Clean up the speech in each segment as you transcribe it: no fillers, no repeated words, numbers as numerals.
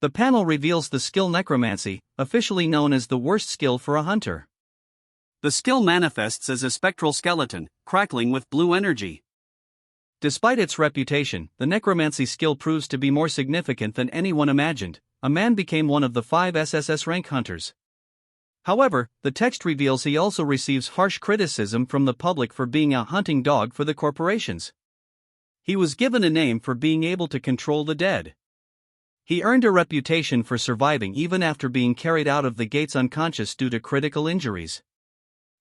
The panel reveals the skill necromancy, officially known as the worst skill for a hunter. The skill manifests as a spectral skeleton, crackling with blue energy. Despite its reputation, the necromancy skill proves to be more significant than anyone imagined. A man became one of the 5 SSS rank hunters. However, the text reveals he also receives harsh criticism from the public for being a hunting dog for the corporations. He was given a name for being able to control the dead. He earned a reputation for surviving even after being carried out of the gates unconscious due to critical injuries.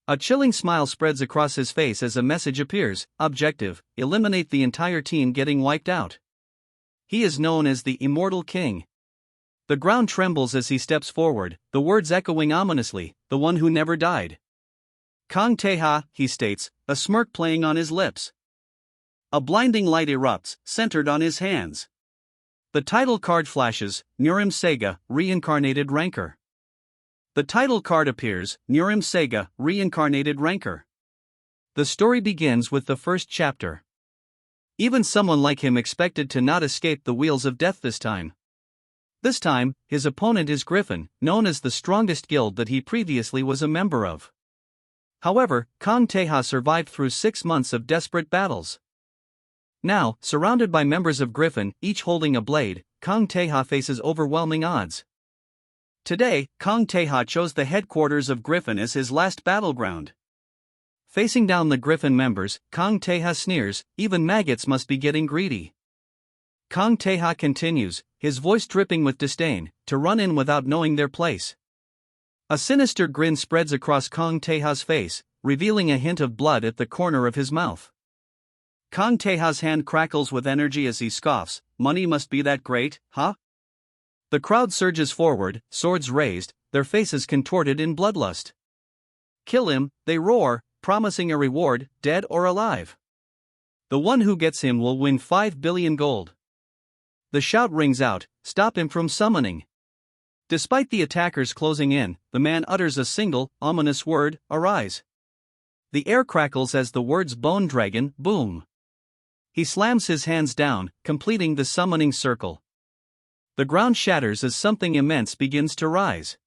A chilling smile spreads across his face as a message appears: objective, eliminate the entire team getting wiped out. He is known as the Immortal King. The ground trembles as he steps forward, the words echoing ominously, the one who never died. Kang Taeha, he states, a smirk playing on his lips. A blinding light erupts, centered on his hands. The title card flashes, Nurim Sega, Reincarnated Rancor. The title card appears, Nurim Sega, Reincarnated Rancor. The story begins with the first chapter. Even someone like him expected to not escape the wheels of death this time. This time, his opponent is Griffin, known as the strongest guild that he previously was a member of. However, Kang Taeha survived through 6 months of desperate battles. Now, surrounded by members of Griffin, each holding a blade, Kang Taeha faces overwhelming odds. Today, Kang Taeha chose the headquarters of Griffin as his last battleground. Facing down the Griffin members, Kang Taeha sneers, even maggots must be getting greedy. Kang Taeha continues, his voice dripping with disdain, to run in without knowing their place. A sinister grin spreads across Kang Taeha's face, revealing a hint of blood at the corner of his mouth. Kang Taeha's hand crackles with energy as he scoffs, money must be that great, huh? The crowd surges forward, swords raised, their faces contorted in bloodlust. Kill him, they roar, promising a reward, dead or alive. The one who gets him will win 5 billion gold. The shout rings out, stop him from summoning. Despite the attackers closing in, the man utters a single, ominous word, arise. The air crackles as the words bone dragon, boom. He slams his hands down, completing the summoning circle. The ground shatters as something immense begins to rise.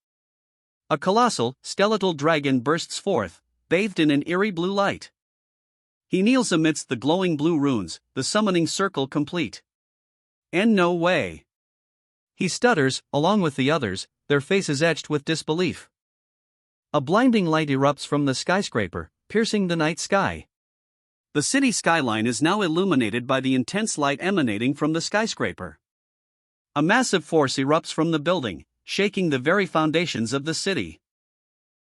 A colossal, skeletal dragon bursts forth, bathed in an eerie blue light. He kneels amidst the glowing blue runes, the summoning circle complete. And no way. He stutters, along with the others, their faces etched with disbelief. A blinding light erupts from the skyscraper, piercing the night sky. The city skyline is now illuminated by the intense light emanating from the skyscraper. A massive force erupts from the building, shaking the very foundations of the city.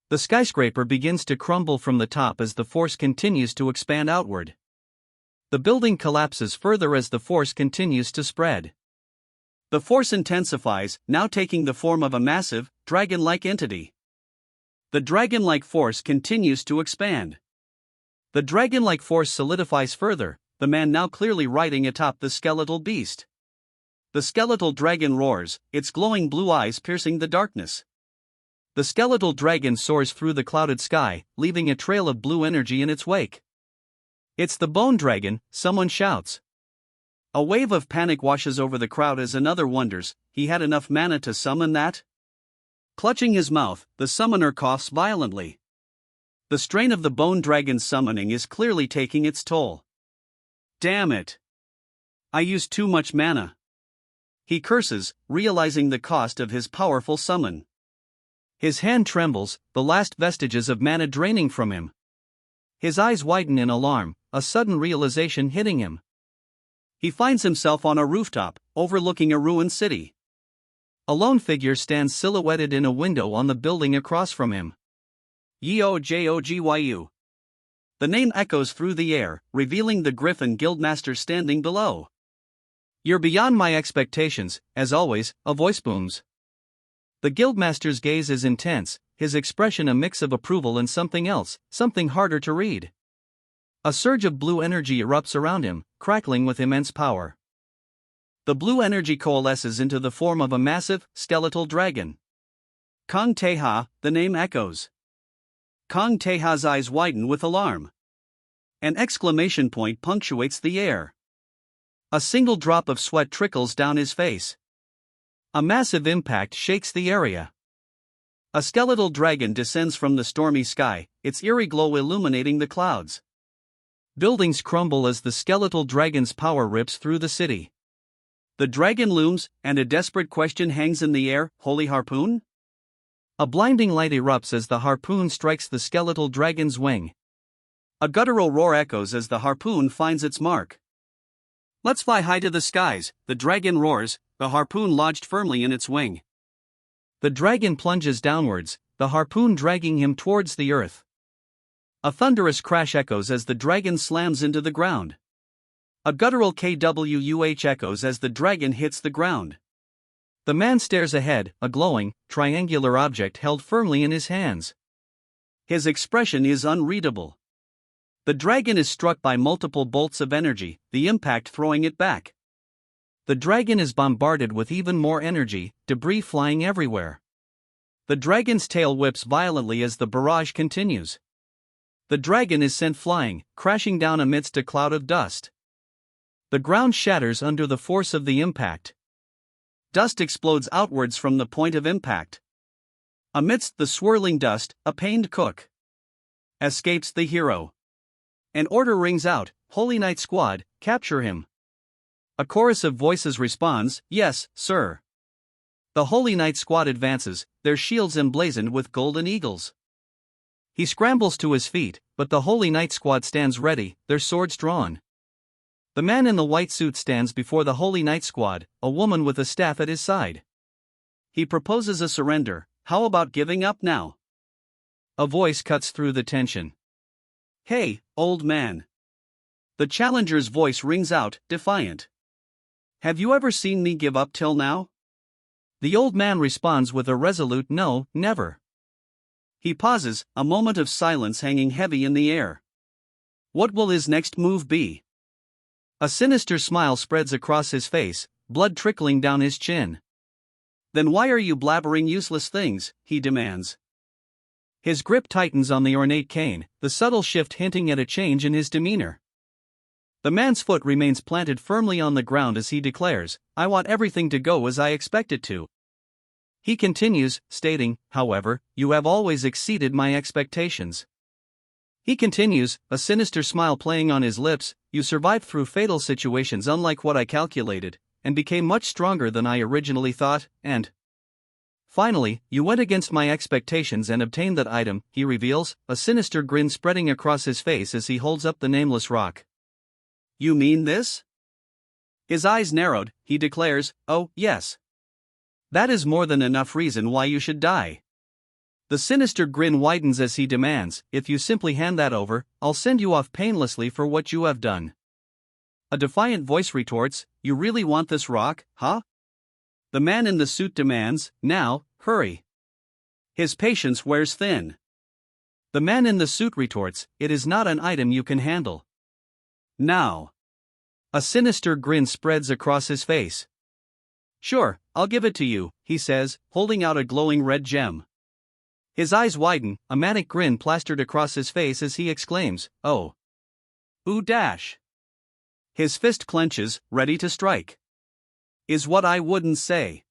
The skyscraper begins to crumble from the top as the force continues to expand outward. The building collapses further as the force continues to spread. The force intensifies, now taking the form of a massive, dragon-like entity. The dragon-like force continues to expand. The dragon-like force solidifies further, the man now clearly riding atop the skeletal beast. The skeletal dragon roars, its glowing blue eyes piercing the darkness. The skeletal dragon soars through the clouded sky, leaving a trail of blue energy in its wake. It's the bone dragon, someone shouts. A wave of panic washes over the crowd as another wonders, he had enough mana to summon that? Clutching his mouth, the summoner coughs violently. The strain of the bone dragon's summoning is clearly taking its toll. Damn it! I used too much mana. He curses, realizing the cost of his powerful summon. His hand trembles, the last vestiges of mana draining from him. His eyes widen in alarm, a sudden realization hitting him. He finds himself on a rooftop, overlooking a ruined city. A lone figure stands silhouetted in a window on the building across from him. Yeojogyu. The name echoes through the air, revealing the Griffin Guildmaster standing below. You're beyond my expectations, as always, a voice booms. The Guildmaster's gaze is intense, his expression a mix of approval and something else, something harder to read. A surge of blue energy erupts around him, crackling with immense power. The blue energy coalesces into the form of a massive, skeletal dragon. Kang Taeha, the name echoes. Kang Taeha's eyes widen with alarm. An exclamation point punctuates the air. A single drop of sweat trickles down his face. A massive impact shakes the area. A skeletal dragon descends from the stormy sky, its eerie glow illuminating the clouds. Buildings crumble as the skeletal dragon's power rips through the city. The dragon looms, and a desperate question hangs in the air: holy harpoon? A blinding light erupts as the harpoon strikes the skeletal dragon's wing. A guttural roar echoes as the harpoon finds its mark. Let's fly high to the skies, the dragon roars, the harpoon lodged firmly in its wing. The dragon plunges downwards, the harpoon dragging him towards the earth. A thunderous crash echoes as the dragon slams into the ground. A guttural kwuh echoes as the dragon hits the ground. The man stares ahead, a glowing, triangular object held firmly in his hands. His expression is unreadable. The dragon is struck by multiple bolts of energy, the impact throwing it back. The dragon is bombarded with even more energy, debris flying everywhere. The dragon's tail whips violently as the barrage continues. The dragon is sent flying, crashing down amidst a cloud of dust. The ground shatters under the force of the impact. Dust explodes outwards from the point of impact. Amidst the swirling dust, a pained cook escapes the hero. An order rings out: Holy Knight Squad, capture him. A chorus of voices responds: yes, sir. The Holy Knight Squad advances, their shields emblazoned with golden eagles. He scrambles to his feet, but the Holy Knight Squad stands ready, their swords drawn. The man in the white suit stands before the Holy Knight Squad, a woman with a staff at his side. He proposes a surrender: how about giving up now? A voice cuts through the tension. Hey, old man. The challenger's voice rings out, defiant. Have you ever seen me give up till now? The old man responds with a resolute no, never. He pauses, a moment of silence hanging heavy in the air. What will his next move be? A sinister smile spreads across his face, blood trickling down his chin. Then why are you blabbering useless things? He demands. His grip tightens on the ornate cane, the subtle shift hinting at a change in his demeanor. The man's foot remains planted firmly on the ground as he declares, I want everything to go as I expect it to. He continues, stating, however, you have always exceeded my expectations. He continues, a sinister smile playing on his lips, you survived through fatal situations unlike what I calculated, and became much stronger than I originally thought, and finally, you went against my expectations and obtained that item, he reveals, a sinister grin spreading across his face as he holds up the nameless rock. You mean this? His eyes narrowed, he declares, oh, yes. That is more than enough reason why you should die. The sinister grin widens as he demands, if you simply hand that over, I'll send you off painlessly for what you have done. A defiant voice retorts, you really want this rock, huh? The man in the suit demands, now, hurry. His patience wears thin. The man in the suit retorts, it is not an item you can handle. Now. A sinister grin spreads across his face. Sure, I'll give it to you, he says, holding out a glowing red gem. His eyes widen, a manic grin plastered across his face as he exclaims, oh. Ooh dash. His fist clenches, ready to strike. Is what I wouldn't say.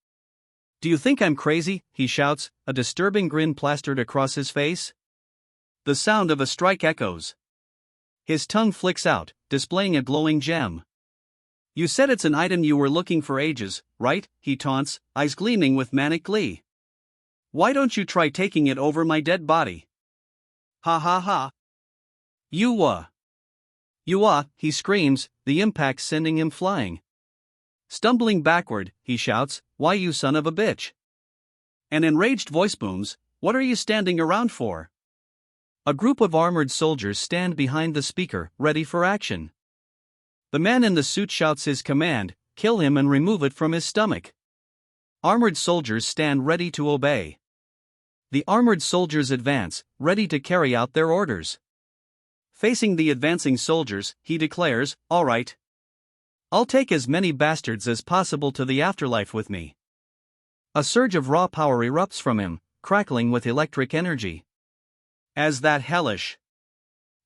Do you think I'm crazy? He shouts, a disturbing grin plastered across his face. The sound of a strike echoes. His tongue flicks out, displaying a glowing gem. You said it's an item you were looking for ages, right? He taunts, eyes gleaming with manic glee. Why don't you try taking it over my dead body? Ha ha ha. You he screams, the impact sending him flying. Stumbling backward, he shouts, why you son of a bitch? An enraged voice booms, what are you standing around for? A group of armored soldiers stand behind the speaker, ready for action. The man in the suit shouts his command, kill him and remove it from his stomach. Armored soldiers stand ready to obey. The armored soldiers advance, ready to carry out their orders. Facing the advancing soldiers, he declares, all right. I'll take as many bastards as possible to the afterlife with me. A surge of raw power erupts from him, crackling with electric energy. As that hellish.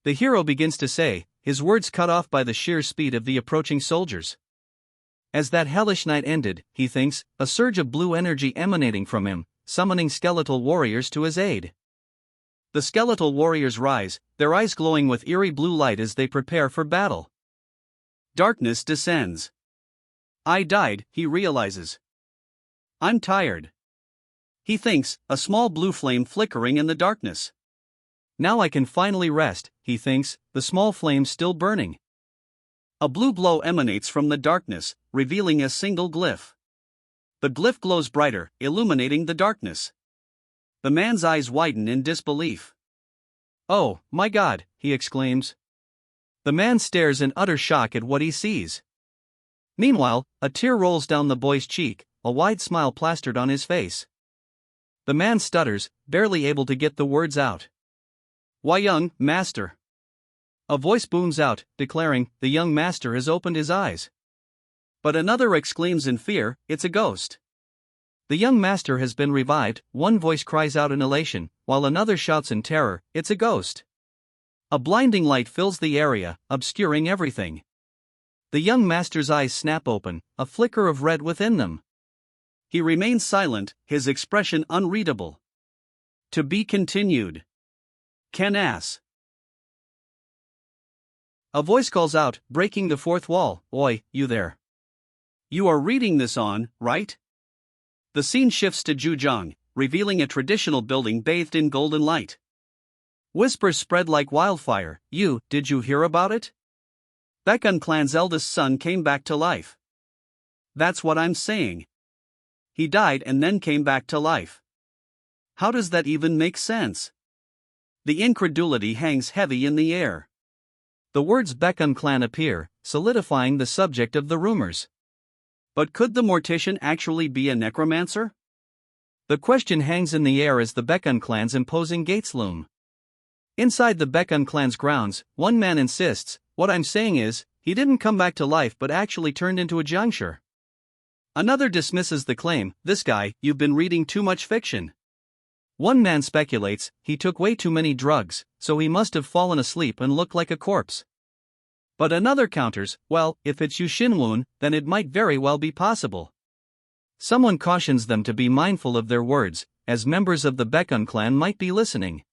The hero begins to say, his words cut off by the sheer speed of the approaching soldiers. As that hellish night ended, he thinks, a surge of blue energy emanating from him, summoning skeletal warriors to his aid. The skeletal warriors rise, their eyes glowing with eerie blue light as they prepare for battle. Darkness descends. I died, he realizes. I'm tired. He thinks, a small blue flame flickering in the darkness. Now I can finally rest, he thinks, the small flame still burning. A blue glow emanates from the darkness, revealing a single glyph. The glyph glows brighter, illuminating the darkness. The man's eyes widen in disbelief. Oh, my God, he exclaims. The man stares in utter shock at what he sees. Meanwhile, a tear rolls down the boy's cheek, a wide smile plastered on his face. The man stutters, barely able to get the words out. Why, young master? A voice booms out, declaring, the young master has opened his eyes. But another exclaims in fear, it's a ghost. The young master has been revived, one voice cries out in elation, while another shouts in terror, it's a ghost. A blinding light fills the area, obscuring everything. The young master's eyes snap open, a flicker of red within them. He remains silent, his expression unreadable. To be continued. Ken ass. A voice calls out, breaking the fourth wall, Oi, you there. You are reading this on, right? The scene shifts to Zhejiang, revealing a traditional building bathed in golden light. Whispers spread like wildfire, did you hear about it? Baekun clan's eldest son came back to life. That's what I'm saying. He died and then came back to life. How does that even make sense? The incredulity hangs heavy in the air. The words Baekun clan appear, solidifying the subject of the rumors. But could the mortician actually be a necromancer? The question hangs in the air as the Baekun clan's imposing gates loom. Inside the Baekun clan's grounds, one man insists, what I'm saying is, he didn't come back to life but actually turned into a jiangshi. Another dismisses the claim, this guy, you've been reading too much fiction. One man speculates, he took way too many drugs, so he must have fallen asleep and looked like a corpse. But another counters, well, if it's Yu Xinwen, then it might very well be possible. Someone cautions them to be mindful of their words, as members of the Baekun clan might be listening.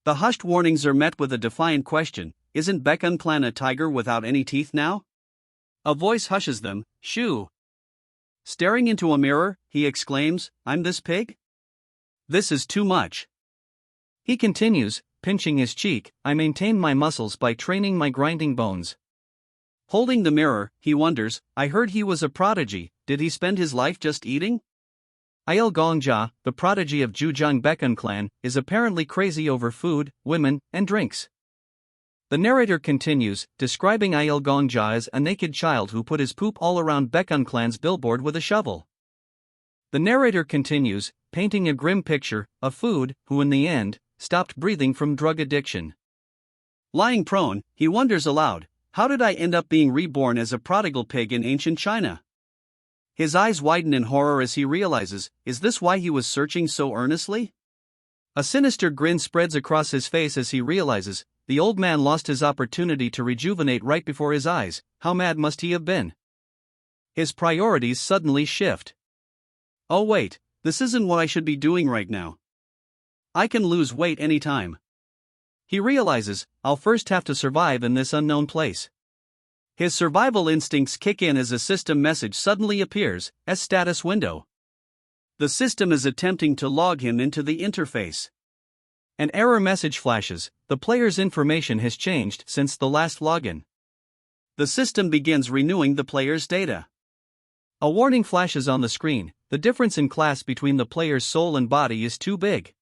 The hushed warnings are met with a defiant question, isn't Baekun clan a tiger without any teeth now? A voice hushes them, shoo. Staring into a mirror, he exclaims, I'm this pig? This is too much. He continues, pinching his cheek, I maintain my muscles by training my grinding bones. Holding the mirror, he wonders, I heard he was a prodigy, did he spend his life just eating? Il Gongjia, the prodigy of Zhejiang Baekun clan, is apparently crazy over food, women, and drinks. The narrator continues, describing Il Gongjia as a naked child who put his poop all around Baekun clan's billboard with a shovel. The narrator continues, painting a grim picture of food, who in the end, stopped breathing from drug addiction. Lying prone, he wonders aloud, how did I end up being reborn as a prodigal pig in ancient China? His eyes widen in horror as he realizes, is this why he was searching so earnestly? A sinister grin spreads across his face as he realizes, the old man lost his opportunity to rejuvenate right before his eyes, how mad must he have been? His priorities suddenly shift. Oh wait, this isn't what I should be doing right now. I can lose weight anytime. He realizes, I'll first have to survive in this unknown place. His survival instincts kick in as a system message suddenly appears, as status window. The system is attempting to log him into the interface. An error message flashes, the player's information has changed since the last login. The system begins renewing the player's data. A warning flashes on the screen, the difference in class between the player's soul and body is too big.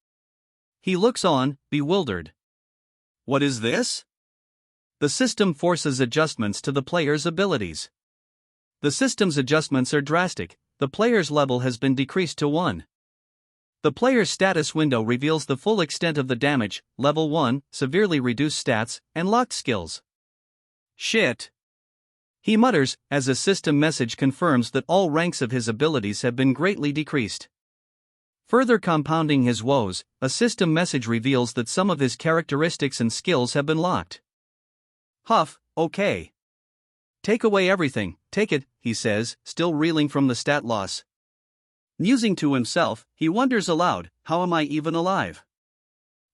He looks on, bewildered. What is this? The system forces adjustments to the player's abilities. The system's adjustments are drastic, the player's level has been decreased to 1. The player's status window reveals the full extent of the damage, level 1, severely reduced stats, and locked skills. Shit. He mutters, as a system message confirms that all ranks of his abilities have been greatly decreased. Further compounding his woes, a system message reveals that some of his characteristics and skills have been locked. Huff, okay. Take away everything, take it, he says, still reeling from the stat loss. Musing to himself, he wonders aloud, how am I even alive?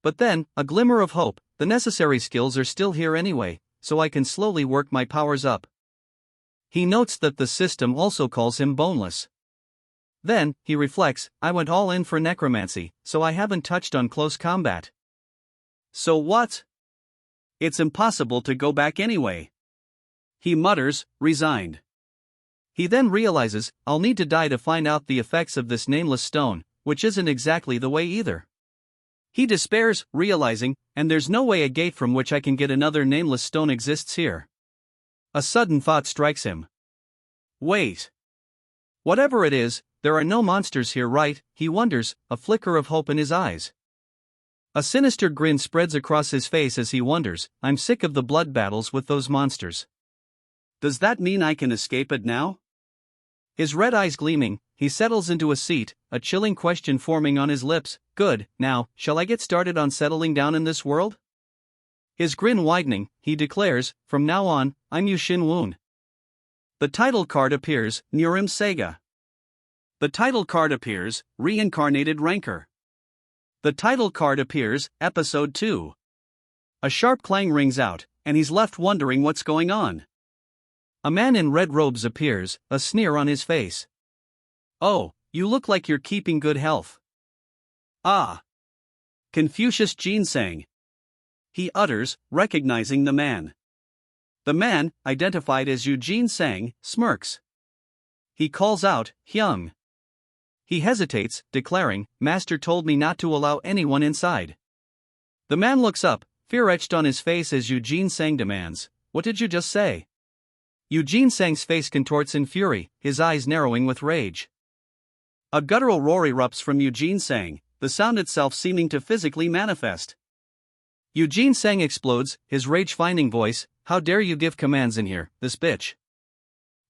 But then, a glimmer of hope, the necessary skills are still here anyway, so I can slowly work my powers up. He notes that the system also calls him boneless. Then, he reflects, I went all in for necromancy, so I haven't touched on close combat. So what? It's impossible to go back anyway. He mutters, resigned. He then realizes, I'll need to die to find out the effects of this nameless stone, which isn't exactly the way either. He despairs, realizing, and there's no way a gate from which I can get another nameless stone exists here. A sudden thought strikes him. Wait. Whatever it is, there are no monsters here, right? He wonders, a flicker of hope in his eyes. A sinister grin spreads across his face as he wonders, I'm sick of the blood battles with those monsters. Does that mean I can escape it now? His red eyes gleaming, he settles into a seat, a chilling question forming on his lips. Good, now, shall I get started on settling down in this world? His grin widening, he declares, from now on, I'm Yu Shin-woon. The title card appears, Nurim Saga. The title card appears, Reincarnated Rancor. The title card appears, Episode 2. A sharp clang rings out, and he's left wondering what's going on. A man in red robes appears, a sneer on his face. Oh, you look like you're keeping good health. Ah. Confucius Ginseng. He utters, recognizing the man. The man, identified as Eugene Sang, smirks. He calls out, Hyung. He hesitates, declaring, Master told me not to allow anyone inside. The man looks up, fear etched on his face as Eugene Sang demands, What did you just say? Eugene Sang's face contorts in fury, his eyes narrowing with rage. A guttural roar erupts from Eugene Sang, the sound itself seeming to physically manifest. Eugene Sang explodes, his rage-finding voice, How dare you give commands in here, this bitch.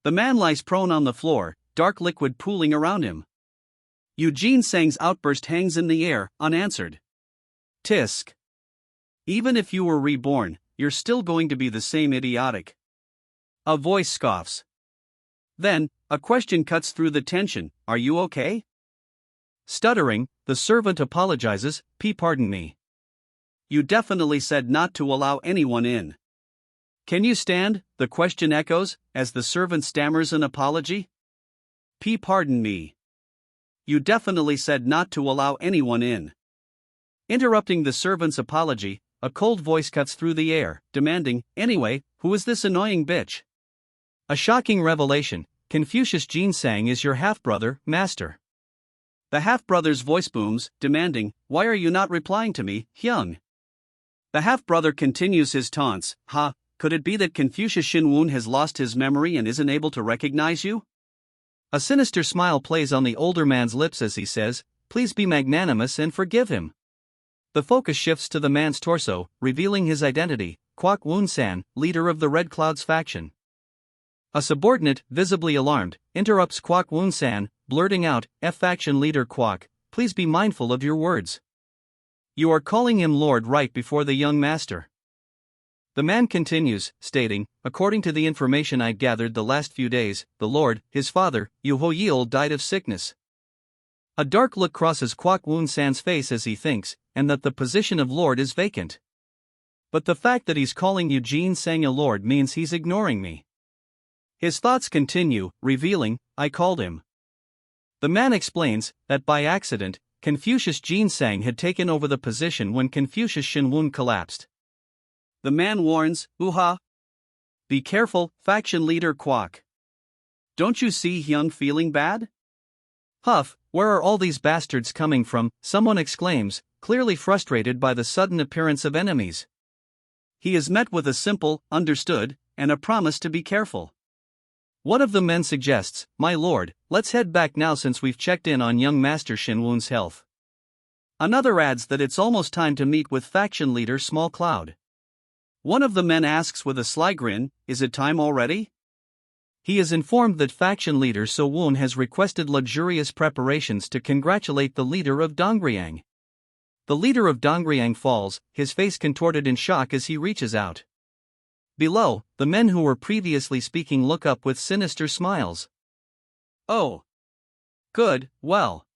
The man lies prone on the floor, dark liquid pooling around him. Eugene Sang's outburst hangs in the air, unanswered. Tisk. Even if you were reborn, you're still going to be the same idiotic. A voice scoffs. Then, a question cuts through the tension, Are you okay? Stuttering, the servant apologizes, Pardon me. You definitely said not to allow anyone in. Can you stand? The question echoes, as the servant stammers an apology. Pardon me. You definitely said not to allow anyone in. Interrupting the servant's apology, a cold voice cuts through the air, demanding, Anyway, who is this annoying bitch? A shocking revelation, Confucius Ginseng is your half-brother, Master. The half-brother's voice booms, demanding, Why are you not replying to me, Hyung? The half-brother continues his taunts, Could it be that Confucius Shin-woon has lost his memory and isn't able to recognize you? A sinister smile plays on the older man's lips as he says, Please be magnanimous and forgive him. The focus shifts to the man's torso, revealing his identity, Kwak Woon-san, leader of the Red Clouds faction. A subordinate, visibly alarmed, interrupts Kwak Woon-san, blurting out, F-faction leader Kwak, please be mindful of your words. You are calling him Lord right before the young master. The man continues, stating, According to the information I've gathered the last few days, the Lord, his father, Yu Ho-yeol died of sickness. A dark look crosses Kwak Woon-san's face as he thinks, and that the position of Lord is vacant. But the fact that he's calling Eugene Sang a Lord means he's ignoring me. His thoughts continue, revealing, I called him. The man explains that by accident, Confucius Ginseng had taken over the position when Confucius Shin-woon collapsed. The man warns, Be careful, faction leader Kwak. Don't you see Hyung feeling bad? Huff, where are all these bastards coming from? Someone exclaims, clearly frustrated by the sudden appearance of enemies. He is met with a simple, understood, and a promise to be careful. One of the men suggests, My lord, let's head back now since we've checked in on young Master Shin-woon's health. Another adds that it's almost time to meet with faction leader Small Cloud. One of the men asks with a sly grin, Is it time already? He is informed that faction leader So-woon has requested luxurious preparations to congratulate the leader of Dongryang. The leader of Dongryang falls, his face contorted in shock as he reaches out. Below, the men who were previously speaking look up with sinister smiles. Oh. Good, well.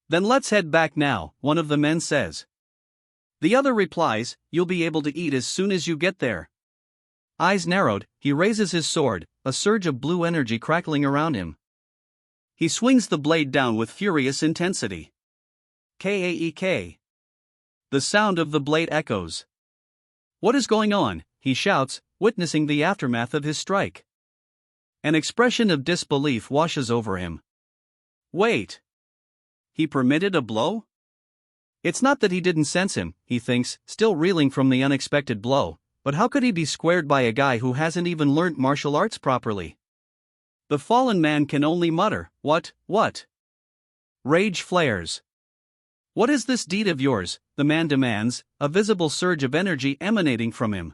Then let's head back now, one of the men says. The other replies, you'll be able to eat as soon as you get there. Eyes narrowed, he raises his sword, a surge of blue energy crackling around him. He swings the blade down with furious intensity. Kaek. The sound of the blade echoes. What is going on? He shouts, witnessing the aftermath of his strike. An expression of disbelief washes over him. Wait. He permitted a blow? It's not that he didn't sense him, he thinks, still reeling from the unexpected blow, but how could he be squared by a guy who hasn't even learnt martial arts properly? The fallen man can only mutter, What? Rage flares. What is this deed of yours? The man demands, a visible surge of energy emanating from him.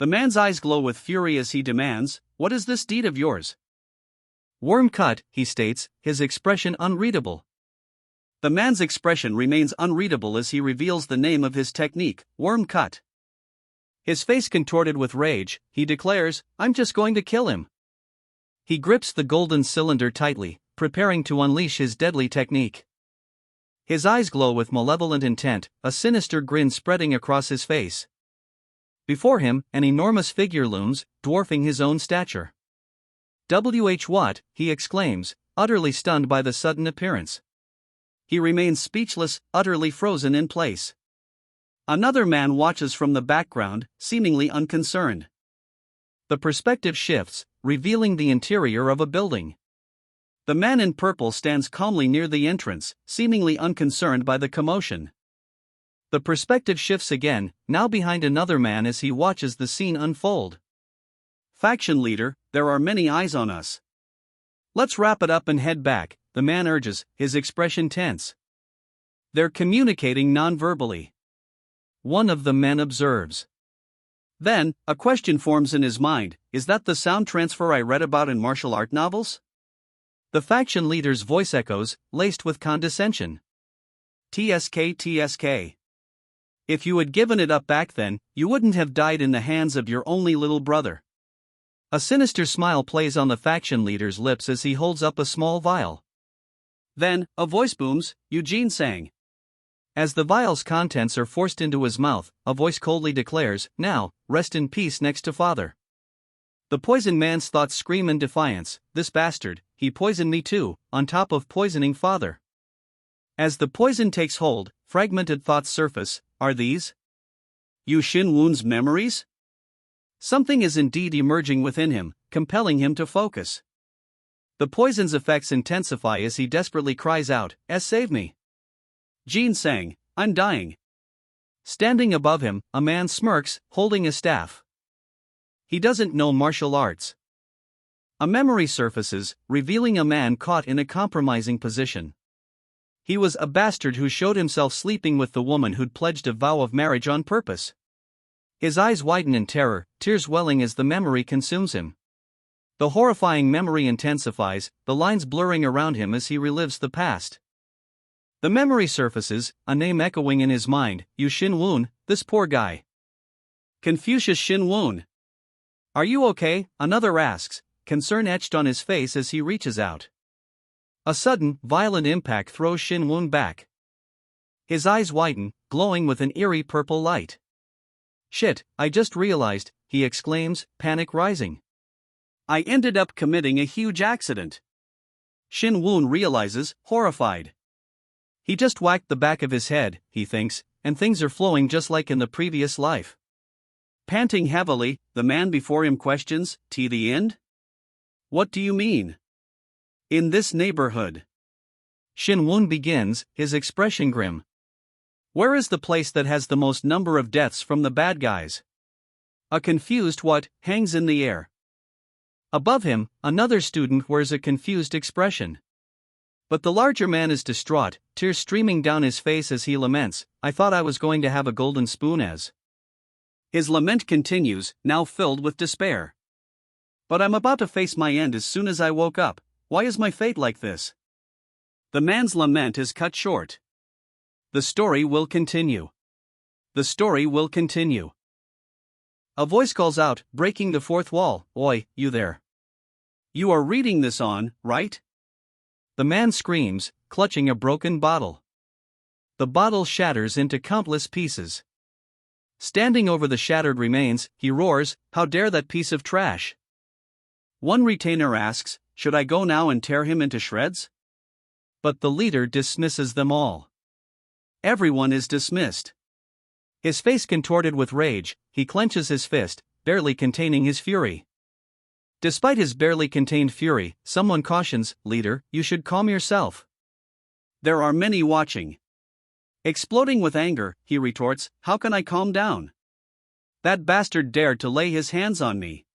The man's eyes glow with fury as he demands, What is this deed of yours? Worm cut, he states, his expression unreadable. The man's expression remains unreadable as he reveals the name of his technique, worm cut. His face contorted with rage, he declares, I'm just going to kill him. He grips the golden cylinder tightly, preparing to unleash his deadly technique. His eyes glow with malevolent intent, a sinister grin spreading across his face. Before him, an enormous figure looms, dwarfing his own stature. What? He exclaims, utterly stunned by the sudden appearance. He remains speechless, utterly frozen in place. Another man watches from the background, seemingly unconcerned. The perspective shifts, revealing the interior of a building. The man in purple stands calmly near the entrance, seemingly unconcerned by the commotion. The perspective shifts again, now behind another man as he watches the scene unfold. Faction leader, there are many eyes on us. Let's wrap it up and head back, the man urges, his expression tense. They're communicating non-verbally. One of the men observes. Then, a question forms in his mind, is that the sound transfer I read about in martial art novels? The faction leader's voice echoes, laced with condescension. TSK. If you had given it up back then, you wouldn't have died in the hands of your only little brother. A sinister smile plays on the faction leader's lips as he holds up a small vial. Then, a voice booms, Eugene sang. As the vial's contents are forced into his mouth, a voice coldly declares, Now, rest in peace next to father. The poisoned man's thoughts scream in defiance, This bastard, he poisoned me too, on top of poisoning father. As the poison takes hold, fragmented thoughts surface, Are these Yu Shin-Woon's memories? Something is indeed emerging within him, compelling him to focus. The poison's effects intensify as he desperately cries out, Save me. Jean sang, I'm dying. Standing above him, a man smirks, holding a staff. He doesn't know martial arts. A memory surfaces, revealing a man caught in a compromising position. He was a bastard who showed himself sleeping with the woman who'd pledged a vow of marriage on purpose. His eyes widen in terror, tears welling as the memory consumes him. The horrifying memory intensifies, the lines blurring around him as he relives the past. The memory surfaces, a name echoing in his mind, Yu Shin-Woon, this poor guy. Confucius Shin-Woon. Are you okay? Another asks, concern etched on his face as he reaches out. A sudden, violent impact throws Shin-Woon back. His eyes widen, glowing with an eerie purple light. Shit, I just realized, he exclaims, panic rising. I ended up committing a huge accident. Shin-Woon realizes, horrified. He just whacked the back of his head, he thinks, and things are flowing just like in the previous life. Panting heavily, the man before him questions, To the end? What do you mean? In this neighborhood. Shin-Woon begins, his expression grim. Where is the place that has the most number of deaths from the bad guys? A confused what hangs in the air. Above him, another student wears a confused expression. But the larger man is distraught, tears streaming down his face as he laments, I thought I was going to have a golden spoon as. His lament continues, now filled with despair. But I'm about to face my end as soon as I woke up, why is my fate like this? The man's lament is cut short. The story will continue. The story will continue. A voice calls out, breaking the fourth wall, "Oi, you there. You are reading this on, right?" The man screams, clutching a broken bottle. The bottle shatters into countless pieces. Standing over the shattered remains, he roars, "How dare that piece of trash!" One retainer asks, "Should I go now and tear him into shreds?" But the leader dismisses them all. Everyone is dismissed. His face contorted with rage, he clenches his fist, barely containing his fury. Despite his barely contained fury, someone cautions, "Leader, you should calm yourself. There are many watching." Exploding with anger, he retorts, "How can I calm down? That bastard dared to lay his hands on me."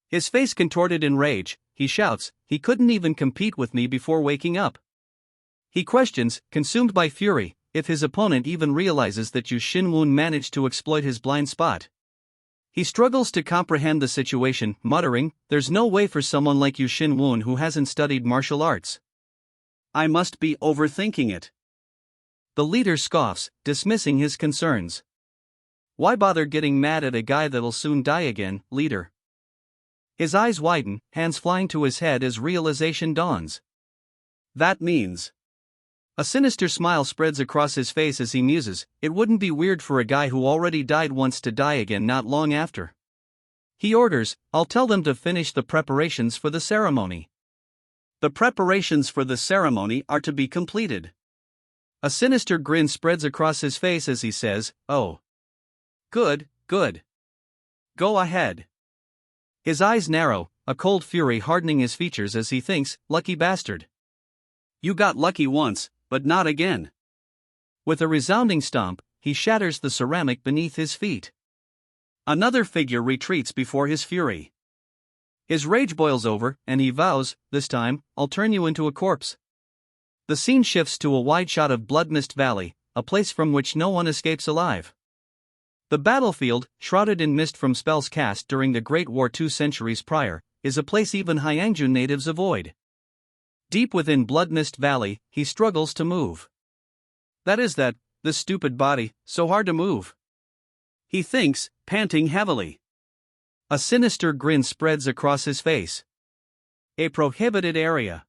His face contorted in rage, he shouts, "He couldn't even compete with me before waking up." He questions, consumed by fury, if his opponent even realizes that Yu Shinwon managed to exploit his blind spot. He struggles to comprehend the situation, muttering, "There's no way for someone like Yu Shinwon who hasn't studied martial arts. I must be overthinking it." The leader scoffs, dismissing his concerns. "Why bother getting mad at a guy that'll soon die again, leader?" His eyes widen, hands flying to his head as realization dawns. "That means..." A sinister smile spreads across his face as he muses, "It wouldn't be weird for a guy who already died once to die again not long after." He orders, "I'll tell them to finish the preparations for the ceremony." The preparations for the ceremony are to be completed. A sinister grin spreads across his face as he says, "Oh. Good, good. Go ahead." His eyes narrow, a cold fury hardening his features as he thinks, "Lucky bastard. You got lucky once, but not again." With a resounding stomp, he shatters the ceramic beneath his feet. Another figure retreats before his fury. His rage boils over, and he vows, "This time, I'll turn you into a corpse." The scene shifts to a wide shot of Blood Mist Valley, a place from which no one escapes alive. The battlefield, shrouded in mist from spells cast during the Great War 2 centuries prior, is a place even Hyangju natives avoid. Deep within Blood Mist Valley, he struggles to move. This stupid body, so hard to move. He thinks, panting heavily. A sinister grin spreads across his face. A prohibited area.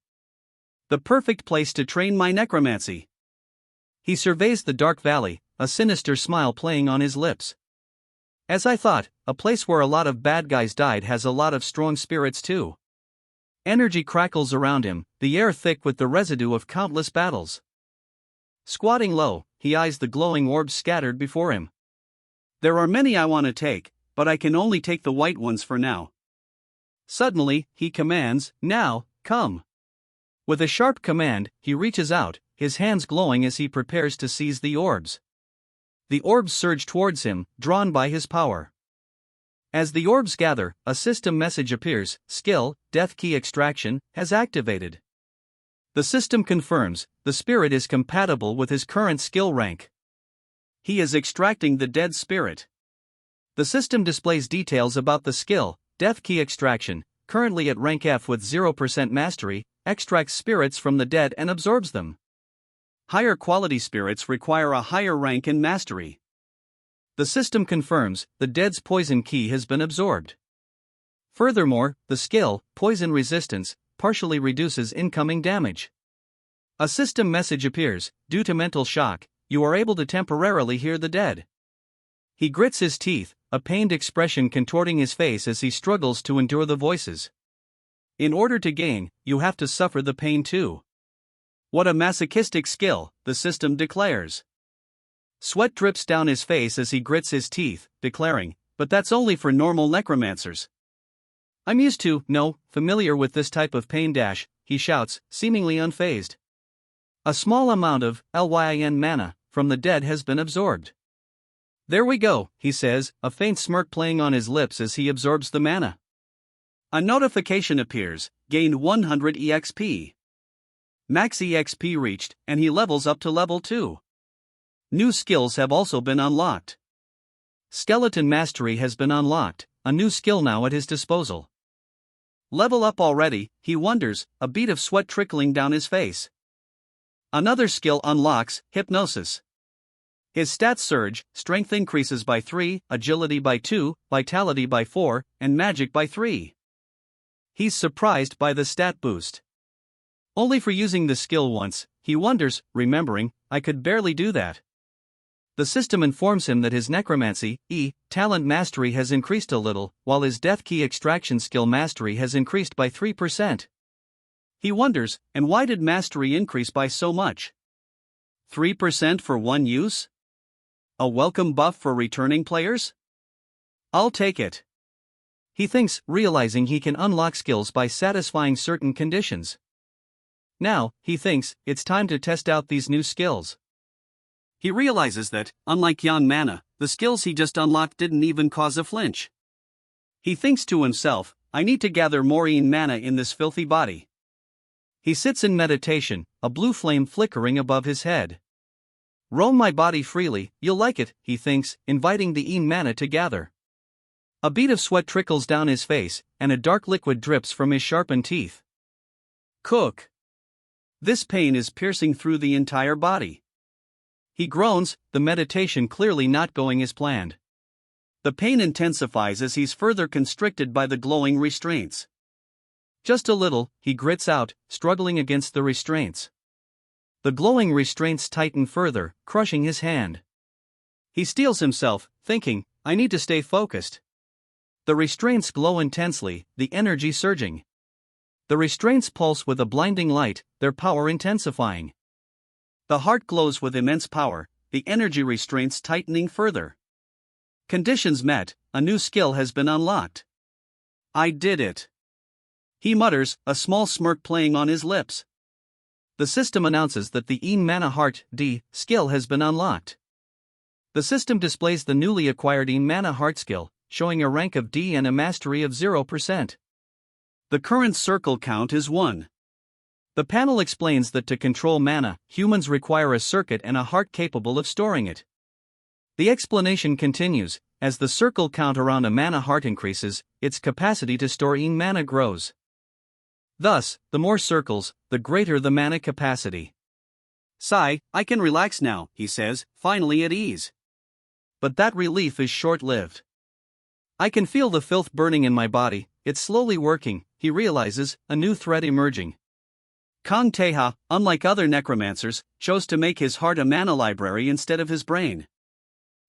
The perfect place to train my necromancy. He surveys the dark valley, a sinister smile playing on his lips. As I thought, a place where a lot of bad guys died has a lot of strong spirits too. Energy crackles around him, the air thick with the residue of countless battles. Squatting low, he eyes the glowing orbs scattered before him. "There are many I want to take, but I can only take the white ones for now." Suddenly, he commands, "Now, come." With a sharp command, he reaches out, his hands glowing as he prepares to seize the orbs. The orbs surge towards him, drawn by his power. As the orbs gather, a system message appears, "Skill, Death Key Extraction, has activated." The system confirms, the spirit is compatible with his current skill rank. He is extracting the dead spirit. The system displays details about the skill, Death Key Extraction, currently at rank F with 0% mastery, extracts spirits from the dead and absorbs them. Higher quality spirits require a higher rank and mastery. The system confirms, the dead's poison key has been absorbed. Furthermore, the skill, Poison Resistance, partially reduces incoming damage. A system message appears, "Due to mental shock, you are able to temporarily hear the dead." He grits his teeth, a pained expression contorting his face as he struggles to endure the voices. In order to gain, you have to suffer the pain too. What a masochistic skill, the system declares. Sweat drips down his face as he grits his teeth, declaring, "But that's only for normal necromancers. I'm used to, familiar with this type of pain dash," he shouts, seemingly unfazed. A small amount of Lyin mana from the dead has been absorbed. "There we go," he says, a faint smirk playing on his lips as he absorbs the mana. A notification appears, gained 100 EXP. Max EXP reached, and he levels up to level 2. New skills have also been unlocked. Skeleton Mastery has been unlocked, a new skill now at his disposal. Level up already, he wonders, a bead of sweat trickling down his face. Another skill unlocks, Hypnosis. His stats surge, strength increases by 3, agility by 2, vitality by 4, and magic by 3. He's surprised by the stat boost. Only for using the skill once, he wonders, remembering, I could barely do that. The system informs him that his necromancy, talent mastery has increased a little, while his death key extraction skill mastery has increased by 3%. He wonders, and why did mastery increase by so much? 3% for one use? A welcome buff for returning players? I'll take it. He thinks, realizing he can unlock skills by satisfying certain conditions. Now, he thinks, it's time to test out these new skills. He realizes that, unlike Yan Mana, the skills he just unlocked didn't even cause a flinch. He thinks to himself, I need to gather more Yin Mana in this filthy body. He sits in meditation, a blue flame flickering above his head. Roam my body freely, you'll like it, he thinks, inviting the Yin Mana to gather. A bead of sweat trickles down his face, and a dark liquid drips from his sharpened teeth. Cook. This pain is piercing through the entire body. He groans, the meditation clearly not going as planned. The pain intensifies as he's further constricted by the glowing restraints. Just a little, he grits out, struggling against the restraints. The glowing restraints tighten further, crushing his hand. He steels himself, thinking, I need to stay focused. The restraints glow intensely, the energy surging. The restraints pulse with a blinding light, their power intensifying. The heart glows with immense power, the energy restraints tightening further. Conditions met, a new skill has been unlocked. I did it. He mutters, a small smirk playing on his lips. The system announces that the Yin Mana Heart D skill has been unlocked. The system displays the newly acquired Yin Mana Heart skill, showing a rank of D and a mastery of 0%. The current circle count is 1. The panel explains that to control mana, humans require a circuit and a heart capable of storing it. The explanation continues, as the circle count around a mana heart increases, its capacity to store Yin Mana grows. Thus, the more circles, the greater the mana capacity. Sigh, I can relax now, he says, finally at ease. But that relief is short-lived. I can feel the filth burning in my body, it's slowly working, he realizes, a new threat emerging. Kang Teha, unlike other necromancers, chose to make his heart a mana library instead of his brain.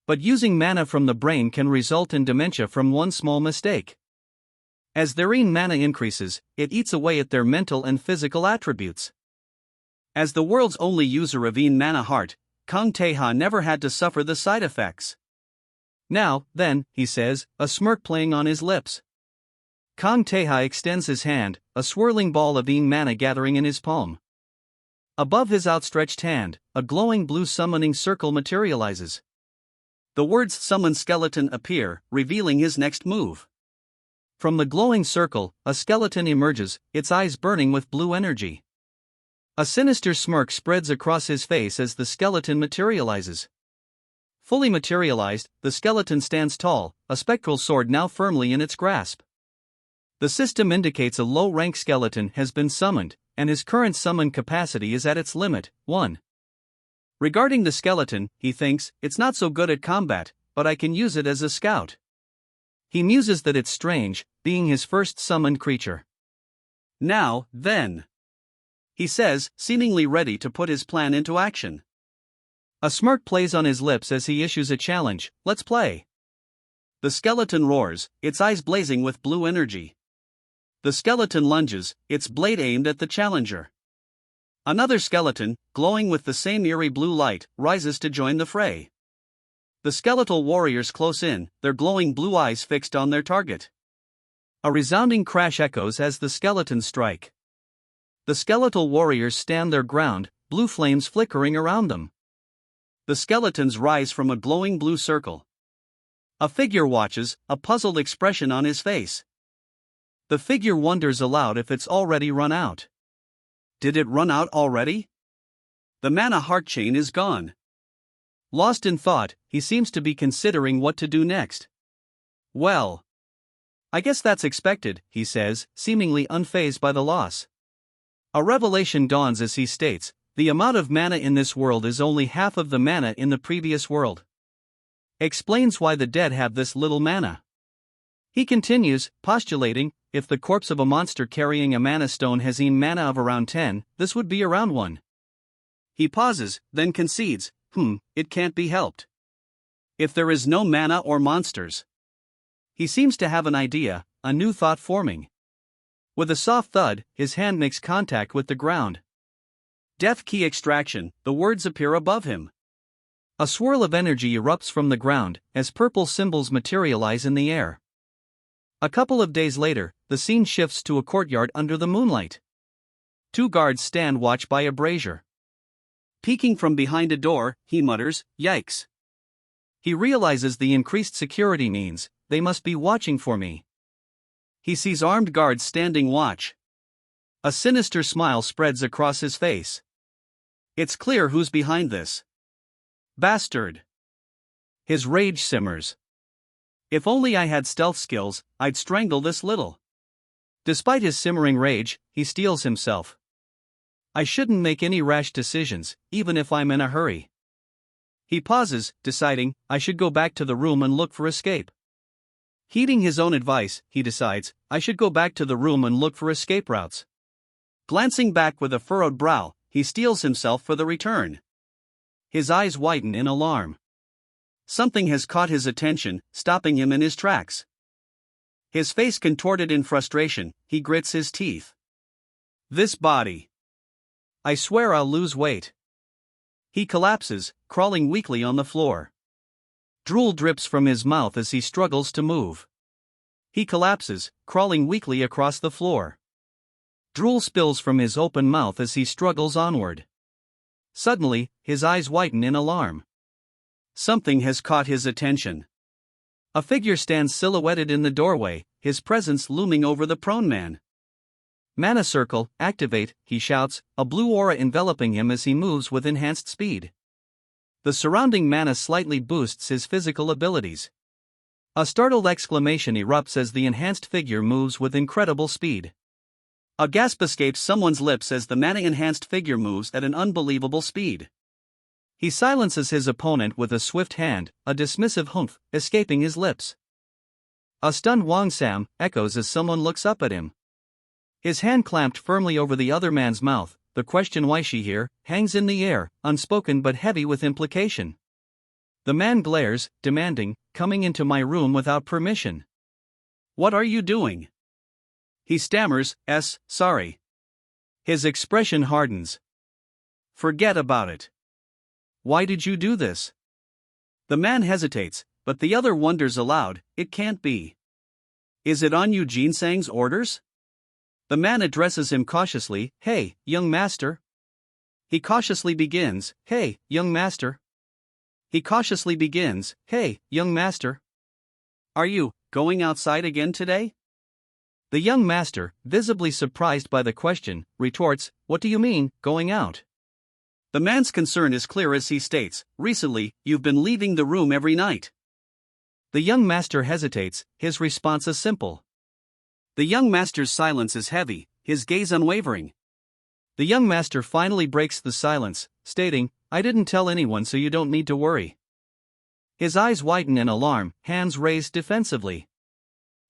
But using mana from the brain can result in dementia from one small mistake. As their Yin Mana increases, it eats away at their mental and physical attributes. As the world's only user of Yin Mana Heart, Kang Teha never had to suffer the side effects. Now, then, he says, a smirk playing on his lips. Kang Teha extends his hand, a swirling ball of Yin Mana gathering in his palm. Above his outstretched hand, a glowing blue summoning circle materializes. The words Summon Skeleton appear, revealing his next move. From the glowing circle, a skeleton emerges, its eyes burning with blue energy. A sinister smirk spreads across his face as the skeleton materializes. Fully materialized, the skeleton stands tall, a spectral sword now firmly in its grasp. The system indicates a low-rank skeleton has been summoned, and his current summon capacity is at its limit, 1. Regarding the skeleton, he thinks, it's not so good at combat, but I can use it as a scout. He muses that it's strange, being his first summoned creature. Now, then, he says, seemingly ready to put his plan into action. A smirk plays on his lips as he issues a challenge, let's play. The skeleton roars, its eyes blazing with blue energy. The skeleton lunges, its blade aimed at the challenger. Another skeleton, glowing with the same eerie blue light, rises to join the fray. The skeletal warriors close in, their glowing blue eyes fixed on their target. A resounding crash echoes as the skeletons strike. The skeletal warriors stand their ground, blue flames flickering around them. The skeletons rise from a glowing blue circle. A figure watches, a puzzled expression on his face. The figure wonders aloud if it's already run out. Did it run out already? The mana heart chain is gone. Lost in thought, he seems to be considering what to do next. Well, I guess that's expected, he says, seemingly unfazed by the loss. A revelation dawns as he states, The amount of mana in this world is only half of the mana in the previous world. Explains why the dead have this little mana. He continues, postulating, if the corpse of a monster carrying a mana stone has mana of around 10, this would be around 1. He pauses, then concedes, it can't be helped. If there is no mana or monsters. He seems to have an idea, a new thought forming. With a soft thud, his hand makes contact with the ground. Death key extraction, the words appear above him. A swirl of energy erupts from the ground, as purple symbols materialize in the air. A couple of days later, the scene shifts to a courtyard under the moonlight. 2 guards stand watch by a brazier. Peeking from behind a door, he mutters, "Yikes." He realizes the increased security means, they must be watching for me. He sees armed guards standing watch. A sinister smile spreads across his face. It's clear who's behind this. Bastard. His rage simmers. If only I had stealth skills, I'd strangle this little. Despite his simmering rage, he steels himself. I shouldn't make any rash decisions, even if I'm in a hurry. He pauses, deciding, I should go back to the room and look for escape. Heeding his own advice, he decides, I should go back to the room and look for escape routes. Glancing back with a furrowed brow, he steels himself for the return. His eyes widen in alarm. Something has caught his attention, stopping him in his tracks. His face contorted in frustration, he grits his teeth. This body. I swear I'll lose weight. He collapses, crawling weakly on the floor. Drool drips from his mouth as he struggles to move. He collapses, crawling weakly across the floor. Drool spills from his open mouth as he struggles onward. Suddenly, his eyes widen in alarm. Something has caught his attention. A figure stands silhouetted in the doorway, his presence looming over the prone man. Mana circle, activate, he shouts, a blue aura enveloping him as he moves with enhanced speed. The surrounding mana slightly boosts his physical abilities. A startled exclamation erupts as the enhanced figure moves with incredible speed. A gasp escapes someone's lips as the mana-enhanced figure moves at an unbelievable speed. He silences his opponent with a swift hand, a dismissive humph escaping his lips. A stunned Wang Sam echoes as someone looks up at him. His hand clamped firmly over the other man's mouth, the question why she here hangs in the air, unspoken but heavy with implication. The man glares, demanding, coming into my room without permission. What are you doing? He stammers, sorry. His expression hardens. Forget about it. Why did you do this? The man hesitates, but the other wonders aloud, it can't be. Is it on you Ginseng's orders? The man addresses him cautiously, hey, young master. He cautiously begins, hey, young master. He cautiously begins, hey, young master. Are you going outside again today? The young master, visibly surprised by the question, retorts, what do you mean, going out? The man's concern is clear as he states, recently, you've been leaving the room every night. The young master hesitates, his response is simple. The young master's silence is heavy, his gaze unwavering. The young master finally breaks the silence, stating, I didn't tell anyone so you don't need to worry. His eyes widen in alarm, hands raised defensively.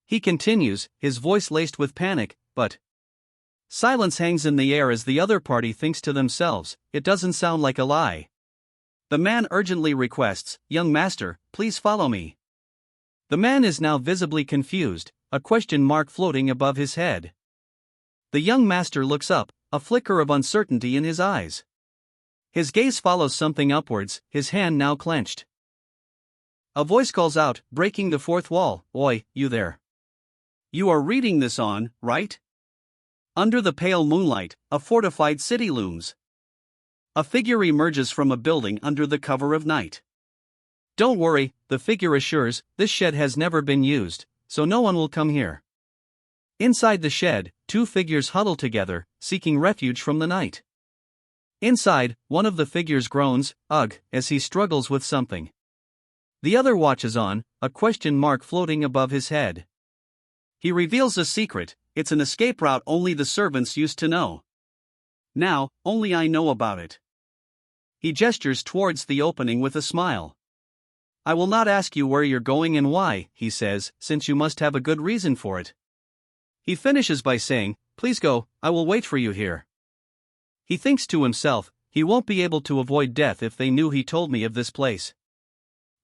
He continues, his voice laced with panic, but silence hangs in the air as the other party thinks to themselves, it doesn't sound like a lie. The man urgently requests, young master, please follow me. The man is now visibly confused, a question mark floating above his head. The young master looks up, a flicker of uncertainty in his eyes. His gaze follows something upwards, his hand now clenched. A voice calls out, breaking the fourth wall, Oi, you there. You are reading this on, right? Under the pale moonlight, a fortified city looms. A figure emerges from a building under the cover of night. Don't worry, the figure assures, this shed has never been used, so no one will come here. Inside the shed, 2 figures huddle together, seeking refuge from the night. Inside, one of the figures groans, ugh, as he struggles with something. The other watches on, a question mark floating above his head. He reveals a secret, it's an escape route only the servants used to know. Now, only I know about it. He gestures towards the opening with a smile. I will not ask you where you're going and why, he says, since you must have a good reason for it. He finishes by saying, please go, I will wait for you here. He thinks to himself, he won't be able to avoid death if they knew he told me of this place.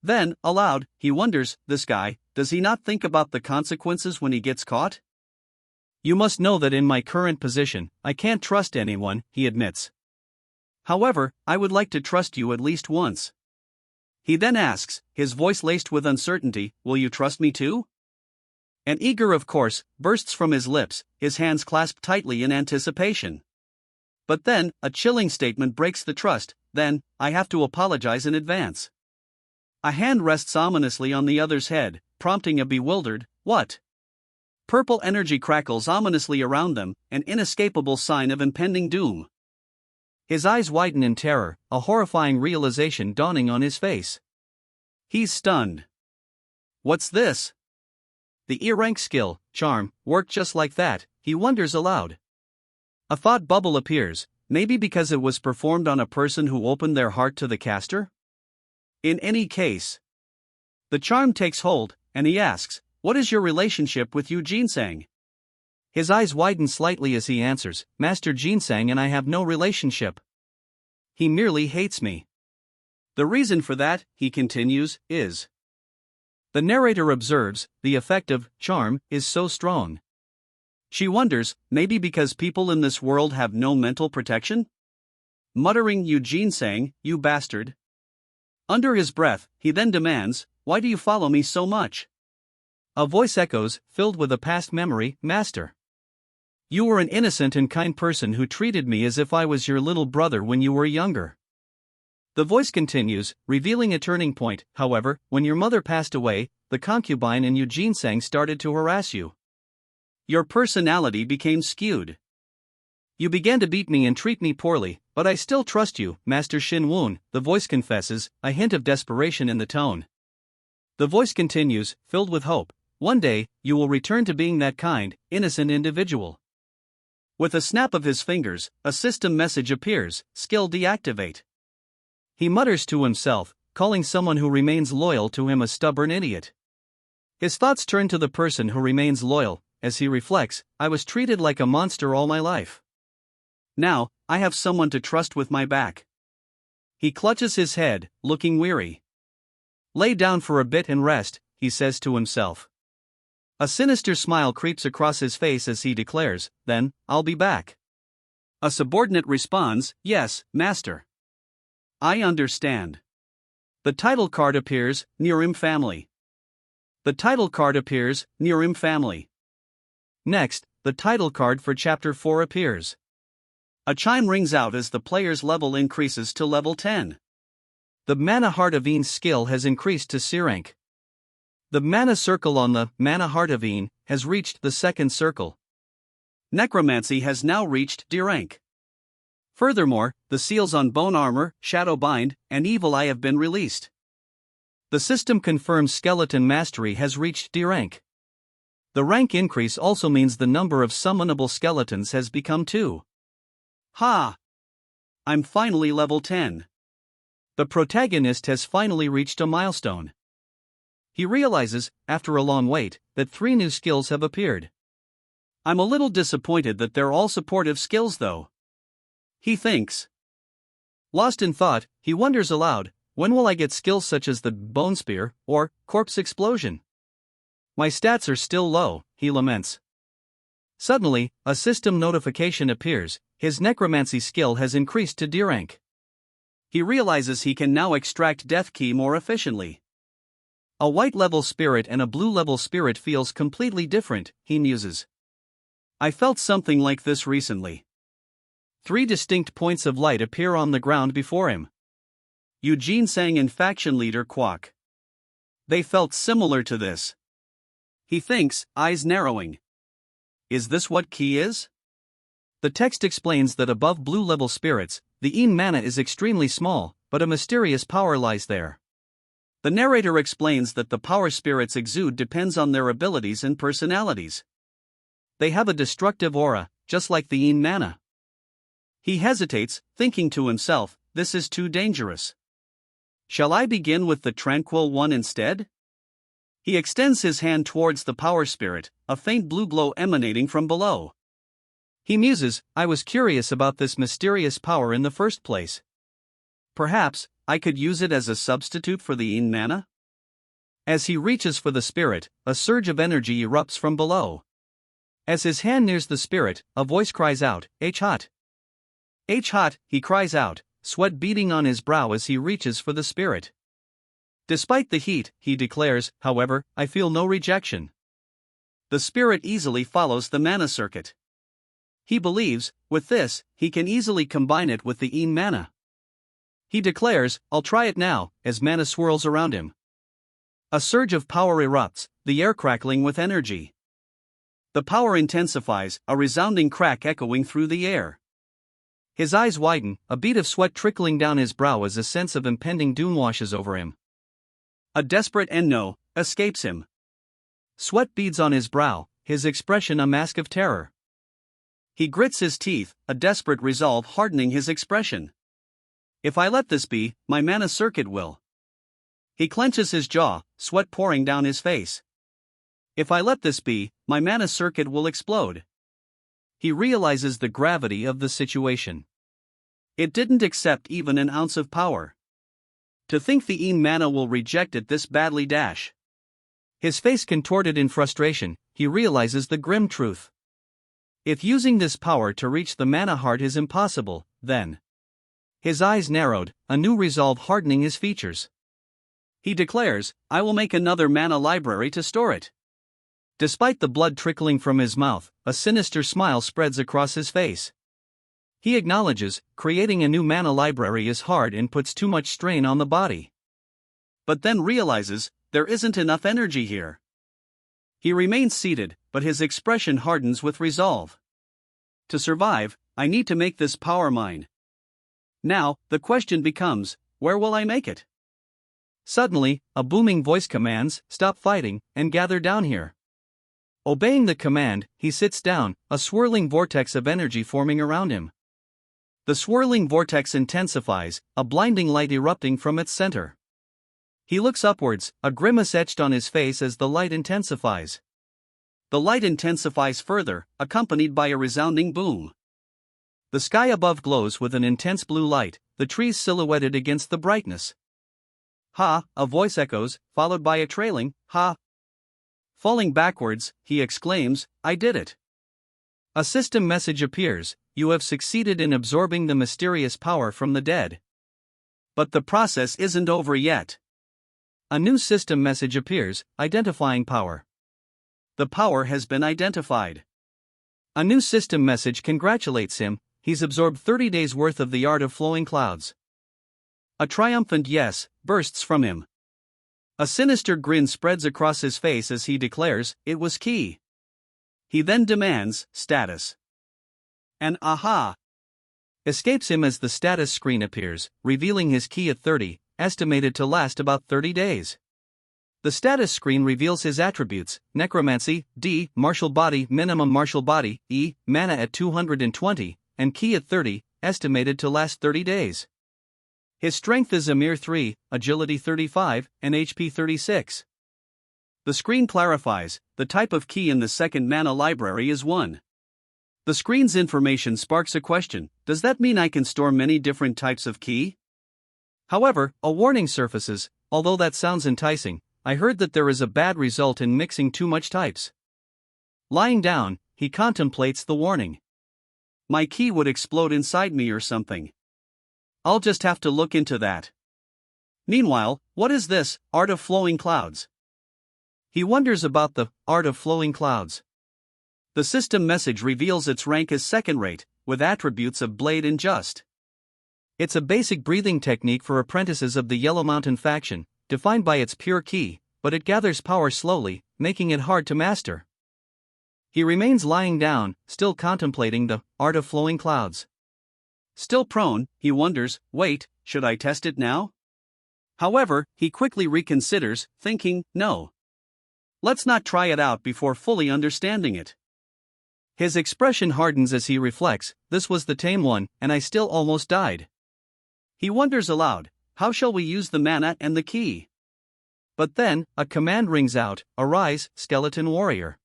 Then, aloud, he wonders, this guy, does he not think about the consequences when he gets caught? You must know that in my current position, I can't trust anyone, he admits. However, I would like to trust you at least once. He then asks, his voice laced with uncertainty, will you trust me too? An eager of course bursts from his lips, his hands clasped tightly in anticipation. But then, a chilling statement breaks the trust, then, I have to apologize in advance. A hand rests ominously on the other's head, prompting a bewildered, what? Purple energy crackles ominously around them, an inescapable sign of impending doom. His eyes widen in terror, a horrifying realization dawning on his face. He's stunned. What's this? The E-rank skill, charm, worked just like that, he wonders aloud. A thought bubble appears, maybe because it was performed on a person who opened their heart to the caster? In any case, the charm takes hold, and he asks, what is your relationship with Yu Jinsang? His eyes widen slightly as he answers, Master Jinsang and I have no relationship. He merely hates me. The reason for that, he continues, is. The narrator observes, the effect of charm is so strong. She wonders, maybe because people in this world have no mental protection? Muttering Yu Jinsang, you bastard. Under his breath, he then demands, why do you follow me so much? A voice echoes, filled with a past memory, Master. You were an innocent and kind person who treated me as if I was your little brother when you were younger. The voice continues, revealing a turning point, however, when your mother passed away, the concubine and Yu Jinsang started to harass you. Your personality became skewed. You began to beat me and treat me poorly, but I still trust you, Master Shinwon, the voice confesses, a hint of desperation in the tone. The voice continues, filled with hope, one day, you will return to being that kind, innocent individual. With a snap of his fingers, a system message appears, skill deactivate. He mutters to himself, calling someone who remains loyal to him a stubborn idiot. His thoughts turn to the person who remains loyal, as he reflects, I was treated like a monster all my life. Now, I have someone to trust with my back. He clutches his head, looking weary. Lay down for a bit and rest, he says to himself. A sinister smile creeps across his face as he declares, then, I'll be back. A subordinate responds, yes, master. I understand. The title card appears, Nirim family. The title card appears, Nirim family. Next, the title card for Chapter 4 appears. A chime rings out as the player's level increases to level 10. The Mana Heart of Een skill has increased to C rank. The mana circle on the Mana Heart of Een has reached the second circle. Necromancy has now reached D rank. Furthermore, the seals on Bone Armor, Shadow Bind, and Evil Eye have been released. The system confirms Skeleton Mastery has reached D rank. The rank increase also means the number of summonable skeletons has become 2. Ha! I'm finally level 10. The protagonist has finally reached a milestone. He realizes, after a long wait, that 3 new skills have appeared. I'm a little disappointed that they're all supportive skills though. He thinks. Lost in thought, he wonders aloud, when will I get skills such as the Bone Spear or Corpse Explosion? My stats are still low, he laments. Suddenly, a system notification appears, his necromancy skill has increased to D rank. He realizes he can now extract Death Key more efficiently. A white level spirit and a blue level spirit feels completely different, he muses. I felt something like this recently. 3 distinct points of light appear on the ground before him. Yu Jinsang and faction leader Kwok. They felt similar to this. He thinks, eyes narrowing. Is this what Key is? The text explains that above blue level spirits, the Een mana is extremely small, but a mysterious power lies there. The narrator explains that the power spirits exude depends on their abilities and personalities. They have a destructive aura, just like the Een mana. He hesitates, thinking to himself, this is too dangerous. Shall I begin with the tranquil one instead? He extends his hand towards the power spirit, a faint blue glow emanating from below. He muses, I was curious about this mysterious power in the first place. Perhaps I could use it as a substitute for the yin mana? As he reaches for the spirit, a surge of energy erupts from below. As his hand nears the spirit, a voice cries out, H hot. H hot, he cries out, sweat beading on his brow as he reaches for the spirit. Despite the heat, he declares, however, I feel no rejection. The spirit easily follows the mana circuit. He believes, with this, he can easily combine it with the yin mana. He declares, I'll try it now, as mana swirls around him. A surge of power erupts, the air crackling with energy. The power intensifies, a resounding crack echoing through the air. His eyes widen, a bead of sweat trickling down his brow as a sense of impending doom washes over him. A desperate no escapes him. Sweat beads on his brow, his expression a mask of terror. He grits his teeth, a desperate resolve hardening his expression. If I let this be, my mana circuit will. He clenches his jaw, sweat pouring down his face. If I let this be, my mana circuit will explode. He realizes the gravity of the situation. It didn't accept even an ounce of power. To think the yin mana will reject it this badly dash. His face contorted in frustration, he realizes the grim truth. If using this power to reach the mana heart is impossible, then. His eyes narrowed, a new resolve hardening his features. He declares, I will make another mana library to store it. Despite the blood trickling from his mouth, a sinister smile spreads across his face. He acknowledges, creating a new mana library is hard and puts too much strain on the body. But then realizes, there isn't enough energy here. He remains seated, but his expression hardens with resolve. To survive, I need to make this power mine. Now, the question becomes, where will I make it? Suddenly, a booming voice commands, stop fighting, and gather down here. Obeying the command, he sits down, a swirling vortex of energy forming around him. The swirling vortex intensifies, a blinding light erupting from its center. He looks upwards, a grimace etched on his face as the light intensifies. The light intensifies further, accompanied by a resounding boom. The sky above glows with an intense blue light, the trees silhouetted against the brightness. Ha, a voice echoes, followed by a trailing, ha. Falling backwards, he exclaims, I did it. A system message appears, you have succeeded in absorbing the mysterious power from the dead. But the process isn't over yet. A new system message appears, identifying power. The power has been identified. A new system message congratulates him, he's absorbed 30 days worth of the art of flowing clouds. A triumphant yes bursts from him. A sinister grin spreads across his face as he declares, it was key. He then demands, status. An aha escapes him as the status screen appears, revealing his key at 30, estimated to last about 30 days. The status screen reveals his attributes, necromancy, D, martial body, minimum martial body, E, mana at 220, and key at 30, estimated to last 30 days. His strength is a mere 3, agility 35, and HP 36. The screen clarifies, the type of key in the second mana library is 1. The screen's information sparks a question, does that mean I can store many different types of key? However, a warning surfaces, although that sounds enticing, I heard that there is a bad result in mixing too much types. Lying down, he contemplates the warning. My key would explode inside me or something. I'll just have to look into that. Meanwhile, what is this, art of flowing clouds? He wonders about the art of flowing clouds. The system message reveals its rank as second rate, with attributes of blade and just. It's a basic breathing technique for apprentices of the Yellow Mountain faction, defined by its pure ki, but it gathers power slowly, making it hard to master. He remains lying down, still contemplating the art of flowing clouds. Still prone, he wonders, wait, should I test it now? However, he quickly reconsiders, thinking, no. Let's not try it out before fully understanding it. His expression hardens as he reflects, this was the tame one, and I still almost died. He wonders aloud, how shall we use the mana and the key? But then, a command rings out, arise, skeleton warrior.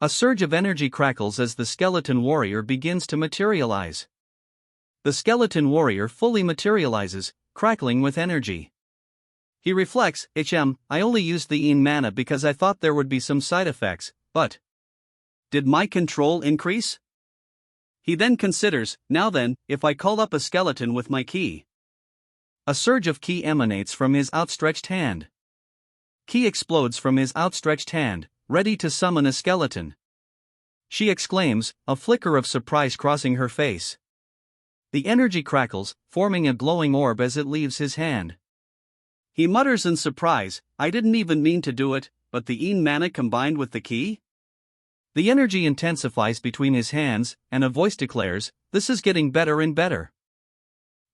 A surge of energy crackles as the skeleton warrior begins to materialize. The skeleton warrior fully materializes, crackling with energy. He reflects, I only used the mana because I thought there would be some side effects, but did my control increase? He then considers, now then, if I call up a skeleton with my key. A surge of ki emanates from his outstretched hand. Ki explodes from his outstretched hand, ready to summon a skeleton. She exclaims, a flicker of surprise crossing her face. The energy crackles, forming a glowing orb as it leaves his hand. He mutters in surprise, I didn't even mean to do it, but the mana combined with the key? The energy intensifies between his hands, and a voice declares, this is getting better and better.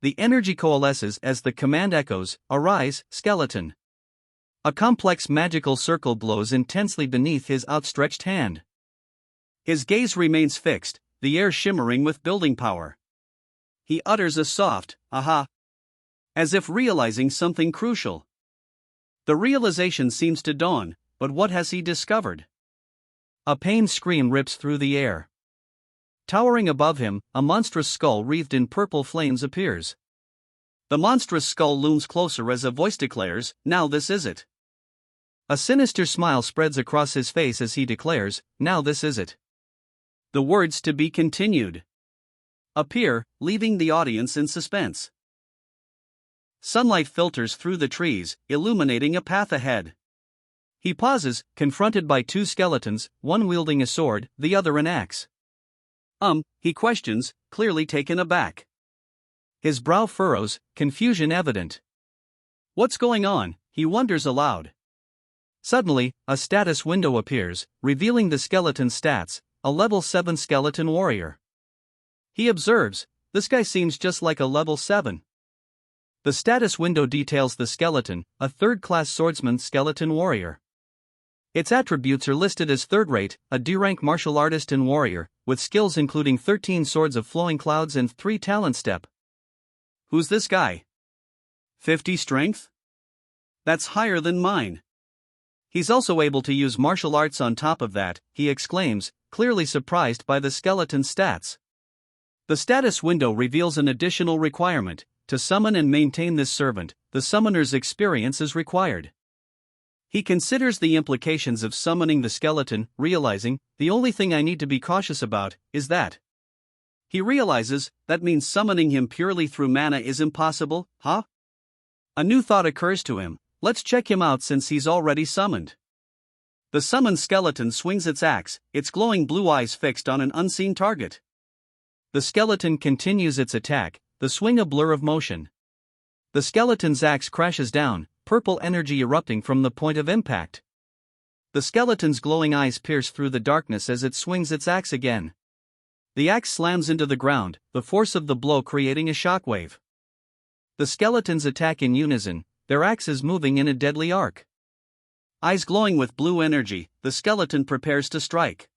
The energy coalesces as the command echoes, arise, skeleton. A complex magical circle glows intensely beneath his outstretched hand. His gaze remains fixed, the air shimmering with building power. He utters a soft, aha, as if realizing something crucial. The realization seems to dawn, but what has he discovered? A pained scream rips through the air. Towering above him, a monstrous skull wreathed in purple flames appears. The monstrous skull looms closer as a voice declares, now this is it. A sinister smile spreads across his face as he declares, now this is it. The words to be continued appear, leaving the audience in suspense. Sunlight filters through the trees, illuminating a path ahead. He pauses, confronted by two skeletons, one wielding a sword, the other an axe. He questions, clearly taken aback. His brow furrows, confusion evident. What's going on? He wonders aloud. Suddenly, a status window appears, revealing the skeleton's stats, a level 7 skeleton warrior. He observes, this guy seems just like a level 7. The status window details the skeleton, a third-class swordsman skeleton warrior. Its attributes are listed as third-rate, a D-rank martial artist and warrior, with skills including 13 swords of flowing clouds and 3 talent step. Who's this guy? 50 strength? That's higher than mine. He's also able to use martial arts on top of that, he exclaims, clearly surprised by the skeleton's stats. The status window reveals an additional requirement. To summon and maintain this servant, the summoner's experience is required. He considers the implications of summoning the skeleton, realizing, the only thing I need to be cautious about is that. He realizes, that means summoning him purely through mana is impossible, huh? A new thought occurs to him, let's check him out since he's already summoned. The summoned skeleton swings its axe, its glowing blue eyes fixed on an unseen target. The skeleton continues its attack, the swing a blur of motion. The skeleton's axe crashes down, purple energy erupting from the point of impact. The skeleton's glowing eyes pierce through the darkness as it swings its axe again. The axe slams into the ground, the force of the blow creating a shockwave. The skeletons attack in unison, their axes moving in a deadly arc. Eyes glowing with blue energy, the skeleton prepares to strike.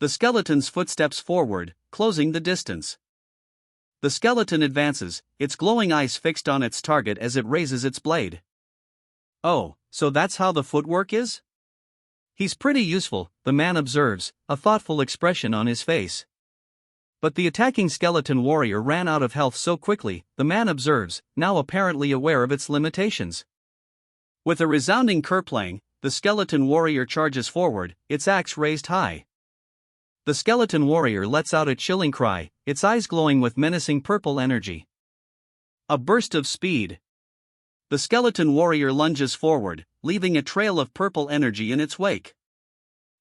The skeleton's foot steps forward, closing the distance. The skeleton advances, its glowing eyes fixed on its target as it raises its blade. Oh, so that's how the footwork is? He's pretty useful, the man observes, a thoughtful expression on his face. But the attacking skeleton warrior ran out of health so quickly, the man observes, now apparently aware of its limitations. With a resounding kerplang, the skeleton warrior charges forward, its axe raised high. The skeleton warrior lets out a chilling cry, its eyes glowing with menacing purple energy. A burst of speed. The skeleton warrior lunges forward, leaving a trail of purple energy in its wake.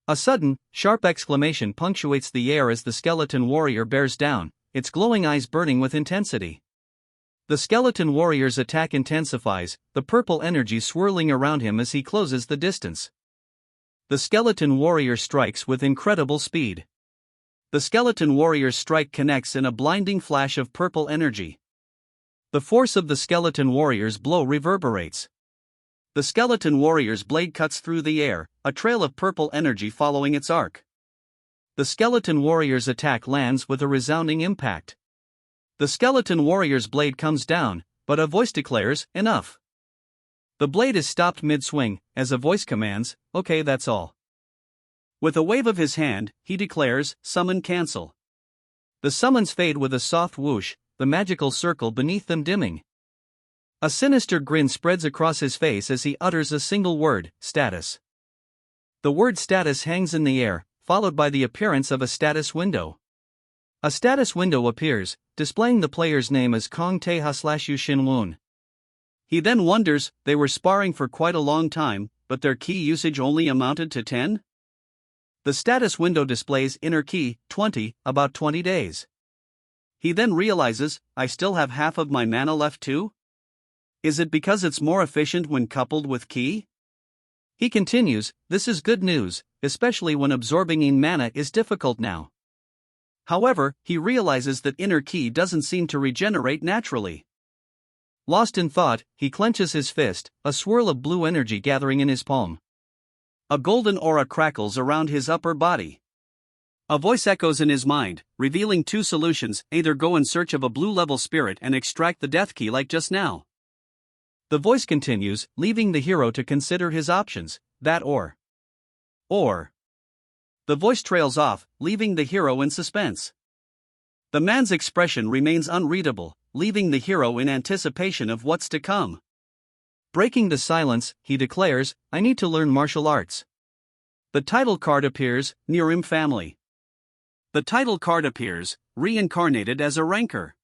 A sudden, sharp exclamation punctuates the air as the skeleton warrior bears down, its glowing eyes burning with intensity. The skeleton warrior's attack intensifies, the purple energy swirling around him as he closes the distance. The skeleton warrior strikes with incredible speed. The skeleton warrior's strike connects in a blinding flash of purple energy. The force of the skeleton warrior's blow reverberates. The skeleton warrior's blade cuts through the air, a trail of purple energy following its arc. the skeleton warrior's attack lands with a resounding impact. The skeleton warrior's blade comes down, but a voice declares, "Enough." The blade is stopped mid-swing, as a voice commands, "Okay, that's all." With a wave of his hand, he declares, "Summon cancel." The summons fade with a soft whoosh, the magical circle beneath them dimming. A sinister grin spreads across his face as he utters a single word, "Status." The word status hangs in the air, followed by the appearance of a status window. A status window appears, displaying the player's name as Kong Tae-ha/Yu Shin-woon. He then wonders, they were sparring for quite a long time, but their ki usage only amounted to 10? The status window displays inner ki, 20, about 20 days. He then realizes, I still have half of my mana left too? Is it because it's more efficient when coupled with ki? He continues, this is good news, especially when absorbing in mana is difficult now. However, he realizes that inner ki doesn't seem to regenerate naturally. Lost in thought, he clenches his fist, a swirl of blue energy gathering in his palm. A golden aura crackles around his upper body. A voice echoes in his mind, revealing two solutions: either go in search of a blue-level spirit and extract the death key like just now. The voice continues, leaving the hero to consider his options, that or. The voice trails off, leaving the hero in suspense. The man's expression remains unreadable, leaving the hero in anticipation of what's to come. Breaking the silence, he declares, I need to learn martial arts. The title card appears, Nirim family. The title card appears, reincarnated as a rancor.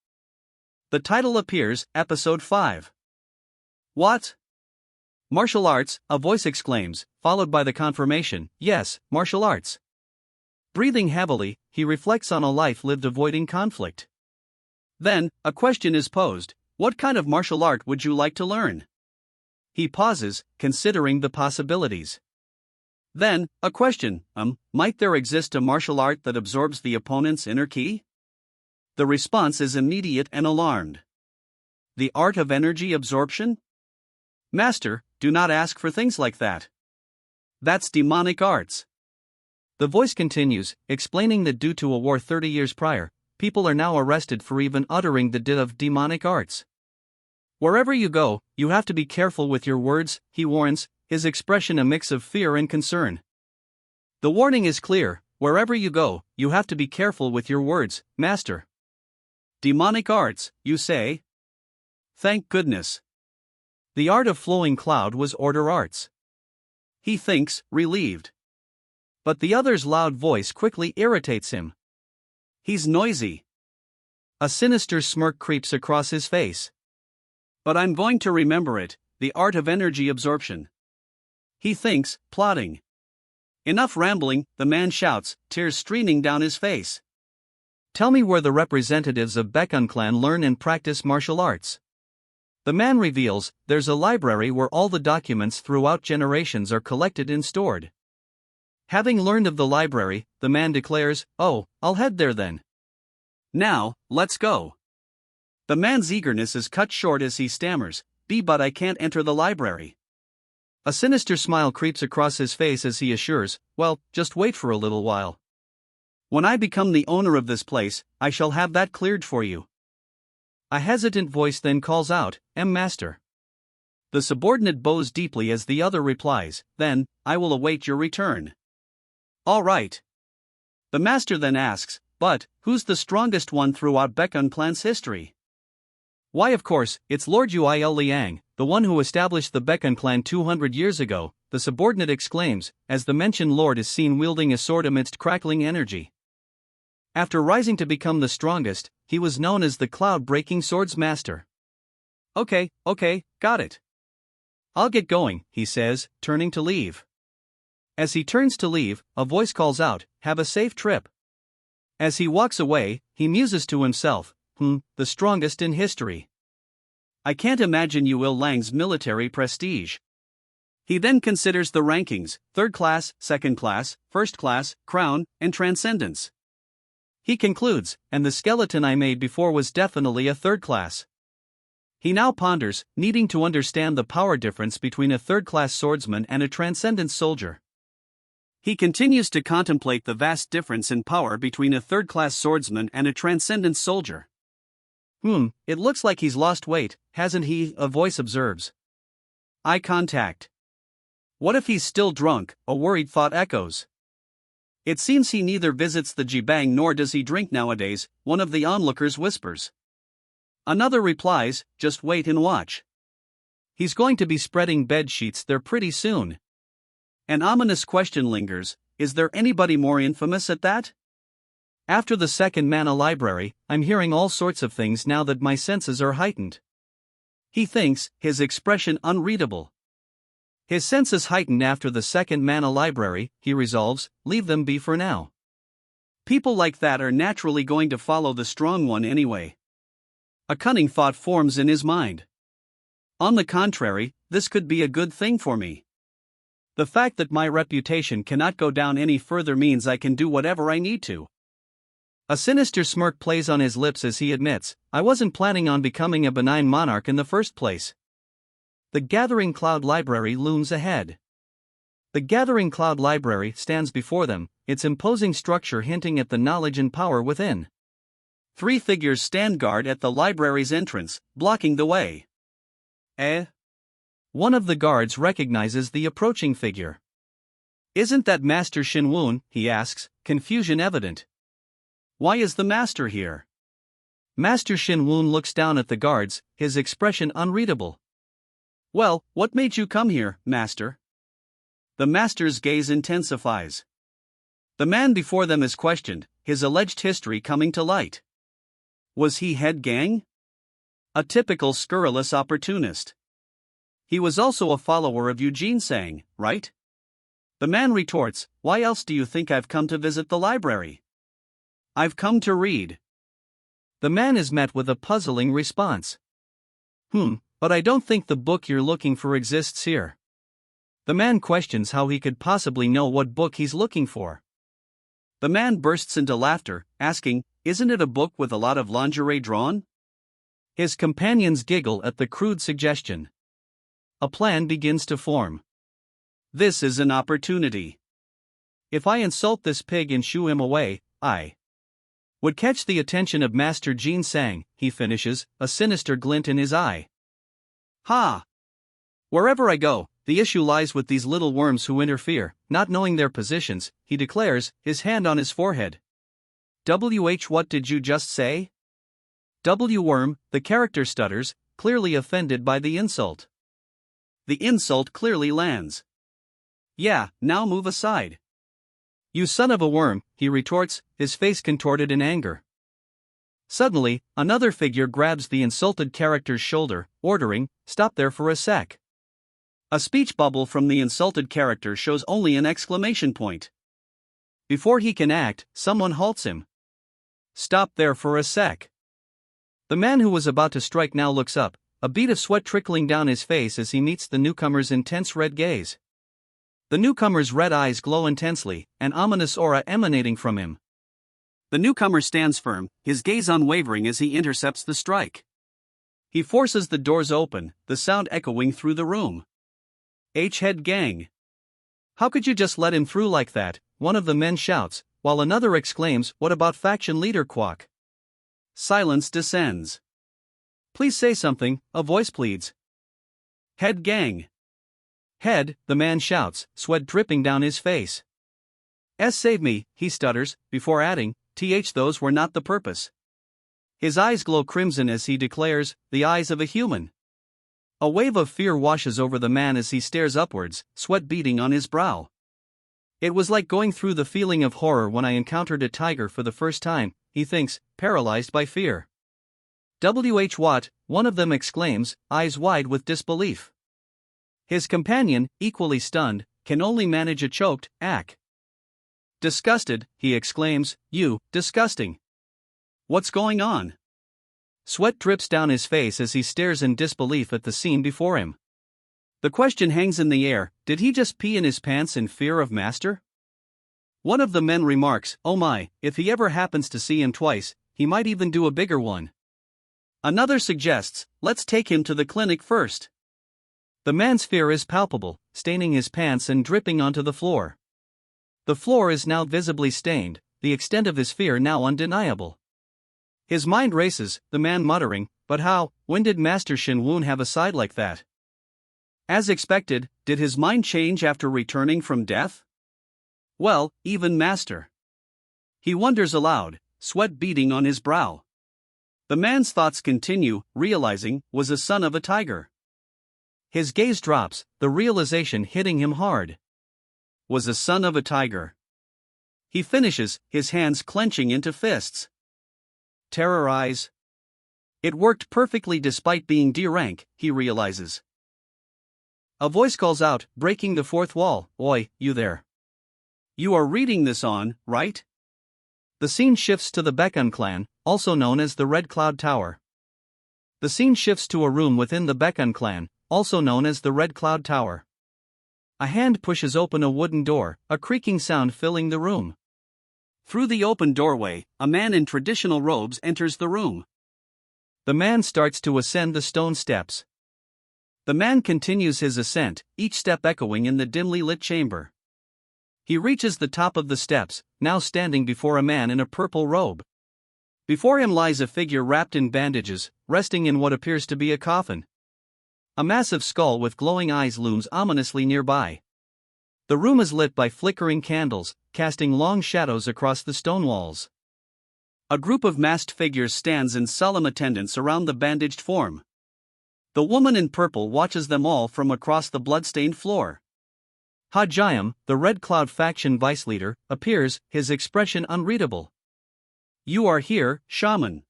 The title appears, episode 5. What? Martial arts, a voice exclaims, followed by the confirmation, yes, martial arts. Breathing heavily, he reflects on a life lived avoiding conflict. Then, a question is posed, what kind of martial art would you like to learn? He pauses, considering the possibilities. Then, a question, might there exist a martial art that absorbs the opponent's inner ki? The response is immediate and alarmed. The art of energy absorption? Master, do not ask for things like that. That's demonic arts. The voice continues, explaining that due to a war 30 years prior, people are now arrested for even uttering the dit of demonic arts. Wherever you go, you have to be careful with your words, he warns, his expression a mix of fear and concern. The warning is clear, wherever you go, you have to be careful with your words, master. Demonic arts, you say? Thank goodness. The art of flowing cloud was order arts. He thinks, relieved. But the other's loud voice quickly irritates him. He's noisy. A sinister smirk creeps across his face. But I'm going to remember it, the art of energy absorption. He thinks, plotting. Enough rambling, the man shouts, tears streaming down his face. Tell me where the representatives of Baekhyun clan learn and practice martial arts. The man reveals, there's a library where all the documents throughout generations are collected and stored. Having learned of the library, the man declares, oh, I'll head there then. Now, let's go. The man's eagerness is cut short as he stammers, but I can't enter the library. A sinister smile creeps across his face as he assures, well, just wait for a little while. When I become the owner of this place, I shall have that cleared for you. A hesitant voice then calls out, Master. The subordinate bows deeply as the other replies, then, I will await your return. All right. The master then asks, but, who's the strongest one throughout Baekhyun clan's history? Why, of course, it's Lord Uil Liang, the one who established the Baekhyun clan 200 years ago, the subordinate exclaims, as the mentioned lord is seen wielding a sword amidst crackling energy. After rising to become the strongest, he was known as the cloud-breaking swords master. Okay, got it. I'll get going, he says, turning to leave. As he turns to leave, a voice calls out, have a safe trip. As he walks away, he muses to himself, the strongest in history. I can't imagine Uil Lang's military prestige. He then considers the rankings, 3rd class, 2nd class, 1st class, crown, and transcendence. He concludes, and the skeleton I made before was definitely a 3rd class. He now ponders, needing to understand the power difference between a 3rd class swordsman and a transcendence soldier. He continues to contemplate the vast difference in power between a third-class swordsman and a transcendent soldier. It looks like he's lost weight, hasn't he? A voice observes. Eye contact. What if he's still drunk? A worried thought echoes. It seems he neither visits the jibang nor does he drink nowadays, one of the onlookers whispers. Another replies, just wait and watch. He's going to be spreading bed sheets there pretty soon. An ominous question lingers, is there anybody more infamous at that? After the second mana library, I'm hearing all sorts of things now that my senses are heightened. He thinks, his expression unreadable. His senses heightened after the second mana library, he resolves, leave them be for now. People like that are naturally going to follow the strong one anyway. A cunning thought forms in his mind. On the contrary, this could be a good thing for me. The fact that my reputation cannot go down any further means I can do whatever I need to. A sinister smirk plays on his lips as he admits, I wasn't planning on becoming a benign monarch in the first place. The Gathering Cloud Library looms ahead. The Gathering Cloud Library stands before them, its imposing structure hinting at the knowledge and power within. 3 figures stand guard at the library's entrance, blocking the way. One of the guards recognizes the approaching figure. Isn't that Master Shinwon? He asks, confusion evident. Why is the master here? Master Shinwon looks down at the guards, his expression unreadable. Well, what made you come here, master? The master's gaze intensifies. The man before them is questioned, his alleged history coming to light. Was he head gang? A typical scurrilous opportunist. He was also a follower of Eugene Sang, right? The man retorts, why else do you think I've come to visit the library? I've come to read. The man is met with a puzzling response. But I don't think the book you're looking for exists here. The man questions how he could possibly know what book he's looking for. The man bursts into laughter, asking, isn't it a book with a lot of lingerie drawn? His companions giggle at the crude suggestion. A plan begins to form. This is an opportunity. If I insult this pig and shoo him away, I would catch the attention of Master Jean Sang, he finishes, a sinister glint in his eye. Ha! Wherever I go, the issue lies with these little worms who interfere, not knowing their positions, he declares, his hand on his forehead. What did you just say? Worm, the character stutters, clearly offended by the insult. The insult clearly lands. Yeah, now move aside. You son of a worm, he retorts, his face contorted in anger. Suddenly, another figure grabs the insulted character's shoulder, ordering, stop there for a sec. A speech bubble from the insulted character shows only an exclamation point. Before he can act, someone halts him. Stop there for a sec. The man who was about to strike now looks up, a bead of sweat trickling down his face as he meets the newcomer's intense red gaze. The newcomer's red eyes glow intensely, an ominous aura emanating from him. The newcomer stands firm, his gaze unwavering as he intercepts the strike. He forces the doors open, the sound echoing through the room. H-head gang. How could you just let him through like that? One of the men shouts, while another exclaims, what about faction leader Kwok? Silence descends. Please say something, a voice pleads. Head gang. Head, the man shouts, sweat dripping down his face. Save me, he stutters, before adding, those were not the purpose. His eyes glow crimson as he declares, the eyes of a human. A wave of fear washes over the man as he stares upwards, sweat beading on his brow. It was like going through the feeling of horror when I encountered a tiger for the first time, he thinks, paralyzed by fear. What? One of them exclaims, eyes wide with disbelief. His companion, equally stunned, can only manage a choked, ack. Disgusted, he exclaims, you, disgusting. What's going on? Sweat drips down his face as he stares in disbelief at the scene before him. The question hangs in the air, did he just pee in his pants in fear of master? One of the men remarks, oh my, if he ever happens to see him twice, he might even do a bigger one. Another suggests, let's take him to the clinic first. The man's fear is palpable, staining his pants and dripping onto the floor. The floor is now visibly stained, the extent of his fear now undeniable. His mind races, the man muttering, but how, when did Master Shin-won have a side like that? As expected, did his mind change after returning from death? Well, even Master. He wonders aloud, sweat beading on his brow. The man's thoughts continue, realizing, was a son of a tiger. His gaze drops, the realization hitting him hard. Was a son of a tiger. He finishes, his hands clenching into fists. Terrorize. It worked perfectly despite being D rank, he realizes. A voice calls out, breaking the fourth wall, "Oi, you there. You are reading this on, right?" The scene shifts to the Baekun clan, also known as the Red Cloud Tower. The scene shifts to a room within the Baekun clan, also known as the Red Cloud Tower. A hand pushes open a wooden door, a creaking sound filling the room. Through the open doorway, a man in traditional robes enters the room. The man starts to ascend the stone steps. The man continues his ascent, each step echoing in the dimly lit chamber. He reaches the top of the steps, now standing before a man in a purple robe. Before him lies a figure wrapped in bandages, resting in what appears to be a coffin. A massive skull with glowing eyes looms ominously nearby. The room is lit by flickering candles, casting long shadows across the stone walls. A group of masked figures stands in solemn attendance around the bandaged form. The woman in purple watches them all from across the blood-stained floor. Ha Jiam, the Red Cloud faction vice leader, appears, his expression unreadable. "You are here, shaman."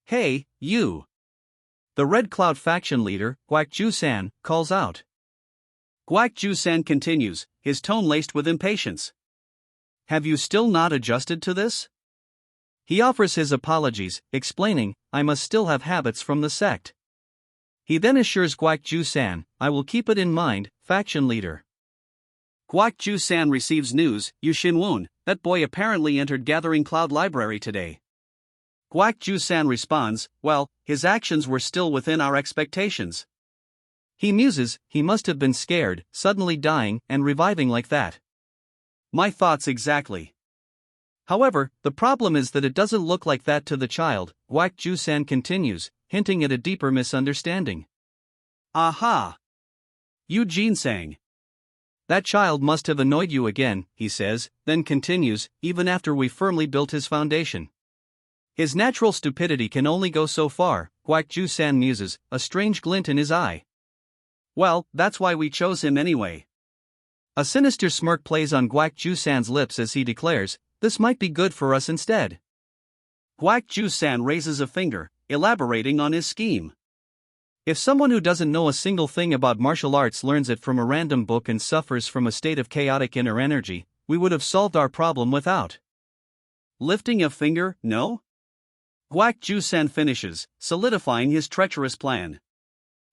"Hey, you." The Red Cloud faction leader, Gwak-ju-san, calls out. Gwak-ju-san continues, his tone laced with impatience. "Have you still not adjusted to this?" He offers his apologies, explaining, "I must still have habits from the sect." He then assures Gwak-ju-san, "I will keep it in mind, faction leader." Gwak-ju-san receives news, Yu Shin-won, that boy apparently entered Gathering Cloud Library today. Gwak-ju-san responds, "Well, his actions were still within our expectations." He muses, he must have been scared, suddenly dying, and reviving like that. My thoughts exactly. However, the problem is that it doesn't look like that to the child, Gwak-ju-san continues, hinting at a deeper misunderstanding. Aha! Eugene sang. That child must have annoyed you again, he says, then continues, even after we firmly built his foundation. His natural stupidity can only go so far, Gwak-ju-san muses, a strange glint in his eye. Well, that's why we chose him anyway. A sinister smirk plays on Gwak-ju-san's lips as he declares, this might be good for us instead. Gwak-ju-san raises a finger, elaborating on his scheme. If someone who doesn't know a single thing about martial arts learns it from a random book and suffers from a state of chaotic inner energy, we would have solved our problem without lifting a finger, no? Gwak-ju-san finishes, solidifying his treacherous plan.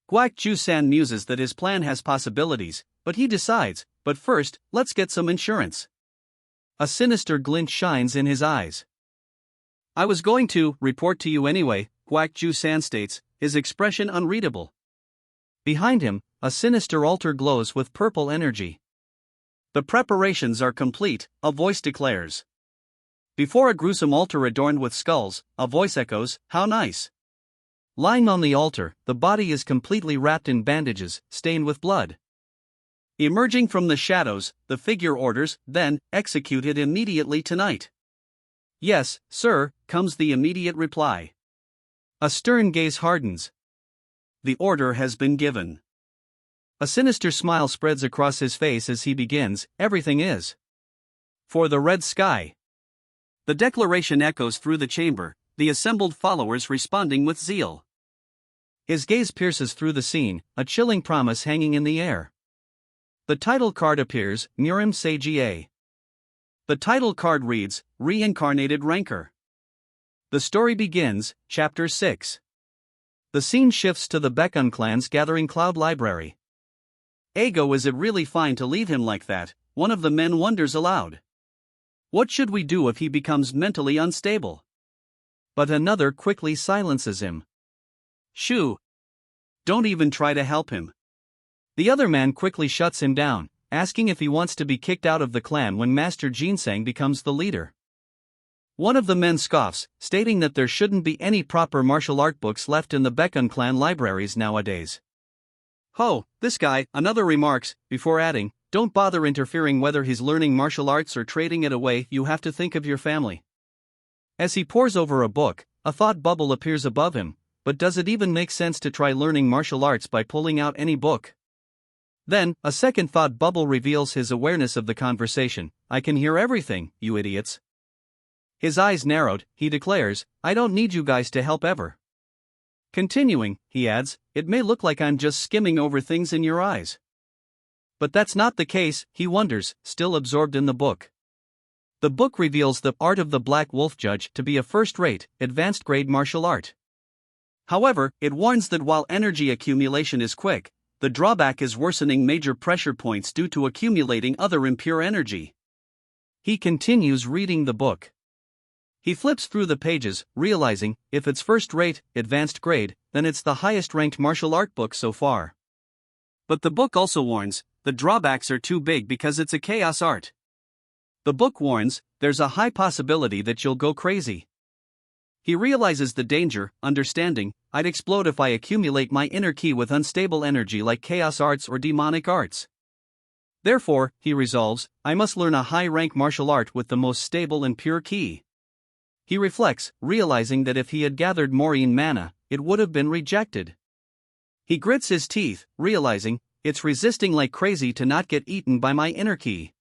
Gwak-ju-san muses that his plan has possibilities, but he decides, but first, let's get some insurance. A sinister glint shines in his eyes. I was going to report to you anyway, Gwak-ju-san states, his expression unreadable. Behind him, a sinister altar glows with purple energy. The preparations are complete, a voice declares. Before a gruesome altar adorned with skulls, a voice echoes, how nice. Lying on the altar, the body is completely wrapped in bandages, stained with blood. Emerging from the shadows, the figure orders, then, execute it immediately tonight. Yes, sir, comes the immediate reply. A stern gaze hardens. The order has been given. A sinister smile spreads across his face as he begins, everything is for the red sky. The declaration echoes through the chamber, the assembled followers responding with zeal. His gaze pierces through the scene, a chilling promise hanging in the air. The title card appears, Murim Seiji. The title card reads, Reincarnated Rancor. The story begins, Chapter 6. The scene shifts to the Baekun clan's Gathering Cloud Library. Ego, is it really fine to leave him like that? One of the men wonders aloud. What should we do if he becomes mentally unstable? But another quickly silences him. Shoo! Don't even try to help him. The other man quickly shuts him down. asking if he wants to be kicked out of the clan when Master Ginseng becomes the leader. One of the men scoffs, stating that there shouldn't be any proper martial art books left in the Baekun clan libraries nowadays. "Ho, this guy," another remarks, before adding, "Don't bother interfering whether he's learning martial arts or trading it away, you have to think of your family." As he pores over a book, a thought bubble appears above him, but does it even make sense to try learning martial arts by pulling out any book? Then, a second thought bubble reveals his awareness of the conversation. "I can hear everything, you idiots." His eyes narrowed, he declares, "I don't need you guys to help ever." Continuing, he adds, "It may look like I'm just skimming over things in your eyes. But that's not the case," he wonders, still absorbed in the book. The book reveals the Art of the Black Wolf Judge to be a first-rate, advanced-grade martial art. However, it warns that while energy accumulation is quick, the drawback is worsening major pressure points due to accumulating other impure energy. He continues reading the book. He flips through the pages, realizing, if it's first-rate, advanced grade, then it's the highest-ranked martial art book so far. But the book also warns, the drawbacks are too big because it's a chaos art. The book warns, there's a high possibility that you'll go crazy. He realizes the danger, understanding, I'd explode if I accumulate my inner ki with unstable energy like chaos arts or demonic arts. Therefore, he resolves, I must learn a high-rank martial art with the most stable and pure ki. He reflects, realizing that if he had gathered Maureen mana, it would have been rejected. He grits his teeth, realizing, it's resisting like crazy to not get eaten by my inner ki.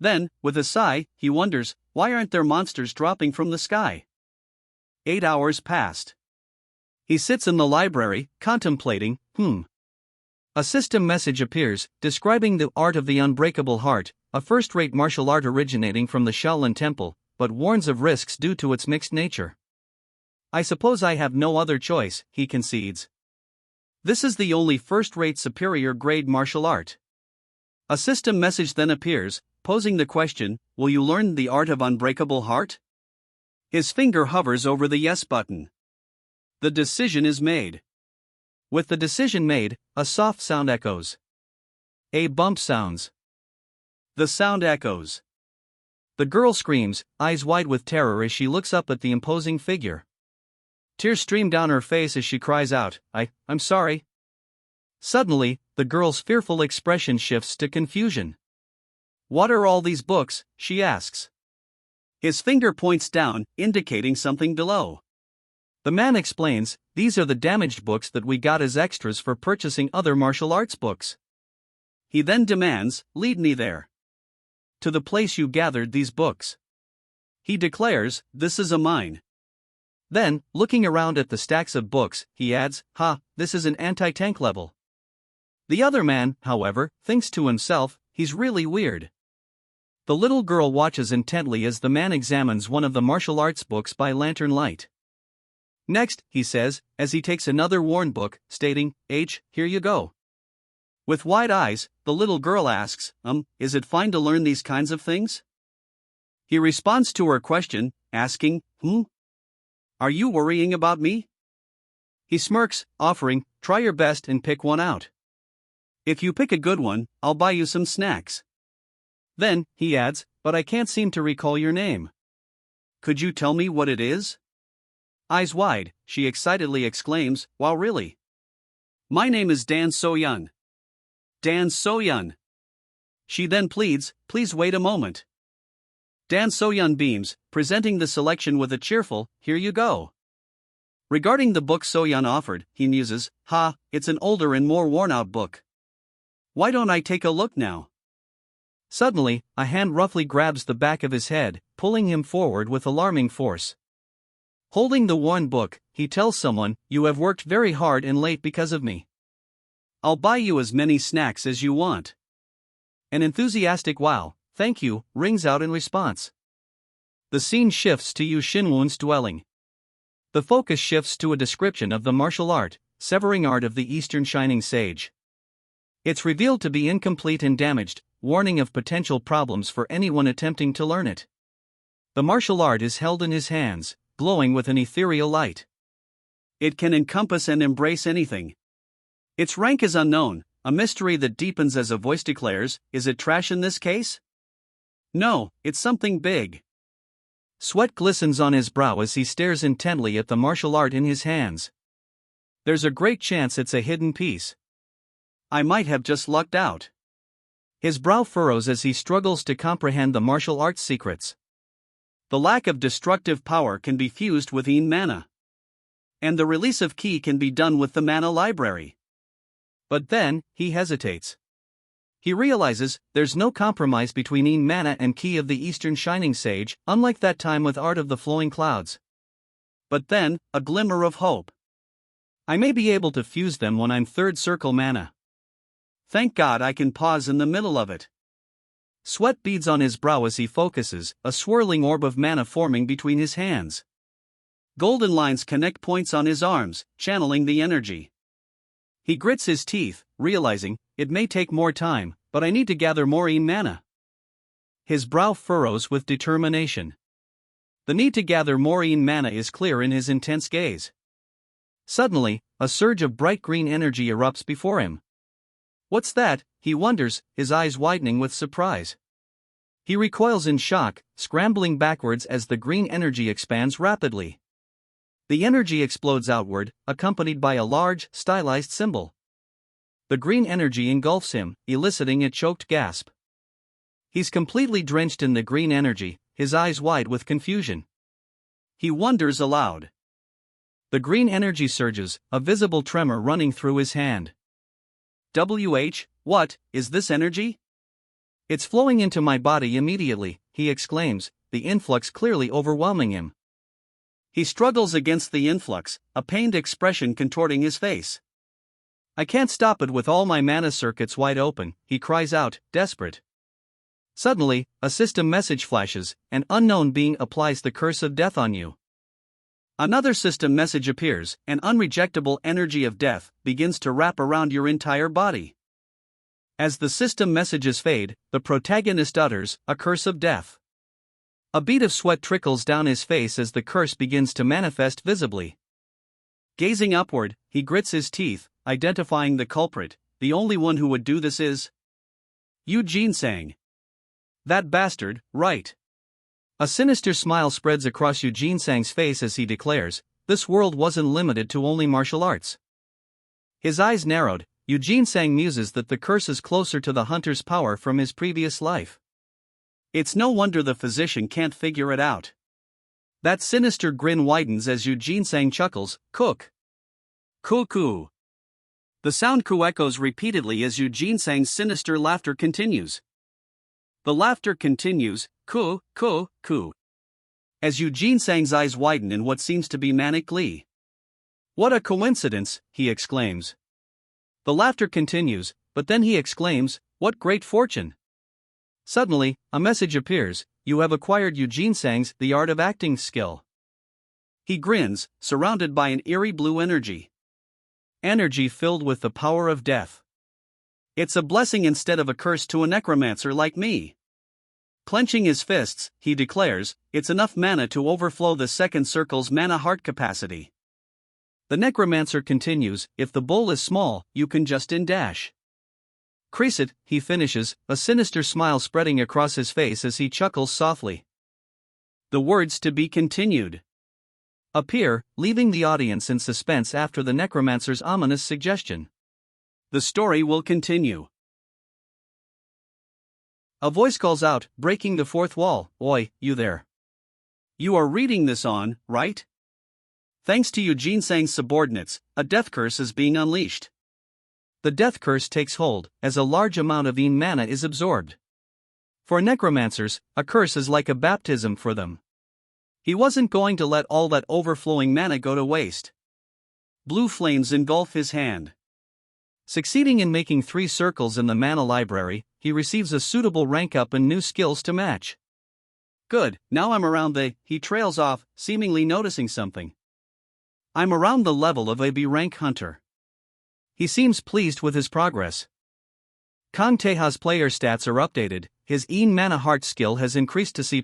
Then, with a sigh, he wonders, why aren't there monsters dropping from the sky? 8 hours passed. He sits in the library, contemplating, A system message appears, describing the Art of the Unbreakable Heart, a first-rate martial art originating from the Shaolin Temple, but warns of risks due to its mixed nature. I suppose I have no other choice, he concedes. This is the only first-rate superior-grade martial art. A system message then appears, posing the question, will you learn the Art of Unbreakable Heart? His finger hovers over the yes button. The decision is made. With the decision made, a soft sound echoes. A bump sounds. The sound echoes. The girl screams, eyes wide with terror as she looks up at the imposing figure. Tears stream down her face as she cries out, I'm sorry. Suddenly, the girl's fearful expression shifts to confusion. What are all these books, she asks. His finger points down, indicating something below. The man explains, these are the damaged books that we got as extras for purchasing other martial arts books. He then demands, lead me there. To the place you gathered these books. He declares, this is a mine. Then, looking around at the stacks of books, he adds, this is an anti-tank level. The other man, however, thinks to himself, he's really weird. The little girl watches intently as the man examines one of the martial arts books by lantern light. Next, he says, as he takes another worn book, stating, here you go. With wide eyes, the little girl asks, is it fine to learn these kinds of things? He responds to her question, asking, Are you worrying about me? He smirks, offering, try your best and pick one out. If you pick a good one, I'll buy you some snacks. Then, he adds, but I can't seem to recall your name. Could you tell me what it is? Eyes wide, she excitedly exclaims, wow really? My name is Dan So-yun. Dan So-yun. She then pleads, please wait a moment. Dan So-yun beams, presenting the selection with a cheerful, here you go. Regarding the book So-yun offered, he muses, it's an older and more worn-out book. Why don't I take a look now? Suddenly, a hand roughly grabs the back of his head, pulling him forward with alarming force. Holding the worn book, he tells someone, you have worked very hard and late because of me. I'll buy you as many snacks as you want. An enthusiastic wow, thank you, rings out in response. The scene shifts to Yu Xinwun's dwelling. The focus shifts to a description of the martial art, severing art of the Eastern Shining Sage. It's revealed to be incomplete and damaged, warning of potential problems for anyone attempting to learn it. The martial art is held in his hands, glowing with an ethereal light. It can encompass and embrace anything. Its rank is unknown, a mystery that deepens as a voice declares, is it trash in this case? No, it's something big. Sweat glistens on his brow as he stares intently at the martial art in his hands. There's a great chance it's a hidden piece. I might have just lucked out. His brow furrows as he struggles to comprehend the martial arts secrets. The lack of destructive power can be fused with Yin mana. And the release of ki can be done with the mana library. But then, he hesitates. He realizes there's no compromise between Yin mana and ki of the Eastern Shining Sage, unlike that time with Art of the Flowing Clouds. But then, a glimmer of hope. I may be able to fuse them when I'm third circle mana. Thank God I can pause in the middle of it. Sweat beads on his brow as he focuses, a swirling orb of mana forming between his hands. Golden lines connect points on his arms, channeling the energy. He grits his teeth, realizing, it may take more time, but I need to gather more Yin mana. His brow furrows with determination. The need to gather more Yin mana is clear in his intense gaze. Suddenly, a surge of bright green energy erupts before him. What's that? He wonders, his eyes widening with surprise. He recoils in shock, scrambling backwards as the green energy expands rapidly. The energy explodes outward, accompanied by a large, stylized symbol. The green energy engulfs him, eliciting a choked gasp. He's completely drenched in the green energy, his eyes wide with confusion. He wonders aloud. The green energy surges, a visible tremor running through his hand. What is this energy? It's flowing into my body immediately, he exclaims, the influx clearly overwhelming him. He struggles against the influx, a pained expression contorting his face. I can't stop it with all my mana circuits wide open, he cries out, desperate. Suddenly, a system message flashes, an unknown being applies the curse of death on you. Another system message appears, an unrejectable energy of death begins to wrap around your entire body. As the system messages fade, the protagonist utters, a curse of death. A bead of sweat trickles down his face as the curse begins to manifest visibly. Gazing upward, he grits his teeth, identifying the culprit. The only one who would do this is Yu Jinsang. That bastard, right? A sinister smile spreads across Yu Jinsang's face as he declares, this world wasn't limited to only martial arts. His eyes narrowed, Yu Jinsang muses that the curse is closer to the hunter's power from his previous life. It's no wonder the physician can't figure it out. That sinister grin widens as Yu Jinsang chuckles, cook. Cuckoo. The sound ku echoes repeatedly as Yu Jinsang's sinister laughter continues. The laughter continues, ku. As Yu Jinsang's eyes widen in what seems to be manic glee. What a coincidence, he exclaims. The laughter continues, but then he exclaims, what great fortune. Suddenly, a message appears, you have acquired Yu Jinsang's The Art of Acting skill. He grins, surrounded by an eerie blue energy. Energy filled with the power of death. It's a blessing instead of a curse to a necromancer like me. Clenching his fists, he declares, it's enough mana to overflow the second circle's mana heart capacity. The necromancer continues, if the bowl is small, you can just dash. Crease it, he finishes, a sinister smile spreading across his face as he chuckles softly. The words to be continued appear, leaving the audience in suspense after the necromancer's ominous suggestion. The story will continue. A voice calls out, breaking the fourth wall, Oi, you there. You are reading this on, right? Thanks to Yu Jinsang's subordinates, a death curse is being unleashed. The death curse takes hold, as a large amount of Yin mana is absorbed. For necromancers, a curse is like a baptism for them. He wasn't going to let all that overflowing mana go to waste. Blue flames engulf his hand. Succeeding in making 3 circles in the mana library, he receives a suitable rank up and new skills to match. Good, now I'm around he trails off, seemingly noticing something. I'm around the level of a B rank hunter. He seems pleased with his progress. Kang Taeha's player stats are updated, his Yin mana heart skill has increased to C+,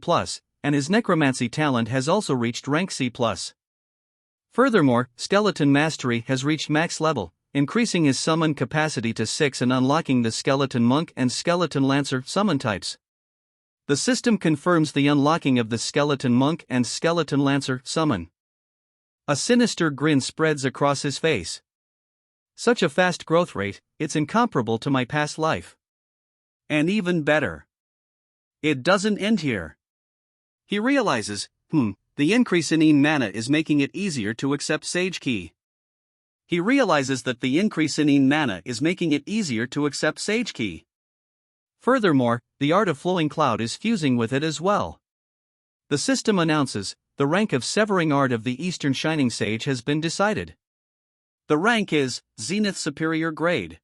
and his necromancy talent has also reached rank C+. Furthermore, skeleton mastery has reached max level, increasing his summon capacity to 6 and unlocking the Skeleton Monk and Skeleton Lancer summon types. The system confirms the unlocking of the Skeleton Monk and Skeleton Lancer summon. A sinister grin spreads across his face. Such a fast growth rate, it's incomparable to my past life. And even better, it doesn't end here. He realizes, the increase in Een mana is making it easier to accept Sage Ki. He realizes that the increase in Een mana is making it easier to accept Sage Ki. Furthermore, the art of Flowing Cloud is fusing with it as well. The system announces, the rank of Severing Art of the Eastern Shining Sage has been decided. The rank is Zenith Superior Grade.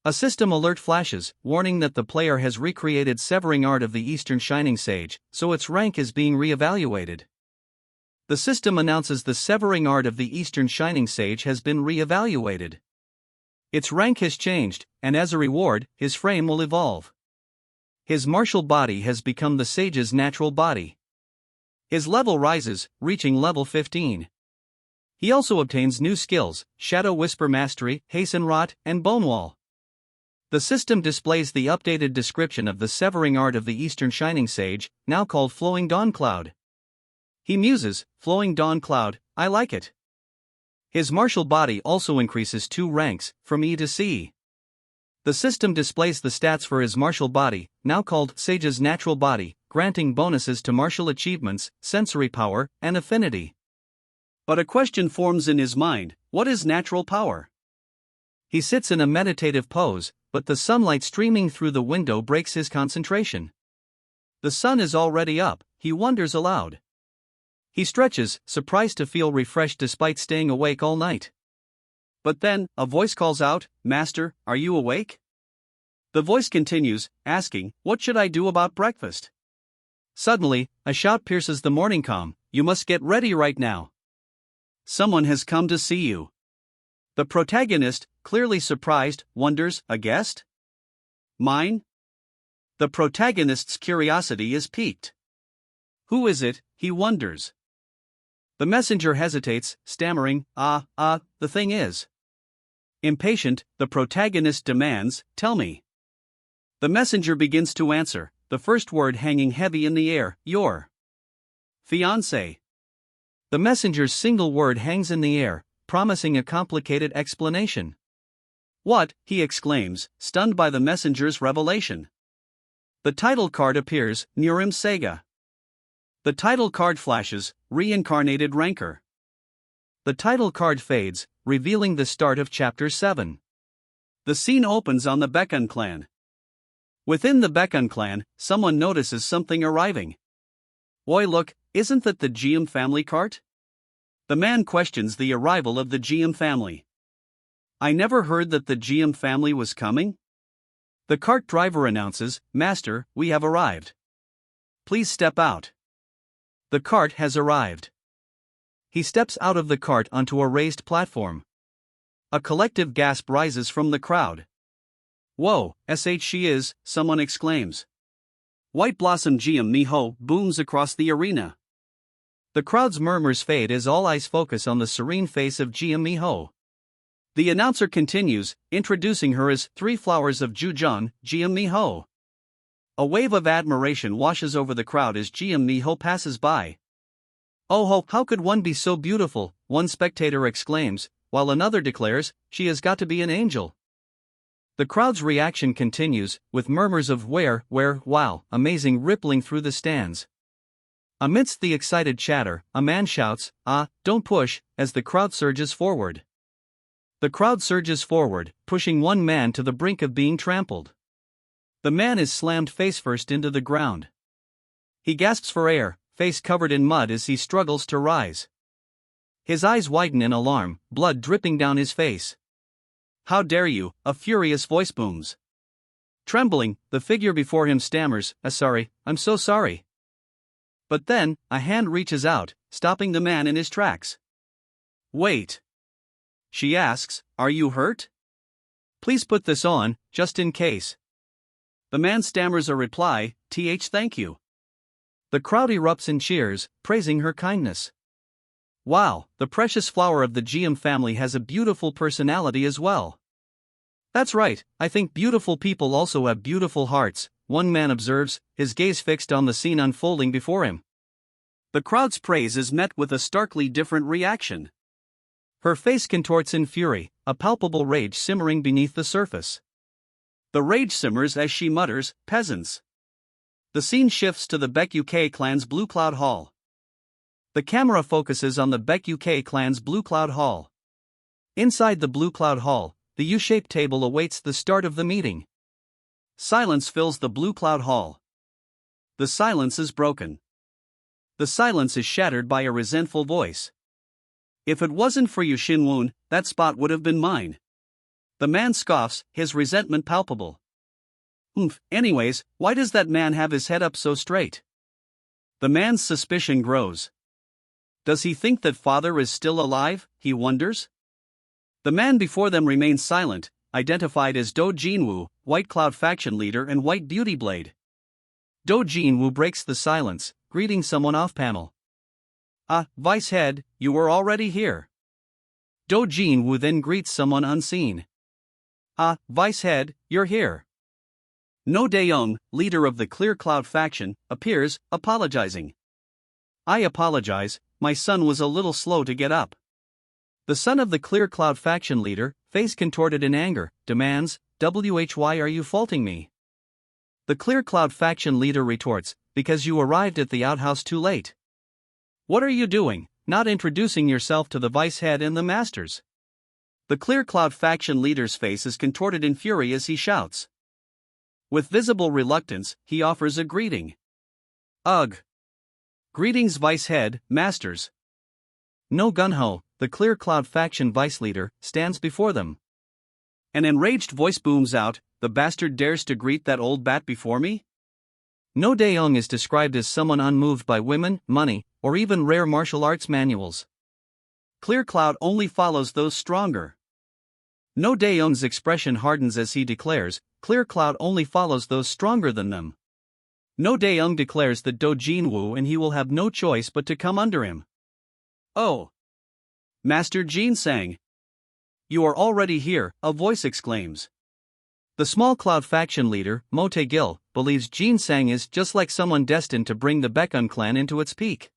A system alert flashes, warning that the player has recreated Severing Art of the Eastern Shining Sage, so its rank is being re-evaluated. The system announces the Severing Art of the Eastern Shining Sage has been re-evaluated. Its rank has changed, and as a reward, his frame will evolve. His martial body has become the Sage's natural body. His level rises, reaching level 15. He also obtains new skills, Shadow Whisper Mastery, Hasten Rot, and Bone Wall. The system displays the updated description of the Severing Art of the Eastern Shining Sage, now called Flowing Dawn Cloud. He muses, Flowing Dawn Cloud, I like it. His martial body also increases 2 ranks, from E to C. The system displays the stats for his martial body, now called Sage's Natural Body, granting bonuses to martial achievements, sensory power, and affinity. But a question forms in his mind, what is natural power? He sits in a meditative pose, but the sunlight streaming through the window breaks his concentration. The sun is already up, he wonders aloud. He stretches, surprised to feel refreshed despite staying awake all night. But then, a voice calls out, Master, are you awake? The voice continues, asking, what should I do about breakfast? Suddenly, a shout pierces the morning calm, you must get ready right now. Someone has come to see you. The protagonist, clearly surprised, wonders, a guest? Mine? The protagonist's curiosity is piqued. Who is it, he wonders. The messenger hesitates, stammering, the thing is. Impatient, the protagonist demands, tell me. The messenger begins to answer, the first word hanging heavy in the air, your fiancé. The messenger's single word hangs in the air, promising a complicated explanation. What? He exclaims, stunned by the messenger's revelation. The title card appears, Nurim Sega. The title card flashes, Reincarnated Rancor. The title card fades, revealing the start of Chapter 7. The scene opens on the Bekun clan. Within the Bekun clan, someone notices something arriving. Oi look, isn't that the GM family cart? The man questions the arrival of the GM family. I never heard that the GM family was coming? The cart driver announces, Master, we have arrived. Please step out. The cart has arrived. He steps out of the cart onto a raised platform. A collective gasp rises from the crowd. Whoa, she is, someone exclaims. White Blossom GM Miho booms across the arena. The crowd's murmurs fade as all eyes focus on the serene face of GM Miho. The announcer continues, introducing her as 3 Flowers of Jujeon, GM Miho. A wave of admiration washes over the crowd as GM Miho passes by. Oh, how could one be so beautiful, one spectator exclaims, while another declares, she has got to be an angel. The crowd's reaction continues, with murmurs of where, wow, amazing rippling through the stands. Amidst the excited chatter, a man shouts, don't push, as the crowd surges forward. The crowd surges forward, pushing one man to the brink of being trampled. The man is slammed face-first into the ground. He gasps for air, face covered in mud as he struggles to rise. His eyes widen in alarm, blood dripping down his face. How dare you, a furious voice booms. Trembling, the figure before him stammers, sorry, I'm so sorry. But then, a hand reaches out, stopping the man in his tracks. Wait. She asks, are you hurt? Please put this on, just in case. The man stammers a reply, thank you. The crowd erupts in cheers, praising her kindness. Wow, the precious flower of the GM family has a beautiful personality as well. That's right, I think beautiful people also have beautiful hearts, one man observes, his gaze fixed on the scene unfolding before him. The crowd's praise is met with a starkly different reaction. Her face contorts in fury, a palpable rage simmering beneath the surface. The rage simmers as she mutters, "Peasants." The scene shifts to the Baek UK clan's Blue Cloud Hall. The camera focuses on the Baek UK clan's Blue Cloud Hall. Inside the Blue Cloud Hall, the U-shaped table awaits the start of the meeting. Silence fills the Blue Cloud Hall. The silence is broken. The silence is shattered by a resentful voice. "If it wasn't for you, Shin-woon, that spot would have been mine." The man scoffs, his resentment palpable. Anyways, why does that man have his head up so straight? The man's suspicion grows. Does he think that father is still alive, he wonders? The man before them remains silent, identified as Do Jinwoo, White Cloud faction leader and White Beauty Blade. Do Jinwoo breaks the silence, greeting someone off-panel. "Ah, Vice Head, you were already here." Do Jinwoo then greets someone unseen. "Ah, Vice Head, you're here." No Daeyoung, leader of the Clear Cloud faction, appears, apologizing. "I apologize, my son was a little slow to get up." The son of the Clear Cloud faction leader, face contorted in anger, demands, "Why are you faulting me?" The Clear Cloud faction leader retorts, "Because you arrived at the outhouse too late. What are you doing, not introducing yourself to the vice head and the masters?" The Clear Cloud faction leader's face is contorted in fury as he shouts. With visible reluctance, he offers a greeting. "Ugh. Greetings, Vice Head, Masters." No Gunho, the Clear Cloud faction vice leader, stands before them. An enraged voice booms out, "The bastard dares to greet that old bat before me?" No Daeyoung is described as someone unmoved by women, money, or even rare martial arts manuals. Clear Cloud only follows those stronger. No Daeyoung's expression hardens as he declares, "Clear Cloud only follows those stronger than them." No Daeyoung declares that Do Jinwoo and he will have no choice but to come under him. "Oh! Master Jin Sang! You are already here," a voice exclaims. The small cloud faction leader, Mo Tae-gil, believes Jin Sang is just like someone destined to bring the Baekun clan into its peak.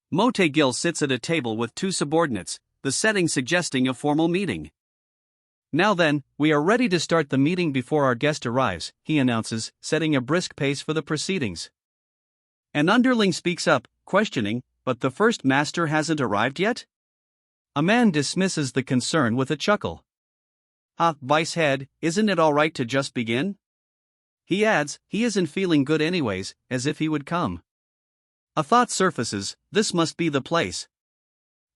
Mo Tae-gil sits at a table with two subordinates, the setting suggesting a formal meeting. "Now then, we are ready to start the meeting before our guest arrives," he announces, setting a brisk pace for the proceedings. An underling speaks up, questioning, "But the first master hasn't arrived yet?" A man dismisses the concern with a chuckle. "Ah, Vice Head, isn't it alright to just begin?" He adds, he isn't feeling good anyways, as if he would come. A thought surfaces, this must be the place.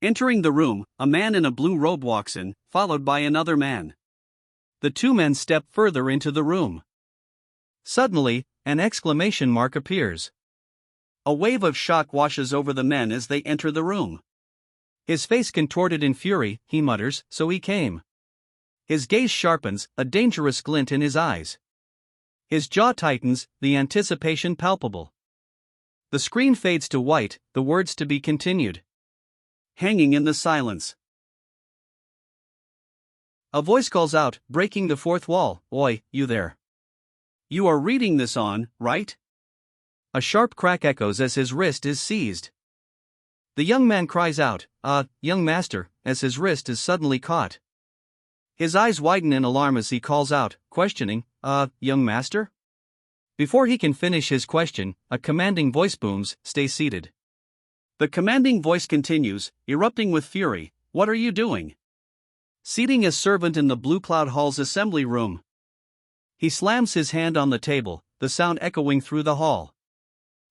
Entering the room, a man in a blue robe walks in, followed by another man. The two men step further into the room. Suddenly, an exclamation mark appears. A wave of shock washes over the men as they enter the room. His face contorted in fury, he mutters, "So he came." His gaze sharpens, a dangerous glint in his eyes. His jaw tightens, the anticipation palpable. The screen fades to white, the words "to be continued" hanging in the silence. A voice calls out, breaking the fourth wall, "Oi, you there. You are reading this on, right?" A sharp crack echoes as his wrist is seized. The young man cries out, young master," as his wrist is suddenly caught. His eyes widen in alarm as he calls out, questioning, young master?" Before he can finish his question, a commanding voice booms, "Stay seated." The commanding voice continues, erupting with fury, "What are you doing?" Seating a servant in the Blue Cloud Hall's assembly room. He slams his hand on the table, the sound echoing through the hall.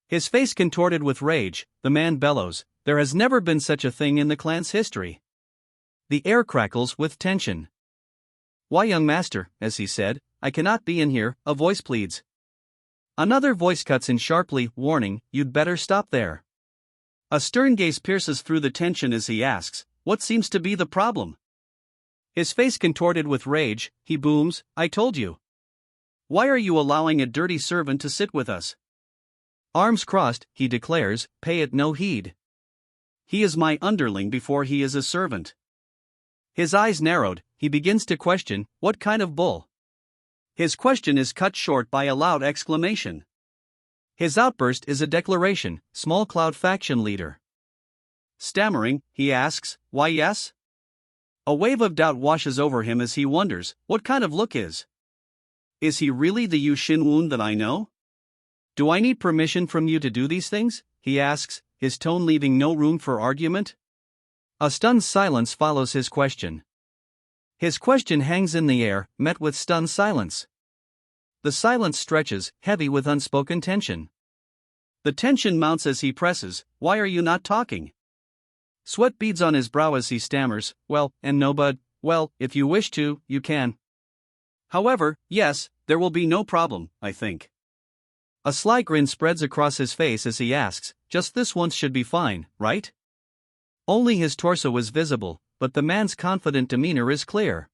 His face contorted with rage, the man bellows, "There has never been such a thing in the clan's history." The air crackles with tension. "Why, young master," as he said, "I cannot be in here," a voice pleads. Another voice cuts in sharply, warning, "You'd better stop there." A stern gaze pierces through the tension as he asks, "What seems to be the problem?" His face contorted with rage, he booms, "I told you. Why are you allowing a dirty servant to sit with us?" Arms crossed, he declares, "Pay it no heed." He is my underling before he is a servant. His eyes narrowed, he begins to question, what kind of bull? His question is cut short by a loud exclamation. His outburst is a declaration, small cloud faction leader. Stammering, he asks, why yes? A wave of doubt washes over him as he wonders, what kind of look is? Is he really the Yu Shinwoon that I know? Do I need permission from you to do these things? He asks, his tone leaving no room for argument. A stunned silence follows his question. His question hangs in the air, met with stunned silence. The silence stretches, heavy with unspoken tension. The tension mounts as he presses, why are you not talking? Sweat beads on his brow as he stammers, well, and no bud, well, if you wish to, you can. However, yes, there will be no problem, I think. A sly grin spreads across his face as he asks, just this once should be fine, right? Only his torso is visible, but the man's confident demeanor is clear.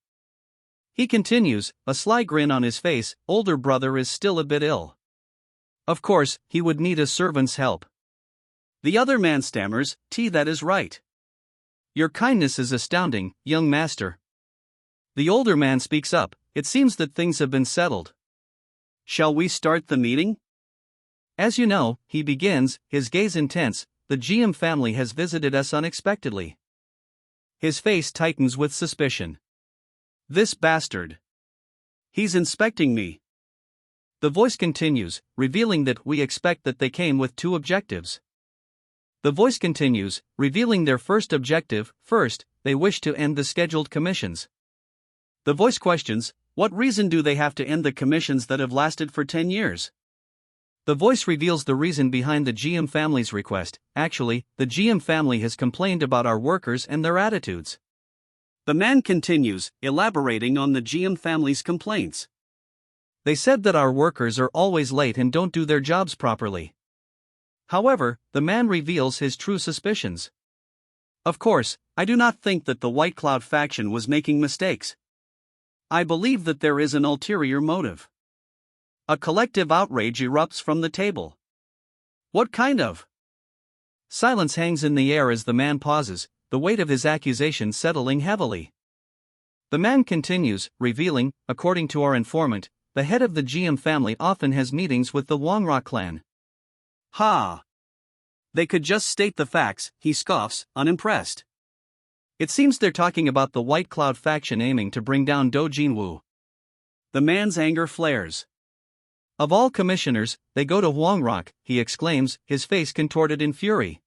He continues, a sly grin on his face, older brother is still a bit ill. Of course, he would need a servant's help. The other man stammers, that is right. Your kindness is astounding, young master. The older man speaks up, it seems that things have been settled. Shall we start the meeting? As you know, he begins, his gaze intense, the GM family has visited us unexpectedly. His face tightens with suspicion. This bastard. He's inspecting me. The voice continues, revealing that we expect that they came with two objectives. The voice continues, revealing their first objective, first, they wish to end the scheduled commissions. The voice questions, what reason do they have to end the commissions that have lasted for 10 years? The voice reveals the reason behind the GM family's request. Actually, the GM family has complained about our workers and their attitudes. The man continues, elaborating on the GM family's complaints. They said that our workers are always late and don't do their jobs properly. However, the man reveals his true suspicions. Of course, I do not think that the White Cloud faction was making mistakes. I believe that there is an ulterior motive. A collective outrage erupts from the table. What kind of? Silence hangs in the air as the man pauses, the weight of his accusation settling heavily. The man continues, revealing, according to our informant, the head of the GM family often has meetings with the Wangra clan. Ha! They could just state the facts, he scoffs, unimpressed. It seems they're talking about the White Cloud faction aiming to bring down Do Jinwoo. The man's anger flares. Of all commissioners, they go to Wangrock, he exclaims, his face contorted in fury.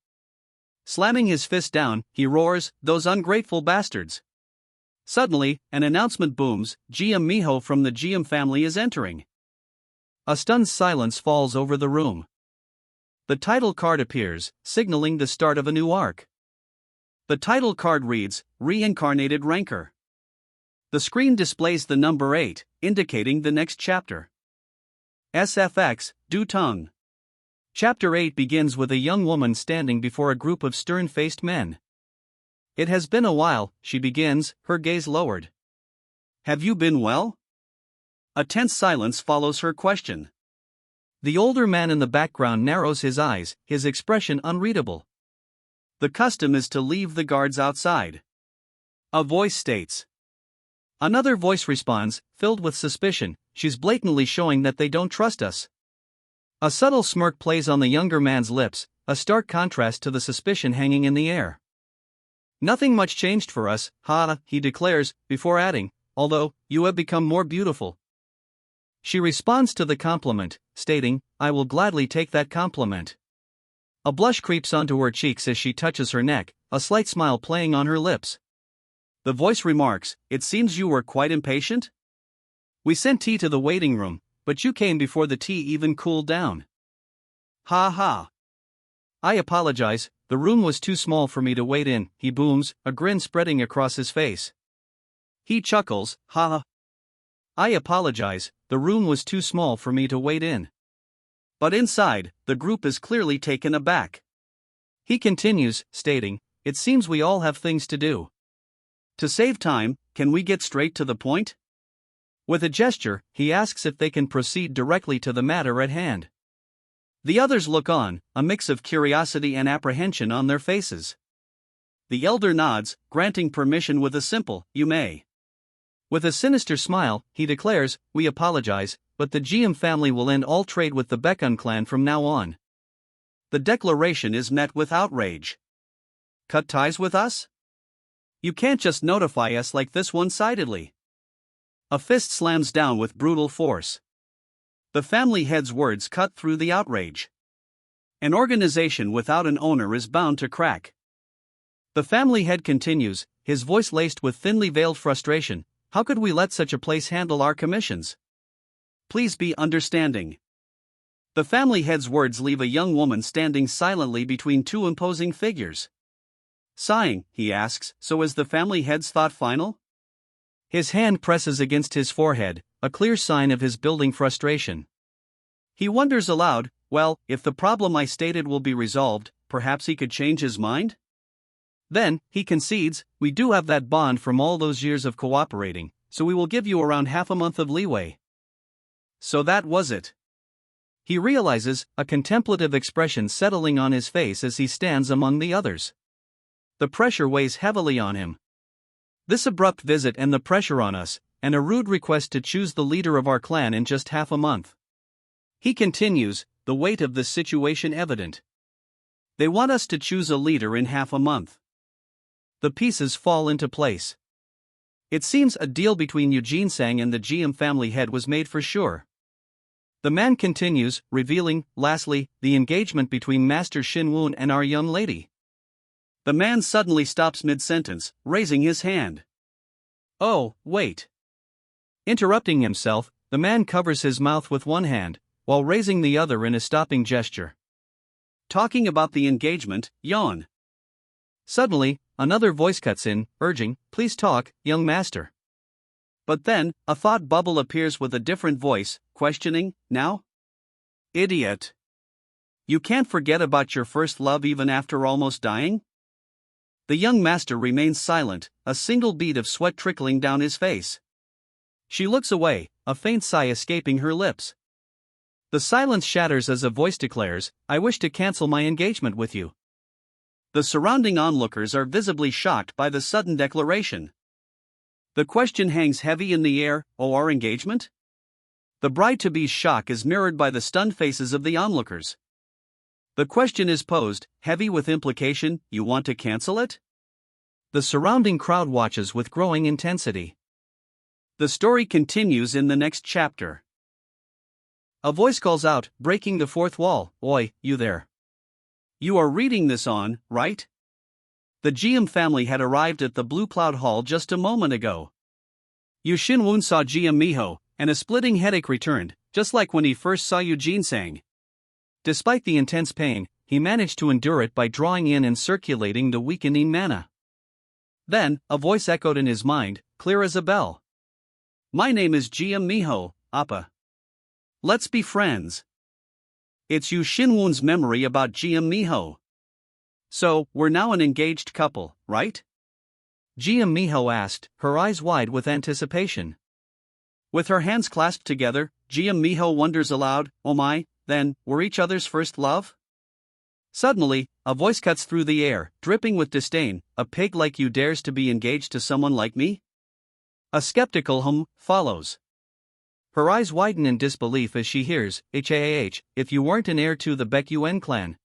Slamming his fist down, he roars, those ungrateful bastards. Suddenly, an announcement booms, GM Miho from the GM family is entering. A stunned silence falls over the room. The title card appears, signaling the start of a new arc. The title card reads, Reincarnated Rancor. The screen displays the number 8, indicating the next chapter. SFX, Du Tung. Chapter 8 begins with a young woman standing before a group of stern-faced men. It has been a while, she begins, her gaze lowered. Have you been well? A tense silence follows her question. The older man in the background narrows his eyes, his expression unreadable. The custom is to leave the guards outside. A voice states. Another voice responds, filled with suspicion, she's blatantly showing that they don't trust us. A subtle smirk plays on the younger man's lips, a stark contrast to the suspicion hanging in the air. Nothing much changed for us, he declares, before adding, although, you have become more beautiful. She responds to the compliment, stating, I will gladly take that compliment. A blush creeps onto her cheeks as she touches her neck, a slight smile playing on her lips. The voice remarks, it seems you were quite impatient? We sent tea to the waiting room, but you came before the tea even cooled down. Ha ha. I apologize, the room was too small for me to wait in, he booms, a grin spreading across his face. He chuckles, ha. I apologize, the room was too small for me to wait in. But inside, the group is clearly taken aback. He continues, stating, it seems we all have things to do. To save time, can we get straight to the point? With a gesture, he asks if they can proceed directly to the matter at hand. The others look on, a mix of curiosity and apprehension on their faces. The elder nods, granting permission with a simple, "You may." With a sinister smile, he declares, "We apologize, but the GM family will end all trade with the Baekun clan from now on." The declaration is met with outrage. Cut ties with us? You can't just notify us like this one-sidedly. A fist slams down with brutal force. The family head's words cut through the outrage. An organization without an owner is bound to crack. The family head continues, his voice laced with thinly veiled frustration. "How could we let such a place handle our commissions? Please be understanding." The family head's words leave a young woman standing silently between two imposing figures. Sighing, he asks, "So is the family head's thought final?" His hand presses against his forehead, a clear sign of his building frustration. He wonders aloud, well, if the problem I stated will be resolved, perhaps he could change his mind? Then, he concedes, "We do have that bond from all those years of cooperating, so we will give you around half a month of leeway." So that was it. He realizes, a contemplative expression settling on his face as he stands among the others. The pressure weighs heavily on him. This abrupt visit and the pressure on us, and a rude request to choose the leader of our clan in just half a month. He continues, the weight of the situation evident. They want us to choose a leader in half a month. The pieces fall into place. It seems a deal between Eugene Sang and the GM family head was made for sure. The man continues, revealing, lastly, the engagement between Master Shin Woon and our young lady. The man suddenly stops mid-sentence, raising his hand. "Oh, wait." Interrupting himself, the man covers his mouth with one hand, while raising the other in a stopping gesture. "Talking about the engagement, yawn." Suddenly, another voice cuts in, urging, "Please talk, young master." But then, a thought bubble appears with a different voice, questioning, "Now? Idiot. You can't forget about your first love even after almost dying?" The young master remains silent, a single bead of sweat trickling down his face. She looks away, a faint sigh escaping her lips. The silence shatters as a voice declares, "I wish to cancel my engagement with you." The surrounding onlookers are visibly shocked by the sudden declaration. The question hangs heavy in the air, "Oh, our engagement?" The bride-to-be's shock is mirrored by the stunned faces of the onlookers. The question is posed, heavy with implication, "You want to cancel it?" The surrounding crowd watches with growing intensity. The story continues in the next chapter. A voice calls out, breaking the fourth wall, "Oi, you there. You are reading this on, right?" The GM family had arrived at the Blue Cloud Hall just a moment ago. Yu Shin-woon saw GM Miho, and a splitting headache returned, just like when he first saw Eugene Sang. Despite the intense pain, he managed to endure it by drawing in and circulating the weakening mana. Then, a voice echoed in his mind, clear as a bell. "My name is GM Miho, Appa. Let's be friends." It's Yu Shin-woon's memory about GM Miho. "So, we're now an engaged couple, right?" GM Miho asked, her eyes wide with anticipation. With her hands clasped together, GM Miho wonders aloud, "Oh my, then, we're each other's first love?" Suddenly, a voice cuts through the air, dripping with disdain, "A pig like you dares to be engaged to someone like me?" A skeptical hum follows. Her eyes widen in disbelief as she hears, if you weren't an heir to the Baekun clan."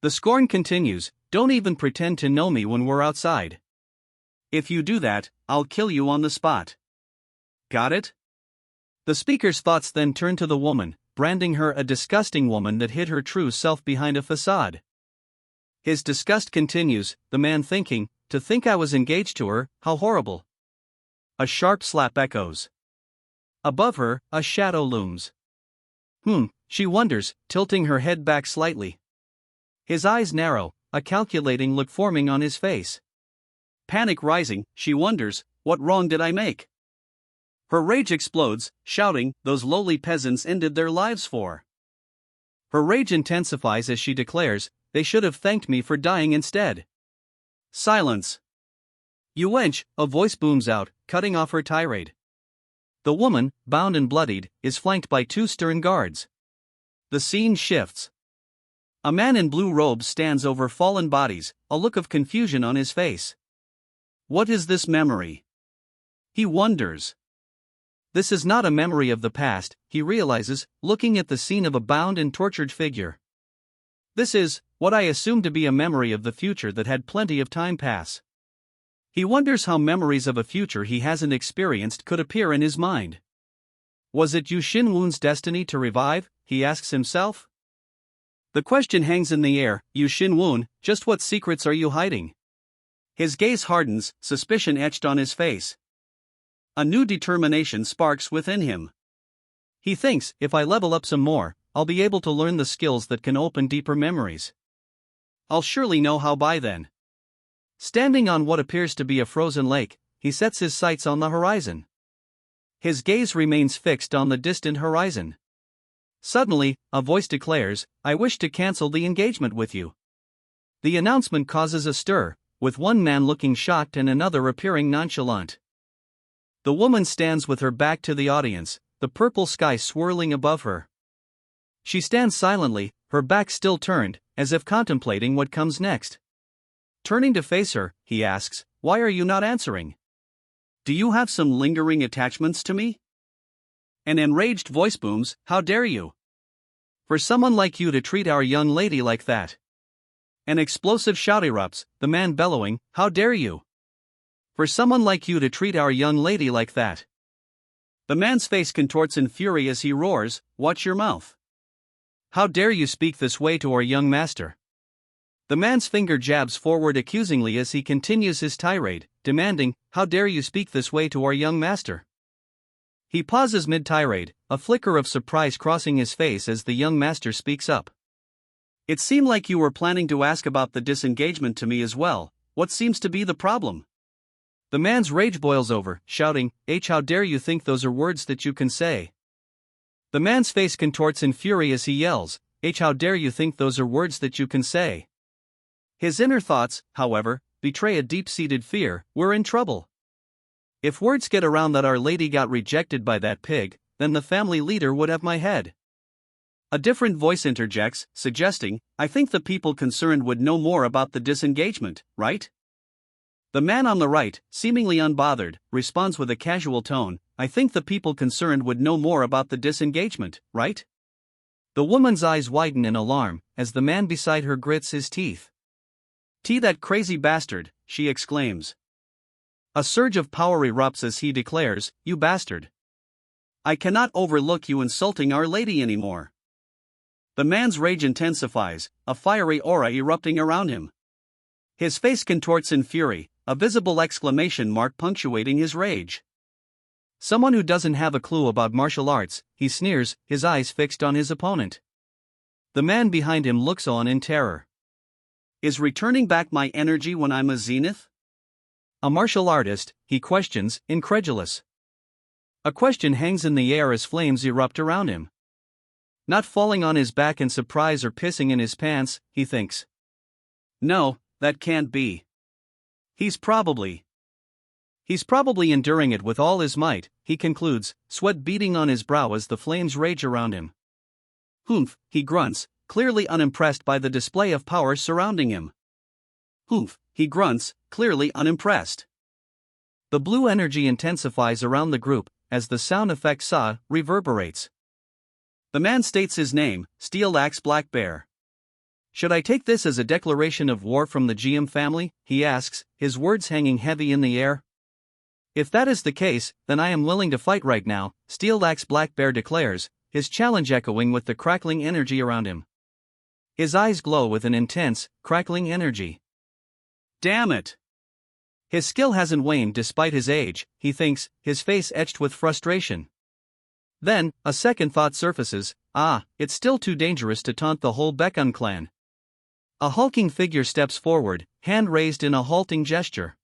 The scorn continues, "Don't even pretend to know me when we're outside. If you do that, I'll kill you on the spot. Got it?" The speaker's thoughts then turn to the woman, branding her a disgusting woman that hid her true self behind a facade. His disgust continues, the man thinking, "To think I was engaged to her, how horrible." A sharp slap echoes. Above her, a shadow looms. She wonders, tilting her head back slightly. His eyes narrow, a calculating look forming on his face. Panic rising, she wonders, what wrong did I make? Her rage explodes, shouting, "Those lowly peasants ended their lives for." Her rage intensifies as she declares, "They should have thanked me for dying instead." Silence. "You wench," a voice booms out, cutting off her tirade. The woman, bound and bloodied, is flanked by two stern guards. The scene shifts. A man in blue robes stands over fallen bodies, a look of confusion on his face. What is this memory? He wonders. This is not a memory of the past, he realizes, looking at the scene of a bound and tortured figure. This is what I assume to be a memory of the future that had plenty of time pass. He wonders how memories of a future he hasn't experienced could appear in his mind. Was it Yu Xinwun's destiny to revive, he asks himself? The question hangs in the air. Yu Xinwun, just what secrets are you hiding? His gaze hardens, suspicion etched on his face. A new determination sparks within him. He thinks, if I level up some more, I'll be able to learn the skills that can open deeper memories. I'll surely know how by then. Standing on what appears to be a frozen lake, he sets his sights on the horizon. His gaze remains fixed on the distant horizon. Suddenly, a voice declares, I wish to cancel the engagement with you. The announcement causes a stir, with one man looking shocked and another appearing nonchalant. The woman stands with her back to the audience, the purple sky swirling above her. She stands silently, her back still turned, as if contemplating what comes next. Turning to face her, he asks, why are you not answering? Do you have some lingering attachments to me? An enraged voice booms, how dare you? For someone like you to treat our young lady like that. An explosive shout erupts, the man bellowing, how dare you? For someone like you to treat our young lady like that. The man's face contorts in fury as he roars, watch your mouth. How dare you speak this way to our young master? The man's finger jabs forward accusingly as he continues his tirade, demanding, how dare you speak this way to our young master? He pauses mid-tirade, a flicker of surprise crossing his face as the young master speaks up. It seemed like you were planning to ask about the disengagement to me as well. What seems to be the problem? The man's rage boils over, shouting, how dare you think those are words that you can say? The man's face contorts in fury as he yells, how dare you think those are words that you can say? His inner thoughts, however, betray a deep-seated fear, we're in trouble. If words get around that Our Lady got rejected by that pig, then the family leader would have my head. A different voice interjects, suggesting, I think the people concerned would know more about the disengagement, right? The man on the right, seemingly unbothered, responds with a casual tone, I think the people concerned would know more about the disengagement, right? The woman's eyes widen in alarm, as the man beside her grits his teeth. That crazy bastard, she exclaims. A surge of power erupts as he declares, you bastard. I cannot overlook you insulting Our Lady anymore. The man's rage intensifies, a fiery aura erupting around him. His face contorts in fury, a visible exclamation mark punctuating his rage. Someone who doesn't have a clue about martial arts, he sneers, his eyes fixed on his opponent. The man behind him looks on in terror. Is returning back my energy when I'm a zenith? A martial artist, he questions, incredulous. A question hangs in the air as flames erupt around him. Not falling on his back in surprise or pissing in his pants, he thinks. No, that can't be. He's probably enduring it with all his might, he concludes, sweat beading on his brow as the flames rage around him. Humph, he grunts, clearly unimpressed by the display of power surrounding him. Humph, he grunts, clearly unimpressed. The blue energy intensifies around the group, as the sound effect sa reverberates. The man states his name, Steel Axe Black Bear. Should I take this as a declaration of war from the GM family, he asks, his words hanging heavy in the air. If that is the case, then I am willing to fight right now, Steel Axe Black Bear declares, his challenge echoing with the crackling energy around him. His eyes glow with an intense, crackling energy. Damn it! His skill hasn't waned despite his age, he thinks, his face etched with frustration. Then, a second thought surfaces, it's still too dangerous to taunt the whole Baekun clan. A hulking figure steps forward, hand raised in a halting gesture.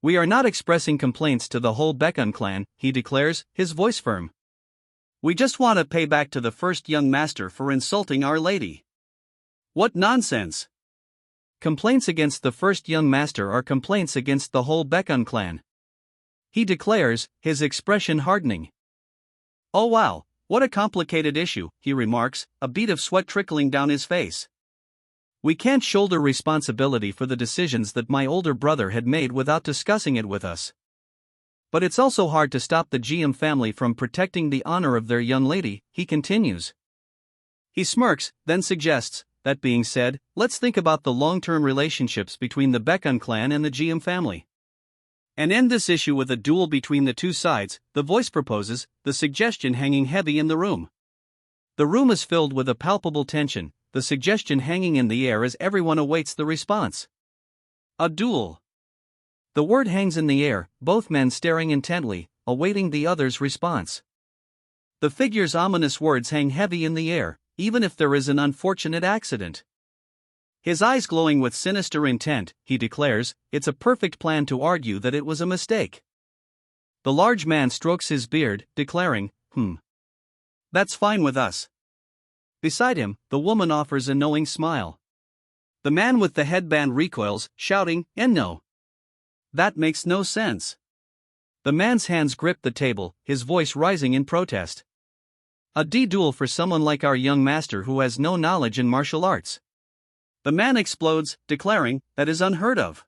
We are not expressing complaints to the whole Baekun clan, he declares, his voice firm. We just want to pay back to the first young master for insulting Our Lady. What nonsense! Complaints against the first young master are complaints against the whole Baekun clan. He declares, his expression hardening. Oh wow, what a complicated issue, he remarks, a bead of sweat trickling down his face. We can't shoulder responsibility for the decisions that my older brother had made without discussing it with us. But it's also hard to stop the GM family from protecting the honor of their young lady, he continues. He smirks, then suggests, that being said, let's think about the long-term relationships between the Baekhyun clan and the GM family. And end this issue with a duel between the two sides, the voice proposes, the suggestion hanging heavy in the room. The room is filled with a palpable tension, the suggestion hanging in the air as everyone awaits the response. A duel. The word hangs in the air, both men staring intently, awaiting the other's response. The figure's ominous words hang heavy in the air, even if there is an unfortunate accident. His eyes glowing with sinister intent, he declares, it's a perfect plan to argue that it was a mistake. The large man strokes his beard, declaring, that's fine with us. Beside him, the woman offers a knowing smile. The man with the headband recoils, shouting, and no. That makes no sense. The man's hands grip the table, his voice rising in protest. A duel for someone like our young master who has no knowledge in martial arts. The man explodes, declaring, that is unheard of.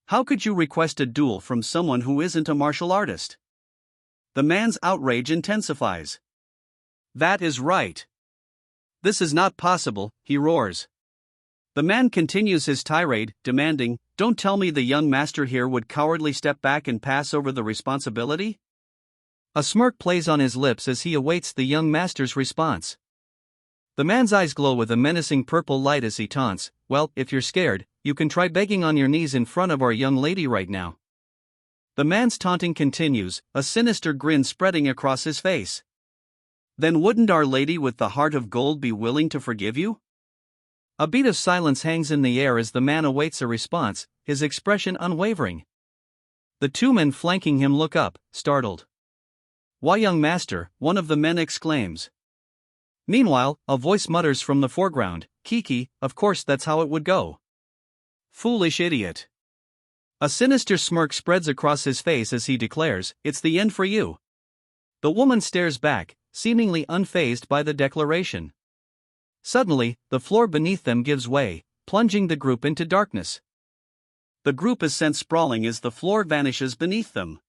How could you request a duel from someone who isn't a martial artist? The man's outrage intensifies. That is right. This is not possible, he roars. The man continues his tirade, demanding, don't tell me the young master here would cowardly step back and pass over the responsibility? A smirk plays on his lips as he awaits the young master's response. The man's eyes glow with a menacing purple light as he taunts, well, if you're scared, you can try begging on your knees in front of our young lady right now. The man's taunting continues, a sinister grin spreading across his face. Then wouldn't Our Lady with the heart of gold be willing to forgive you? A beat of silence hangs in the air as the man awaits a response, his expression unwavering. The two men flanking him look up, startled. Why, young master, one of the men exclaims. Meanwhile, a voice mutters from the foreground, Kiki, of course that's how it would go. Foolish idiot. A sinister smirk spreads across his face as he declares, it's the end for you. The woman stares back, seemingly unfazed by the declaration. Suddenly, the floor beneath them gives way, plunging the group into darkness. The group is sent sprawling as the floor vanishes beneath them.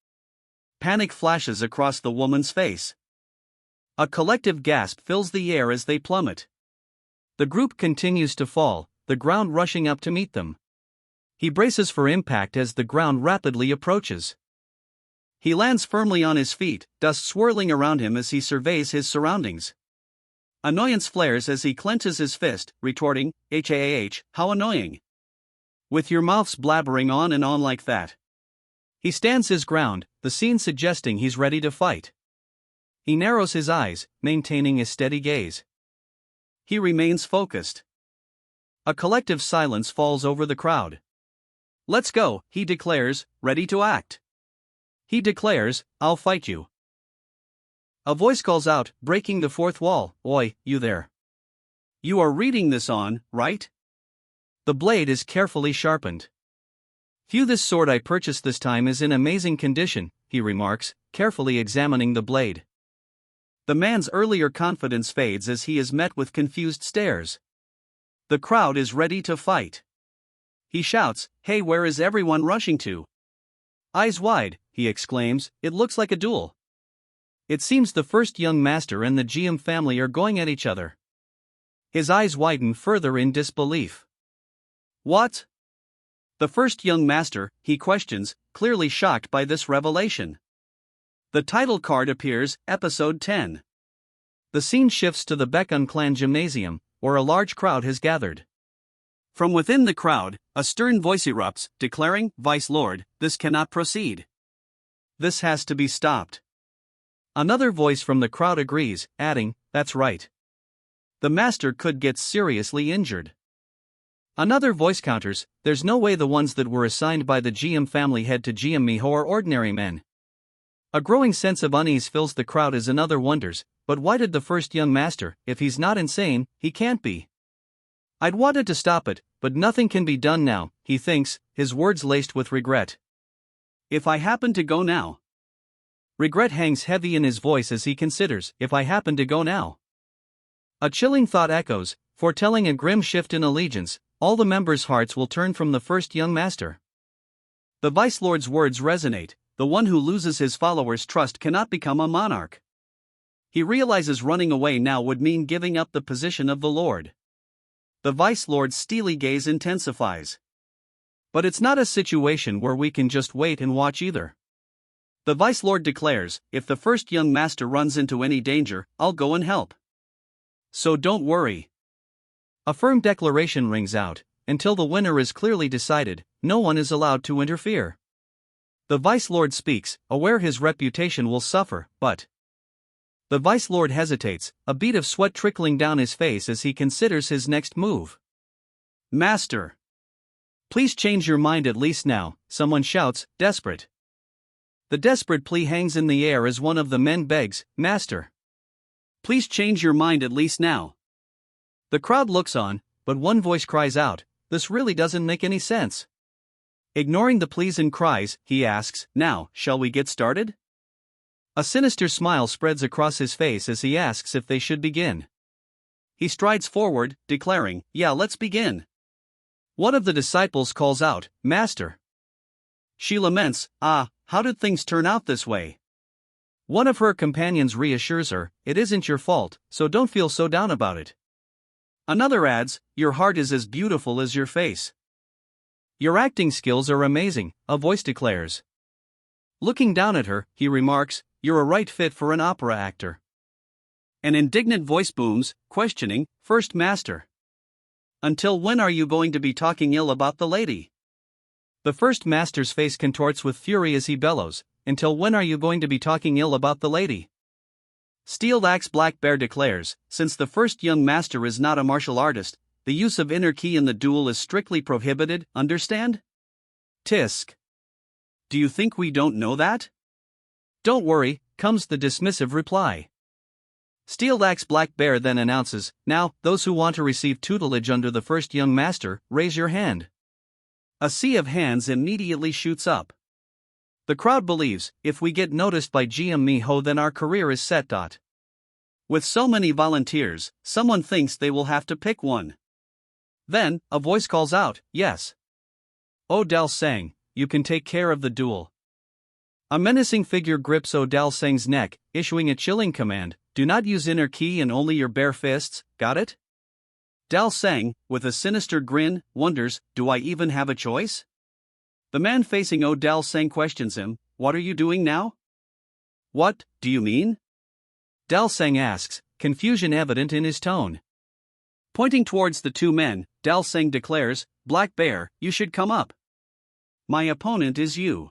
Panic flashes across the woman's face. A collective gasp fills the air as they plummet. The group continues to fall, the ground rushing up to meet them. He braces for impact as the ground rapidly approaches. He lands firmly on his feet, dust swirling around him as he surveys his surroundings. Annoyance flares as he clenches his fist, retorting, how annoying. With your mouths blabbering on and on like that. He stands his ground, the scene suggesting he's ready to fight. He narrows his eyes, maintaining a steady gaze. He remains focused. A collective silence falls over the crowd. Let's go, he declares, ready to act. He declares, I'll fight you. A voice calls out, breaking the fourth wall, Oi, you there. You are reading this on, right? The blade is carefully sharpened. Phew, this sword I purchased this time is in amazing condition, he remarks, carefully examining the blade. The man's earlier confidence fades as he is met with confused stares. The crowd is ready to fight. He shouts, hey, where is everyone rushing to? Eyes wide, he exclaims, it looks like a duel. It seems the first young master and the GM family are going at each other. His eyes widen further in disbelief. What? The first young master, he questions, clearly shocked by this revelation. The title card appears, Episode 10. The scene shifts to the Baekhyun clan gymnasium, where a large crowd has gathered. From within the crowd, a stern voice erupts, declaring, Vice Lord, this cannot proceed. This has to be stopped. Another voice from the crowd agrees, adding, that's right. The master could get seriously injured. Another voice counters, there's no way the ones that were assigned by the GM family head to GM Miho are ordinary men. A growing sense of unease fills the crowd as another wonders, but why did the first young master, if he's not insane, he can't be. I'd wanted to stop it, but nothing can be done now, he thinks, his words laced with regret. If I happen to go now. Regret hangs heavy in his voice as he considers, if I happen to go now. A chilling thought echoes, foretelling a grim shift in allegiance. All the members' hearts will turn from the first young master. The Vice Lord's words resonate. The one who loses his followers' trust cannot become a monarch. He realizes running away now would mean giving up the position of the Lord. The Vice Lord's steely gaze intensifies. But it's not a situation where we can just wait and watch either. The Vice Lord declares, if the first young master runs into any danger, I'll go and help. So don't worry. A firm declaration rings out. Until the winner is clearly decided, no one is allowed to interfere. The Vice Lord speaks, aware his reputation will suffer, but... The Vice Lord hesitates, a bead of sweat trickling down his face as he considers his next move. Master! Please change your mind at least now, someone shouts, desperate. The desperate plea hangs in the air as one of the men begs, Master! Please change your mind at least now. The crowd looks on, but one voice cries out, this really doesn't make any sense. Ignoring the pleas and cries, he asks, now, shall we get started? A sinister smile spreads across his face as he asks if they should begin. He strides forward, declaring, yeah, let's begin. One of the disciples calls out, Master. She laments, how did things turn out this way? One of her companions reassures her, it isn't your fault, so don't feel so down about it. Another adds, your heart is as beautiful as your face. Your acting skills are amazing, a voice declares. Looking down at her, he remarks, you're a right fit for an opera actor. An indignant voice booms, questioning, First Master. Until when are you going to be talking ill about the lady? The First Master's face contorts with fury as he bellows, until when are you going to be talking ill about the lady? Steeled Axe Black Bear declares, since the first young master is not a martial artist, the use of inner ki in the duel is strictly prohibited, understand? Tisk. Do you think we don't know that? Don't worry, comes the dismissive reply. Steeled Axe Black Bear then announces, now, those who want to receive tutelage under the first young master, raise your hand. A sea of hands immediately shoots up. The crowd believes, if we get noticed by GM Miho then our career is set. With so many volunteers, someone thinks they will have to pick one. Then, a voice calls out, yes. Odell Sang, you can take care of the duel. A menacing figure grips Odell Sang's neck, issuing a chilling command, do not use inner ki and only your bare fists, got it? Dal Sang, with a sinister grin, wonders, do I even have a choice? The man facing Odell Sang questions him, what are you doing now? What do you mean? Dal Sang asks, confusion evident in his tone. Pointing towards the two men, Dal Sang declares, Black Bear, you should come up. My opponent is you.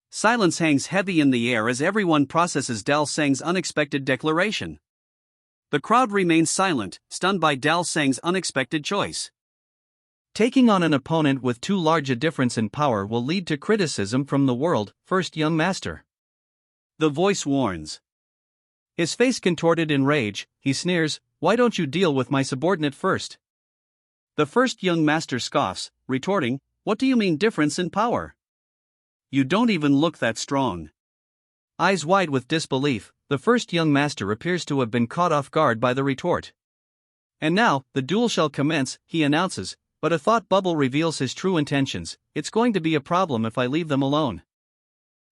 Silence hangs heavy in the air as everyone processes Dal Sang's unexpected declaration. The crowd remains silent, stunned by Dal Sang's unexpected choice. Taking on an opponent with too large a difference in power will lead to criticism from the world, first young master. The voice warns. His face contorted in rage, he sneers, why don't you deal with my subordinate first? The first young master scoffs, retorting, what do you mean difference in power? You don't even look that strong. Eyes wide with disbelief, the first young master appears to have been caught off guard by the retort. And now, the duel shall commence, he announces, but a thought bubble reveals his true intentions, it's going to be a problem if I leave them alone.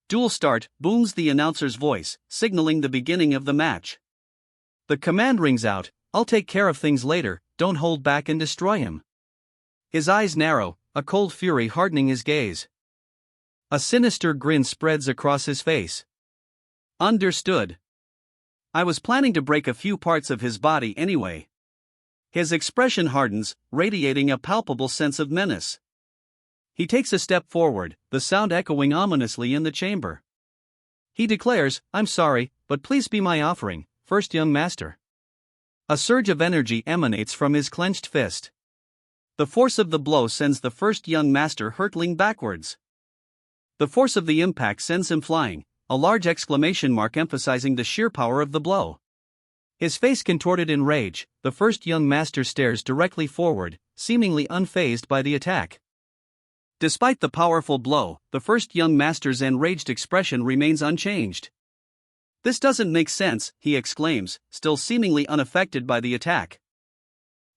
Duel start, booms the announcer's voice, signaling the beginning of the match. The command rings out, I'll take care of things later, don't hold back and destroy him. His eyes narrow, a cold fury hardening his gaze. A sinister grin spreads across his face. Understood. I was planning to break a few parts of his body anyway. His expression hardens, radiating a palpable sense of menace. He takes a step forward, the sound echoing ominously in the chamber. He declares, I'm sorry, but please be my offering, first young master. A surge of energy emanates from his clenched fist. The force of the blow sends the first young master hurtling backwards. The force of the impact sends him flying, a large exclamation mark emphasizing the sheer power of the blow. His face contorted in rage, the first young master stares directly forward, seemingly unfazed by the attack. Despite the powerful blow, the first young master's enraged expression remains unchanged. This doesn't make sense, he exclaims, still seemingly unaffected by the attack.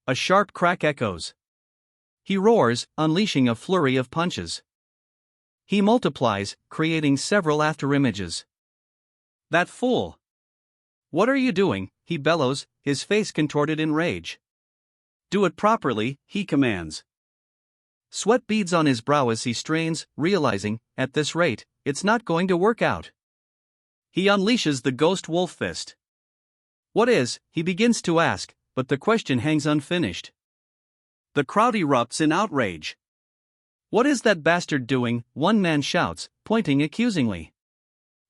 A sharp crack echoes. He roars, unleashing a flurry of punches. He multiplies, creating several afterimages. That fool! What are you doing? He bellows, his face contorted in rage. Do it properly, he commands. Sweat beads on his brow as he strains, realizing, at this rate, it's not going to work out. He unleashes the ghost wolf fist. What is? He begins to ask, but the question hangs unfinished. The crowd erupts in outrage. What is that bastard doing? One man shouts, pointing accusingly.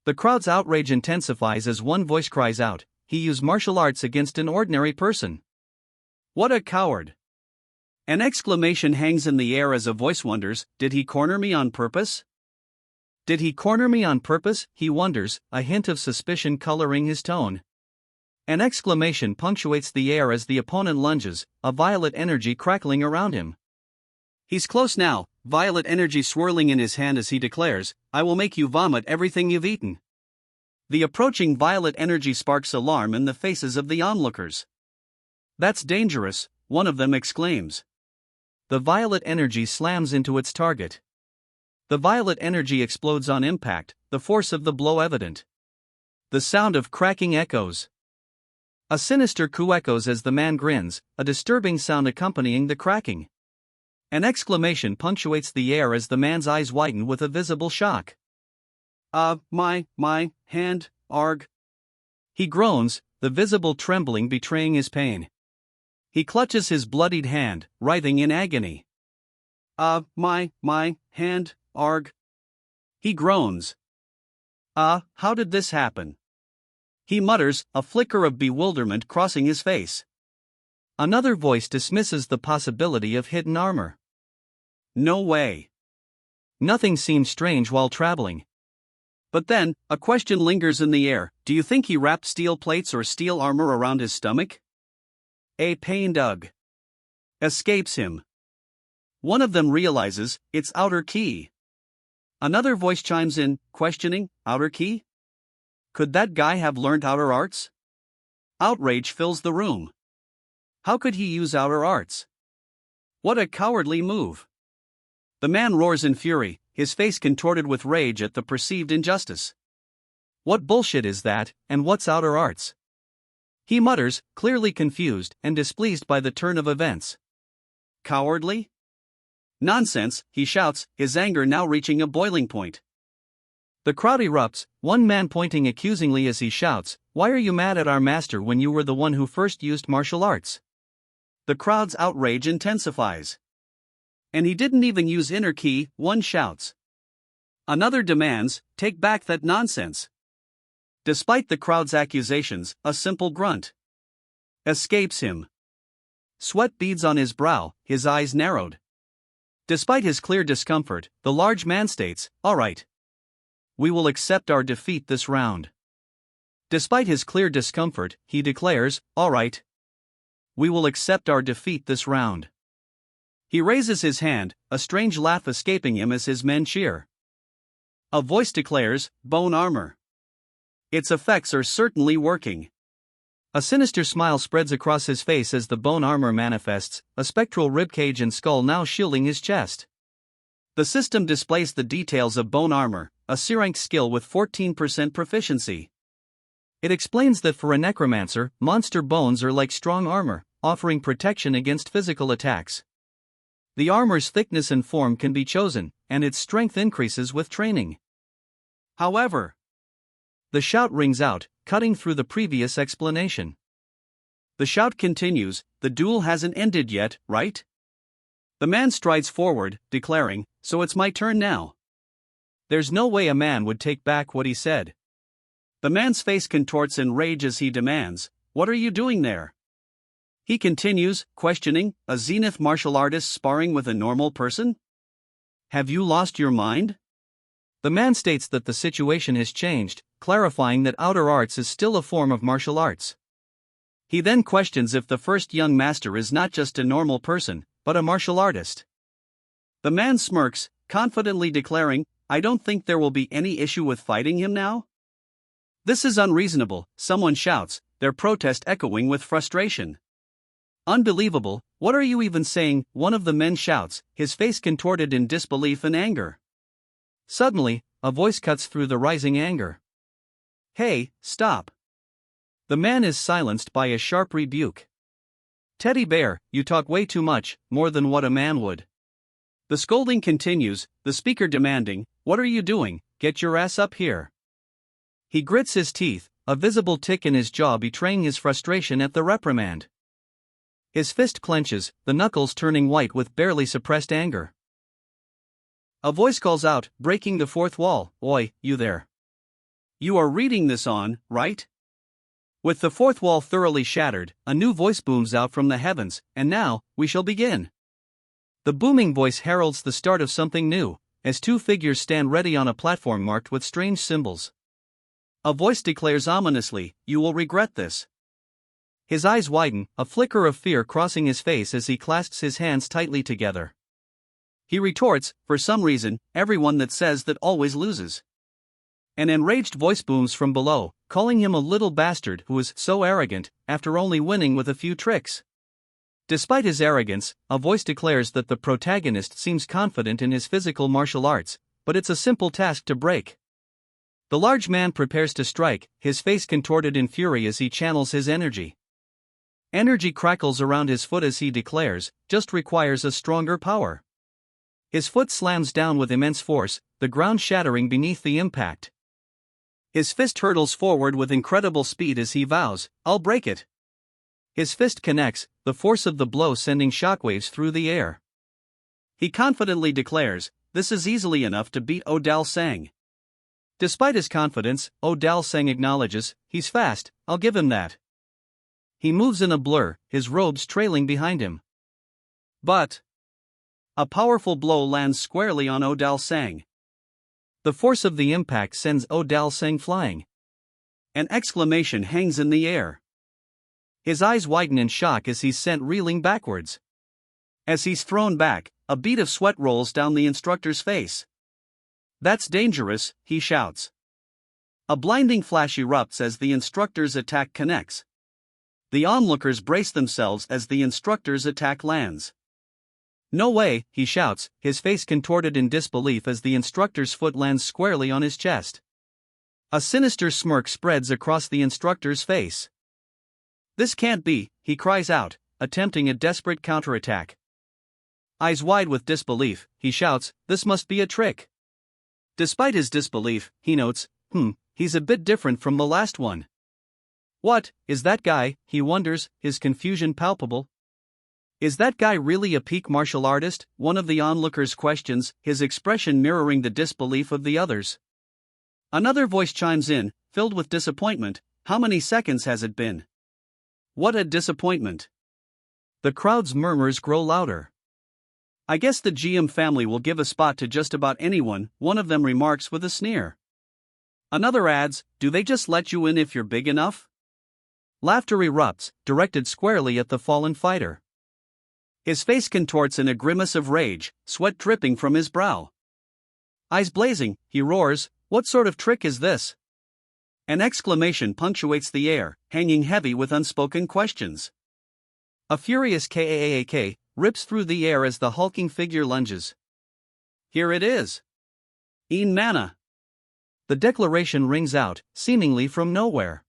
The crowd's outrage intensifies as one voice cries out, he used martial arts against an ordinary person. What a coward! An exclamation hangs in the air as a voice wonders, did he corner me on purpose? Did he corner me on purpose? He wonders, a hint of suspicion coloring his tone. An exclamation punctuates the air as the opponent lunges, a violet energy crackling around him. He's close now, violet energy swirling in his hand as he declares, I will make you vomit everything you've eaten. The approaching violet energy sparks alarm in the faces of the onlookers. That's dangerous, one of them exclaims. The violet energy slams into its target. The violet energy explodes on impact, the force of the blow evident. The sound of cracking echoes. A sinister coo echoes as the man grins, a disturbing sound accompanying the cracking. An exclamation punctuates the air as the man's eyes widen with a visible shock. My hand, arg. He groans, the visible trembling betraying his pain. He clutches his bloodied hand, writhing in agony. My hand, arg. He groans. How did this happen? He mutters, a flicker of bewilderment crossing his face. Another voice dismisses the possibility of hidden armor. No way. Nothing seems strange while traveling. But then, a question lingers in the air, do you think he wrapped steel plates or steel armor around his stomach? A pained ugh escapes him. One of them realizes, it's outer key. Another voice chimes in, questioning, outer key? Could that guy have learned outer arts? Outrage fills the room. How could he use outer arts? What a cowardly move. The man roars in fury, his face contorted with rage at the perceived injustice. What bullshit is that, and what's outer arts? He mutters, clearly confused and displeased by the turn of events. Cowardly? Nonsense, he shouts, his anger now reaching a boiling point. The crowd erupts, one man pointing accusingly as he shouts, why are you mad at our master when you were the one who first used martial arts? The crowd's outrage intensifies. And he didn't even use inner ki, one shouts. Another demands, take back that nonsense. Despite the crowd's accusations, a simple grunt escapes him. Sweat beads on his brow, his eyes narrowed. Despite his clear discomfort, the large man states, all right. We will accept our defeat this round. Despite his clear discomfort, he declares, all right. We will accept our defeat this round. He raises his hand, a strange laugh escaping him as his men cheer. A voice declares, bone armor. Its effects are certainly working. A sinister smile spreads across his face as the bone armor manifests, a spectral ribcage and skull now shielding his chest. The system displays the details of bone armor, a C-rank skill with 14% proficiency. It explains that for a necromancer, monster bones are like strong armor, offering protection against physical attacks. The armor's thickness and form can be chosen, and its strength increases with training. However, the shout rings out, cutting through the previous explanation. The shout continues, the duel hasn't ended yet, right? The man strides forward, declaring, so it's my turn now. There's no way a man would take back what he said. The man's face contorts in rage as he demands, what are you doing there? He continues, questioning, a zenith martial artist sparring with a normal person? Have you lost your mind? The man states that the situation has changed, clarifying that outer arts is still a form of martial arts. He then questions if the first young master is not just a normal person, but a martial artist. The man smirks, confidently declaring, I don't think there will be any issue with fighting him now. This is unreasonable, someone shouts, their protest echoing with frustration. Unbelievable, what are you even saying? One of the men shouts, his face contorted in disbelief and anger. Suddenly, a voice cuts through the rising anger. Hey, stop. The man is silenced by a sharp rebuke. Teddy bear, you talk way too much, more than what a man would. The scolding continues, the speaker demanding, what are you doing? Get your ass up here. He grits his teeth, a visible tick in his jaw betraying his frustration at the reprimand. His fist clenches, the knuckles turning white with barely suppressed anger. A voice calls out, breaking the fourth wall, Oi, you there. You are reading this on, right? With the fourth wall thoroughly shattered, a new voice booms out from the heavens, and now, we shall begin. The booming voice heralds the start of something new, as two figures stand ready on a platform marked with strange symbols. A voice declares ominously, you will regret this. His eyes widen, a flicker of fear crossing his face as he clasps his hands tightly together. He retorts, for some reason, everyone that says that always loses. An enraged voice booms from below, calling him a little bastard who is so arrogant, after only winning with a few tricks. Despite his arrogance, a voice declares that the protagonist seems confident in his physical martial arts, but it's a simple task to break. The large man prepares to strike, his face contorted in fury as he channels his energy. Energy crackles around his foot as he declares, just requires a stronger power. His foot slams down with immense force, the ground shattering beneath the impact. His fist hurtles forward with incredible speed as he vows, I'll break it. His fist connects, the force of the blow sending shockwaves through the air. He confidently declares, this is easily enough to beat Odal Sang. Despite his confidence, Odal Sang acknowledges, he's fast, I'll give him that. He moves in a blur, his robes trailing behind him. But a powerful blow lands squarely on Odal Sang. The force of the impact sends Odal Sang flying. An exclamation hangs in the air. His eyes widen in shock as he's sent reeling backwards. As he's thrown back, a bead of sweat rolls down the instructor's face. That's dangerous, he shouts. A blinding flash erupts as the instructor's attack connects. The onlookers brace themselves as the instructor's attack lands. No way, he shouts, his face contorted in disbelief as the instructor's foot lands squarely on his chest. A sinister smirk spreads across the instructor's face. This can't be, he cries out, attempting a desperate counterattack. Eyes wide with disbelief, he shouts, this must be a trick. Despite his disbelief, he notes, he's a bit different from the last one. What, is that guy, he wonders, his confusion palpable. Is that guy really a peak martial artist? One of the onlookers questions, his expression mirroring the disbelief of the others. Another voice chimes in, filled with disappointment, how many seconds has it been? What a disappointment. The crowd's murmurs grow louder. I guess the GM family will give a spot to just about anyone, one of them remarks with a sneer. Another adds, do they just let you in if you're big enough? Laughter erupts, directed squarely at the fallen fighter. His face contorts in a grimace of rage, sweat dripping from his brow. Eyes blazing, he roars, what sort of trick is this? An exclamation punctuates the air, hanging heavy with unspoken questions. A furious KAAK rips through the air as the hulking figure lunges. Here it is. In mana. The declaration rings out, seemingly from nowhere.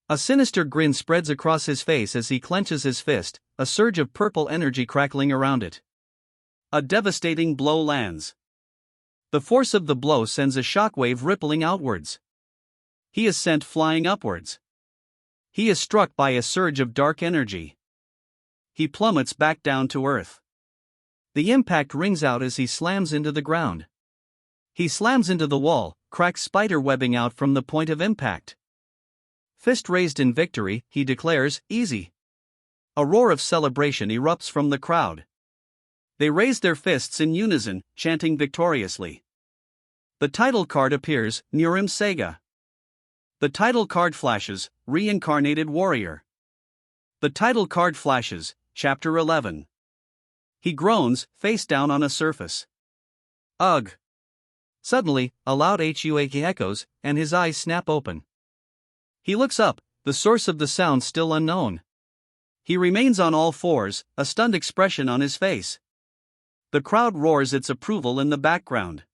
A sinister grin spreads across his face as he clenches his fist, a surge of purple energy crackling around it. A devastating blow lands. The force of the blow sends a shockwave rippling outwards. He is sent flying upwards. He is struck by a surge of dark energy. He plummets back down to earth. The impact rings out as he slams into the ground. He slams into the wall, cracks spider webbing out from the point of impact. Fist raised in victory, he declares, easy. A roar of celebration erupts from the crowd. They raise their fists in unison, chanting victoriously. The title card appears, Nurim Sega. The title card flashes, Reincarnated Warrior. The title card flashes, Chapter 11. He groans, face down on a surface. Ugh. Suddenly, a loud HUAK echoes, and his eyes snap open. He looks up, the source of the sound still unknown. He remains on all fours, a stunned expression on his face. The crowd roars its approval in the background.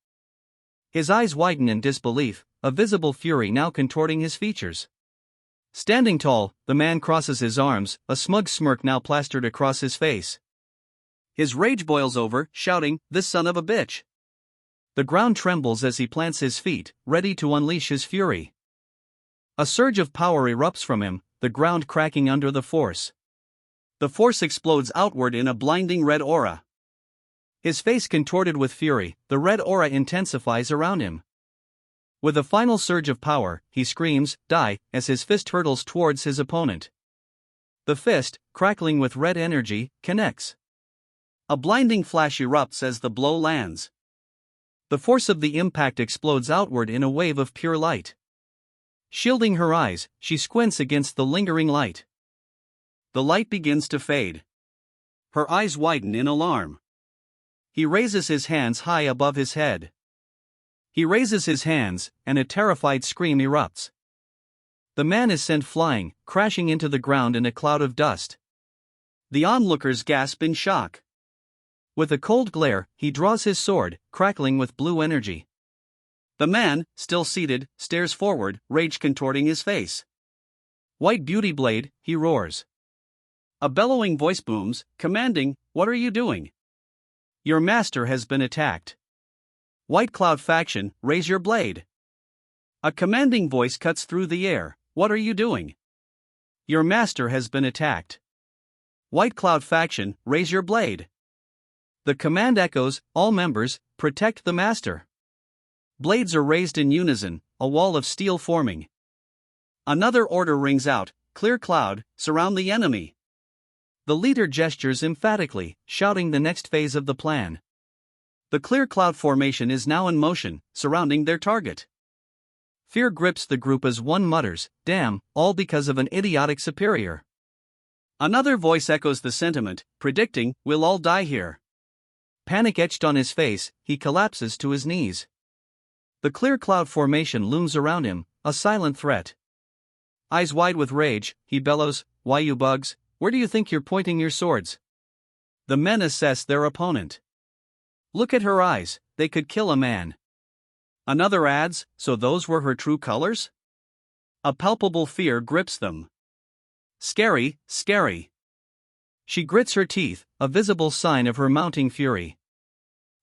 His eyes widen in disbelief, a visible fury now contorting his features. Standing tall, the man crosses his arms, a smug smirk now plastered across his face. His rage boils over, shouting, "This son of a bitch!" The ground trembles as he plants his feet, ready to unleash his fury. A surge of power erupts from him, the ground cracking under the force. The force explodes outward in a blinding red aura. His face contorted with fury, the red aura intensifies around him. With a final surge of power, he screams, "Die," as his fist hurtles towards his opponent. The fist, crackling with red energy, connects. A blinding flash erupts as the blow lands. The force of the impact explodes outward in a wave of pure light. Shielding her eyes, she squints against the lingering light. The light begins to fade. Her eyes widen in alarm. He raises his hands high above his head. He raises his hands, and a terrified scream erupts. The man is sent flying, crashing into the ground in a cloud of dust. The onlookers gasp in shock. With a cold glare, he draws his sword, crackling with blue energy. The man, still seated, stares forward, rage contorting his face. "White beauty blade," he roars. A bellowing voice booms, commanding, "What are you doing? Your master has been attacked. White Cloud faction, raise your blade." A commanding voice cuts through the air, "What are you doing? Your master has been attacked. White Cloud faction, raise your blade." The command echoes, "All members, protect the master." Blades are raised in unison, a wall of steel forming. Another order rings out, "Clear cloud, surround the enemy." The leader gestures emphatically, shouting the next phase of the plan. The clear cloud formation is now in motion, surrounding their target. Fear grips the group as one mutters, "Damn, all because of an idiotic superior." Another voice echoes the sentiment, predicting, "We'll all die here." Panic etched on his face, he collapses to his knees. The clear cloud formation looms around him, a silent threat. Eyes wide with rage, he bellows, "Why you bugs, where do you think you're pointing your swords?" The men assess their opponent. "Look at her eyes, they could kill a man." Another adds, "So those were her true colors?" A palpable fear grips them. "Scary, scary." She grits her teeth, a visible sign of her mounting fury.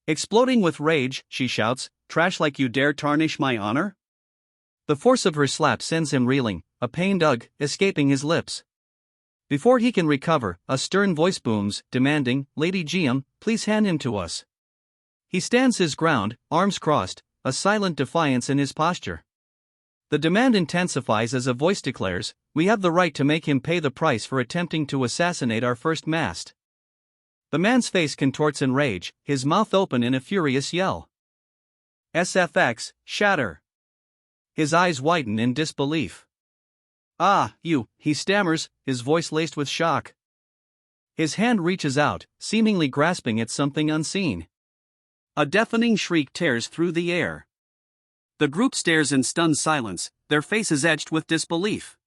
Exploding with rage, she shouts, "Trash like you dare tarnish my honor?" The force of her slap sends him reeling, a pained ugh escaping his lips. Before he can recover, a stern voice booms, demanding, "Lady Jiam, please hand him to us." He stands his ground, arms crossed, a silent defiance in his posture. The demand intensifies as a voice declares, "We have the right to make him pay the price for attempting to assassinate our first mast." The man's face contorts in rage, his mouth open in a furious yell. "SFX, shatter." His eyes widen in disbelief. "Ah, you," he stammers, his voice laced with shock. His hand reaches out, seemingly grasping at something unseen. A deafening shriek tears through the air. The group stares in stunned silence, their faces etched with disbelief.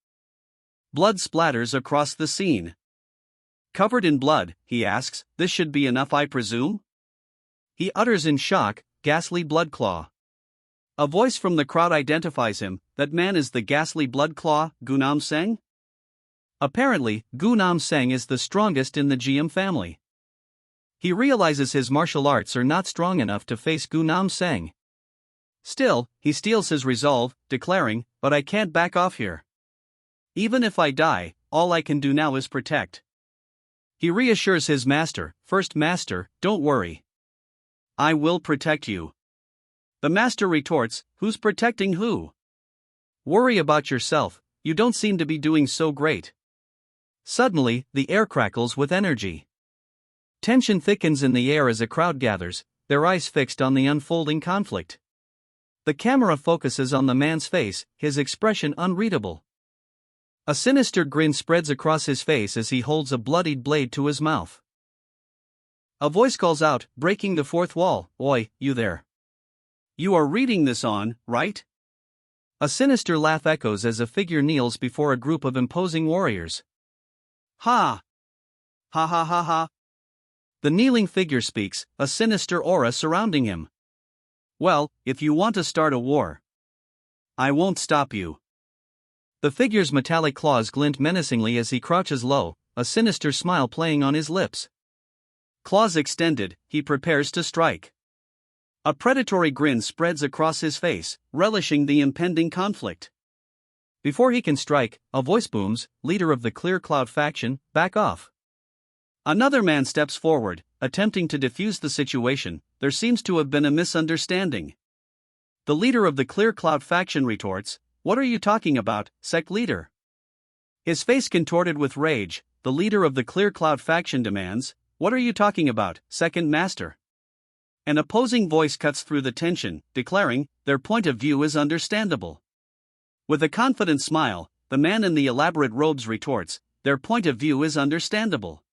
Blood splatters across the scene. "Covered in blood," he asks, "this should be enough, I presume?" He utters in shock, "Ghastly Bloodclaw." A voice from the crowd identifies him, "That man is the ghastly Bloodclaw, Gunam Seng?" Apparently, Gunam Seng is the strongest in the Jiam family. He realizes his martial arts are not strong enough to face Gunam Seng. Still, he steels his resolve, declaring, "But I can't back off here. Even if I die, all I can do now is protect." He reassures his master, "First master, don't worry. I will protect you." The master retorts, "Who's protecting who? Worry about yourself, you don't seem to be doing so great." Suddenly, the air crackles with energy. Tension thickens in the air as a crowd gathers, their eyes fixed on the unfolding conflict. The camera focuses on the man's face, his expression unreadable. A sinister grin spreads across his face as he holds a bloodied blade to his mouth. A voice calls out, breaking the fourth wall, "Oi, you there. You are reading this on, right?" A sinister laugh echoes as a figure kneels before a group of imposing warriors. "Ha! Ha ha ha ha. The kneeling figure speaks, a sinister aura surrounding him. Well, if you want to start a war, I won't stop you. The figure's metallic claws glint menacingly as he crouches low, a sinister smile playing on his lips. Claws extended, he prepares to strike. A predatory grin spreads across his face, relishing the impending conflict. Before he can strike, a voice booms, "Leader of the Clear Cloud faction, back off." Another man steps forward, attempting to defuse the situation. There seems to have been a misunderstanding. The leader of the Clear Cloud faction retorts, "What are you talking about, sect leader?" His face contorted with rage. The leader of the Clear Cloud faction demands, "What are you talking about, second master?" An opposing voice cuts through the tension, declaring, "Their point of view is understandable." With a confident smile, the man in the elaborate robes retorts, "Their point of view is understandable."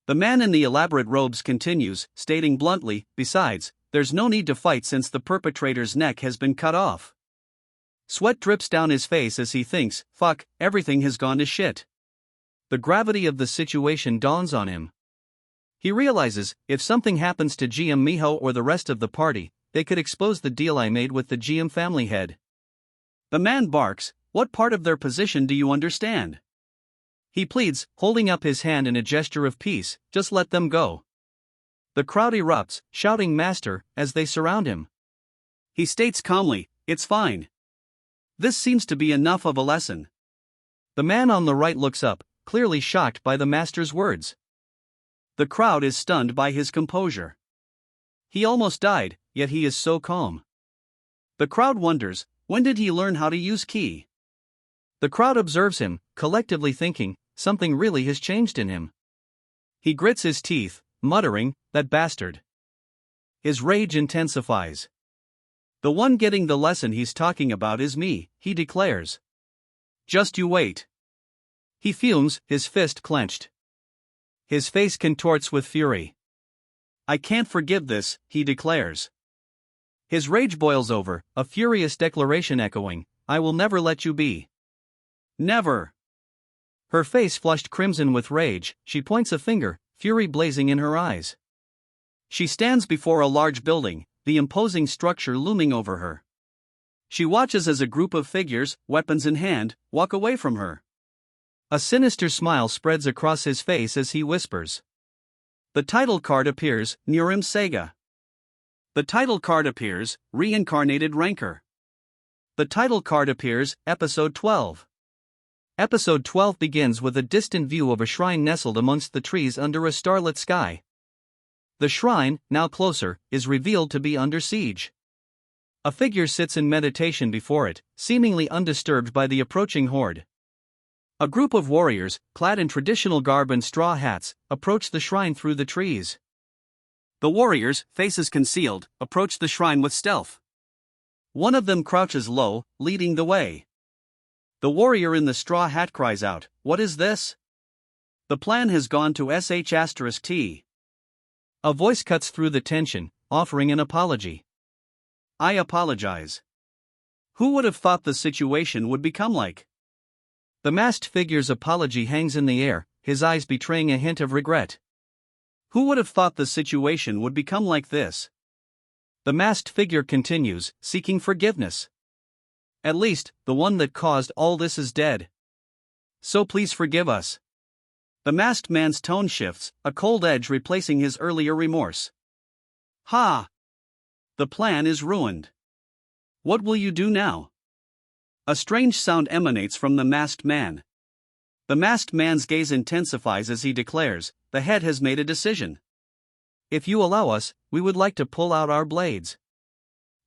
The man in the elaborate robes continues, stating bluntly, "Besides, there's no need to fight since the perpetrator's neck has been cut off." Sweat drips down his face as he thinks, "Fuck, everything has gone to shit." The gravity of the situation dawns on him. He realizes, if something happens to GM Miho or the rest of the party, they could expose the deal I made with the GM family head. The man barks, "What part of their position do you understand?" He pleads, holding up his hand in a gesture of peace, "Just let them go." The crowd erupts, shouting "Master," as they surround him. He states calmly, "It's fine." This seems to be enough of a lesson. The man on the right looks up, clearly shocked by the master's words. The crowd is stunned by his composure. He almost died, yet he is so calm. The crowd wonders, when did he learn how to use ki? The crowd observes him, collectively thinking, something really has changed in him. He grits his teeth, muttering, "That bastard." His rage intensifies. "The one getting the lesson he's talking about is me," he declares. "Just you wait." He fumes, his fist clenched. His face contorts with fury. "I can't forgive this," he declares. His rage boils over, a furious declaration echoing, "I will never let you be." Never. Her face flushed crimson with rage, she points a finger, fury blazing in her eyes. She stands before a large building, the imposing structure looming over her. She watches as a group of figures, weapons in hand, walk away from her. A sinister smile spreads across his face as he whispers. The title card appears, Nurim Sega. The title card appears, Reincarnated Rancor. The title card appears, Episode 12. Episode 12 begins with a distant view of a shrine nestled amongst the trees under a starlit sky. The shrine, now closer, is revealed to be under siege. A figure sits in meditation before it, seemingly undisturbed by the approaching horde. A group of warriors, clad in traditional garb and straw hats, approach the shrine through the trees. The warriors, faces concealed, approach the shrine with stealth. One of them crouches low, leading the way. The warrior in the straw hat cries out, "What is this?" "The plan has gone to sh*T. A voice cuts through the tension, offering an apology. "I apologize. Who would have thought the situation would become like?" The masked figure's apology hangs in the air, his eyes betraying a hint of regret. "Who would have thought the situation would become like this?" The masked figure continues, seeking forgiveness. "At least, the one that caused all this is dead. So please forgive us." The masked man's tone shifts, a cold edge replacing his earlier remorse. "Ha! The plan is ruined. What will you do now?" A strange sound emanates from the masked man. The masked man's gaze intensifies as he declares, "The head has made a decision. If you allow us, we would like to pull out our blades."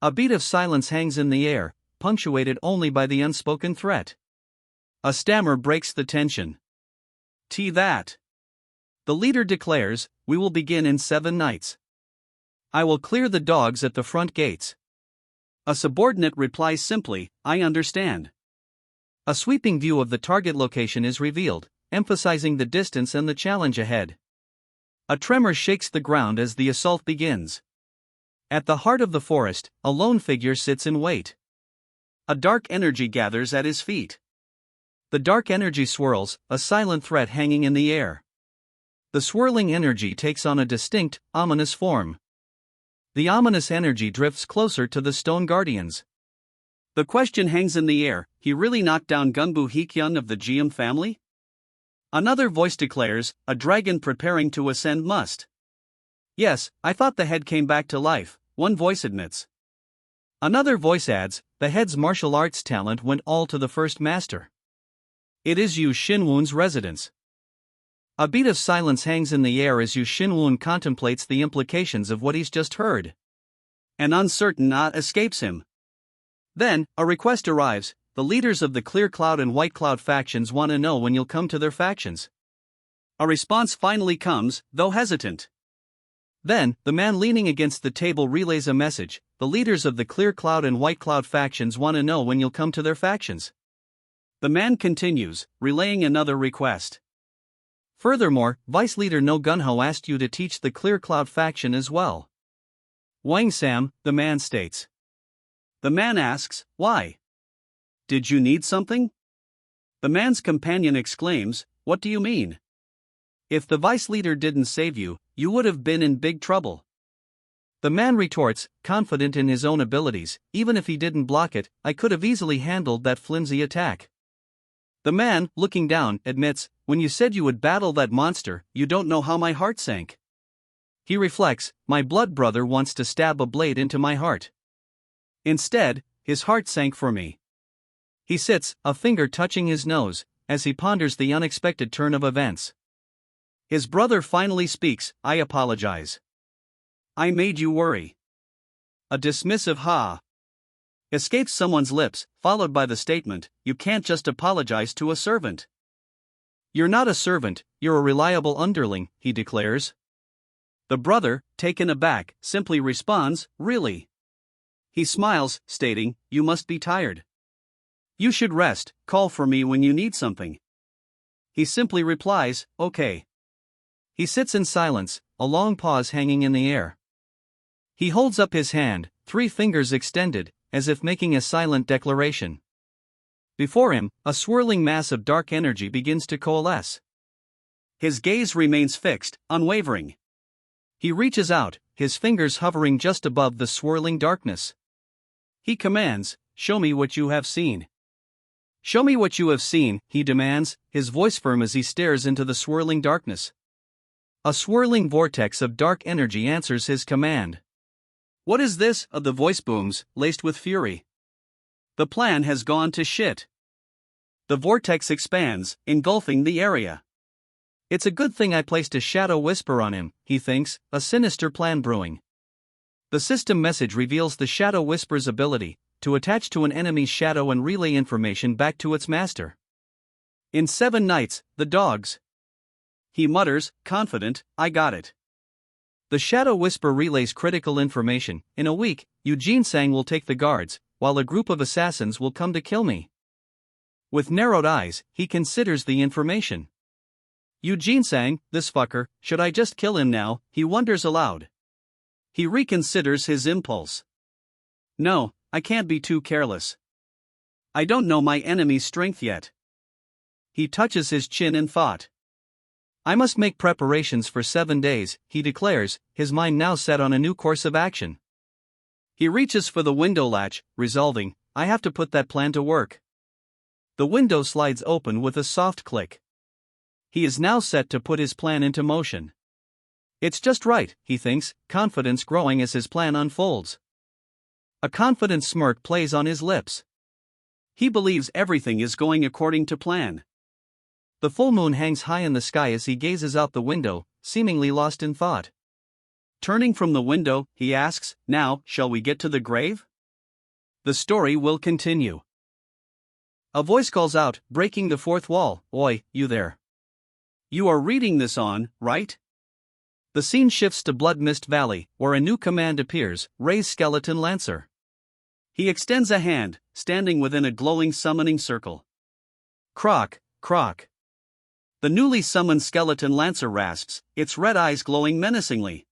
A beat of silence hangs in the air, punctuated only by the unspoken threat. A stammer breaks the tension. That. The leader declares, "We will begin in 7 nights. I will clear the dogs at the front gates." A subordinate replies simply, "I understand." A sweeping view of the target location is revealed, emphasizing the distance and the challenge ahead. A tremor shakes the ground as the assault begins. At the heart of the forest, a lone figure sits in wait. A dark energy gathers at his feet. The dark energy swirls, a silent threat hanging in the air. the swirling energy takes on a distinct, ominous form. The ominous energy drifts closer to the stone guardians. The question hangs in the air, he really knocked down Gunbu Hikkyun of the Geum family? Another voice declares, a dragon preparing to ascend must. Yes, I thought the head came back to life, one voice admits. Another voice adds, the head's martial arts talent went all to the first master. It is Yu Xinwun's residence. A beat of silence hangs in the air as Yu Xinwun contemplates the implications of what he's just heard. An uncertain ah escapes him. Then, a request arrives. The leaders of the Clear Cloud and White Cloud factions want to know when you'll come to their factions. A response finally comes, though hesitant. Then, the man leaning against the table relays a message. The leaders of the Clear Cloud and White Cloud factions want to know when you'll come to their factions. The man continues, relaying another request. Furthermore, Vice Leader No Gunho asked you to teach the Clear Cloud faction as well. Wang Sam, the man states. The man asks, why? Did you need something? The man's companion exclaims, what do you mean? If the Vice Leader didn't save you, you would have been in big trouble. The man retorts, confident in his own abilities, even if he didn't block it, I could have easily handled that flimsy attack. The man, looking down, admits, when you said you would battle that monster, you don't know how my heart sank. He reflects, my blood brother wants to stab a blade into my heart. Instead, his heart sank for me. He sits, a finger touching his nose, as he ponders the unexpected turn of events. His brother finally speaks, I apologize. I made you worry. A dismissive ha escapes someone's lips, followed by the statement, you can't just apologize to a servant. You're not a servant, you're a reliable underling, he declares. The brother, taken aback, simply responds, really? He smiles, stating, you must be tired. You should rest, call for me when you need something. He simply replies, okay. He sits in silence, a long pause hanging in the air. He holds up his hand, 3 fingers extended, as if making a silent declaration. Before him, a swirling mass of dark energy begins to coalesce. His gaze remains fixed, unwavering. He reaches out, his fingers hovering just above the swirling darkness. He commands, show me what you have seen. Show me what you have seen, he demands, his voice firm as he stares into the swirling darkness. A swirling vortex of dark energy answers his command. What is this? The voice booms, laced with fury. The plan has gone to shit. The vortex expands, engulfing the area. It's a good thing I placed a shadow whisper on him, he thinks, a sinister plan brewing. The system message reveals the shadow whisper's ability to attach to an enemy's shadow and relay information back to its master. In 7 nights, the dogs. He mutters, confident, I got it. The shadow whisper relays critical information. In a week, Eugene Sang will take the guards, while a group of assassins will come to kill me. With narrowed eyes, he considers the information. Eugene Sang, this fucker, should I just kill him now? He wonders aloud. He reconsiders his impulse. No, I can't be too careless. I don't know my enemy's strength yet. He touches his chin in thought. I must make preparations for 7 days, he declares, his mind now set on a new course of action. He reaches for the window latch, resolving, I have to put that plan to work. The window slides open with a soft click. He is now set to put his plan into motion. It's just right, he thinks, confidence growing as his plan unfolds. A confident smirk plays on his lips. He believes everything is going according to plan. The full moon hangs high in the sky as he gazes out the window, seemingly lost in thought. Turning from the window, he asks, now, shall we get to the grave? The story will continue. A voice calls out, breaking the fourth wall, Oi, you there. You are reading this on, right? The scene shifts to Blood Mist Valley, where a new command appears, Ray's Skeleton Lancer. He extends a hand, standing within a glowing summoning circle. Croc, croc. The newly summoned Skeleton Lancer rasps, its red eyes glowing menacingly.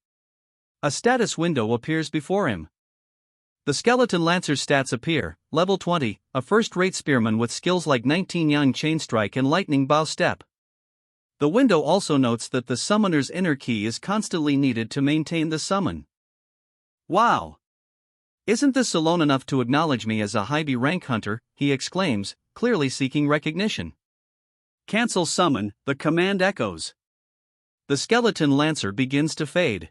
A status window appears before him. The Skeleton Lancer's stats appear, level 20, a first-rate spearman with skills like 19 Yang Chain Strike and Lightning Bow Step. The window also notes that the summoner's inner ki is constantly needed to maintain the summon. Wow! Isn't this alone enough to acknowledge me as a high B rank hunter? He exclaims, clearly seeking recognition. Cancel summon, the command echoes. The skeleton lancer begins to fade.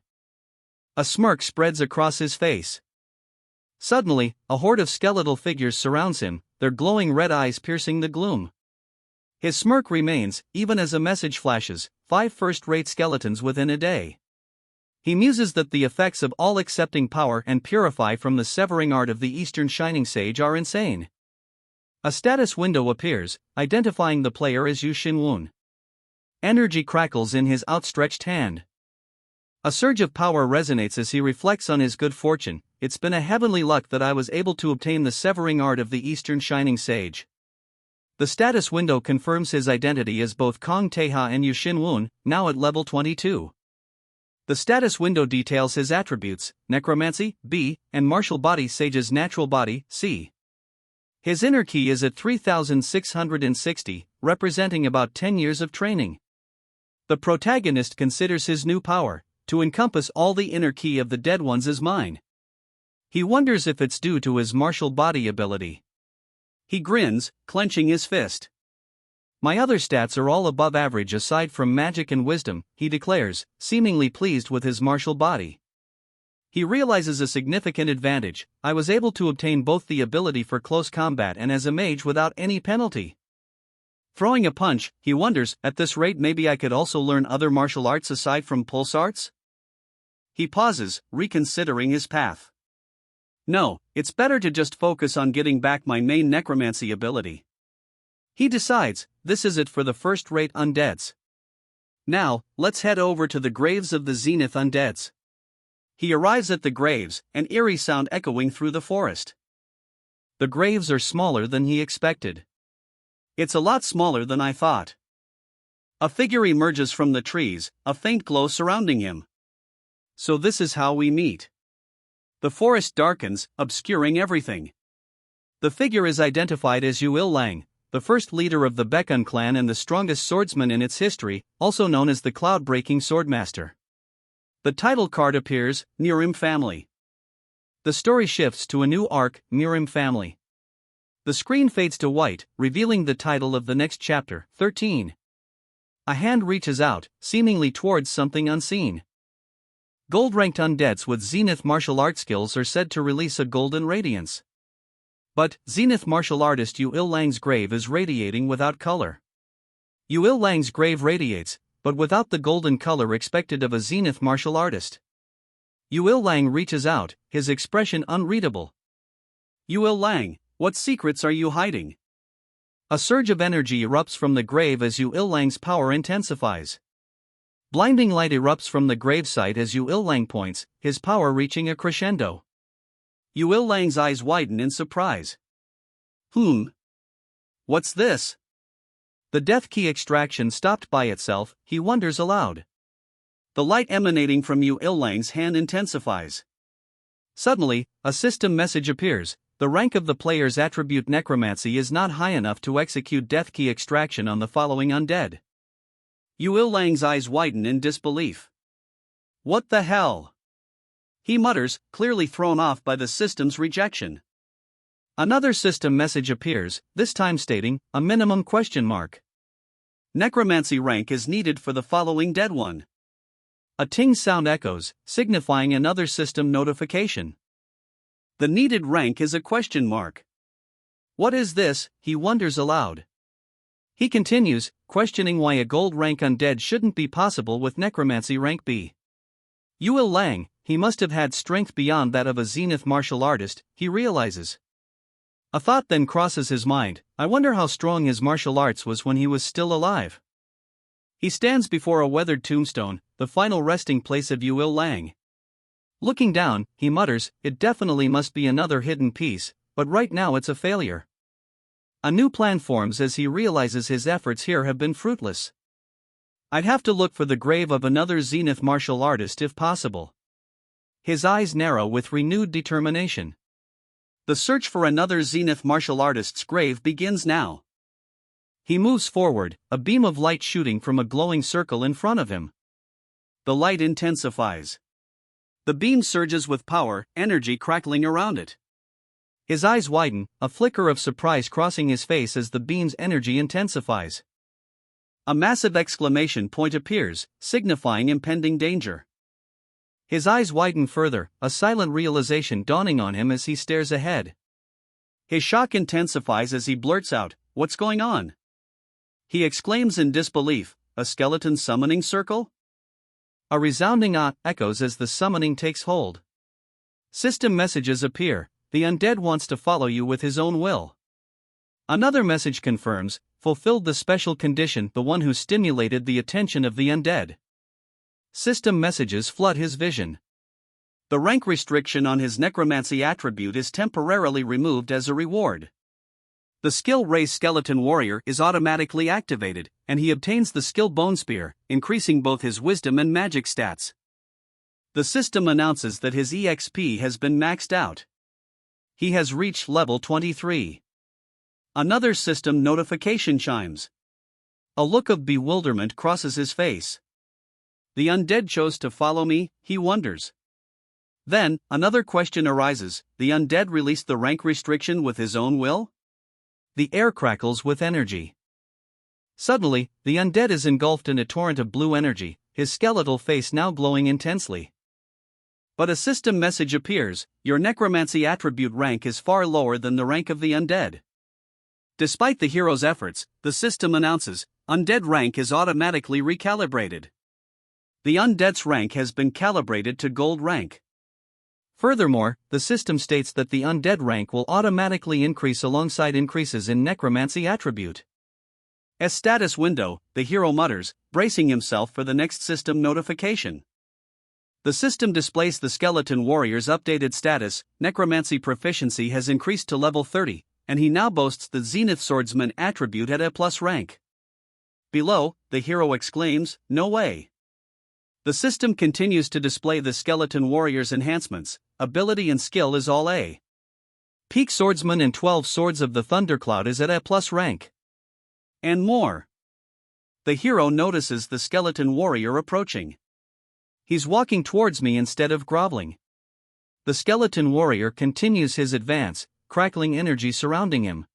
A smirk spreads across his face. Suddenly, a horde of skeletal figures surrounds him, their glowing red eyes piercing the gloom. His smirk remains, even as a message flashes, 5 first-rate skeletons within a day. He muses that the effects of all-accepting power and purify from the severing art of the Eastern Shining Sage are insane. A status window appears, identifying the player as Yu Xinwun. Energy crackles in his outstretched hand. A surge of power resonates as he reflects on his good fortune. It's been a heavenly luck that I was able to obtain the severing art of the Eastern Shining Sage. The status window confirms his identity as both Kong Teha and Yu Xinwun, now at level 22. The status window details his attributes, necromancy, B, and martial body sage's natural body, C. His inner ki is at 3,660, representing about 10 years of training. The protagonist considers his new power to encompass all the inner ki of the dead ones as mine. He wonders if it's due to his martial body ability. He grins, clenching his fist. My other stats are all above average aside from magic and wisdom, he declares, seemingly pleased with his martial body. He realizes a significant advantage. I was able to obtain both the ability for close combat and as a mage without any penalty. Throwing a punch, he wonders, at this rate maybe I could also learn other martial arts aside from pulse arts? He pauses, reconsidering his path. No, it's better to just focus on getting back my main necromancy ability. He decides, this is it for the first-rate undeads. Now, let's head over to the graves of the Zenith undeads. He arrives at the graves, an eerie sound echoing through the forest. The graves are smaller than he expected. It's a lot smaller than I thought. A figure emerges from the trees, a faint glow surrounding him. So this is how we meet. The forest darkens, obscuring everything. The figure is identified as Yu Il-lang, the first leader of the Baekun clan and the strongest swordsman in its history, also known as the Cloud-Breaking Swordmaster. The title card appears, Mirim Family. The story shifts to a new arc, Mirim Family. The screen fades to white, revealing the title of the next chapter, 13. A hand reaches out, seemingly towards something unseen. Gold-ranked undeads with Zenith martial art skills are said to release a golden radiance. But, Zenith martial artist Yu Il-lang's grave is radiating without color. Yu Il-lang's grave radiates, but without the golden color expected of a Zenith martial artist. Yu Il-lang reaches out, his expression unreadable. Yu Il-lang, what secrets are you hiding? A surge of energy erupts from the grave as Yu Il-lang's power intensifies. Blinding light erupts from the gravesite as Yu Il-lang points, his power reaching a crescendo. Yu Il-lang's eyes widen in surprise. What's this? The death key extraction stopped by itself, he wonders aloud. The light emanating from Yu Il-lang's hand intensifies. Suddenly, a system message appears. The rank of the player's attribute necromancy is not high enough to execute death key extraction on the following undead. Yu Il-lang's eyes widen in disbelief. What the hell? He mutters, clearly thrown off by the system's rejection. Another system message appears, this time stating, a minimum question mark. Necromancy rank is needed for the following dead one. A ting sound echoes, signifying another system notification. The needed rank is a question mark. What is this? He wonders aloud. He continues, questioning why a gold rank undead shouldn't be possible with necromancy rank B. Yu Il-lang, he must have had strength beyond that of a Zenith martial artist, he realizes. A thought then crosses his mind, I wonder how strong his martial arts was when he was still alive. He stands before a weathered tombstone, the final resting place of Yu Il-lang. Looking down, he mutters, it definitely must be another hidden piece, but right now it's a failure. A new plan forms as he realizes his efforts here have been fruitless. I'd have to look for the grave of another Zenith martial artist if possible. His eyes narrow with renewed determination. The search for another Zenith martial artist's grave begins now. He moves forward, a beam of light shooting from a glowing circle in front of him. The light intensifies. The beam surges with power, energy crackling around it. His eyes widen, a flicker of surprise crossing his face as the beam's energy intensifies. A massive exclamation point appears, signifying impending danger. His eyes widen further, a silent realization dawning on him as he stares ahead. His shock intensifies as he blurts out, "What's going on?" He exclaims in disbelief, "A skeleton summoning circle?" A resounding "ah" echoes as the summoning takes hold. System messages appear. The undead wants to follow you with his own will. Another message confirms, fulfilled the special condition, the one who stimulated the attention of the undead. System messages flood his vision. The rank restriction on his necromancy attribute is temporarily removed as a reward. The skill Raise Skeleton Warrior is automatically activated, and he obtains the skill Bone Spear, increasing both his wisdom and magic stats. The system announces that his EXP has been maxed out. He has reached level 23. Another system notification chimes. A look of bewilderment crosses his face. The undead chose to follow me, he wonders. Then, another question arises: the undead released the rank restriction with his own will? The air crackles with energy. Suddenly, the undead is engulfed in a torrent of blue energy, his skeletal face now glowing intensely. But a system message appears: your necromancy attribute rank is far lower than the rank of the undead. Despite the hero's efforts, the system announces, undead rank is automatically recalibrated. The undead's rank has been calibrated to gold rank. Furthermore, the system states that the undead rank will automatically increase alongside increases in necromancy attribute. As status window, the hero mutters, bracing himself for the next system notification. The system displays the skeleton warrior's updated status: necromancy proficiency has increased to level 30, and he now boasts the Zenith Swordsman attribute at A+ rank. Below, the hero exclaims, "No way." The system continues to display the skeleton warrior's enhancements. Ability and skill is all A. Peak Swordsman and 12 Swords of the Thundercloud is at A+ rank. And more. The hero notices the skeleton warrior approaching. He's walking towards me instead of groveling. The skeleton warrior continues his advance, crackling energy surrounding him.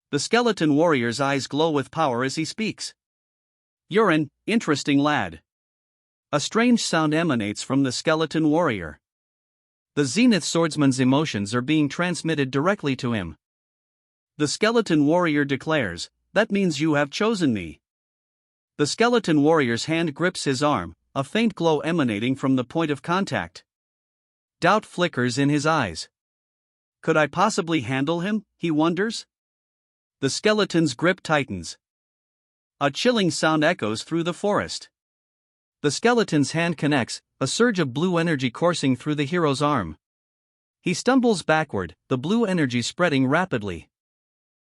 The skeleton warrior's eyes glow with power as he speaks. "You're an interesting lad." A strange sound emanates from the skeleton warrior. The Zenith Swordsman's emotions are being transmitted directly to him. The skeleton warrior declares, "That means you have chosen me." The skeleton warrior's hand grips his arm, a faint glow emanating from the point of contact. Doubt flickers in his eyes. Could I possibly handle him, he wonders? The skeleton's grip tightens. A chilling sound echoes through the forest. The skeleton's hand connects, a surge of blue energy coursing through the hero's arm. He stumbles backward, the blue energy spreading rapidly.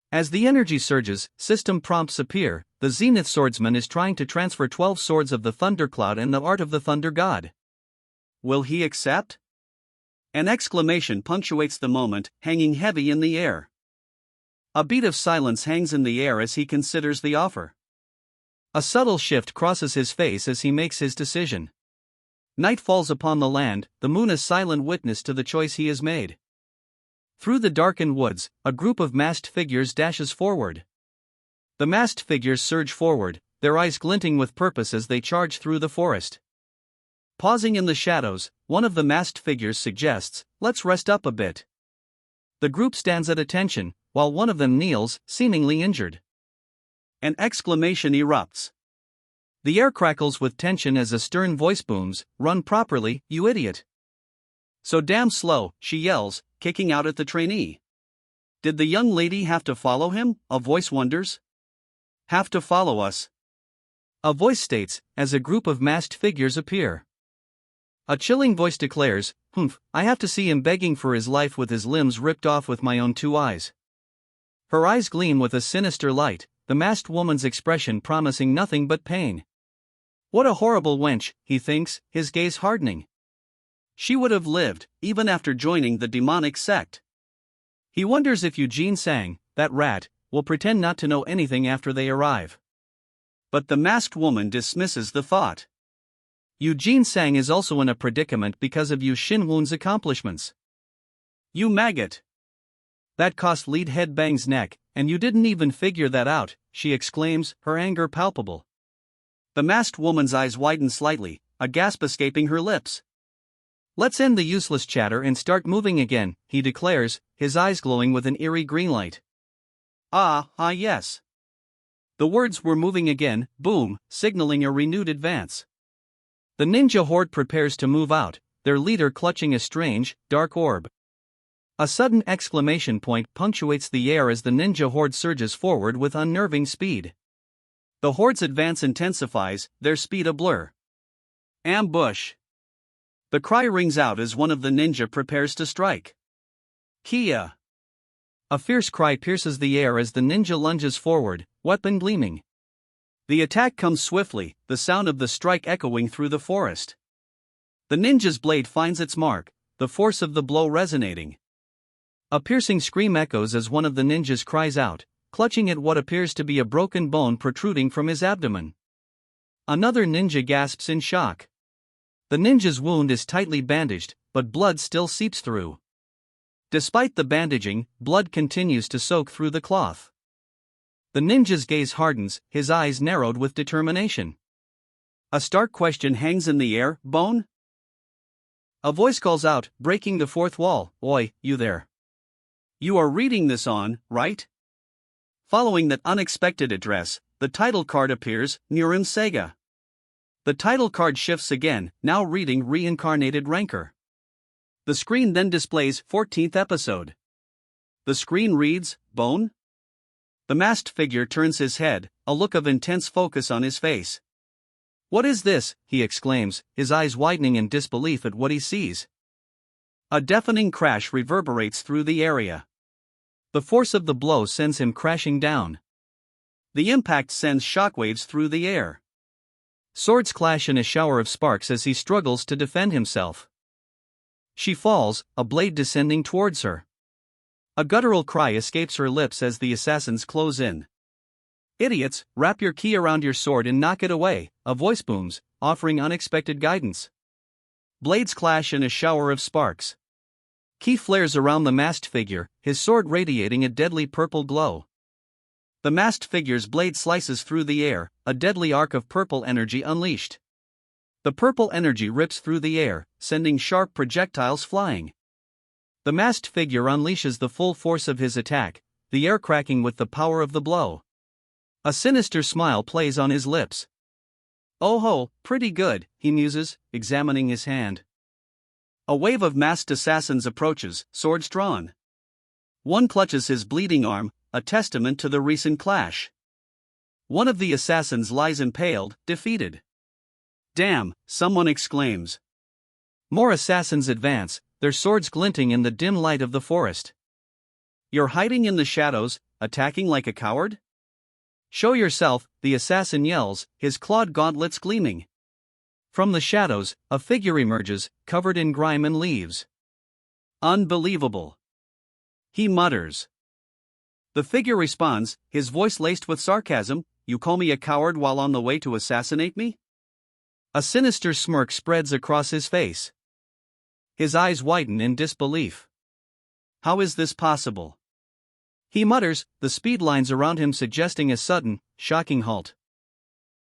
As the energy surges, system prompts appear. The Zenith Swordsman is trying to transfer 12 Swords of the Thundercloud and the Art of the Thunder God. Will he accept? An exclamation punctuates the moment, hanging heavy in the air. A beat of silence hangs in the air as he considers the offer. A subtle shift crosses his face as he makes his decision. Night falls upon the land, the moon a silent witness to the choice he has made. Through the darkened woods, a group of masked figures dashes forward. The masked figures surge forward, their eyes glinting with purpose as they charge through the forest. Pausing in the shadows, one of the masked figures suggests, "Let's rest up a bit." The group stands at attention, while one of them kneels, seemingly injured. An exclamation erupts. The air crackles with tension as a stern voice booms, "Run properly, you idiot." "So damn slow," she yells, kicking out at the trainee. Did the young lady have to follow him, a voice wonders? Have to follow us? A voice states, as a group of masked figures appear. A chilling voice declares, "Humph, I have to see him begging for his life with his limbs ripped off with my own 2 eyes." Her eyes gleam with a sinister light, the masked woman's expression promising nothing but pain. What a horrible wench, he thinks, his gaze hardening. She would have lived, even after joining the demonic sect. He wonders if Eugene Sang, that rat, we'll pretend not to know anything after they arrive. But the masked woman dismisses the thought. Eugene Sang is also in a predicament because of Yu Shinwon's accomplishments. You maggot! That cost Lead Head Bang's neck, and you didn't even figure that out, she exclaims, her anger palpable. The masked woman's eyes widen slightly, a gasp escaping her lips. Let's end the useless chatter and start moving again, he declares, his eyes glowing with an eerie green light. Yes. The words were moving again, boom, signaling a renewed advance. The ninja horde prepares to move out, their leader clutching a strange, dark orb. A sudden exclamation point punctuates the air as the ninja horde surges forward with unnerving speed. The horde's advance intensifies, their speed a blur. Ambush! The cry rings out as one of the ninja prepares to strike. Kia! A fierce cry pierces the air as the ninja lunges forward, weapon gleaming. The attack comes swiftly, the sound of the strike echoing through the forest. The ninja's blade finds its mark, the force of the blow resonating. A piercing scream echoes as one of the ninjas cries out, clutching at what appears to be a broken bone protruding from his abdomen. Another ninja gasps in shock. The ninja's wound is tightly bandaged, but blood still seeps through. Despite the bandaging, blood continues to soak through the cloth. The ninja's gaze hardens, his eyes narrowed with determination. A stark question hangs in the air, Bone? A voice calls out, breaking the fourth wall, "Oi, you there. You are reading this on, right?" Following that unexpected address, the title card appears, Nurim Sega. The title card shifts again, now reading Reincarnated Rancor. The screen then displays 14th episode. The screen reads, Bone? The masked figure turns his head, a look of intense focus on his face. "What is this?" he exclaims, his eyes widening in disbelief at what he sees. A deafening crash reverberates through the area. The force of the blow sends him crashing down. The impact sends shockwaves through the air. Swords clash in a shower of sparks as he struggles to defend himself. She falls, a blade descending towards her. A guttural cry escapes her lips as the assassins close in. "Idiots, wrap your key around your sword and knock it away," a voice booms, offering unexpected guidance. Blades clash in a shower of sparks. Ki flares around the masked figure, his sword radiating a deadly purple glow. The masked figure's blade slices through the air, a deadly arc of purple energy unleashed. The purple energy rips through the air, sending sharp projectiles flying. The masked figure unleashes the full force of his attack, the air cracking with the power of the blow. A sinister smile plays on his lips. "Oh ho, pretty good," he muses, examining his hand. A wave of masked assassins approaches, swords drawn. One clutches his bleeding arm, a testament to the recent clash. One of the assassins lies impaled, defeated. "Damn," someone exclaims. More assassins advance, their swords glinting in the dim light of the forest. "You're hiding in the shadows, attacking like a coward? Show yourself," the assassin yells, his clawed gauntlets gleaming. From the shadows, a figure emerges, covered in grime and leaves. "Unbelievable," he mutters. The figure responds, his voice laced with sarcasm, "You call me a coward while on the way to assassinate me?" A sinister smirk spreads across his face. His eyes widen in disbelief. "How is this possible?" he mutters, the speed lines around him suggesting a sudden, shocking halt.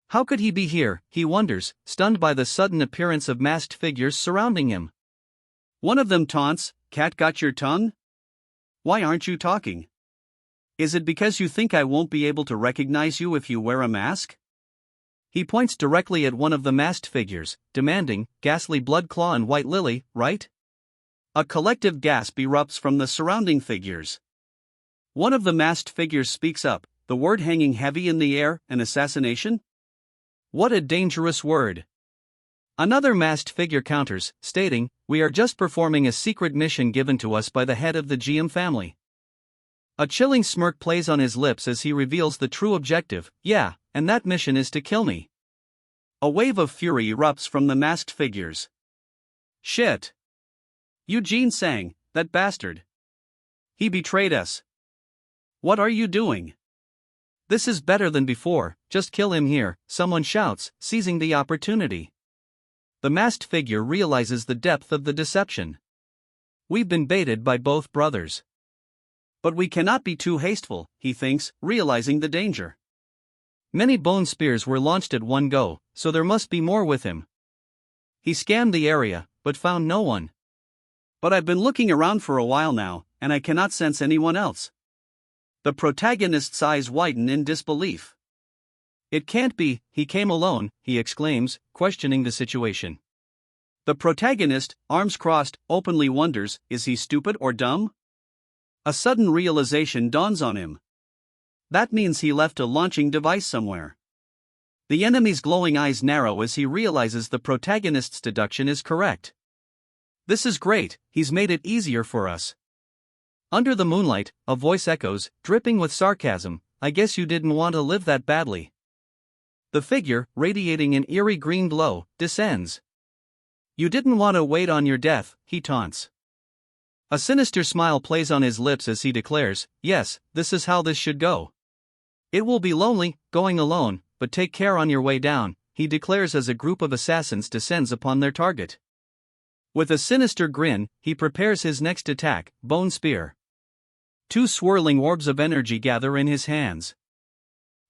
How could he be here, he wonders, stunned by the sudden appearance of masked figures surrounding him. One of them taunts, "Cat got your tongue? Why aren't you talking? Is it because you think I won't be able to recognize you if you wear a mask?" He points directly at one of the masked figures, demanding, "Ghastly Bloodclaw and White Lily, right?" A collective gasp erupts from the surrounding figures. One of the masked figures speaks up, the word hanging heavy in the air, "An assassination?" What a dangerous word. Another masked figure counters, stating, "We are just performing a secret mission given to us by the head of the GM family." A chilling smirk plays on his lips as he reveals the true objective, "Yeah, and that mission is to kill me." A wave of fury erupts from the masked figures. "Shit! Eugene Sang, that bastard! He betrayed us. What are you doing? This is better than before, just kill him here, someone shouts, seizing the opportunity. The masked figure realizes the depth of the deception. We've been baited by both brothers. But we cannot be too hasteful, he thinks, realizing the danger. Many bone spears were launched at one go, so there must be more with him. He scanned the area, but found no one. But I've been looking around for a while now, and I cannot sense anyone else. The protagonist's eyes widen in disbelief. It can't be, he came alone, he exclaims, questioning the situation. The protagonist, arms crossed, openly wonders, is he stupid or dumb? A sudden realization dawns on him. That means he left a launching device somewhere. The enemy's glowing eyes narrow as he realizes the protagonist's deduction is correct. This is great, he's made it easier for us. Under the moonlight, a voice echoes, dripping with sarcasm, I guess you didn't want to live that badly. The figure, radiating an eerie green glow, descends. You didn't want to wait on your death, he taunts. A sinister smile plays on his lips as he declares, yes, this is how this should go. It will be lonely, going alone, but take care on your way down, he declares as a group of assassins descends upon their target. With a sinister grin, he prepares his next attack, Bone Spear. Two swirling orbs of energy gather in his hands.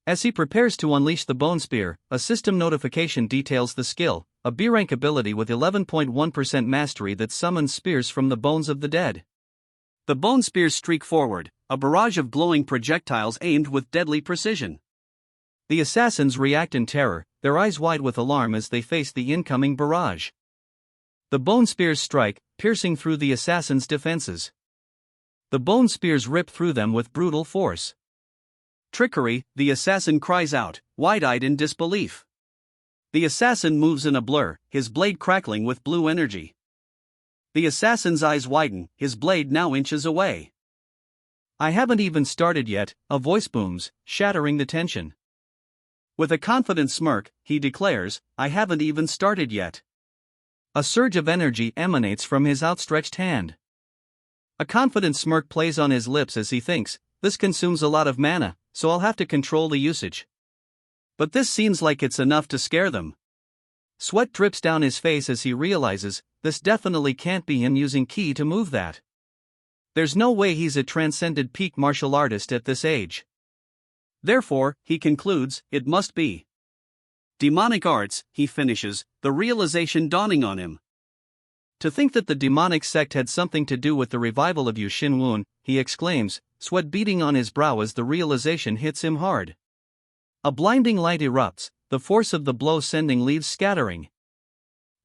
As he prepares to unleash the Bone Spear, a system notification details the skill, a B rank ability with 11.1% mastery that summons spears from the bones of the dead. The bone spears streak forward, a barrage of glowing projectiles aimed with deadly precision. The assassins react in terror, their eyes wide with alarm as they face the incoming barrage. The bone spears strike, piercing through the assassins' defenses. The bone spears rip through them with brutal force. Trickery, the assassin cries out, wide-eyed in disbelief. The assassin moves in a blur, his blade crackling with blue energy. The assassin's eyes widen, his blade now inches away. I haven't even started yet, a voice booms, shattering the tension. With a confident smirk, he declares, I haven't even started yet. A surge of energy emanates from his outstretched hand. A confident smirk plays on his lips as he thinks, this consumes a lot of mana, so I'll have to control the usage. But this seems like it's enough to scare them. Sweat drips down his face as he realizes, this definitely can't be him using ki to move that. There's no way he's a transcended peak martial artist at this age. Therefore, he concludes, it must be demonic arts, he finishes, the realization dawning on him. To think that the demonic sect had something to do with the revival of Yu Xinwen, he exclaims, sweat beading on his brow as the realization hits him hard. A blinding light erupts, the force of the blow sending leaves scattering.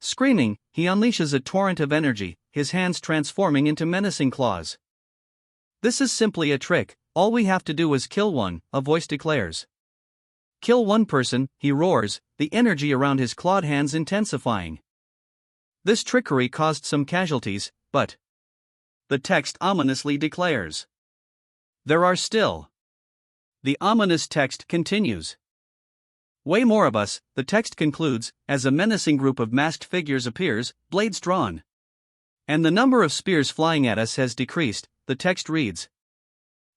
Screaming, he unleashes a torrent of energy, his hands transforming into menacing claws. This is simply a trick, all we have to do is kill one, a voice declares. Kill one person, he roars, the energy around his clawed hands intensifying. This trickery caused some casualties, but the text ominously declares, there are still. The ominous text continues. Way more of us, the text concludes, as a menacing group of masked figures appears, blades drawn. And the number of spears flying at us has decreased, the text reads.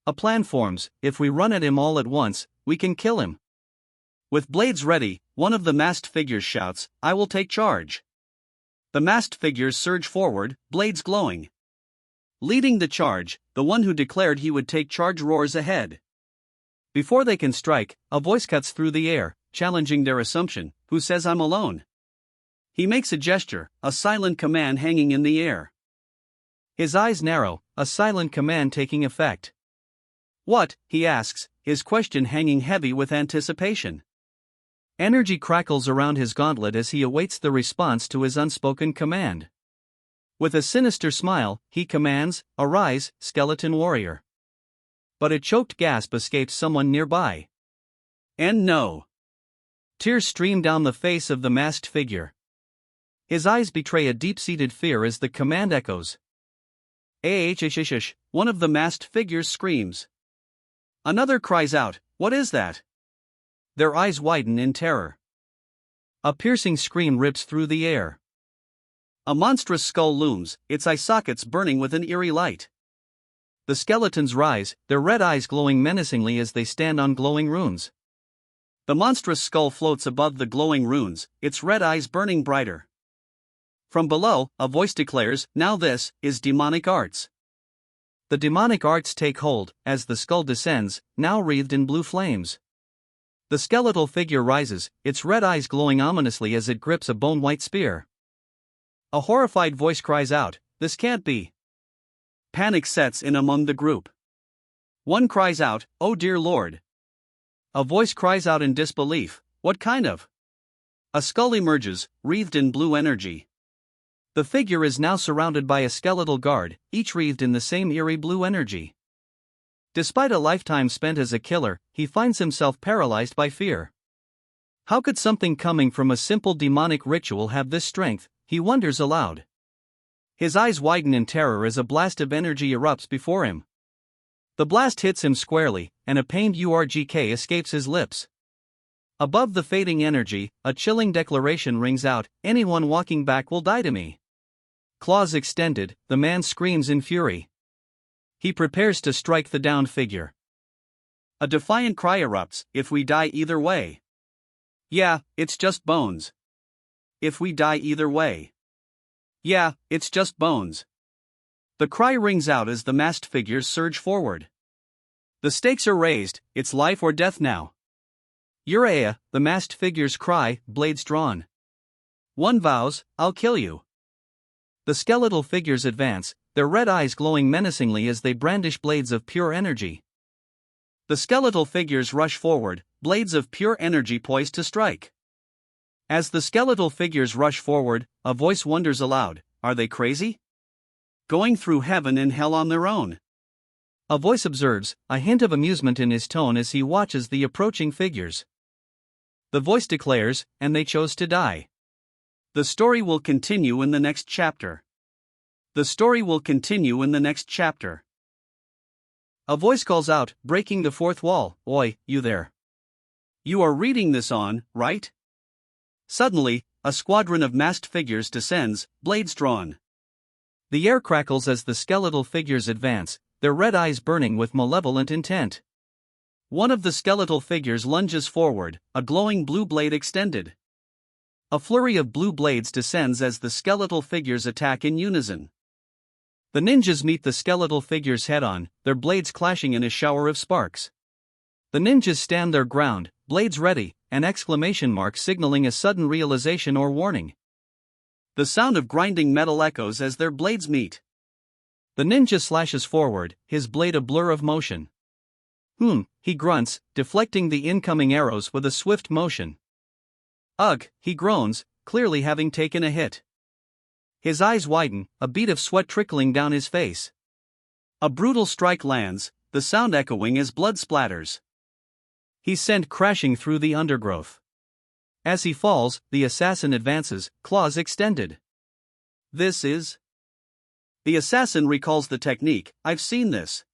A plan forms, if we run at him all at once, we can kill him. With blades ready, one of the masked figures shouts, I will take charge. The masked figures surge forward, blades glowing. Leading the charge, the one who declared he would take charge roars ahead. Before they can strike, a voice cuts through the air, challenging their assumption, who says I'm alone. He makes a gesture, a silent command hanging in the air. His eyes narrow, a silent command taking effect. What, he asks, his question hanging heavy with anticipation. Energy crackles around his gauntlet as he awaits the response to his unspoken command. With a sinister smile, he commands, arise, skeleton warrior. But a choked gasp escapes someone nearby. And no. Tears stream down the face of the masked figure. His eyes betray a deep-seated fear as the command echoes. Ahhh, one of the masked figures screams. Another cries out, what is that? Their eyes widen in terror. A piercing scream rips through the air. A monstrous skull looms, its eye sockets burning with an eerie light. The skeletons rise, their red eyes glowing menacingly as they stand on glowing runes. The monstrous skull floats above the glowing runes, its red eyes burning brighter. From below, a voice declares, "Now this is demonic arts." The demonic arts take hold, as the skull descends, now wreathed in blue flames. The skeletal figure rises, its red eyes glowing ominously as it grips a bone-white spear. A horrified voice cries out, "This can't be." Panic sets in among the group. One cries out, "Oh dear Lord." A voice cries out in disbelief, "What kind of?" A skull emerges, wreathed in blue energy. The figure is now surrounded by a skeletal guard, each wreathed in the same eerie blue energy. Despite a lifetime spent as a killer, he finds himself paralyzed by fear. How could something coming from a simple demonic ritual have this strength, he wonders aloud. His eyes widen in terror as a blast of energy erupts before him. The blast hits him squarely, and a pained URGK escapes his lips. Above the fading energy, a chilling declaration rings out, "Anyone walking back will die to me." Claws extended, the man screams in fury. He prepares to strike the downed figure. A defiant cry erupts, "If we die either way." "Yeah, it's just bones." "If we die either way." "Yeah, it's just bones." The cry rings out as the masked figures surge forward. The stakes are raised, it's life or death now. "Uriah," the masked figures cry, blades drawn. One vows, "I'll kill you." The skeletal figures advance, their red eyes glowing menacingly as they brandish blades of pure energy. The skeletal figures rush forward, blades of pure energy poised to strike. As the skeletal figures rush forward, a voice wonders aloud, "Are they crazy? Going through heaven and hell on their own?" A voice observes, a hint of amusement in his tone as he watches the approaching figures. The voice declares, "And they chose to die." The story will continue in the next chapter. The story will continue in the next chapter. A voice calls out, breaking the fourth wall, "Oi, you there. You are reading this on, right?" Suddenly, a squadron of masked figures descends, blades drawn. The air crackles as the skeletal figures advance, their red eyes burning with malevolent intent. One of the skeletal figures lunges forward, a glowing blue blade extended. A flurry of blue blades descends as the skeletal figures attack in unison. The ninjas meet the skeletal figures head-on, their blades clashing in a shower of sparks. The ninjas stand their ground, blades ready, an exclamation mark signaling a sudden realization or warning. The sound of grinding metal echoes as their blades meet. The ninja slashes forward, his blade a blur of motion. He grunts, deflecting the incoming arrows with a swift motion. Ugh, he groans, clearly having taken a hit. His eyes widen, a bead of sweat trickling down his face. A brutal strike lands, the sound echoing as blood splatters. He's sent crashing through the undergrowth. As he falls, the assassin advances, claws extended. This is... The assassin recalls the technique, "I've seen this."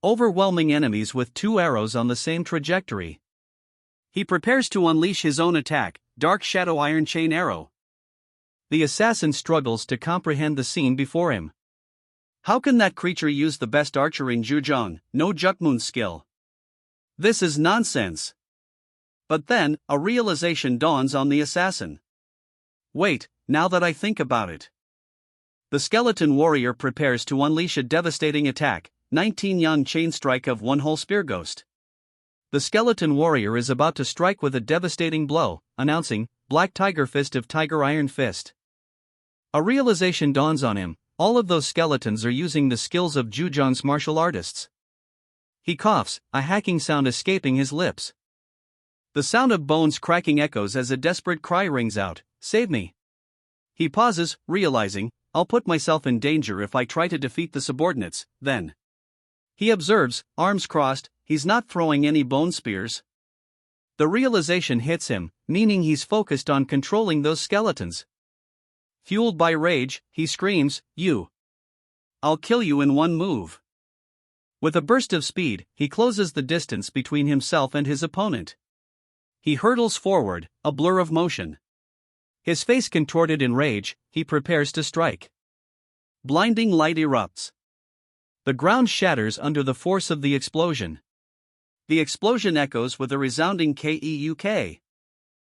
Overwhelming enemies with two arrows on the same trajectory. He prepares to unleash his own attack, Dark Shadow Iron Chain Arrow. The assassin struggles to comprehend the scene before him. How can that creature use the best archer in Zhejiang, no Jukmoon skill? This is nonsense. But then, a realization dawns on the assassin. Wait, now that I think about it. The skeleton warrior prepares to unleash a devastating attack, 19 Yang Chain Strike of One Whole Spear Ghost. The skeleton warrior is about to strike with a devastating blow, announcing, "Black Tiger Fist of Tiger Iron Fist." A realization dawns on him, all of those skeletons are using the skills of Zhejiang's martial artists. He coughs, a hacking sound escaping his lips. The sound of bones cracking echoes as a desperate cry rings out, "Save me." He pauses, realizing, "I'll put myself in danger if I try to defeat the subordinates, then." He observes, arms crossed, he's not throwing any bone spears. The realization hits him, meaning he's focused on controlling those skeletons. Fueled by rage, he screams, "You! I'll kill you in one move." With a burst of speed, he closes the distance between himself and his opponent. He hurtles forward, a blur of motion. His face contorted in rage, he prepares to strike. Blinding light erupts. The ground shatters under the force of the explosion. The explosion echoes with a resounding KEUK.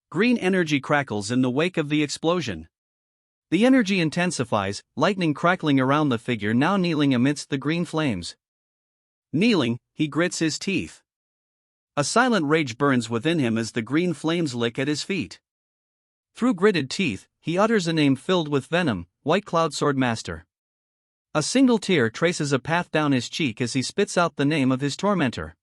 Green energy crackles in the wake of the explosion. The energy intensifies, lightning crackling around the figure now kneeling amidst the green flames. Kneeling, he grits his teeth. A silent rage burns within him as the green flames lick at his feet. Through gritted teeth, he utters a name filled with venom, White Cloud Swordmaster. A single tear traces a path down his cheek as he spits out the name of his tormentor.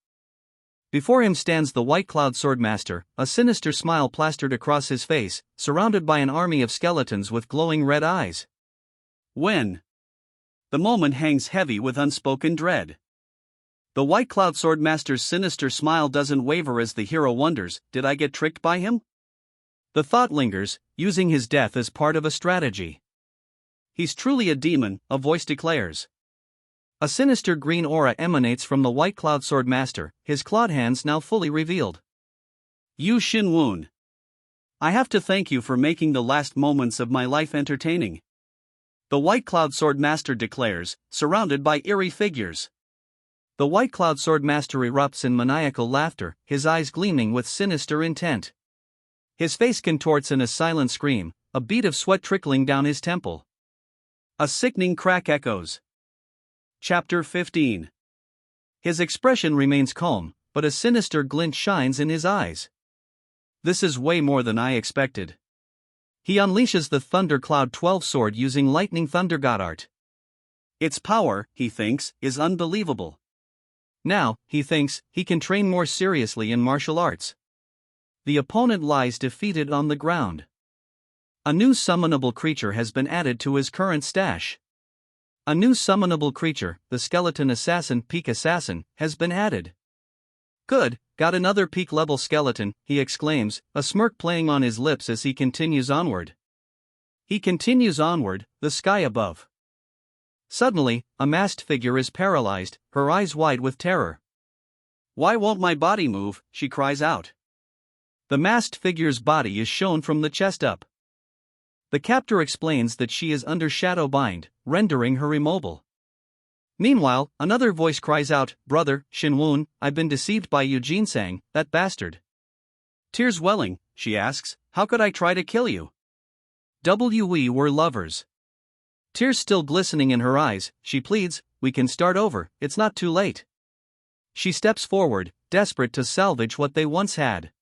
Before him stands the White Cloud Swordmaster, a sinister smile plastered across his face, surrounded by an army of skeletons with glowing red eyes. When? The moment hangs heavy with unspoken dread. The White Cloud Swordmaster's sinister smile doesn't waver as the hero wonders, did I get tricked by him? The thought lingers, using his death as part of a strategy. He's truly a demon, a voice declares. A sinister green aura emanates from the White Cloud Swordmaster, his clawed hands now fully revealed. Yu Shinwoon. I have to thank you for making the last moments of my life entertaining. The White Cloud Swordmaster declares, surrounded by eerie figures. The White Cloud Swordmaster erupts in maniacal laughter, his eyes gleaming with sinister intent. His face contorts in a silent scream, a bead of sweat trickling down his temple. A sickening crack echoes. Chapter 15. His expression remains calm, but a sinister glint shines in his eyes. This is way more than I expected. He unleashes the Thundercloud 12 sword using Lightning Thunder God art. Its power, he thinks, is unbelievable. Now, he thinks, he can train more seriously in martial arts. The opponent lies defeated on the ground. A new summonable creature has been added to his current stash. A new summonable creature, the Skeleton Assassin Peak Assassin, has been added. Good, got another peak level skeleton, he exclaims, a smirk playing on his lips as he continues onward. He continues onward, the sky above. Suddenly, a masked figure is paralyzed, her eyes wide with terror. Why won't my body move? She cries out. The masked figure's body is shown from the chest up. The captor explains that she is under shadow bind, rendering her immobile. Meanwhile, another voice cries out, Brother, Shinwoon, I've been deceived by Eugene Sang, that bastard. Tears welling, she asks, how could I try to kill you? We were lovers. Tears still glistening in her eyes, she pleads, we can start over, it's not too late. She steps forward, desperate to salvage what they once had.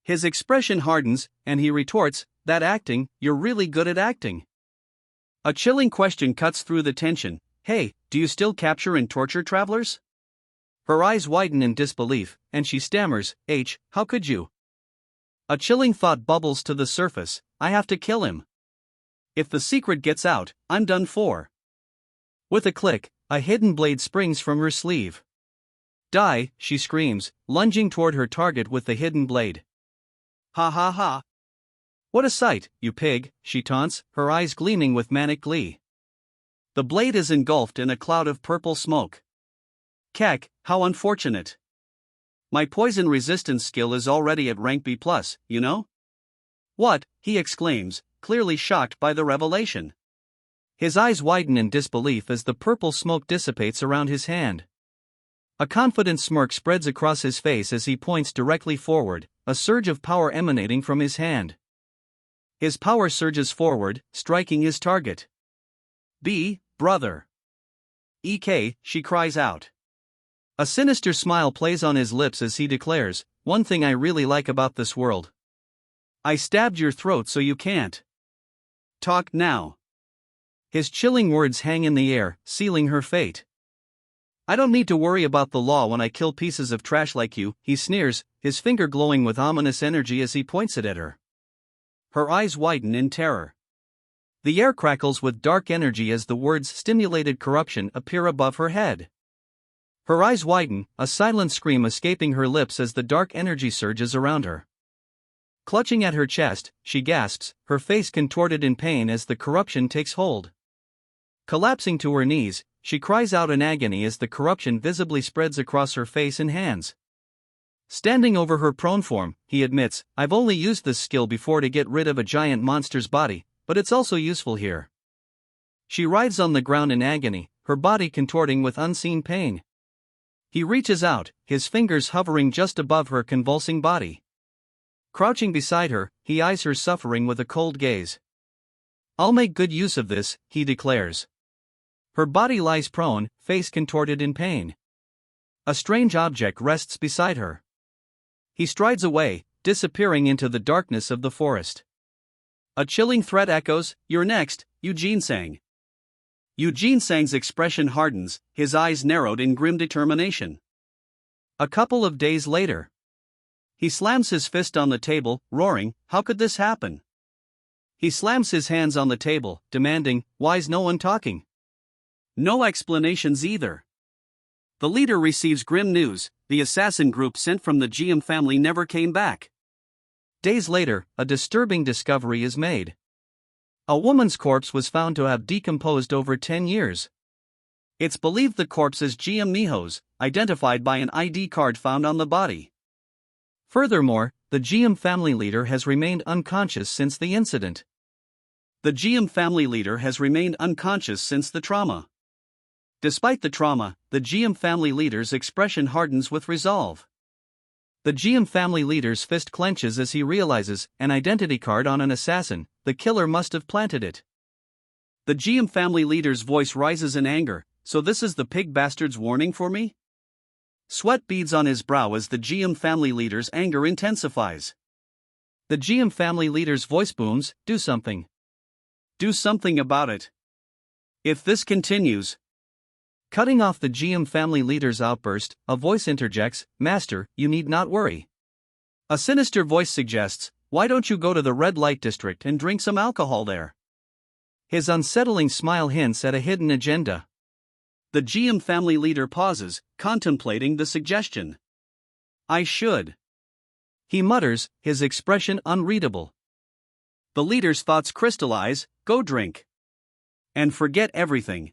His expression hardens, and he retorts, that acting, you're really good at acting. A chilling question cuts through the tension, hey, do you still capture and torture travelers? Her eyes widen in disbelief, and she stammers, how could you? A chilling thought bubbles to the surface, I have to kill him. If the secret gets out, I'm done for. With a click, a hidden blade springs from her sleeve. Die, she screams, lunging toward her target with the hidden blade. Ha ha ha. What a sight, you pig, she taunts, her eyes gleaming with manic glee. The blade is engulfed in a cloud of purple smoke. Kek, how unfortunate. My poison resistance skill is already at rank B+, you know? What? He exclaims, clearly shocked by the revelation. His eyes widen in disbelief as the purple smoke dissipates around his hand. A confident smirk spreads across his face as he points directly forward, a surge of power emanating from his hand. His power surges forward, striking his target. Brother. EK, she cries out. A sinister smile plays on his lips as he declares, one thing I really like about this world. I stabbed your throat so you can't talk now. His chilling words hang in the air, sealing her fate. I don't need to worry about the law when I kill pieces of trash like you, he sneers, his finger glowing with ominous energy as he points it at her. Her eyes widen in terror. The air crackles with dark energy as the words stimulated corruption appear above her head. Her eyes widen, a silent scream escaping her lips as the dark energy surges around her. Clutching at her chest, she gasps, her face contorted in pain as the corruption takes hold. Collapsing to her knees, she cries out in agony as the corruption visibly spreads across her face and hands. Standing over her prone form, he admits, I've only used this skill before to get rid of a giant monster's body, but it's also useful here. She writhes on the ground in agony, her body contorting with unseen pain. He reaches out, his fingers hovering just above her convulsing body. Crouching beside her, he eyes her suffering with a cold gaze. "I'll make good use of this," he declares. Her body lies prone, face contorted in pain. A strange object rests beside her. He strides away, disappearing into the darkness of the forest. A chilling threat echoes, "You're next, Eugene Sang." Eugene Sang's expression hardens, his eyes narrowed in grim determination. A couple of days later, he slams his fist on the table, roaring, "How could this happen?" He slams his hands on the table, demanding, "Why's no one talking? No explanations either." The leader receives grim news: the assassin group sent from the GM family never came back. Days later, a disturbing discovery is made. A woman's corpse was found to have decomposed over 10 years. It's believed the corpse is GM Miho's, identified by an ID card found on the body. Furthermore, the GM family leader has remained unconscious since the incident. The GM family leader has remained unconscious since the trauma. Despite the trauma, the GM family leader's expression hardens with resolve. The GM family leader's fist clenches as he realizes an identity card on an assassin. The killer must have planted it. The GM family leader's voice rises in anger. "So this is the pig bastard's warning for me?" Sweat beads on his brow as the GM family leader's anger intensifies. The GM family leader's voice booms, "Do something. Do something about it. If this continues..." Cutting off the GM family leader's outburst, a voice interjects, "Master, you need not worry." A sinister voice suggests, "Why don't you go to the red light district and drink some alcohol there?" His unsettling smile hints at a hidden agenda. The GM family leader pauses, contemplating the suggestion. "I should," he mutters, his expression unreadable. The leader's thoughts crystallize, "Go drink. And forget everything."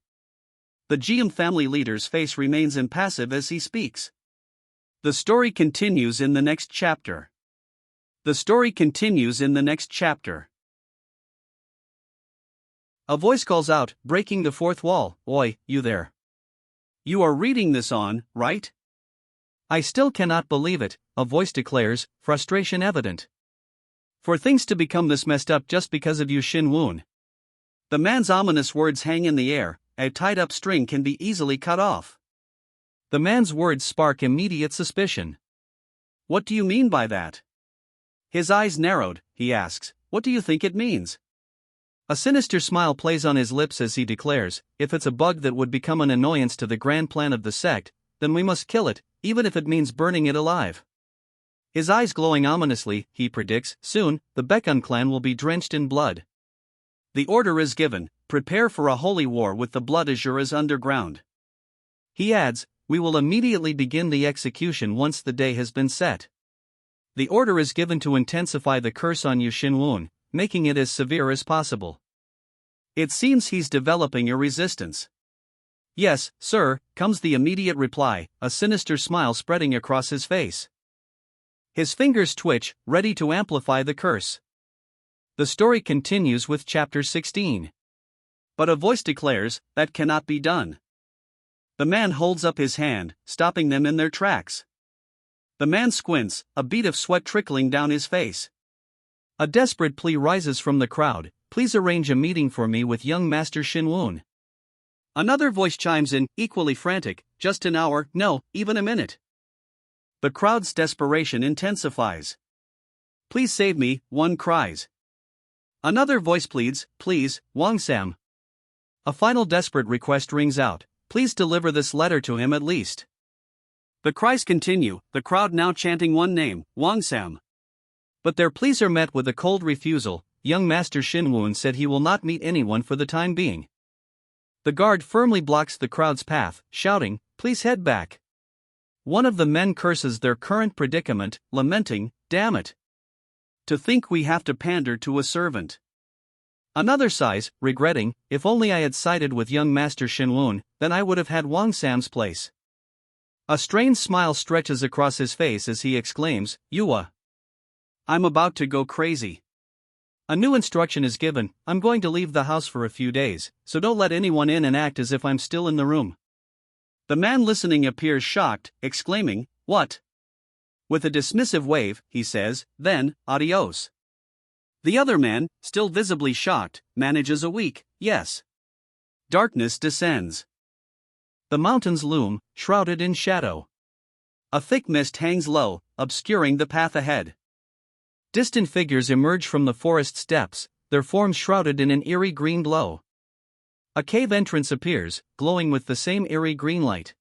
The GM family leader's face remains impassive as he speaks. The story continues in the next chapter. The story continues in the next chapter. A voice calls out, breaking the fourth wall, "Oi, you there. You are reading this on, right?" "I still cannot believe it," a voice declares, frustration evident. "For things to become this messed up just because of you, Shin Woon." The man's ominous words hang in the air. A tied-up string can be easily cut off. The man's words spark immediate suspicion. "What do you mean by that?" His eyes narrowed, he asks, "What do you think it means?" A sinister smile plays on his lips as he declares, "If it's a bug that would become an annoyance to the grand plan of the sect, then we must kill it, even if it means burning it alive." His eyes glowing ominously, he predicts, "Soon, the Baekun clan will be drenched in blood." The order is given: prepare for a holy war with the blood azuras underground. He adds, "We will immediately begin the execution once the day has been set." The order is given to intensify the curse on Yu Shinwon, making it as severe as possible. It seems he's developing a resistance. "Yes, sir," comes the immediate reply, a sinister smile spreading across his face. His fingers twitch, ready to amplify the curse. The story continues with chapter 16. But a voice declares, "That cannot be done." The man holds up his hand, stopping them in their tracks. The man squints, a bead of sweat trickling down his face. A desperate plea rises from the crowd, "Please arrange a meeting for me with young Master Shinwon." Another voice chimes in, equally frantic, "Just an hour, no, even a minute." The crowd's desperation intensifies. "Please save me," one cries. Another voice pleads, "Please, Wang Sam." A final desperate request rings out, "Please deliver this letter to him at least." The cries continue, the crowd now chanting one name, Wang Sam. But their pleas are met with a cold refusal. Young Master Shinwon said he will not meet anyone for the time being. The guard firmly blocks the crowd's path, shouting, "Please head back." One of the men curses their current predicament, lamenting, "Damn it. To think we have to pander to a servant." Another sighs, regretting, "If only I had sided with young Master Shinwon, then I would have had Wang Sam's place." A strange smile stretches across his face as he exclaims, "Yua. I'm about to go crazy." A new instruction is given: I'm going to leave the house for a few days, so don't let anyone in and act as if I'm still in the room. The man listening appears shocked, exclaiming, "What?" With a dismissive wave, he says, "Then, adios." The other man, still visibly shocked, manages a weak yes. Darkness descends. The mountains loom, shrouded in shadow. A thick mist hangs low, obscuring the path ahead. Distant figures emerge from the forest's depths, their forms shrouded in an eerie green glow. A cave entrance appears, glowing with the same eerie green light.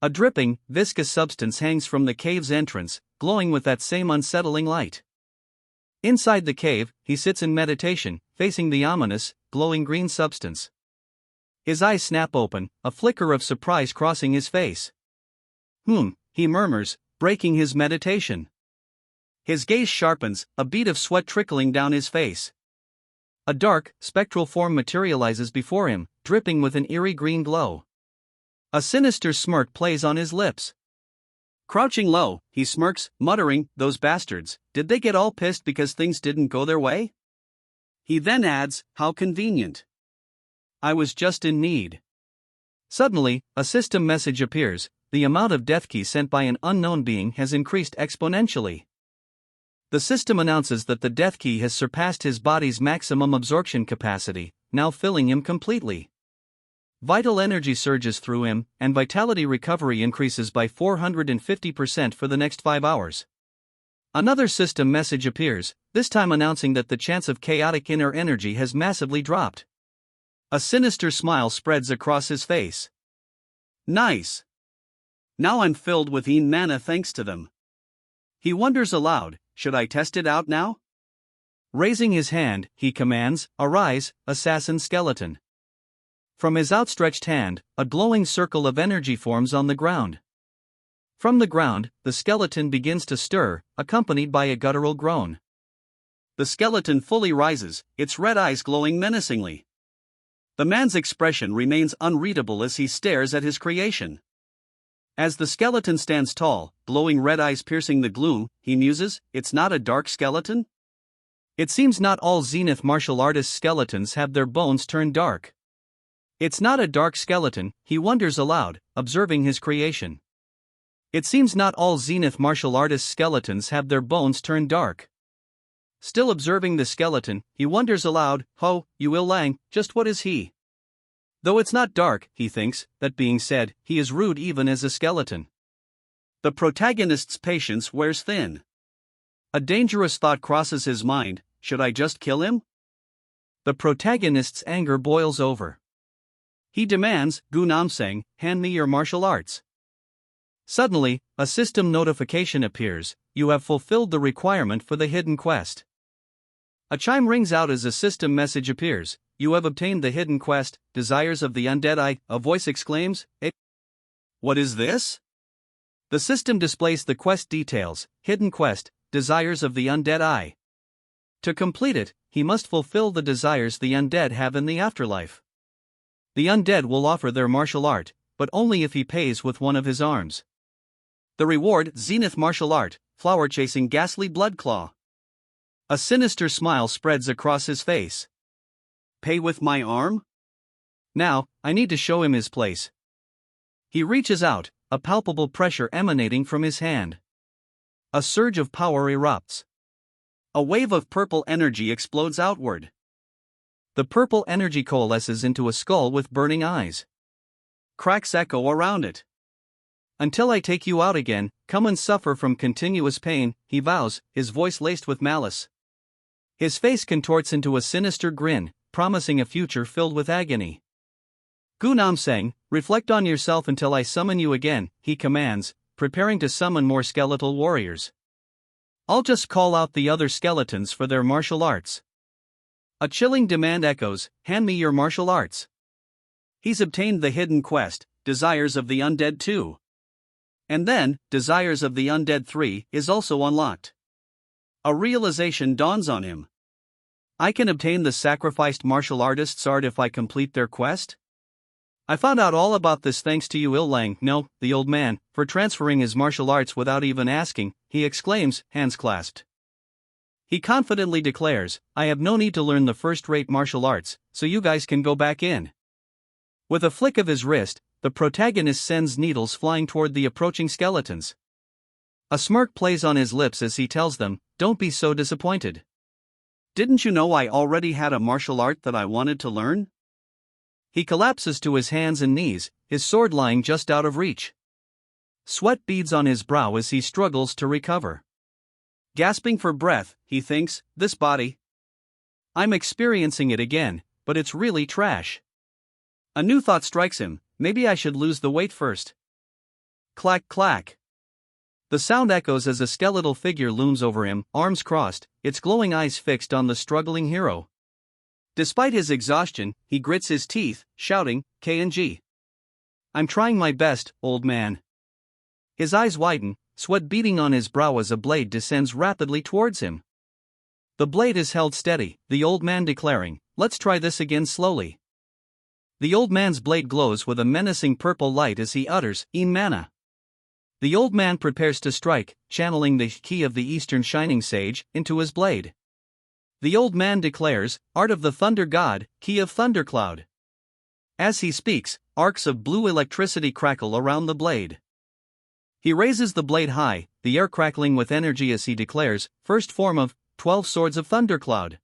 A dripping, viscous substance hangs from the cave's entrance, glowing with that same unsettling light. Inside the cave, he sits in meditation, facing the ominous, glowing green substance. His eyes snap open, a flicker of surprise crossing his face. He murmurs, breaking his meditation. His gaze sharpens, a bead of sweat trickling down his face. A dark, spectral form materializes before him, dripping with an eerie green glow. A sinister smirk plays on his lips. Crouching low, he smirks, muttering, "Those bastards, did they get all pissed because things didn't go their way?" He then adds, "How convenient. I was just in need." Suddenly, a system message appears: the amount of death key sent by an unknown being has increased exponentially. The system announces that the death key has surpassed his body's maximum absorption capacity, now filling him completely. Vital energy surges through him, and vitality recovery increases by 450% for the next 5 hours. Another system message appears, this time announcing that the chance of chaotic inner energy has massively dropped. A sinister smile spreads across his face. Nice. Now I'm filled with mana thanks to them. He wonders aloud, should I test it out now? Raising his hand, he commands, "Arise, assassin skeleton." From his outstretched hand, a glowing circle of energy forms on the ground. From the ground, the skeleton begins to stir, accompanied by a guttural groan. The skeleton fully rises, its red eyes glowing menacingly. The man's expression remains unreadable as he stares at his creation. As the skeleton stands tall, glowing red eyes piercing the gloom, he muses, "It's not a dark skeleton?" It seems not all Zenith martial artists' skeletons have their bones turned dark. It's not a dark skeleton, he wonders aloud, observing his creation. It seems not all Zenith martial artists' skeletons have their bones turned dark. Still observing the skeleton, he wonders aloud, "Ho, Yu Lang, just what is he?" Though it's not dark, he thinks, that being said, he is rude even as a skeleton. The protagonist's patience wears thin. A dangerous thought crosses his mind: should I just kill him? The protagonist's anger boils over. He demands, "Gu Namsang, hand me your martial arts." Suddenly, a system notification appears: you have fulfilled the requirement for the hidden quest. A chime rings out as a system message appears: you have obtained the hidden quest, Desires of the Undead Eye. A voice exclaims, What is this? The system displays the quest details: hidden quest, Desires of the Undead Eye. To complete it, he must fulfill the desires the undead have in the afterlife. The undead will offer their martial art, but only if he pays with one of his arms. The reward: Zenith martial art, flower chasing ghastly blood claw. A sinister smile spreads across his face. Pay with my arm? Now, I need to show him his place. He reaches out, a palpable pressure emanating from his hand. A surge of power erupts. A wave of purple energy explodes outward. The purple energy coalesces into a skull with burning eyes. Cracks echo around it. Until I take you out again, come and suffer from continuous pain, he vows, his voice laced with malice. His face contorts into a sinister grin, promising a future filled with agony. Gu Namsang, reflect on yourself until I summon you again, he commands, preparing to summon more skeletal warriors. I'll just call out the other skeletons for their martial arts. A chilling demand echoes: hand me your martial arts. He's obtained the hidden quest, Desires of the Undead 2. And then, Desires of the Undead 3 is also unlocked. A realization dawns on him. I can obtain the sacrificed martial artist's art if I complete their quest? I found out all about this thanks to Yu Lang, no, the old man, for transferring his martial arts without even asking, he exclaims, hands clasped. He confidently declares, I have no need to learn the first-rate martial arts, so you guys can go back in. With a flick of his wrist, the protagonist sends needles flying toward the approaching skeletons. A smirk plays on his lips as he tells them, don't be so disappointed. Didn't you know I already had a martial art that I wanted to learn? He collapses to his hands and knees, his sword lying just out of reach. Sweat beads on his brow as he struggles to recover. Gasping for breath, he thinks, this body. I'm experiencing it again, but it's really trash. A new thought strikes him, maybe I should lose the weight first. Clack clack. The sound echoes as a skeletal figure looms over him, arms crossed, its glowing eyes fixed on the struggling hero. Despite his exhaustion, he grits his teeth, shouting, K&G. I'm trying my best, old man. His eyes widen, sweat beading on his brow as a blade descends rapidly towards him. The blade is held steady, the old man declaring, let's try this again slowly. The old man's blade glows with a menacing purple light as he utters, mana. The old man prepares to strike, channeling the ki of the Eastern Shining Sage into his blade. The old man declares, Art of the Thunder God, Ki of Thundercloud. As he speaks, arcs of blue electricity crackle around the blade. He raises the blade high, the air crackling with energy as he declares, First form of 12 Swords of Thundercloud.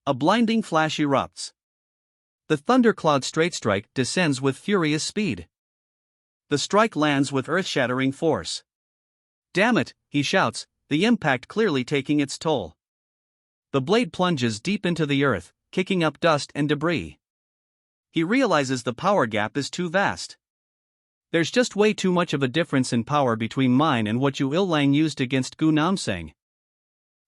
A blinding flash erupts. The Thundercloud straight strike descends with furious speed. The strike lands with earth-shattering force. Damn it, he shouts, the impact clearly taking its toll. The blade plunges deep into the earth, kicking up dust and debris. He realizes the power gap is too vast. There's just way too much of a difference in power between mine and what Yu Illang used against Gu Namsang.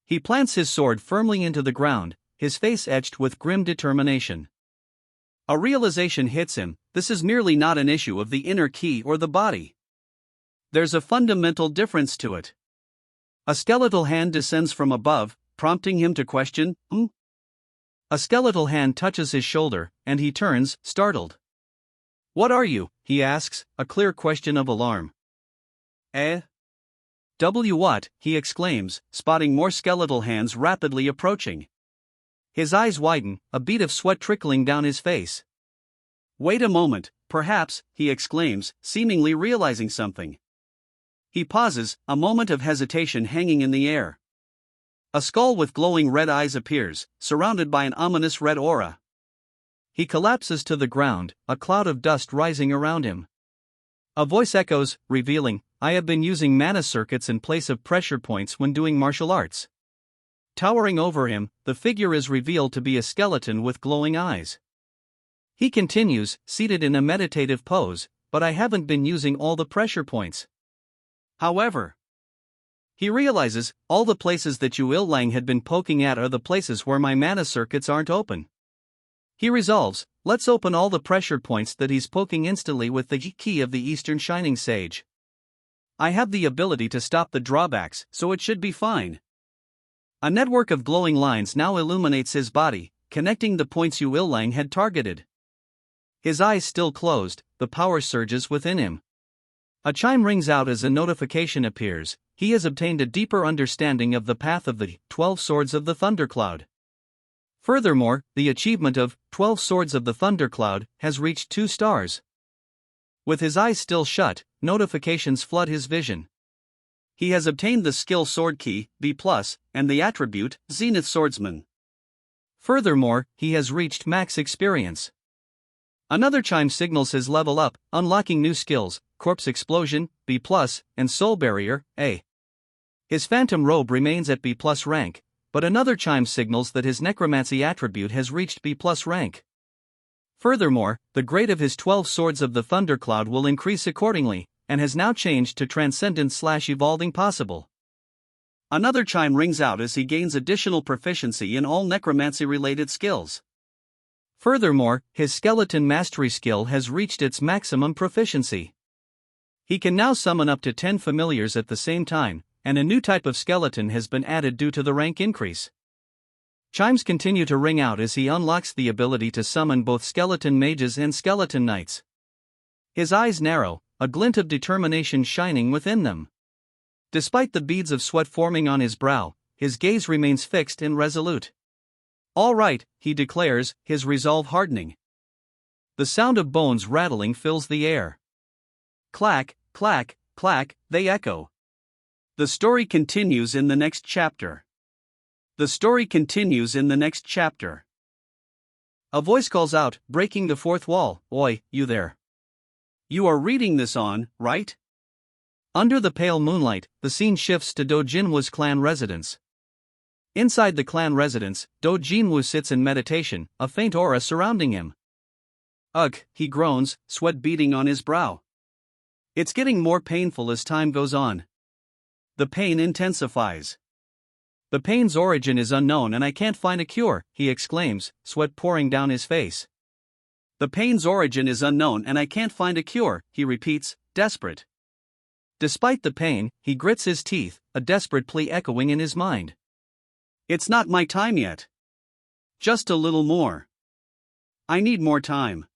He plants his sword firmly into the ground, his face etched with grim determination. A realization hits him, this is merely not an issue of the inner ki or the body. There's a fundamental difference to it. A skeletal hand descends from above, prompting him to question, A skeletal hand touches his shoulder, and he turns, startled. What are you? He asks, a clear question of alarm. What? He exclaims, spotting more skeletal hands rapidly approaching. His eyes widen, a bead of sweat trickling down his face. Wait a moment, perhaps, he exclaims, seemingly realizing something. He pauses, a moment of hesitation hanging in the air. A skull with glowing red eyes appears, surrounded by an ominous red aura. He collapses to the ground, a cloud of dust rising around him. A voice echoes, revealing, I have been using mana circuits in place of pressure points when doing martial arts. Towering over him, the figure is revealed to be a skeleton with glowing eyes. He continues, seated in a meditative pose, but I haven't been using all the pressure points. However, he realizes, all the places that Yu Illang had been poking at are the places where my mana circuits aren't open. He resolves, let's open all the pressure points that he's poking instantly with the ki of the Eastern Shining Sage. I have the ability to stop the drawbacks, so it should be fine. A network of glowing lines now illuminates his body, connecting the points Yu Illang had targeted. His eyes still closed, the power surges within him. A chime rings out as a notification appears, he has obtained a deeper understanding of the path of the 12 Swords of the Thundercloud. Furthermore, the achievement of 12 Swords of the Thundercloud has reached 2 stars. With his eyes still shut, notifications flood his vision. He has obtained the skill Sword Key, B+, and the attribute, Zenith Swordsman. Furthermore, he has reached max experience. Another chime signals his level up, unlocking new skills, Corpse Explosion, B+, and Soul Barrier, A. His Phantom Robe remains at B+ rank, but another chime signals that his Necromancy attribute has reached B+ rank. Furthermore, the grade of his 12 Swords of the Thundercloud will increase accordingly, and has now changed to Transcendent/Evolving Possible. Another chime rings out as he gains additional proficiency in all necromancy-related skills. Furthermore, his Skeleton Mastery skill has reached its maximum proficiency. He can now summon up to 10 familiars at the same time, and a new type of skeleton has been added due to the rank increase. Chimes continue to ring out as he unlocks the ability to summon both skeleton mages and skeleton knights. His eyes narrow, a glint of determination shining within them. Despite the beads of sweat forming on his brow, his gaze remains fixed and resolute. "All right," he declares, his resolve hardening. The sound of bones rattling fills the air. Clack, clack, clack, they echo. The story continues in the next chapter. The story continues in the next chapter. A voice calls out, breaking the fourth wall, "Oi, you there. You are reading this on, right?" Under the pale moonlight, the scene shifts to Do Jinwoo's clan residence. Inside the clan residence, Do Jinwoo sits in meditation, a faint aura surrounding him. "Ugh," he groans, sweat beading on his brow. It's getting more painful as time goes on. The pain intensifies. "The pain's origin is unknown and I can't find a cure," he exclaims, sweat pouring down his face. "The pain's origin is unknown and I can't find a cure," he repeats, desperate. Despite the pain, he grits his teeth, a desperate plea echoing in his mind. "It's not my time yet. Just a little more. I need more time.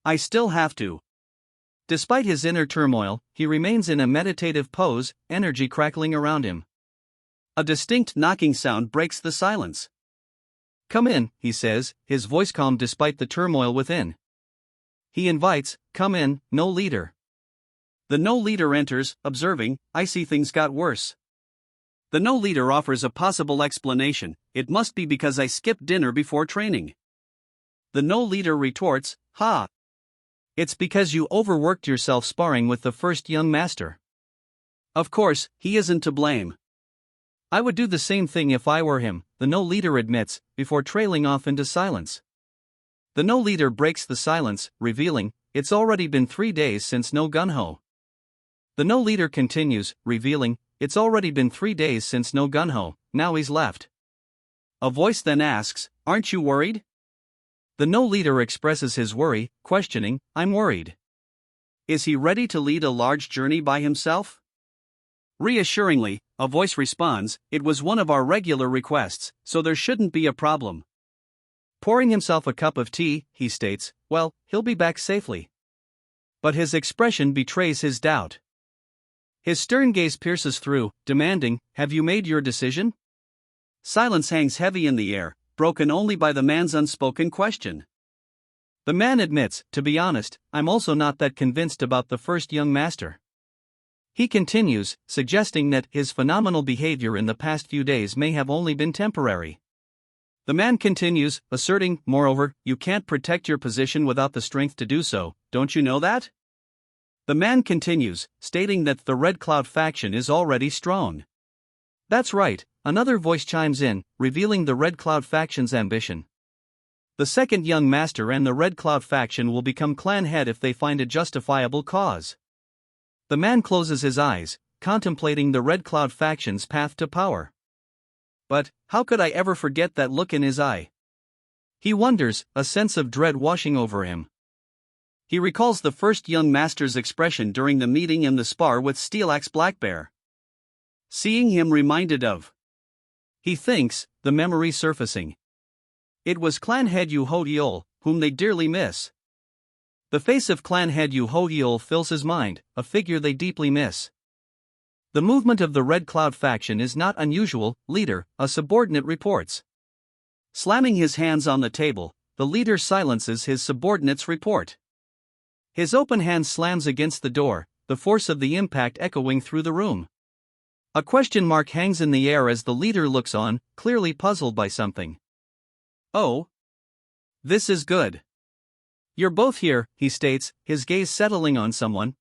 I still have to." Despite his inner turmoil, he remains in a meditative pose, energy crackling around him. A distinct knocking sound breaks the silence. "Come in," he says, his voice calm despite the turmoil within. He invites, "Come in, no leader." The no leader enters, observing, "I see things got worse." The no leader offers a possible explanation, "It must be because I skipped dinner before training." The no leader retorts, "Ha! It's because you overworked yourself sparring with the first young master." Of course, he isn't to blame. "I would do the same thing if I were him," the no leader admits, before trailing off into silence. The no leader breaks the silence, revealing, "It's already been 3 days since no gunho." The no leader continues, revealing, "It's already been 3 days since no gunho, now he's left." A voice then asks, "Aren't you worried?" The no leader expresses his worry, questioning, "I'm worried. Is he ready to lead a large journey by himself?" Reassuringly, a voice responds, "It was one of our regular requests, so there shouldn't be a problem." Pouring himself a cup of tea, he states, "Well, he'll be back safely." But his expression betrays his doubt. His stern gaze pierces through, demanding, "Have you made your decision?" Silence hangs heavy in the air, broken only by the man's unspoken question. The man admits, "To be honest, I'm also not that convinced about the first young master." He continues, suggesting that his phenomenal behavior in the past few days may have only been temporary. The man continues, asserting, "Moreover, you can't protect your position without the strength to do so, don't you know that?" The man continues, stating that the Red Cloud faction is already strong. "That's right," another voice chimes in, revealing the Red Cloud faction's ambition. The second young master and the Red Cloud faction will become clan head if they find a justifiable cause. The man closes his eyes, contemplating the Red Cloud faction's path to power. But, how could I ever forget that look in his eye? He wonders, a sense of dread washing over him. He recalls the first young master's expression during the meeting in the spar with Steelaxe Blackbear. Seeing him reminded of. He thinks, the memory surfacing. It was clan head Yu Ho-yeol, whom they dearly miss. The face of clan head Yu Ho-yeol fills his mind, a figure they deeply miss. The movement of the Red Cloud faction is not unusual, leader, a subordinate reports. Slamming his hands on the table, the leader silences his subordinate's report. His open hand slams against the door, the force of the impact echoing through the room. A question mark hangs in the air as the leader looks on, clearly puzzled by something. "Oh. This is good. You're both here," he states, his gaze settling on someone.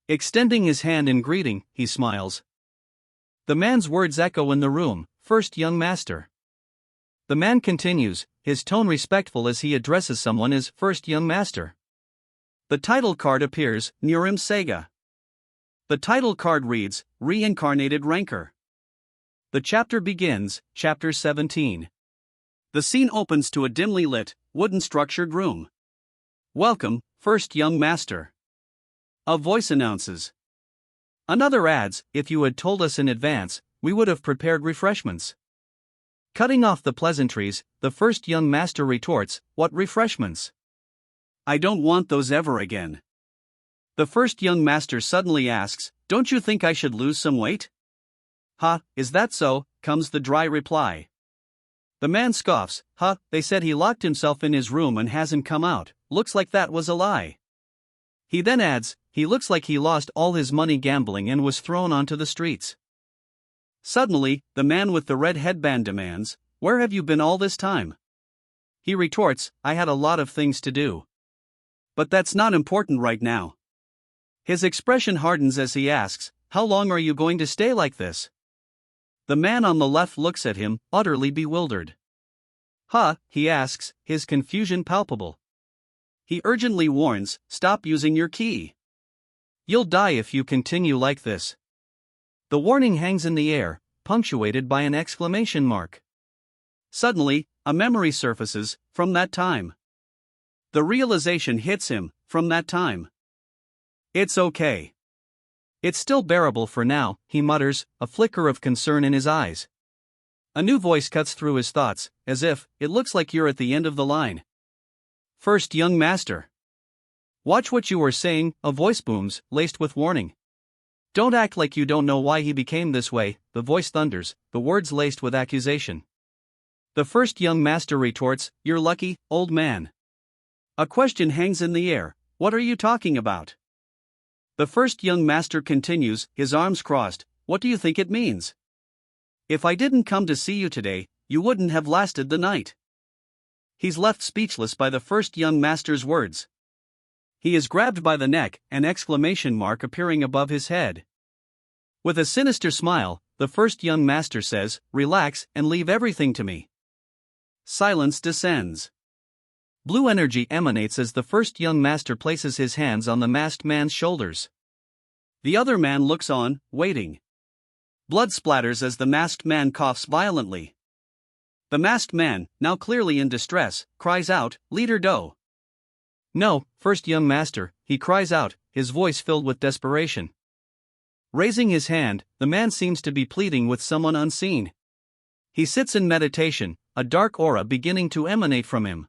Extending his hand in greeting, he smiles. The man's words echo in the room, "First young master." The man continues, his tone respectful as he addresses someone as "First young master." The title card appears, Nurim Sega. The title card reads, Reincarnated Rancor. The chapter begins, Chapter 17. The scene opens to a dimly lit, wooden-structured room. "Welcome, first young master," a voice announces. Another adds, "If you had told us in advance, we would have prepared refreshments." Cutting off the pleasantries, the first young master retorts, "What refreshments? I don't want those ever again." The first young master suddenly asks, "Don't you think I should lose some weight?" "Ha, is that so?" comes the dry reply. The man scoffs, they said he locked himself in his room and hasn't come out, looks like that was a lie. He then adds, he looks like he lost all his money gambling and was thrown onto the streets. Suddenly, the man with the red headband demands, where have you been all this time? He retorts, I had a lot of things to do. But that's not important right now. His expression hardens as he asks, how long are you going to stay like this? The man on the left looks at him, utterly bewildered. He asks, his confusion palpable. He urgently warns, stop using your key. You'll die if you continue like this. The warning hangs in the air, punctuated by an exclamation mark. Suddenly, a memory surfaces, from that time. The realization hits him, from that time. It's okay. It's still bearable for now, he mutters, a flicker of concern in his eyes. A new voice cuts through his thoughts, as if, it looks like you're at the end of the line. First young master. Watch what you are saying, a voice booms, laced with warning. Don't act like you don't know why he became this way, the voice thunders, the words laced with accusation. The first young master retorts, you're lucky, old man. A question hangs in the air, what are you talking about? The first young master continues, his arms crossed, what do you think it means? If I didn't come to see you today, you wouldn't have lasted the night. He's left speechless by the first young master's words. He is grabbed by the neck, an exclamation mark appearing above his head. With a sinister smile, the first young master says, relax and leave everything to me. Silence descends. Blue energy emanates as the first young master places his hands on the masked man's shoulders. The other man looks on, waiting. Blood splatters as the masked man coughs violently. The masked man, now clearly in distress, cries out, Leader Do. No, first young master, he cries out, his voice filled with desperation. Raising his hand, the man seems to be pleading with someone unseen. He sits in meditation, a dark aura beginning to emanate from him.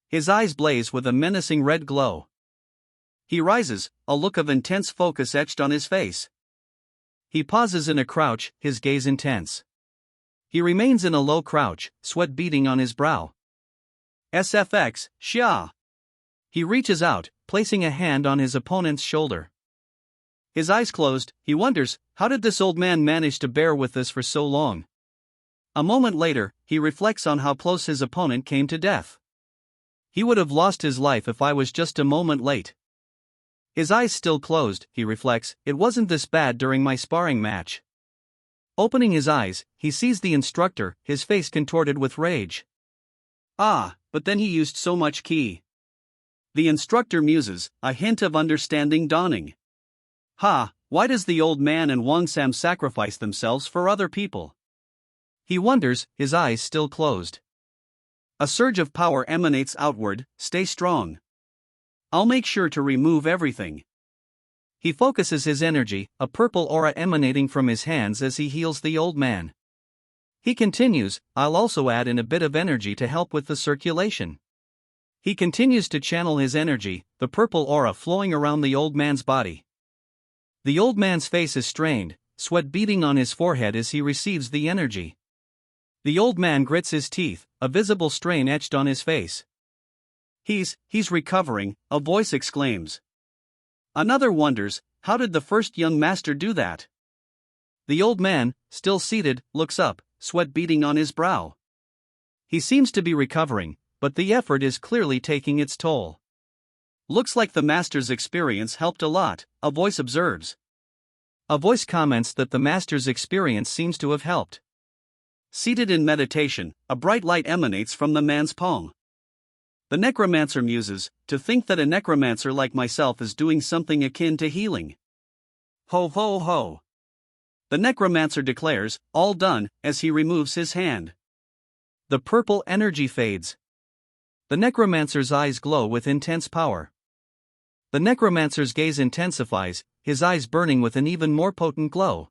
His eyes blaze with a menacing red glow. He rises, a look of intense focus etched on his face. He pauses in a crouch, his gaze intense. He remains in a low crouch, sweat beading on his brow. SFX, Xia. He reaches out, placing a hand on his opponent's shoulder. His eyes closed, he wonders, how did this old man manage to bear with this for so long? A moment later, he reflects on how close his opponent came to death. He would have lost his life if I was just a moment late. His eyes still closed, he reflects, it wasn't this bad during my sparring match. Opening his eyes, he sees the instructor, his face contorted with rage. But then he used so much ki. The instructor muses, a hint of understanding dawning. Why does the old man and Wang Sam sacrifice themselves for other people? He wonders, his eyes still closed. A surge of power emanates outward, stay strong. I'll make sure to remove everything. He focuses his energy, a purple aura emanating from his hands as he heals the old man. He continues, I'll also add in a bit of energy to help with the circulation. He continues to channel his energy, the purple aura flowing around the old man's body. The old man's face is strained, sweat beading on his forehead as he receives the energy. The old man grits his teeth, a visible strain etched on his face. He's recovering, a voice exclaims. Another wonders, how did the first young master do that? The old man, still seated, looks up, sweat beading on his brow. He seems to be recovering, but the effort is clearly taking its toll. Looks like the master's experience helped a lot, a voice observes. A voice comments that the master's experience seems to have helped. Seated in meditation, a bright light emanates from the man's palm. The necromancer muses, to think that a necromancer like myself is doing something akin to healing. Ho ho ho. The necromancer declares, all done, as he removes his hand. The purple energy fades. The necromancer's eyes glow with intense power. The necromancer's gaze intensifies, his eyes burning with an even more potent glow.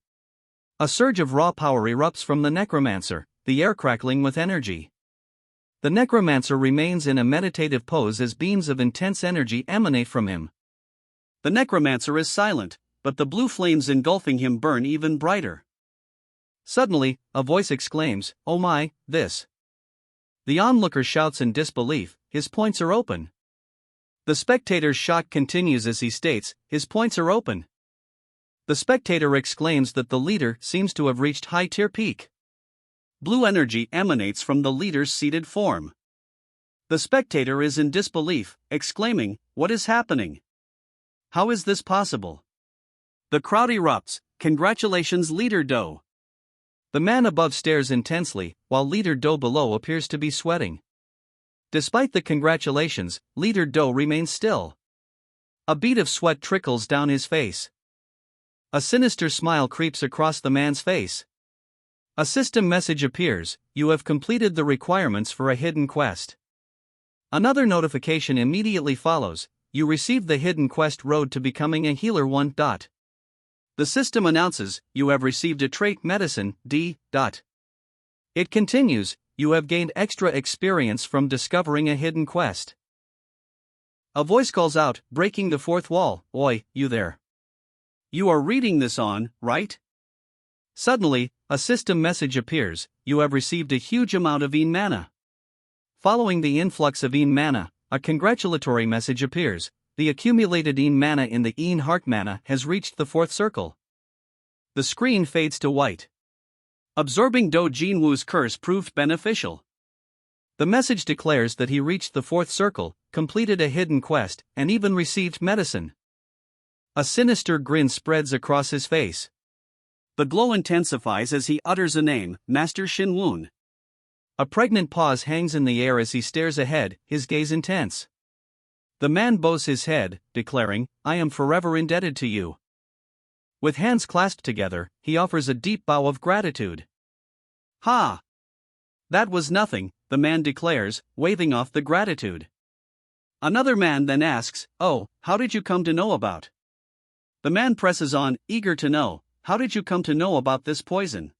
A surge of raw power erupts from the necromancer, the air crackling with energy. The necromancer remains in a meditative pose as beams of intense energy emanate from him. The necromancer is silent, but the blue flames engulfing him burn even brighter. Suddenly, a voice exclaims, "Oh my, this." The onlooker shouts in disbelief, "His points are open." The spectator's shock continues as he states, "His points are open." The spectator exclaims that the leader seems to have reached high-tier peak. Blue energy emanates from the leader's seated form. The spectator is in disbelief, exclaiming, "What is happening? How is this possible?" The crowd erupts, "Congratulations, Leader Do." The man above stares intensely, while Leader Do below appears to be sweating. Despite the congratulations, Leader Do remains still. A bead of sweat trickles down his face. A sinister smile creeps across the man's face. A system message appears, "You have completed the requirements for a hidden quest." Another notification immediately follows, "You received the hidden quest road to becoming a healer 1. The system announces, "You have received a trait medicine, D. It continues, "You have gained extra experience from discovering a hidden quest." A voice calls out, breaking the fourth wall, "Oi, you there. You are reading this on, right?" Suddenly, a system message appears, "You have received a huge amount of mana." Following the influx of mana, a congratulatory message appears, "The accumulated mana in the heart mana has reached the 4th circle." The screen fades to white. Absorbing Do Jinwoo's curse proved beneficial. The message declares that he reached the 4th circle, completed a hidden quest, and even received medicine. A sinister grin spreads across his face. The glow intensifies as he utters a name, Master Shinwoon. A pregnant pause hangs in the air as he stares ahead, his gaze intense. The man bows his head, declaring, "I am forever indebted to you." With hands clasped together, he offers a deep bow of gratitude. "Ha! That was nothing," the man declares, waving off the gratitude. Another man then asks, "Oh, how did you come to know about?" The man presses on, eager to know, "How did you come to know about this poison?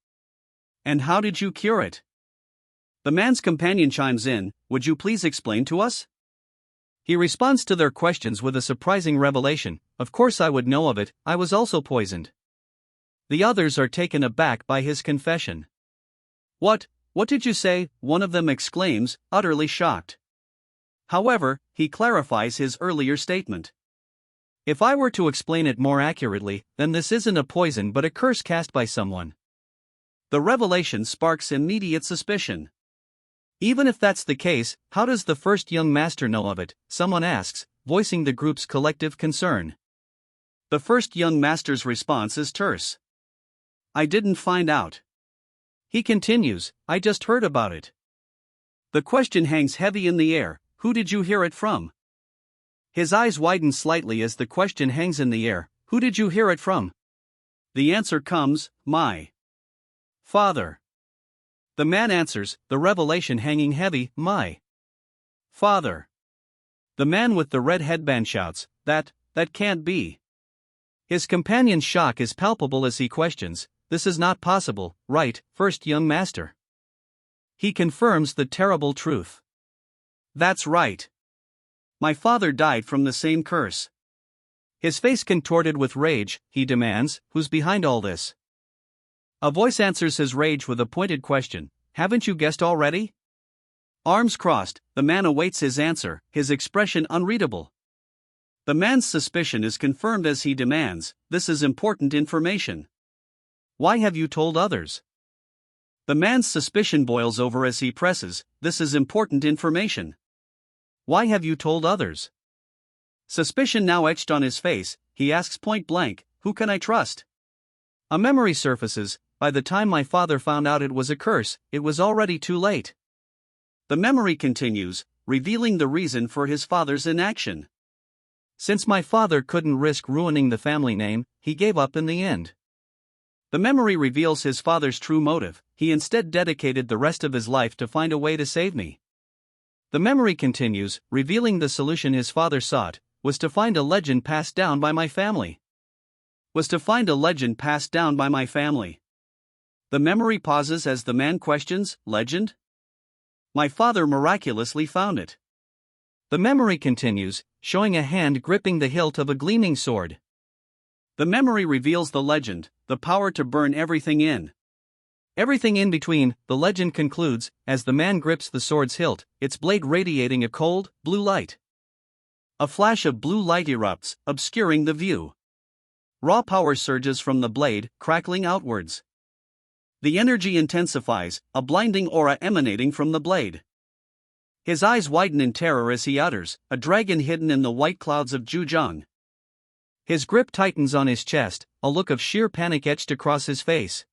And how did you cure it?" The man's companion chimes in, "Would you please explain to us?" He responds to their questions with a surprising revelation, "Of course I would know of it, I was also poisoned." The others are taken aback by his confession. What did you say?" one of them exclaims, utterly shocked. However, he clarifies his earlier statement. "If I were to explain it more accurately, then this isn't a poison but a curse cast by someone." The revelation sparks immediate suspicion. "Even if that's the case, how does the first young master know of it?" someone asks, voicing the group's collective concern. The first young master's response is terse. "I didn't find out." He continues, "I just heard about it." The question hangs heavy in the air, "Who did you hear it from?" His eyes widen slightly as the question hangs in the air, "Who did you hear it from?" The answer comes, "My father." The man answers, the revelation hanging heavy, "My father." The man with the red headband shouts, that can't be." His companion's shock is palpable as he questions, "This is not possible, right, first young master?" He confirms the terrible truth. "That's right. My father died from the same curse." His face contorted with rage, he demands, "Who's behind all this?" A voice answers his rage with a pointed question, "Haven't you guessed already?" Arms crossed, the man awaits his answer, his expression unreadable. The man's suspicion is confirmed as he demands, "This is important information. Why have you told others?" The man's suspicion boils over as he presses, "This is important information. Why have you told others?" Suspicion now etched on his face, he asks point blank, "Who can I trust?" A memory surfaces, "By the time my father found out it was a curse, it was already too late." The memory continues, revealing the reason for his father's inaction. "Since my father couldn't risk ruining the family name, he gave up in the end." The memory reveals his father's true motive, "He instead dedicated the rest of his life to find a way to save me." The memory continues, revealing the solution his father sought, was to find a legend passed down by my family. Was to find a legend passed down by my family. The memory pauses as the man questions, "Legend? My father miraculously found it." The memory continues, showing a hand gripping the hilt of a gleaming sword. The memory reveals the legend, the power to burn everything in. Everything in between, the legend concludes, as the man grips the sword's hilt, its blade radiating a cold, blue light. A flash of blue light erupts, obscuring the view. Raw power surges from the blade, crackling outwards. The energy intensifies, a blinding aura emanating from the blade. His eyes widen in terror as he utters, "A dragon hidden in the white clouds of Zhejiang." His grip tightens on his chest, a look of sheer panic etched across his face.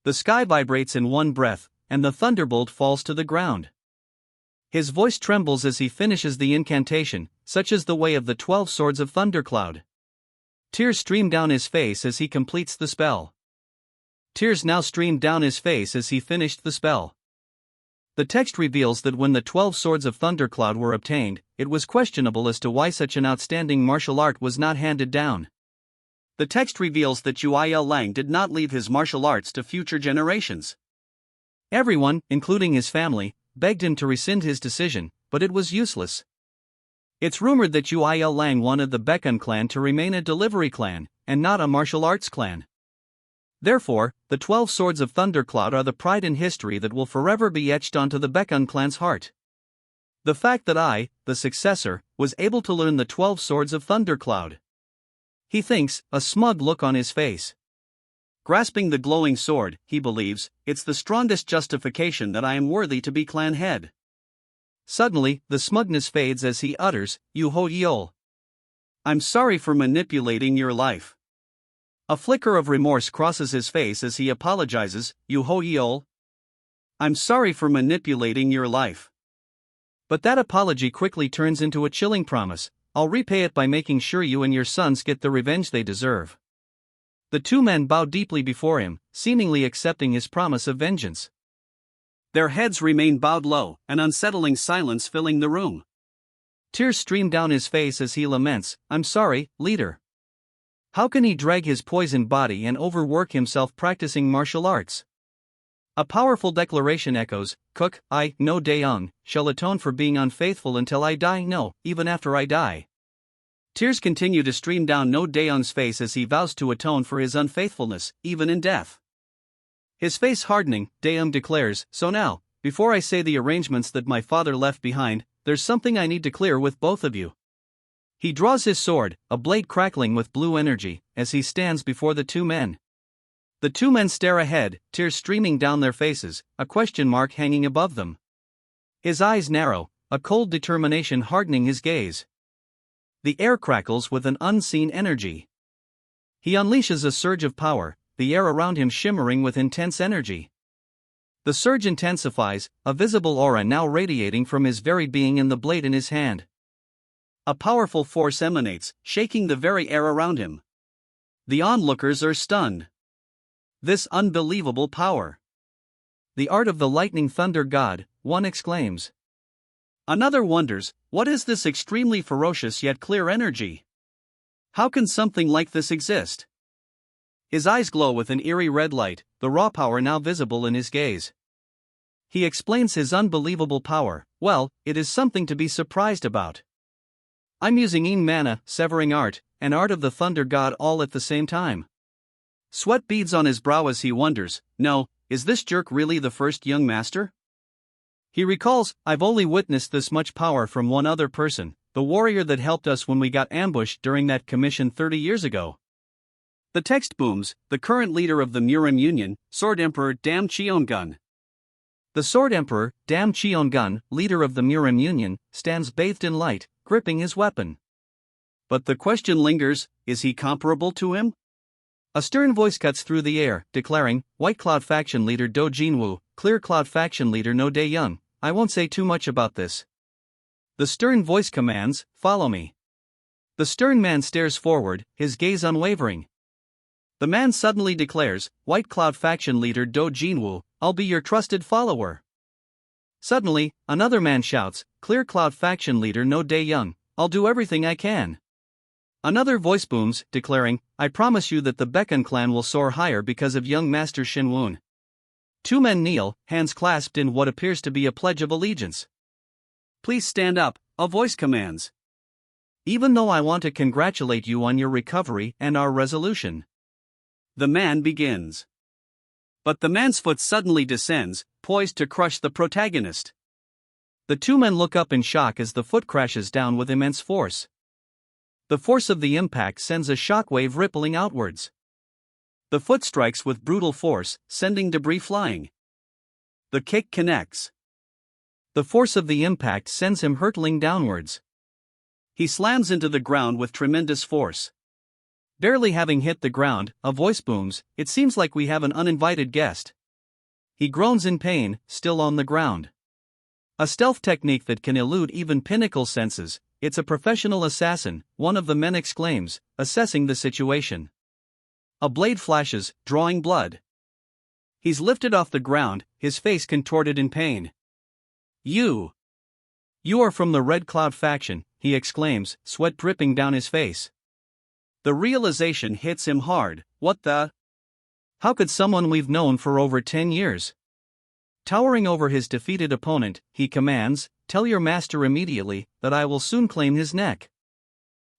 The sky vibrates in one breath, and the thunderbolt falls to the ground. His voice trembles as he finishes the incantation, such is the way of the 12 swords of Thundercloud. Tears stream down his face as he completes the spell. Tears now streamed down his face as he finished the spell. The text reveals that when the 12 swords of Thundercloud were obtained, it was questionable as to why such an outstanding martial art was not handed down. The text reveals that Yuil Lang did not leave his martial arts to future generations. Everyone, including his family, begged him to rescind his decision, but it was useless. It's rumored that Yuil Lang wanted the Baekun clan to remain a delivery clan, and not a martial arts clan. Therefore, the 12 swords of Thundercloud are the pride in history that will forever be etched onto the Baekun clan's heart. The fact that I, the successor, was able to learn the 12 swords of Thundercloud. He thinks, a smug look on his face. Grasping the glowing sword, he believes, it's the strongest justification that I am worthy to be clan head. Suddenly, the smugness fades as he utters, "You Ho Yeol. I'm sorry for manipulating your life." A flicker of remorse crosses his face as he apologizes, "You Ho Yeol. I'm sorry for manipulating your life." But that apology quickly turns into a chilling promise, "I'll repay it by making sure you and your sons get the revenge they deserve." The two men bow deeply before him, seemingly accepting his promise of vengeance. Their heads remain bowed low, an unsettling silence filling the room. Tears stream down his face as he laments, "I'm sorry, leader. How can he drag his poisoned body and overwork himself practicing martial arts?" A powerful declaration echoes, "Cook, I, No Daeung, shall atone for being unfaithful until I die, no, even after I die." Tears continue to stream down No Daeung's face as he vows to atone for his unfaithfulness, even in death. His face hardening, Daeung declares, "So now, before I say the arrangements that my father left behind, there's something I need to clear with both of you." He draws his sword, a blade crackling with blue energy, as he stands before the two men. The two men stare ahead, tears streaming down their faces, a question mark hanging above them. His eyes narrow, a cold determination hardening his gaze. The air crackles with an unseen energy. He unleashes a surge of power, the air around him shimmering with intense energy. The surge intensifies, a visible aura now radiating from his very being in the blade in his hand. A powerful force emanates, shaking the very air around him. The onlookers are stunned. This unbelievable power. The art of the lightning thunder god, one exclaims. Another wonders, what is this extremely ferocious yet clear energy? How can something like this exist? His eyes glow with an eerie red light, the raw power now visible in his gaze. He explains his unbelievable power, "Well, it is something to be surprised about. I'm using Yin mana, severing art, and art of the thunder god all at the same time." Sweat beads on his brow as he wonders, "No, is this jerk really the first young master?" He recalls, "I've only witnessed this much power from one other person, the warrior that helped us when we got ambushed during that commission 30 years ago." The text booms, "The current leader of the Murim Union, Sword Emperor Dam Cheongun." The Sword Emperor, Dam Cheongun, leader of the Murim Union, stands bathed in light, gripping his weapon. But the question lingers, is he comparable to him? A stern voice cuts through the air, declaring, "White Cloud Faction Leader Do Jinwoo, Clear Cloud Faction Leader No Daeyoung, I won't say too much about this." The stern voice commands, "Follow me." The stern man stares forward, his gaze unwavering. The man suddenly declares, "White Cloud Faction Leader Do Jinwoo, I'll be your trusted follower." Suddenly, another man shouts, "Clear Cloud Faction Leader No Daeyoung, I'll do everything I can." Another voice booms, declaring, "I promise you that the Baekun clan will soar higher because of young Master Shinwon." Two men kneel, hands clasped in what appears to be a pledge of allegiance. "Please stand up," a voice commands. "Even though I want to congratulate you on your recovery and our resolution." The man begins. But the man's foot suddenly descends, poised to crush the protagonist. The two men look up in shock as the foot crashes down with immense force. The force of the impact sends a shockwave rippling outwards. The foot strikes with brutal force, sending debris flying. The kick connects. The force of the impact sends him hurtling downwards. He slams into the ground with tremendous force. Barely having hit the ground, a voice booms, "It seems like we have an uninvited guest." He groans in pain, still on the ground. A stealth technique that can elude even pinnacle senses. "It's a professional assassin," one of the men exclaims, assessing the situation. A blade flashes, drawing blood. He's lifted off the ground, his face contorted in pain. You are from the Red Cloud faction," he exclaims, sweat dripping down his face. The realization hits him hard. What the? How could someone we've known for over 10 years? Towering over his defeated opponent, he commands, "Tell your master immediately that I will soon claim his neck."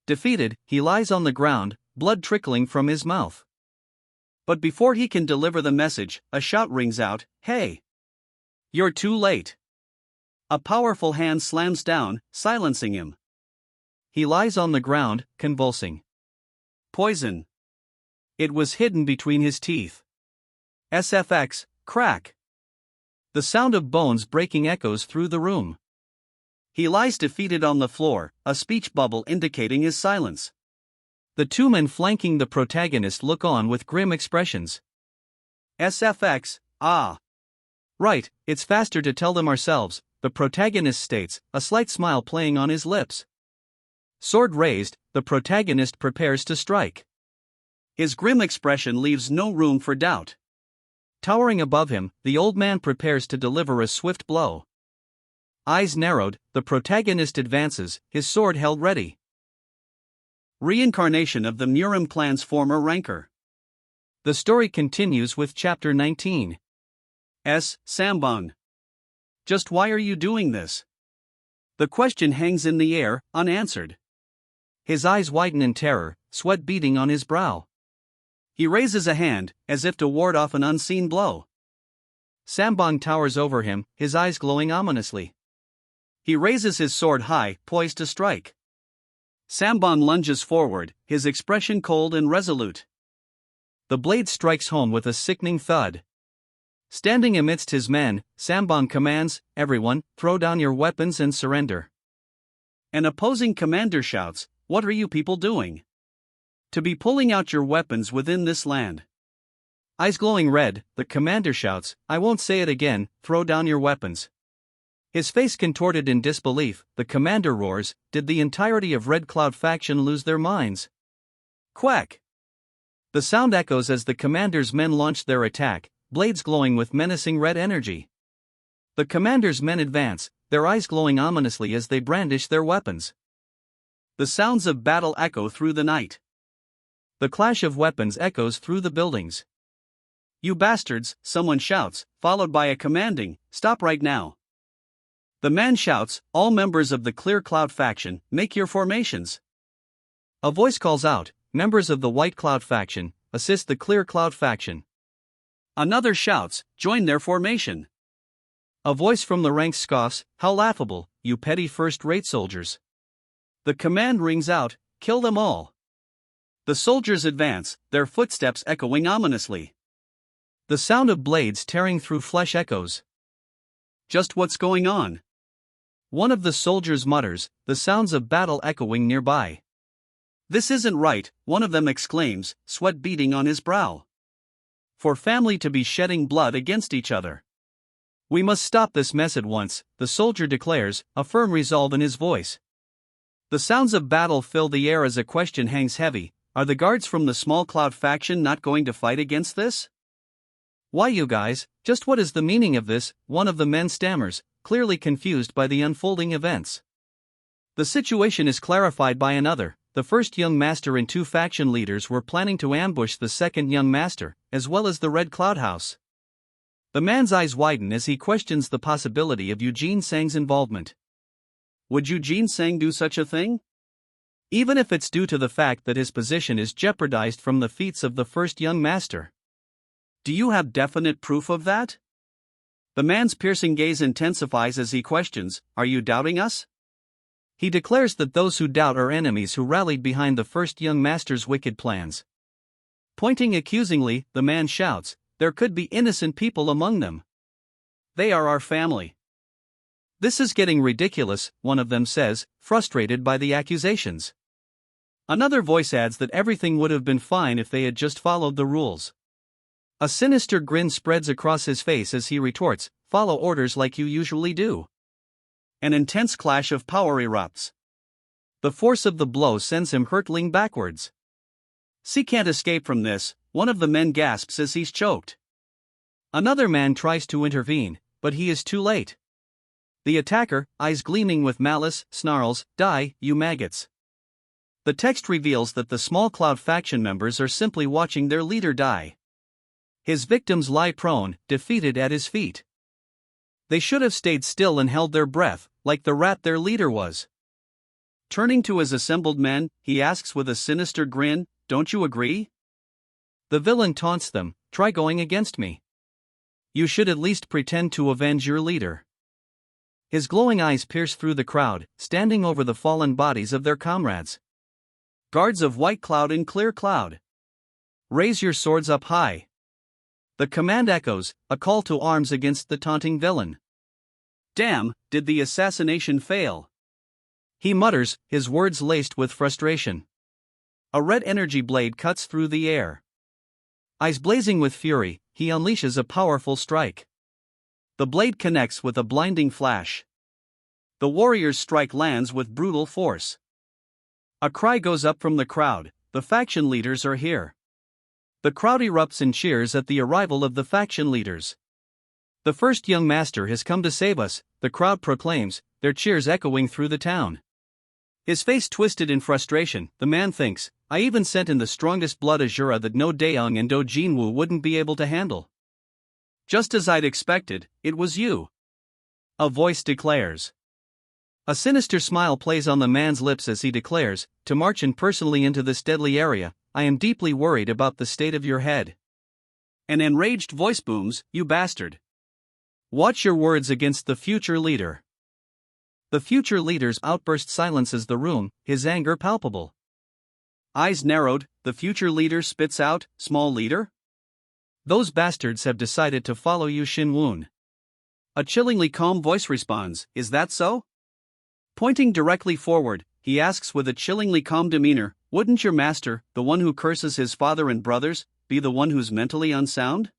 Defeated, he lies on the ground, blood trickling from his mouth. But before he can deliver the message, a shout rings out, "Hey! You're too late!" A powerful hand slams down, silencing him. He lies on the ground, convulsing. Poison. It was hidden between his teeth. SFX, crack. The sound of bones breaking echoes through the room. He lies defeated on the floor, a speech bubble indicating his silence. The two men flanking the protagonist look on with grim expressions. SFX, ah. Right, it's faster to tell them ourselves, the protagonist states, a slight smile playing on his lips. Sword raised, the protagonist prepares to strike. His grim expression leaves no room for doubt. Towering above him, the old man prepares to deliver a swift blow. Eyes narrowed, the protagonist advances, his sword held ready. Reincarnation of the Murim clan's former rancor. The story continues with Chapter 19. Sambon. Just why are you doing this? The question hangs in the air, unanswered. His eyes widen in terror, sweat beading on his brow. He raises a hand, as if to ward off an unseen blow. Sambon towers over him, his eyes glowing ominously. He raises his sword high, poised to strike. Sambon lunges forward, his expression cold and resolute. The blade strikes home with a sickening thud. Standing amidst his men, Sambon commands, "Everyone, throw down your weapons and surrender." An opposing commander shouts, "What are you people doing? To be pulling out your weapons within this land." Eyes glowing red, the commander shouts, "I won't say it again, throw down your weapons." His face contorted in disbelief, the commander roars, "Did the entirety of Red Cloud faction lose their minds?" Quack! The sound echoes as the commander's men launch their attack, blades glowing with menacing red energy. The commander's men advance, their eyes glowing ominously as they brandish their weapons. The sounds of battle echo through the night. The clash of weapons echoes through the buildings. "You bastards," someone shouts, followed by a commanding, "Stop right now." The man shouts, "All members of the Clear Cloud faction, make your formations." A voice calls out, "Members of the White Cloud faction, assist the Clear Cloud faction." Another shouts, "Join their formation." A voice from the ranks scoffs, "How laughable, you petty first-rate soldiers." The command rings out, "Kill them all." The soldiers advance, their footsteps echoing ominously. The sound of blades tearing through flesh echoes. Just what's going on? One of the soldiers mutters, the sounds of battle echoing nearby. "This isn't right," one of them exclaims, sweat beading on his brow. "For family to be shedding blood against each other. We must stop this mess at once," the soldier declares, a firm resolve in his voice. The sounds of battle fill the air as a question hangs heavy, "Are the guards from the Small Cloud faction not going to fight against this?" "Why, you guys, just what is the meaning of this?" one of the men stammers, clearly confused by the unfolding events. The situation is clarified by another. The first young master and two faction leaders were planning to ambush the second young master, as well as the Red Cloud House. The man's eyes widen as he questions the possibility of Eugene Sang's involvement. Would Eugene Sang do such a thing? Even if it's due to the fact that his position is jeopardized from the feats of the first young master. Do you have definite proof of that? The man's piercing gaze intensifies as he questions, Are you doubting us? He declares that those who doubt are enemies who rallied behind the first young master's wicked plans. Pointing accusingly, the man shouts, There could be innocent people among them. They are our family. This is getting ridiculous, one of them says, frustrated by the accusations. Another voice adds that everything would have been fine if they had just followed the rules. A sinister grin spreads across his face as he retorts, Follow orders like you usually do. An intense clash of power erupts. The force of the blow sends him hurtling backwards. "He can't escape from this," one of the men gasps as he's choked. Another man tries to intervene, but he is too late. The attacker, eyes gleaming with malice, snarls, Die, you maggots. The text reveals that the small cloud faction members are simply watching their leader die. His victims lie prone, defeated at his feet. They should have stayed still and held their breath, like the rat their leader was. Turning to his assembled men, he asks with a sinister grin, Don't you agree? The villain taunts them, Try going against me. You should at least pretend to avenge your leader. His glowing eyes pierce through the crowd, standing over the fallen bodies of their comrades. Guards of white cloud in clear cloud. Raise your swords up high. The command echoes, a call to arms against the taunting villain. Damn, did the assassination fail? He mutters, his words laced with frustration. A red energy blade cuts through the air. Eyes blazing with fury, he unleashes a powerful strike. The blade connects with a blinding flash. The warrior's strike lands with brutal force. A cry goes up from the crowd, The faction leaders are here. The crowd erupts in cheers at the arrival of the faction leaders. The first young master has come to save us, the crowd proclaims, their cheers echoing through the town. His face twisted in frustration, the man thinks, I even sent in the strongest blood Azura that no Daeong and Do Jinwoo wouldn't be able to handle. Just as I'd expected, it was you. A voice declares. A sinister smile plays on the man's lips as he declares, To march in personally into this deadly area, I am deeply worried about the state of your head. An enraged voice booms, You bastard. Watch your words against the future leader. The future leader's outburst silences the room, his anger palpable. Eyes narrowed, the future leader spits out, Small leader? Those bastards have decided to follow you, Shinwon. A chillingly calm voice responds, Is that so? Pointing directly forward, he asks with a chillingly calm demeanor, Wouldn't your master, the one who curses his father and brothers, be the one who's mentally unsound?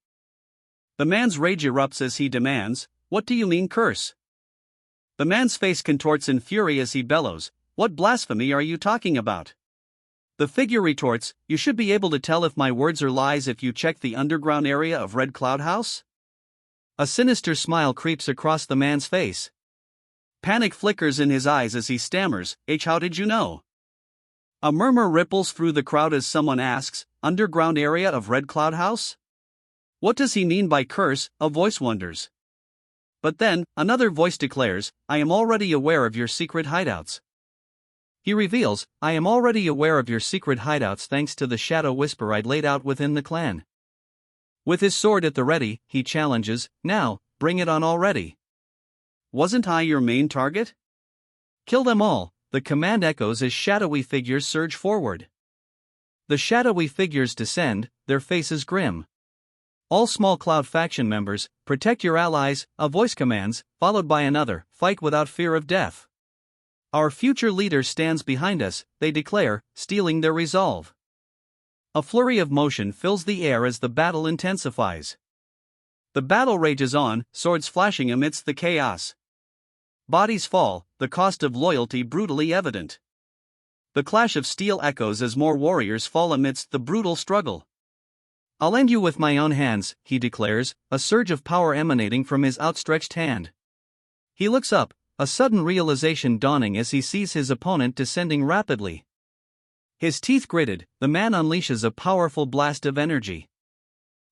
The man's rage erupts as he demands, What do you mean curse? The man's face contorts in fury as he bellows, What blasphemy are you talking about? The figure retorts, You should be able to tell if my words are lies if you check the underground area of Red Cloud House? A sinister smile creeps across the man's face. Panic flickers in his eyes as he stammers, How did you know? A murmur ripples through the crowd as someone asks, Underground area of Red Cloud House? What does he mean by curse? A voice wonders. But then, another voice declares, I am already aware of your secret hideouts. He reveals, I am already aware of your secret hideouts thanks to the shadow whisper I'd laid out within the clan. With his sword at the ready, he challenges, Now, bring it on already. Wasn't I your main target? Kill them all, the command echoes as shadowy figures surge forward. The shadowy figures descend, their faces grim. All small cloud faction members, protect your allies, a voice commands, followed by another, fight without fear of death. Our future leader stands behind us, they declare, stealing their resolve. A flurry of motion fills the air as the battle intensifies. The battle rages on, swords flashing amidst the chaos. Bodies fall, the cost of loyalty brutally evident. The clash of steel echoes as more warriors fall amidst the brutal struggle. I'll end you with my own hands, he declares, a surge of power emanating from his outstretched hand. He looks up, a sudden realization dawning as he sees his opponent descending rapidly. His teeth gritted, the man unleashes a powerful blast of energy.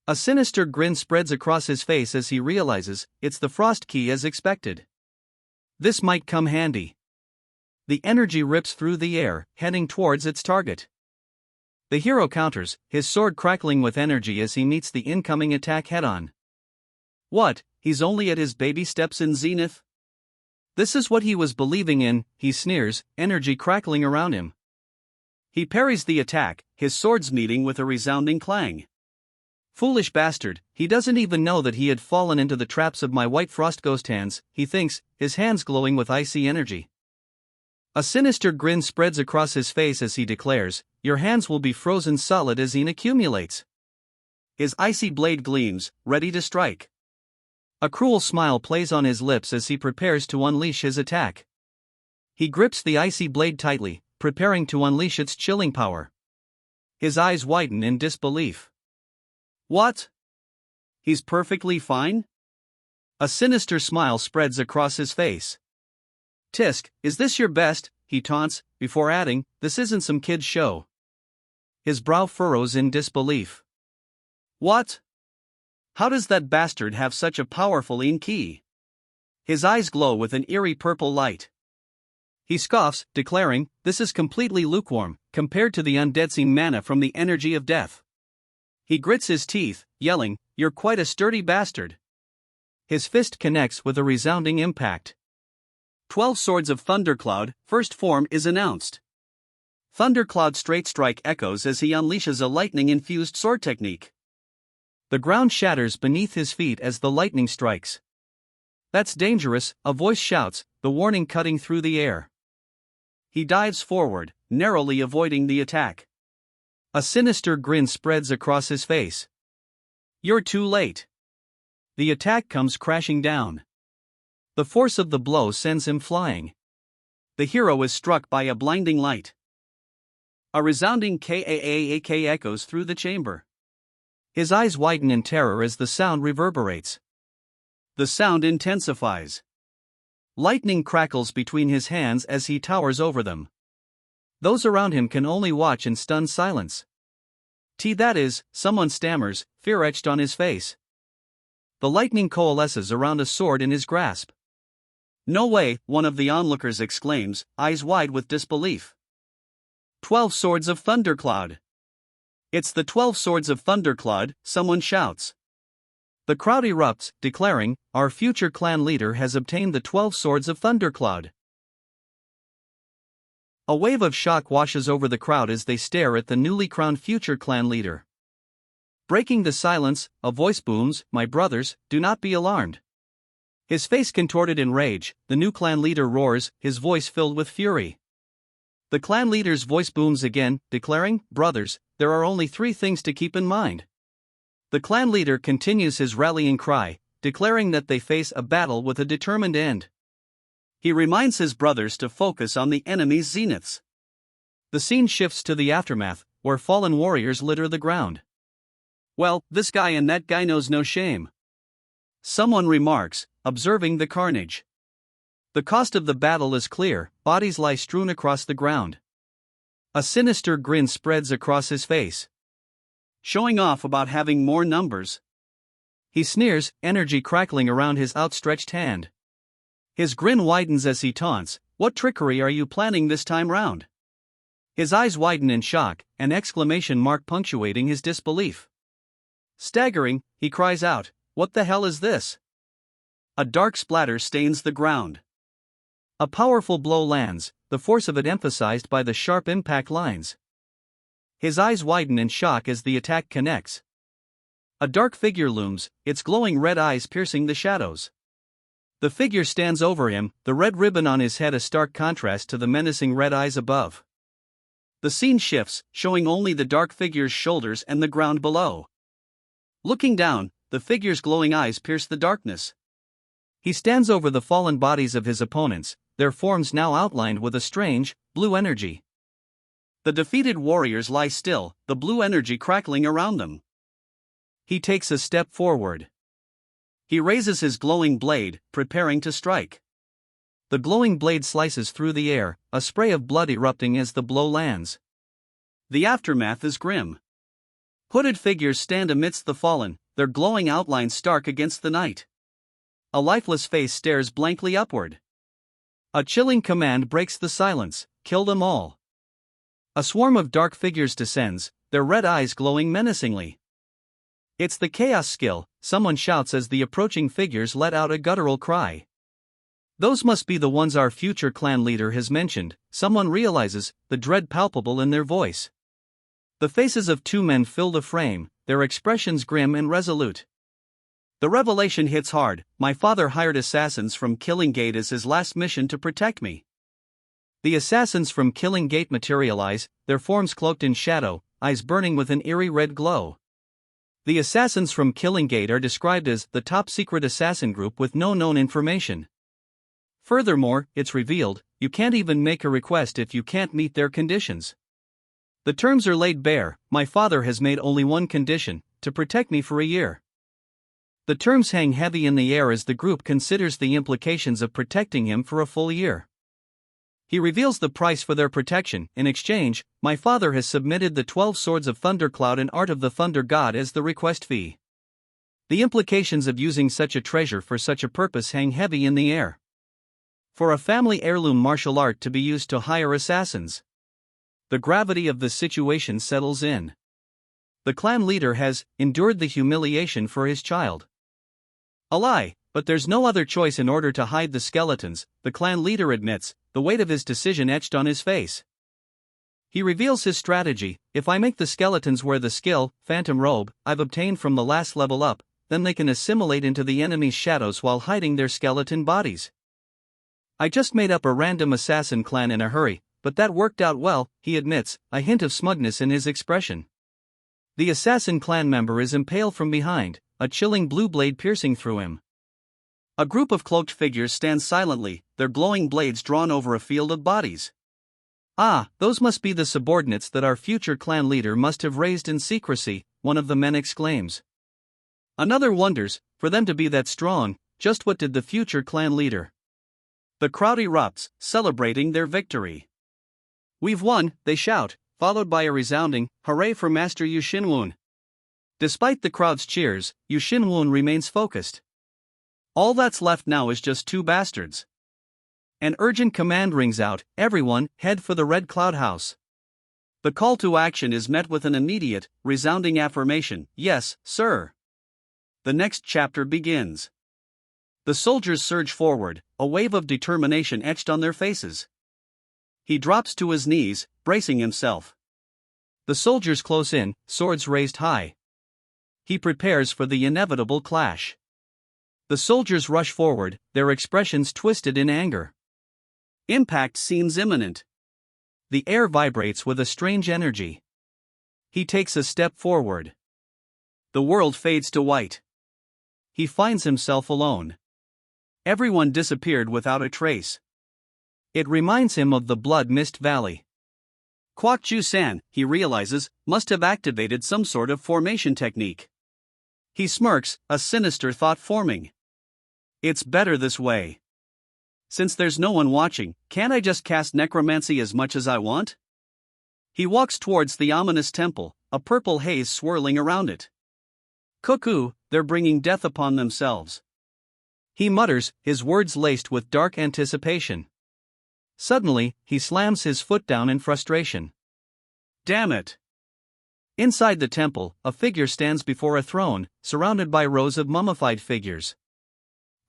A sinister grin spreads across his face as he realizes, it's the frost key as expected. This might come handy. The energy rips through the air, heading towards its target. The hero counters, his sword crackling with energy as he meets the incoming attack head-on. What, he's only at his baby steps in zenith? This is what he was believing in, he sneers, energy crackling around him. He parries the attack, his swords meeting with a resounding clang. Foolish bastard, he doesn't even know that he had fallen into the traps of my white frost ghost hands, he thinks, his hands glowing with icy energy. A sinister grin spreads across his face as he declares, your hands will be frozen solid as Zen accumulates. His icy blade gleams, ready to strike. A cruel smile plays on his lips as he prepares to unleash his attack. He grips the icy blade tightly, preparing to unleash its chilling power. His eyes widen in disbelief. What? He's perfectly fine? A sinister smile spreads across his face. Tisk, is this your best? He taunts, before adding, this isn't some kid's show. His brow furrows in disbelief. What? How does that bastard have such a powerful ki? His eyes glow with an eerie purple light. He scoffs, declaring, this is completely lukewarm, compared to the undead Zen mana from the energy of death. He grits his teeth, yelling, you're quite a sturdy bastard. His fist connects with a resounding impact. 12 Swords of Thundercloud, first form is announced. Thundercloud straight strike echoes as he unleashes a lightning-infused sword technique. The ground shatters beneath his feet as the lightning strikes. That's dangerous, a voice shouts, the warning cutting through the air. He dives forward, narrowly avoiding the attack. A sinister grin spreads across his face. You're too late. The attack comes crashing down. The force of the blow sends him flying. The hero is struck by a blinding light. A resounding KAAAK echoes through the chamber. His eyes widen in terror as the sound reverberates. The sound intensifies. Lightning crackles between his hands as he towers over them. Those around him can only watch in stunned silence. That is, someone stammers, fear etched on his face. The lightning coalesces around a sword in his grasp. No way, one of the onlookers exclaims, eyes wide with disbelief. 12 Swords of Thundercloud. It's the 12 Swords of Thundercloud, someone shouts. The crowd erupts, declaring, our future clan leader has obtained the 12 Swords of Thundercloud. A wave of shock washes over the crowd as they stare at the newly crowned future clan leader. Breaking the silence, a voice booms, my brothers, do not be alarmed. His face contorted in rage, the new clan leader roars, his voice filled with fury. The clan leader's voice booms again, declaring, brothers, there are only 3 things to keep in mind. The clan leader continues his rallying cry, declaring that they face a battle with a determined end. He reminds his brothers to focus on the enemy's zeniths. The scene shifts to the aftermath, where fallen warriors litter the ground. Well, this guy and that guy knows no shame. Someone remarks, observing the carnage. The cost of the battle is clear, bodies lie strewn across the ground. A sinister grin spreads across his face. Showing off about having more numbers. He sneers, energy crackling around his outstretched hand. His grin widens as he taunts, what trickery are you planning this time round? His eyes widen in shock, an exclamation mark punctuating his disbelief. Staggering, he cries out, what the hell is this? A dark splatter stains the ground. A powerful blow lands, the force of it emphasized by the sharp impact lines. His eyes widen in shock as the attack connects. A dark figure looms, its glowing red eyes piercing the shadows. The figure stands over him, the red ribbon on his head a stark contrast to the menacing red eyes above. The scene shifts, showing only the dark figure's shoulders and the ground below. Looking down, the figure's glowing eyes pierce the darkness. He stands over the fallen bodies of his opponents, their forms now outlined with a strange, blue energy. The defeated warriors lie still, the blue energy crackling around them. He takes a step forward. He raises his glowing blade, preparing to strike. The glowing blade slices through the air, a spray of blood erupting as the blow lands. The aftermath is grim. Hooded figures stand amidst the fallen, their glowing outlines stark against the night. A lifeless face stares blankly upward. A chilling command breaks the silence, kill them all. A swarm of dark figures descends, their red eyes glowing menacingly. It's the chaos skill, someone shouts as the approaching figures let out a guttural cry. Those must be the ones our future clan leader has mentioned, someone realizes, the dread palpable in their voice. The faces of two men fill the frame, their expressions grim and resolute. The revelation hits hard. My father hired assassins from Killing Gate as his last mission to protect me. The assassins from Killing Gate materialize, their forms cloaked in shadow, eyes burning with an eerie red glow. The assassins from Killing Gate are described as the top secret assassin group with no known information. Furthermore, it's revealed, you can't even make a request if you can't meet their conditions. The terms are laid bare. My father has made only one condition, to protect me for a year. The terms hang heavy in the air as the group considers the implications of protecting him for a full year. He reveals the price for their protection. In exchange, my father has submitted the 12 Swords of Thundercloud and Art of the Thunder God as the request fee. The implications of using such a treasure for such a purpose hang heavy in the air. For a family heirloom martial art to be used to hire assassins. The gravity of the situation settles in. The clan leader has endured the humiliation for his child. A lie, but there's no other choice in order to hide the skeletons, the clan leader admits, the weight of his decision etched on his face. He reveals his strategy: if I make the skeletons wear the skill, Phantom Robe, I've obtained from the last level up, then they can assimilate into the enemy's shadows while hiding their skeleton bodies. I just made up a random assassin clan in a hurry, but that worked out well, he admits, a hint of smugness in his expression. The assassin clan member is impaled from behind, a chilling blue blade piercing through him. A group of cloaked figures stand silently, their glowing blades drawn over a field of bodies. Ah, those must be the subordinates that our future clan leader must have raised in secrecy, one of the men exclaims. Another wonders, for them to be that strong, just what did the future clan leader? The crowd erupts, celebrating their victory. We've won, they shout, followed by a resounding, hooray for Master Yu Xinwun. Despite the crowd's cheers, Yu Xinwun remains focused. All that's left now is just two bastards. An urgent command rings out: everyone, head for the Red Cloud House. The call to action is met with an immediate, resounding affirmation: yes, sir. The next chapter begins. The soldiers surge forward, a wave of determination etched on their faces. He drops to his knees, bracing himself. The soldiers close in, swords raised high. He prepares for the inevitable clash. The soldiers rush forward, their expressions twisted in anger. Impact seems imminent. The air vibrates with a strange energy. He takes a step forward. The world fades to white. He finds himself alone. Everyone disappeared without a trace. It reminds him of the Blood Mist Valley. Kwok Ju-san, he realizes, must have activated some sort of formation technique. He smirks, a sinister thought forming. It's better this way. Since there's no one watching, can't I just cast necromancy as much as I want? He walks towards the ominous temple, a purple haze swirling around it. Cuckoo, they're bringing death upon themselves. He mutters, his words laced with dark anticipation. Suddenly, he slams his foot down in frustration. Damn it! Inside the temple, a figure stands before a throne, surrounded by rows of mummified figures.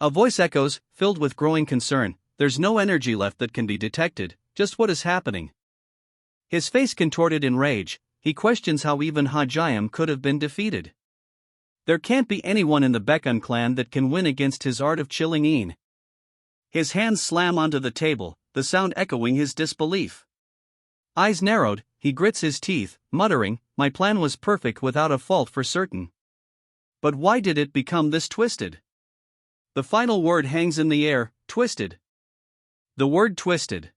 A voice echoes, filled with growing concern: there's no energy left that can be detected, just what is happening? His face contorted in rage, he questions how even Hajayam could have been defeated. There can't be anyone in the Bekun clan that can win against his art of chilling Een. His hands slam onto the table, the sound echoing his disbelief. Eyes narrowed, he grits his teeth, muttering, my plan was perfect without a fault for certain. But why did it become this twisted? The final word hangs in the air: twisted. The word twisted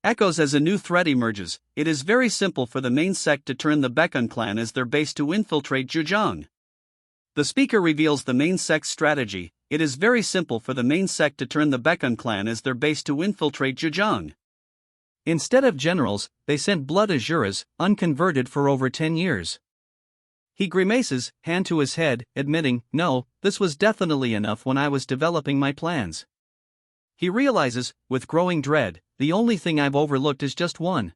echoes as a new threat emerges. It is very simple for the main sect to turn the Bekun clan as their base to infiltrate Zhejiang. The speaker reveals the main sect's strategy. It is very simple for the main sect to turn the Bekun clan as their base to infiltrate Zhejiang. Instead of generals, they sent blood Azuras, unconverted for over 10 years. He grimaces, hand to his head, admitting, no, this was definitely enough when I was developing my plans. He realizes, with growing dread, the only thing I've overlooked is just one.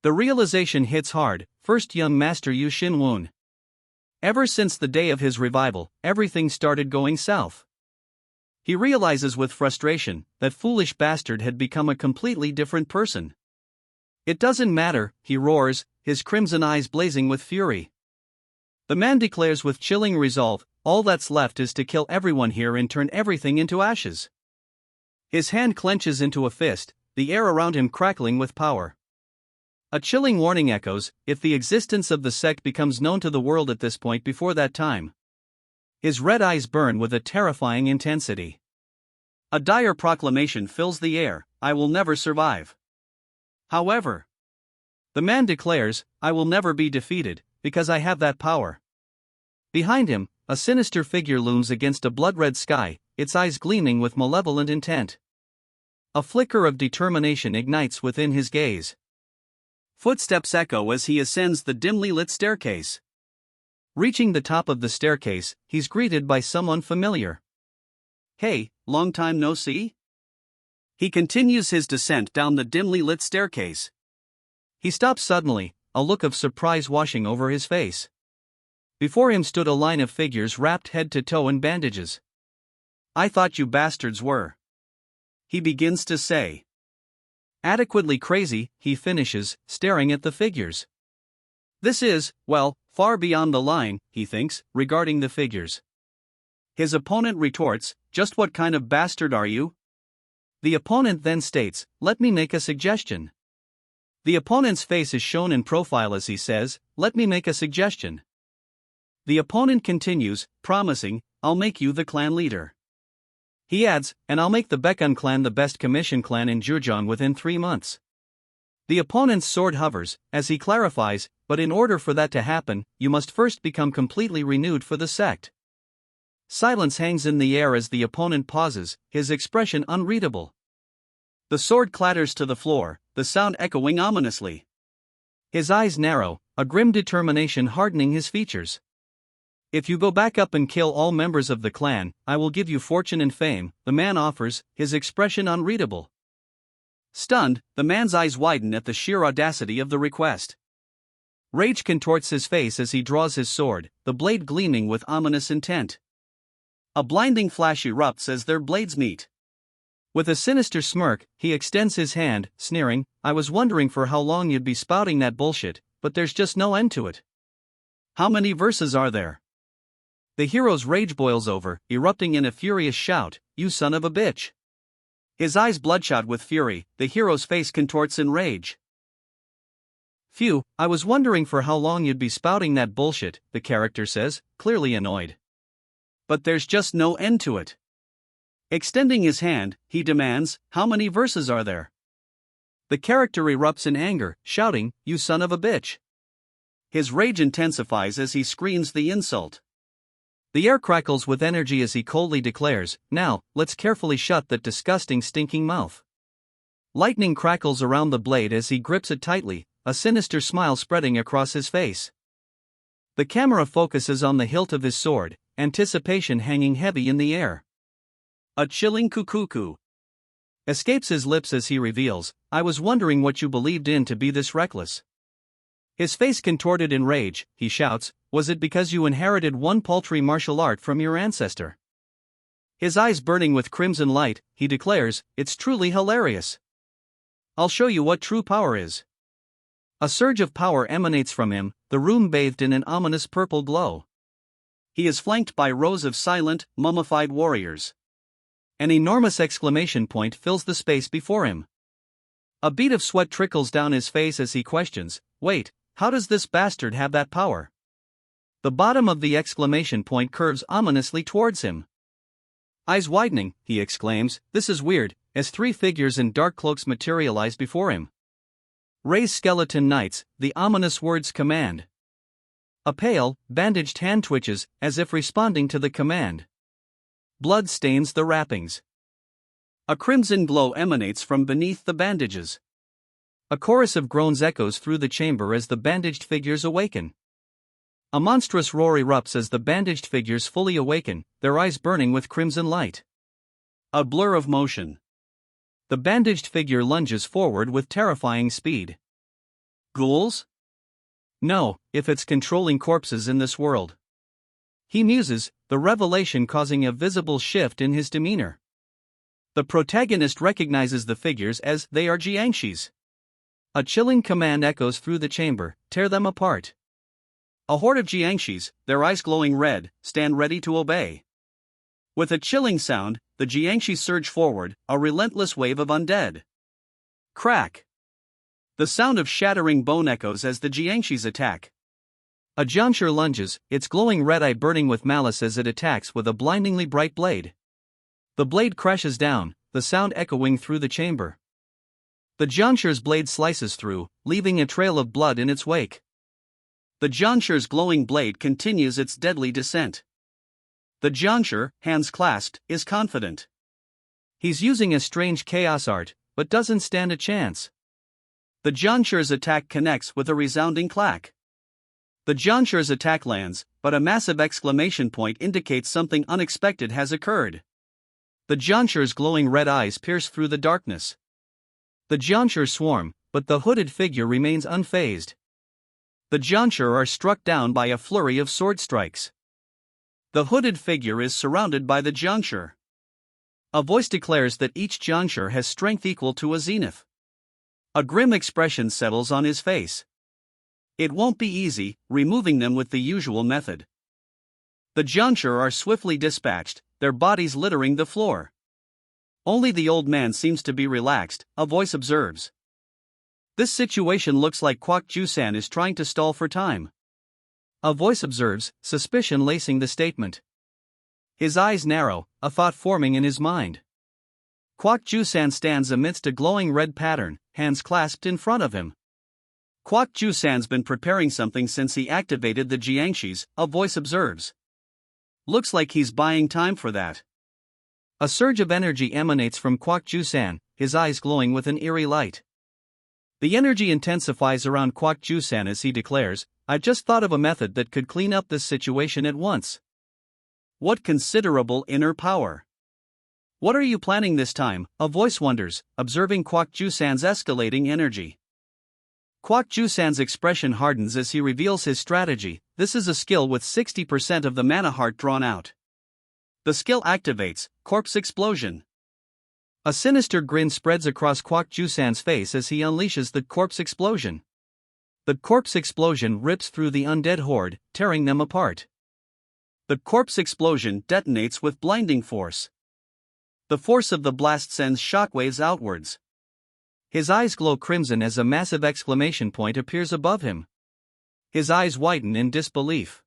The realization hits hard, first young Master Yu Shin-woon. Ever since the day of his revival, everything started going south. He realizes with frustration that foolish bastard had become a completely different person. It doesn't matter, he roars, his crimson eyes blazing with fury. The man declares with chilling resolve, all that's left is to kill everyone here and turn everything into ashes. His hand clenches into a fist, the air around him crackling with power. A chilling warning echoes, if the existence of the sect becomes known to the world at this point before that time. His red eyes burn with a terrifying intensity. A dire proclamation fills the air, I will never survive. However, the man declares, I will never be defeated, because I have that power. Behind him, a sinister figure looms against a blood-red sky, its eyes gleaming with malevolent intent. A flicker of determination ignites within his gaze. Footsteps echo as he ascends the dimly lit staircase. Reaching the top of the staircase, he's greeted by someone familiar. Hey, long time no see? He continues his descent down the dimly lit staircase. He stops suddenly, a look of surprise washing over his face. Before him stood a line of figures wrapped head to toe in bandages. I thought you bastards were. He begins to say. Adequately crazy, he finishes, staring at the figures. This is, well, far beyond the line, he thinks, regarding the figures. His opponent retorts, just what kind of bastard are you? The opponent then states, let me make a suggestion. The opponent's face is shown in profile as he says, let me make a suggestion. The opponent continues, promising, I'll make you the clan leader. He adds, and I'll make the Baekun clan the best commission clan in Jurjeon within 3 months. The opponent's sword hovers, as he clarifies, but in order for that to happen, you must first become completely renewed for the sect. Silence hangs in the air as the opponent pauses, his expression unreadable. The sword clatters to the floor, the sound echoing ominously. His eyes narrow, a grim determination hardening his features. If you go back up and kill all members of the clan, I will give you fortune and fame, the man offers, his expression unreadable. Stunned, the man's eyes widen at the sheer audacity of the request. Rage contorts his face as he draws his sword, the blade gleaming with ominous intent. A blinding flash erupts as their blades meet. With a sinister smirk, he extends his hand, sneering, I was wondering for how long you'd be spouting that bullshit, but there's just no end to it. How many verses are there? The hero's rage boils over, erupting in a furious shout, you son of a bitch. His eyes bloodshot with fury, the hero's face contorts in rage. Phew, I was wondering for how long you'd be spouting that bullshit, the character says, clearly annoyed. But there's just no end to it. Extending his hand, he demands, how many verses are there? The character erupts in anger, shouting, you son of a bitch. His rage intensifies as he screams the insult. The air crackles with energy as he coldly declares, now, let's carefully shut that disgusting stinking mouth. Lightning crackles around the blade as he grips it tightly, a sinister smile spreading across his face. The camera focuses on the hilt of his sword, anticipation hanging heavy in the air. A chilling cuckoo escapes his lips as he reveals, I was wondering what you believed in to be this reckless. His face contorted in rage, he shouts, was it because you inherited one paltry martial art from your ancestor? His eyes burning with crimson light, he declares, it's truly hilarious. I'll show you what true power is. A surge of power emanates from him, the room bathed in an ominous purple glow. He is flanked by rows of silent, mummified warriors. An enormous exclamation point fills the space before him. A bead of sweat trickles down his face as he questions, wait, how does this bastard have that power? The bottom of the exclamation point curves ominously towards him. Eyes widening, he exclaims, this is weird, as 3 figures in dark cloaks materialize before him. Raise skeleton knights, the ominous words command. A pale, bandaged hand twitches, as if responding to the command. Blood stains the wrappings. A crimson glow emanates from beneath the bandages. A chorus of groans echoes through the chamber as the bandaged figures awaken. A monstrous roar erupts as the bandaged figures fully awaken, their eyes burning with crimson light. A blur of motion. The bandaged figure lunges forward with terrifying speed. Ghouls? No, if it's controlling corpses in this world. He muses, the revelation causing a visible shift in his demeanor. The protagonist recognizes the figures as they are Jiangshis. A chilling command echoes through the chamber, tear them apart. A horde of Jiangshis, their eyes glowing red, stand ready to obey. With a chilling sound, the Jiangshis surge forward, a relentless wave of undead. Crack! The sound of shattering bone echoes as the Jiangshis attack. A Jiangshi lunges, its glowing red eye burning with malice as it attacks with a blindingly bright blade. The blade crashes down, the sound echoing through the chamber. The Jiangshi's blade slices through, leaving a trail of blood in its wake. The Jiangshi's glowing blade continues its deadly descent. The Jiangshi, hands clasped, is confident. He's using a strange chaos art, but doesn't stand a chance. The Jiangshi's attack connects with a resounding clack. The Jiangshi's attack lands, but a massive exclamation point indicates something unexpected has occurred. The Jiangshi's glowing red eyes pierce through the darkness. The Jiangshi swarm, but the hooded figure remains unfazed. The Jiangshi are struck down by a flurry of sword strikes. The hooded figure is surrounded by the Jiangshi. A voice declares that each Jiangshi has strength equal to a zenith. A grim expression settles on his face. It won't be easy, removing them with the usual method. The Jiangshi are swiftly dispatched, their bodies littering the floor. Only the old man seems to be relaxed, a voice observes. This situation looks like Kwak Ju-san is trying to stall for time. A voice observes, suspicion lacing the statement. His eyes narrow, a thought forming in his mind. Kwak Ju-san stands amidst a glowing red pattern, hands clasped in front of him. Kwak Ju-san's been preparing something since he activated the Jiangshis, a voice observes. Looks like he's buying time for that. A surge of energy emanates from Kwak Ju-san, his eyes glowing with an eerie light. The energy intensifies around Kwak Ju-san as he declares, "I've just thought of a method that could clean up this situation at once." What considerable inner power. What are you planning this time? A voice wonders, observing Kwak Ju-san's escalating energy. Kwak Ju-san's expression hardens as he reveals his strategy. This is a skill with 60% of the mana heart drawn out. The skill activates, corpse explosion. A sinister grin spreads across Kwak Ju-san's face as he unleashes the corpse explosion. The corpse explosion rips through the undead horde, tearing them apart. The corpse explosion detonates with blinding force. The force of the blast sends shockwaves outwards. His eyes glow crimson as a massive exclamation point appears above him. His eyes widen in disbelief.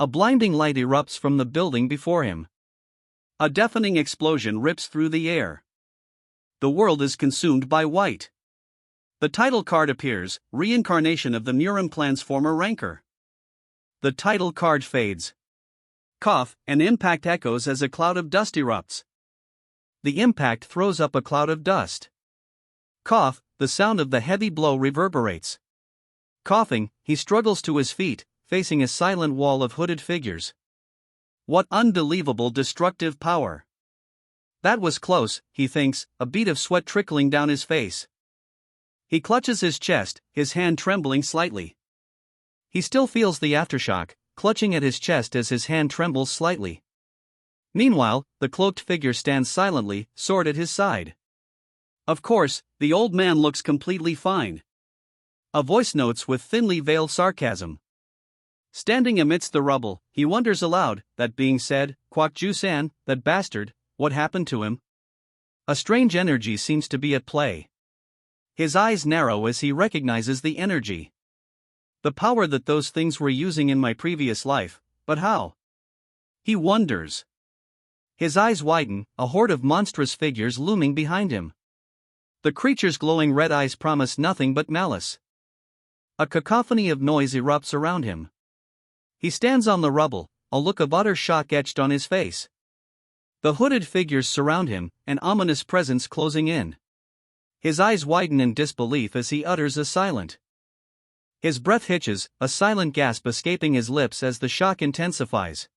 A blinding light erupts from the building before him. A deafening explosion rips through the air. The world is consumed by white. The title card appears, reincarnation of the Murim clan's former rancor. The title card fades. Cough, an impact echoes as a cloud of dust erupts. The impact throws up a cloud of dust. Cough, the sound of the heavy blow reverberates. Coughing, he struggles to his feet, facing a silent wall of hooded figures. What unbelievable destructive power! That was close, he thinks, a bead of sweat trickling down his face. He clutches his chest, his hand trembling slightly. He still feels the aftershock, clutching at his chest as his hand trembles slightly. Meanwhile, the cloaked figure stands silently, sword at his side. Of course, the old man looks completely fine. A voice notes with thinly veiled sarcasm. Standing amidst the rubble, he wonders aloud, that being said, Kwak Ju-san, that bastard, what happened to him? A strange energy seems to be at play. His eyes narrow as he recognizes the energy. The power that those things were using in my previous life, but how? He wonders. His eyes widen, a horde of monstrous figures looming behind him. The creature's glowing red eyes promise nothing but malice. A cacophony of noise erupts around him. He stands on the rubble, a look of utter shock etched on his face. The hooded figures surround him, an ominous presence closing in. His eyes widen in disbelief as he utters a silent. His breath hitches, a silent gasp escaping his lips as the shock intensifies.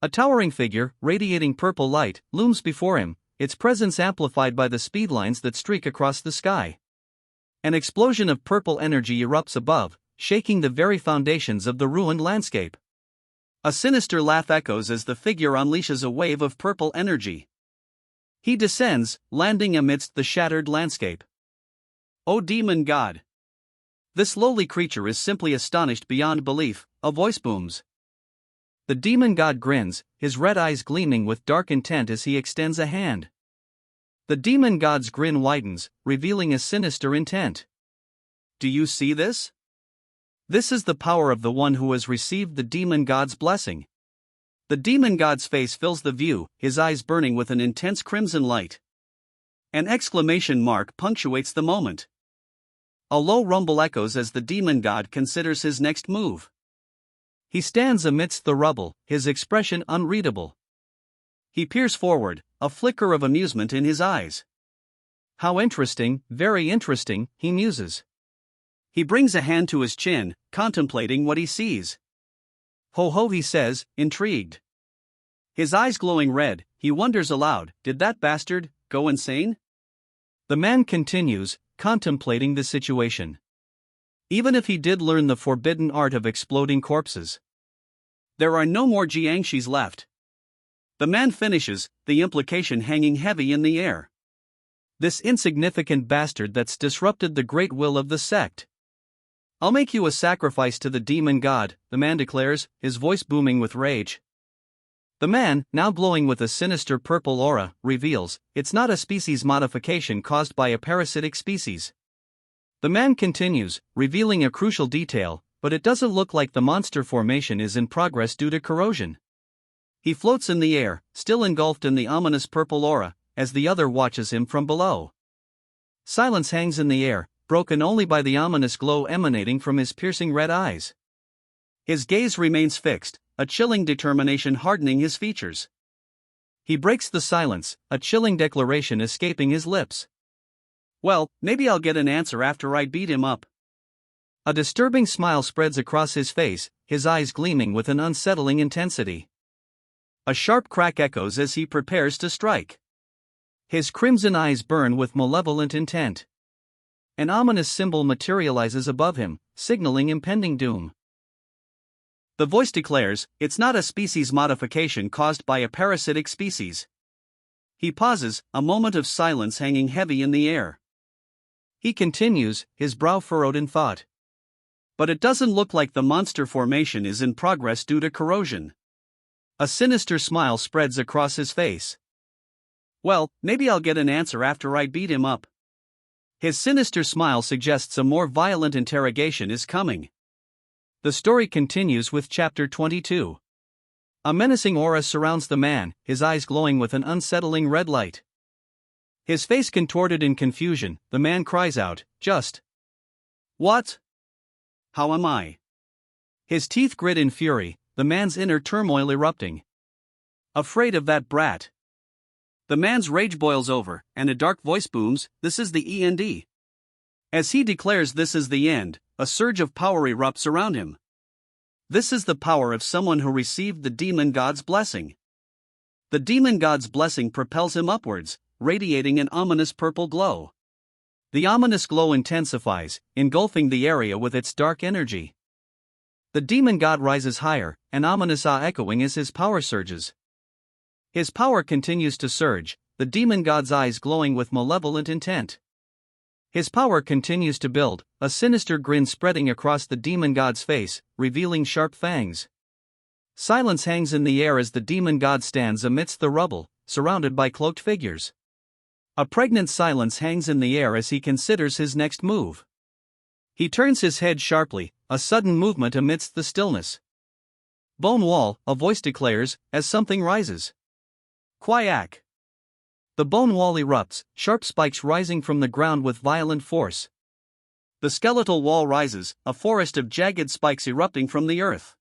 A towering figure, radiating purple light, looms before him, its presence amplified by the speed lines that streak across the sky. An explosion of purple energy erupts above, shaking the very foundations of the ruined landscape. A sinister laugh echoes as the figure unleashes a wave of purple energy. He descends, landing amidst the shattered landscape. "O demon god!" This lowly creature is simply astonished beyond belief, a voice booms. The demon god grins, his red eyes gleaming with dark intent as he extends a hand. The demon god's grin widens, revealing a sinister intent. "Do you see this?" This is the power of the one who has received the demon god's blessing. The demon god's face fills the view, his eyes burning with an intense crimson light. An exclamation mark punctuates the moment. A low rumble echoes as the demon god considers his next move. He stands amidst the rubble, his expression unreadable. He peers forward, a flicker of amusement in his eyes. "How interesting, very interesting," he muses. He brings a hand to his chin, contemplating what he sees. "Ho ho," he says, intrigued. His eyes glowing red, he wonders aloud, did that bastard go insane? The man continues, contemplating the situation. Even if he did learn the forbidden art of exploding corpses, there are no more Jiangshis left. The man finishes, the implication hanging heavy in the air. This insignificant bastard that's disrupted the great will of the sect. "I'll make you a sacrifice to the demon god," the man declares, his voice booming with rage. The man, now glowing with a sinister purple aura, reveals, it's not a species modification caused by a parasitic species. The man continues, revealing a crucial detail, but it doesn't look like the monster formation is in progress due to corrosion. He floats in the air, still engulfed in the ominous purple aura, as the other watches him from below. Silence hangs in the air, broken only by the ominous glow emanating from his piercing red eyes. His gaze remains fixed, a chilling determination hardening his features. He breaks the silence, a chilling declaration escaping his lips. "Well, maybe I'll get an answer after I beat him up." A disturbing smile spreads across his face, his eyes gleaming with an unsettling intensity. A sharp crack echoes as he prepares to strike. His crimson eyes burn with malevolent intent. An ominous symbol materializes above him, signaling impending doom. The voice declares, it's not a species modification caused by a parasitic species. He pauses, a moment of silence hanging heavy in the air. He continues, his brow furrowed in thought. But it doesn't look like the monster formation is in progress due to corrosion. A sinister smile spreads across his face. "Well, maybe I'll get an answer after I beat him up." His sinister smile suggests a more violent interrogation is coming. The story continues with Chapter 22. A menacing aura surrounds the man, his eyes glowing with an unsettling red light. His face contorted in confusion, the man cries out, "Just what? How am I?" His teeth grit in fury, the man's inner turmoil erupting. "Afraid of that brat." The man's rage boils over, and a dark voice booms, "This is the end." As he declares this is the end, a surge of power erupts around him. This is the power of someone who received the demon god's blessing. The demon god's blessing propels him upwards, radiating an ominous purple glow. The ominous glow intensifies, engulfing the area with its dark energy. The demon god rises higher, an ominous ah echoing as his power surges. His power continues to surge, the demon god's eyes glowing with malevolent intent. His power continues to build, a sinister grin spreading across the demon god's face, revealing sharp fangs. Silence hangs in the air as the demon god stands amidst the rubble, surrounded by cloaked figures. A pregnant silence hangs in the air as he considers his next move. He turns his head sharply, a sudden movement amidst the stillness. "Bone wall," a voice declares, as something rises. "Quack." The bone wall erupts, sharp spikes rising from the ground with violent force. The skeletal wall rises, a forest of jagged spikes erupting from the earth.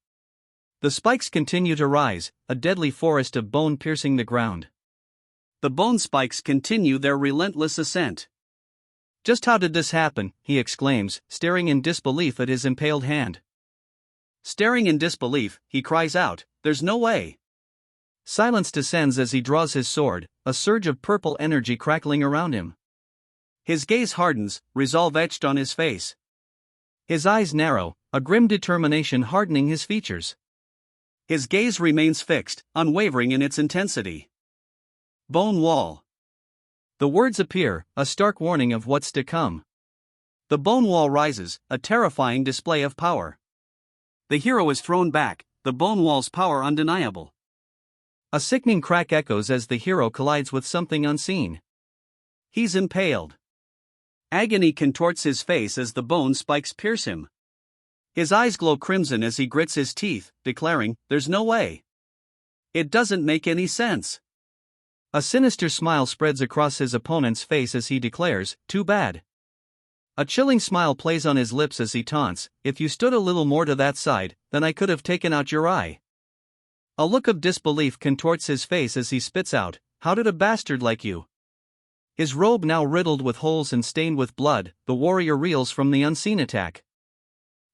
The spikes continue to rise, a deadly forest of bone piercing the ground. The bone spikes continue their relentless ascent. "Just how did this happen?" he exclaims, staring in disbelief at his impaled hand. Staring in disbelief, he cries out, "There's no way." Silence descends as he draws his sword, a surge of purple energy crackling around him. His gaze hardens, resolve etched on his face. His eyes narrow, a grim determination hardening his features. His gaze remains fixed, unwavering in its intensity. Bone wall. The words appear, a stark warning of what's to come. The bone wall rises, a terrifying display of power. The hero is thrown back, the bone wall's power undeniable. A sickening crack echoes as the hero collides with something unseen. He's impaled. Agony contorts his face as the bone spikes pierce him. His eyes glow crimson as he grits his teeth, declaring, "There's no way. It doesn't make any sense." A sinister smile spreads across his opponent's face as he declares, "Too bad." A chilling smile plays on his lips as he taunts, "If you stood a little more to that side, then I could have taken out your eye." A look of disbelief contorts his face as he spits out, "How did a bastard like you?" His robe now riddled with holes and stained with blood, the warrior reels from the unseen attack.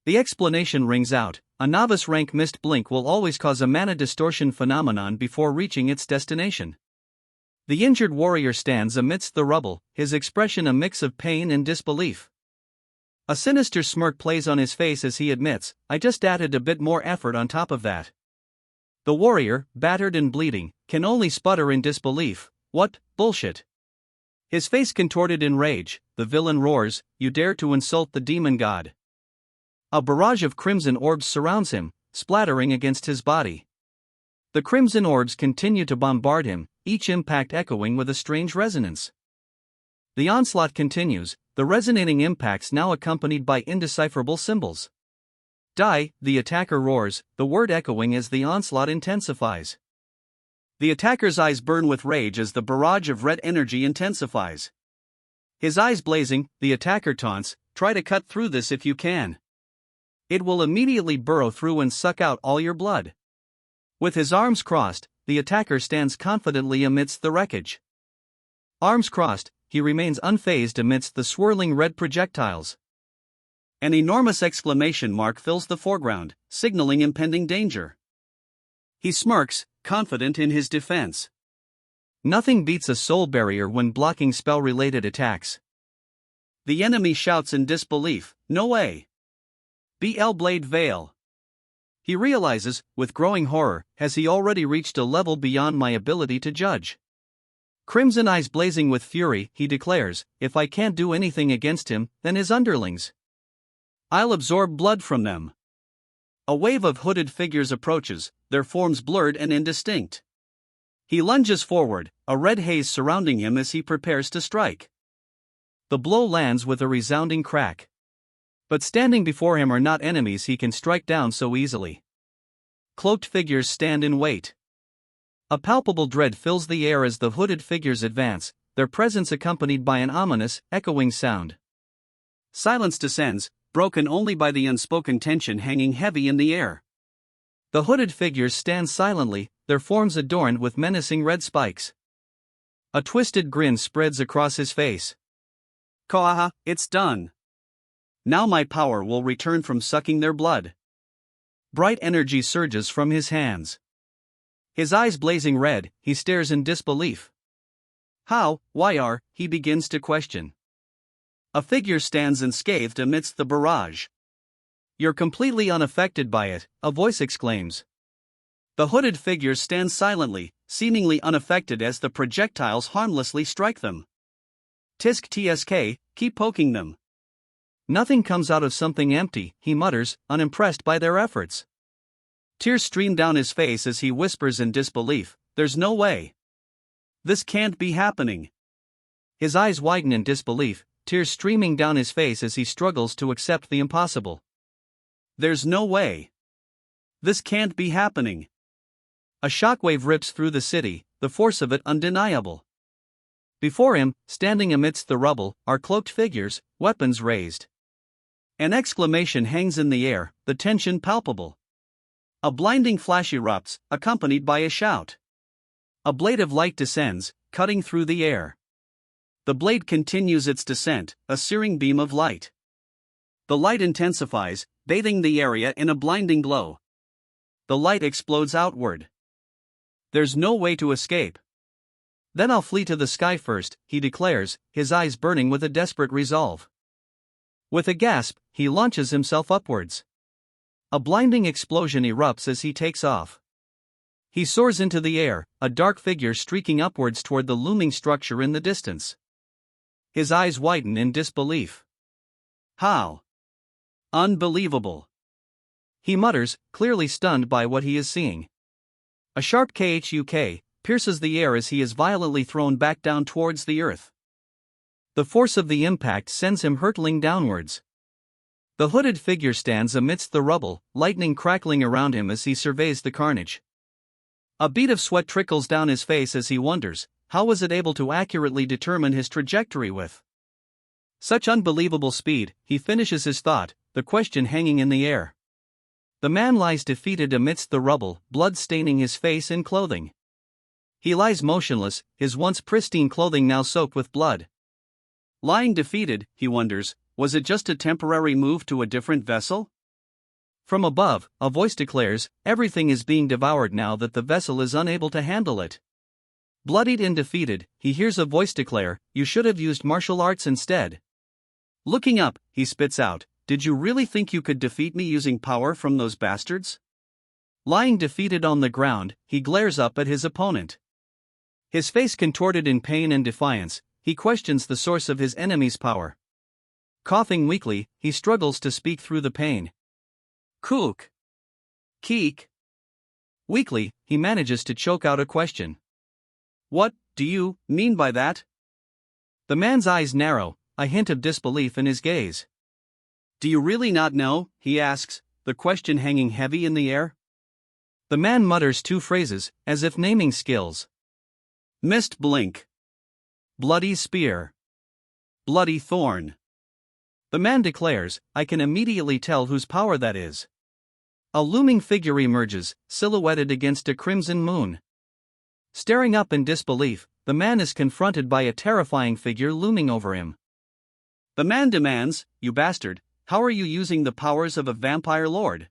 The explanation rings out, a novice rank missed blink will always cause a mana distortion phenomenon before reaching its destination. The injured warrior stands amidst the rubble, his expression a mix of pain and disbelief. A sinister smirk plays on his face as he admits, "I just added a bit more effort on top of that." The warrior, battered and bleeding, can only sputter in disbelief. "What bullshit?" His face contorted in rage, the villain roars, "You dare to insult the demon god." A barrage of crimson orbs surrounds him, splattering against his body. The crimson orbs continue to bombard him, each impact echoing with a strange resonance. The onslaught continues, the resonating impacts now accompanied by indecipherable symbols. "Die," the attacker roars, the word echoing as the onslaught intensifies. The attacker's eyes burn with rage as the barrage of red energy intensifies. His eyes blazing, the attacker taunts, "Try to cut through this if you can. It will immediately burrow through and suck out all your blood." With his arms crossed, the attacker stands confidently amidst the wreckage. Arms crossed, he remains unfazed amidst the swirling red projectiles. An enormous exclamation mark fills the foreground, signaling impending danger. He smirks, confident in his defense. Nothing beats a soul barrier when blocking spell-related attacks. The enemy shouts in disbelief, "No way! BL Blade Veil." He realizes, with growing horror, has he already reached a level beyond my ability to judge? Crimson eyes blazing with fury, he declares, "If I can't do anything against him, then his underlings. I'll absorb blood from them." A wave of hooded figures approaches, their forms blurred and indistinct. He lunges forward, a red haze surrounding him as he prepares to strike. The blow lands with a resounding crack. But standing before him are not enemies he can strike down so easily. Cloaked figures stand in wait. A palpable dread fills the air as the hooded figures advance, their presence accompanied by an ominous, echoing sound. Silence descends, broken only by the unspoken tension hanging heavy in the air. The hooded figures stand silently, their forms adorned with menacing red spikes. A twisted grin spreads across his face. "Koaha, it's done. Now my power will return from sucking their blood." Bright energy surges from his hands. His eyes blazing red, he stares in disbelief. "How, why are," he begins to question. A figure stands unscathed amidst the barrage. "You're completely unaffected by it," a voice exclaims. The hooded figures stand silently, seemingly unaffected as the projectiles harmlessly strike them. "Tisk tsk, keep poking them." Nothing comes out of something empty, he mutters, unimpressed by their efforts. Tears stream down his face as he whispers in disbelief, "There's no way. This can't be happening." His eyes widen in disbelief, tears streaming down his face as he struggles to accept the impossible. "There's no way. This can't be happening." A shockwave rips through the city, the force of it undeniable. Before him, standing amidst the rubble, are cloaked figures, weapons raised. An exclamation hangs in the air, the tension palpable. A blinding flash erupts, accompanied by a shout. A blade of light descends, cutting through the air. The blade continues its descent, a searing beam of light. The light intensifies, bathing the area in a blinding glow. The light explodes outward. There's no way to escape. Then I'll flee to the sky first, he declares, his eyes burning with a desperate resolve. With a gasp, he launches himself upwards. A blinding explosion erupts as he takes off. He soars into the air, a dark figure streaking upwards toward the looming structure in the distance. His eyes widen in disbelief. How? Unbelievable! He mutters, clearly stunned by what he is seeing. A sharp khuk pierces the air as he is violently thrown back down towards the earth. The force of the impact sends him hurtling downwards. The hooded figure stands amidst the rubble, lightning crackling around him as he surveys the carnage. A bead of sweat trickles down his face as he wonders, how was it able to accurately determine his trajectory with such unbelievable speed? He finishes his thought, the question hanging in the air. The man lies defeated amidst the rubble, blood staining his face and clothing. He lies motionless, his once pristine clothing now soaked with blood. Lying defeated, he wonders, was it just a temporary move to a different vessel? From above, a voice declares, everything is being devoured now that the vessel is unable to handle it. Bloodied and defeated, he hears a voice declare, you should have used martial arts instead. Looking up, he spits out, did you really think you could defeat me using power from those bastards? Lying defeated on the ground, he glares up at his opponent. His face contorted in pain and defiance, he questions the source of his enemy's power. Coughing weakly, he struggles to speak through the pain. Kook. Keek. Weakly, he manages to choke out a question. What do you mean by that? The man's eyes narrow, a hint of disbelief in his gaze. Do you really not know? He asks, the question hanging heavy in the air. The man mutters two phrases, as if naming skills. Mist blink. Bloody spear. Bloody thorn. The man declares, I can immediately tell whose power that is. A looming figure emerges, silhouetted against a crimson moon. Staring up in disbelief, the man is confronted by a terrifying figure looming over him. The man demands, you bastard, how are you using the powers of a vampire lord?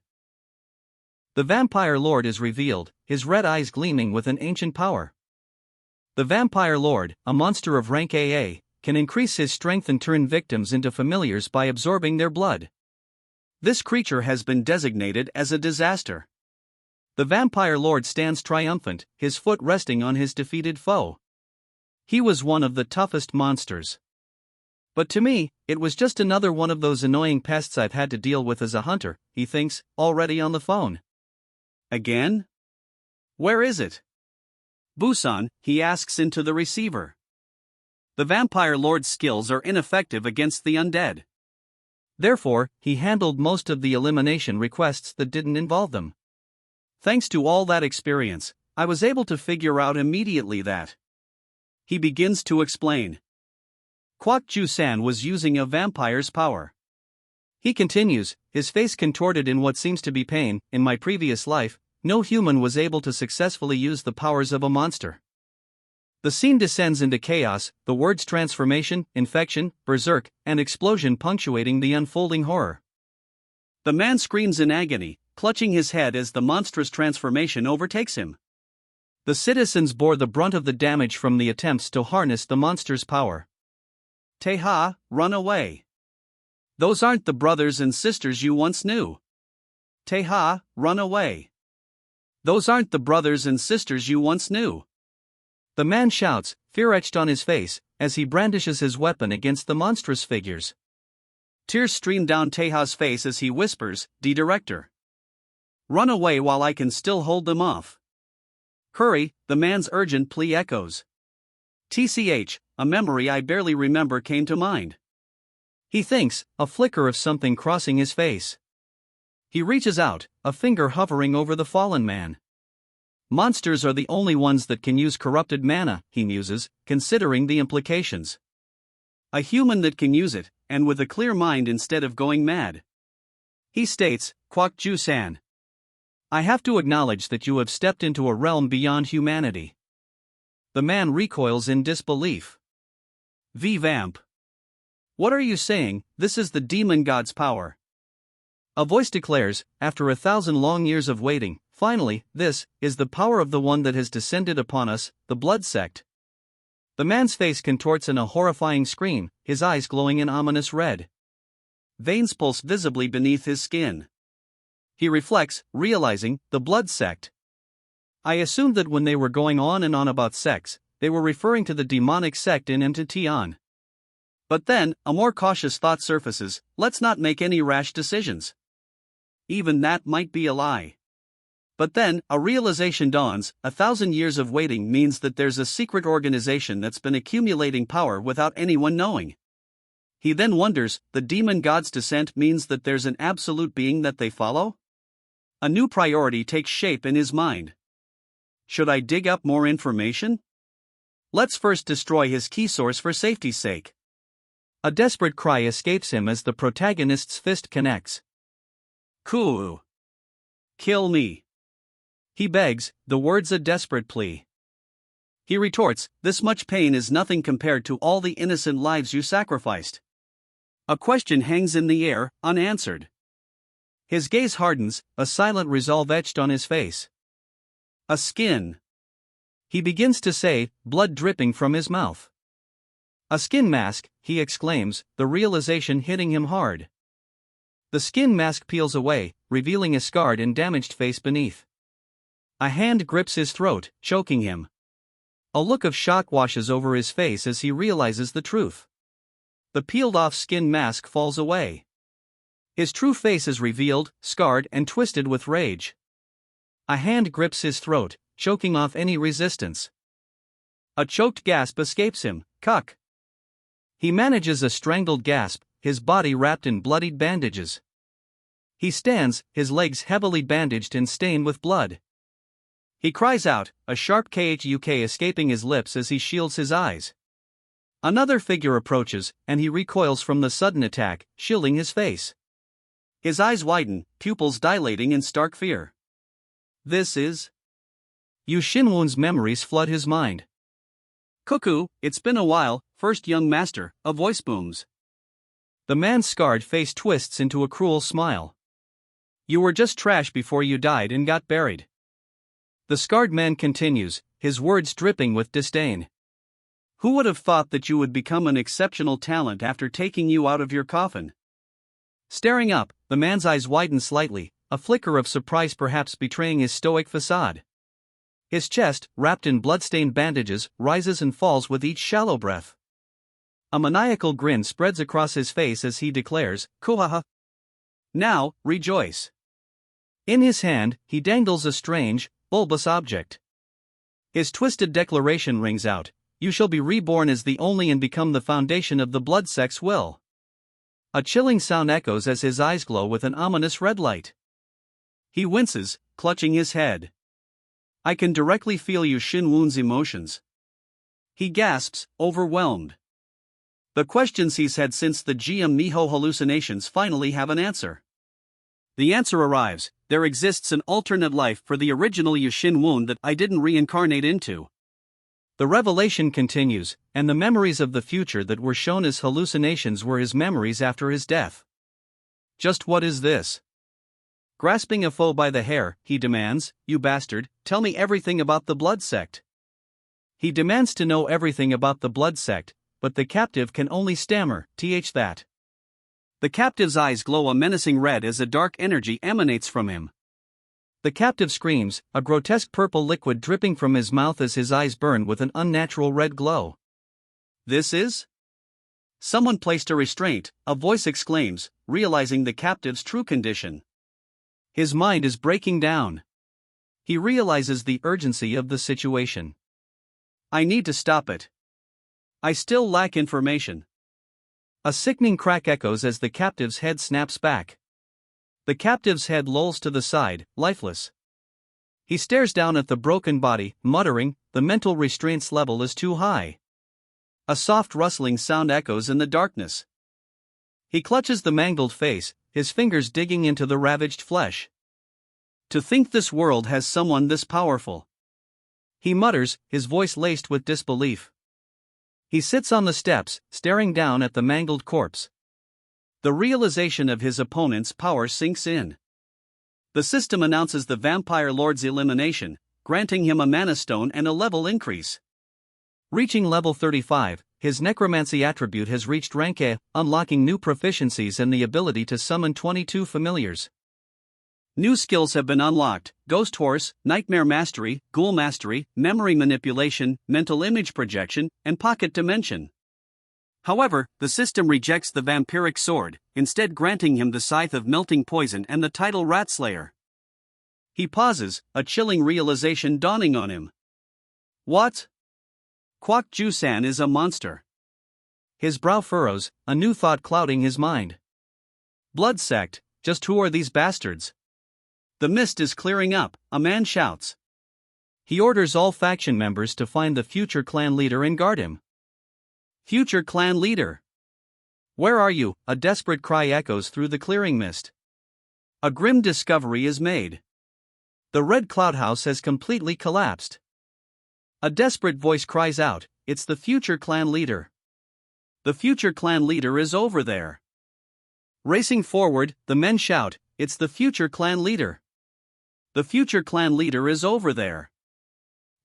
The vampire lord is revealed, his red eyes gleaming with an ancient power. The vampire lord, a monster of rank AA, can increase his strength and turn victims into familiars by absorbing their blood. This creature has been designated as a disaster. The vampire lord stands triumphant, his foot resting on his defeated foe. He was one of the toughest monsters. But to me, it was just another one of those annoying pests I've had to deal with as a hunter, he thinks, already on the phone. Again? Where is it? Busan, he asks into the receiver. The vampire lord's skills are ineffective against the undead. Therefore, he handled most of the elimination requests that didn't involve them. Thanks to all that experience, I was able to figure out immediately that. He begins to explain. Kwak Ju-san was using a vampire's power. He continues, his face contorted in what seems to be pain. In my previous life, no human was able to successfully use the powers of a monster. The scene descends into chaos, the words transformation, infection, berserk, and explosion punctuating the unfolding horror. The man screams in agony, clutching his head as the monstrous transformation overtakes him. The citizens bore the brunt of the damage from the attempts to harness the monster's power. Teha, run away. Those aren't the brothers and sisters you once knew. Teha, run away. Those aren't the brothers and sisters you once knew. The man shouts, fear etched on his face, as he brandishes his weapon against the monstrous figures. Tears stream down Teha's face as he whispers, Director. Run away while I can still hold them off. Hurry, the man's urgent plea echoes. TCH, a memory I barely remember came to mind. He thinks, a flicker of something crossing his face. He reaches out, a finger hovering over the fallen man. Monsters are the only ones that can use corrupted mana, he muses, considering the implications. A human that can use it, and with a clear mind instead of going mad. He states, Kwak Ju-san. I have to acknowledge that you have stepped into a realm beyond humanity. The man recoils in disbelief. Vamp. What are you saying? This is the demon god's power. A voice declares, after 1,000 long years of waiting, finally, this is the power of the one that has descended upon us, the blood sect. The man's face contorts in a horrifying scream, his eyes glowing an ominous red. Veins pulse visibly beneath his skin. He reflects, realizing, the blood sect. I assumed that when they were going on and on about sects, they were referring to the demonic sect in Mttion. But then, a more cautious thought surfaces: let's not make any rash decisions. Even that might be a lie. But then, a realization dawns: 1,000 years of waiting means that there's a secret organization that's been accumulating power without anyone knowing. He then wonders: the demon god's descent means that there's an absolute being that they follow? A new priority takes shape in his mind. Should I dig up more information? Let's first destroy his key source for safety's sake. A desperate cry escapes him as the protagonist's fist connects. Kuu. Kill me. He begs, the words a desperate plea. He retorts: this much pain is nothing compared to all the innocent lives you sacrificed. A question hangs in the air, unanswered. His gaze hardens, a silent resolve etched on his face. A skin. He begins to say, blood dripping from his mouth. A skin mask, he exclaims, the realization hitting him hard. The skin mask peels away, revealing a scarred and damaged face beneath. A hand grips his throat, choking him. A look of shock washes over his face as he realizes the truth. The peeled-off skin mask falls away. His true face is revealed, scarred and twisted with rage. A hand grips his throat, choking off any resistance. A choked gasp escapes him. Cuck. He manages a strangled gasp, his body wrapped in bloodied bandages. He stands, his legs heavily bandaged and stained with blood. He cries out, a sharp khuk escaping his lips as he shields his eyes. Another figure approaches, and he recoils from the sudden attack, shielding his face. His eyes widen, pupils dilating in stark fear. This is... Yu Shinwon's memories flood his mind. Cuckoo, it's been a while, first young master, a voice booms. The man's scarred face twists into a cruel smile. You were just trash before you died and got buried. The scarred man continues, his words dripping with disdain. Who would have thought that you would become an exceptional talent after taking you out of your coffin? Staring up, the man's eyes widen slightly, a flicker of surprise perhaps betraying his stoic facade. His chest, wrapped in blood-stained bandages, rises and falls with each shallow breath. A maniacal grin spreads across his face as he declares, Kuhaha. Now, rejoice. In his hand, he dangles a strange, bulbous object. His twisted declaration rings out, you shall be reborn as the only and become the foundation of the blood sect's will. A chilling sound echoes as his eyes glow with an ominous red light. He winces, clutching his head. I can directly feel Yu Shinwon's emotions. He gasps, overwhelmed. The questions he's had since the GM Miho hallucinations finally have an answer. The answer arrives: there exists an alternate life for the original Yu Shinwon that I didn't reincarnate into. The revelation continues, and the memories of the future that were shown as hallucinations were his memories after his death. Just what is this? Grasping a foe by the hair, he demands, you bastard, tell me everything about the blood sect. He demands to know everything about the blood sect, but the captive can only stammer, that. The captive's eyes glow a menacing red as a dark energy emanates from him. The captive screams, a grotesque purple liquid dripping from his mouth as his eyes burn with an unnatural red glow. This is? Someone placed a restraint, a voice exclaims, realizing the captive's true condition. His mind is breaking down. He realizes the urgency of the situation. I need to stop it. I still lack information. A sickening crack echoes as the captive's head snaps back. The captive's head lolls to the side, lifeless. He stares down at the broken body, muttering, the mental restraints level is too high. A soft rustling sound echoes in the darkness. He clutches the mangled face, his fingers digging into the ravaged flesh. To think this world has someone this powerful. He mutters, his voice laced with disbelief. He sits on the steps, staring down at the mangled corpse. The realization of his opponent's power sinks in. The system announces the Vampire Lord's elimination, granting him a mana stone and a level increase. Reaching level 35, his necromancy attribute has reached rank A, unlocking new proficiencies and the ability to summon 22 familiars. New skills have been unlocked: Ghost Horse, Nightmare Mastery, Ghoul Mastery, Memory Manipulation, Mental Image Projection, and Pocket Dimension. However, the system rejects the Vampiric Sword, instead granting him the Scythe of Melting Poison and the title Ratslayer. He pauses, a chilling realization dawning on him. What? Kwok Ju-san is a monster. His brow furrows, a new thought clouding his mind. Blood sect, just who are these bastards? The mist is clearing up, a man shouts. He orders all faction members to find the future clan leader and guard him. Future clan leader? Where are you? A desperate cry echoes through the clearing mist. A grim discovery is made. The red cloud house has completely collapsed. A desperate voice cries out, it's the future clan leader. The future clan leader is over there. Racing forward, the men shout, it's the future clan leader. The future clan leader is over there.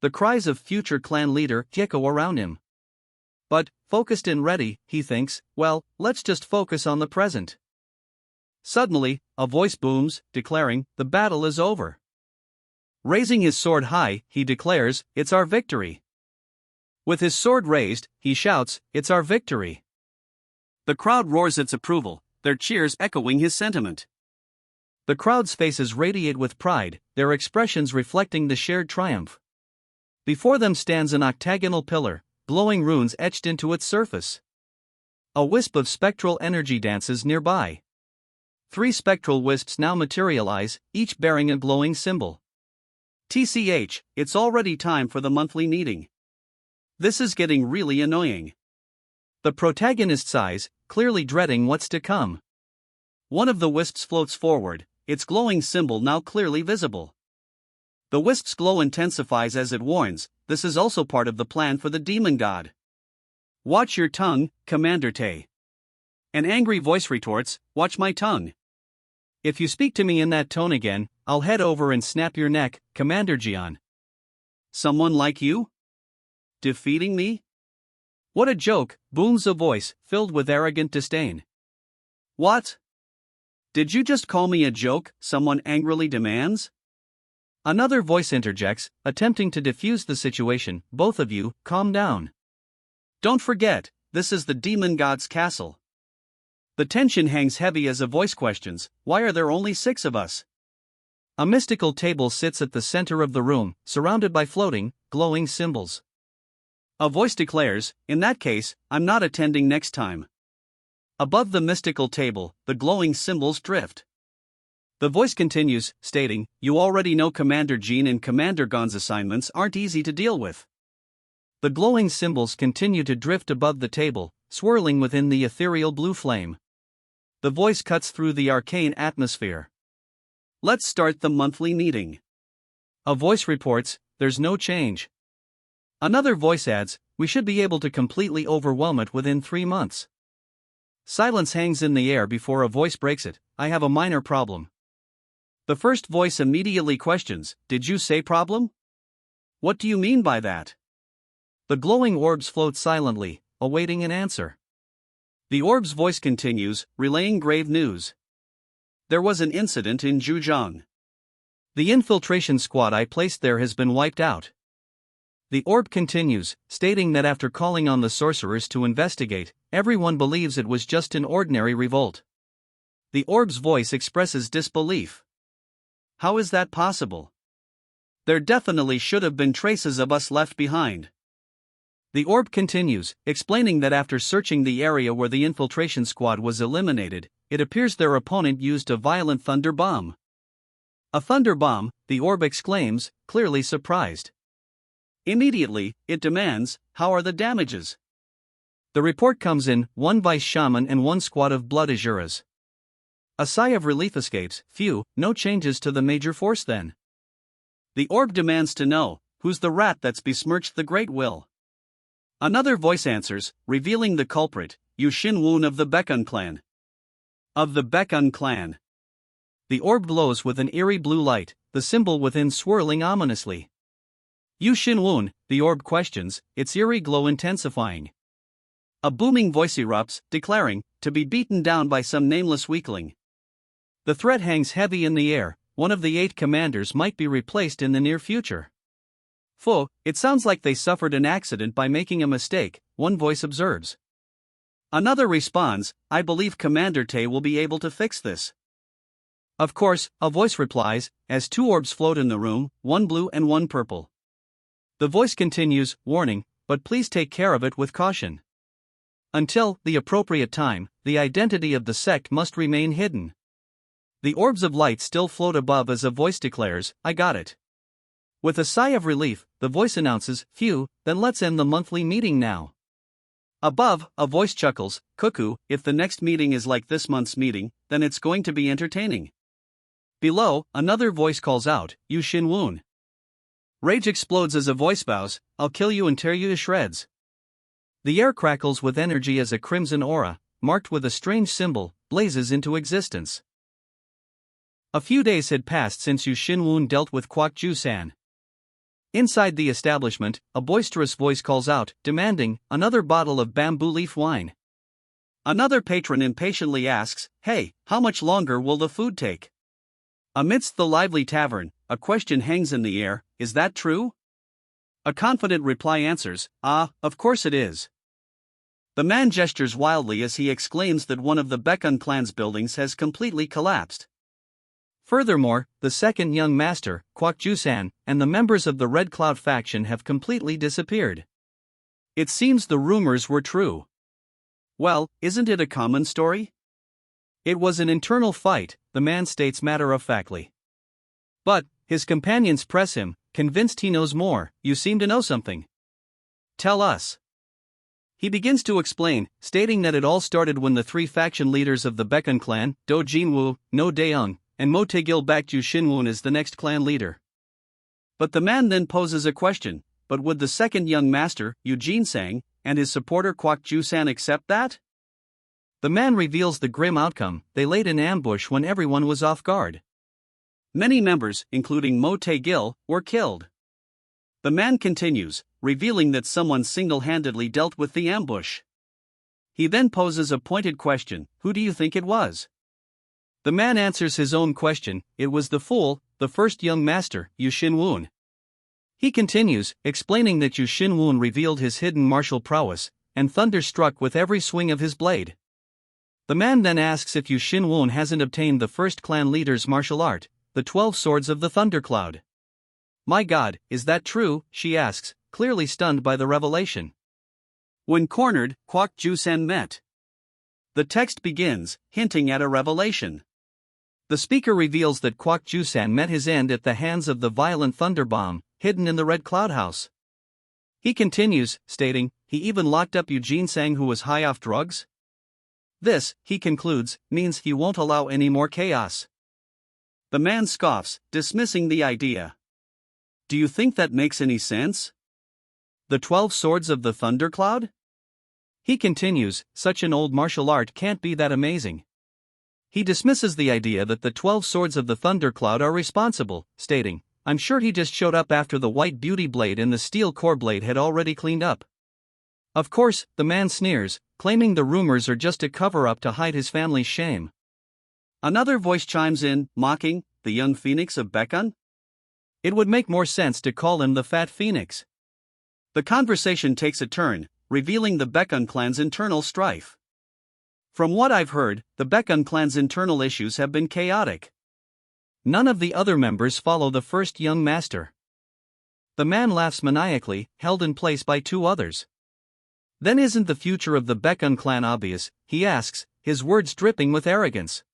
The cries of future clan leader echo around him. But, focused and ready, he thinks, well, let's just focus on the present. Suddenly, a voice booms, declaring, the battle is over. Raising his sword high, he declares, it's our victory. With his sword raised, he shouts, it's our victory. The crowd roars its approval, their cheers echoing his sentiment. The crowd's faces radiate with pride, their expressions reflecting the shared triumph. Before them stands an octagonal pillar, glowing runes etched into its surface. A wisp of spectral energy dances nearby. 3 spectral wisps now materialize, each bearing a glowing symbol. TCH, it's already time for the monthly meeting. This is getting really annoying. The protagonist sighs, clearly dreading what's to come. One of the wisps floats forward, its glowing symbol now clearly visible. The wisp's glow intensifies as it warns, this is also part of the plan for the demon god. Watch your tongue, Commander Tay. An angry voice retorts, watch my tongue. If you speak to me in that tone again, I'll head over and snap your neck, Commander Jian. Someone like you? Defeating me? What a joke, booms a voice, filled with arrogant disdain. What? Did you just call me a joke? Someone angrily demands. Another voice interjects, attempting to defuse the situation. Both of you, calm down. Don't forget, this is the demon god's castle. The tension hangs heavy as a voice questions, why are there only 6 of us? A mystical table sits at the center of the room, surrounded by floating, glowing symbols. A voice declares, in that case, I'm not attending next time. Above the mystical table, the glowing symbols drift. The voice continues, stating, you already know Commander Jean and Commander Gon's assignments aren't easy to deal with. The glowing symbols continue to drift above the table, swirling within the ethereal blue flame. The voice cuts through the arcane atmosphere. Let's start the monthly meeting. A voice reports, there's no change. Another voice adds, we should be able to completely overwhelm it within 3 months. Silence hangs in the air before a voice breaks it, I have a minor problem. The first voice immediately questions, did you say problem? What do you mean by that? The glowing orbs float silently, awaiting an answer. The orb's voice continues, relaying grave news. There was an incident in Zhujiang. The infiltration squad I placed there has been wiped out. The orb continues, stating that after calling on the sorcerers to investigate, everyone believes it was just an ordinary revolt. The orb's voice expresses disbelief. How is that possible? There definitely should have been traces of us left behind. The orb continues, explaining that after searching the area where the infiltration squad was eliminated, it appears their opponent used a violent thunder bomb. A thunder bomb, the orb exclaims, clearly surprised. Immediately, it demands, how are the damages? The report comes in, 1 vice shaman and 1 squad of blood azuras. A sigh of relief escapes, phew, no changes to the major force then. The orb demands to know, who's the rat that's besmirched the Great Will? Another voice answers, revealing the culprit, Yu Shin-woon of the Baekun clan. Of the Baekun clan. The orb glows with an eerie blue light, the symbol within swirling ominously. Yu Shinwon, the orb questions, its eerie glow intensifying. A booming voice erupts, declaring, to be beaten down by some nameless weakling. The threat hangs heavy in the air, one of the 8 commanders might be replaced in the near future. It sounds like they suffered an accident by making a mistake, one voice observes. Another responds, I believe Commander Tae will be able to fix this. Of course, a voice replies, as 2 orbs float in the room, one blue and one purple. The voice continues, warning, but please take care of it with caution. Until the appropriate time, the identity of the sect must remain hidden. The orbs of light still float above as a voice declares, I got it. With a sigh of relief, the voice announces, phew, then let's end the monthly meeting now. Above, a voice chuckles, cuckoo, if the next meeting is like this month's meeting, then it's going to be entertaining. Below, another voice calls out, Yu Shinwon. Rage explodes as a voice vows, I'll kill you and tear you to shreds. The air crackles with energy as a crimson aura, marked with a strange symbol, blazes into existence. A few days had passed since Yu Shinwon dealt with Kwak Ju-san. Inside the establishment, a boisterous voice calls out, demanding another bottle of bamboo leaf wine. Another patron impatiently asks, hey, how much longer will the food take? Amidst the lively tavern, a question hangs in the air, is that true? A confident reply answers, of course it is. The man gestures wildly as he exclaims that one of the Baekun clan's buildings has completely collapsed. Furthermore, the second young master, Kwak Ju-san, and the members of the Red Cloud faction have completely disappeared. It seems the rumors were true. Well, isn't it a common story? It was an internal fight, the man states matter-of-factly. But, his companions press him, convinced he knows more, you seem to know something. Tell us. He begins to explain, stating that it all started when the 3 faction leaders of the Baekun clan, Do Jinwoo, No Daeung, and Mo Taegil backed Yu Shinwon as the next clan leader. But the man then poses a question, but would the second young master, Yu Jinsang, and his supporter Kwak Ju-san accept that? The man reveals the grim outcome, they laid an ambush when everyone was off guard. Many members, including Mo Taegil, were killed. The man continues, revealing that someone single-handedly dealt with the ambush. He then poses a pointed question, who do you think it was? The man answers his own question, it was the fool, the first young master, Yu Shinwon. He continues, explaining that Yu Shinwon revealed his hidden martial prowess, and thunder struck with every swing of his blade. The man then asks if Yu Shinwon hasn't obtained the first clan leader's martial art, the 12 swords of the thundercloud. My God, is that true? She asks, clearly stunned by the revelation. When cornered, Kwak Ju-san met. The text begins, hinting at a revelation. The speaker reveals that Kwak Ju-san met his end at the hands of the violent thunder bomb, hidden in the Red Cloud House. He continues, stating, he even locked up Yu Jinsang who was high off drugs? This, he concludes, means he won't allow any more chaos. The man scoffs, dismissing the idea. Do you think that makes any sense? The 12 swords of the thundercloud? He continues, such an old martial art can't be that amazing. He dismisses the idea that the 12 swords of the thundercloud are responsible, stating, I'm sure he just showed up after the white beauty blade and the steel core blade had already cleaned up. Of course, the man sneers, claiming the rumors are just a cover-up to hide his family's shame. Another voice chimes in, mocking, the young phoenix of Baekun? It would make more sense to call him the Fat Phoenix. The conversation takes a turn, revealing the Baekun clan's internal strife. From what I've heard, the Baekun clan's internal issues have been chaotic. None of the other members follow the first young master. The man laughs maniacally, held in place by 2 others. Then isn't the future of the Baekun clan obvious, he asks, his words dripping with arrogance.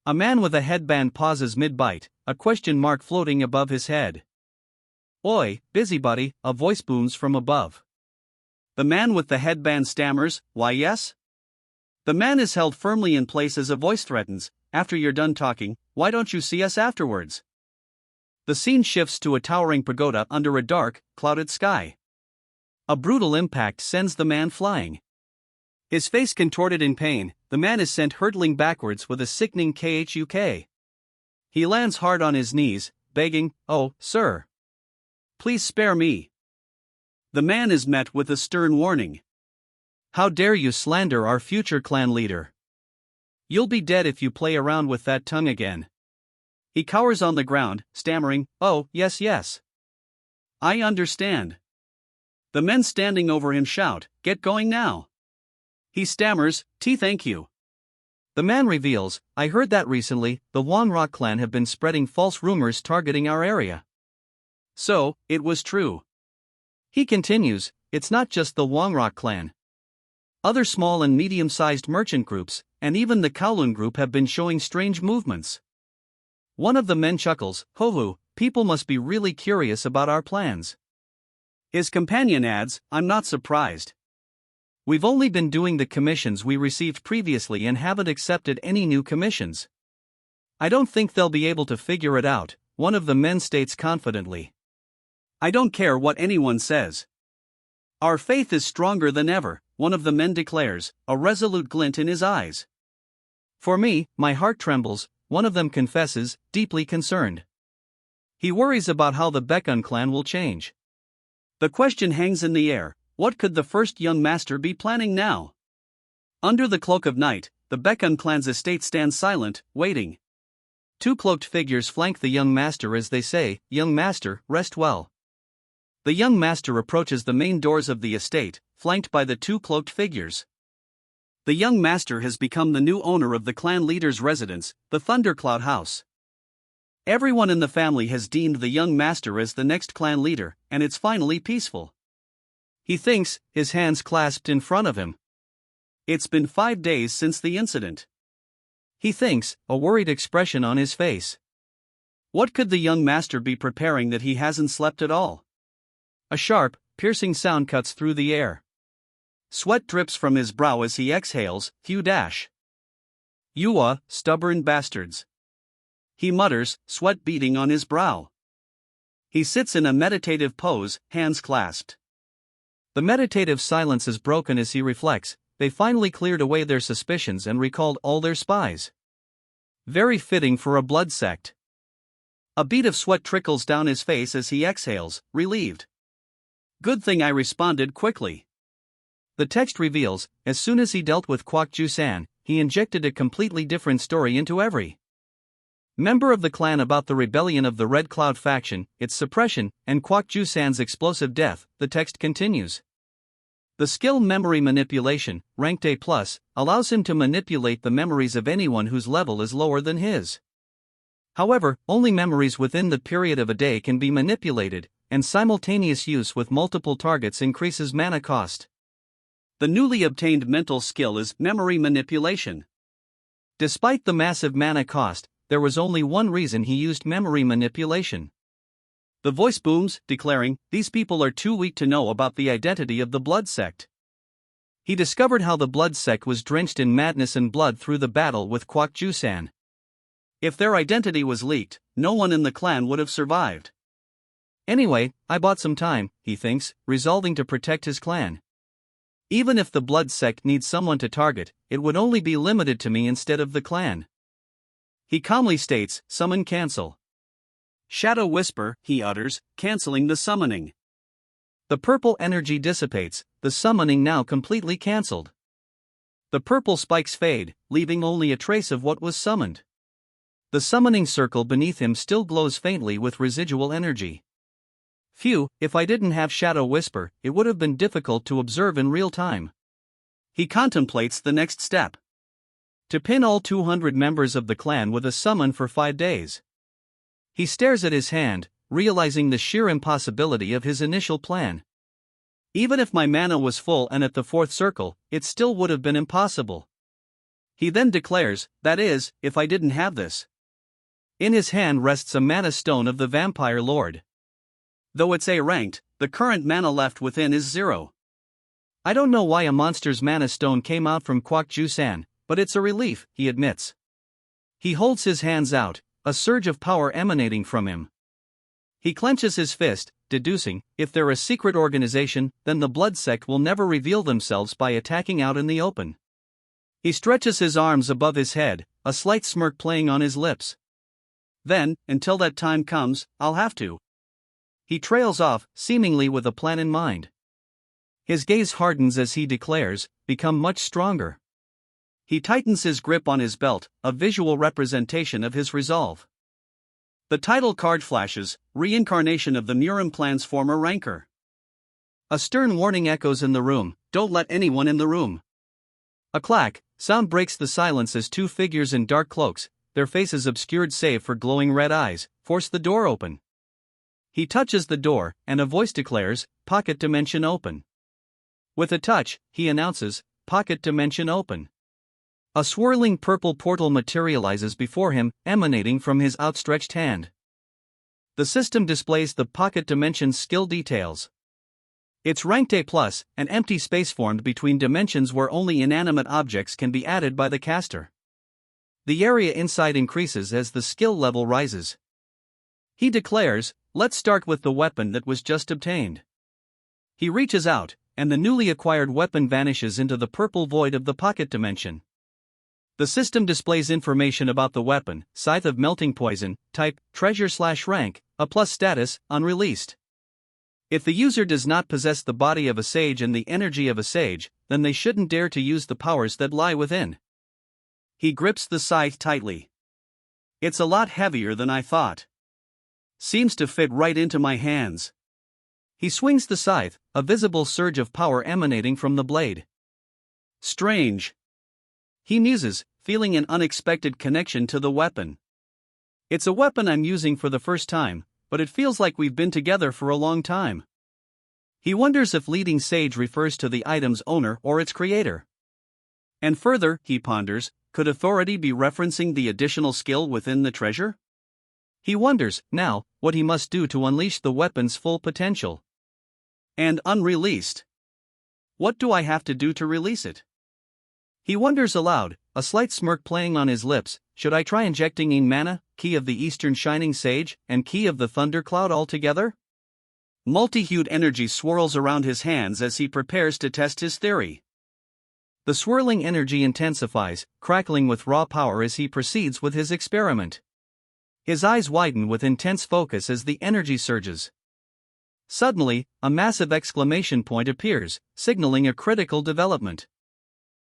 A man with a headband pauses mid-bite, a question mark floating above his head. Oi, busybody, a voice booms from above. The man with the headband stammers, why yes? The man is held firmly in place as a voice threatens, after you're done talking, why don't you see us afterwards? The scene shifts to a towering pagoda under a dark, clouded sky. A brutal impact sends the man flying. His face contorted in pain, the man is sent hurtling backwards with a sickening khuk. He lands hard on his knees, begging, oh, sir. Please spare me. The man is met with a stern warning. How dare you slander our future clan leader? You'll be dead if you play around with that tongue again. He cowers on the ground, stammering, "Oh, yes, yes. I understand." The men standing over him shout, "Get going now." He stammers, "Thank you." The man reveals, "I heard that recently, the Wanrock clan have been spreading false rumors targeting our area." So, it was true. He continues, "It's not just the Wanrock clan. Other small and medium-sized merchant groups, and even the Kowloon group have been showing strange movements." One of the men chuckles, "Ho-ho, people must be really curious about our plans." His companion adds, "I'm not surprised. We've only been doing the commissions we received previously and haven't accepted any new commissions. I don't think they'll be able to figure it out," one of the men states confidently. "I don't care what anyone says. Our faith is stronger than ever," one of the men declares, a resolute glint in his eyes. "For me, my heart trembles," one of them confesses, deeply concerned. He worries about how the Baekun clan will change. The question hangs in the air, what could the first young master be planning now? Under the cloak of night, the Baekun clan's estate stands silent, waiting. Two cloaked figures flank the young master as they say, "Young master, rest well." The young master approaches the main doors of the estate, flanked by the two cloaked figures. The young master has become the new owner of the clan leader's residence, the Thundercloud House. Everyone in the family has deemed the young master as the next clan leader, and it's finally peaceful. He thinks, his hands clasped in front of him. It's been 5 days since the incident. He thinks, a worried expression on his face. What could the young master be preparing that he hasn't slept at all? A sharp, piercing sound cuts through the air. Sweat drips from his brow as he exhales, "Phew dash. You stubborn bastards." He mutters, sweat beading on his brow. He sits in a meditative pose, hands clasped. The meditative silence is broken as he reflects, they finally cleared away their suspicions and recalled all their spies. Very fitting for a blood sect. A bead of sweat trickles down his face as he exhales, relieved. Good thing I responded quickly. The text reveals, as soon as he dealt with Kwak Ju-san, he injected a completely different story into every member of the clan about the rebellion of the Red Cloud faction, its suppression, and Kwak Ju-san's explosive death. The text continues. The skill memory manipulation, ranked A+, allows him to manipulate the memories of anyone whose level is lower than his. However, only memories within the period of a day can be manipulated, and simultaneous use with multiple targets increases mana cost. The newly obtained mental skill is memory manipulation. Despite the massive mana cost, there was only one reason he used memory manipulation. The voice booms, declaring, "These people are too weak to know about the identity of the blood sect." He discovered how the blood sect was drenched in madness and blood through the battle with Kwak Ju-san. If their identity was leaked, no one in the clan would have survived. Anyway, I bought some time, he thinks, resolving to protect his clan. Even if the blood sect needs someone to target, it would only be limited to me instead of the clan. He calmly states, "Summon cancel." "Shadow whisper," he utters, canceling the summoning. The purple energy dissipates, the summoning now completely cancelled. The purple spikes fade, leaving only a trace of what was summoned. The summoning circle beneath him still glows faintly with residual energy. Phew, if I didn't have Shadow Whisper, it would have been difficult to observe in real time. He contemplates the next step. To pin all 200 members of the clan with a summon for 5 days. He stares at his hand, realizing the sheer impossibility of his initial plan. Even if my mana was full and at the 4th circle, it still would have been impossible. He then declares, "That is, if I didn't have this." In his hand rests a mana stone of the Vampire Lord. Though it's A-ranked, the current mana left within is 0. I don't know why a monster's mana stone came out from Kwak Ju-san, but it's a relief, he admits. He holds his hands out, a surge of power emanating from him. He clenches his fist, deducing, if they're a secret organization, then the blood sect will never reveal themselves by attacking out in the open. He stretches his arms above his head, a slight smirk playing on his lips. Then, until that time comes, I'll have to He trails off, seemingly with a plan in mind. His gaze hardens as he declares, "Become much stronger." He tightens his grip on his belt, a visual representation of his resolve. The title card flashes, Reincarnation of the Murim clan's former ranker. A stern warning echoes in the room, "Don't let anyone in the room." A clack sound breaks the silence as two figures in dark cloaks, their faces obscured save for glowing red eyes, force the door open. He touches the door, and a voice declares, "Pocket dimension open." With a touch, he announces, "Pocket dimension open." A swirling purple portal materializes before him, emanating from his outstretched hand. The system displays the pocket dimension's skill details. It's ranked A+, an empty space formed between dimensions where only inanimate objects can be added by the caster. The area inside increases as the skill level rises. He declares, "Let's start with the weapon that was just obtained." He reaches out, and the newly acquired weapon vanishes into the purple void of the pocket dimension. The system displays information about the weapon: Scythe of Melting Poison, type, treasure/rank, A+ status, unreleased. If the user does not possess the body of a sage and the energy of a sage, then they shouldn't dare to use the powers that lie within. He grips the scythe tightly. "It's a lot heavier than I thought. Seems to fit right into my hands." He swings the scythe, a visible surge of power emanating from the blade. "Strange." He muses, feeling an unexpected connection to the weapon. "It's a weapon I'm using for the first time, but it feels like we've been together for a long time." He wonders if leading sage refers to the item's owner or its creator. And further, he ponders, could authority be referencing the additional skill within the treasure? He wonders, now, what he must do to unleash the weapon's full potential. And unreleased. What do I have to do to release it? He wonders aloud, a slight smirk playing on his lips. Should I try injecting in mana, key of the Eastern Shining Sage, and key of the Thundercloud all together? Multi-hued energy swirls around his hands as he prepares to test his theory. The swirling energy intensifies, crackling with raw power as he proceeds with his experiment. His eyes widen with intense focus as the energy surges. Suddenly, a massive exclamation point appears, signaling a critical development.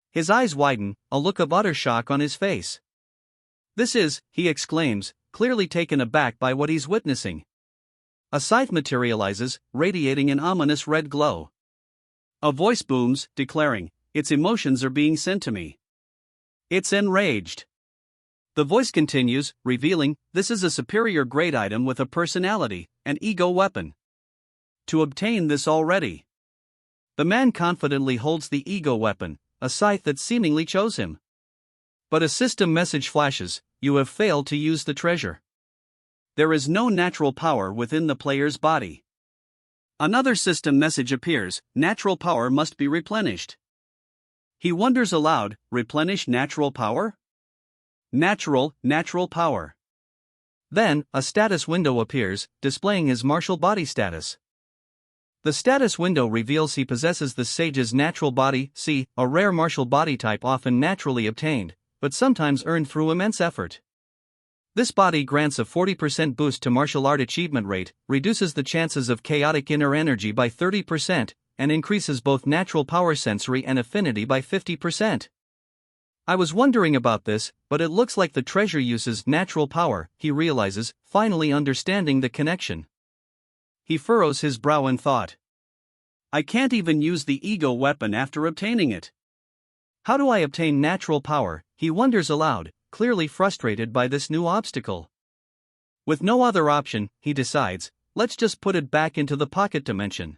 His eyes widen, a look of utter shock on his face. "This is," he exclaims, clearly taken aback by what he's witnessing. A scythe materializes, radiating an ominous red glow. A voice booms, declaring, "Its emotions are being sent to me." It's enraged. The voice continues, revealing, "This is a superior grade item with a personality, an ego weapon. To obtain this already." The man confidently holds the ego weapon, a scythe that seemingly chose him. But a system message flashes, "You have failed to use the treasure. There is no natural power within the player's body." Another system message appears, "Natural power must be replenished." He wonders aloud, replenish natural power? Natural power. Then, a status window appears, displaying his martial body status. The status window reveals he possesses the sage's natural body, C, a rare martial body type often naturally obtained, but sometimes earned through immense effort. This body grants a 40% boost to martial art achievement rate, reduces the chances of chaotic inner energy by 30%, and increases both natural power sensory and affinity by 50%. I was wondering about this, but it looks like the treasure uses natural power, he realizes, finally understanding the connection. He furrows his brow in thought. I can't even use the ego weapon after obtaining it. How do I obtain natural power? He wonders aloud, clearly frustrated by this new obstacle. With no other option, he decides, let's just put it back into the pocket dimension.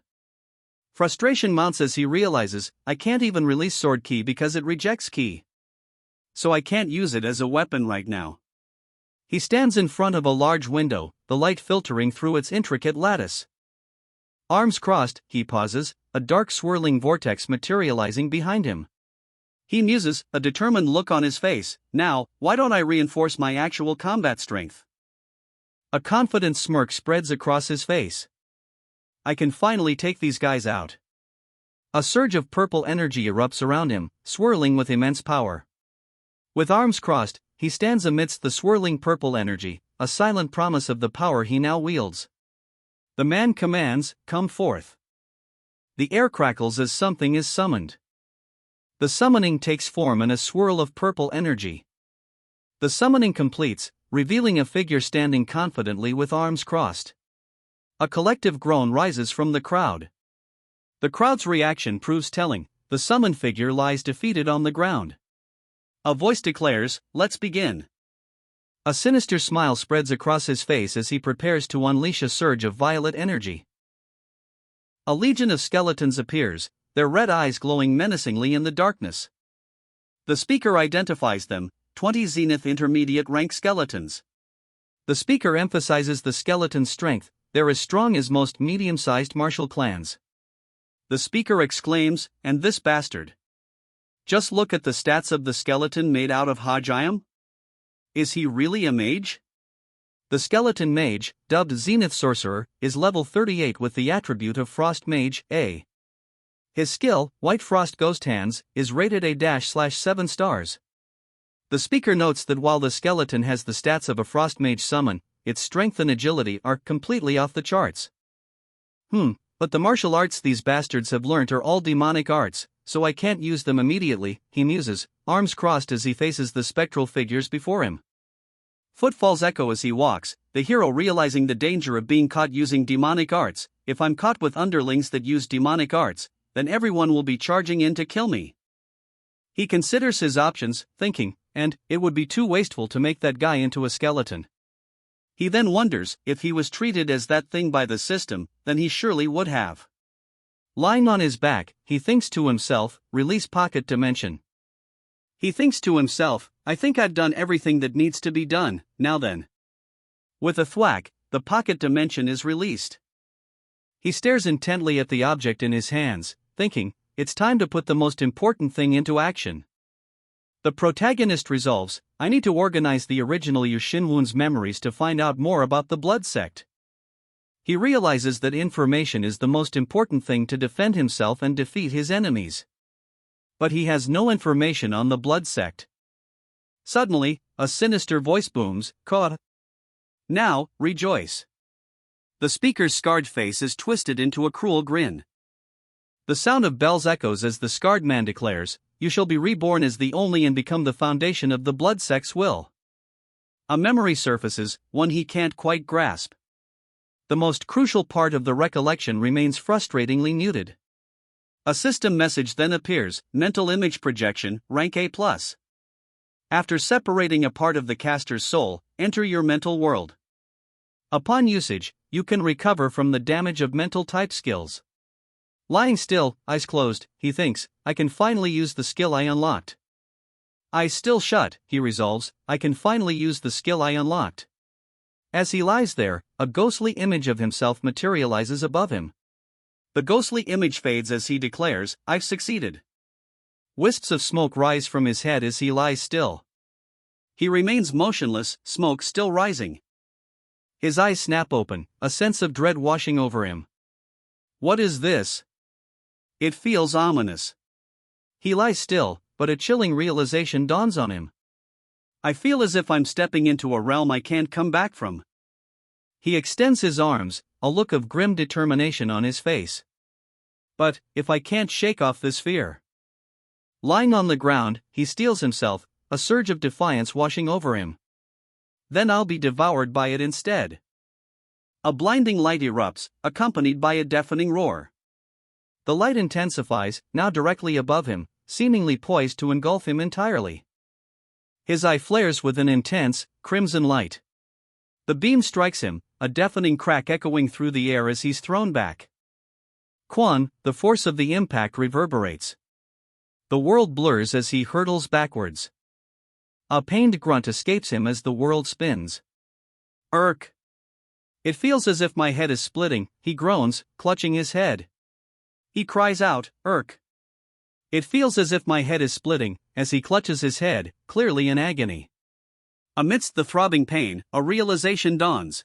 Frustration mounts as he realizes, I can't even release sword key because it rejects key. So I can't use it as a weapon right now. He stands in front of a large window, the light filtering through its intricate lattice. Arms crossed, he pauses, a dark swirling vortex materializing behind him. He muses, a determined look on his face. Now, why don't I reinforce my actual combat strength? A confident smirk spreads across his face. I can finally take these guys out. A surge of purple energy erupts around him, swirling with immense power. With arms crossed, he stands amidst the swirling purple energy, a silent promise of the power he now wields. The man commands, "Come forth." The air crackles as something is summoned. The summoning takes form in a swirl of purple energy. The summoning completes, revealing a figure standing confidently with arms crossed. A collective groan rises from the crowd. The crowd's reaction proves telling. The summoned figure lies defeated on the ground. A voice declares, "Let's begin." A sinister smile spreads across his face as he prepares to unleash a surge of violet energy. A legion of skeletons appears, their red eyes glowing menacingly in the darkness. The speaker identifies them, 20 Zenith Intermediate rank skeletons. The speaker emphasizes the skeleton's strength, they're as strong as most medium-sized martial clans. The speaker exclaims, "And this bastard. Just look at the stats of the skeleton made out of Hajayam. Is he really a mage?" The skeleton mage, dubbed Zenith Sorcerer, is level 38 with the attribute of Frost Mage, A. His skill, White Frost Ghost Hands, is rated A-/7 stars. The speaker notes that while the skeleton has the stats of a Frost Mage summon, its strength and agility are completely off the charts. But the martial arts these bastards have learnt are all demonic arts, so I can't use them immediately, he muses, arms crossed as he faces the spectral figures before him. Footfalls echo as he walks, the hero realizing the danger of being caught using demonic arts. If I'm caught with underlings that use demonic arts, then everyone will be charging in to kill me. He considers his options, thinking, and it would be too wasteful to make that guy into a skeleton. He then wonders, if he was treated as that thing by the system, then he surely would have. Lying on his back, he thinks to himself, "Release pocket dimension." He thinks to himself, "I think I've done everything that needs to be done, now then." With a thwack, the pocket dimension is released. He stares intently at the object in his hands, thinking, it's time to put the most important thing into action. The protagonist resolves, I need to organize the original Yushinwun's memories to find out more about the blood sect. He realizes that information is the most important thing to defend himself and defeat his enemies. But he has no information on the blood sect. Suddenly, a sinister voice booms, "Caught. Now, rejoice." The speaker's scarred face is twisted into a cruel grin. The sound of bells echoes as the scarred man declares, "You shall be reborn as the only and become the foundation of the blood sect's will." A memory surfaces, one he can't quite grasp. The most crucial part of the recollection remains frustratingly muted. A system message then appears, mental image projection, rank A+. After separating a part of the caster's soul, enter your mental world. Upon usage, you can recover from the damage of mental type skills. Lying still, eyes closed, he thinks, I can finally use the skill I unlocked. Eyes still shut, he resolves, I can finally use the skill I unlocked. As he lies there, a ghostly image of himself materializes above him. The ghostly image fades as he declares, I've succeeded. Wisps of smoke rise from his head as he lies still. He remains motionless, smoke still rising. His eyes snap open, a sense of dread washing over him. What is this? It feels ominous. He lies still, but a chilling realization dawns on him. I feel as if I'm stepping into a realm I can't come back from. He extends his arms, a look of grim determination on his face. But, if I can't shake off this fear. Lying on the ground, he steels himself, a surge of defiance washing over him. Then I'll be devoured by it instead. A blinding light erupts, accompanied by a deafening roar. The light intensifies, now directly above him, seemingly poised to engulf him entirely. His eye flares with an intense, crimson light. The beam strikes him, a deafening crack echoing through the air as he's thrown back. Quan, the force of the impact reverberates. The world blurs as he hurtles backwards. A pained grunt escapes him as the world spins. Irk! It feels as if my head is splitting, he groans, clutching his head. He cries out, Irk! It feels as if my head is splitting, as he clutches his head, clearly in agony. Amidst the throbbing pain, a realization dawns.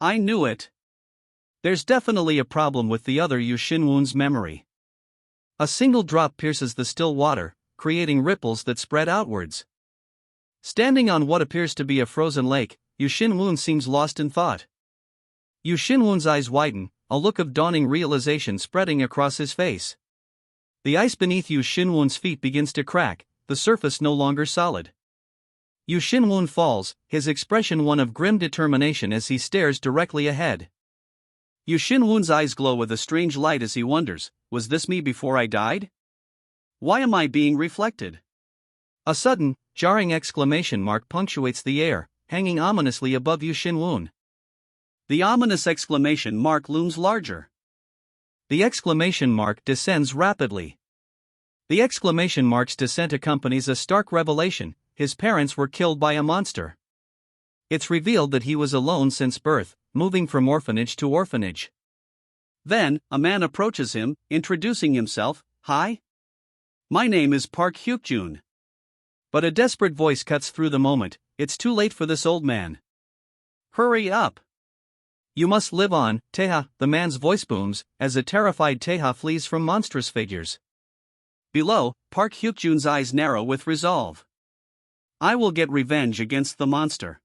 I knew it. There's definitely a problem with the other Yushinwun's memory. A single drop pierces the still water, creating ripples that spread outwards. Standing on what appears to be a frozen lake, Yushinwun seems lost in thought. Yu Xinwun's eyes widen, a look of dawning realization spreading across his face. The ice beneath Yu Xinwun's feet begins to crack, the surface no longer solid. Yu Xinwun falls, his expression one of grim determination as he stares directly ahead. Yu Xinwun's eyes glow with a strange light as he wonders, was this me before I died? Why am I being reflected? A sudden, jarring exclamation mark punctuates the air, hanging ominously above Yu Xinwun. The ominous exclamation mark looms larger. The exclamation mark descends rapidly. The exclamation mark's descent accompanies a stark revelation: his parents were killed by a monster. It's revealed that he was alone since birth, moving from orphanage to orphanage. Then, a man approaches him, introducing himself, "Hi. My name is Park Hyukjun." But a desperate voice cuts through the moment, "It's too late for this old man. Hurry up. You must live on, Teha," the man's voice booms, as a terrified Teha flees from monstrous figures. Below, Park Hyukjun's eyes narrow with resolve. "I will get revenge against the monster."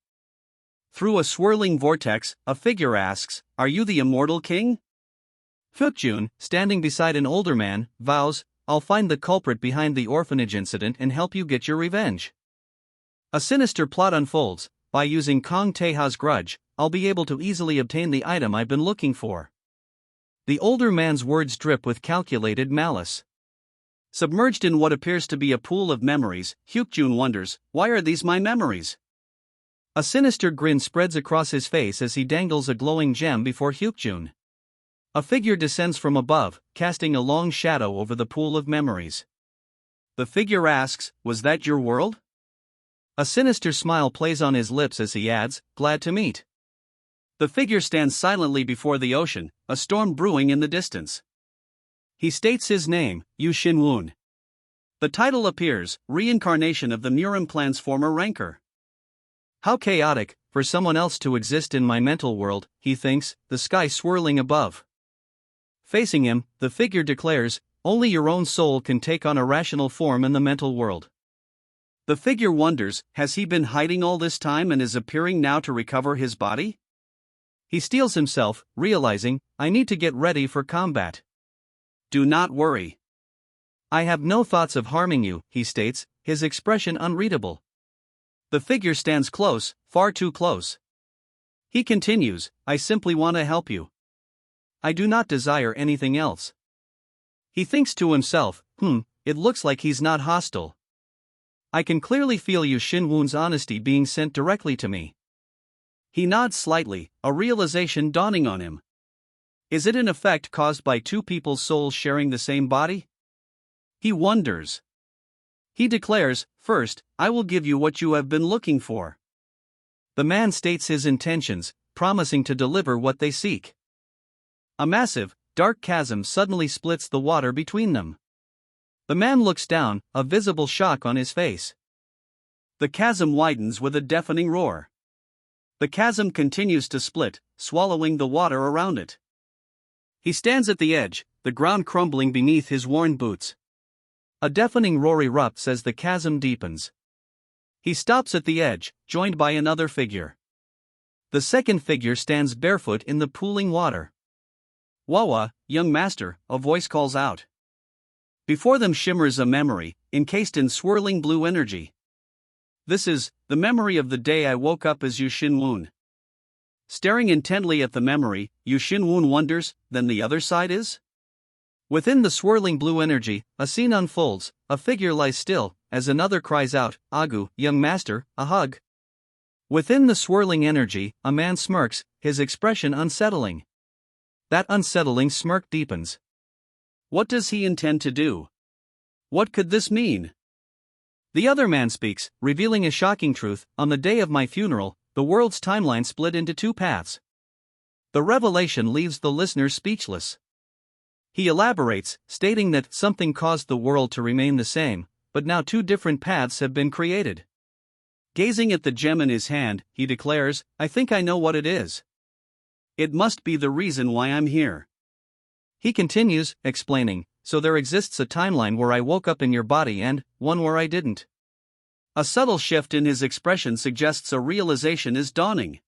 Through a swirling vortex, a figure asks, "Are you the immortal king?" Hyukjun, standing beside an older man, vows, "I'll find the culprit behind the orphanage incident and help you get your revenge." A sinister plot unfolds: by using Kong Teha's grudge, I'll be able to easily obtain the item I've been looking for. The older man's words drip with calculated malice. Submerged in what appears to be a pool of memories, Hyukjun wonders, why are these my memories? A sinister grin spreads across his face as he dangles a glowing gem before Hyukjun. A figure descends from above, casting a long shadow over the pool of memories. The figure asks, "Was that your world?" A sinister smile plays on his lips as he adds, "Glad to meet." The figure stands silently before the ocean, a storm brewing in the distance. He states his name, Yu Xinwun. The title appears, Reincarnation of the Murim Plan's former ranker. How chaotic, for someone else to exist in my mental world, he thinks, the sky swirling above. Facing him, the figure declares, "Only your own soul can take on a rational form in the mental world." The figure wonders, has he been hiding all this time and is appearing now to recover his body? He steels himself, realizing, "I need to get ready for combat." "Do not worry. I have no thoughts of harming you," he states, his expression unreadable. The figure stands close, far too close. He continues, "I simply want to help you. I do not desire anything else." He thinks to himself, it looks like he's not hostile. I can clearly feel Yu Xinwun's honesty being sent directly to me. He nods slightly, a realization dawning on him. Is it an effect caused by two people's souls sharing the same body? He wonders. He declares, "First, I will give you what you have been looking for." The man states his intentions, promising to deliver what they seek. A massive, dark chasm suddenly splits the water between them. The man looks down, a visible shock on his face. The chasm widens with a deafening roar. The chasm continues to split, swallowing the water around it. He stands at the edge, the ground crumbling beneath his worn boots. A deafening roar erupts as the chasm deepens. He stops at the edge, joined by another figure. The second figure stands barefoot in the pooling water. "Wawa, young master," a voice calls out. Before them shimmers a memory, encased in swirling blue energy. "This is the memory of the day I woke up as Yu Xinwun." Staring intently at the memory, Yu Xinwun wonders, then the other side is? Within the swirling blue energy, a scene unfolds, a figure lies still, as another cries out, "Agu, young master, a hug." Within the swirling energy, a man smirks, his expression unsettling. That unsettling smirk deepens. What does he intend to do? What could this mean? The other man speaks, revealing a shocking truth: on the day of my funeral, the world's timeline split into two paths. The revelation leaves the listener speechless. He elaborates, stating that something caused the world to remain the same, but now two different paths have been created. Gazing at the gem in his hand, he declares, "I think I know what it is. It must be the reason why I'm here." He continues, explaining, "So there exists a timeline where I woke up in your body and one where I didn't." A subtle shift in his expression suggests a realization is dawning.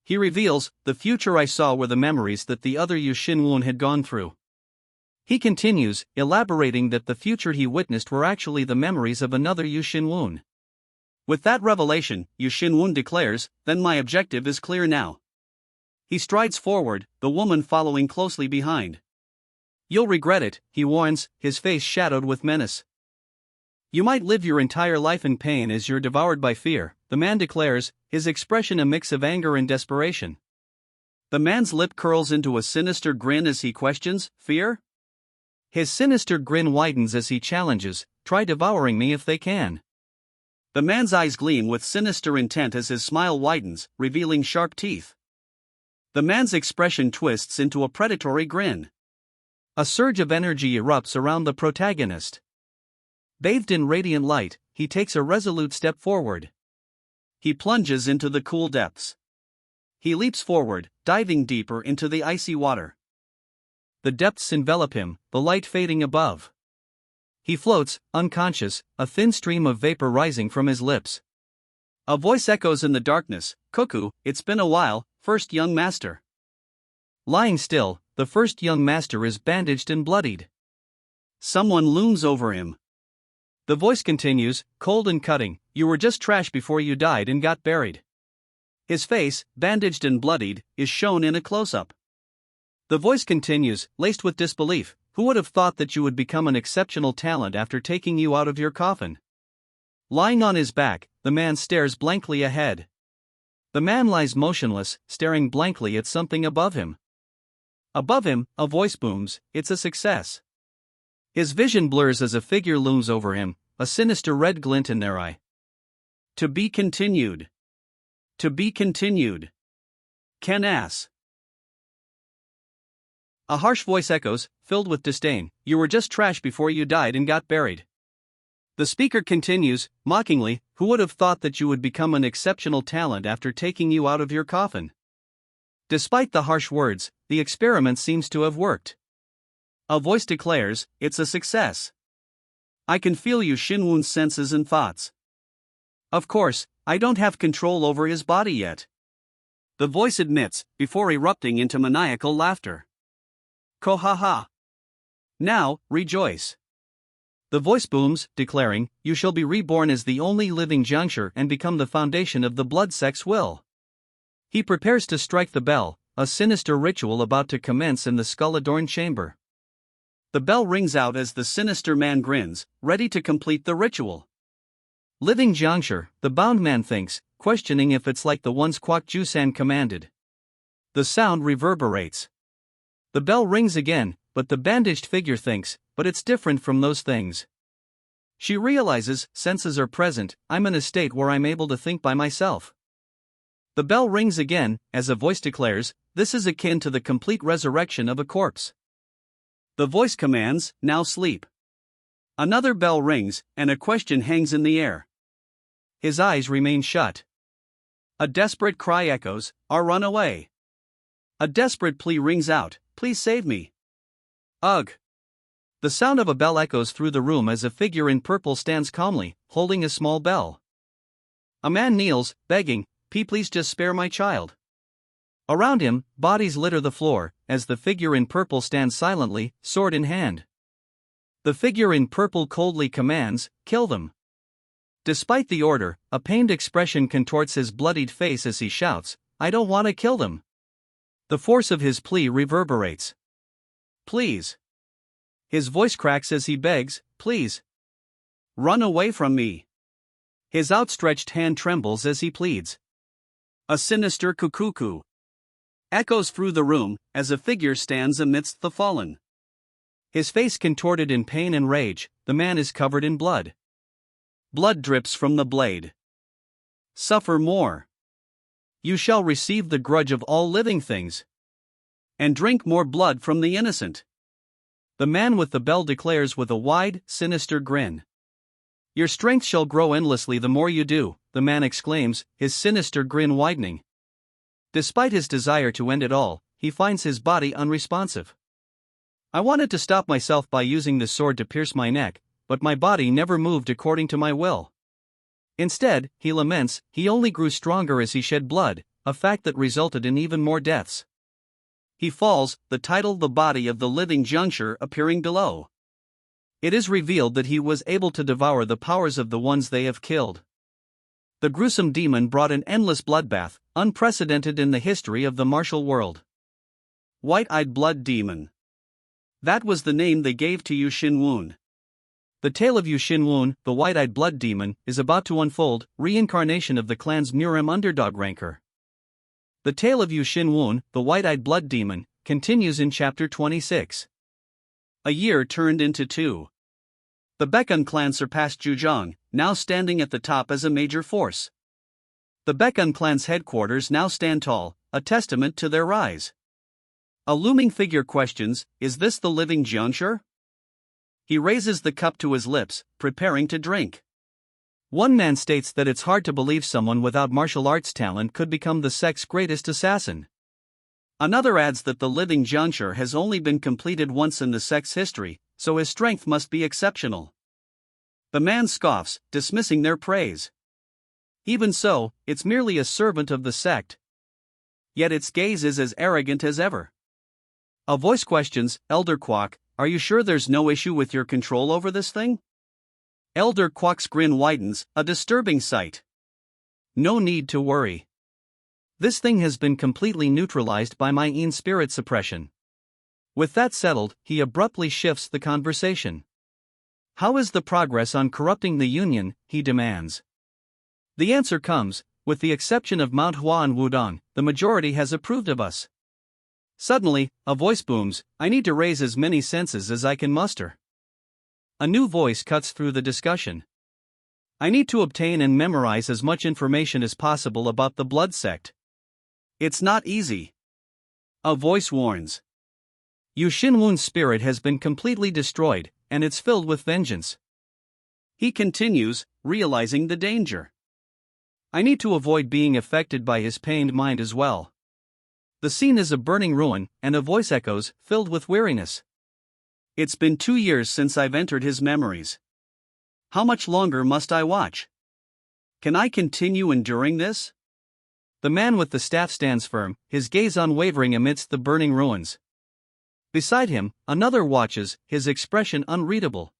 He reveals, the future I saw were the memories that the other Yu Xinwun had gone through. He continues, elaborating that the future he witnessed were actually the memories of another Yu Xinwun. With that revelation, Yu Xinwun declares, then my objective is clear now. He strides forward, the woman following closely behind. You'll regret it, he warns, his face shadowed with menace. You might live your entire life in pain as you're devoured by fear, the man declares, his expression a mix of anger and desperation. The man's lip curls into a sinister grin as he questions, fear? His sinister grin widens as he challenges, try devouring me if they can. The man's eyes gleam with sinister intent as his smile widens, revealing sharp teeth. The man's expression twists into a predatory grin. A surge of energy erupts around the protagonist. Bathed in radiant light, he takes a resolute step forward. He plunges into the cool depths. He leaps forward, diving deeper into the icy water. The depths envelop him, the light fading above. He floats, unconscious, a thin stream of vapor rising from his lips. A voice echoes in the darkness, Cuckoo, it's been a while, first young master. Lying still, the first young master is bandaged and bloodied. Someone looms over him. The voice continues, cold and cutting, you were just trash before you died and got buried. His face, bandaged and bloodied, is shown in a close-up. The voice continues, laced with disbelief, who would have thought that you would become an exceptional talent after taking you out of your coffin? Lying on his back, the man stares blankly ahead. The man lies motionless, staring blankly at something above him. Above him, a voice booms, it's a success. His vision blurs as a figure looms over him, a sinister red glint in their eye. To be continued. To be continued. Ken ass. A harsh voice echoes, filled with disdain, you were just trash before you died and got buried. The speaker continues, mockingly, who would have thought that you would become an exceptional talent after taking you out of your coffin? Despite the harsh words, the experiment seems to have worked. A voice declares, it's a success. I can feel Yu Xinwun's senses and thoughts. Of course, I don't have control over his body yet. The voice admits, before erupting into maniacal laughter. Ko ha ha. Now, rejoice. The voice booms, declaring, you shall be reborn as the only living Jiangshi and become the foundation of the blood sex will. He prepares to strike the bell, a sinister ritual about to commence in the skull-adorned chamber. The bell rings out as the sinister man grins, ready to complete the ritual. Living Jiangshi, the bound man thinks, questioning if it's like the ones Kwak Ju-san commanded. The sound reverberates. The bell rings again, but the bandaged figure thinks, but it's different from those things. She realizes, senses are present, I'm in a state where I'm able to think by myself. The bell rings again, as a voice declares, this is akin to the complete resurrection of a corpse. The voice commands, now sleep. Another bell rings, and a question hangs in the air. His eyes remain shut. A desperate cry echoes, run away. A desperate plea rings out, please save me. Ugh. The sound of a bell echoes through the room as a figure in purple stands calmly, holding a small bell. A man kneels, begging, please just spare my child. Around him, bodies litter the floor, as the figure in purple stands silently, sword in hand. The figure in purple coldly commands, kill them. Despite the order, a pained expression contorts his bloodied face as he shouts, I don't want to kill them. The force of his plea reverberates. Please. His voice cracks as he begs, please. Run away from me. His outstretched hand trembles as he pleads. A sinister cuckoo echoes through the room as a figure stands amidst the fallen. His face contorted in pain and rage, the man is covered in blood. Blood drips from the blade. Suffer more. You shall receive the grudge of all living things. And drink more blood from the innocent. The man with the bell declares with a wide, sinister grin. Your strength shall grow endlessly the more you do, the man exclaims, his sinister grin widening. Despite his desire to end it all, he finds his body unresponsive. I wanted to stop myself by using the sword to pierce my neck, but my body never moved according to my will. Instead, he laments, he only grew stronger as he shed blood, a fact that resulted in even more deaths. He falls, the title The Body of the Living Juncture appearing below. It is revealed that he was able to devour the powers of the ones they have killed. The gruesome demon brought an endless bloodbath, unprecedented in the history of the martial world. White-eyed blood demon. That was the name they gave to Yu Xinwen. The tale of Yu Xinwen, the white-eyed blood demon, is about to unfold, reincarnation of the clan's Murem underdog rancor. The tale of Yu Xinwen, the white-eyed blood demon, continues in chapter 26. A year turned into 2. The Baekun clan surpassed Zhujiang, now standing at the top as a major force. The Baekun clan's headquarters now stand tall, a testament to their rise. A looming figure questions, is this the living juncture? He raises the cup to his lips, preparing to drink. One man states that it's hard to believe someone without martial arts talent could become the sect's greatest assassin. Another adds that the living juncture has only been completed once in the sect's history, so his strength must be exceptional. The man scoffs, dismissing their praise. Even so, it's merely a servant of the sect. Yet its gaze is as arrogant as ever. A voice questions, Elder Kwok, are you sure there's no issue with your control over this thing? Elder Kwok's grin widens, a disturbing sight. No need to worry. This thing has been completely neutralized by my Yin spirit suppression. With that settled, he abruptly shifts the conversation. How is the progress on corrupting the Union, he demands. The answer comes, with the exception of Manhwa and Wudong, the majority has approved of us. Suddenly, a voice booms, I need to raise as many senses as I can muster. A new voice cuts through the discussion. I need to obtain and memorize as much information as possible about the blood sect. It's not easy. A voice warns. Yu Xinwen's spirit has been completely destroyed, and it's filled with vengeance. He continues, realizing the danger. I need to avoid being affected by his pained mind as well. The scene is a burning ruin, and a voice echoes, filled with weariness. It's been 2 years since I've entered his memories. How much longer must I watch? Can I continue enduring this? The man with the staff stands firm, his gaze unwavering amidst the burning ruins. Beside him, another watches, his expression unreadable.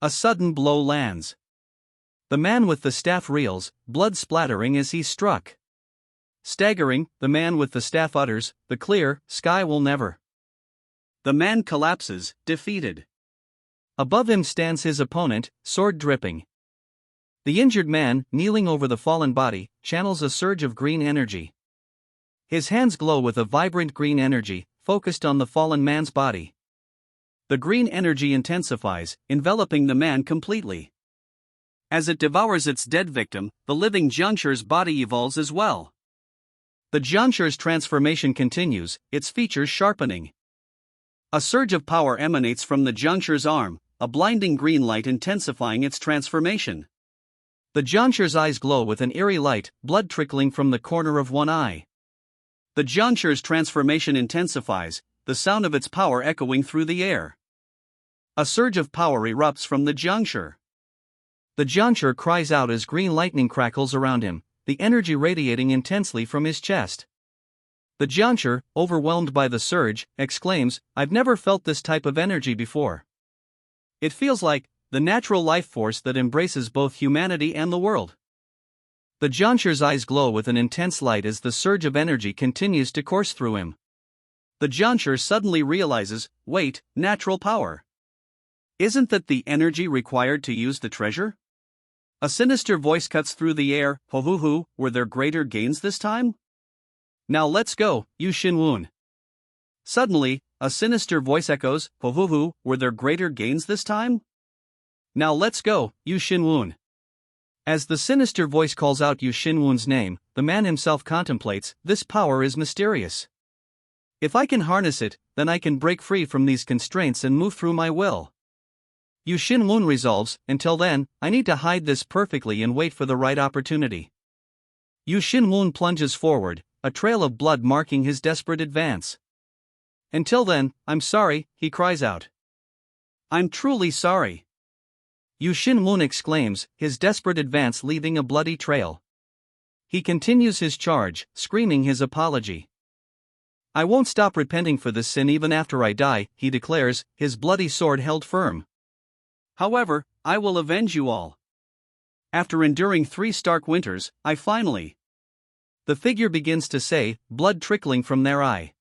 A sudden blow lands. The man with the staff reels, blood splattering as he's struck. Staggering, the man with the staff utters, the clear sky will never. The man collapses, defeated. Above him stands his opponent, sword dripping. The injured man, kneeling over the fallen body, channels a surge of green energy. His hands glow with a vibrant green energy, focused on the fallen man's body. The green energy intensifies, enveloping the man completely. As it devours its dead victim, the living juncture's body evolves as well. The juncture's transformation continues, its features sharpening. A surge of power emanates from the juncture's arm, a blinding green light intensifying its transformation. The juncture's eyes glow with an eerie light, blood trickling from the corner of one eye. The juncture's transformation intensifies, the sound of its power echoing through the air. A surge of power erupts from the juncture. The juncture cries out as green lightning crackles around him, the energy radiating intensely from his chest. The juncture, overwhelmed by the surge, exclaims, I've never felt this type of energy before. It feels like the natural life force that embraces both humanity and the world. The juncture's eyes glow with an intense light as the surge of energy continues to course through him. The juncture suddenly realizes, wait, natural power. Isn't that the energy required to use the treasure? A sinister voice cuts through the air, ho, were there greater gains this time? Now let's go, Yu Xinwen. Suddenly, a sinister voice echoes, ho, were there greater gains this time? Now let's go, Yu Xinwen. As the sinister voice calls out Yu Xinwen's name, the man himself contemplates, this power is mysterious. If I can harness it, then I can break free from these constraints and move through my will. Yu Xinwen resolves, until then, I need to hide this perfectly and wait for the right opportunity. Yu Xinwen plunges forward, a trail of blood marking his desperate advance. Until then, I'm sorry, he cries out. I'm truly sorry. Yu Xinwen exclaims, his desperate advance leaving a bloody trail. He continues his charge, screaming his apology. "I won't stop repenting for this sin even after I die," he declares, his bloody sword held firm. "However, I will avenge you all. After enduring 3 stark winters, I finally..." The figure begins to say, blood trickling from their eye.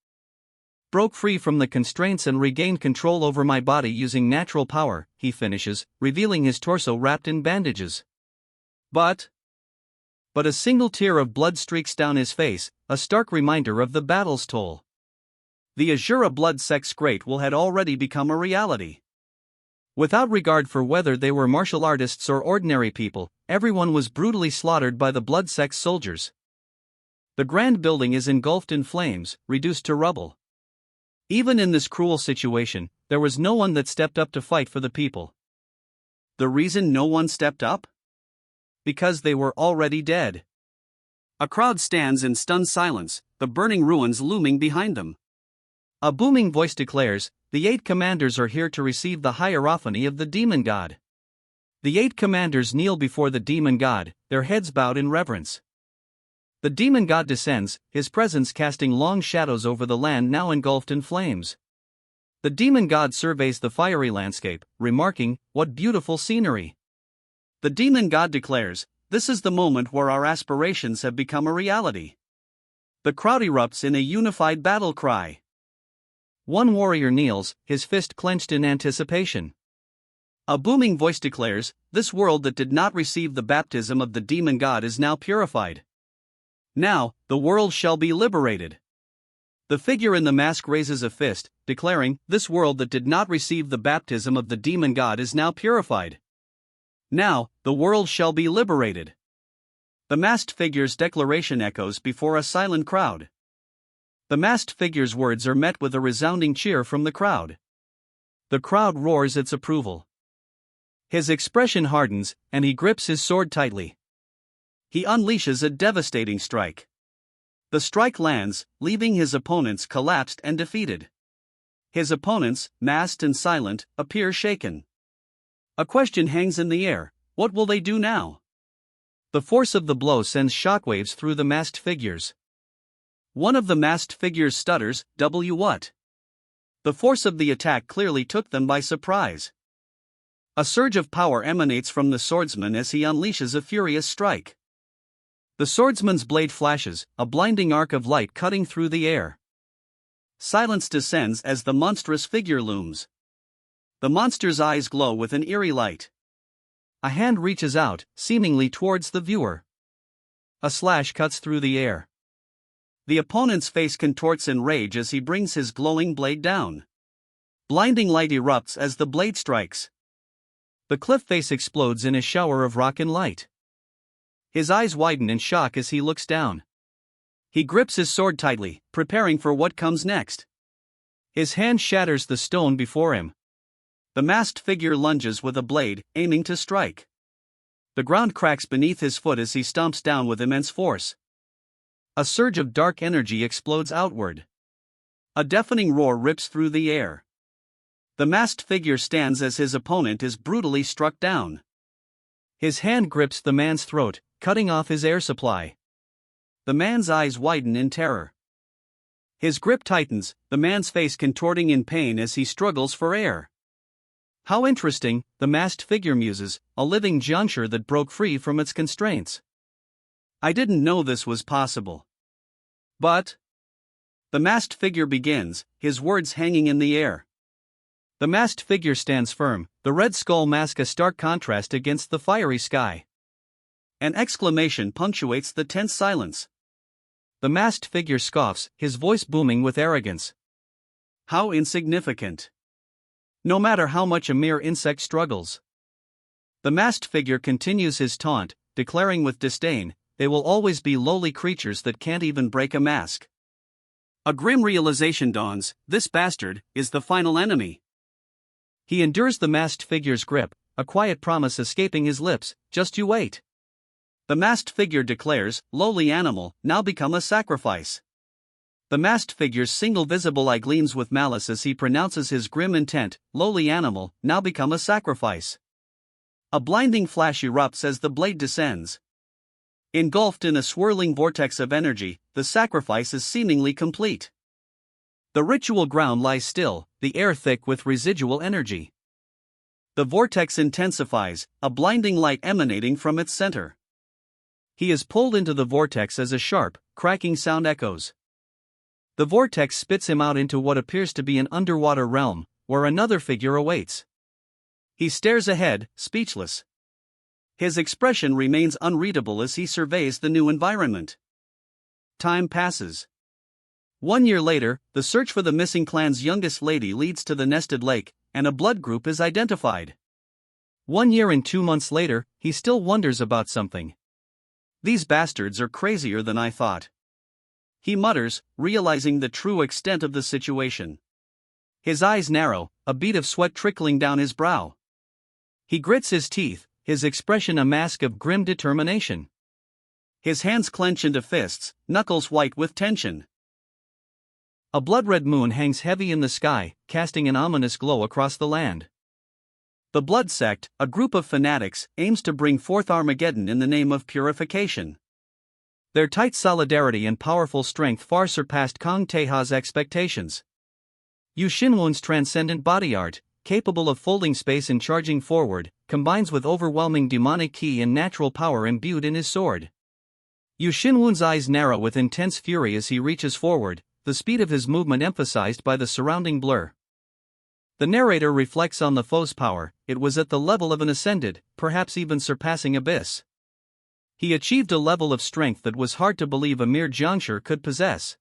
"Broke free from the constraints and regained control over my body using natural power," he finishes, revealing his torso wrapped in bandages. But a single tear of blood streaks down his face, a stark reminder of the battle's toll. The Azura blood sex great will had already become a reality. Without regard for whether they were martial artists or ordinary people, everyone was brutally slaughtered by the blood sex soldiers. The grand building is engulfed in flames, reduced to rubble. Even in this cruel situation, there was no one that stepped up to fight for the people. The reason no one stepped up? Because they were already dead. A crowd stands in stunned silence, the burning ruins looming behind them. A booming voice declares, "The 8 commanders are here to receive the hierophany of the demon god." The 8 commanders kneel before the demon god, their heads bowed in reverence. The demon god descends, his presence casting long shadows over the land now engulfed in flames. The demon god surveys the fiery landscape, remarking, "What beautiful scenery." The demon god declares, "This is the moment where our aspirations have become a reality." The crowd erupts in a unified battle cry. One warrior kneels, his fist clenched in anticipation. A booming voice declares, "This world that did not receive the baptism of the demon god is now purified. Now, the world shall be liberated." The figure in the mask raises a fist, declaring, "This world that did not receive the baptism of the demon god is now purified. Now, the world shall be liberated." The masked figure's declaration echoes before a silent crowd. The masked figure's words are met with a resounding cheer from the crowd. The crowd roars its approval. His expression hardens, and he grips his sword tightly. He unleashes a devastating strike. The strike lands, leaving his opponents collapsed and defeated. His opponents, masked and silent, appear shaken. A question hangs in the air: what will they do now? The force of the blow sends shockwaves through the masked figures. One of the masked figures stutters, What? The force of the attack clearly took them by surprise. A surge of power emanates from the swordsman as he unleashes a furious strike. The swordsman's blade flashes, a blinding arc of light cutting through the air. Silence descends as the monstrous figure looms. The monster's eyes glow with an eerie light. A hand reaches out, seemingly towards the viewer. A slash cuts through the air. The opponent's face contorts in rage as he brings his glowing blade down. Blinding light erupts as the blade strikes. The cliff face explodes in a shower of rock and light. His eyes widen in shock as he looks down. He grips his sword tightly, preparing for what comes next. His hand shatters the stone before him. The masked figure lunges with a blade, aiming to strike. The ground cracks beneath his foot as he stomps down with immense force. A surge of dark energy explodes outward. A deafening roar rips through the air. The masked figure stands as his opponent is brutally struck down. His hand grips the man's throat, cutting off his air supply. The man's eyes widen in terror. His grip tightens, the man's face contorting in pain as he struggles for air. "How interesting," the masked figure muses, "a living juncture that broke free from its constraints. I didn't know this was possible." But the masked figure begins, his words hanging in the air. The masked figure stands firm, the red skull mask a stark contrast against the fiery sky. An exclamation punctuates the tense silence. The masked figure scoffs, his voice booming with arrogance. "How insignificant. No matter how much a mere insect struggles." The masked figure continues his taunt, declaring with disdain, "They will always be lowly creatures that can't even break a mask." A grim realization dawns: this bastard is the final enemy. He endures the masked figure's grip, a quiet promise escaping his lips: "Just you wait." The masked figure declares, "Lowly animal, now become a sacrifice." The masked figure's single visible eye gleams with malice as he pronounces his grim intent: "Lowly animal, now become a sacrifice." A blinding flash erupts as the blade descends. Engulfed in a swirling vortex of energy, the sacrifice is seemingly complete. The ritual ground lies still, the air thick with residual energy. The vortex intensifies, a blinding light emanating from its center. He is pulled into the vortex as a sharp, cracking sound echoes. The vortex spits him out into what appears to be an underwater realm, where another figure awaits. He stares ahead, speechless. His expression remains unreadable as he surveys the new environment. Time passes. 1 year later, the search for the missing clan's youngest lady leads to the nested lake, and a blood group is identified. 1 year and 2 months later, he still wonders about something. These bastards are crazier than I thought. He mutters, realizing the true extent of the situation. His eyes narrow, a bead of sweat trickling down his brow. He grits his teeth, his expression a mask of grim determination. His hands clench into fists, knuckles white with tension. A blood-red moon hangs heavy in the sky, casting an ominous glow across the land. The Blood Sect, a group of fanatics, aims to bring forth Armageddon in the name of purification. Their tight solidarity and powerful strength far surpassed Kang Taeha's expectations. Yu Xinwun's transcendent body art, capable of folding space and charging forward, combines with overwhelming demonic ki and natural power imbued in his sword. Yu Xinwun's eyes narrow with intense fury as he reaches forward, the speed of his movement emphasized by the surrounding blur. The narrator reflects on the foe's power. It was at the level of an ascended, perhaps even surpassing abyss. He achieved a level of strength that was hard to believe a mere Jiangshi could possess.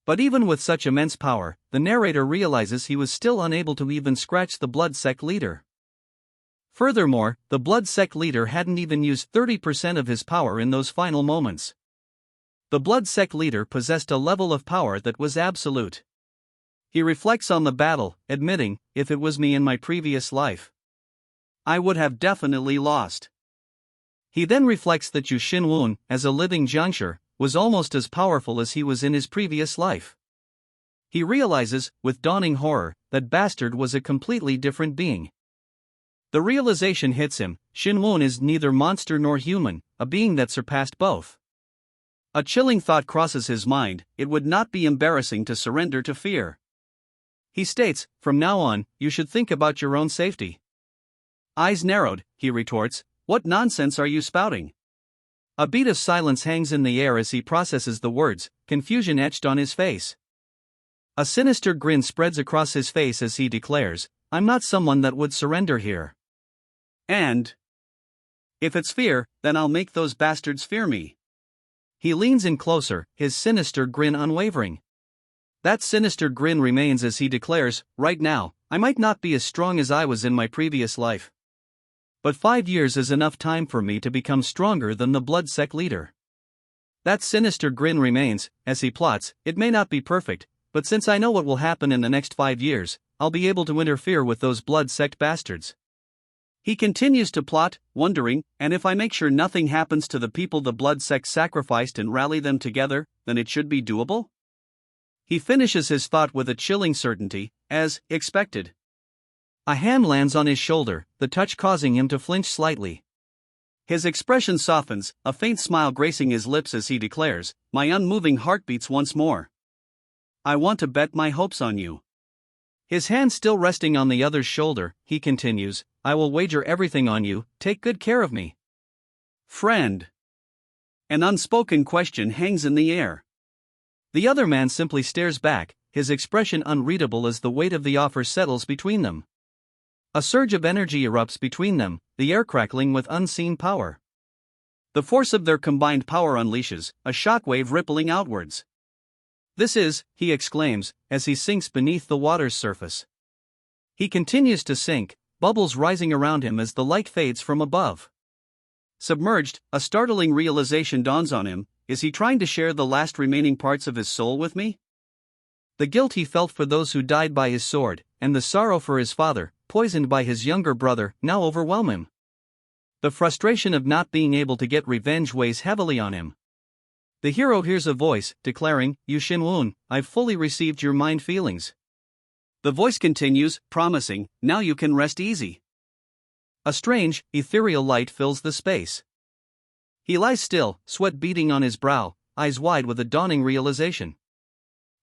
But even with such immense power, the narrator realizes he was still unable to even scratch the Blood Sect leader. Furthermore, the Blood Sect leader hadn't even used 30% of his power in those final moments. The Blood Sect leader possessed a level of power that was absolute. He reflects on the battle, admitting, if it was me in my previous life, I would have definitely lost. He then reflects that Yu Xinwun, as a living Jiangshi, was almost as powerful as he was in his previous life. He realizes, with dawning horror, that bastard was a completely different being. The realization hits him: Xinwun is neither monster nor human, a being that surpassed both. A chilling thought crosses his mind: it would not be embarrassing to surrender to fear. He states, from now on, you should think about your own safety. Eyes narrowed, he retorts, what nonsense are you spouting? A beat of silence hangs in the air as he processes the words, confusion etched on his face. A sinister grin spreads across his face as he declares, I'm not someone that would surrender here. And if it's fear, then I'll make those bastards fear me. He leans in closer, his sinister grin unwavering. That sinister grin remains as he declares, right now, I might not be as strong as I was in my previous life. But 5 years is enough time for me to become stronger than the Blood Sect leader. That sinister grin remains, as he plots, it may not be perfect, but since I know what will happen in the next 5 years, I'll be able to interfere with those Blood Sect bastards. He continues to plot, wondering, and if I make sure nothing happens to the people the Blood Sect sacrificed and rally them together, then it should be doable? He finishes his thought with a chilling certainty, as expected. A hand lands on his shoulder, the touch causing him to flinch slightly. His expression softens, a faint smile gracing his lips as he declares, my unmoving heart beats once more. I want to bet my hopes on you. His hand still resting on the other's shoulder, he continues, I will wager everything on you, take good care of me. Friend. An unspoken question hangs in the air. The other man simply stares back, his expression unreadable as the weight of the offer settles between them. A surge of energy erupts between them, the air crackling with unseen power. The force of their combined power unleashes a shockwave rippling outwards. This is, he exclaims, as he sinks beneath the water's surface. He continues to sink, bubbles rising around him as the light fades from above. Submerged, a startling realization dawns on him: is he trying to share the last remaining parts of his soul with me? The guilt he felt for those who died by his sword, and the sorrow for his father, poisoned by his younger brother, now overwhelm him. The frustration of not being able to get revenge weighs heavily on him. The hero hears a voice, declaring, Yu Xinwun, I've fully received your mind feelings. The voice continues, promising, now you can rest easy. A strange, ethereal light fills the space. He lies still, sweat beading on his brow, eyes wide with a dawning realization.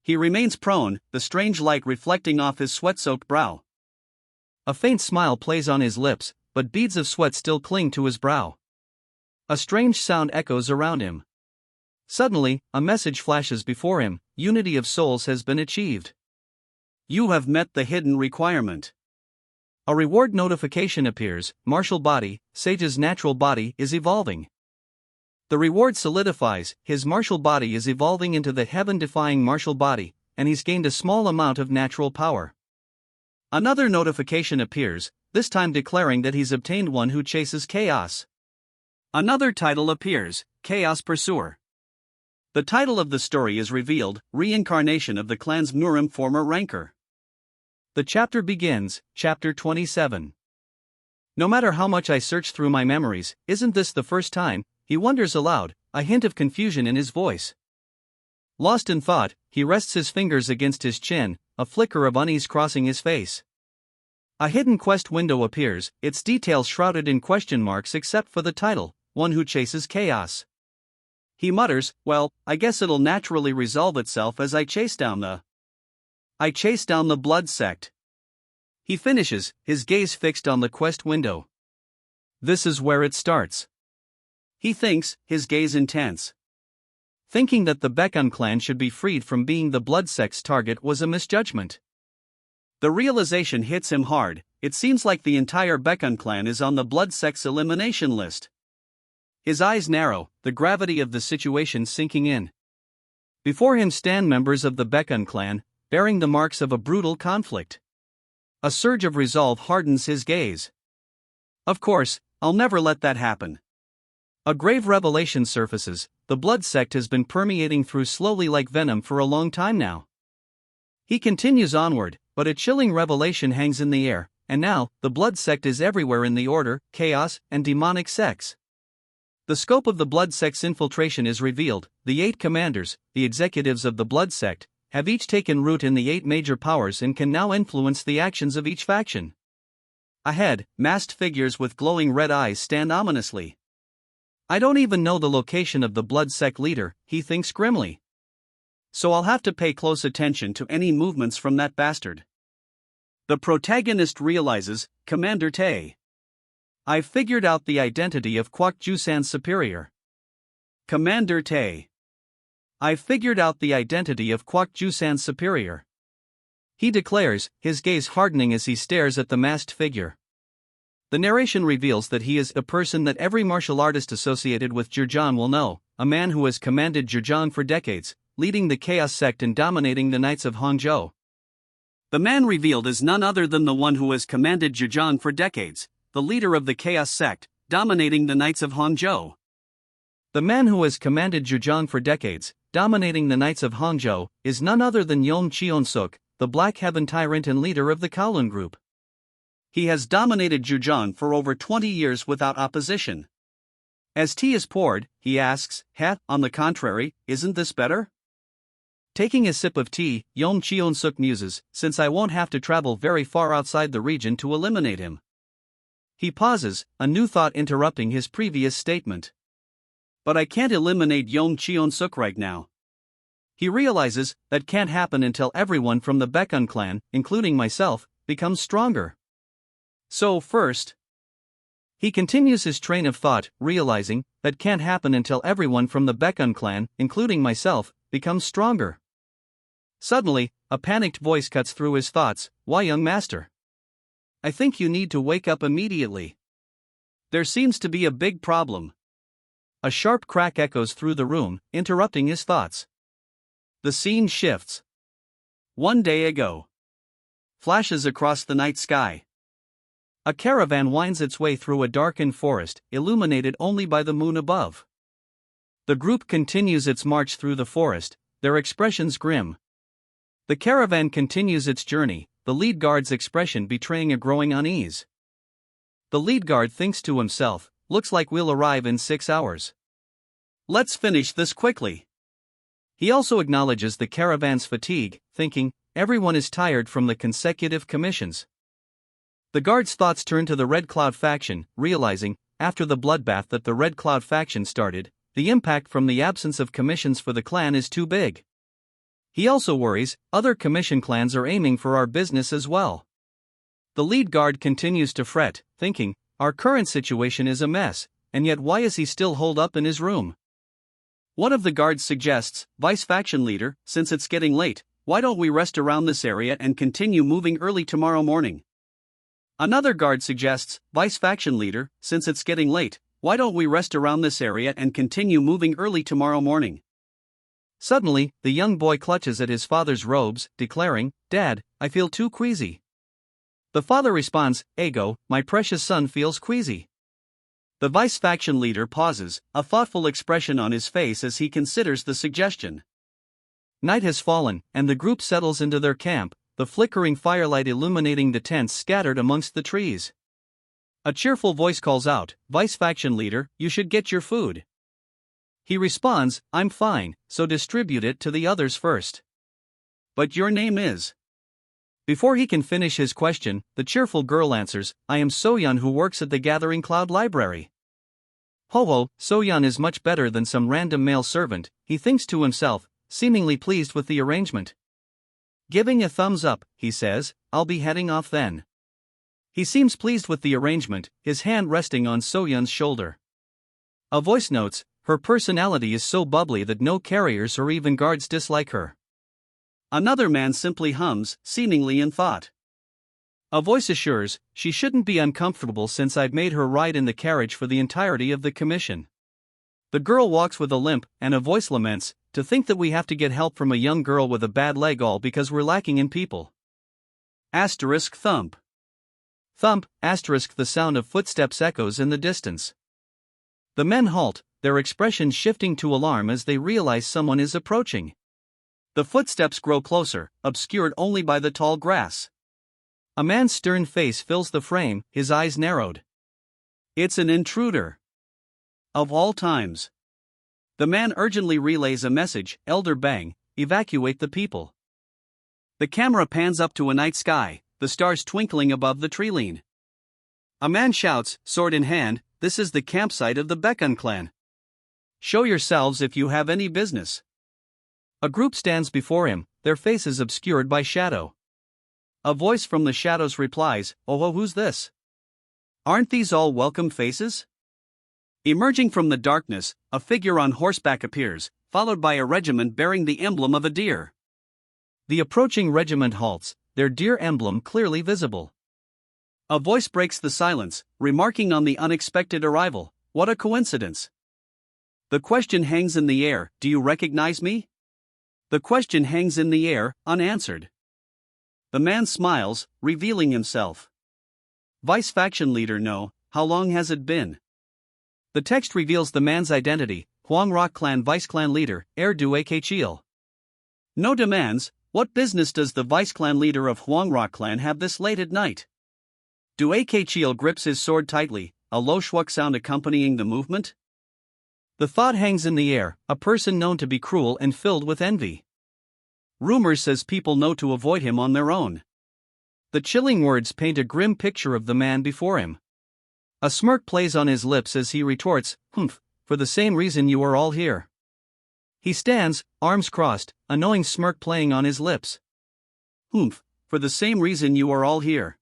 He remains prone, the strange light reflecting off his sweat-soaked brow. A faint smile plays on his lips, but beads of sweat still cling to his brow. A strange sound echoes around him. Suddenly, a message flashes before him: unity of souls has been achieved. You have met the hidden requirement. A reward notification appears: martial body, Sage's natural body, is evolving. The reward solidifies: his martial body is evolving into the heaven-defying martial body, and he's gained a small amount of natural power. Another notification appears, this time declaring that he's obtained one who chases chaos. Another title appears, Chaos Pursuer. The title of the story is revealed, Reincarnation of the clan's Nurim former ranker. The chapter begins, Chapter 27. No matter how much I search through my memories, isn't this the first time? He wonders aloud, a hint of confusion in his voice. Lost in thought, he rests his fingers against his chin, a flicker of unease crossing his face. A hidden quest window appears, its details shrouded in question marks except for the title, One Who Chases Chaos. He mutters, well, I guess it'll naturally resolve itself as I chase down the blood sect. He finishes, his gaze fixed on the quest window. This is where it starts. He thinks, his gaze intense. Thinking that the Bekun clan should be freed from being the blood sect's target was a misjudgment. The realization hits him hard. It seems like the entire Bekun clan is on the blood sect's elimination list. His eyes narrow, the gravity of the situation sinking in. Before him stand members of the Bekun clan, bearing the marks of a brutal conflict. A surge of resolve hardens his gaze. Of course, I'll never let that happen. A grave revelation surfaces: the blood sect has been permeating through slowly like venom for a long time now. He continues onward, but a chilling revelation hangs in the air, and now, the blood sect is everywhere in the order, chaos, and demonic sects. The scope of the blood sect's infiltration is revealed: the 8 commanders, the executives of the blood sect, have each taken root in the 8 major powers and can now influence the actions of each faction. Ahead, masked figures with glowing red eyes stand ominously. I don't even know the location of the blood sect leader, he thinks grimly. So I'll have to pay close attention to any movements from that bastard. The protagonist realizes, Commander Tae. I've figured out the identity of Kwak Jusan's superior. Commander Tae. I've figured out the identity of Kwak Jusan's superior. He declares, his gaze hardening as he stares at the masked figure. The narration reveals that he is a person that every martial artist associated with Jurjan will know, a man who has commanded Jurjan for decades, leading the Chaos sect and dominating the Knights of Hangzhou. The man revealed is none other than the one who has commanded Jurjan for decades, the leader of the Chaos sect, dominating the Knights of Hangzhou. The man who has commanded Jurjan for decades, dominating the Knights of Hangzhou, is none other than Yeom Cheon-suk, the Black Heaven tyrant and leader of the Kowloon group. He has dominated Jurjan for over 20 years without opposition. As tea is poured, he asks, on the contrary, isn't this better? Taking a sip of tea, Yeom Cheon-suk muses, since I won't have to travel very far outside the region to eliminate him. He pauses, a new thought interrupting his previous statement. But I can't eliminate Yeom Cheon-suk right now. He realizes that can't happen until everyone from the Bekun clan, including myself, becomes stronger. So first, he continues his train of thought, realizing that can't happen until everyone from the Bekun clan, including myself, becomes stronger. Suddenly, a panicked voice cuts through his thoughts. Why, young master? I think you need to wake up immediately. There seems to be a big problem. A sharp crack echoes through the room, interrupting his thoughts. The scene shifts. One day ago. Flashes across the night sky. A caravan winds its way through a darkened forest, illuminated only by the moon above. The group continues its march through the forest, their expressions grim. The caravan continues its journey, the lead guard's expression betraying a growing unease. The lead guard thinks to himself, looks like we'll arrive in 6 hours. Let's finish this quickly. He also acknowledges the caravan's fatigue, thinking, everyone is tired from the consecutive commissions. The guard's thoughts turn to the Red Cloud faction, realizing, after the bloodbath that the Red Cloud faction started, the impact from the absence of commissions for the clan is too big. He also worries, other commission clans are aiming for our business as well. The lead guard continues to fret, thinking, our current situation is a mess, and yet why is he still holed up in his room? One of the guards suggests, Vice Faction Leader, since it's getting late, why don't we rest around this area and continue moving early tomorrow morning? Another guard suggests, Vice Faction Leader, since it's getting late, why don't we rest around this area and continue moving early tomorrow morning? Suddenly, the young boy clutches at his father's robes, declaring, Dad, I feel too queasy. The father responds, Ego, my precious son feels queasy. The Vice Faction Leader pauses, a thoughtful expression on his face as he considers the suggestion. Night has fallen, and the group settles into their camp, the flickering firelight illuminating the tents scattered amongst the trees. A cheerful voice calls out, Vice Faction Leader, you should get your food. He responds, I'm fine, so distribute it to the others first. But your name is? Before he can finish his question, the cheerful girl answers, I am Soyeon who works at the Gathering Cloud Library. Ho, Soyeon is much better than some random male servant, he thinks to himself, seemingly pleased with the arrangement. Giving a thumbs up, he says, I'll be heading off then. He seems pleased with the arrangement, his hand resting on Soyeon's shoulder. A voice notes, her personality is so bubbly that no carriers or even guards dislike her. Another man simply hums, seemingly in thought. A voice assures, she shouldn't be uncomfortable since I've made her ride in the carriage for the entirety of the commission. The girl walks with a limp, and a voice laments, to think that we have to get help from a young girl with a bad leg all because we're lacking in people. Asterisk thump. Thump, asterisk the sound of footsteps echoes in the distance. The men halt, their expressions shifting to alarm as they realize someone is approaching. The footsteps grow closer, obscured only by the tall grass. A man's stern face fills the frame, his eyes narrowed. It's an intruder. Of all times. The man urgently relays a message, Elder Bang, evacuate the people. The camera pans up to a night sky, the stars twinkling above the treeline. A man shouts, sword in hand, this is the campsite of the Baekun clan. Show yourselves if you have any business. A group stands before him, their faces obscured by shadow. A voice from the shadows replies, Oh, who's this? Aren't these all welcome faces? Emerging from the darkness, a figure on horseback appears, followed by a regiment bearing the emblem of a deer. The approaching regiment halts, their deer emblem clearly visible. A voice breaks the silence, remarking on the unexpected arrival, what a coincidence. The question hangs in the air, do you recognize me? The question hangs in the air, unanswered. The man smiles, revealing himself. Vice Faction Leader No, how long has it been? The text reveals the man's identity, Hwang Rock Clan Vice Clan Leader, Heir du Akchil. No demands, what business does the Vice Clan Leader of Hwang Rock Clan have this late at night? Du Akchil grips his sword tightly, a low shwuk sound accompanying the movement. The thought hangs in the air, a person known to be cruel and filled with envy. Rumors says people know to avoid him on their own. The chilling words paint a grim picture of the man before him. A smirk plays on his lips as he retorts, Humph, for the same reason you are all here. He stands, arms crossed, a knowing smirk playing on his lips. Humph, for the same reason you are all here.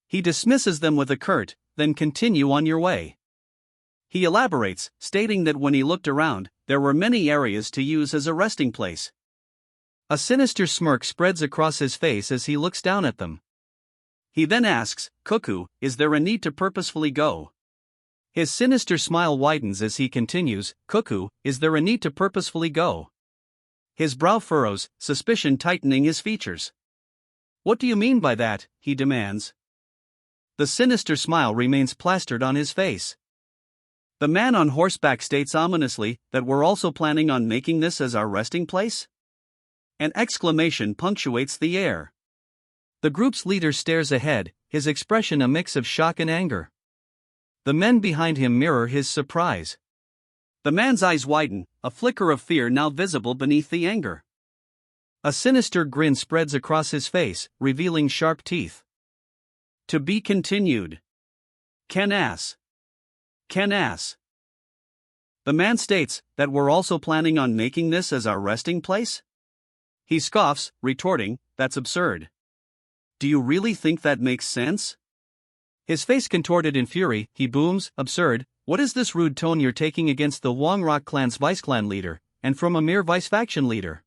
He dismisses them with a curt, then continue on your way. He elaborates, stating that when he looked around, there were many areas to use as a resting place. A sinister smirk spreads across his face as he looks down at them. He then asks, Cuckoo, is there a need to purposefully go? His sinister smile widens as he continues, Cuckoo, is there a need to purposefully go? His brow furrows, suspicion tightening his features. What do you mean by that? He demands. The sinister smile remains plastered on his face. The man on horseback states ominously that we're also planning on making this as our resting place? An exclamation punctuates the air. The group's leader stares ahead, his expression a mix of shock and anger. The men behind him mirror his surprise. The man's eyes widen, a flicker of fear now visible beneath the anger. A sinister grin spreads across his face, revealing sharp teeth. To be continued. Ken Ass. Ken asks. The man states that we're also planning on making this as our resting place? He scoffs, retorting, that's absurd. Do you really think that makes sense? His face contorted in fury, he booms, absurd, what is this rude tone you're taking against the Wongrok clan's vice clan leader, and from a mere vice faction leader?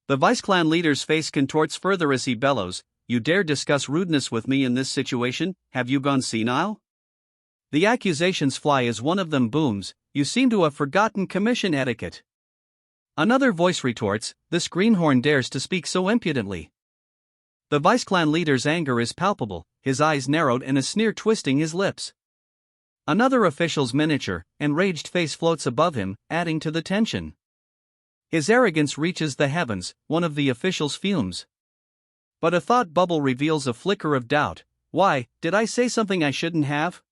The vice clan leader's face contorts further as he bellows, you dare discuss rudeness with me in this situation, have you gone senile? The accusations fly as one of them booms, you seem to have forgotten commission etiquette. Another voice retorts, this greenhorn dares to speak so impudently. The vice clan leader's anger is palpable, his eyes narrowed and a sneer twisting his lips. Another official's miniature, enraged face floats above him, adding to the tension. His arrogance reaches the heavens, one of the officials fumes. But a thought bubble reveals a flicker of doubt, why, did I say something I shouldn't have?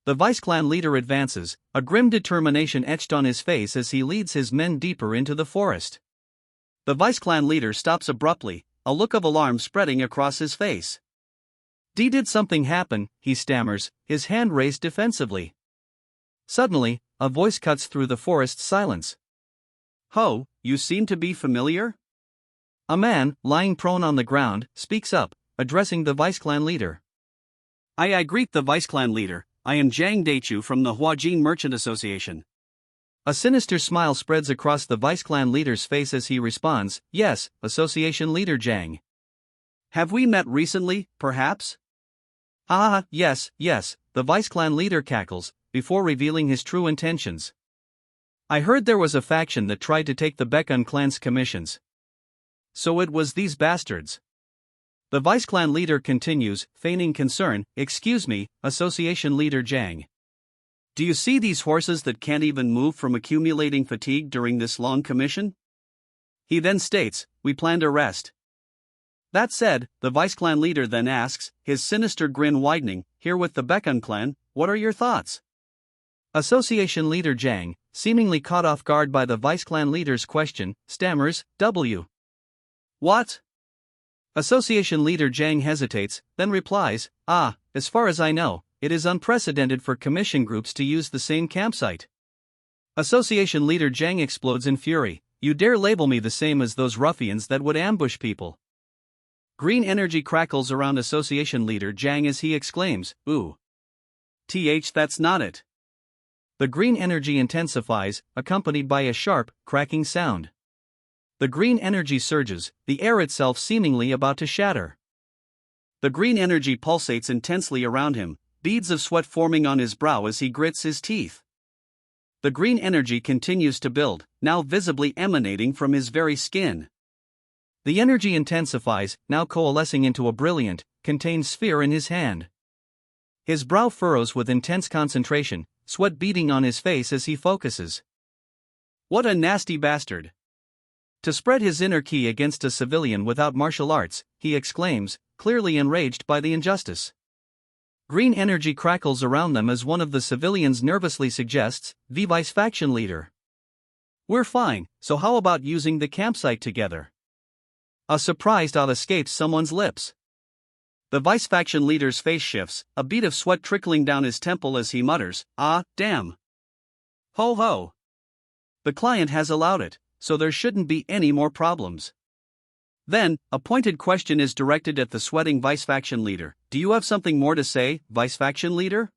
The vice clan leader advances, a grim determination etched on his face as he leads his men deeper into the forest. The vice clan leader stops abruptly, a look of alarm spreading across his face. Did something happen, he stammers, his hand raised defensively. Suddenly, a voice cuts through the forest's silence. Ho, you seem to be familiar? A man, lying prone on the ground, speaks up, addressing the vice clan leader. I greet the vice clan leader, I am Zhang Daichu from the Huajin Merchant Association. A sinister smile spreads across the vice clan leader's face as he responds, yes, Association Leader Zhang. Have we met recently, perhaps? Yes, the vice clan leader cackles, before revealing his true intentions. I heard there was a faction that tried to take the Baekun clan's commissions. So it was these bastards. The vice clan leader continues, feigning concern, excuse me, Association Leader Zhang. Do you see these horses that can't even move from accumulating fatigue during this long commission? He then states, we plan to rest. That said, the vice clan leader then asks, his sinister grin widening, here with the Baekun clan, what are your thoughts? Association Leader Zhang, seemingly caught off guard by the vice clan leader's question, stammers, W. What? Association Leader Zhang hesitates, then replies, as far as I know, it is unprecedented for commission groups to use the same campsite. Association Leader Zhang explodes in fury, you dare label me the same as those ruffians that would ambush people. Green energy crackles around Association Leader Zhang as he exclaims, ooh. That's not it. The green energy intensifies, accompanied by a sharp, cracking sound. The green energy surges, the air itself seemingly about to shatter. The green energy pulsates intensely around him, beads of sweat forming on his brow as he grits his teeth. The green energy continues to build, now visibly emanating from his very skin. The energy intensifies, now coalescing into a brilliant, contained sphere in his hand. His brow furrows with intense concentration, sweat beading on his face as he focuses. What a nasty bastard! To spread his inner ki against a civilian without martial arts, he exclaims, clearly enraged by the injustice. Green energy crackles around them as one of the civilians nervously suggests, the vice faction leader. We're fine, so how about using the campsite together? A surprised odd escapes someone's lips. The vice faction leader's face shifts, a bead of sweat trickling down his temple as he mutters, damn. Ho ho. The client has allowed it, so there shouldn't be any more problems. Then, a pointed question is directed at the sweating vice faction leader. Do you have something more to say, vice faction leader?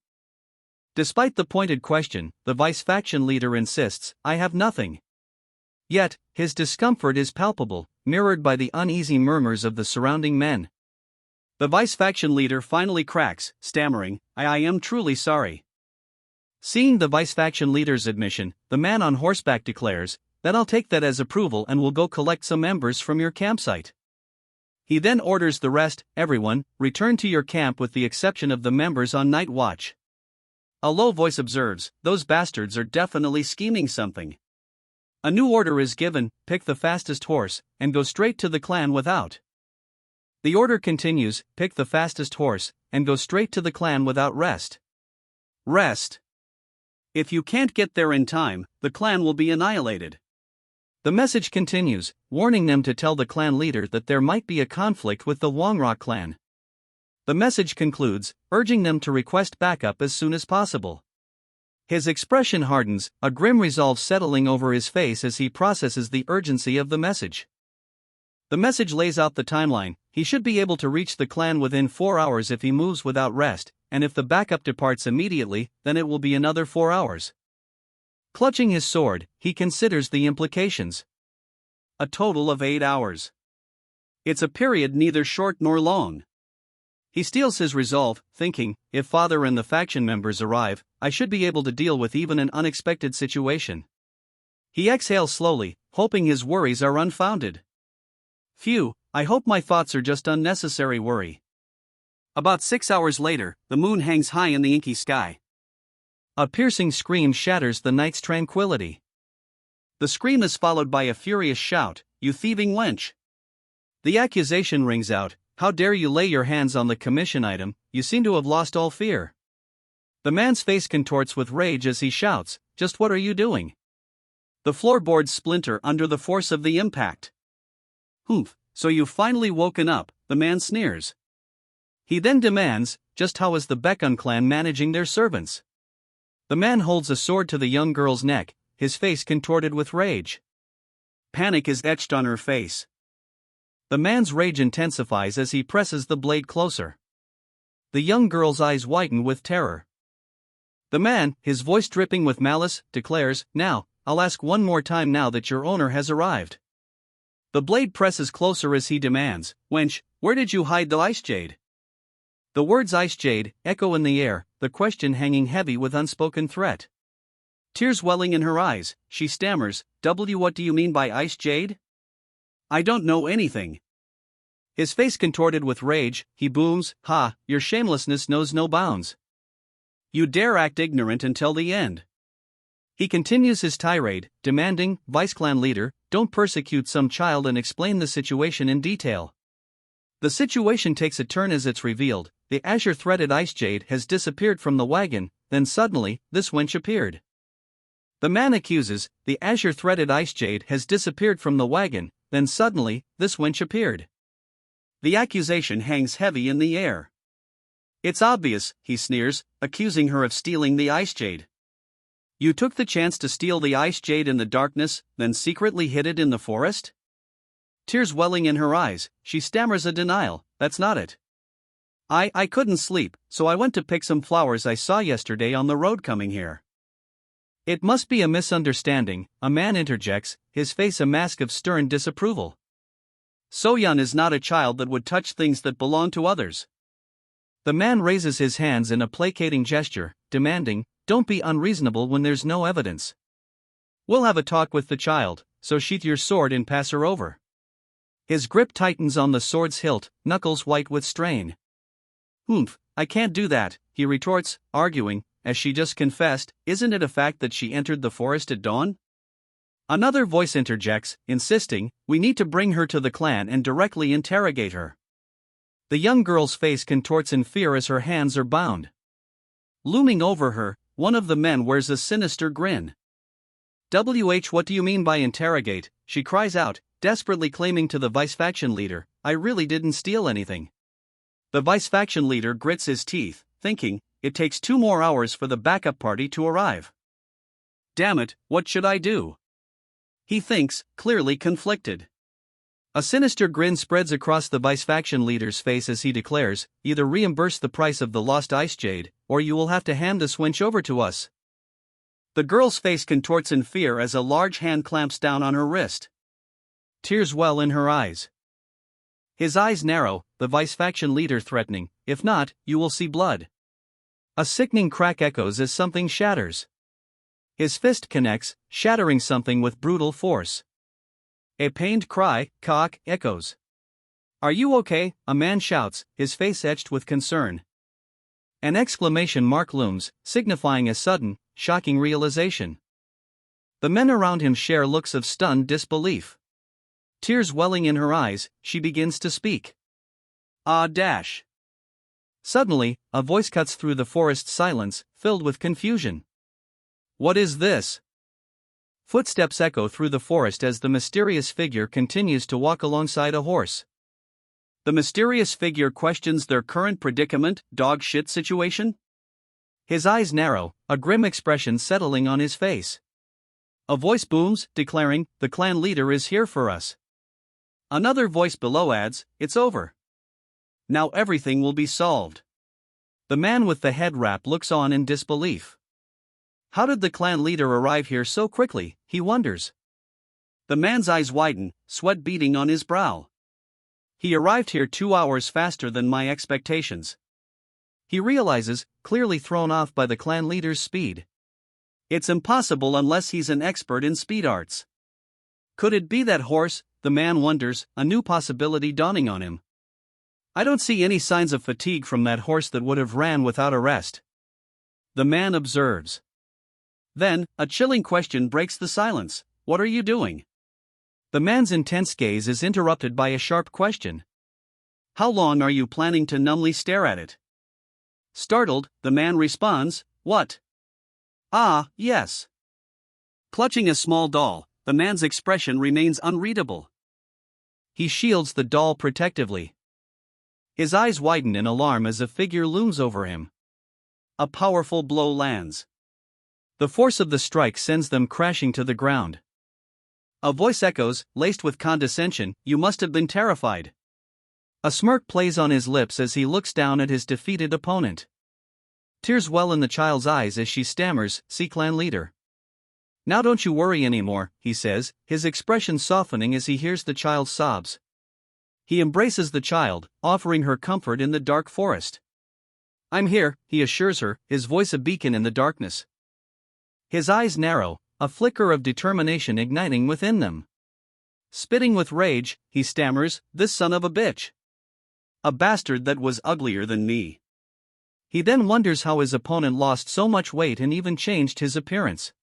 Despite the pointed question, the vice faction leader insists, I have nothing. Yet, his discomfort is palpable, mirrored by the uneasy murmurs of the surrounding men. The vice faction leader finally cracks, stammering, I am truly sorry. Seeing the vice faction leader's admission, the man on horseback declares, then I'll take that as approval and will go collect some embers from your campsite. He then orders the rest, everyone, return to your camp with the exception of the members on night watch. A low voice observes, those bastards are definitely scheming something. A new order is given, pick the fastest horse, and go straight to the clan without. The order continues, pick the fastest horse, and go straight to the clan without rest. Rest. If you can't get there in time, the clan will be annihilated. The message continues, warning them to tell the clan leader that there might be a conflict with the Wongrok clan. The message concludes, urging them to request backup as soon as possible. His expression hardens, a grim resolve settling over his face as he processes the urgency of the message. The message lays out the timeline. He should be able to reach the clan within 4 hours if he moves without rest, and if the backup departs immediately, then it will be another 4 hours. Clutching his sword, he considers the implications. A total of 8 hours. It's a period neither short nor long. He steels his resolve, thinking, if father and the faction members arrive, I should be able to deal with even an unexpected situation. He exhales slowly, hoping his worries are unfounded. Phew, I hope my thoughts are just unnecessary worry. About 6 hours later, the moon hangs high in the inky sky. A piercing scream shatters the night's tranquility. The scream is followed by a furious shout, "You thieving wench!" The accusation rings out, "How dare you lay your hands on the commission item, you seem to have lost all fear." The man's face contorts with rage as he shouts, "Just what are you doing?" The floorboards splinter under the force of the impact. "Humph, so you've finally woken up," the man sneers. He then demands, "Just how is the Bekun clan managing their servants?" The man holds a sword to the young girl's neck, his face contorted with rage. Panic is etched on her face. The man's rage intensifies as he presses the blade closer. The young girl's eyes widen with terror. The man, his voice dripping with malice, declares, "Now, I'll ask one more time now that your owner has arrived." The blade presses closer as he demands, "Wench, where did you hide the ice jade?" The words ice jade echo in the air, the question hanging heavy with unspoken threat. Tears welling in her eyes, she stammers, What do you mean by ice jade?" "I don't know anything." His face contorted with rage, he booms, "Ha, your shamelessness knows no bounds. You dare act ignorant until the end." He continues his tirade, demanding, "Vice clan leader, don't persecute some child and explain the situation in detail." The situation takes a turn as it's revealed. The azure-threaded ice jade has disappeared from the wagon, then suddenly, this wench appeared. The man accuses, "The azure-threaded ice jade has disappeared from the wagon, then suddenly, this wench appeared." The accusation hangs heavy in the air. "It's obvious," he sneers, accusing her of stealing the ice jade. "You took the chance to steal the ice jade in the darkness, then secretly hid it in the forest?" Tears welling in her eyes, she stammers a denial, "That's not it. I couldn't sleep, so I went to pick some flowers I saw yesterday on the road coming here." "It must be a misunderstanding," a man interjects, his face a mask of stern disapproval. "Soyeon is not a child that would touch things that belong to others." The man raises his hands in a placating gesture, demanding, "Don't be unreasonable when there's no evidence. We'll have a talk with the child, so sheath your sword and pass her over." His grip tightens on the sword's hilt, knuckles white with strain. "Humph, I can't do that," he retorts, arguing, "as she just confessed, isn't it a fact that she entered the forest at dawn?" Another voice interjects, insisting, "We need to bring her to the clan and directly interrogate her." The young girl's face contorts in fear as her hands are bound. Looming over her, one of the men wears a sinister grin. What do you mean by interrogate?" she cries out, desperately claiming to the vice faction leader, "I really didn't steal anything." The vice faction leader grits his teeth, thinking, it takes 2 more hours for the backup party to arrive. Damn it, what should I do? He thinks, clearly conflicted. A sinister grin spreads across the vice faction leader's face as he declares, "Either reimburse the price of the lost ice jade, or you will have to hand this wench over to us." The girl's face contorts in fear as a large hand clamps down on her wrist. Tears well in her eyes. His eyes narrow, the vice faction leader threatening, "If not, you will see blood." A sickening crack echoes as something shatters. His fist connects, shattering something with brutal force. A pained cry, "Cock," echoes. "Are you okay?" a man shouts, his face etched with concern. An exclamation mark looms, signifying a sudden, shocking realization. The men around him share looks of stunned disbelief. Tears welling in her eyes, she begins to speak. Dash. Suddenly, a voice cuts through the forest silence, filled with confusion. "What is this?" Footsteps echo through the forest as the mysterious figure continues to walk alongside a horse. The mysterious figure questions their current predicament, dog shit situation? His eyes narrow, a grim expression settling on his face. A voice booms, declaring, "The clan leader is here for us." Another voice below adds, "It's over. Now everything will be solved." The man with the head wrap looks on in disbelief. How did the clan leader arrive here so quickly, he wonders. The man's eyes widen, sweat beading on his brow. He arrived here 2 hours faster than my expectations. He realizes, clearly thrown off by the clan leader's speed. It's impossible unless he's an expert in speed arts. Could it be that horse, the man wonders, a new possibility dawning on him. I don't see any signs of fatigue from that horse that would have ran without a rest. The man observes. Then, a chilling question breaks the silence. What are you doing? The man's intense gaze is interrupted by a sharp question. How long are you planning to numbly stare at it? Startled, the man responds, "What?" "Ah, yes." Clutching a small doll, the man's expression remains unreadable. He shields the doll protectively. His eyes widen in alarm as a figure looms over him. A powerful blow lands. The force of the strike sends them crashing to the ground. A voice echoes, laced with condescension, "You must have been terrified." A smirk plays on his lips as he looks down at his defeated opponent. Tears well in the child's eyes as she stammers, "See, clan leader." "Now don't you worry anymore," he says, his expression softening as he hears the child's sobs. He embraces the child, offering her comfort in the dark forest. "I'm here," he assures her, his voice a beacon in the darkness. His eyes narrow, a flicker of determination igniting within them. Spitting with rage, he stammers, "This son of a bitch. A bastard that was uglier than me." He then wonders how his opponent lost so much weight and even changed his appearance.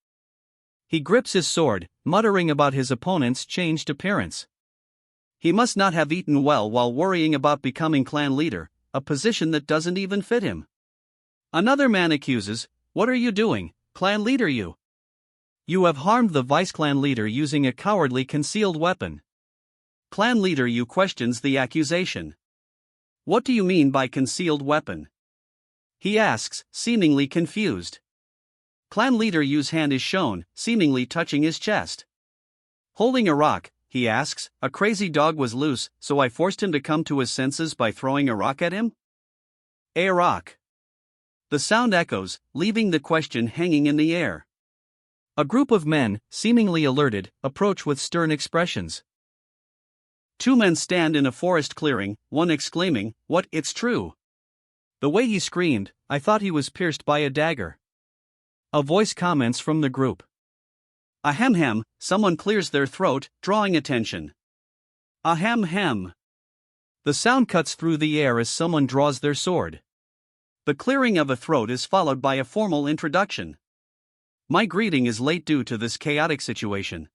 He grips his sword, muttering about his opponent's changed appearance. He must not have eaten well while worrying about becoming clan leader, a position that doesn't even fit him. Another man accuses, "What are you doing, clan leader you? You have harmed the vice clan leader using a cowardly concealed weapon." Clan leader you questions the accusation. "What do you mean by concealed weapon?" he asks, seemingly confused. Clan leader Yu's hand is shown, seemingly touching his chest. "Holding a rock," he asks, "a crazy dog was loose, so I forced him to come to his senses by throwing a rock at him?" "A rock." The sound echoes, leaving the question hanging in the air. A group of men, seemingly alerted, approach with stern expressions. 2 men stand in a forest clearing, one exclaiming, "What, it's true." The way he screamed, I thought he was pierced by a dagger. A voice comments from the group. Ahem, someone clears their throat, drawing attention. Ahem. The sound cuts through the air as someone draws their sword. The clearing of a throat is followed by a formal introduction. My greeting is late due to this chaotic situation.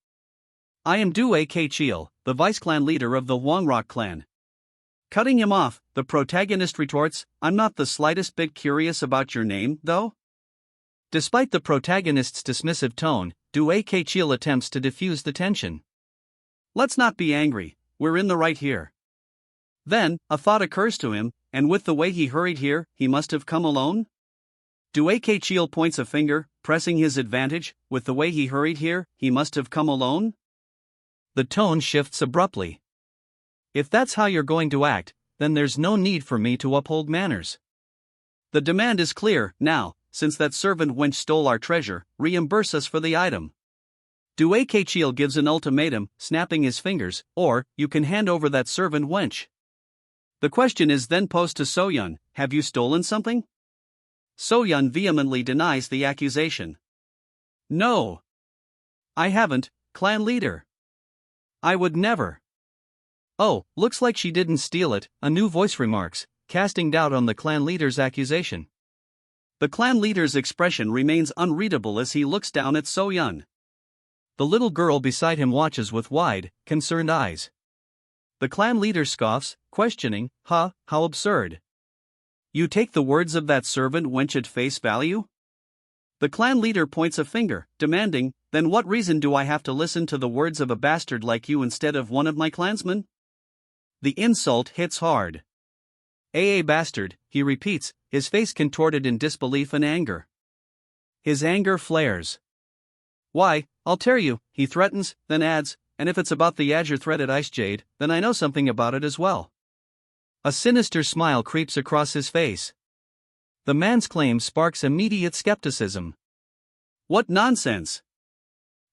I am Due Chil, the vice clan leader of the Wangrock clan. Cutting him off, the protagonist retorts, "I'm not the slightest bit curious about your name, though?" Despite the protagonist's dismissive tone, Due Chil attempts to diffuse the tension. "Let's not be angry, we're in the right here." Then, a thought occurs to him, and with the way he hurried here, he must have come alone? Due Chil points a finger, pressing his advantage, with the way he hurried here, he must have come alone? The tone shifts abruptly. If that's how you're going to act, then there's no need for me to uphold manners. The demand is clear, now, since that servant wench stole our treasure, reimburse us for the item. Due Chil gives an ultimatum, snapping his fingers, or, you can hand over that servant wench. The question is then posed to Soyun, have you stolen something? Soyun vehemently denies the accusation. No. I haven't, clan leader. I would never. Oh, looks like she didn't steal it, a new voice remarks, casting doubt on the clan leader's accusation. The clan leader's expression remains unreadable as he looks down at Soyun. The little girl beside him watches with wide, concerned eyes. The clan leader scoffs, questioning, how absurd. You take the words of that servant wench at face value? The clan leader points a finger, demanding, then what reason do I have to listen to the words of a bastard like you instead of one of my clansmen? The insult hits hard. Bastard, he repeats, his face contorted in disbelief and anger. His anger flares. Why, I'll tear you, he threatens, then adds, and if it's about the azure-threaded ice jade, then I know something about it as well. A sinister smile creeps across his face. The man's claim sparks immediate skepticism. What nonsense!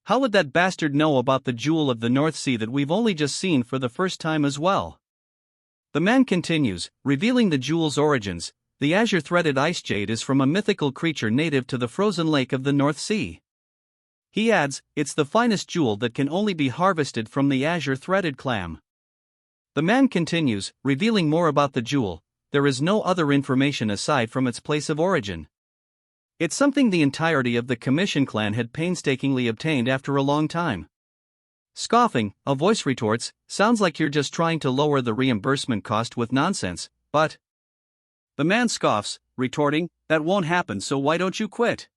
How would that bastard know about the jewel of the North Sea that we've only just seen for the first time as well? The man continues, revealing the jewel's origins. The azure-threaded ice jade is from a mythical creature native to the frozen lake of the North Sea. He adds, it's the finest jewel that can only be harvested from the azure-threaded clam. The man continues, revealing more about the jewel. There is no other information aside from its place of origin. It's something the entirety of the Commission clan had painstakingly obtained after a long time. Scoffing, a voice retorts, sounds like you're just trying to lower the reimbursement cost with nonsense, but... The man scoffs, retorting, that won't happen, so why don't you quit?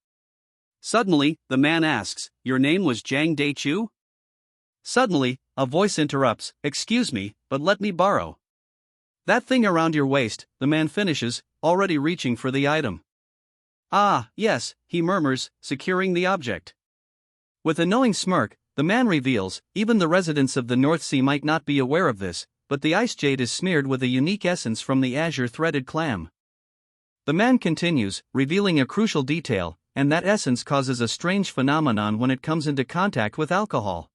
Suddenly, the man asks, your name was Jiang Daichu? Suddenly, a voice interrupts, excuse me, but let me borrow. That thing around your waist, the man finishes, already reaching for the item. Ah, yes, he murmurs, securing the object. With a knowing smirk, the man reveals, even the residents of the North Sea might not be aware of this, but the ice jade is smeared with a unique essence from the azure-threaded clam. The man continues, revealing a crucial detail, and that essence causes a strange phenomenon when it comes into contact with alcohol.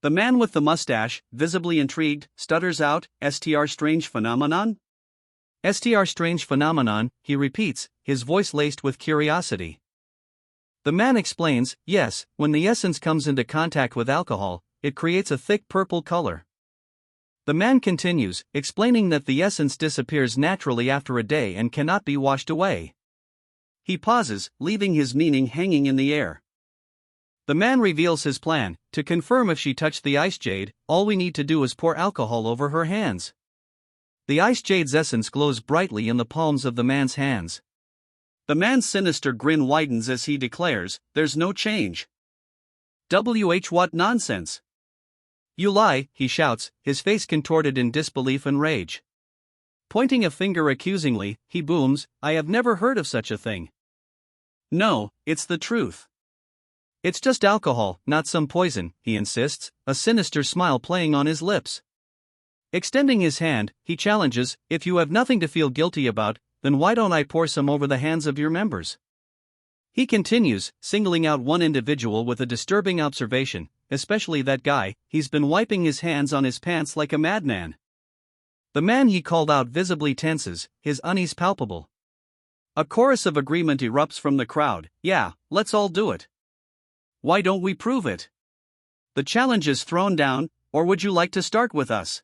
The man with the mustache, visibly intrigued, stutters out, "STR strange phenomenon?" "STR strange phenomenon," he repeats, his voice laced with curiosity. The man explains, yes, when the essence comes into contact with alcohol, it creates a thick purple color. The man continues, explaining that the essence disappears naturally after a day and cannot be washed away. He pauses, leaving his meaning hanging in the air. The man reveals his plan. To confirm if she touched the ice jade, all we need to do is pour alcohol over her hands. The ice jade's essence glows brightly in the palms of the man's hands. The man's sinister grin widens as he declares, there's no change. What nonsense! You lie, he shouts, his face contorted in disbelief and rage. Pointing a finger accusingly, he booms, I have never heard of such a thing. No, it's the truth. It's just alcohol, not some poison, he insists, a sinister smile playing on his lips. Extending his hand, he challenges, if you have nothing to feel guilty about, then why don't I pour some over the hands of your members? He continues, singling out one individual with a disturbing observation, especially that guy, he's been wiping his hands on his pants like a madman. The man he called out visibly tenses, his unease palpable. A chorus of agreement erupts from the crowd, yeah, let's all do it. Why don't we prove it? The challenge is thrown down, or would you like to start with us?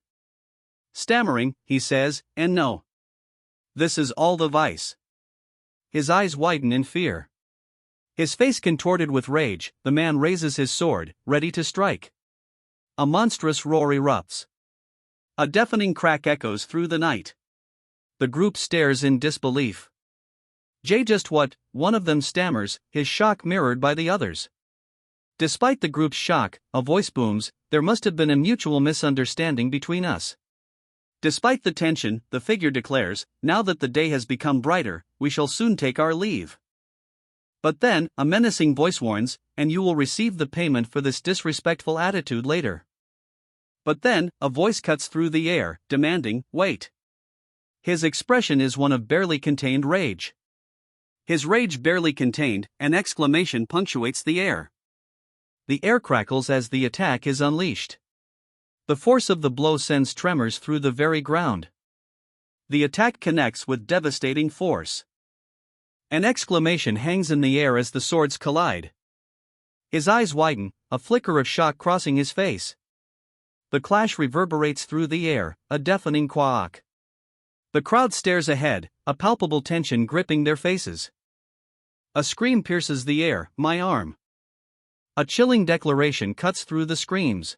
Stammering, he says, and no. This is all the vice. His eyes widen in fear. His face contorted with rage, the man raises his sword, ready to strike. A monstrous roar erupts. A deafening crack echoes through the night. The group stares in disbelief. Just what? One of them stammers, his shock mirrored by the others. Despite the group's shock, a voice booms, there must have been a mutual misunderstanding between us. Despite the tension, the figure declares, now that the day has become brighter, we shall soon take our leave. But then, a menacing voice warns, and you will receive the payment for this disrespectful attitude later. But then, a voice cuts through the air, demanding, wait. His expression is one of barely contained rage. His rage barely contained, an exclamation punctuates the air. The air crackles as the attack is unleashed. The force of the blow sends tremors through the very ground. The attack connects with devastating force. An exclamation hangs in the air as the swords collide. His eyes widen, a flicker of shock crossing his face. The clash reverberates through the air, a deafening quack. The crowd stares ahead, a palpable tension gripping their faces. A scream pierces the air, my arm. A chilling declaration cuts through the screams.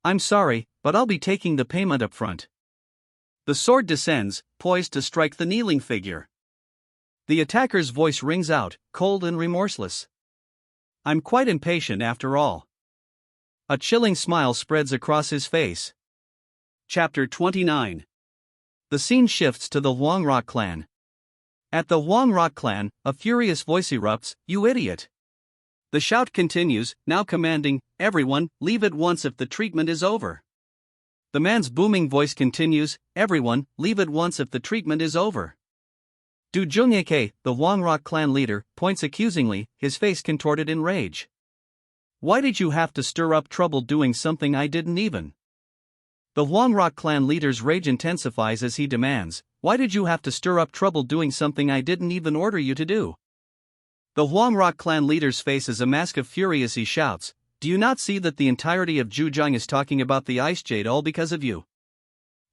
I'm sorry, but I'll be taking the payment up front. The sword descends, poised to strike the kneeling figure. The attacker's voice rings out, cold and remorseless. I'm quite impatient after all. A chilling smile spreads across his face. Chapter 29. The scene shifts to the Huangrok clan. At the Huangrok clan, a furious voice erupts, "You idiot!" The shout continues, now commanding, "Everyone, leave at once if the treatment is over." The man's booming voice continues, "Everyone, leave at once if the treatment is over." Du Jungyake, the Huangrok clan leader, points accusingly, his face contorted in rage. "Why did you have to stir up trouble doing something I didn't even?" The Huangrok clan leader's rage intensifies as he demands, "Why did you have to stir up trouble doing something I didn't even order you to do?" The Huangrok clan leader's face is a mask of fury as he shouts, "Do you not see that the entirety of Zhujiang is talking about the Ice Jade all because of you?"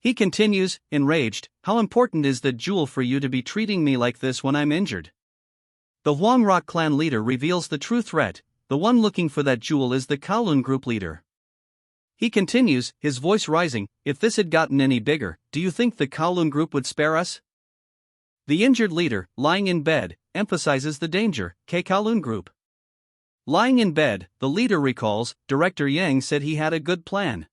He continues, enraged, "How important is that jewel for you to be treating me like this when I'm injured?" The Huangrok clan leader reveals the true threat. The one looking for that jewel is the Kowloon group leader. He continues, his voice rising, "If this had gotten any bigger, do you think the Kowloon group would spare us?" The injured leader, lying in bed, emphasizes the danger, Kowloon group. Lying in bed, the leader recalls, Director Yang said he had a good plan.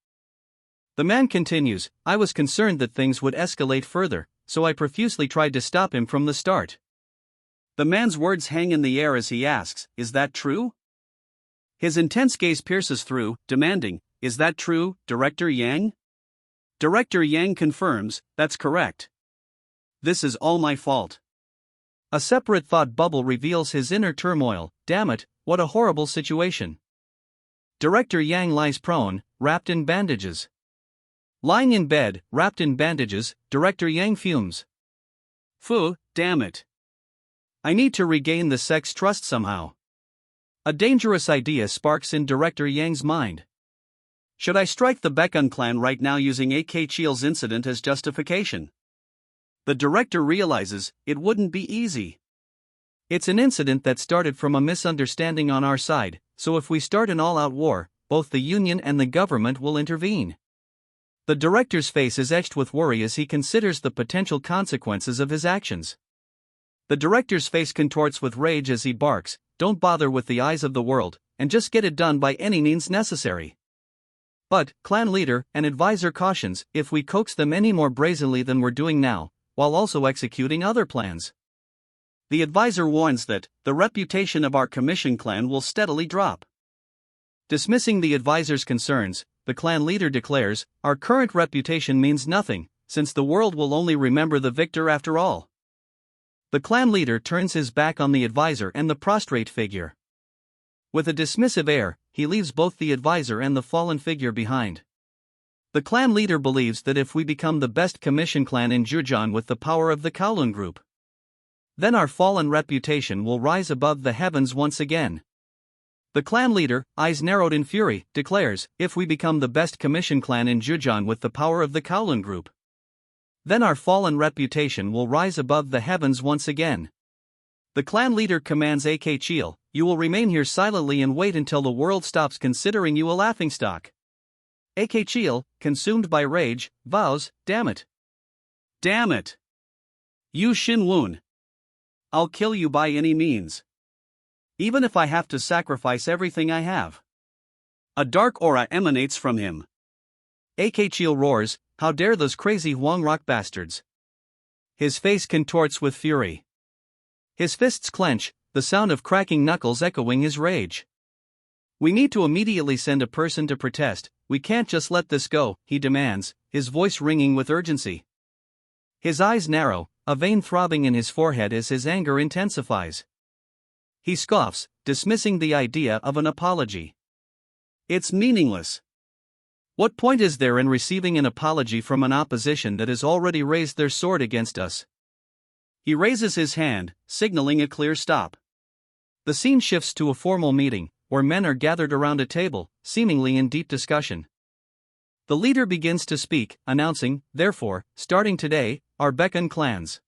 The man continues, "I was concerned that things would escalate further, so I profusely tried to stop him from the start." The man's words hang in the air as he asks, "Is that true?" His intense gaze pierces through, demanding, "Is that true, Director Yang?" Director Yang confirms, "That's correct. This is all my fault." A separate thought bubble reveals his inner turmoil, "Damn it, what a horrible situation." Director Yang lies prone, wrapped in bandages. Lying in bed, wrapped in bandages, Director Yang fumes. "Phew, damn it. I need to regain the sect's trust somehow." A dangerous idea sparks in Director Yang's mind. Should I strike the Baekun clan right now using AK Cheil's incident as justification? The director realizes, it wouldn't be easy. It's an incident that started from a misunderstanding on our side, so if we start an all-out war, both the Union and the government will intervene. The director's face is etched with worry as he considers the potential consequences of his actions. The director's face contorts with rage as he barks, "Don't bother with the eyes of the world, and just get it done by any means necessary." But, clan leader, an advisor cautions, if we coax them any more brazenly than we're doing now, while also executing other plans. The advisor warns that, the reputation of our commission clan will steadily drop. Dismissing the advisor's concerns, the clan leader declares, "Our current reputation means nothing, since the world will only remember the victor after all." The clan leader turns his back on the advisor and the prostrate figure. With a dismissive air, he leaves both the advisor and the fallen figure behind. The clan leader believes that if we become the best commission clan in Zhujiang with the power of the Kowloon group, then our fallen reputation will rise above the heavens once again. The clan leader, eyes narrowed in fury, declares, "If we become the best commission clan in Zhujiang with the power of the Kowloon group, then our fallen reputation will rise above the heavens once again." The clan leader commands AK Cheil, "You will remain here silently and wait until the world stops considering you a laughingstock." AK Cheil, consumed by rage, vows, "Damn it. Damn it. You Shinwoon. I'll kill you by any means. Even if I have to sacrifice everything I have." A dark aura emanates from him. AK Cheil roars, "How dare those crazy Huangrok bastards!" His face contorts with fury. His fists clench, the sound of cracking knuckles echoing his rage. "We need to immediately send a person to protest, we can't just let this go," he demands, his voice ringing with urgency. His eyes narrow, a vein throbbing in his forehead as his anger intensifies. He scoffs, dismissing the idea of an apology. "It's meaningless. What point is there in receiving an apology from an opposition that has already raised their sword against us?" He raises his hand, signaling a clear stop. The scene shifts to a formal meeting, where men are gathered around a table, seemingly in deep discussion. The leader begins to speak, announcing, "Therefore, starting today, our Baekun clans'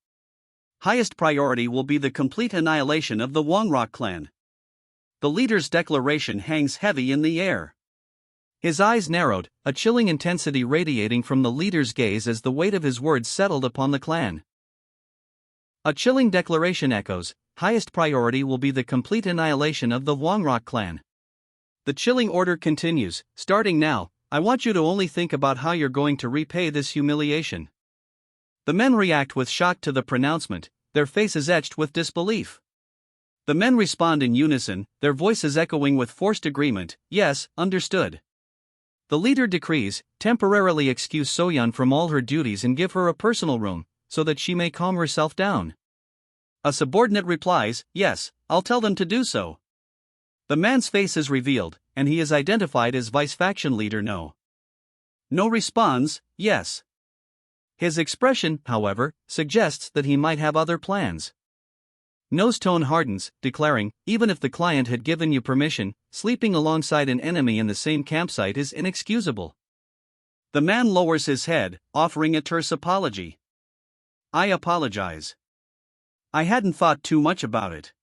highest priority will be the complete annihilation of the Huangrok clan." The leader's declaration hangs heavy in the air. His eyes narrowed, a chilling intensity radiating from the leader's gaze as the weight of his words settled upon the clan. A chilling declaration echoes, "Highest priority will be the complete annihilation of the Huangrok clan." The chilling order continues, "Starting now, I want you to only think about how you're going to repay this humiliation. The men react with shock to the pronouncement, their faces etched with disbelief. The men respond in unison, their voices echoing with forced agreement, yes, understood. The leader decrees, temporarily excuse Soyeon from all her duties and give her a personal room, so that she may calm herself down. A subordinate replies, yes, I'll tell them to do so. The man's face is revealed, and he is identified as vice faction leader No. No responds, yes. His expression, however, suggests that he might have other plans. No's tone hardens, declaring, even if the client had given you permission, sleeping alongside an enemy in the same campsite is inexcusable. The man lowers his head, offering a terse apology. I apologize. I hadn't thought too much about it.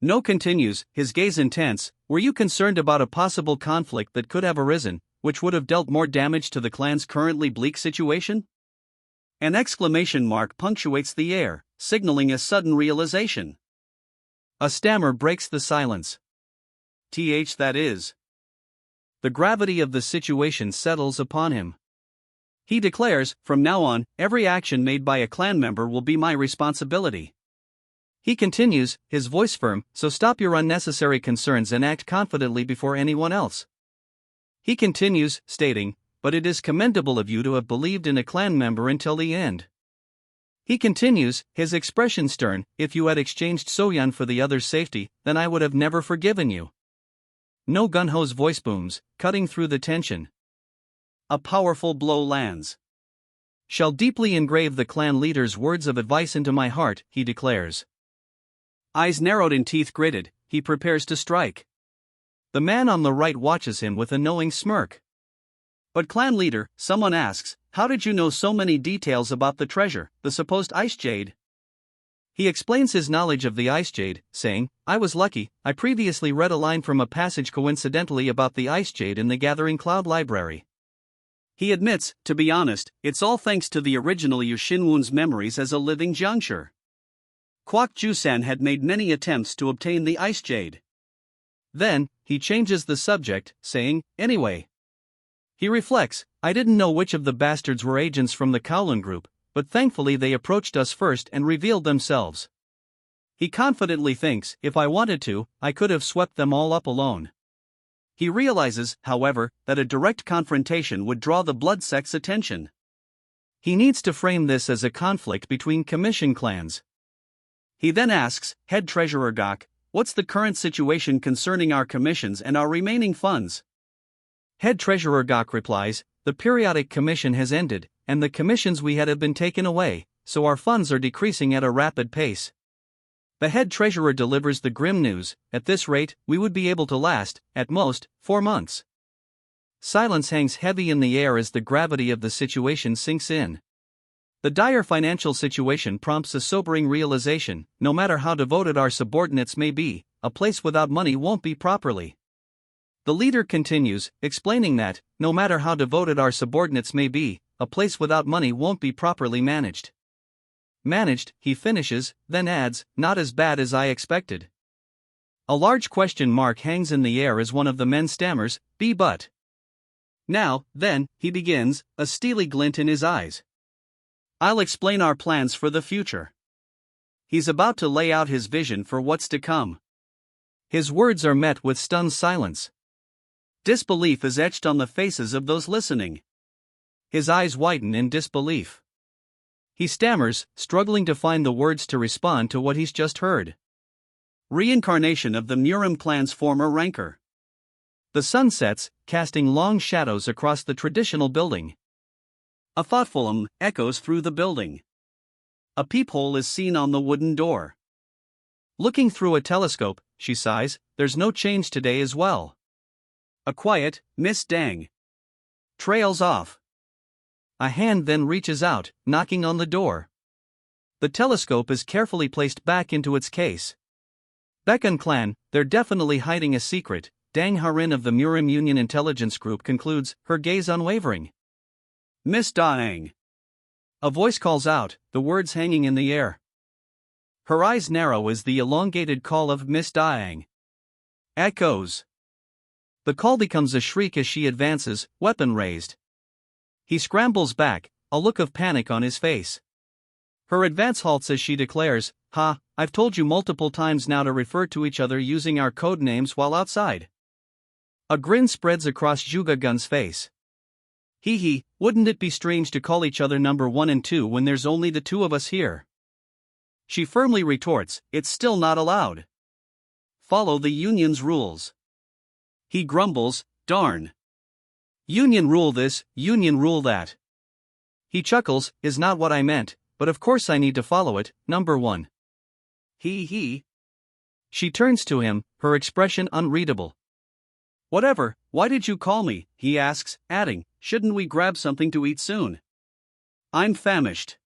No continues, his gaze intense, were you concerned about a possible conflict that could have arisen, which would have dealt more damage to the clan's currently bleak situation? An exclamation mark punctuates the air, signaling a sudden realization. A stammer breaks the silence. That is. The gravity of the situation settles upon him. He declares, from now on, every action made by a clan member will be my responsibility. He continues, his voice firm, so stop your unnecessary concerns and act confidently before anyone else. He continues, stating, but it is commendable of you to have believed in a clan member until the end. He continues, his expression stern, if you had exchanged Soyeon for the other's safety, then I would have never forgiven you. No Gunho's voice booms, cutting through the tension. A powerful blow lands. Shall deeply engrave the clan leader's words of advice into my heart, he declares. Eyes narrowed and teeth gritted, he prepares to strike. The man on the right watches him with a knowing smirk. But clan leader, someone asks, how did you know so many details about the treasure, the supposed ice jade? He explains his knowledge of the ice jade, saying, I was lucky, I previously read a line from a passage coincidentally about the ice jade in the Gathering Cloud library. He admits, to be honest, it's all thanks to the original Yu Shinwon's memories as a living jiangshi. Kwok Jusan had made many attempts to obtain the ice jade. Then, he changes the subject, saying, anyway. He reflects, I didn't know which of the bastards were agents from the Kowloon group, but thankfully they approached us first and revealed themselves. He confidently thinks, if I wanted to, I could have swept them all up alone. He realizes, however, that a direct confrontation would draw the blood sect's attention. He needs to frame this as a conflict between commission clans. He then asks, Head Treasurer Gok, what's the current situation concerning our commissions and our remaining funds? Head Treasurer Gok replies, the periodic commission has ended, and the commissions we had have been taken away, so our funds are decreasing at a rapid pace. The head treasurer delivers the grim news, at this rate, we would be able to last, at most, 4 months. Silence hangs heavy in the air as the gravity of the situation sinks in. The dire financial situation prompts a sobering realization, no matter how devoted our subordinates may be, a place without money won't be properly. The leader continues, explaining that, no matter how devoted our subordinates may be, a place without money won't be properly managed. Managed, he finishes, then adds, not as bad as I expected. A large question mark hangs in the air as one of the men stammers, but. Now, then, he begins, a steely glint in his eyes. I'll explain our plans for the future. He's about to lay out his vision for what's to come. His words are met with stunned silence. Disbelief is etched on the faces of those listening. His eyes widen in disbelief. He stammers, struggling to find the words to respond to what he's just heard. Reincarnation of the Murim clan's former rancor. The sun sets, casting long shadows across the traditional building. A thoughtful echoes through the building. A peephole is seen on the wooden door. Looking through a telescope, she sighs, there's no change today as well. A quiet, Miss Dang. Trails off. A hand then reaches out, knocking on the door. The telescope is carefully placed back into its case. Baekun clan, they're definitely hiding a secret, Dang Harin of the Murim Union Intelligence Group concludes, her gaze unwavering. Miss Daang. A voice calls out, the words hanging in the air. Her eyes narrow as the elongated call of Miss Daang echoes. The call becomes a shriek as she advances, weapon raised. He scrambles back, a look of panic on his face. Her advance halts as she declares, "Ha, I've told you multiple times now to refer to each other using our code names while outside." A grin spreads across Juga Gun's face. "Hee hee, wouldn't it be strange to call each other number 1 and 2 when there's only the two of us here?" She firmly retorts, "It's still not allowed. Follow the union's rules." He grumbles, "Darn. Union rule this, union rule that." He chuckles, "Is not what I meant, but of course I need to follow it, number 1. Hee hee." She turns to him, her expression unreadable. "Whatever, why did you call me?" he asks, adding, "Shouldn't we grab something to eat soon? I'm famished."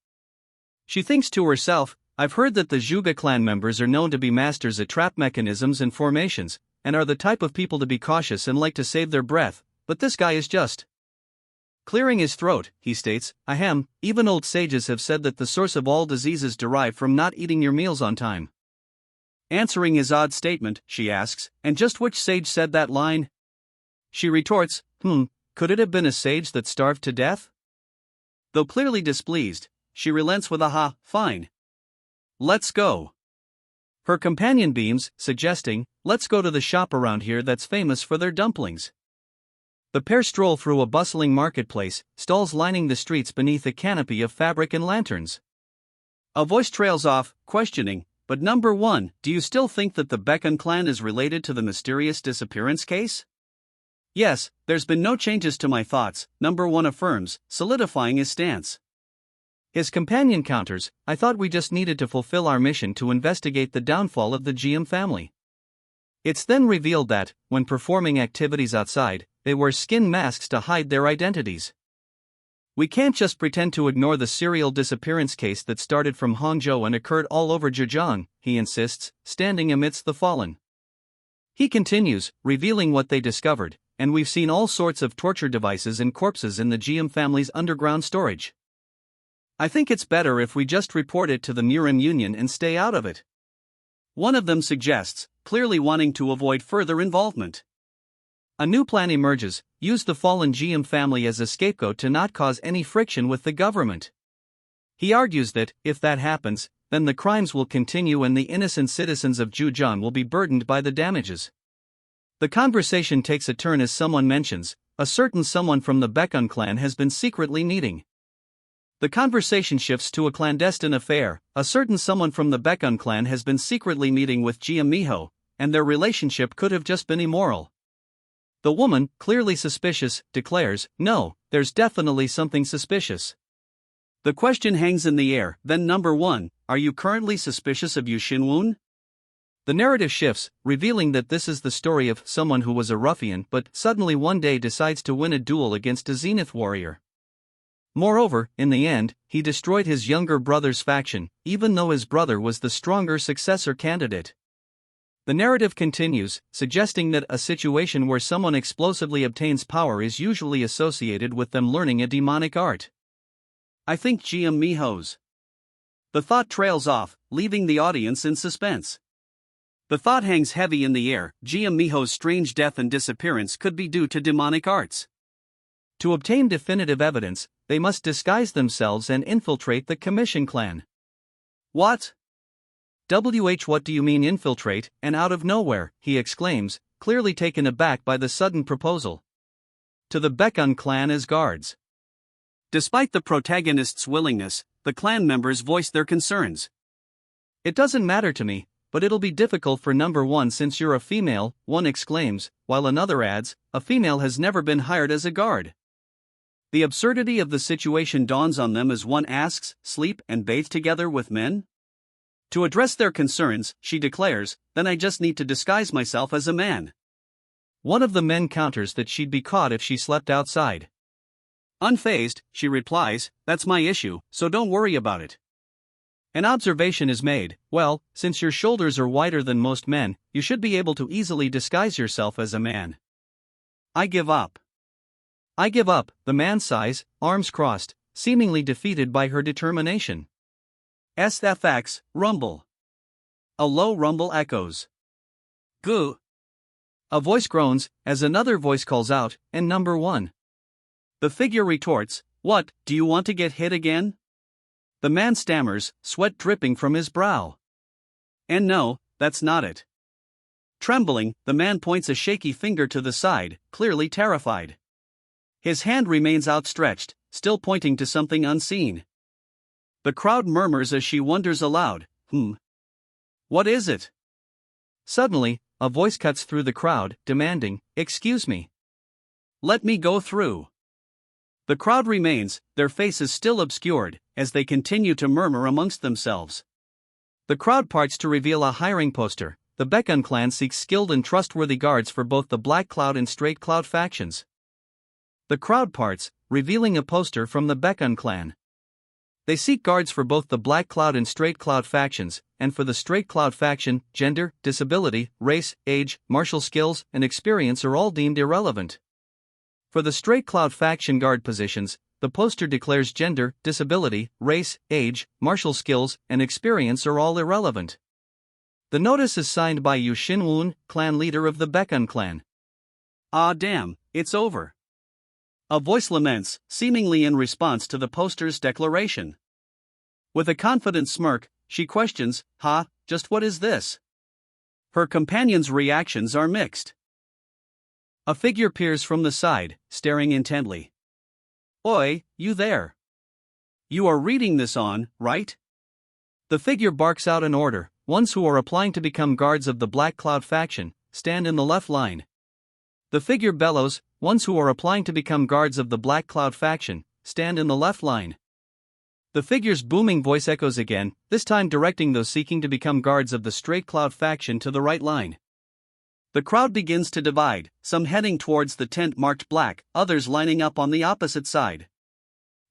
She thinks to herself, "I've heard that the Juga clan members are known to be masters at trap mechanisms and formations, and are the type of people to be cautious and like to save their breath, but this guy is just..." Clearing his throat, he states, "Ahem, even old sages have said that the source of all diseases derive from not eating your meals on time." Answering his odd statement, she asks, "And just which sage said that line?" She retorts, Could it have been a sage that starved to death?" Though clearly displeased, she relents with a "Ha, fine. Let's go." Her companion beams, suggesting, "Let's go to the shop around here that's famous for their dumplings." The pair stroll through a bustling marketplace, stalls lining the streets beneath a canopy of fabric and lanterns. A voice trails off, questioning, "But number 1, do you still think that the Bekon clan is related to the mysterious disappearance case?" "Yes, there's been no changes to my thoughts," number 1 affirms, solidifying his stance. His companion counters, "I thought we just needed to fulfill our mission to investigate the downfall of the GM family." It's then revealed that, when performing activities outside, they wear skin masks to hide their identities. "We can't just pretend to ignore the serial disappearance case that started from Hangzhou and occurred all over Zhejiang," he insists, standing amidst the fallen. He continues, revealing what they discovered, "And we've seen all sorts of torture devices and corpses in the GM family's underground storage. I think it's better if we just report it to the Murim Union and stay out of it." One of them suggests, clearly wanting to avoid further involvement. A new plan emerges: use the fallen GM family as a scapegoat to not cause any friction with the government. He argues that, if that happens, then the crimes will continue and the innocent citizens of Zhejiang will be burdened by the damages. The conversation takes a turn as someone mentions, a certain someone from the Bekon clan has been secretly meeting. The conversation shifts to a clandestine affair. A certain someone from the Bekon clan has been secretly meeting with Jia Miho, and their relationship could have just been immoral. The woman, clearly suspicious, declares, "No, there's definitely something suspicious." The question hangs in the air, then number 1, are you currently suspicious of Yu Xinwen? The narrative shifts, revealing that this is the story of someone who was a ruffian but suddenly one day decides to win a duel against a Zenith warrior. Moreover, in the end, he destroyed his younger brother's faction, even though his brother was the stronger successor candidate. The narrative continues, suggesting that a situation where someone explosively obtains power is usually associated with them learning a demonic art. "I think Jia Miho's." The thought trails off, leaving the audience in suspense. The thought hangs heavy in the air: Jia Miho's strange death and disappearance could be due to demonic arts. To obtain definitive evidence, they must disguise themselves and infiltrate the Commission clan. "What? What do you mean infiltrate, and out of nowhere?" he exclaims, clearly taken aback by the sudden proposal. "To the Bekon clan as guards." Despite the protagonist's willingness, the clan members voice their concerns. "It doesn't matter to me, but it'll be difficult for number 1 since you're a female," one exclaims, while another adds, "A female has never been hired as a guard." The absurdity of the situation dawns on them as one asks, "Sleep and bathe together with men?" To address their concerns, she declares, "Then I just need to disguise myself as a man." One of the men counters that she'd be caught if she slept outside. Unfazed, she replies, "That's my issue, so don't worry about it." An observation is made: "Well, since your shoulders are wider than most men, you should be able to easily disguise yourself as a man." "I give up." "I give up," the man sighs, arms crossed, seemingly defeated by her determination. SFX, rumble. A low rumble echoes. "Goo." A voice groans, as another voice calls out, "And number 1." The figure retorts, What, do you want to get hit again? The man stammers, sweat dripping from his brow. And no, that's not it. Trembling, the man points a shaky finger to the side, clearly terrified. His hand remains outstretched, still pointing to something unseen. The crowd murmurs as she wonders aloud, What is it? Suddenly, a voice cuts through the crowd, demanding, "Excuse me. Let me go through." The crowd remains, their faces still obscured, as they continue to murmur amongst themselves. The crowd parts to reveal a hiring poster. The Baekhyun clan seeks skilled and trustworthy guards for both the Black Cloud and Straight Cloud factions. The crowd parts, revealing a poster from the Baekhyun clan. They seek guards for both the Black Cloud and Straight Cloud factions, and for the Straight Cloud faction, gender, disability, race, age, martial skills, and experience are all deemed irrelevant. For the Straight Cloud faction guard positions, the poster declares gender, disability, race, age, martial skills, and experience are all irrelevant. The notice is signed by Yu Shin-woon, clan leader of the Baekhyun clan. Ah damn, it's over. A voice laments, seemingly in response to the poster's declaration. With a confident smirk, she questions, just what is this? Her companions' reactions are mixed. A figure peers from the side, staring intently. Oi, you there. You are reading this on, right? The figure barks out an order. Ones who are applying to become guards of the Black Cloud faction, stand in the left line. The figure bellows, ones who are applying to become guards of the Black Cloud faction, stand in the left line. The figure's booming voice echoes again, this time directing those seeking to become guards of the Straight Cloud faction to the right line. The crowd begins to divide, some heading towards the tent marked black, others lining up on the opposite side.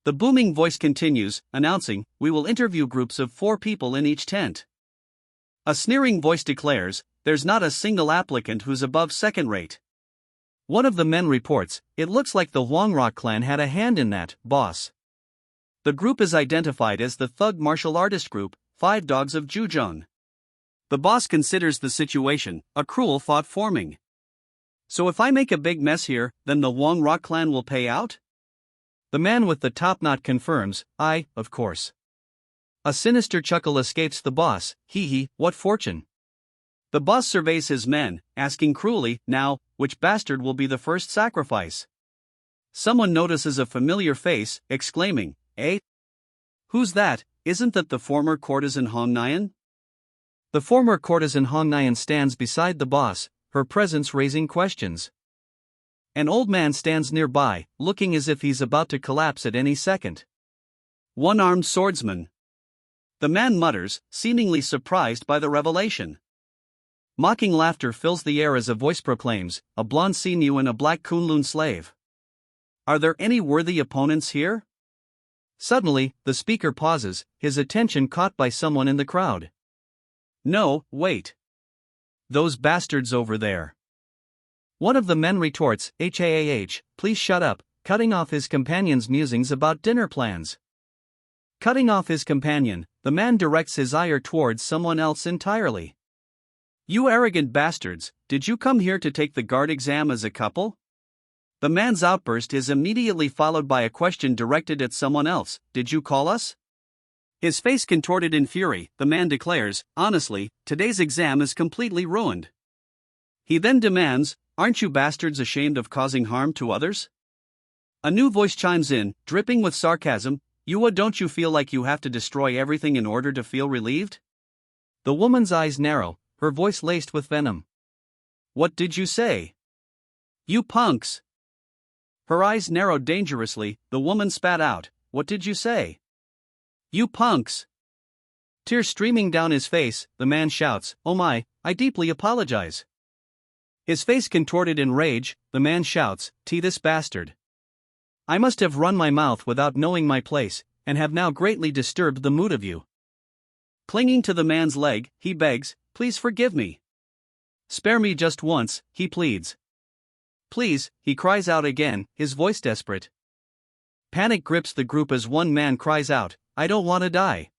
The booming voice continues, announcing, "We will interview groups of 4 people in each tent." A sneering voice declares, "There's not a single applicant who's above second rate." One of the men reports, "It looks like the Hwangrok clan had a hand in that, boss." The group is identified as the Thug Martial Artist Group, 5 Dogs of Jujong. The boss considers the situation a cruel thought forming. So if I make a big mess here, then the Hwangrok clan will pay out? The man with the top knot confirms, of course. A sinister chuckle escapes the boss, what fortune. The boss surveys his men, asking cruelly, "Now, which bastard will be the first sacrifice?" Someone notices a familiar face, exclaiming, "Eh? Who's that? Isn't that the former courtesan Hong Nyan?" The former courtesan Hong Nyan stands beside the boss, her presence raising questions. An old man stands nearby, looking as if he's about to collapse at any second. "One-armed swordsman." The man mutters, seemingly surprised by the revelation. Mocking laughter fills the air as a voice proclaims, "A blonde sinew and a black Kunlun slave. Are there any worthy opponents here?" Suddenly, the speaker pauses, his attention caught by someone in the crowd. "No, wait. Those bastards over there." One of the men retorts, please shut up," cutting off his companion's musings about dinner plans. Cutting off his companion, the man directs his ire towards someone else entirely. "You arrogant bastards, did you come here to take the guard exam as a couple?" The man's outburst is immediately followed by a question directed at someone else, "Did you call us?" His face contorted in fury, the man declares, "Honestly, today's exam is completely ruined." He then demands, "Aren't you bastards ashamed of causing harm to others?" A new voice chimes in, dripping with sarcasm, Don't you feel like you have to destroy everything in order to feel relieved?" The woman's eyes narrow, her voice laced with venom. "What did you say? You punks!" Her eyes narrowed dangerously, the woman spat out, "What did you say? You punks!" Tears streaming down his face, the man shouts, "Oh my, I deeply apologize." His face contorted in rage, the man shouts, This bastard. I must have run my mouth without knowing my place, and have now greatly disturbed the mood of you." Clinging to the man's leg, he begs, "Please forgive me. Spare me just once," he pleads. "Please," he cries out again, his voice desperate. Panic grips the group as one man cries out, "I don't want to die.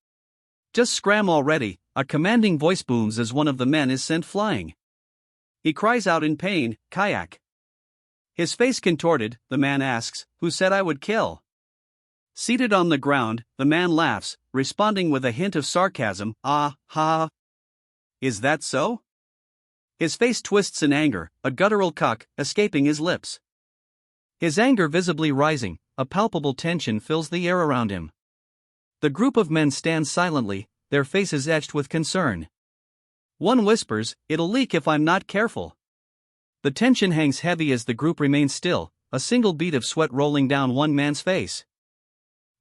Just scram already," a commanding voice booms as one of the men is sent flying. He cries out in pain, "Kayak." His face contorted, the man asks, "Who said I would kill?" Seated on the ground, the man laughs, responding with a hint of sarcasm, ah, ha. Is that so? His face twists in anger, a guttural cuck escaping his lips. His anger visibly rising, a palpable tension fills the air around him. The group of men stands silently, their faces etched with concern. One whispers, "It'll leak if I'm not careful." The tension hangs heavy as the group remains still, a single bead of sweat rolling down one man's face.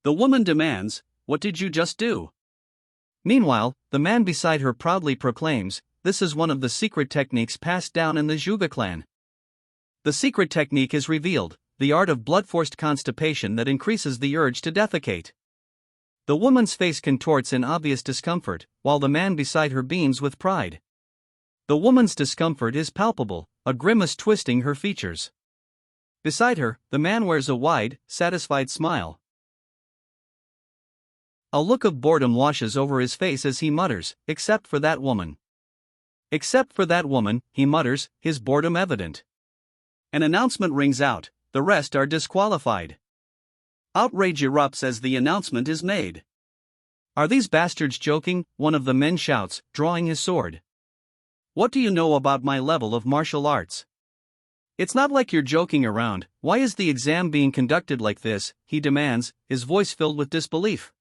The woman demands, "What did you just do?" Meanwhile, the man beside her proudly proclaims, "This is one of the secret techniques passed down in the Zhuge clan." The secret technique is revealed, the art of blood-forced constipation that increases the urge to defecate. The woman's face contorts in obvious discomfort, while the man beside her beams with pride. The woman's discomfort is palpable, a grimace twisting her features. Beside her, the man wears a wide, satisfied smile. A look of boredom washes over his face as he mutters, "Except for that woman." Except for that woman, he mutters, his boredom evident. An announcement rings out, the rest are disqualified. Outrage erupts as the announcement is made. "Are these bastards joking?" one of the men shouts, drawing his sword. "What do you know about my level of martial arts? It's not like you're joking around. Why is the exam being conducted like this?" he demands, his voice filled with disbelief.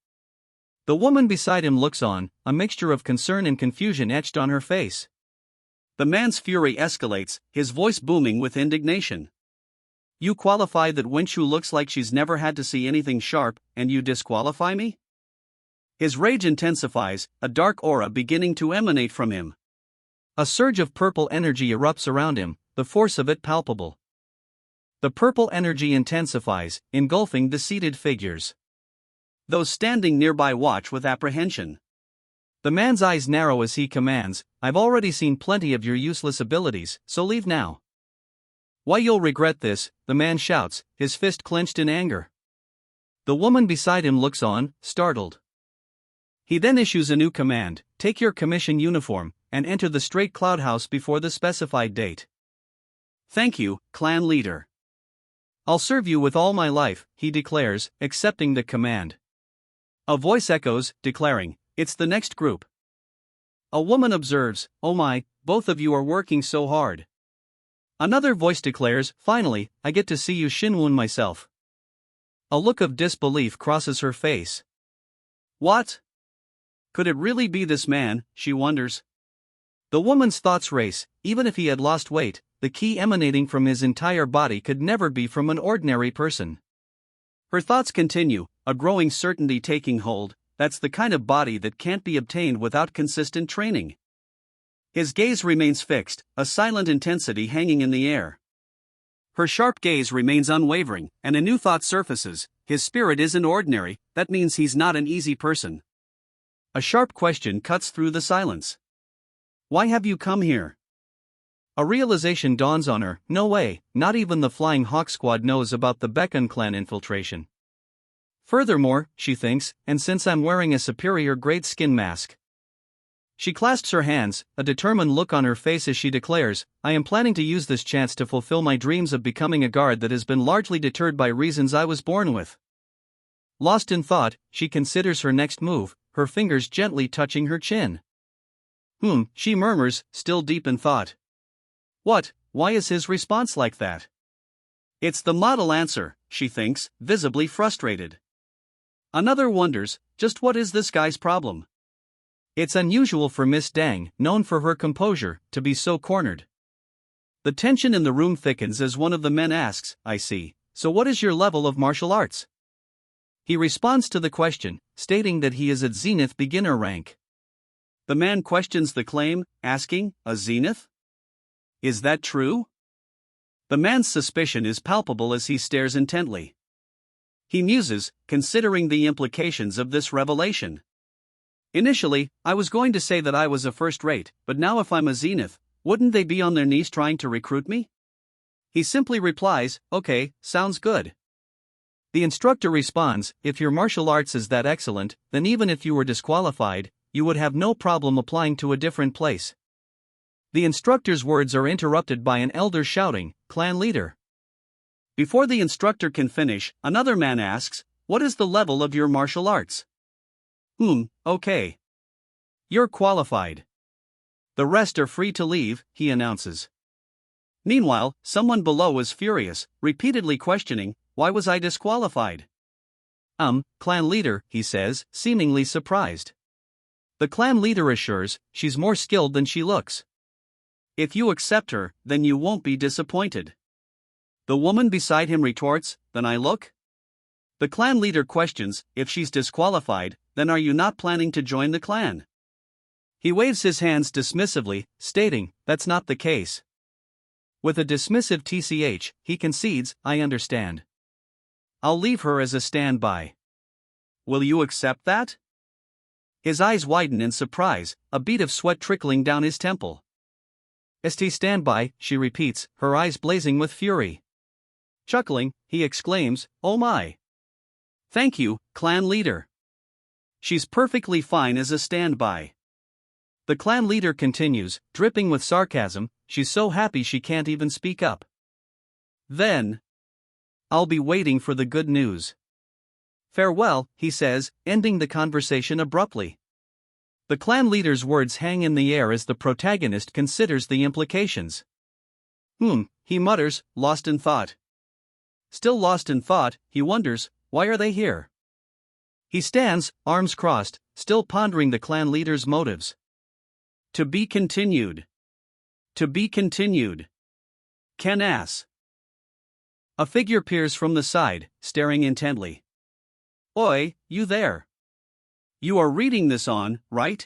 The woman beside him looks on, a mixture of concern and confusion etched on her face. The man's fury escalates, his voice booming with indignation. "You qualify that wench who looks like she's never had to see anything sharp, and you disqualify me?" His rage intensifies, a dark aura beginning to emanate from him. A surge of purple energy erupts around him, the force of it palpable. The purple energy intensifies, engulfing the seated figures. Those standing nearby watch with apprehension. The man's eyes narrow as he commands, "I've already seen plenty of your useless abilities, so leave now." "Why, you'll regret this," the man shouts, his fist clenched in anger. The woman beside him looks on, startled. He then issues a new command, "Take your commission uniform, and enter the Straight Cloud House before the specified date." "Thank you, clan leader. I'll serve you with all my life," he declares, accepting the command. A voice echoes, declaring, "It's the next group." A woman observes, "Oh my, both of you are working so hard." Another voice declares, "Finally, I get to see you Shinwon myself." A look of disbelief crosses her face. What? Could it really be this man, she wonders. The woman's thoughts race. Even if he had lost weight, the ki emanating from his entire body could never be from an ordinary person. Her thoughts continue, a growing certainty taking hold. That's the kind of body that can't be obtained without consistent training. His gaze remains fixed, a silent intensity hanging in the air. Her sharp gaze remains unwavering, and a new thought surfaces. His spirit isn't ordinary, that means he's not an easy person. A sharp question cuts through the silence. Why have you come here? A realization dawns on her. No way, not even the Flying Hawk Squad knows about the Beacon clan infiltration. Furthermore, she thinks, and since I'm wearing a superior grade skin mask. She clasps her hands, a determined look on her face as she declares, I am planning to use this chance to fulfill my dreams of becoming a guard that has been largely deterred by reasons I was born with. Lost in thought, she considers her next move, her fingers gently touching her chin. She murmurs, still deep in thought. What? Why is his response like that? It's the model answer, she thinks, visibly frustrated. Another wonders, just what is this guy's problem? It's unusual for Miss Dang, known for her composure, to be so cornered. The tension in the room thickens as one of the men asks, I see, so what is your level of martial arts? He responds to the question, stating that he is at Zenith beginner rank. The man questions the claim, asking, a Zenith? Is that true? The man's suspicion is palpable as he stares intently. He muses, considering the implications of this revelation. Initially, I was going to say that I was a first-rate, but now if I'm a Zenith, wouldn't they be on their knees trying to recruit me? He simply replies, okay, sounds good. The instructor responds, if your martial arts is that excellent, then even if you were disqualified, you would have no problem applying to a different place. The instructor's words are interrupted by an elder shouting, clan leader. Before the instructor can finish, another man asks, what is the level of your martial arts? Okay. You're qualified. The rest are free to leave, he announces. Meanwhile, someone below is furious, repeatedly questioning, why was I disqualified? Clan leader, he says, seemingly surprised. The clan leader assures, she's more skilled than she looks. If you accept her, then you won't be disappointed. The woman beside him retorts, then I look? The clan leader questions, if she's disqualified, then are you not planning to join the clan? He waves his hands dismissively, stating, that's not the case. With a dismissive TCH, he concedes, I understand. I'll leave her as a standby. Will you accept that? His eyes widen in surprise, a bead of sweat trickling down his temple. St standby, she repeats, her eyes blazing with fury. Chuckling, he exclaims, oh my. Thank you, clan leader. She's perfectly fine as a standby. The clan leader continues, dripping with sarcasm, she's so happy she can't even speak up. Then, I'll be waiting for the good news. Farewell, he says, ending the conversation abruptly. The clan leader's words hang in the air as the protagonist considers the implications. He mutters, lost in thought. Still lost in thought, he wonders, why are they here? He stands, arms crossed, still pondering the clan leader's motives. To be continued. To be continued. Ken asks. A figure peers from the side, staring intently. Oi, you there. You are reading this on, right?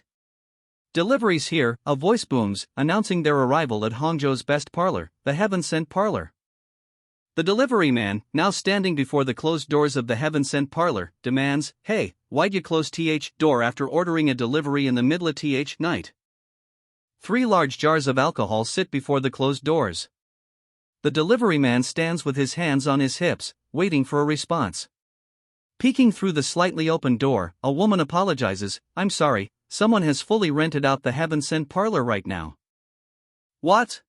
Deliveries here, a voice booms, announcing their arrival at Hangzhou's best parlor, the Heaven Sent Parlor. The delivery man, now standing before the closed doors of the Heaven Sent Parlor, demands, hey, why'd you close door after ordering a delivery in the middle of night? 3 large jars of alcohol sit before the closed doors. The delivery man stands with his hands on his hips, waiting for a response. Peeking through the slightly open door, a woman apologizes, I'm sorry, someone has fully rented out the Heaven Sent Parlor right now. What?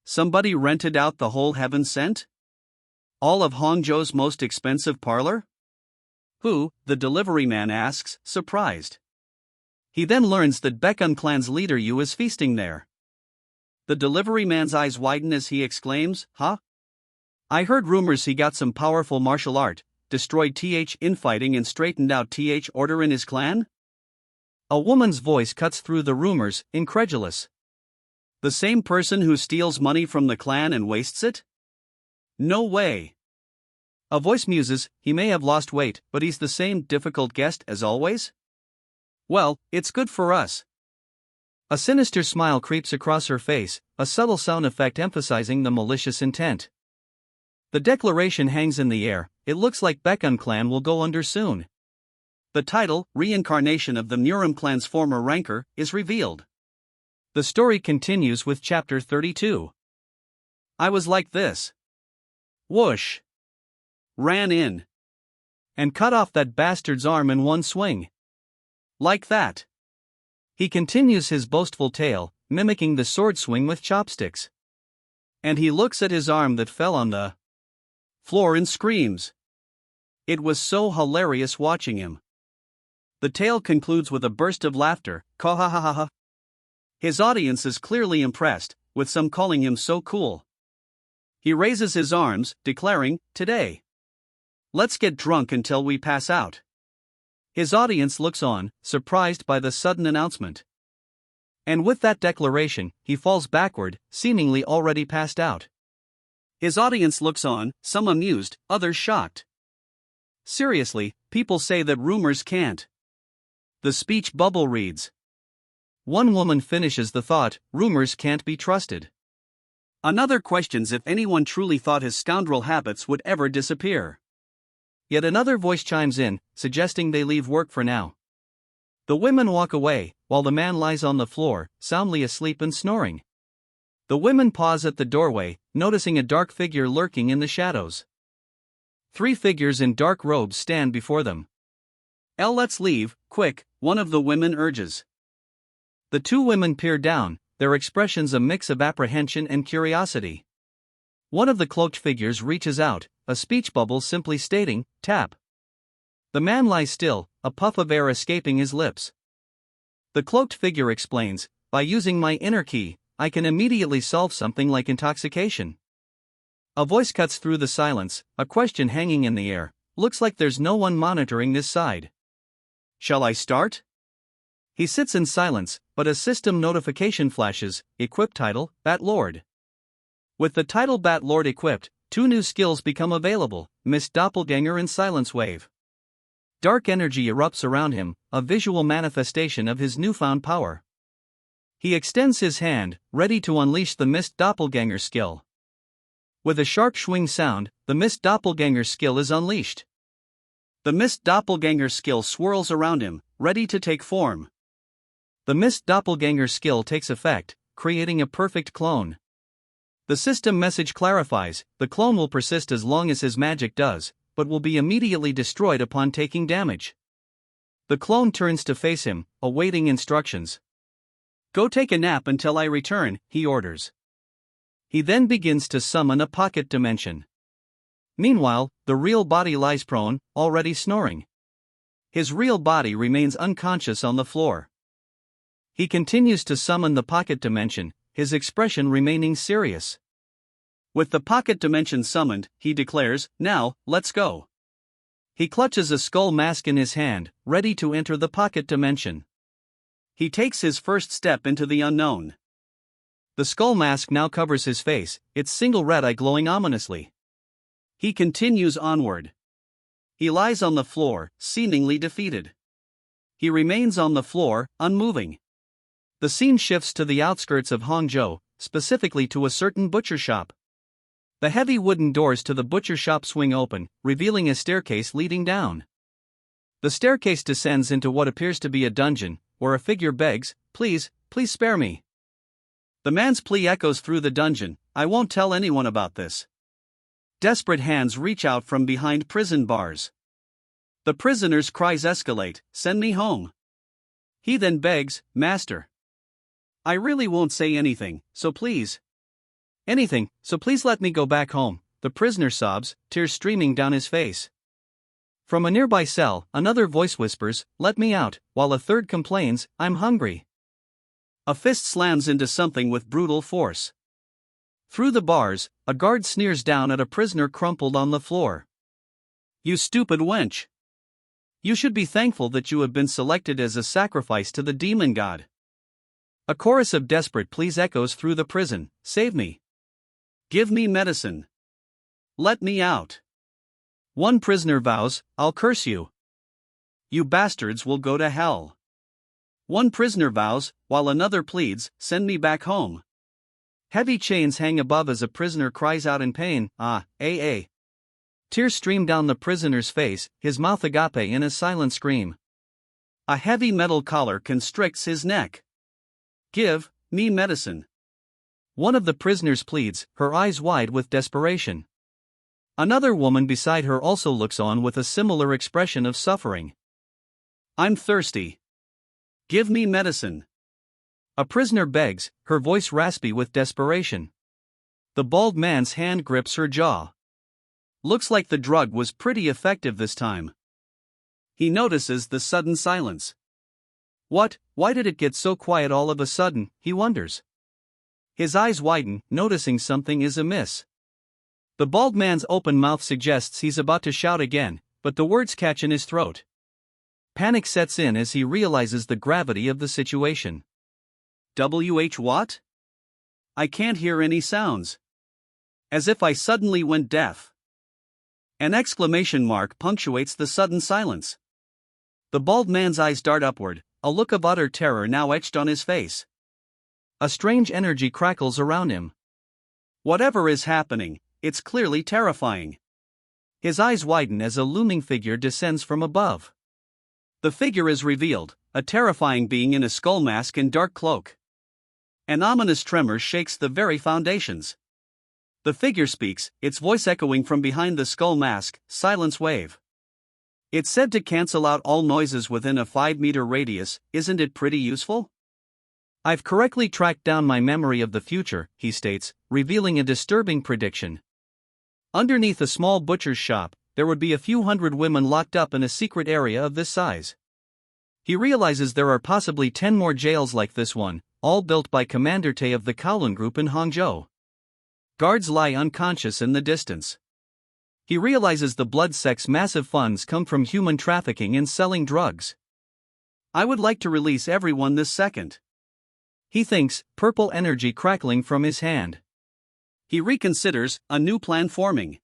Somebody rented out the whole Heaven Sent? All of Hangzhou's most expensive parlor? Who? The delivery man asks, surprised. He then learns that Baekun clan's leader Yu is feasting there. The delivery man's eyes widen as he exclaims, huh? I heard rumors he got some powerful martial art, destroyed infighting and straightened out order in his clan? A woman's voice cuts through the rumors, incredulous. The same person who steals money from the clan and wastes it? No way. A voice muses, he may have lost weight, but he's the same difficult guest as always? Well, it's good for us. A sinister smile creeps across her face, a subtle sound effect emphasizing the malicious intent. The declaration hangs in the air, it looks like Baekun clan will go under soon. The title, Reincarnation of the Murim clan's former ranker, is revealed. The story continues with chapter 32. I was like this. Whoosh. Ran in. And cut off that bastard's arm in one swing. Like that. He continues his boastful tale, mimicking the sword swing with chopsticks. And he looks at his arm that fell on the floor and screams. It was so hilarious watching him. The tale concludes with a burst of laughter, ka-ha-ha-ha-ha. His audience is clearly impressed, with some calling him so cool. He raises his arms, declaring, today. Let's get drunk until we pass out. His audience looks on, surprised by the sudden announcement. And with that declaration, he falls backward, seemingly already passed out. His audience looks on, some amused, others shocked. Seriously, people say that rumors can't. The speech bubble reads. One woman finishes the thought, rumors can't be trusted. Another questions if anyone truly thought his scoundrel habits would ever disappear. Yet another voice chimes in, suggesting they leave work for now. The women walk away, while the man lies on the floor, soundly asleep and snoring. The women pause at the doorway, noticing a dark figure lurking in the shadows. 3 figures in dark robes stand before them. Let's leave, quick, one of the women urges. The 2 women peer down, their expressions a mix of apprehension and curiosity. One of the cloaked figures reaches out, a speech bubble simply stating, tap. The man lies still, a puff of air escaping his lips. The cloaked figure explains, by using my inner key, I can immediately solve something like intoxication. A voice cuts through the silence, a question hanging in the air. Looks like there's no one monitoring this side. Shall I start? He sits in silence, but a system notification flashes. Equip title, Bat Lord. With the title Bat Lord equipped, 2 new skills become available, Mist Doppelganger and Silence Wave. Dark energy erupts around him, a visual manifestation of his newfound power. He extends his hand, ready to unleash the Mist Doppelganger skill. With a sharp swing sound, the Mist Doppelganger skill is unleashed. The Mist Doppelganger skill swirls around him, ready to take form. The Mist Doppelganger skill takes effect, creating a perfect clone. The system message clarifies, the clone will persist as long as his magic does, but will be immediately destroyed upon taking damage. The clone turns to face him, awaiting instructions. Go take a nap until I return, he orders. He then begins to summon a pocket dimension. Meanwhile, the real body lies prone, already snoring. His real body remains unconscious on the floor. He continues to summon the pocket dimension, his expression remaining serious. With the pocket dimension summoned, he declares, "Now, let's go." He clutches a skull mask in his hand, ready to enter the pocket dimension. He takes his first step into the unknown. The skull mask now covers his face, its single red eye glowing ominously. He continues onward. He lies on the floor, seemingly defeated. He remains on the floor, unmoving. The scene shifts to the outskirts of Hangzhou, specifically to a certain butcher shop. The heavy wooden doors to the butcher shop swing open, revealing a staircase leading down. The staircase descends into what appears to be a dungeon, where a figure begs, please spare me." The man's plea echoes through the dungeon, "I won't tell anyone about this." Desperate hands reach out from behind prison bars. The prisoner's cries escalate, "Send me home." He then begs, "Master, I really won't say anything, so please let me go back home." The prisoner sobs, tears streaming down his face. From a nearby cell, another voice whispers, "Let me out," while a third complains, "I'm hungry." A fist slams into something with brutal force. Through the bars, a guard sneers down at a prisoner crumpled on the floor. "You stupid wench! You should be thankful that you have been selected as a sacrifice to the demon god." A chorus of desperate pleas echoes through the prison, "Save me! Give me medicine! Let me out!" One prisoner vows, "I'll curse you. You bastards will go to hell." One prisoner vows, while another pleads, "Send me back home." Heavy chains hang above as a prisoner cries out in pain, "Ah, ah." Tears stream down the prisoner's face, his mouth agape in a silent scream. A heavy metal collar constricts his neck. "Give me medicine." One of the prisoners pleads, her eyes wide with desperation. Another woman beside her also looks on with a similar expression of suffering. "I'm thirsty. Give me medicine." A prisoner begs, her voice raspy with desperation. The bald man's hand grips her jaw. Looks like the drug was pretty effective this time. He notices the sudden silence. Why did it get so quiet all of a sudden, he wonders. His eyes widen, noticing something is amiss. The bald man's open mouth suggests he's about to shout again, but the words catch in his throat. Panic sets in as he realizes the gravity of the situation. What? I can't hear any sounds. As if I suddenly went deaf. An exclamation mark punctuates the sudden silence. The bald man's eyes dart upward, a look of utter terror now etched on his face. A strange energy crackles around him. Whatever is happening, it's clearly terrifying. His eyes widen as a looming figure descends from above. The figure is revealed, a terrifying being in a skull mask and dark cloak. An ominous tremor shakes the very foundations. The figure speaks, its voice echoing from behind the skull mask, "Silence Wave." It's said to cancel out all noises within a 5-meter radius. Isn't it pretty useful? "I've correctly tracked down my memory of the future," he states, revealing a disturbing prediction. Underneath a small butcher's shop, there would be a few hundred women locked up in a secret area of this size. He realizes there are possibly 10 more jails like this one, all built by Commander Tae of the Kowloon Group in Hangzhou. Guards lie unconscious in the distance. He realizes the blood sect's massive funds come from human trafficking and selling drugs. I would like to release everyone this second. He thinks, purple energy crackling from his hand. He reconsiders, a new plan forming.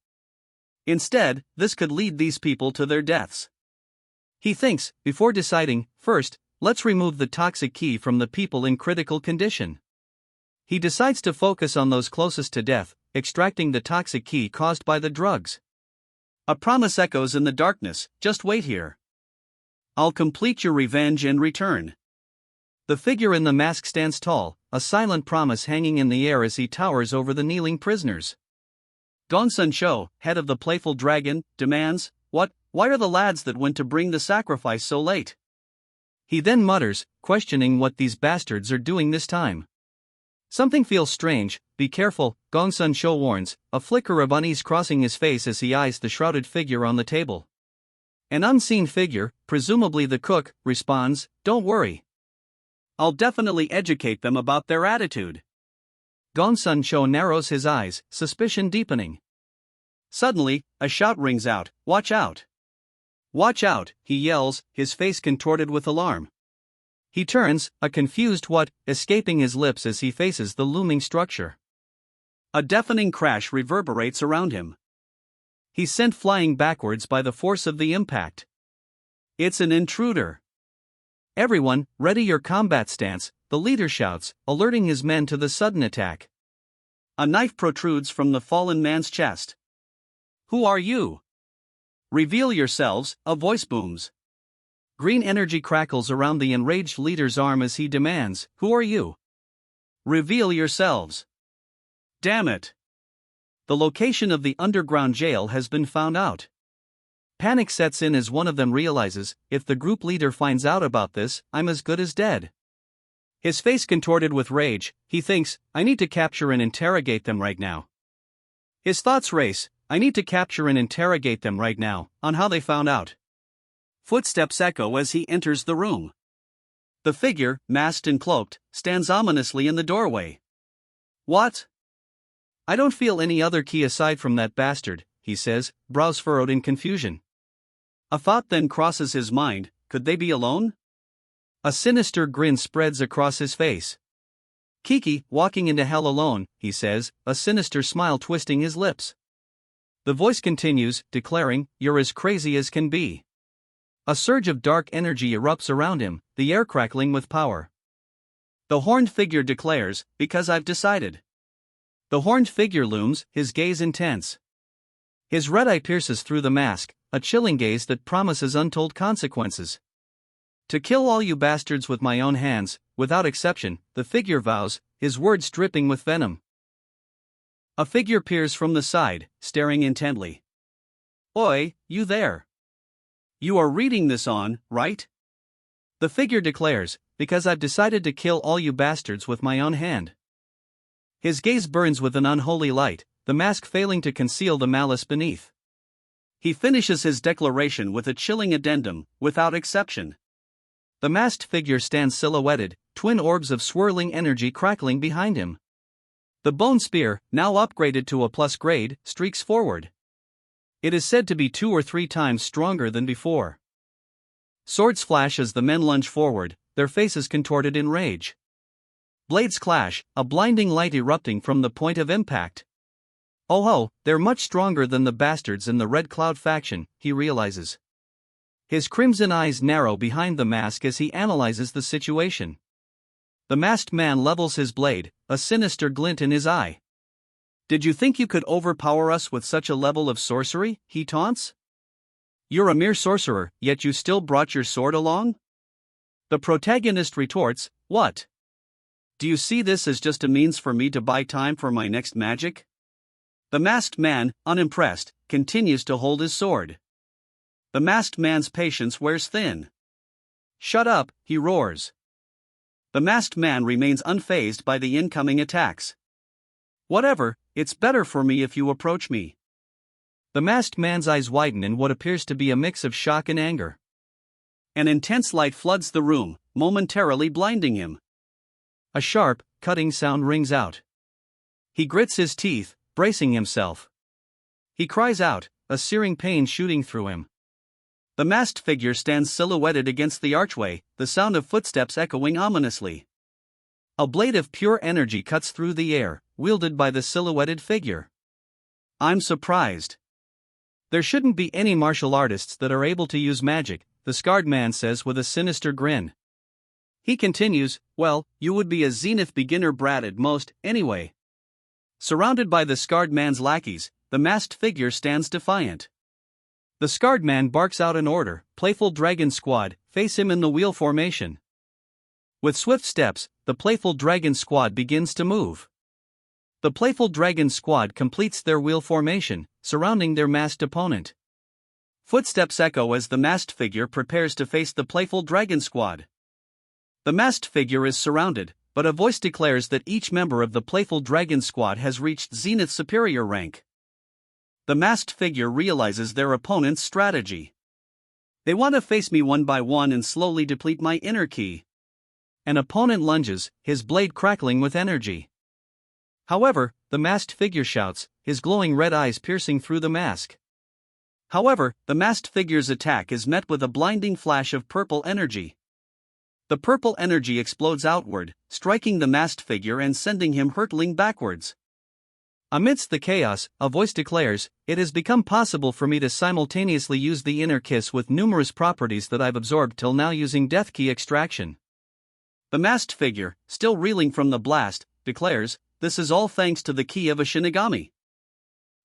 Instead, this could lead these people to their deaths. He thinks, before deciding, first, let's remove the toxic key from the people in critical condition. He decides to focus on those closest to death, extracting the toxic key caused by the drugs. A promise echoes in the darkness, just wait here. I'll complete your revenge and return. The figure in the mask stands tall, a silent promise hanging in the air as he towers over the kneeling prisoners. Gongsun Shou, head of the Playful Dragon, demands, why are the lads that went to bring the sacrifice so late? He then mutters, questioning what these bastards are doing this time. Something feels strange, be careful, Gongsun Shou warns, a flicker of unease crossing his face as he eyes the shrouded figure on the table. An unseen figure, presumably the cook, responds, don't worry. I'll definitely educate them about their attitude. Gongsun Shou narrows his eyes, suspicion deepening. Suddenly, a shout rings out, watch out! Watch out, he yells, his face contorted with alarm. He turns, a confused escaping his lips as he faces the looming structure. A deafening crash reverberates around him. He's sent flying backwards by the force of the impact. It's an intruder. Everyone, ready your combat stance, the leader shouts, alerting his men to the sudden attack. A knife protrudes from the fallen man's chest. Who are you? Reveal yourselves, a voice booms. Green energy crackles around the enraged leader's arm as he demands, who are you? Reveal yourselves. Damn it! The location of the underground jail has been found out. Panic sets in as one of them realizes, if the group leader finds out about this, I'm as good as dead. His face contorted with rage, he thinks, I need to capture and interrogate them right now. His thoughts race, I need to capture and interrogate them right now, on how they found out. Footsteps echo as he enters the room. The figure, masked and cloaked, stands ominously in the doorway. What? I don't feel any other key aside from that bastard, he says, brows furrowed in confusion. A thought then crosses his mind, could they be alone? A sinister grin spreads across his face. Kiki, walking into hell alone, he says, a sinister smile twisting his lips. The voice continues, declaring, you're as crazy as can be. A surge of dark energy erupts around him, the air crackling with power. The horned figure declares, because I've decided. The horned figure looms, his gaze intense. His red eye pierces through the mask, a chilling gaze that promises untold consequences. To kill all you bastards with my own hands, without exception, the figure vows, his words dripping with venom. A figure peers from the side, staring intently. Oi, you there. You are reading this on, right? The figure declares, because I've decided to kill all you bastards with my own hand. His gaze burns with an unholy light, the mask failing to conceal the malice beneath. He finishes his declaration with a chilling addendum, without exception. The masked figure stands silhouetted, twin orbs of swirling energy crackling behind him. The bone spear, now upgraded to a plus grade, streaks forward. It is said to be 2 or 3 times stronger than before. Swords flash as the men lunge forward, their faces contorted in rage. Blades clash, a blinding light erupting from the point of impact. Oh ho, they're much stronger than the bastards in the Red Cloud faction, he realizes. His crimson eyes narrow behind the mask as he analyzes the situation. The masked man levels his blade, a sinister glint in his eye. Did you think you could overpower us with such a level of sorcery, he taunts? You're a mere sorcerer, yet you still brought your sword along? The protagonist retorts, what? Do you see this as just a means for me to buy time for my next magic? The masked man, unimpressed, continues to hold his sword. The masked man's patience wears thin. Shut up, he roars. The masked man remains unfazed by the incoming attacks. Whatever, it's better for me if you approach me. The masked man's eyes widen in what appears to be a mix of shock and anger. An intense light floods the room, momentarily blinding him. A sharp, cutting sound rings out. He grits his teeth, bracing himself. He cries out, a searing pain shooting through him. The masked figure stands silhouetted against the archway, the sound of footsteps echoing ominously. A blade of pure energy cuts through the air, wielded by the silhouetted figure. I'm surprised. There shouldn't be any martial artists that are able to use magic, the scarred man says with a sinister grin. He continues, well, you would be a zenith beginner brat at most, anyway. Surrounded by the scarred man's lackeys, the masked figure stands defiant. The scarred man barks out an order, playful dragon squad, face him in the wheel formation. With swift steps, the playful dragon squad begins to move. The playful dragon squad completes their wheel formation, surrounding their masked opponent. Footsteps echo as the masked figure prepares to face the playful dragon squad. The masked figure is surrounded, but a voice declares that each member of the playful dragon squad has reached Zenith Superior rank. The masked figure realizes their opponent's strategy. They want to face me one by one and slowly deplete my inner ki. An opponent lunges, his blade crackling with energy. However, the masked figure shouts, his glowing red eyes piercing through the mask. However, the masked figure's attack is met with a blinding flash of purple energy. The purple energy explodes outward, striking the masked figure and sending him hurtling backwards. Amidst the chaos, a voice declares, it has become possible for me to simultaneously use the inner kiss with numerous properties that I've absorbed till now using death key extraction. The masked figure, still reeling from the blast, declares, this is all thanks to the key of a Shinigami.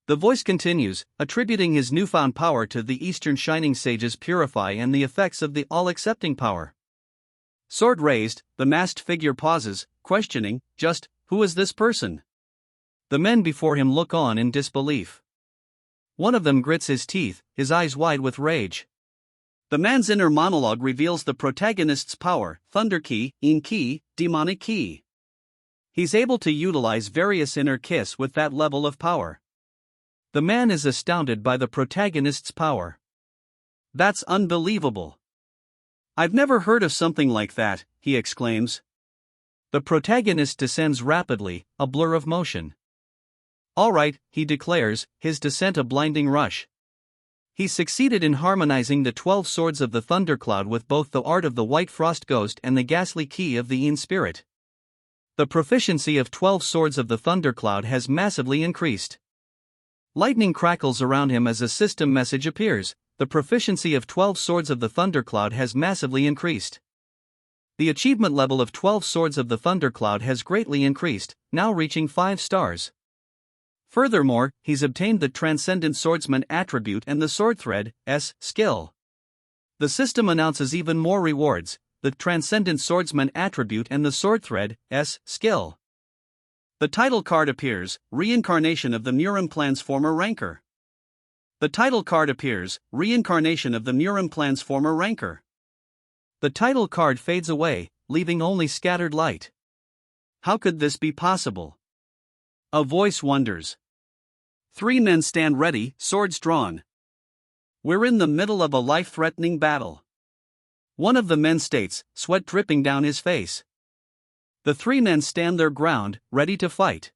The voice continues, attributing his newfound power to the Eastern Shining Sage's Purify and the effects of the all-accepting power. Sword raised, the masked figure pauses, questioning, just, who is this person? The men before him look on in disbelief. One of them grits his teeth, his eyes wide with rage. The man's inner monologue reveals the protagonist's power, Thunder Ki, In Ki, Demonic Ki. He's able to utilize various inner kiss with that level of power. The man is astounded by the protagonist's power. That's unbelievable. I've never heard of something like that, he exclaims. The protagonist descends rapidly, a blur of motion. All right, he declares, his descent a blinding rush. He succeeded in harmonizing the 12 swords of the thundercloud with both the art of the white frost ghost and the ghastly key of the In spirit. The proficiency of 12 swords of the thundercloud has massively increased. Lightning crackles around him as a system message appears, the proficiency of 12 swords of the thundercloud has massively increased. The achievement level of 12 swords of the thundercloud has greatly increased, now reaching 5 stars. Furthermore, he's obtained the Transcendent Swordsman attribute and the Sword Thread S skill. The system announces even more rewards, the Transcendent Swordsman attribute and the Sword Thread S skill. The title card appears, Reincarnation of the Murim clan's former ranker. The title card appears, Reincarnation of the Murim clan's former ranker. The title card fades away, leaving only scattered light. How could this be possible? A voice wonders. 3 men stand ready, swords drawn. We're in the middle of a life-threatening battle. One of the men states, sweat dripping down his face. The 3 men stand their ground, ready to fight.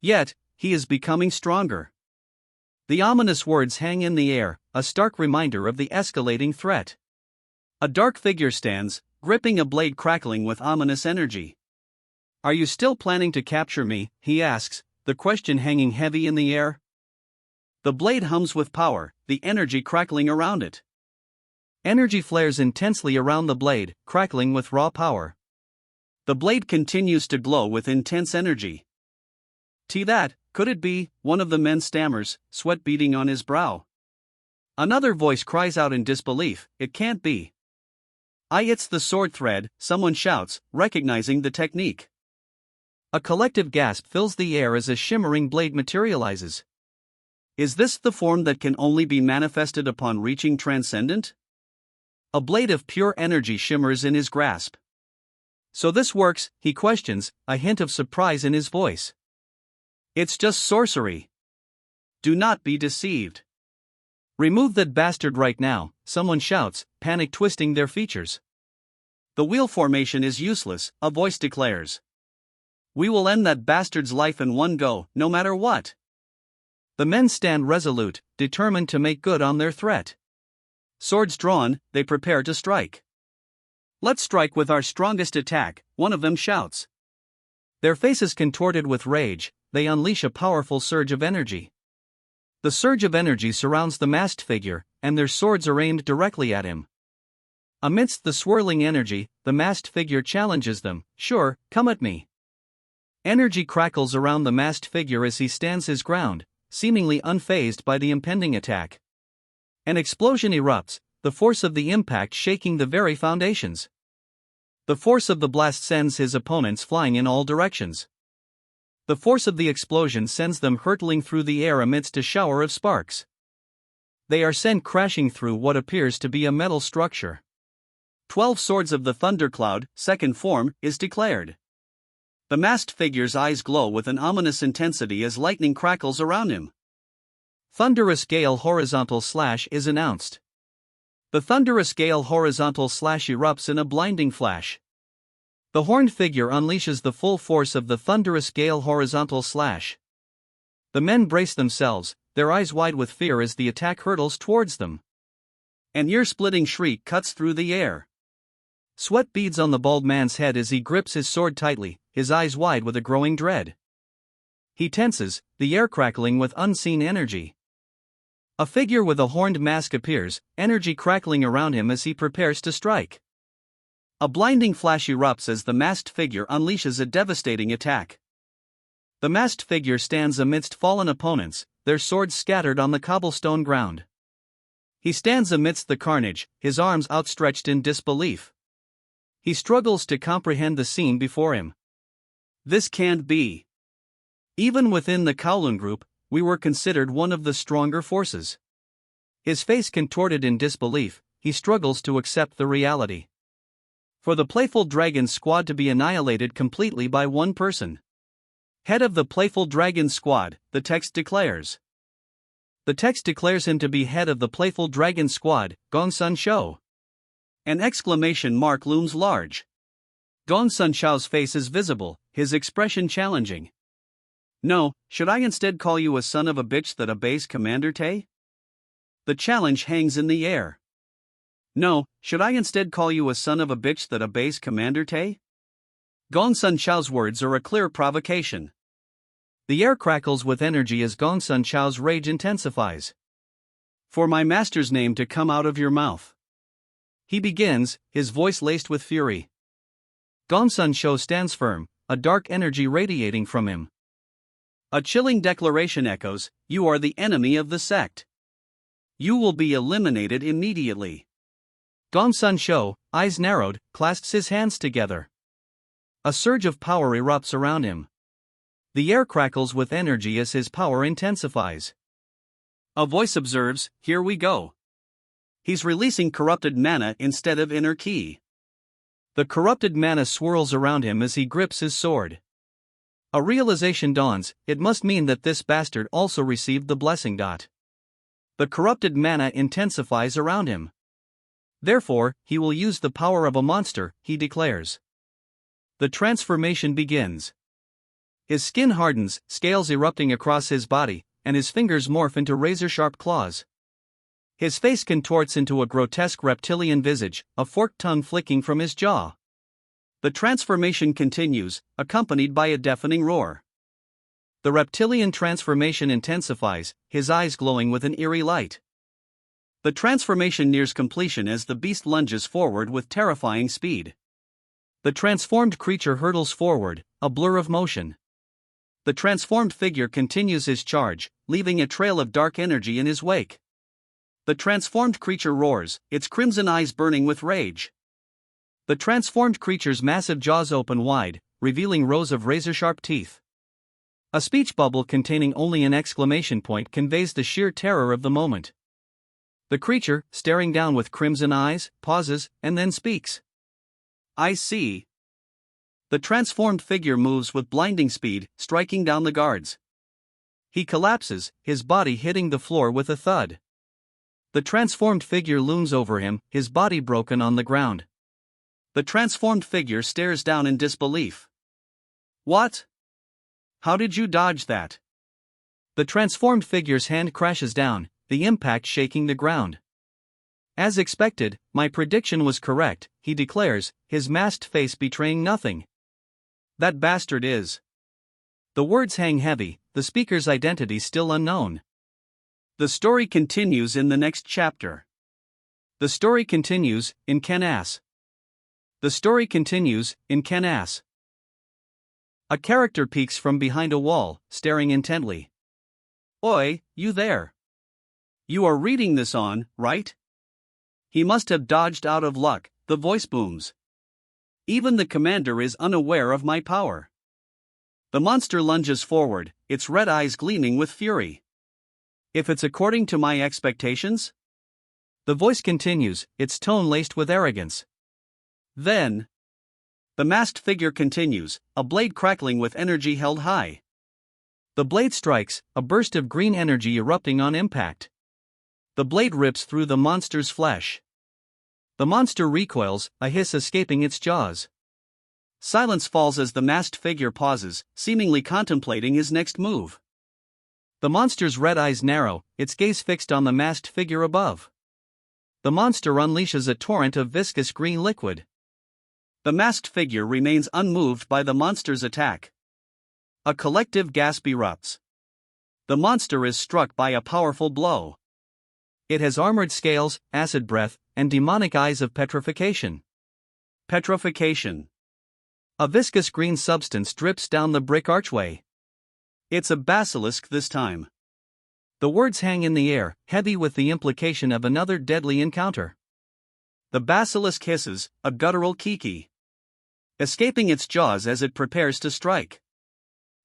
Yet, he is becoming stronger. The ominous words hang in the air, a stark reminder of the escalating threat. A dark figure stands, gripping a blade crackling with ominous energy. Are you still planning to capture me? He asks, the question hanging heavy in the air. The blade hums with power, the energy crackling around it. Energy flares intensely around the blade, crackling with raw power. The blade continues to glow with intense energy. That, could it be? One of the men stammers, sweat beading on his brow. Another voice cries out in disbelief, it can't be. It's the sword thread, someone shouts, recognizing the technique. A collective gasp fills the air as a shimmering blade materializes. Is this the form that can only be manifested upon reaching transcendent? A blade of pure energy shimmers in his grasp. So this works, he questions, a hint of surprise in his voice. It's just sorcery. Do not be deceived. Remove that bastard right now, someone shouts, panic twisting their features. The wheel formation is useless, a voice declares. We will end that bastard's life in one go, no matter what. The men stand resolute, determined to make good on their threat. Swords drawn, they prepare to strike. Let's strike with our strongest attack, one of them shouts. Their faces contorted with rage, they unleash a powerful surge of energy. The surge of energy surrounds the masked figure, and their swords are aimed directly at him. Amidst the swirling energy, the masked figure challenges them, "Sure, come at me." Energy crackles around the masked figure as he stands his ground, seemingly unfazed by the impending attack. An explosion erupts, the force of the impact shaking the very foundations. The force of the blast sends his opponents flying in all directions. The force of the explosion sends them hurtling through the air amidst a shower of sparks. They are sent crashing through what appears to be a metal structure. 12 Swords of the Thundercloud, second form, is declared. The masked figure's eyes glow with an ominous intensity as lightning crackles around him. Thunderous Gale Horizontal Slash is announced. The Thunderous Gale Horizontal Slash erupts in a blinding flash. The horned figure unleashes the full force of the Thunderous Gale Horizontal Slash. The men brace themselves, their eyes wide with fear as the attack hurtles towards them. An ear-splitting shriek cuts through the air. Sweat beads on the bald man's head as he grips his sword tightly, his eyes wide with a growing dread. He tenses, the air crackling with unseen energy. A figure with a horned mask appears, energy crackling around him as he prepares to strike. A blinding flash erupts as the masked figure unleashes a devastating attack. The masked figure stands amidst fallen opponents, their swords scattered on the cobblestone ground. He stands amidst the carnage, his arms outstretched in disbelief. He struggles to comprehend the scene before him. This can't be. Even within the Kowloon group, we were considered one of the stronger forces. His face contorted in disbelief, he struggles to accept the reality. For the Playful Dragon Squad to be annihilated completely by one person. Head of the Playful Dragon Squad, the text declares. The text declares him to be head of the Playful Dragon Squad, Gongsun Shou. An exclamation mark looms large. Gongsun Shao's face is visible, his expression challenging. No, should I instead call you a son of a bitch that obeys Commander Tay? The challenge hangs in the air. No, should I instead call you a son of a bitch that obeys Commander Tay? Gongsun Shao's words are a clear provocation. The air crackles with energy as Gongsun Shao's rage intensifies. For my master's name to come out of your mouth. He begins, his voice laced with fury. Gongsun Shou stands firm, a dark energy radiating from him. A chilling declaration echoes, you are the enemy of the sect. You will be eliminated immediately. Gongsun Shou, eyes narrowed, clasps his hands together. A surge of power erupts around him. The air crackles with energy as his power intensifies. A voice observes, here we go. He's releasing corrupted mana instead of inner ki. The corrupted mana swirls around him as he grips his sword. A realization dawns, it must mean that this bastard also received the blessing. The corrupted mana intensifies around him. Therefore, he will use the power of a monster, he declares. The transformation begins. His skin hardens, scales erupting across his body, and his fingers morph into razor-sharp claws. His face contorts into a grotesque reptilian visage, a forked tongue flicking from his jaw. The transformation continues, accompanied by a deafening roar. The reptilian transformation intensifies, his eyes glowing with an eerie light. The transformation nears completion as the beast lunges forward with terrifying speed. The transformed creature hurtles forward, a blur of motion. The transformed figure continues his charge, leaving a trail of dark energy in his wake. The transformed creature roars, its crimson eyes burning with rage. The transformed creature's massive jaws open wide, revealing rows of razor-sharp teeth. A speech bubble containing only an exclamation point conveys the sheer terror of the moment. The creature, staring down with crimson eyes, pauses, and then speaks. I see. The transformed figure moves with blinding speed, striking down the guards. He collapses, his body hitting the floor with a thud. The transformed figure looms over him, his body broken on the ground. The transformed figure stares down in disbelief. What? How did you dodge that? The transformed figure's hand crashes down, the impact shaking the ground. As expected, my prediction was correct, he declares, his masked face betraying nothing. That bastard is. The words hang heavy, the speaker's identity still unknown. The story continues in the next chapter. The story continues, in Canas. The story continues, in Canas. A character peeks from behind a wall, staring intently. Oi, you there. You are reading this on, right? He must have dodged out of luck, the voice booms. Even the commander is unaware of my power. The monster lunges forward, its red eyes gleaming with fury. If it's according to my expectations? The voice continues, its tone laced with arrogance. Then. The masked figure continues, a blade crackling with energy held high. The blade strikes, a burst of green energy erupting on impact. The blade rips through the monster's flesh. The monster recoils, a hiss escaping its jaws. Silence falls as the masked figure pauses, seemingly contemplating his next move. The monster's red eyes narrow, its gaze fixed on the masked figure above. The monster unleashes a torrent of viscous green liquid. The masked figure remains unmoved by the monster's attack. A collective gasp erupts. The monster is struck by a powerful blow. It has armored scales, acid breath, and demonic eyes of petrification. Petrification. A viscous green substance drips down the brick archway. It's a basilisk this time. The words hang in the air, heavy with the implication of another deadly encounter. The basilisk hisses, a guttural kiki, escaping its jaws as it prepares to strike.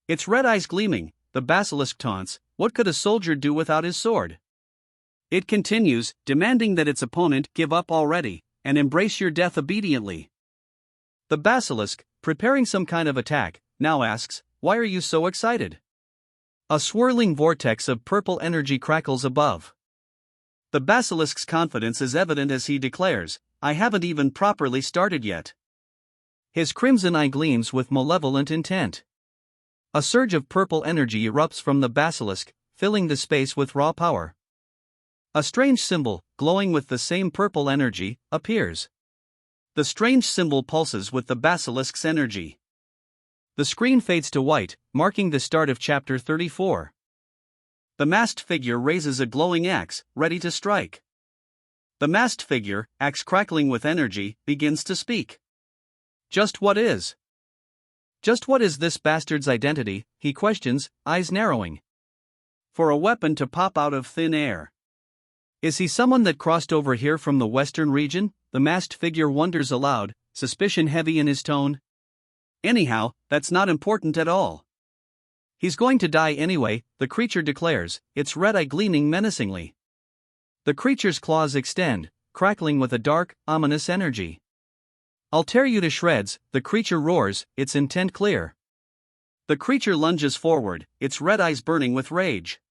Its red eyes gleaming, the basilisk taunts, what could a soldier do without his sword? It continues, demanding that its opponent give up already, and embrace your death obediently. The basilisk, preparing some kind of attack, now asks, why are you so excited? A swirling vortex of purple energy crackles above. The basilisk's confidence is evident as he declares, I haven't even properly started yet. His crimson eye gleams with malevolent intent. A surge of purple energy erupts from the basilisk, filling the space with raw power. A strange symbol, glowing with the same purple energy, appears. The strange symbol pulses with the basilisk's energy. The screen fades to white, marking the start of chapter 34. The masked figure raises a glowing axe, ready to strike. The masked figure, axe crackling with energy, begins to speak. Just what is this bastard's identity, he questions, eyes narrowing. For a weapon to pop out of thin air. Is he someone that crossed over here from the western region? The masked figure wonders aloud, suspicion heavy in his tone. Anyhow, that's not important at all. He's going to die anyway, the creature declares, its red eye gleaming menacingly. The creature's claws extend, crackling with a dark, ominous energy. I'll tear you to shreds, the creature roars, its intent clear. The creature lunges forward, its red eyes burning with rage.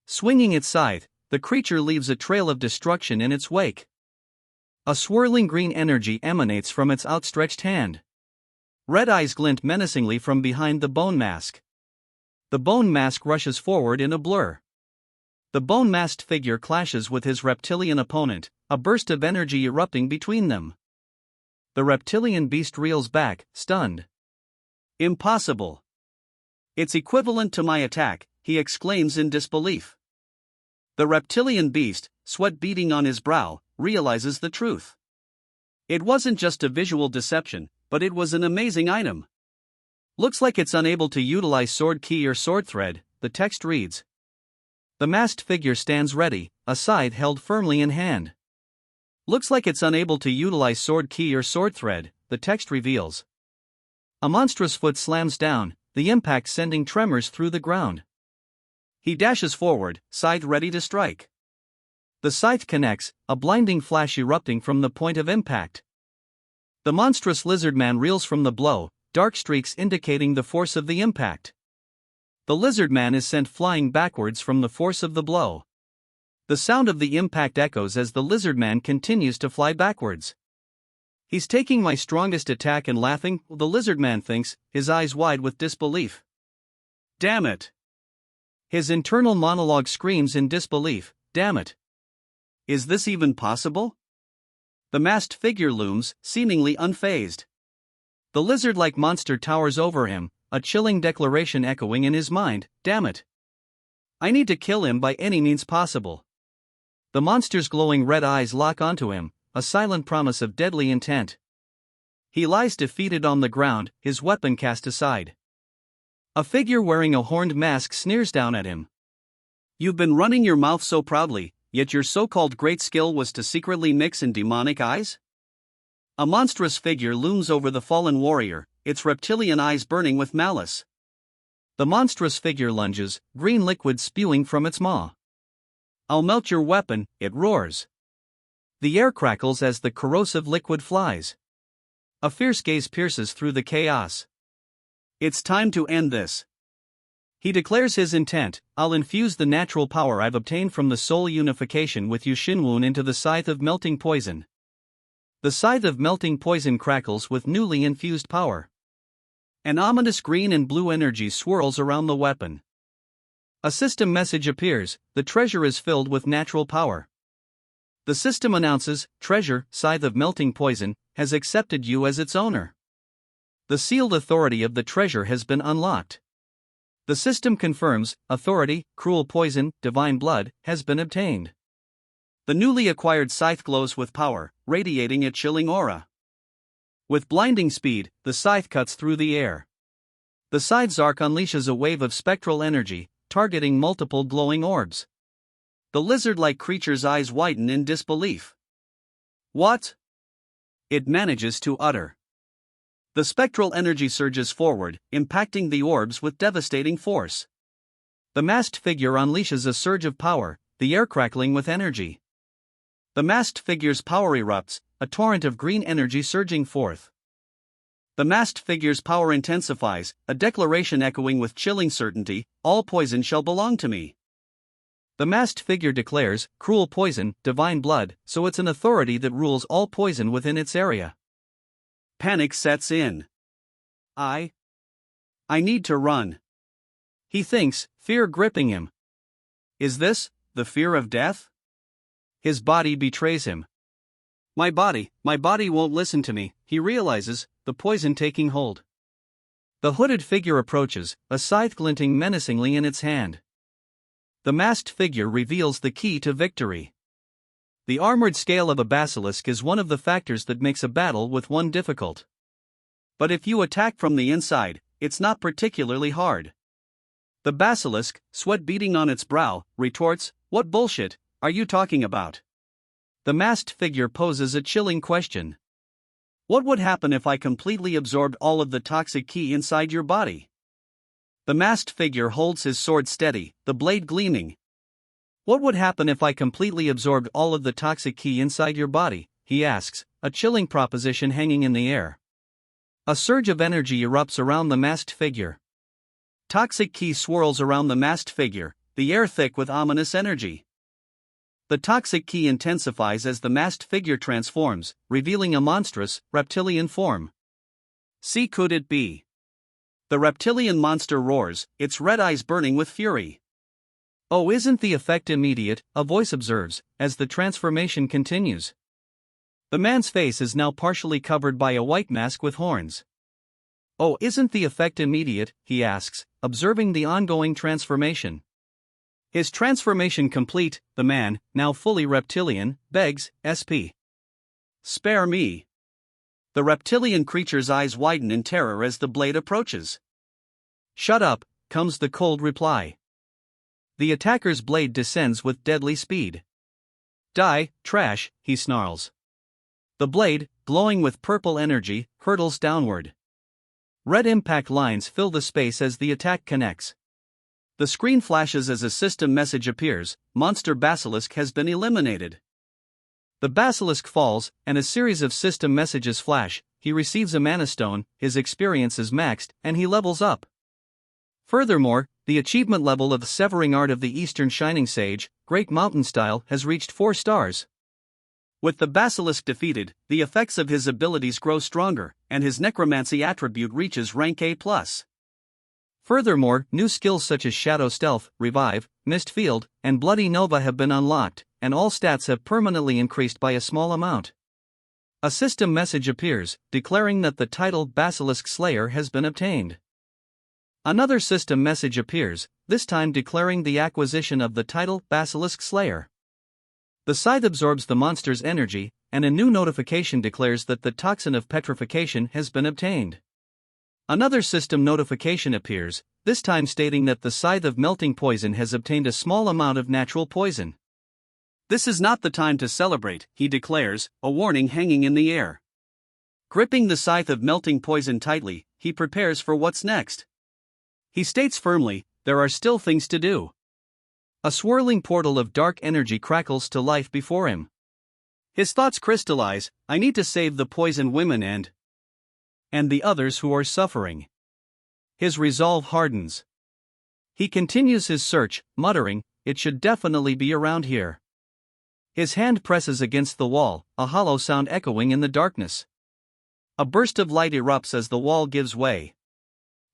Swinging its scythe, the creature leaves a trail of destruction in its wake. A swirling green energy emanates from its outstretched hand. Red eyes glint menacingly from behind the bone mask. The bone mask rushes forward in a blur. The bone-masked figure clashes with his reptilian opponent, a burst of energy erupting between them. The reptilian beast reels back, stunned. Impossible. It's equivalent to my attack, he exclaims in disbelief. The reptilian beast, sweat beading on his brow, realizes the truth. It wasn't just a visual deception, but it was an amazing item. Looks like it's unable to utilize sword key or sword thread, the text reads. The masked figure stands ready, a scythe held firmly in hand. Looks like it's unable to utilize sword key or sword thread, the text reveals. A monstrous foot slams down, the impact sending tremors through the ground. He dashes forward, scythe ready to strike. The scythe connects, a blinding flash erupting from the point of impact. The monstrous lizard man reels from the blow, dark streaks indicating the force of the impact. The lizard man is sent flying backwards from the force of the blow. The sound of the impact echoes as the lizard man continues to fly backwards. He's taking my strongest attack and laughing, the lizard man thinks, his eyes wide with disbelief. Damn it! His internal monologue screams in disbelief, damn it! Is this even possible? The masked figure looms, seemingly unfazed. The lizard-like monster towers over him, a chilling declaration echoing in his mind, damn it! I need to kill him by any means possible. The monster's glowing red eyes lock onto him, a silent promise of deadly intent. He lies defeated on the ground, his weapon cast aside. A figure wearing a horned mask sneers down at him. You've been running your mouth so proudly, yet your so-called great skill was to secretly mix in demonic eyes? A monstrous figure looms over the fallen warrior, its reptilian eyes burning with malice. The monstrous figure lunges, green liquid spewing from its maw. I'll melt your weapon, it roars. The air crackles as the corrosive liquid flies. A fierce gaze pierces through the chaos. It's time to end this. He declares his intent, I'll infuse the natural power I've obtained from the soul unification with Yushinwun into the scythe of melting poison. The scythe of melting poison crackles with newly infused power. An ominous green and blue energy swirls around the weapon. A system message appears, the treasure is filled with natural power. The system announces, treasure, scythe of melting poison, has accepted you as its owner. The sealed authority of the treasure has been unlocked. The system confirms, authority, cruel poison, divine blood, has been obtained. The newly acquired scythe glows with power, radiating a chilling aura. With blinding speed, the scythe cuts through the air. The scythe's arc unleashes a wave of spectral energy, targeting multiple glowing orbs. The lizard-like creature's eyes widen in disbelief. What? It manages to utter. The spectral energy surges forward, impacting the orbs with devastating force. The masked figure unleashes a surge of power, the air crackling with energy. The masked figure's power erupts, a torrent of green energy surging forth. The masked figure's power intensifies, a declaration echoing with chilling certainty, all poison shall belong to me. The masked figure declares, cruel poison, divine blood, so it's an authority that rules all poison within its area. Panic sets in. I need to run. He thinks, fear gripping him. Is this the fear of death? His body betrays him. My body won't listen to me, he realizes, the poison taking hold. The hooded figure approaches, a scythe glinting menacingly in its hand. The masked figure reveals the key to victory. The armored scale of a basilisk is one of the factors that makes a battle with one difficult. But if you attack from the inside, it's not particularly hard. The basilisk, sweat beading on its brow, retorts, what bullshit are you talking about? The masked figure poses a chilling question. What would happen if I completely absorbed all of the toxic ki inside your body? The masked figure holds his sword steady, the blade gleaming. What would happen if I completely absorbed all of the toxic ki inside your body, he asks, a chilling proposition hanging in the air. A surge of energy erupts around the masked figure. Toxic ki swirls around the masked figure, the air thick with ominous energy. The toxic ki intensifies as the masked figure transforms, revealing a monstrous, reptilian form. See, could it be? The reptilian monster roars, its red eyes burning with fury. Oh, isn't the effect immediate, a voice observes, as the transformation continues. The man's face is now partially covered by a white mask with horns. Oh, isn't the effect immediate, he asks, observing the ongoing transformation. His transformation complete, the man, now fully reptilian, begs, SP. Spare me. The reptilian creature's eyes widen in terror as the blade approaches. Shut up, comes the cold reply. The attacker's blade descends with deadly speed. Die, trash, he snarls. The blade, glowing with purple energy, hurtles downward. Red impact lines fill the space as the attack connects. The screen flashes as a system message appears, Monster Basilisk has been eliminated. The basilisk falls, and a series of system messages flash. He receives a mana stone, his experience is maxed, and he levels up. Furthermore, the achievement level of the severing art of the Eastern Shining Sage, Great Mountain Style, has reached 4 stars. With the basilisk defeated, the effects of his abilities grow stronger, and his necromancy attribute reaches rank A+. Furthermore, new skills such as Shadow Stealth, Revive, Mist Field, and Bloody Nova have been unlocked, and all stats have permanently increased by a small amount. A system message appears, declaring that the title Basilisk Slayer has been obtained. Another system message appears, this time declaring the acquisition of the title Basilisk Slayer. The scythe absorbs the monster's energy, and a new notification declares that the toxin of petrification has been obtained. Another system notification appears, this time stating that the scythe of melting poison has obtained a small amount of natural poison. This is not the time to celebrate, he declares, a warning hanging in the air. Gripping the scythe of melting poison tightly, he prepares for what's next. He states firmly, there are still things to do. A swirling portal of dark energy crackles to life before him. His thoughts crystallize, I need to save the poison women and the others who are suffering. His resolve hardens. He continues his search, muttering, it should definitely be around here. His hand presses against the wall, a hollow sound echoing in the darkness. A burst of light erupts as the wall gives way.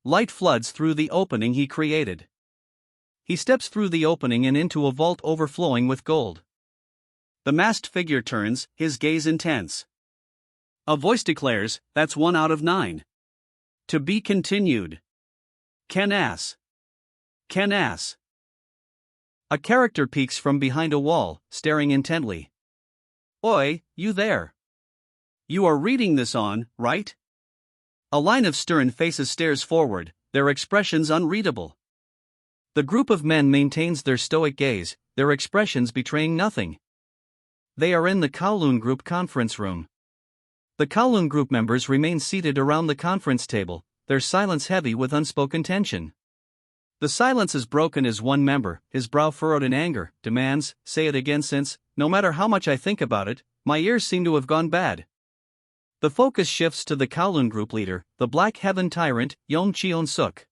Light floods through the opening he created. He steps through the opening and into a vault overflowing with gold. The masked figure turns, his gaze intense. A voice declares, that's 1 out of 9. To be continued. Can-ass. Can-ass. A character peeks from behind a wall, staring intently. Oi, you there. You are reading this on, right? A line of stern faces stares forward, their expressions unreadable. The group of men maintains their stoic gaze, their expressions betraying nothing. They are in the Kowloon Group conference room. The Kowloon Group members remain seated around the conference table, their silence heavy with unspoken tension. The silence is broken as one member, his brow furrowed in anger, demands, say it again since, no matter how much I think about it, my ears seem to have gone bad. The focus shifts to the Kowloon Group leader, the Black Heaven tyrant, Yeon Cheon-suk.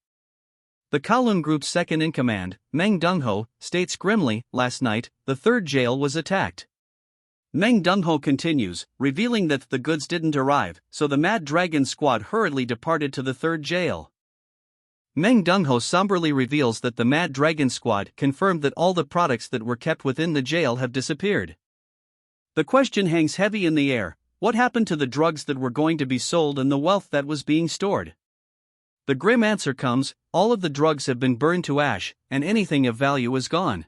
The Kowloon Group's second-in-command, Meng Dongho, states grimly, last night, the third jail was attacked. Meng Dongho continues, revealing that the goods didn't arrive, so the Mad Dragon squad hurriedly departed to the third jail. Meng Dongho somberly reveals that the Mad Dragon squad confirmed that all the products that were kept within the jail have disappeared. The question hangs heavy in the air, what happened to the drugs that were going to be sold and the wealth that was being stored? The grim answer comes, all of the drugs have been burned to ash, and anything of value is gone.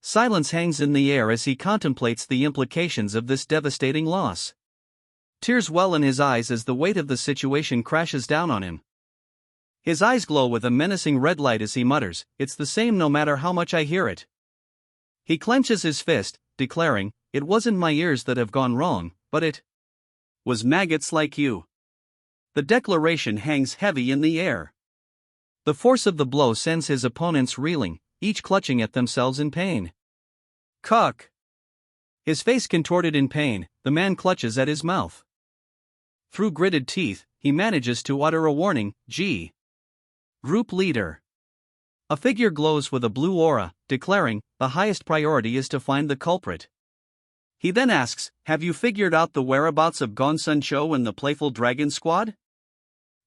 Silence hangs in the air as he contemplates the implications of this devastating loss. Tears well in his eyes as the weight of the situation crashes down on him. His eyes glow with a menacing red light as he mutters, it's the same no matter how much I hear it. He clenches his fist, declaring, it wasn't my ears that have gone wrong, but it was maggots like you. The declaration hangs heavy in the air. The force of the blow sends his opponents reeling, each clutching at themselves in pain. Cuck! His face contorted in pain, the man clutches at his mouth. Through gritted teeth, he manages to utter a warning, G. Group leader. A figure glows with a blue aura, declaring, the highest priority is to find the culprit. He then asks, have you figured out the whereabouts of Gongsun Cho and the Playful Dragon Squad?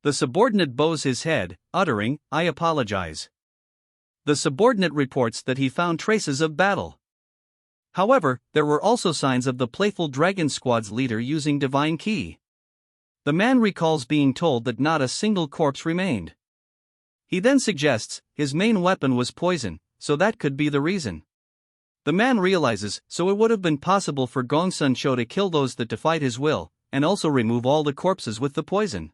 The subordinate bows his head, uttering, I apologize. The subordinate reports that he found traces of battle. However, there were also signs of the Playful Dragon Squad's leader using Divine Ki. The man recalls being told that not a single corpse remained. He then suggests, his main weapon was poison, so that could be the reason. The man realizes, so it would have been possible for Gongsun Cho to kill those that defied his will, and also remove all the corpses with the poison.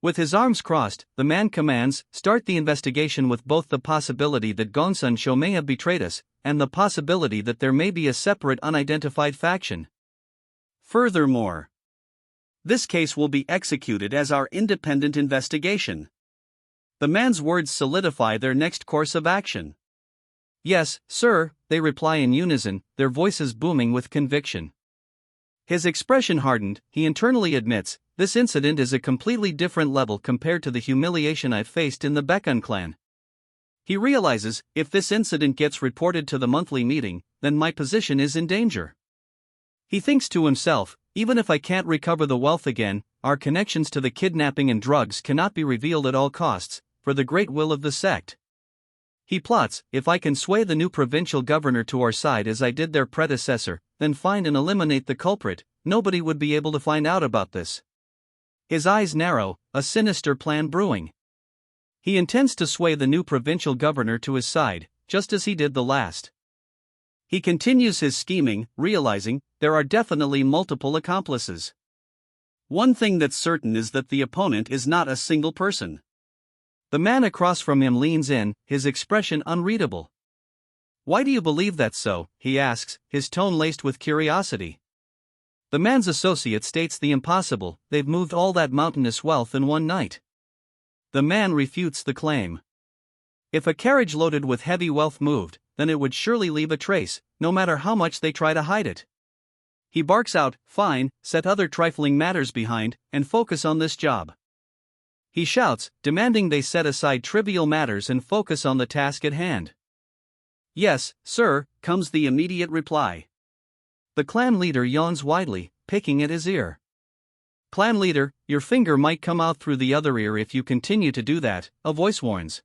With his arms crossed, the man commands, start the investigation with both the possibility that Gongsun Cho may have betrayed us, and the possibility that there may be a separate unidentified faction. Furthermore, this case will be executed as our independent investigation. The man's words solidify their next course of action. Yes, sir, they reply in unison, their voices booming with conviction. His expression hardened, he internally admits, this incident is a completely different level compared to the humiliation I've faced in the Baekun clan. He realizes, if this incident gets reported to the monthly meeting, then my position is in danger. He thinks to himself, even if I can't recover the wealth again, our connections to the kidnapping and drugs cannot be revealed at all costs, for the great will of the sect. He plots, if I can sway the new provincial governor to our side as I did their predecessor, then find and eliminate the culprit, nobody would be able to find out about this. His eyes narrow, a sinister plan brewing. He intends to sway the new provincial governor to his side, just as he did the last. He continues his scheming, realizing, there are definitely multiple accomplices. One thing that's certain is that the opponent is not a single person. The man across from him leans in, his expression unreadable. Why do you believe that's so? He asks, his tone laced with curiosity. The man's associate states the impossible, they've moved all that mountainous wealth in one night. The man refutes the claim. If a carriage loaded with heavy wealth moved, then it would surely leave a trace, no matter how much they try to hide it. He barks out, fine, set other trifling matters behind, and focus on this job. He shouts, demanding they set aside trivial matters and focus on the task at hand. Yes, sir, comes the immediate reply. The clan leader yawns widely, picking at his ear. Clan leader, your finger might come out through the other ear if you continue to do that, a voice warns.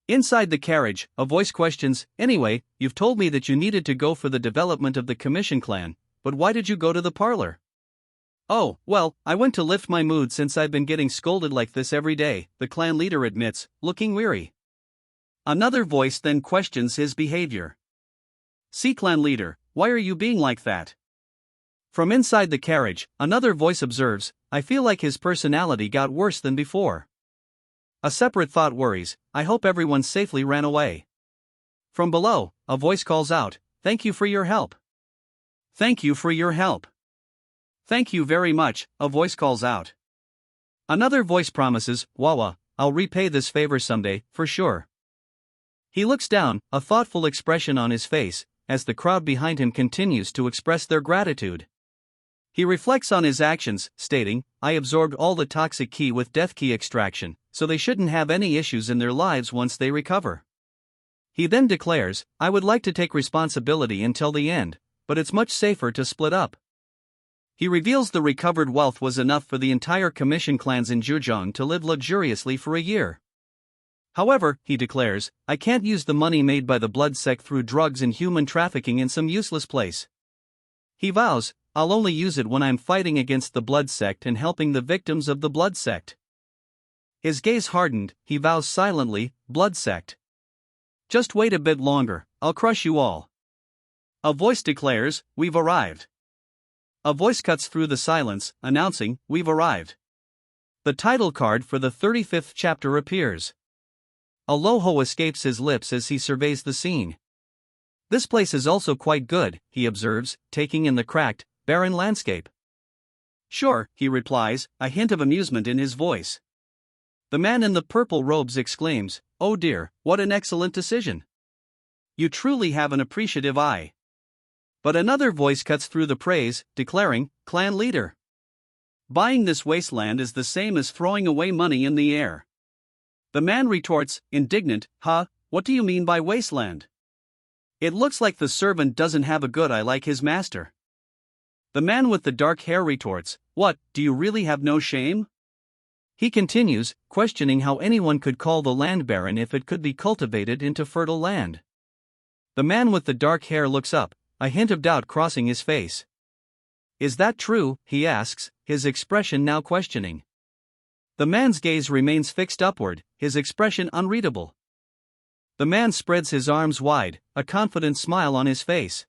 Inside the carriage, a voice questions, anyway, you've told me that you needed to go for the development of the commission clan, but why did you go to the parlor? Oh, well, I went to lift my mood since I've been getting scolded like this every day, the clan leader admits, looking weary. Another voice then questions his behavior. See, clan leader, why are you being like that? From inside the carriage, another voice observes, I feel like his personality got worse than before. A separate thought worries, I hope everyone safely ran away. From below, a voice calls out, thank you for your help. Thank you for your help. Thank you very much, a voice calls out. Another voice promises, Wawa, I'll repay this favor someday, for sure. He looks down, a thoughtful expression on his face, as the crowd behind him continues to express their gratitude. He reflects on his actions, stating, I absorbed all the toxic ki with death key extraction, so they shouldn't have any issues in their lives once they recover. He then declares, I would like to take responsibility until the end, but it's much safer to split up. He reveals the recovered wealth was enough for the entire commission clans in Zhejiang to live luxuriously for a year. However, he declares, I can't use the money made by the blood sect through drugs and human trafficking in some useless place. He vows, I'll only use it when I'm fighting against the blood sect and helping the victims of the blood sect. His gaze hardened, he vows silently, blood sect. Just wait a bit longer, I'll crush you all. A voice declares, we've arrived. A voice cuts through the silence, announcing, we've arrived. The title card for the 35th chapter appears. A loho escapes his lips as he surveys the scene. This place is also quite good, he observes, taking in the cracked, barren landscape. Sure, he replies, a hint of amusement in his voice. The man in the purple robes exclaims, oh dear, what an excellent decision. You truly have an appreciative eye. But another voice cuts through the praise, declaring, clan leader. Buying this wasteland is the same as throwing away money in the air. The man retorts, indignant, what do you mean by wasteland? It looks like the servant doesn't have a good eye like his master. The man with the dark hair retorts, what, do you really have no shame? He continues, questioning how anyone could call the land barren if it could be cultivated into fertile land. The man with the dark hair looks up, a hint of doubt crossing his face. Is that true? He asks, his expression now questioning. The man's gaze remains fixed upward, his expression unreadable. The man spreads his arms wide, a confident smile on his face.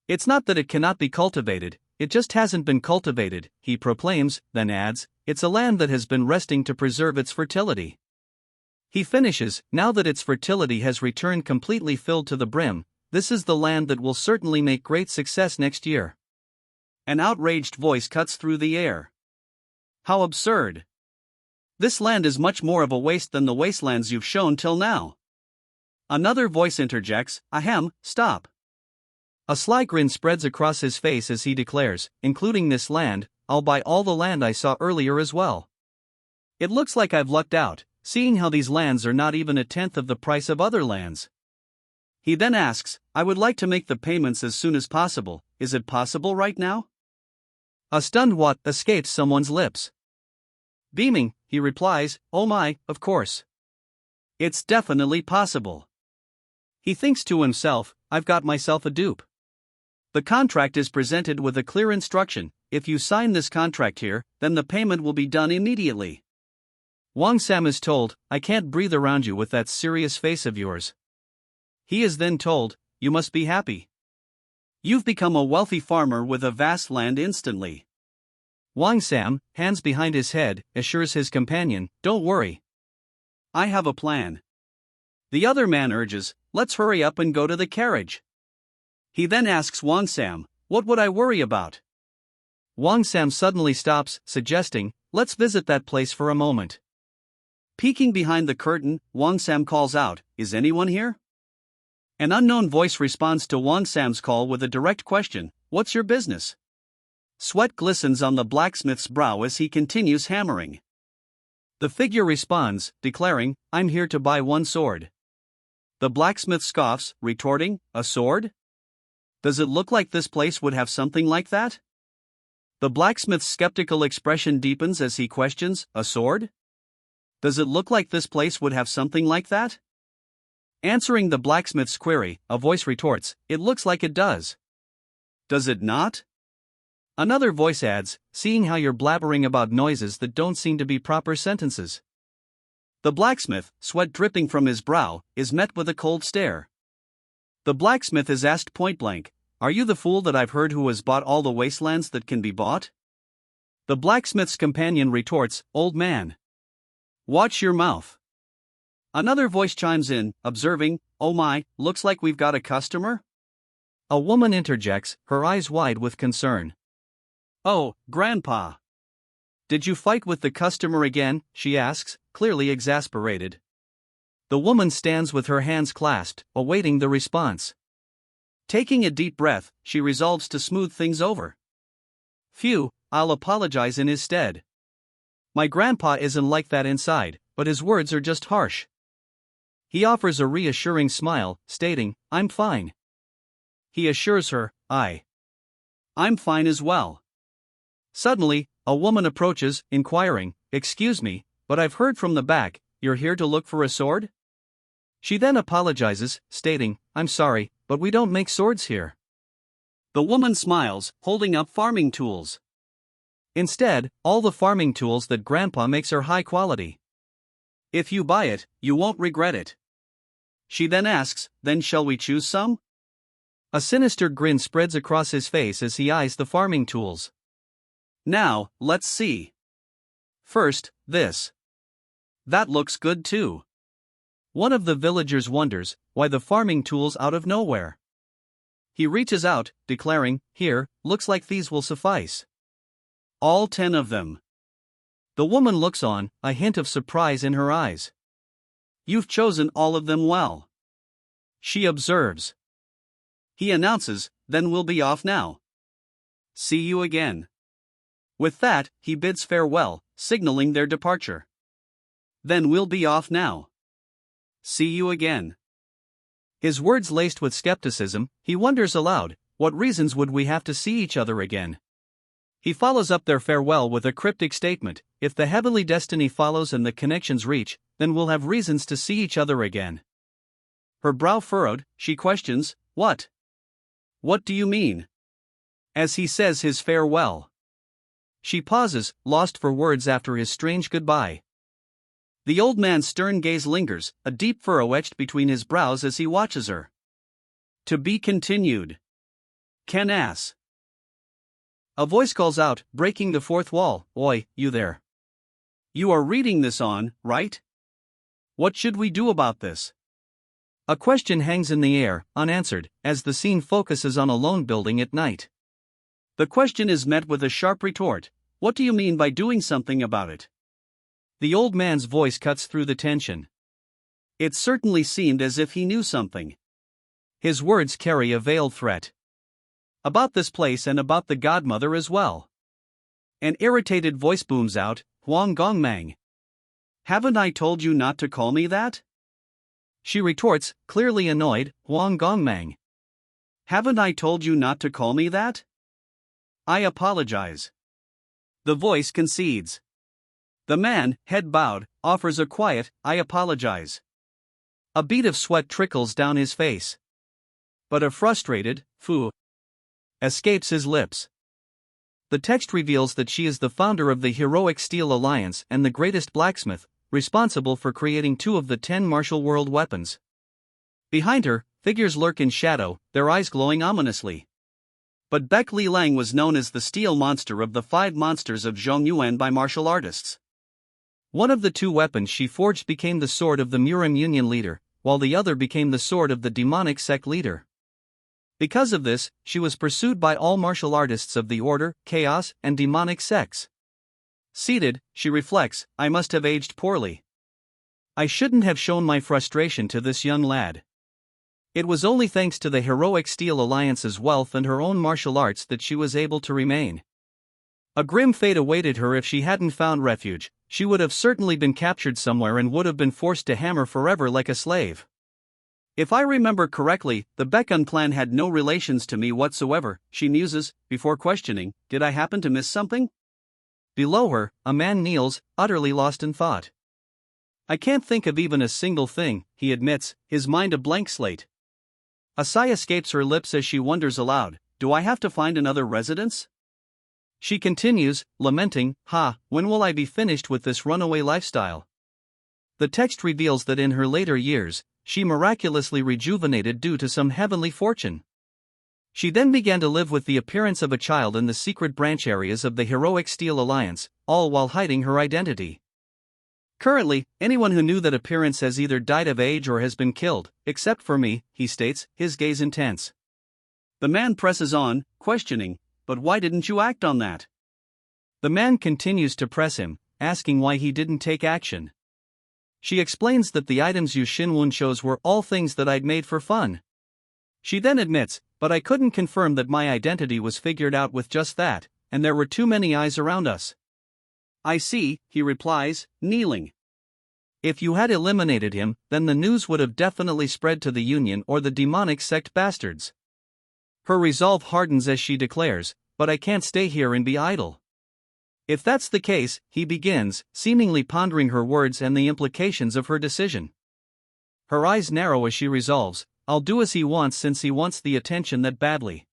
It's not that it cannot be cultivated, it just hasn't been cultivated, he proclaims, then adds, it's a land that has been resting to preserve its fertility. He finishes, now that its fertility has returned completely filled to the brim, this is the land that will certainly make great success next year. An outraged voice cuts through the air. How absurd! This land is much more of a waste than the wastelands you've shown till now. Another voice interjects, ahem, stop. A sly grin spreads across his face as he declares, including this land, I'll buy all the land I saw earlier as well. It looks like I've lucked out, seeing how these lands are not even a tenth of the price of other lands. He then asks, I would like to make the payments as soon as possible. Is it possible right now? A stunned "what" escapes someone's lips. Beaming, he replies, oh my, of course. It's definitely possible. He thinks to himself, I've got myself a dupe. The contract is presented with a clear instruction, if you sign this contract here, then the payment will be done immediately. Wang Sam is told, I can't breathe around you with that serious face of yours. He is then told, you must be happy. You've become a wealthy farmer with a vast land instantly. Wang Sam, hands behind his head, assures his companion, don't worry. I have a plan. The other man urges, let's hurry up and go to the carriage. He then asks Wang Sam, what would I worry about? Wang Sam suddenly stops, suggesting, let's visit that place for a moment. Peeking behind the curtain, Wang Sam calls out, is anyone here? An unknown voice responds to Wang Sam's call with a direct question, what's your business? Sweat glistens on the blacksmith's brow as he continues hammering. The figure responds, declaring, I'm here to buy one sword. The blacksmith scoffs, retorting, a sword? Does it look like this place would have something like that? The blacksmith's skeptical expression deepens as he questions, a sword? Does it look like this place would have something like that? Answering the blacksmith's query, a voice retorts, it looks like it does. Does it not? Another voice adds, seeing how you're blabbering about noises that don't seem to be proper sentences. The blacksmith, sweat dripping from his brow, is met with a cold stare. The blacksmith is asked point blank, are you the fool that I've heard who has bought all the wastelands that can be bought? The blacksmith's companion retorts, old man. Watch your mouth. Another voice chimes in, observing, oh my, looks like we've got a customer? A woman interjects, her eyes wide with concern. Oh, Grandpa. Did you fight with the customer again? She asks, clearly exasperated. The woman stands with her hands clasped, awaiting the response. Taking a deep breath, she resolves to smooth things over. Phew, I'll apologize in his stead. My grandpa isn't like that inside, but his words are just harsh. He offers a reassuring smile, stating, I'm fine. He assures her, I'm fine as well. Suddenly, a woman approaches, inquiring, excuse me, but I've heard from the back, you're here to look for a sword? She then apologizes, stating, I'm sorry, but we don't make swords here. The woman smiles, holding up farming tools. Instead, all the farming tools that Grandpa makes are high quality. If you buy it, you won't regret it. She then asks, then shall we choose some? A sinister grin spreads across his face as he eyes the farming tools. Now, let's see. First, this. That looks good too. One of the villagers wonders, why the farming tools out of nowhere? He reaches out, declaring, here, looks like these will suffice. All 10 of them. The woman looks on, a hint of surprise in her eyes. You've chosen all of them well. She observes. He announces, then we'll be off now. See you again. With that, he bids farewell, signaling their departure. Then we'll be off now. See you again. His words laced with skepticism, he wonders aloud, what reasons would we have to see each other again? He follows up their farewell with a cryptic statement, if the heavenly destiny follows and the connections reach, then we'll have reasons to see each other again. Her brow furrowed, she questions, what? What do you mean? As he says his farewell. She pauses, lost for words after his strange goodbye. The old man's stern gaze lingers, a deep furrow etched between his brows as he watches her. To be continued. Ken ass. A voice calls out, breaking the fourth wall, Oi, you there. You are reading this on, right? What should we do about this? A question hangs in the air, unanswered, as the scene focuses on a lone building at night. The question is met with a sharp retort, what do you mean by doing something about it? The old man's voice cuts through the tension. It certainly seemed as if he knew something. His words carry a veiled threat. About this place and about the godmother as well. An irritated voice booms out, Huang Gongmang. Haven't I told you not to call me that? She retorts, clearly annoyed, Huang Gongmang. Haven't I told you not to call me that? I apologize. The voice concedes. The man, head bowed, offers a quiet, I apologize. A bead of sweat trickles down his face. But a frustrated, fu, escapes his lips. The text reveals that she is the founder of the Heroic Steel Alliance and the greatest blacksmith, responsible for creating 2 of the 10 martial world weapons. Behind her, figures lurk in shadow, their eyes glowing ominously. But Baek Li Lang was known as the steel monster of the 5 monsters of Zhongyuan by martial artists. One of the 2 weapons she forged became the sword of the Murim Union leader, while the other became the sword of the demonic sect leader. Because of this, she was pursued by all martial artists of the Order, Chaos, and demonic sects. Seated, she reflects, I must have aged poorly. I shouldn't have shown my frustration to this young lad. It was only thanks to the Heroic Steel Alliance's wealth and her own martial arts that she was able to remain. A grim fate awaited her if she hadn't found refuge. She would have certainly been captured somewhere and would have been forced to hammer forever like a slave. If I remember correctly, the Baekun clan had no relations to me whatsoever, she muses, before questioning, did I happen to miss something? Below her, a man kneels, utterly lost in thought. I can't think of even a single thing, he admits, his mind a blank slate. A sigh escapes her lips as she wonders aloud, do I have to find another residence? She continues, lamenting, when will I be finished with this runaway lifestyle? The text reveals that in her later years, she miraculously rejuvenated due to some heavenly fortune. She then began to live with the appearance of a child in the secret branch areas of the Heroic Steel Alliance, all while hiding her identity. Currently, anyone who knew that appearance has either died of age or has been killed, except for me, he states, his gaze intense. The man presses on, questioning, but why didn't you act on that? The man continues to press him, asking why he didn't take action. She explains that the items Yu Xinwen chose were all things that I'd made for fun. She then admits, but I couldn't confirm that my identity was figured out with just that, and there were too many eyes around us. I see, he replies, kneeling. If you had eliminated him, then the news would have definitely spread to the Union or the demonic sect bastards. Her resolve hardens as she declares, but I can't stay here and be idle. If that's the case, he begins, seemingly pondering her words and the implications of her decision. Her eyes narrow as she resolves, I'll do as he wants since he wants the attention that badly.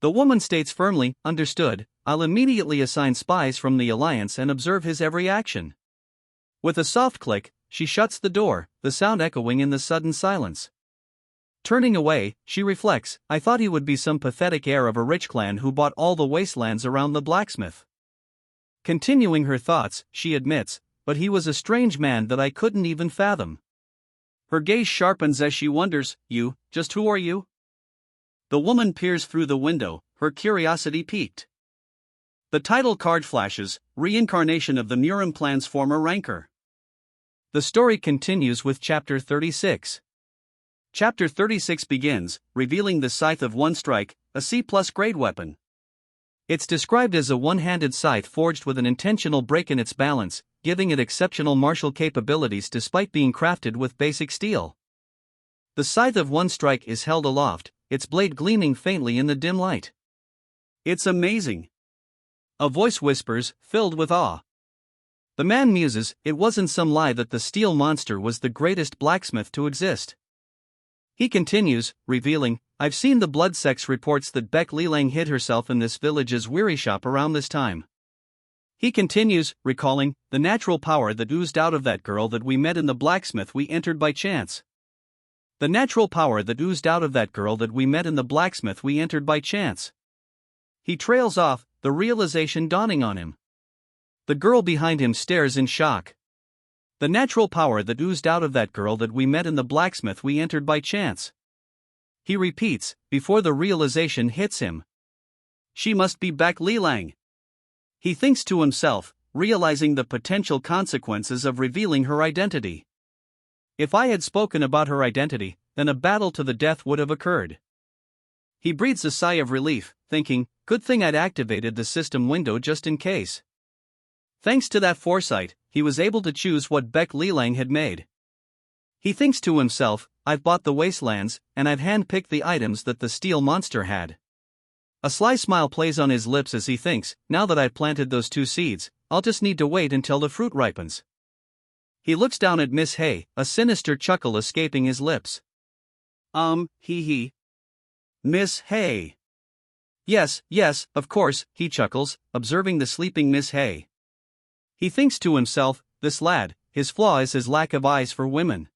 The woman states firmly, understood, I'll immediately assign spies from the Alliance and observe his every action. With a soft click, she shuts the door, the sound echoing in the sudden silence. Turning away, she reflects, I thought he would be some pathetic heir of a rich clan who bought all the wastelands around the blacksmith. Continuing her thoughts, she admits, but he was a strange man that I couldn't even fathom. Her gaze sharpens as she wonders, just who are you? The woman peers through the window, her curiosity piqued. The title card flashes, Reincarnation of the Murim clan's former rancor. The story continues with Chapter 36. Chapter 36 begins, revealing the Scythe of One Strike, a C+ grade weapon. It's described as a one-handed scythe forged with an intentional break in its balance, giving it exceptional martial capabilities despite being crafted with basic steel. The Scythe of One Strike is held aloft, its blade gleaming faintly in the dim light. It's amazing. A voice whispers, filled with awe. The man muses, it wasn't some lie that the steel monster was the greatest blacksmith to exist. He continues, revealing, I've seen the blood sex reports that Baek Li Lang hid herself in this village's weary shop around this time. He continues, recalling, the natural power that oozed out of that girl that we met in the blacksmith we entered by chance. The natural power that oozed out of that girl that we met in the blacksmith we entered by chance. He trails off, the realization dawning on him. The girl behind him stares in shock. The natural power that oozed out of that girl that we met in the blacksmith we entered by chance. He repeats, before the realization hits him. She must be Baek Li Lang. He thinks to himself, realizing the potential consequences of revealing her identity. If I had spoken about her identity, then a battle to the death would have occurred. He breathes a sigh of relief, thinking, good thing I'd activated the system window just in case. Thanks to that foresight, he was able to choose what Beck Lilang had made. He thinks to himself, I've bought the wastelands, and I've hand-picked the items that the steel monster had. A sly smile plays on his lips as he thinks, now that I've planted those 2 seeds, I'll just need to wait until the fruit ripens. He looks down at Miss Hay, a sinister chuckle escaping his lips. He. Miss Hay. Yes, of course, he chuckles, observing the sleeping Miss Hay. He thinks to himself, this lad, his flaw is his lack of eyes for women.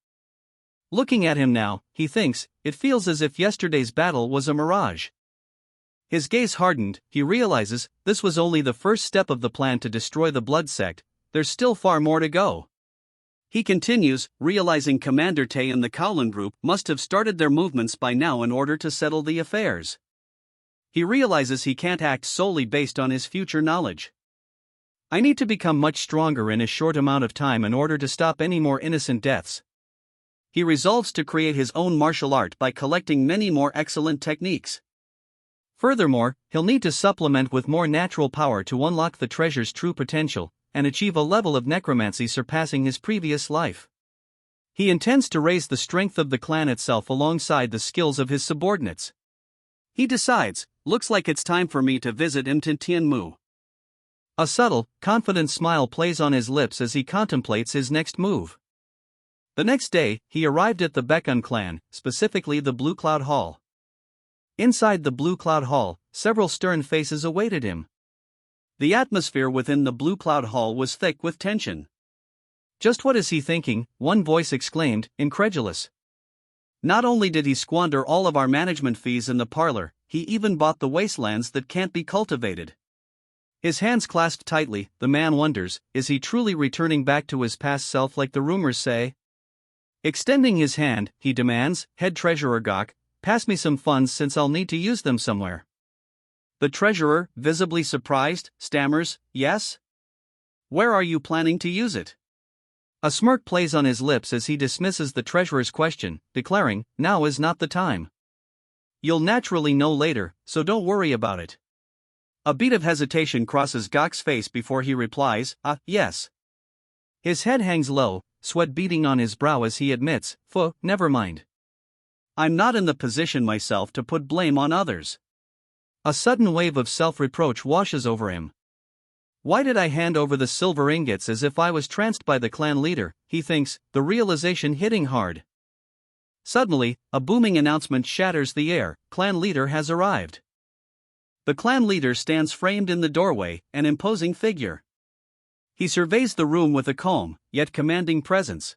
Looking at him now, he thinks, it feels as if yesterday's battle was a mirage. His gaze hardened, he realizes, this was only the first step of the plan to destroy the blood sect, there's still far more to go. He continues, realizing Commander Tay and the Kowloon group must have started their movements by now in order to settle the affairs. He realizes he can't act solely based on his future knowledge. I need to become much stronger in a short amount of time in order to stop any more innocent deaths. He resolves to create his own martial art by collecting many more excellent techniques. Furthermore, he'll need to supplement with more natural power to unlock the treasure's true potential, and achieve a level of necromancy surpassing his previous life. He intends to raise the strength of the clan itself alongside the skills of his subordinates. He decides, looks like it's time for me to visit Mtitianmu. A subtle, confident smile plays on his lips as he contemplates his next move. The next day, he arrived at the Bekun clan, specifically the Blue Cloud Hall. Inside the Blue Cloud Hall, several stern faces awaited him. The atmosphere within the Blue Cloud Hall was thick with tension. Just what is he thinking? One voice exclaimed, incredulous. Not only did he squander all of our management fees in the parlor, he even bought the wastelands that can't be cultivated. His hands clasped tightly, the man wonders, is he truly returning back to his past self like the rumors say? Extending his hand, he demands, Head Treasurer Gok, pass me some funds since I'll need to use them somewhere. The treasurer, visibly surprised, stammers, yes? Where are you planning to use it? A smirk plays on his lips as he dismisses the treasurer's question, declaring, now is not the time. You'll naturally know later, so don't worry about it. A beat of hesitation crosses Gok's face before he replies, yes. His head hangs low, sweat beading on his brow as he admits, never mind. I'm not in the position myself to put blame on others. A sudden wave of self-reproach washes over him. Why did I hand over the silver ingots as if I was tranced by the clan leader, he thinks, the realization hitting hard. Suddenly, a booming announcement shatters the air, clan leader has arrived. The clan leader stands framed in the doorway, an imposing figure. He surveys the room with a calm, yet commanding presence.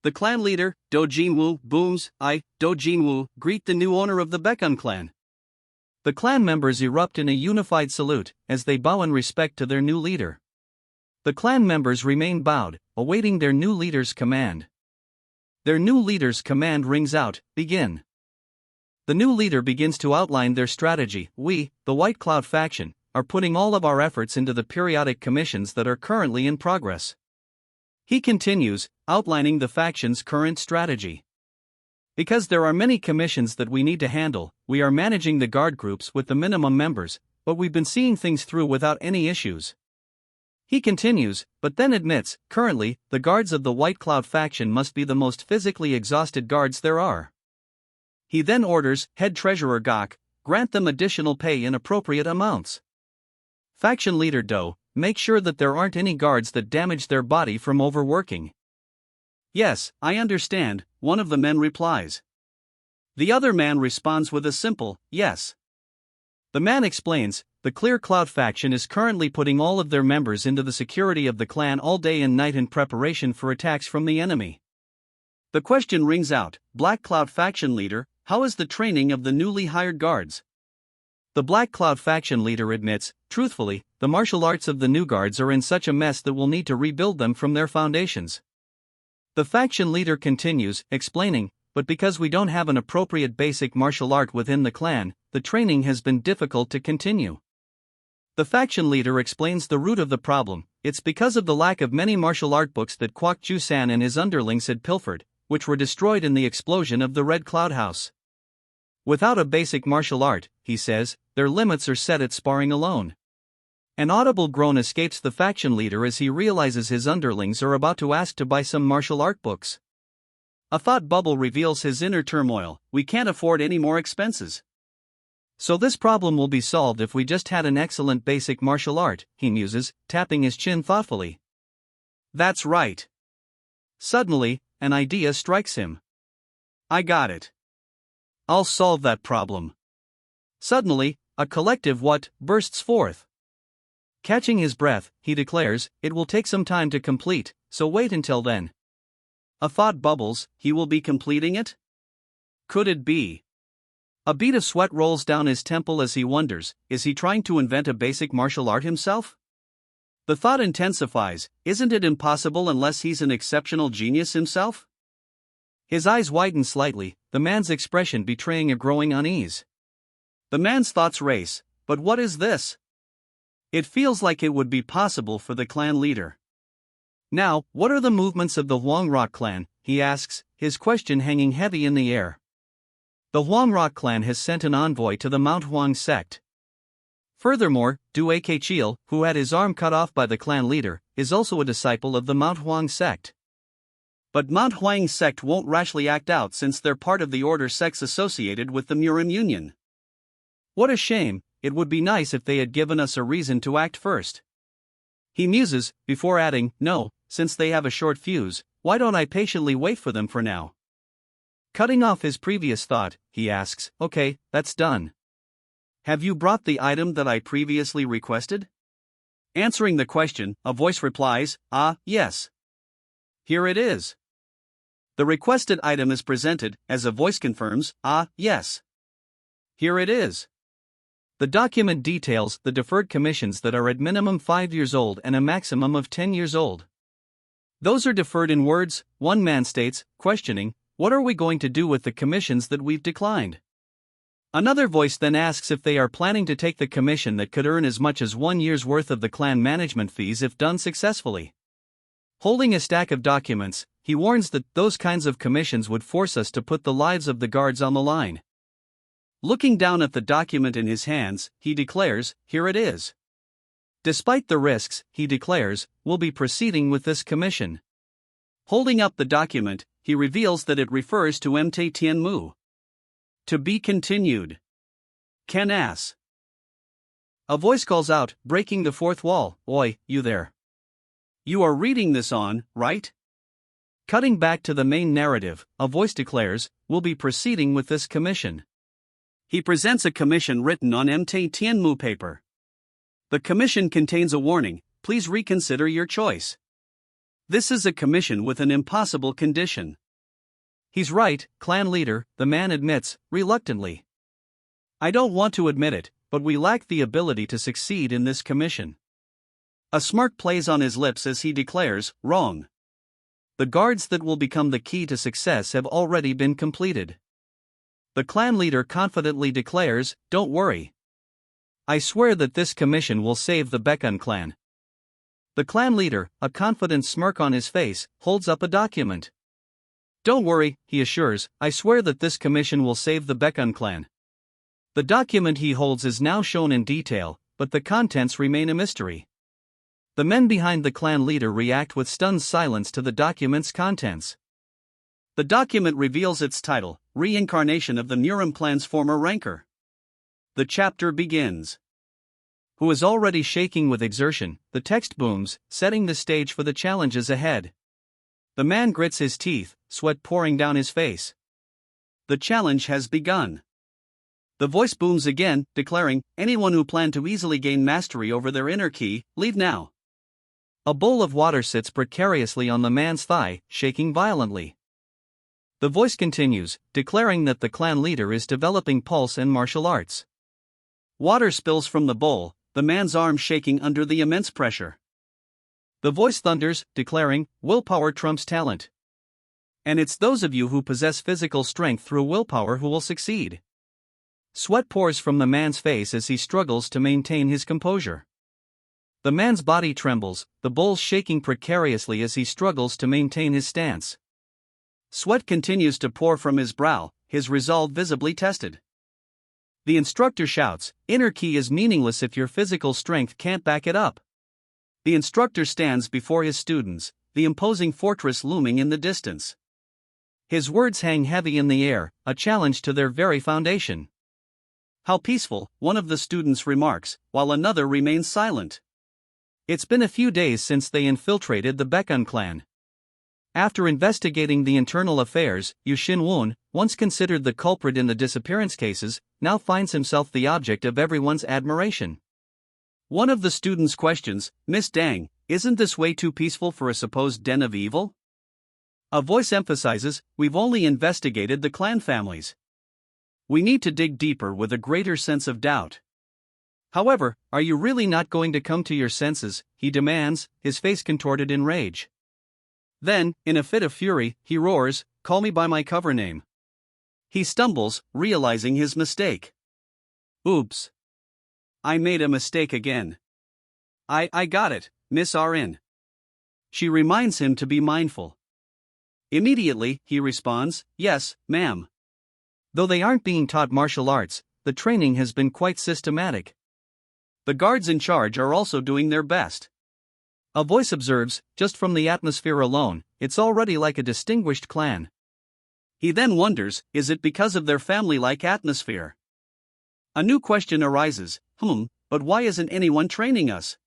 The clan leader, Do Jinwoo, booms, Do Jinwoo, greet the new owner of the Bekun clan. The clan members erupt in a unified salute, as they bow in respect to their new leader. The clan members remain bowed, awaiting their new leader's command. Their new leader's command rings out, begin. The new leader begins to outline their strategy. We, the White Cloud faction, are putting all of our efforts into the periodic commissions that are currently in progress. He continues, outlining the faction's current strategy. Because there are many commissions that we need to handle, we are managing the guard groups with the minimum members, but we've been seeing things through without any issues. He continues, but then admits, currently, the guards of the White Cloud faction must be the most physically exhausted guards there are. He then orders, Head Treasurer Gok, grant them additional pay in appropriate amounts. Faction Leader Do, make sure that there aren't any guards that damage their body from overworking. Yes, I understand, one of the men replies. The other man responds with a simple, yes. The man explains, the Clear Cloud faction is currently putting all of their members into the security of the clan all day and night in preparation for attacks from the enemy. The question rings out, Black Cloud faction leader, how is the training of the newly hired guards? The Black Cloud faction leader admits, truthfully, the martial arts of the new guards are in such a mess that we'll need to rebuild them from their foundations. The faction leader continues, explaining, but because we don't have an appropriate basic martial art within the clan, the training has been difficult to continue. The faction leader explains the root of the problem, it's because of the lack of many martial art books that Kwok Ju-san and his underlings had pilfered, which were destroyed in the explosion of the Red Cloud House. Without a basic martial art, he says, their limits are set at sparring alone. An audible groan escapes the faction leader as he realizes his underlings are about to ask to buy some martial art books. A thought bubble reveals his inner turmoil. We can't afford any more expenses. So this problem will be solved if we just had an excellent basic martial art, he muses, tapping his chin thoughtfully. That's right. Suddenly, an idea strikes him. I got it. I'll solve that problem. Suddenly, a collective what bursts forth. Catching his breath, he declares, it will take some time to complete, so wait until then. A thought bubbles, he will be completing it? Could it be? A bead of sweat rolls down his temple as he wonders, is he trying to invent a basic martial art himself? The thought intensifies, isn't it impossible unless he's an exceptional genius himself? His eyes widen slightly, the man's expression betraying a growing unease. The man's thoughts race, but what is this? It feels like it would be possible for the clan leader. Now, what are the movements of the Huangrok clan, he asks, his question hanging heavy in the air. The Huangrok clan has sent an envoy to the Mount Huang sect. Furthermore, Du Chil, who had his arm cut off by the clan leader, is also a disciple of the Mount Huang sect. But Mount Huang sect won't rashly act out since they're part of the order sects associated with the Murim Union. What a shame, it would be nice if they had given us a reason to act first. He muses, before adding, no, since they have a short fuse, why don't I patiently wait for them for now? Cutting off his previous thought, he asks, okay, that's done. Have you brought the item that I previously requested? Answering the question, a voice replies, yes. Here it is. The requested item is presented, as a voice confirms, yes. Here it is. The document details the deferred commissions that are at minimum 5 years old and a maximum of 10 years old. Those are deferred in words, one man states, questioning, what are we going to do with the commissions that we've declined? Another voice then asks if they are planning to take the commission that could earn as much as 1 year's worth of the clan management fees if done successfully. Holding a stack of documents, he warns that those kinds of commissions would force us to put the lives of the guards on the line. Looking down at the document in his hands, he declares, here it is. Despite the risks, he declares, we'll be proceeding with this commission. Holding up the document, he reveals that it refers to Mte Tianmu. To be continued. Ken ass. A voice calls out, breaking the fourth wall, oi, you there. You are reading this on, right? Cutting back to the main narrative, a voice declares, we'll be proceeding with this commission. He presents a commission written on Mte Tianmu paper. The commission contains a warning, please reconsider your choice. This is a commission with an impossible condition. He's right, clan leader, the man admits, reluctantly. I don't want to admit it, but we lack the ability to succeed in this commission. A smirk plays on his lips as he declares, wrong. The guards that will become the key to success have already been completed. The clan leader confidently declares, don't worry. I swear that this commission will save the Baekun clan. The clan leader, a confident smirk on his face, holds up a document. Don't worry, he assures, I swear that this commission will save the Baekun clan. The document he holds is now shown in detail, but the contents remain a mystery. The men behind the clan leader react with stunned silence to the document's contents. The document reveals its title, Reincarnation of the Murim clan's former rancor. The chapter begins. Who is already shaking with exertion, the text booms, setting the stage for the challenges ahead. The man grits his teeth, sweat pouring down his face. The challenge has begun. The voice booms again, declaring, anyone who planned to easily gain mastery over their inner key, leave now. A bowl of water sits precariously on the man's thigh, shaking violently. The voice continues, declaring that the clan leader is developing pulse and martial arts. Water spills from the bowl, the man's arm shaking under the immense pressure. The voice thunders, declaring, willpower trumps talent. And it's those of you who possess physical strength through willpower who will succeed. Sweat pours from the man's face as he struggles to maintain his composure. The man's body trembles, the bowl shaking precariously as he struggles to maintain his stance. Sweat continues to pour from his brow, his resolve visibly tested. The instructor shouts, "Inner ki is meaningless if your physical strength can't back it up." The instructor stands before his students, the imposing fortress looming in the distance. His words hang heavy in the air, a challenge to their very foundation. "How peaceful," one of the students remarks, while another remains silent. It's been a few days since they infiltrated the Baekun clan. After investigating the internal affairs, Yu Shin-won, once considered the culprit in the disappearance cases, now finds himself the object of everyone's admiration. One of the students questions, "Miss Dang, isn't this way too peaceful for a supposed den of evil?" A voice emphasizes, "We've only investigated the clan families. We need to dig deeper with a greater sense of doubt." "However, are you really not going to come to your senses?" he demands, his face contorted in rage. Then, in a fit of fury, he roars, "Call me by my cover name." He stumbles, realizing his mistake. "Oops. I made a mistake again. I got it, Miss RN." She reminds him to be mindful. Immediately, he responds, "Yes, ma'am." Though they aren't being taught martial arts, the training has been quite systematic. The guards in charge are also doing their best. A voice observes, "Just from the atmosphere alone, it's already like a distinguished clan." He then wonders, is it because of their family-like atmosphere? A new question arises, but why isn't anyone training us?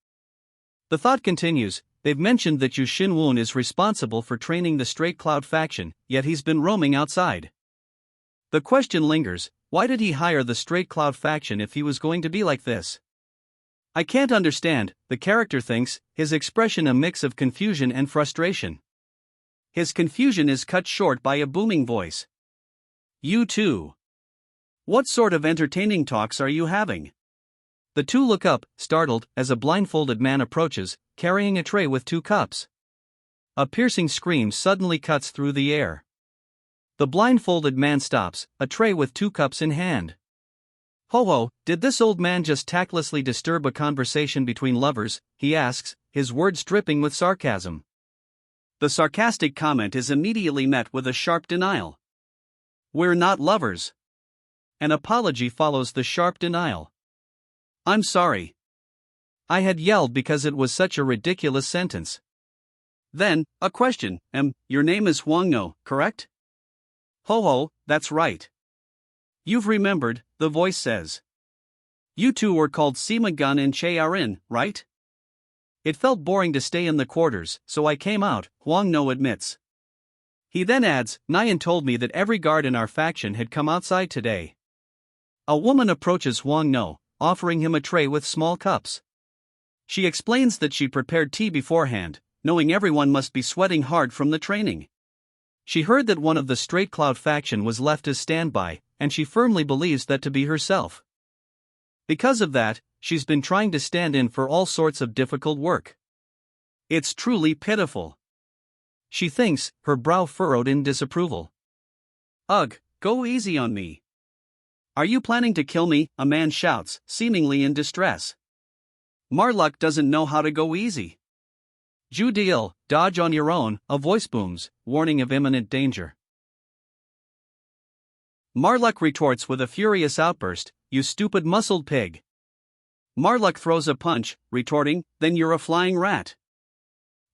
The thought continues, they've mentioned that Yu Shin-won is responsible for training the Straight Cloud faction, yet he's been roaming outside. The question lingers, why did he hire the Straight Cloud faction if he was going to be like this? "I can't understand," the character thinks, his expression a mix of confusion and frustration. His confusion is cut short by a booming voice. "You too. What sort of entertaining talks are you having?" The two look up, startled, as a blindfolded man approaches, carrying a tray with 2 cups. A piercing scream suddenly cuts through the air. The blindfolded man stops, a tray with 2 cups in hand. "Ho, did this old man just tactlessly disturb a conversation between lovers?" he asks, his words dripping with sarcasm. The sarcastic comment is immediately met with a sharp denial. "We're not lovers." An apology follows the sharp denial. "I'm sorry. I had yelled because it was such a ridiculous sentence." Then, a question, "Your name is Hwang-no, correct?" "Ho, that's right. You've remembered," the voice says. "You two were called Sima-gun and Che-arin, right? It felt boring to stay in the quarters, so I came out," Hwang-no admits. He then adds, "Nyan told me that every guard in our faction had come outside today." A woman approaches Hwang-no, offering him a tray with small cups. She explains that she prepared tea beforehand, knowing everyone must be sweating hard from the training. She heard that one of the Straight Cloud faction was left as standby, and she firmly believes that to be herself. Because of that, she's been trying to stand in for all sorts of difficult work. It's truly pitiful. She thinks, her brow furrowed in disapproval. "Ugh, go easy on me. Are you planning to kill me?" a man shouts, seemingly in distress. "Marluck doesn't know how to go easy." "Ju Deal, dodge on your own," a voice booms, warning of imminent danger. Marluck retorts with a furious outburst, "You stupid muscled pig." Marluck throws a punch, retorting, "Then you're a flying rat."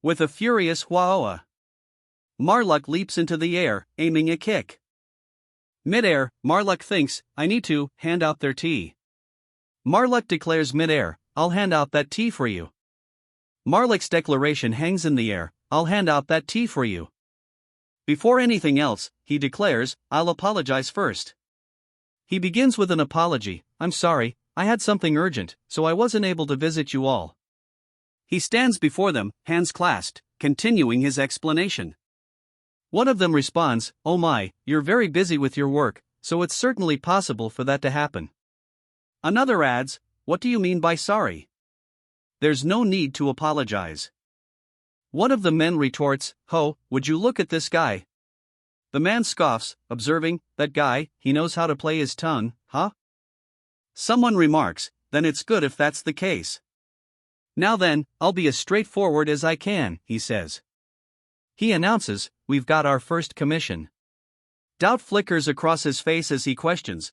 With a furious "Waoa," Marluck leaps into the air, aiming a kick. Mid-air, Marluck thinks, "I need to hand out their tea." Marluck declares mid-air, "I'll hand out that tea for you." Marluck's declaration hangs in the air, "I'll hand out that tea for you." Before anything else, he declares, "I'll apologize first." He begins with an apology, "I'm sorry, I had something urgent, so I wasn't able to visit you all." He stands before them, hands clasped, continuing his explanation. One of them responds, "Oh my, you're very busy with your work, so it's certainly possible for that to happen." Another adds, "What do you mean by sorry? There's no need to apologize." One of the men retorts, "Ho, would you look at this guy?" The man scoffs, observing, "That guy, he knows how to play his tongue, huh?" Someone remarks, "Then it's good if that's the case." "Now then, I'll be as straightforward as I can," he says. He announces, "We've got our first commission." Doubt flickers across his face as he questions,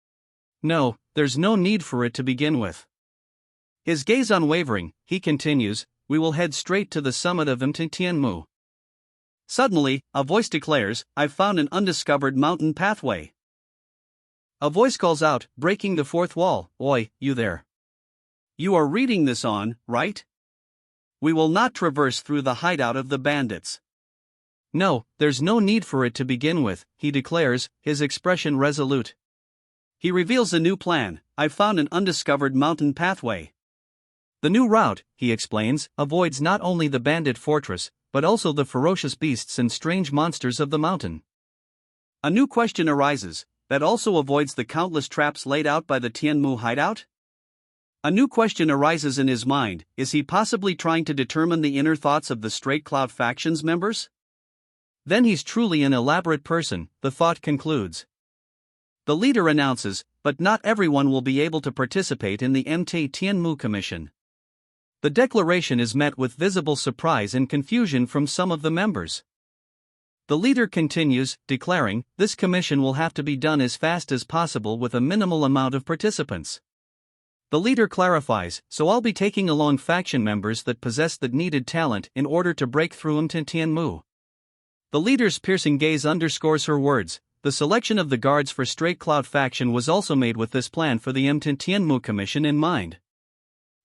No, there's no need for it to begin with. His gaze unwavering, he continues, we will head straight to the summit of Mtitianmu. Suddenly, a voice declares, I've found an undiscovered mountain pathway. A voice calls out, breaking the fourth wall, Oi, you there. You are reading this on, right? We will not traverse through the hideout of the bandits. No, there's no need for it to begin with, he declares, his expression resolute. He reveals a new plan, I've found an undiscovered mountain pathway. The new route, he explains, avoids not only the bandit fortress, but also the ferocious beasts and strange monsters of the mountain. A new question arises, that also avoids the countless traps laid out by the Tianmu hideout? A new question arises in his mind, is he possibly trying to determine the inner thoughts of the Straight Cloud faction's members? Then he's truly an elaborate person, the thought concludes. The leader announces, but not everyone will be able to participate in the MT Tianmu Commission. The declaration is met with visible surprise and confusion from some of the members. The leader continues, declaring, this commission will have to be done as fast as possible with a minimal amount of participants. The leader clarifies, so I'll be taking along faction members that possess the needed talent in order to break through Mtitianmu. The leader's piercing gaze underscores her words. The selection of the guards for Straight Cloud faction was also made with this plan for the Mtitianmu Commission in mind.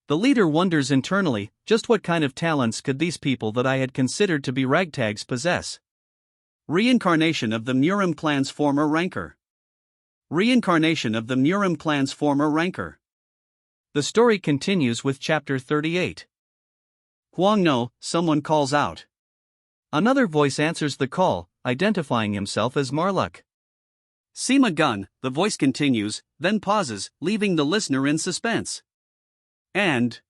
The leader wonders internally, just what kind of talents could these people that I had considered to be ragtags possess? Reincarnation of the Murim clan's former ranker. Reincarnation of the Murim clan's former ranker. The story continues with chapter 38. Huang no, someone calls out. Another voice answers the call, identifying himself as Marluck. Sima Gun, the voice continues, then pauses, leaving the listener in suspense. And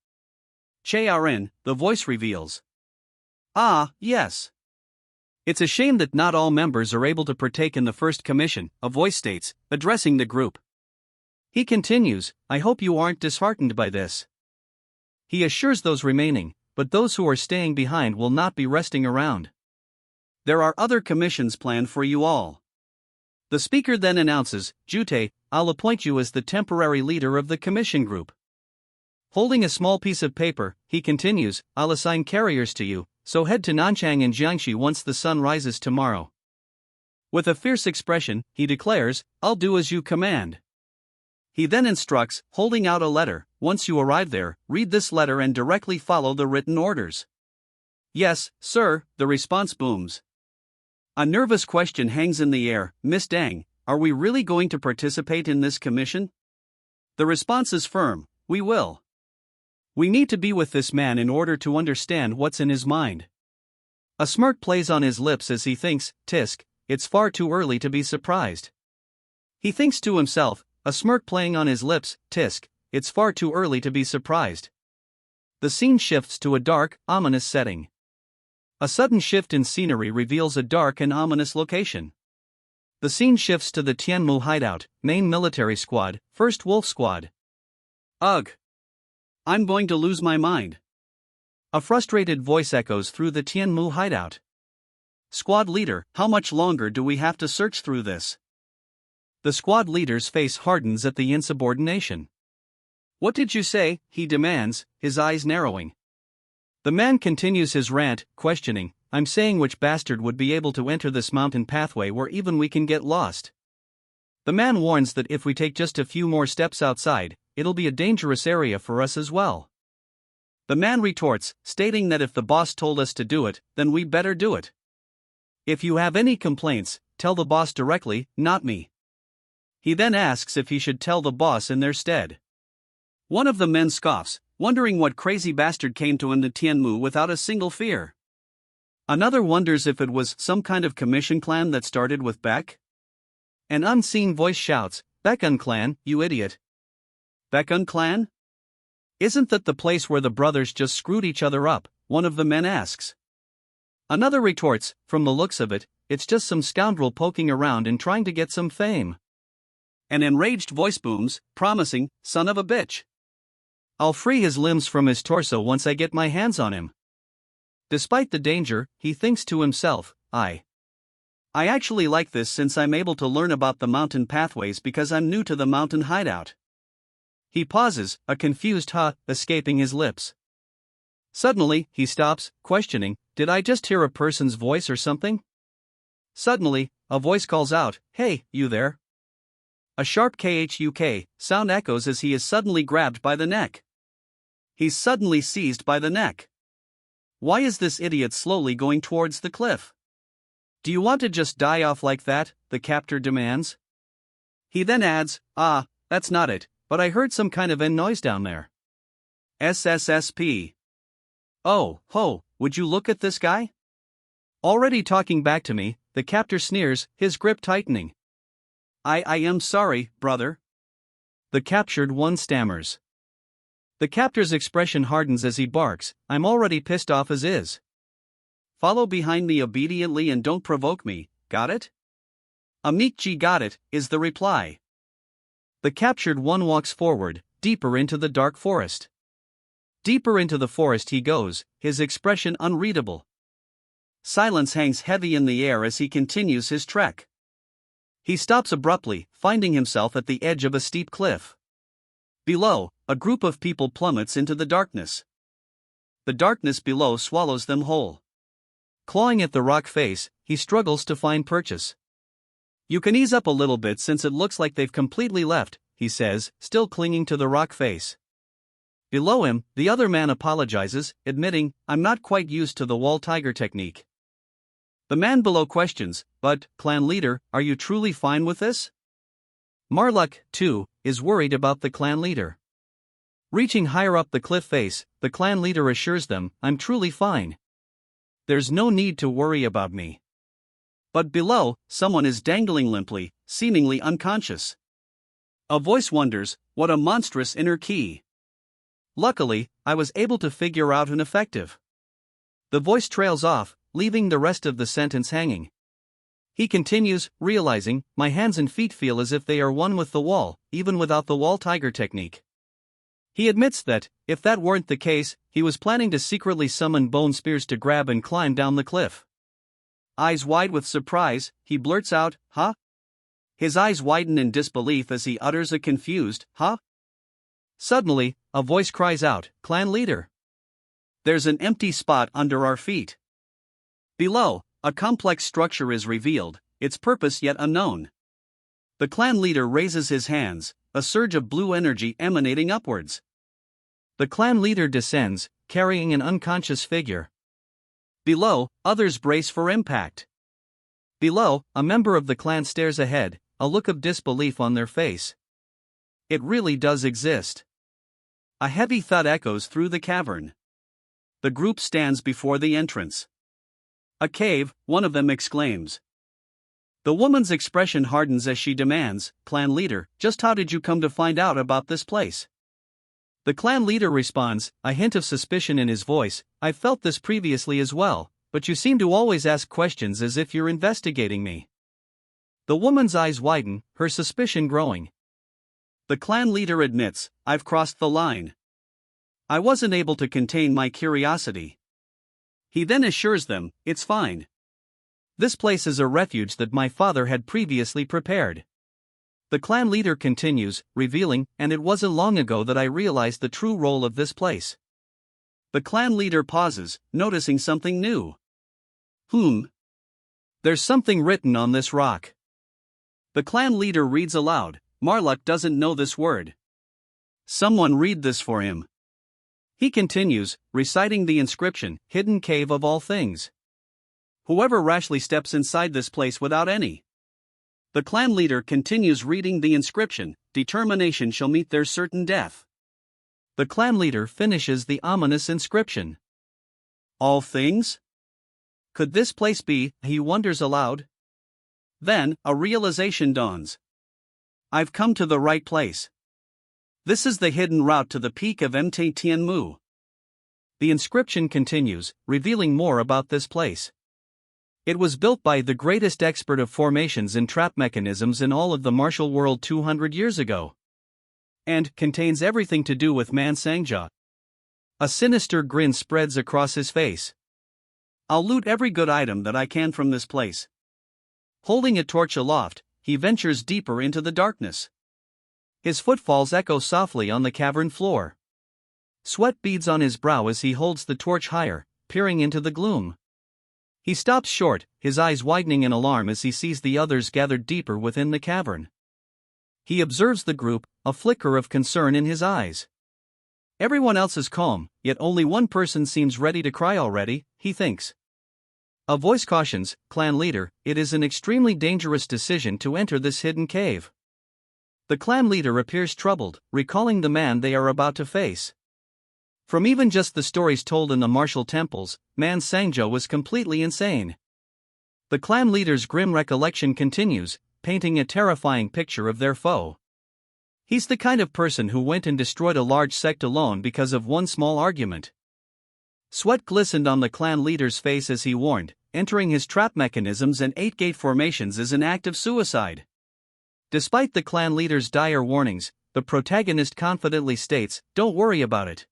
Chearin, the voice reveals. Ah, yes. It's a shame that not all members are able to partake in the first commission, a voice states, addressing the group. He continues, I hope you aren't disheartened by this. He assures those remaining, but those who are staying behind will not be resting around. There are other commissions planned for you all. The speaker then announces, Jute, I'll appoint you as the temporary leader of the commission group. Holding a small piece of paper, he continues, I'll assign carriers to you, so head to Nanchang and Jiangxi once the sun rises tomorrow. With a fierce expression, he declares, I'll do as you command. He then instructs, holding out a letter, once you arrive there, read this letter and directly follow the written orders. Yes, sir, the response booms. A nervous question hangs in the air, Miss Dang, are we really going to participate in this commission? The response is firm, we will. We need to be with this man in order to understand what's in his mind. A smirk plays on his lips as he thinks, Tisk, it's far too early to be surprised. He thinks to himself, a smirk playing on his lips, Tisk, it's far too early to be surprised. The scene shifts to a dark, ominous setting. A sudden shift in scenery reveals a dark and ominous location. The scene shifts to the Tianmu hideout, main military squad, 1st Wolf Squad. Ugh! I'm going to lose my mind. A frustrated voice echoes through the Tianmu hideout. Squad leader, how much longer do we have to search through this? The squad leader's face hardens at the insubordination. What did you say? He demands, his eyes narrowing. The man continues his rant, questioning, I'm saying which bastard would be able to enter this mountain pathway where even we can get lost. The man warns that if we take just a few more steps outside, it'll be a dangerous area for us as well. The man retorts, stating that if the boss told us to do it, then we better do it. If you have any complaints, tell the boss directly, not me. He then asks if he should tell the boss in their stead. One of the men scoffs, wondering what crazy bastard came to him to Tianmu without a single fear. Another wonders if it was some kind of commission clan that started with Beck. An unseen voice shouts, Beckun clan, you idiot. Beckun clan? Isn't that the place where the brothers just screwed each other up? One of the men asks. Another retorts, from the looks of it, it's just some scoundrel poking around and trying to get some fame. An enraged voice booms, promising, son of a bitch. I'll free his limbs from his torso once I get my hands on him. Despite the danger, he thinks to himself, I I actually like this since I'm able to learn about the mountain pathways because I'm new to the mountain hideout. He pauses, a confused "huh" escaping his lips. Suddenly, he stops, questioning, did I just hear a person's voice or something? Suddenly, a voice calls out, hey, you there? A sharp khuk sound echoes as he is suddenly grabbed by the neck. He's suddenly seized by the neck. Why is this idiot slowly going towards the cliff? Do you want to just die off like that? The captor demands. He then adds, that's not it, but I heard some kind of noise down there. SSSP. Oh, ho, would you look at this guy? Already talking back to me, the captor sneers, his grip tightening. I am sorry, brother. The captured one stammers. The captor's expression hardens as he barks, I'm already pissed off as is. Follow behind me obediently and don't provoke me, got it? Amikji got it, is the reply. The captured one walks forward, deeper into the dark forest. Deeper into the forest he goes, his expression unreadable. Silence hangs heavy in the air as he continues his trek. He stops abruptly, finding himself at the edge of a steep cliff. Below, a group of people plummets into the darkness. The darkness below swallows them whole. Clawing at the rock face, he struggles to find purchase. You can ease up a little bit since it looks like they've completely left, he says, still clinging to the rock face. Below him, the other man apologizes, admitting, I'm not quite used to the wall tiger technique. The man below questions, but, clan leader, are you truly fine with this? Marluk, too, is worried about the clan leader. Reaching higher up the cliff face, the clan leader assures them, I'm truly fine. There's no need to worry about me. But below, someone is dangling limply, seemingly unconscious. A voice wonders, what a monstrous inner key. Luckily, I was able to figure out an effective. The voice trails off, leaving the rest of the sentence hanging. He continues, realizing, my hands and feet feel as if they are one with the wall, even without the wall tiger technique. He admits that, if that weren't the case, he was planning to secretly summon bone spears to grab and climb down the cliff. Eyes wide with surprise, he blurts out, huh? His eyes widen in disbelief as he utters a confused, huh? Suddenly, a voice cries out, clan leader. There's an empty spot under our feet. Below, a complex structure is revealed, its purpose yet unknown. The clan leader raises his hands, a surge of blue energy emanating upwards. The clan leader descends, carrying an unconscious figure. Below, others brace for impact. Below, a member of the clan stares ahead, a look of disbelief on their face. It really does exist. A heavy thud echoes through the cavern. The group stands before the entrance. A cave, one of them exclaims. The woman's expression hardens as she demands, clan leader, just how did you come to find out about this place? The clan leader responds, a hint of suspicion in his voice, I've felt this previously as well, but you seem to always ask questions as if you're investigating me. The woman's eyes widen, her suspicion growing. The clan leader admits, I've crossed the line. I wasn't able to contain my curiosity. He then assures them, it's fine. This place is a refuge that my father had previously prepared. The clan leader continues, revealing, and it wasn't long ago that I realized the true role of this place. The clan leader pauses, noticing something new. There's something written on this rock. The clan leader reads aloud, Marluk doesn't know this word. Someone read this for him. He continues, reciting the inscription, hidden cave of all things. Whoever rashly steps inside this place without any. The clan leader continues reading the inscription, determination shall meet their certain death. The clan leader finishes the ominous inscription. All things? Could this place be, he wonders aloud? Then, a realization dawns. I've come to the right place. This is the hidden route to the peak of Mte Tianmu. The inscription continues, revealing more about this place. It was built by the greatest expert of formations and trap mechanisms in all of the martial world 200 years ago. And contains everything to do with Man Sangja. A sinister grin spreads across his face. I'll loot every good item that I can from this place. Holding a torch aloft, he ventures deeper into the darkness. His footfalls echo softly on the cavern floor. Sweat beads on his brow as he holds the torch higher, peering into the gloom. He stops short, his eyes widening in alarm as he sees the others gathered deeper within the cavern. He observes the group, a flicker of concern in his eyes. Everyone else is calm, yet only one person seems ready to cry already, he thinks. A voice cautions, clan leader, it is an extremely dangerous decision to enter this hidden cave. The clan leader appears troubled, recalling the man they are about to face. From even just the stories told in the martial temples, Man Sangjo was completely insane. The clan leader's grim recollection continues, painting a terrifying picture of their foe. He's the kind of person who went and destroyed a large sect alone because of one small argument. Sweat glistened on the clan leader's face as he warned, entering his trap mechanisms and 8-gate formations is an act of suicide. Despite the clan leader's dire warnings, the protagonist confidently states, "Don't worry about it.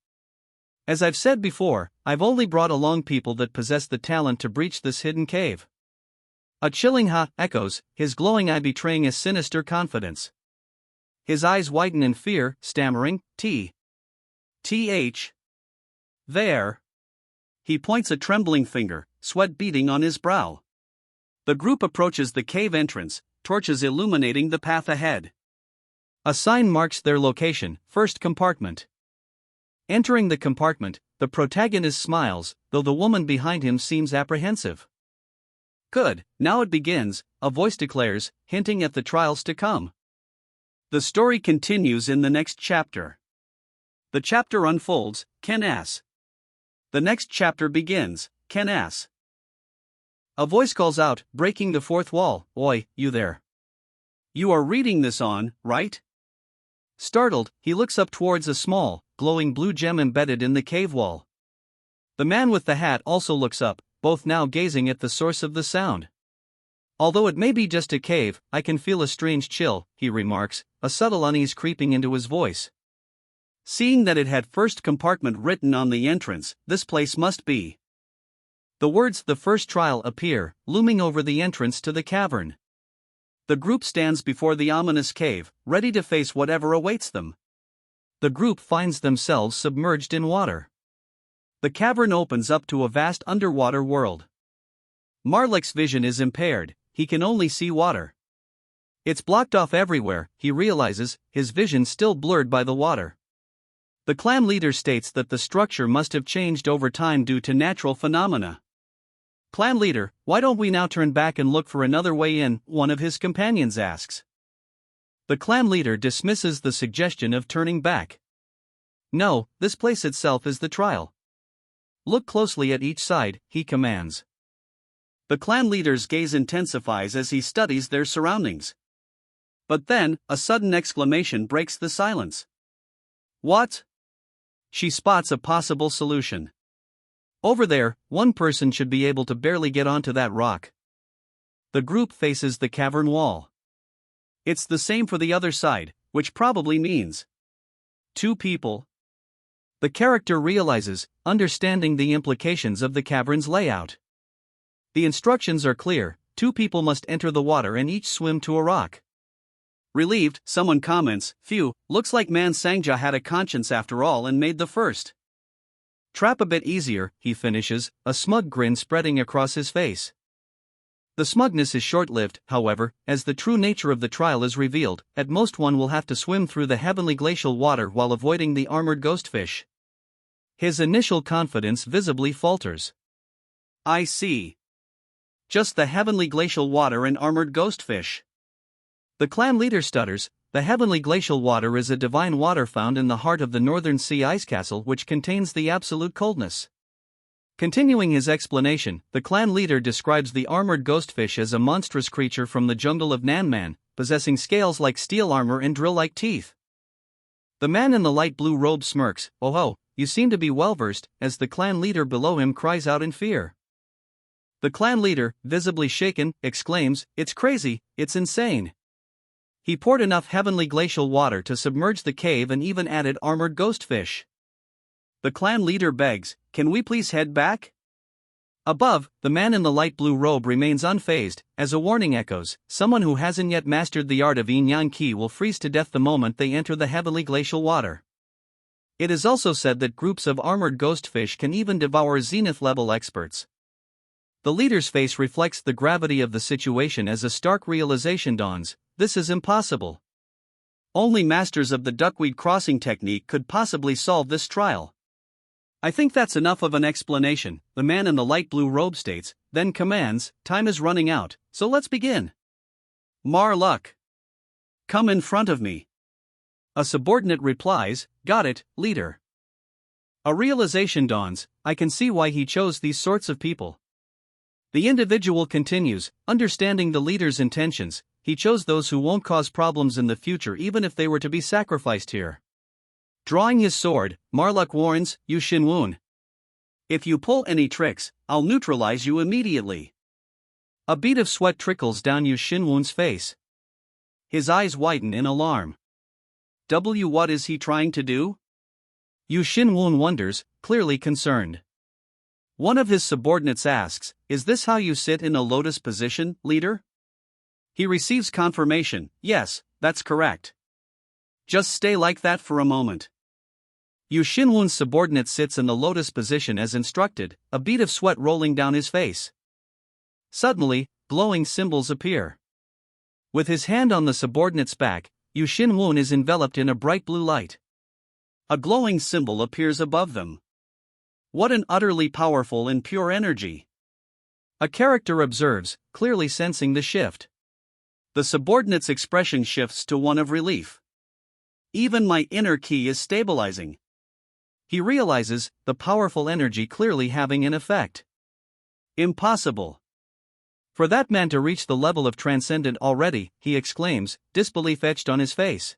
As I've said before, I've only brought along people that possess the talent to breach this hidden cave." A chilling ha echoes, his glowing eye betraying a sinister confidence. His eyes widen in fear, stammering, "Th. There." He points a trembling finger, sweat beading on his brow. The group approaches the cave entrance, torches illuminating the path ahead. A sign marks their location, first compartment. Entering the compartment, the protagonist smiles, though the woman behind him seems apprehensive. "Good, now it begins," a voice declares, hinting at the trials to come. The story continues in the next chapter. The chapter unfolds, Ken-as. The next chapter begins, Ken-as. A voice calls out, breaking the fourth wall, "Oi, you there. You are reading this on, right?" Startled, he looks up towards a small, glowing blue gem embedded in the cave wall. The man with the hat also looks up, both now gazing at the source of the sound. "Although it may be just a cave, I can feel a strange chill," he remarks, a subtle unease creeping into his voice. Seeing that it had first compartment written on the entrance, this place must be. The words "the first trial" appear, looming over the entrance to the cavern. The group stands before the ominous cave, ready to face whatever awaits them. The group finds themselves submerged in water. The cavern opens up to a vast underwater world. Marlik's vision is impaired, he can only see water. It's blocked off everywhere, he realizes, his vision still blurred by the water. The clan leader states that the structure must have changed over time due to natural phenomena. "Clan leader, why don't we now turn back and look for another way in?" one of his companions asks. The clan leader dismisses the suggestion of turning back. "No, this place itself is the trial. Look closely at each side," he commands. The clan leader's gaze intensifies as he studies their surroundings. But then, a sudden exclamation breaks the silence. "What?" She spots a possible solution. "Over there, one person should be able to barely get onto that rock." The group faces the cavern wall. It's the same for the other side, which probably means 2 people. The character realizes, understanding the implications of the cavern's layout. The instructions are clear: 2 people must enter the water and each swim to a rock. Relieved, someone comments, "Phew, looks like Man Sangja had a conscience after all and made the first trap a bit easier," he finishes, a smug grin spreading across his face. The smugness is short-lived, however, as the true nature of the trial is revealed. At most one will have to swim through the heavenly glacial water while avoiding the armored ghostfish. His initial confidence visibly falters. "I see. Just the heavenly glacial water and armored ghostfish." The clan leader stutters. The heavenly glacial water is a divine water found in the heart of the northern sea ice castle which contains the absolute coldness. Continuing his explanation, the clan leader describes the armored ghostfish as a monstrous creature from the jungle of Nanman, possessing scales like steel armor and drill-like teeth. The man in the light blue robe smirks. "Oh, you seem to be well-versed," as the clan leader below him cries out in fear. The clan leader, visibly shaken, exclaims, "It's crazy, it's insane." He poured enough heavenly glacial water to submerge the cave and even added armored ghostfish. The clan leader begs, "Can we please head back?" Above, the man in the light blue robe remains unfazed, as a warning echoes, someone who hasn't yet mastered the art of yin-yang qi will freeze to death the moment they enter the heavily glacial water. It is also said that groups of armored ghostfish can even devour zenith-level experts. The leader's face reflects the gravity of the situation as a stark realization dawns: this is impossible. Only masters of the duckweed crossing technique could possibly solve this trial. I think that's enough of an explanation, the man in the light blue robe states, then commands, time is running out, so let's begin. Marluck. Come in front of me. A subordinate replies, got it, leader. A realization dawns, I can see why he chose these sorts of people. The individual continues, understanding the leader's intentions, he chose those who won't cause problems in the future even if they were to be sacrificed here. Drawing his sword, Marluck warns, Yu Shinwon. If you pull any tricks, I'll neutralize you immediately. A bead of sweat trickles down Yu Shinwon's face. His eyes widen in alarm. What is he trying to do? Yu Shinwon wonders, clearly concerned. One of his subordinates asks, is this how you sit in a lotus position, leader? He receives confirmation, yes, that's correct. Just stay like that for a moment. Yu Shinwon's subordinate sits in the lotus position as instructed, a bead of sweat rolling down his face. Suddenly, glowing symbols appear. With his hand on the subordinate's back, Yu Shinwon is enveloped in a bright blue light. A glowing symbol appears above them. What an utterly powerful and pure energy! A character observes, clearly sensing the shift. The subordinate's expression shifts to one of relief. Even my inner ki is stabilizing. He realizes, the powerful energy clearly having an effect. Impossible. For that man to reach the level of transcendent already, he exclaims, disbelief etched on his face.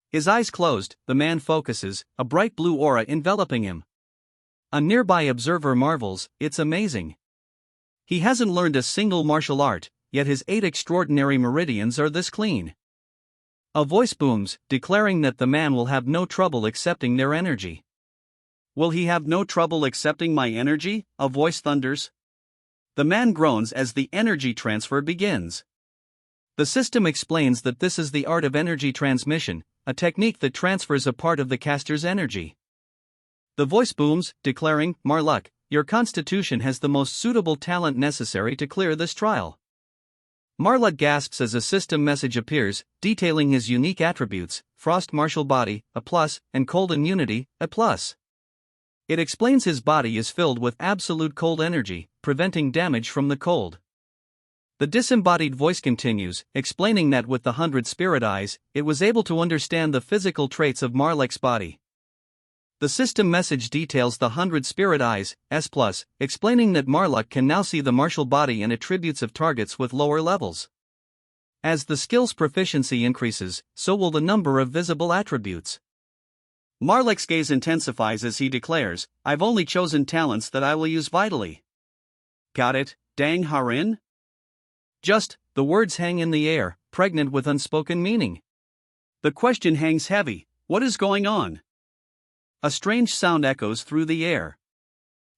His eyes closed, the man focuses, a bright blue aura enveloping him. A nearby observer marvels, it's amazing. He hasn't learned a single martial art, yet his 8 extraordinary meridians are this clean. A voice booms, declaring that the man will have no trouble accepting their energy. Will he have no trouble accepting my energy? A voice thunders. The man groans as the energy transfer begins. The system explains that this is the art of energy transmission, a technique that transfers a part of the caster's energy. The voice booms, declaring, Marluck, your constitution has the most suitable talent necessary to clear this trial. Marluck gasps as a system message appears, detailing his unique attributes, frost martial body, a+, and cold immunity, a+. It explains his body is filled with absolute cold energy, preventing damage from the cold. The disembodied voice continues, explaining that with the 100 spirit eyes, it was able to understand the physical traits of Marluck's body. The system message details the 100 spirit eyes, S+, explaining that Marluck can now see the martial body and attributes of targets with lower levels. As the skill's proficiency increases, so will the number of visible attributes. Marluck's gaze intensifies as he declares, I've only chosen talents that I will use vitally. Got it, Dang Harin? Just, the words hang in the air, pregnant with unspoken meaning. The question hangs heavy, what is going on? A strange sound echoes through the air.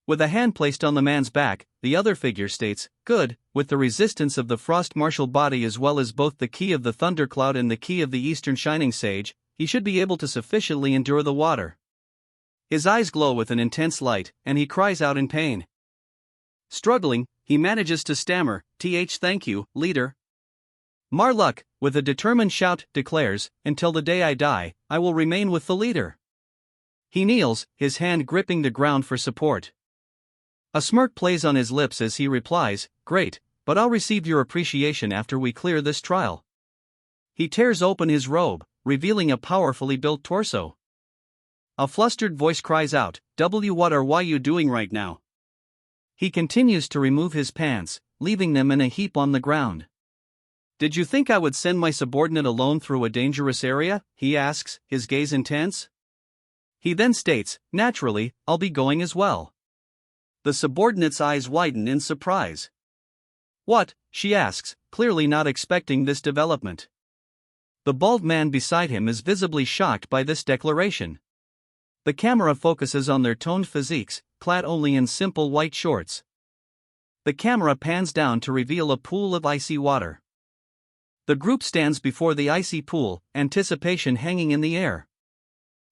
With a hand placed on the man's back, the other figure states, good, with the resistance of the frost martial body as well as both the ki of the thundercloud and the ki of the eastern shining sage, he should be able to sufficiently endure the water. His eyes glow with an intense light, and he cries out in pain. Struggling, he manages to stammer, thank you, leader. Marluck, with a determined shout, declares, until the day I die, I will remain with the leader. He kneels, his hand gripping the ground for support. A smirk plays on his lips as he replies, great, but I'll receive your appreciation after we clear this trial. He tears open his robe, revealing a powerfully built torso. A flustered voice cries out, what are you doing right now? He continues to remove his pants, leaving them in a heap on the ground. Did you think I would send my subordinate alone through a dangerous area? He asks, his gaze intense. He then states, naturally, I'll be going as well. The subordinate's eyes widen in surprise. What? She asks, clearly not expecting this development. The bald man beside him is visibly shocked by this declaration. The camera focuses on their toned physiques, clad only in simple white shorts. The camera pans down to reveal a pool of icy water. The group stands before the icy pool, anticipation hanging in the air.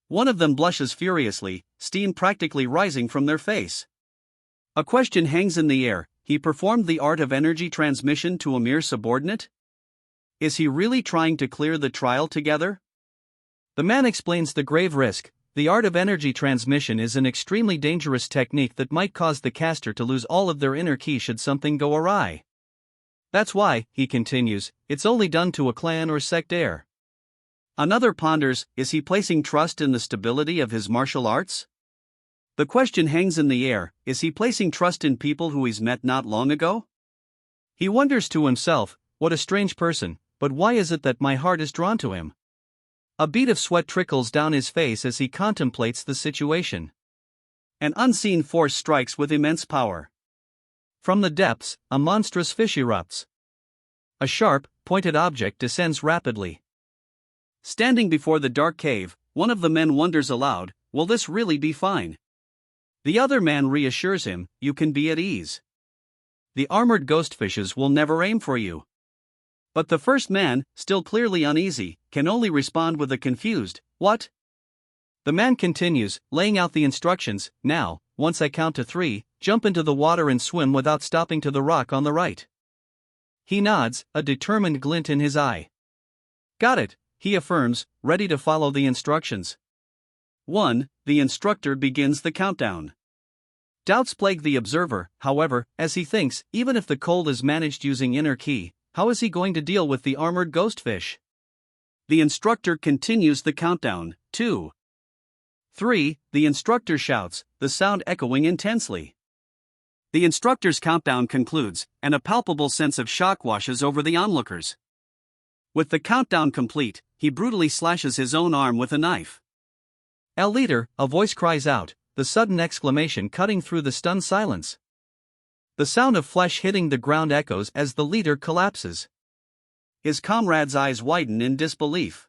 One of them blushes furiously, steam practically rising from their face. A question hangs in the air: he performed the art of energy transmission to a mere subordinate? Is he really trying to clear the trial together? The man explains the grave risk. The art of energy transmission is an extremely dangerous technique that might cause the caster to lose all of their inner ki should something go awry. That's why, he continues, it's only done to a clan or sect heir. Another ponders, is he placing trust in the stability of his martial arts? The question hangs in the air, is he placing trust in people who he's met not long ago? He wonders to himself, what a strange person, but why is it that my heart is drawn to him? A bead of sweat trickles down his face as he contemplates the situation. An unseen force strikes with immense power. From the depths, a monstrous fish erupts. A sharp, pointed object descends rapidly. Standing before the dark cave, one of the men wonders aloud, will this really be fine? The other man reassures him, you can be at ease. The armored ghostfishes will never aim for you. But the first man, still clearly uneasy, can only respond with a confused, what? The man continues, laying out the instructions, now, once I count to 3, jump into the water and swim without stopping to the rock on the right. He nods, a determined glint in his eye. Got it, he affirms, ready to follow the instructions. 1. The instructor begins the countdown. Doubts plague the observer, however, as he thinks, even if the cold is managed using inner ki, how is he going to deal with the armored ghostfish? The instructor continues the countdown. 2. 3. The instructor shouts, the sound echoing intensely. The instructor's countdown concludes, and a palpable sense of shock washes over the onlookers. With the countdown complete, he brutally slashes his own arm with a knife. El leader, a voice cries out, the sudden exclamation cutting through the stunned silence. The sound of flesh hitting the ground echoes as the leader collapses. His comrades' eyes widen in disbelief.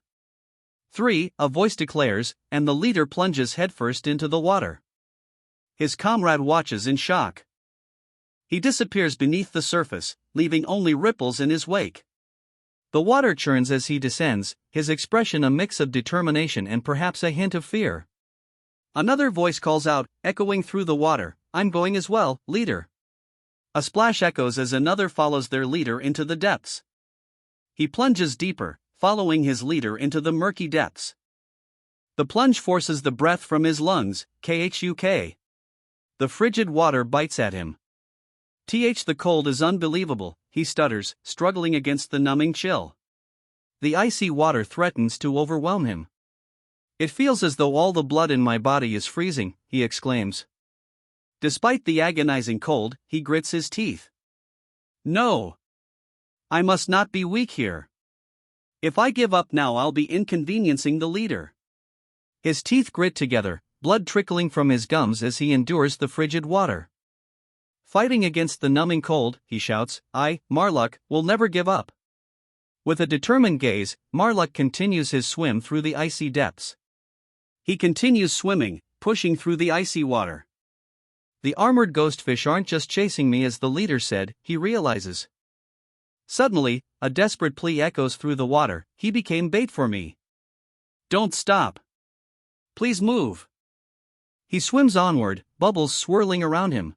3. A voice declares, and the leader plunges headfirst into the water. His comrade watches in shock. He disappears beneath the surface, leaving only ripples in his wake. The water churns as he descends, his expression a mix of determination and perhaps a hint of fear. Another voice calls out, echoing through the water, I'm going as well, leader. A splash echoes as another follows their leader into the depths. He plunges deeper, following his leader into the murky depths. The plunge forces the breath from his lungs, khuk. The frigid water bites at him. The cold is unbelievable, he stutters, struggling against the numbing chill. The icy water threatens to overwhelm him. It feels as though all the blood in my body is freezing, he exclaims. Despite the agonizing cold, he grits his teeth. No! I must not be weak here. If I give up now, I'll be inconveniencing the leader. His teeth grit together, blood trickling from his gums as he endures the frigid water. Fighting against the numbing cold, he shouts, I, Marluck, will never give up. With a determined gaze, Marluck continues his swim through the icy depths. He continues swimming, pushing through the icy water. The armored ghostfish aren't just chasing me as the leader said, he realizes. Suddenly, a desperate plea echoes through the water, he became bait for me. Don't stop. Please move. He swims onward, bubbles swirling around him.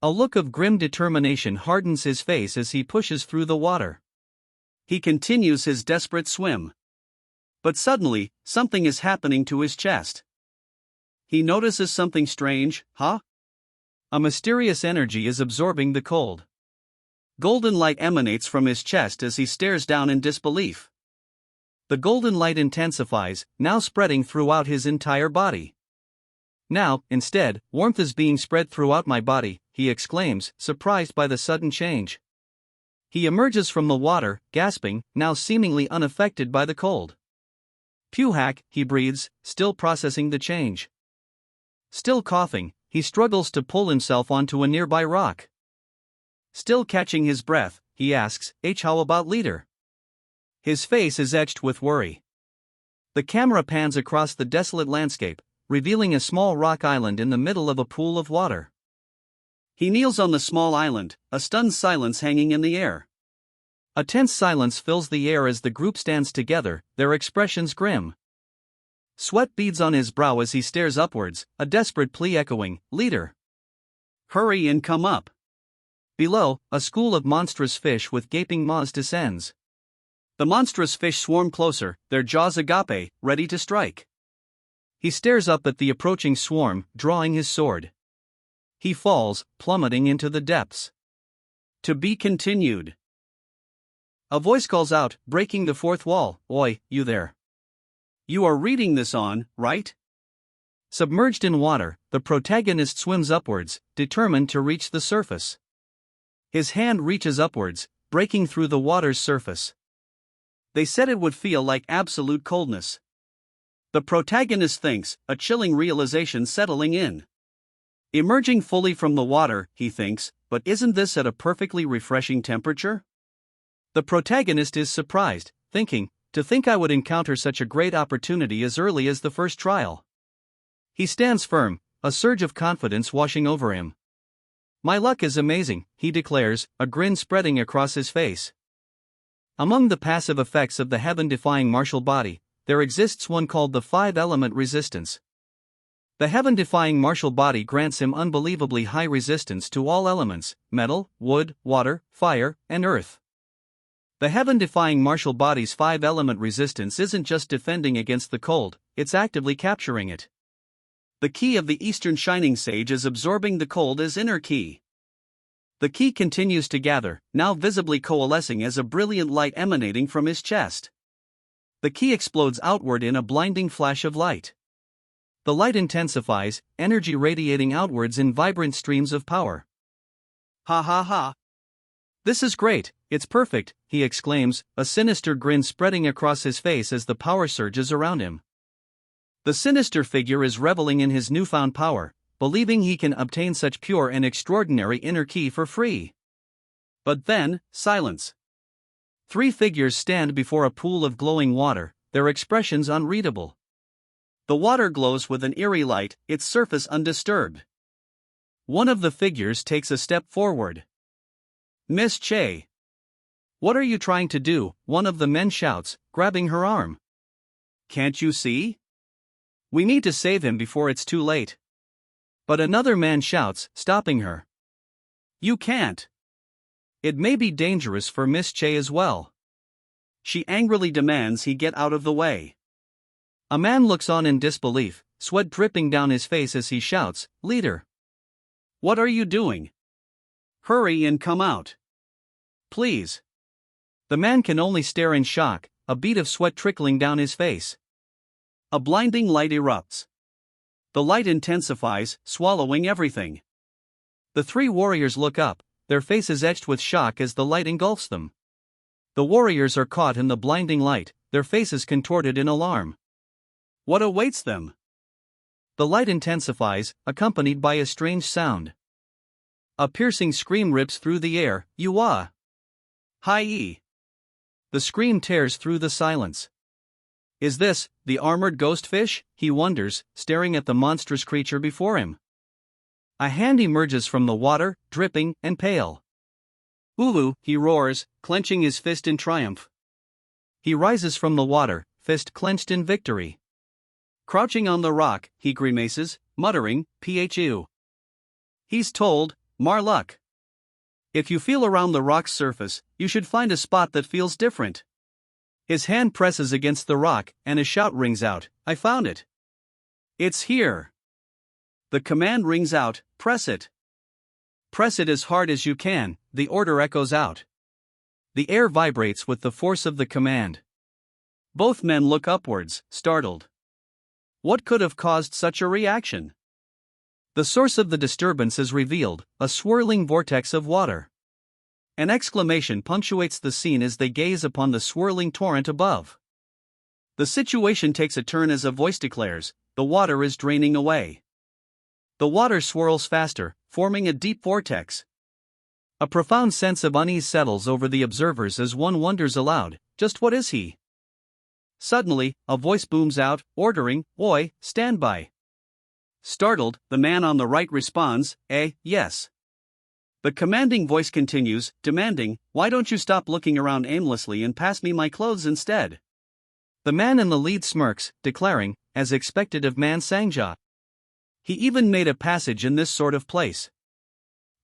A look of grim determination hardens his face as he pushes through the water. He continues his desperate swim. But suddenly, something is happening to his chest. He notices something strange, A mysterious energy is absorbing the cold. Golden light emanates from his chest as he stares down in disbelief. The golden light intensifies, now spreading throughout his entire body. Now, instead, warmth is being spread throughout my body, he exclaims, surprised by the sudden change. He emerges from the water, gasping, now seemingly unaffected by the cold. Puhack, he breathes, still processing the change. Still coughing, he struggles to pull himself onto a nearby rock. Still catching his breath, he asks, how about leader? His face is etched with worry. The camera pans across the desolate landscape, revealing a small rock island in the middle of a pool of water. He kneels on the small island, a stunned silence hanging in the air. A tense silence fills the air as the group stands together, their expressions grim. Sweat beads on his brow as he stares upwards, a desperate plea echoing, "Leader! Hurry and come up." Below, a school of monstrous fish with gaping maws descends. The monstrous fish swarm closer, their jaws agape, ready to strike. He stares up at the approaching swarm, drawing his sword. He falls, plummeting into the depths. To be continued. A voice calls out, breaking the fourth wall, "Oi, you there. You are reading this on, right?" Submerged in water, the protagonist swims upwards, determined to reach the surface. His hand reaches upwards, breaking through the water's surface. They said it would feel like absolute coldness. The protagonist thinks, a chilling realization settling in. Emerging fully from the water, he thinks, but isn't this at a perfectly refreshing temperature? The protagonist is surprised, thinking, to think I would encounter such a great opportunity as early as the first trial. He stands firm, a surge of confidence washing over him. "My luck is amazing," he declares, a grin spreading across his face. Among the passive effects of the heaven-defying martial body, there exists one called the 5-element resistance. The heaven-defying martial body grants him unbelievably high resistance to all elements: metal, wood, water, fire, and earth. The heaven-defying martial body's 5-element resistance isn't just defending against the cold, it's actively capturing it. The ki of the Eastern Shining Sage is absorbing the cold as inner ki. The ki continues to gather, now visibly coalescing as a brilliant light emanating from his chest. The ki explodes outward in a blinding flash of light. The light intensifies, energy radiating outwards in vibrant streams of power. Ha ha ha. "This is great, it's perfect," he exclaims, a sinister grin spreading across his face as the power surges around him. The sinister figure is reveling in his newfound power, believing he can obtain such pure and extraordinary inner ki for free. But then, silence. 3 figures stand before a pool of glowing water, their expressions unreadable. The water glows with an eerie light, its surface undisturbed. One of the figures takes a step forward. "Miss Che." "What are you trying to do?" one of the men shouts, grabbing her arm. "Can't you see? We need to save him before it's too late." But another man shouts, stopping her. "You can't. It may be dangerous for Miss Che as well." She angrily demands he get out of the way. A man looks on in disbelief, sweat dripping down his face as he shouts, "Leader! What are you doing? Hurry and come out. Please." The man can only stare in shock, a bead of sweat trickling down his face. A blinding light erupts. The light intensifies, swallowing everything. The 3 warriors look up, their faces etched with shock as the light engulfs them. The warriors are caught in the blinding light, their faces contorted in alarm. What awaits them? The light intensifies, accompanied by a strange sound. A piercing scream rips through the air, "Yuwa! Hi-ee!" The scream tears through the silence. Is this the armored ghost fish? He wonders, staring at the monstrous creature before him. A hand emerges from the water, dripping and pale. "Ulu!" he roars, clenching his fist in triumph. He rises from the water, fist clenched in victory. Crouching on the rock, he grimaces, muttering, "Phu." He's told, "Mar luck. If you feel around the rock's surface, you should find a spot that feels different." His hand presses against the rock, and a shout rings out, "I found it. It's here." The command rings out, "Press it." Press it as hard as you can, the order echoes out. The air vibrates with the force of the command. Both men look upwards, startled. What could have caused such a reaction? The source of the disturbance is revealed, a swirling vortex of water. An exclamation punctuates the scene as they gaze upon the swirling torrent above. The situation takes a turn as a voice declares, "The water is draining away." The water swirls faster, forming a deep vortex. A profound sense of unease settles over the observers as one wonders aloud, just what is he? Suddenly, a voice booms out, ordering, "Oi, stand by." Startled, the man on the right responds, "Yes." The commanding voice continues, demanding, "Why don't you stop looking around aimlessly and pass me my clothes instead?" The man in the lead smirks, declaring, as expected of Man Sangja. He even made a passage in this sort of place.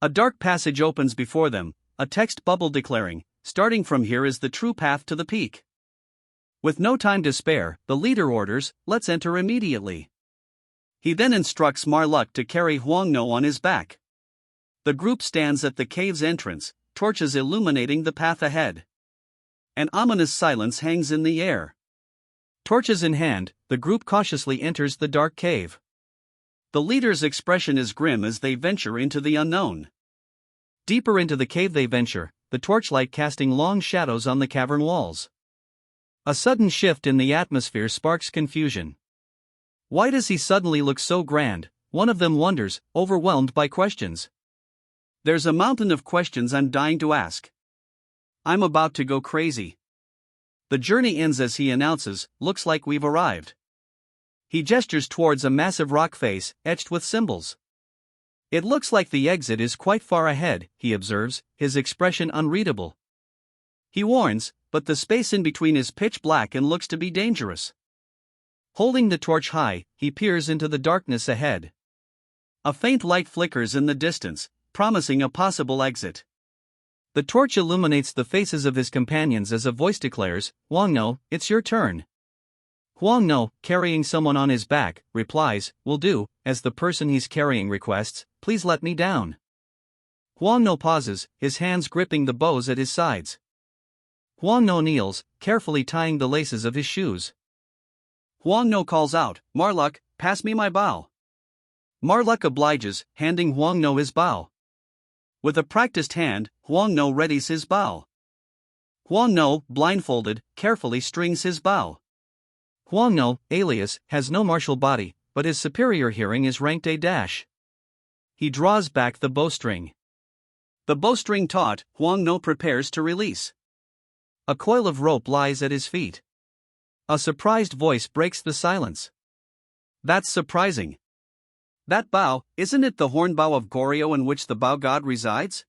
A dark passage opens before them, a text bubble declaring, "Starting from here is the true path to the peak." With no time to spare, the leader orders, "Let's enter immediately." He then instructs Marluck to carry Huangno on his back. The group stands at the cave's entrance, torches illuminating the path ahead. An ominous silence hangs in the air. Torches in hand, the group cautiously enters the dark cave. The leader's expression is grim as they venture into the unknown. Deeper into the cave they venture, the torchlight casting long shadows on the cavern walls. A sudden shift in the atmosphere sparks confusion. Why does he suddenly look so grand? One of them wonders, overwhelmed by questions. There's a mountain of questions I'm dying to ask. I'm about to go crazy. The journey ends as he announces, "Looks like we've arrived." He gestures towards a massive rock face, etched with symbols. It looks like the exit is quite far ahead, he observes, his expression unreadable. He warns, but the space in between is pitch black and looks to be dangerous. Holding the torch high, he peers into the darkness ahead. A faint light flickers in the distance, promising a possible exit. The torch illuminates the faces of his companions as a voice declares, "Huangno, it's your turn." Huangno, carrying someone on his back, replies, "Will do," as the person he's carrying requests, "Please let me down." Huangno pauses, his hands gripping the bows at his sides. Huangno kneels, carefully tying the laces of his shoes. Huangno calls out, "Marluck, pass me my bow." Marluck obliges, handing Huangno his bow. With a practiced hand, Huangno readies his bow. Huangno, blindfolded, carefully strings his bow. Huangno, alias, has no martial body, but his superior hearing is ranked A-. He draws back the bowstring. The bowstring taut, Huangno prepares to release. A coil of rope lies at his feet. A surprised voice breaks the silence. "That's surprising. That bow, isn't it the horn bow of Goryo in which the bow god resides?"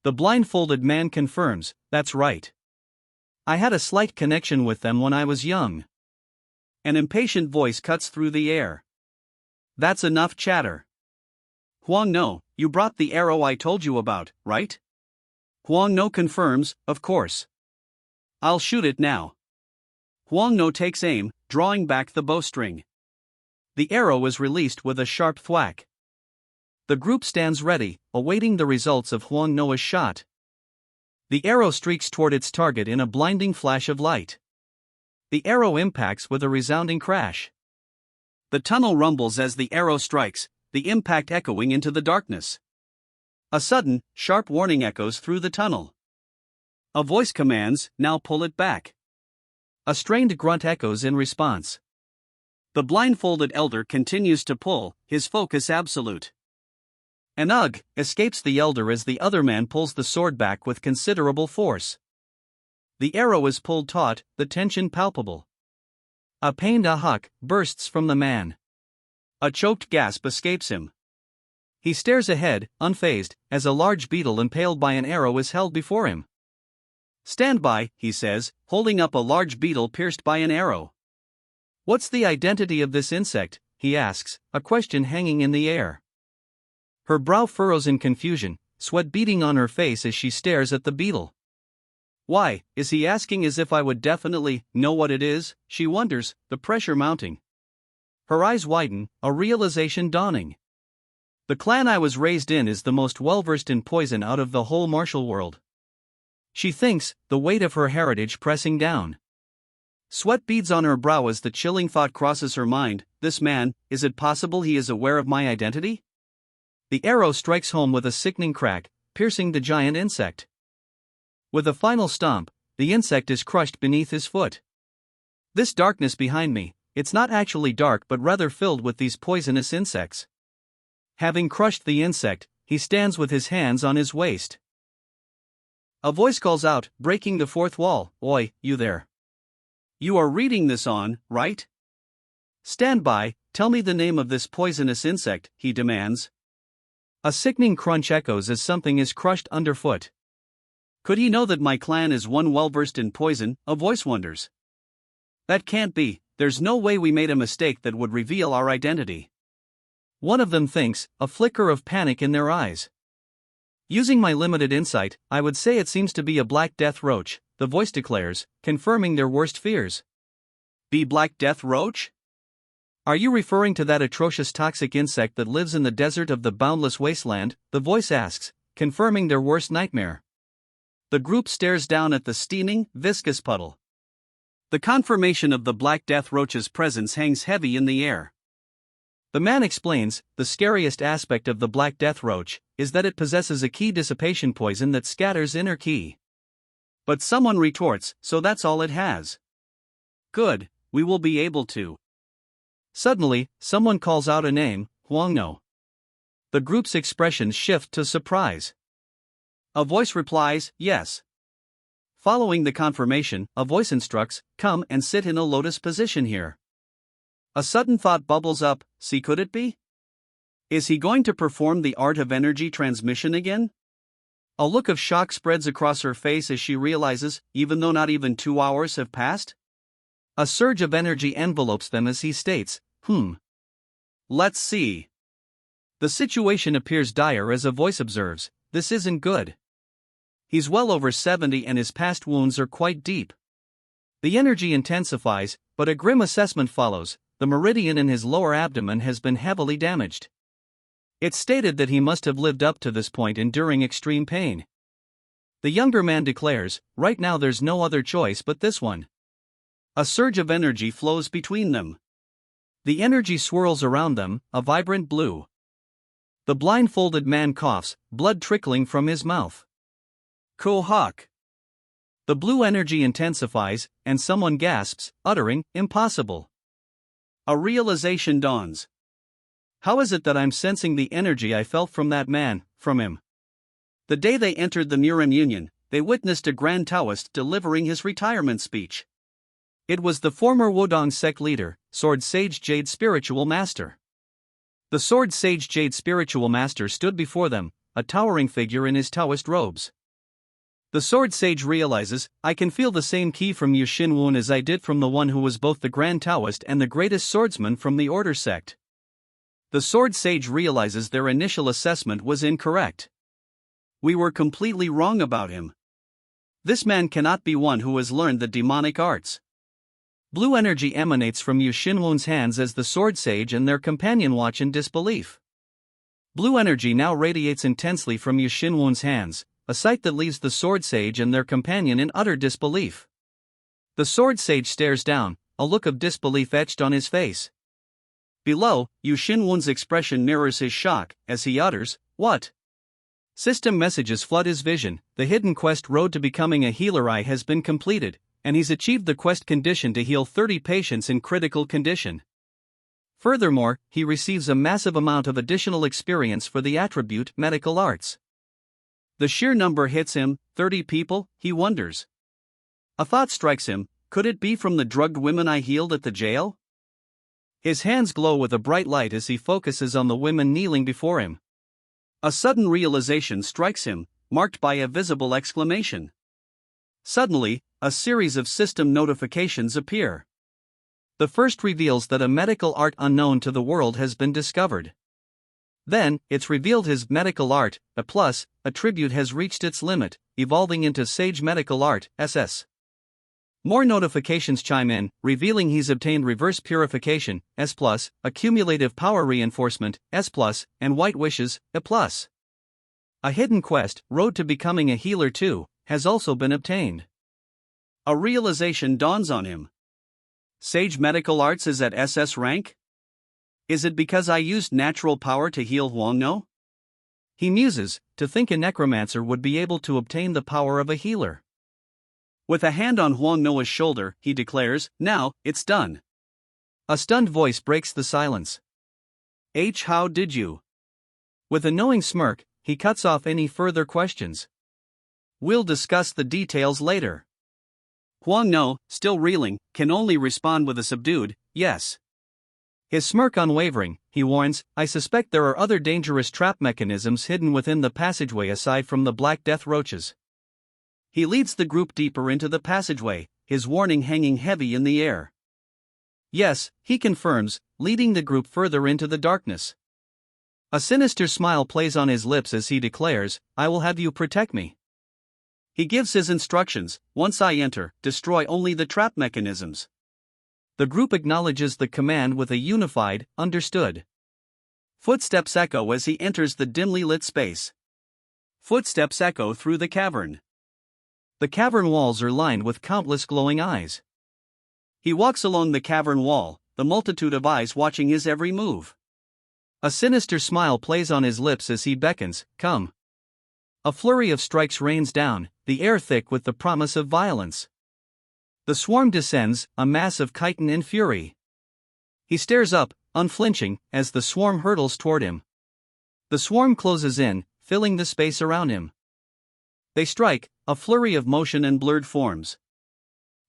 The blindfolded man confirms, "That's right. I had a slight connection with them when I was young." An impatient voice cuts through the air. "That's enough chatter. Huangno, you brought the arrow I told you about, right?" Huangno confirms, "Of course. I'll shoot it now." Huangno takes aim, drawing back the bowstring. The arrow is released with a sharp thwack. The group stands ready, awaiting the results of Huangno's shot. The arrow streaks toward its target in a blinding flash of light. The arrow impacts with a resounding crash. The tunnel rumbles as the arrow strikes, the impact echoing into the darkness. A sudden, sharp warning echoes through the tunnel. A voice commands, "Now pull it back." A strained grunt echoes in response. The blindfolded elder continues to pull, his focus absolute. An ugh escapes the elder as the other man pulls the sword back with considerable force. The arrow is pulled taut, the tension palpable. A pained ahuk bursts from the man. A choked gasp escapes him. He stares ahead, unfazed, as a large beetle impaled by an arrow is held before him. "Stand by," he says, holding up a large beetle pierced by an arrow. "What's the identity of this insect?" he asks, a question hanging in the air. Her brow furrows in confusion, sweat beading on her face as she stares at the beetle. "Why, is he asking as if I would definitely know what it is?" she wonders, the pressure mounting. Her eyes widen, a realization dawning. The clan I was raised in is the most well-versed in poison out of the whole martial world. She thinks, the weight of her heritage pressing down. Sweat beads on her brow as the chilling thought crosses her mind, "This man, is it possible he is aware of my identity?" The arrow strikes home with a sickening crack, piercing the giant insect. With a final stomp, the insect is crushed beneath his foot. This darkness behind me, it's not actually dark but rather filled with these poisonous insects. Having crushed the insect, he stands with his hands on his waist. A voice calls out, breaking the fourth wall, "Oi, you there. You are reading this on, right? Stand by, tell me the name of this poisonous insect," he demands. A sickening crunch echoes as something is crushed underfoot. Could he know that my clan is one well-versed in poison? A voice wonders. That can't be, there's no way we made a mistake that would reveal our identity. One of them thinks, a flicker of panic in their eyes. Using my limited insight, I would say it seems to be a black death roach, the voice declares, confirming their worst fears. Be black death roach? Are you referring to that atrocious toxic insect that lives in the desert of the boundless wasteland? The voice asks, confirming their worst nightmare. The group stares down at the steaming, viscous puddle. The confirmation of the black death roach's presence hangs heavy in the air. The man explains, the scariest aspect of the black death roach is that it possesses a key dissipation poison that scatters inner ki. But someone retorts, so that's all it has. Good, we will be able to. Suddenly, someone calls out a name, Huangno. The group's expressions shift to surprise. A voice replies, yes. Following the confirmation, a voice instructs, come and sit in a lotus position here. A sudden thought bubbles up, see, could it be? Is he going to perform the art of energy transmission again? A look of shock spreads across her face as she realizes, even though not even 2 hours have passed? A surge of energy envelopes them as he states, Let's see. The situation appears dire as a voice observes, this isn't good. He's well over 70 and his past wounds are quite deep. The energy intensifies, but a grim assessment follows, the meridian in his lower abdomen has been heavily damaged. It's stated that he must have lived up to this point enduring extreme pain. The younger man declares, right now there's no other choice but this one. A surge of energy flows between them. The energy swirls around them, a vibrant blue. The blindfolded man coughs, blood trickling from his mouth. Kohak. The blue energy intensifies, and someone gasps, uttering, impossible. A realization dawns. How is it that I'm sensing the energy I felt from that man, from him? The day they entered the Murim Union, they witnessed a Grand Taoist delivering his retirement speech. It was the former Wodong sect leader, Sword Sage Jade Spiritual Master. The Sword Sage Jade Spiritual Master stood before them, a towering figure in his Taoist robes. The Sword Sage realizes, I can feel the same ki from Yu Xinwun as I did from the one who was both the Grand Taoist and the greatest swordsman from the Order sect. The Sword Sage realizes their initial assessment was incorrect. We were completely wrong about him. This man cannot be one who has learned the demonic arts. Blue energy emanates from Yu Xinwun's hands as the Sword Sage and their companion watch in disbelief. Blue energy now radiates intensely from Yu Xinwun's hands, a sight that leaves the Sword Sage and their companion in utter disbelief. The Sword Sage stares down, a look of disbelief etched on his face. Below, Yu Xinwun's expression mirrors his shock, as he utters, what? System messages flood his vision, the hidden quest road to becoming a healer eye has been completed, and he's achieved the quest condition to heal 30 patients in critical condition. Furthermore, he receives a massive amount of additional experience for the attribute medical arts. The sheer number hits him, 30 people, he wonders. A thought strikes him, could it be from the drugged women I healed at the jail? His hands glow with a bright light as he focuses on the women kneeling before him. A sudden realization strikes him, marked by a visible exclamation. Suddenly, a series of system notifications appear. The first reveals that a medical art unknown to the world has been discovered. Then, it's revealed his medical art, a plus, attribute has reached its limit, evolving into Sage Medical Art, SS. More notifications chime in, revealing he's obtained Reverse Purification, S+, Accumulative Power Reinforcement, S+, and White Wishes, A+. A hidden quest, Road to Becoming a Healer 2, has also been obtained. A realization dawns on him. Sage Medical Arts is at SS rank? Is it because I used natural power to heal Huangno? He muses, to think a necromancer would be able to obtain the power of a healer. With a hand on Huangno's shoulder, he declares, now, it's done. A stunned voice breaks the silence. How did you? With a knowing smirk, he cuts off any further questions. We'll discuss the details later. Huangno, still reeling, can only respond with a subdued, yes. His smirk unwavering, he warns, I suspect there are other dangerous trap mechanisms hidden within the passageway aside from the black death roaches. He leads the group deeper into the passageway, his warning hanging heavy in the air. Yes, he confirms, leading the group further into the darkness. A sinister smile plays on his lips as he declares, I will have you protect me. He gives his instructions, once I enter, destroy only the trap mechanisms. The group acknowledges the command with a unified, understood. Footsteps echo as he enters the dimly lit space. Footsteps echo through the cavern. The cavern walls are lined with countless glowing eyes. He walks along the cavern wall, the multitude of eyes watching his every move. A sinister smile plays on his lips as he beckons, come. A flurry of strikes rains down, the air thick with the promise of violence. The swarm descends, a mass of chitin in fury. He stares up, unflinching, as the swarm hurtles toward him. The swarm closes in, filling the space around him. They strike, a flurry of motion and blurred forms.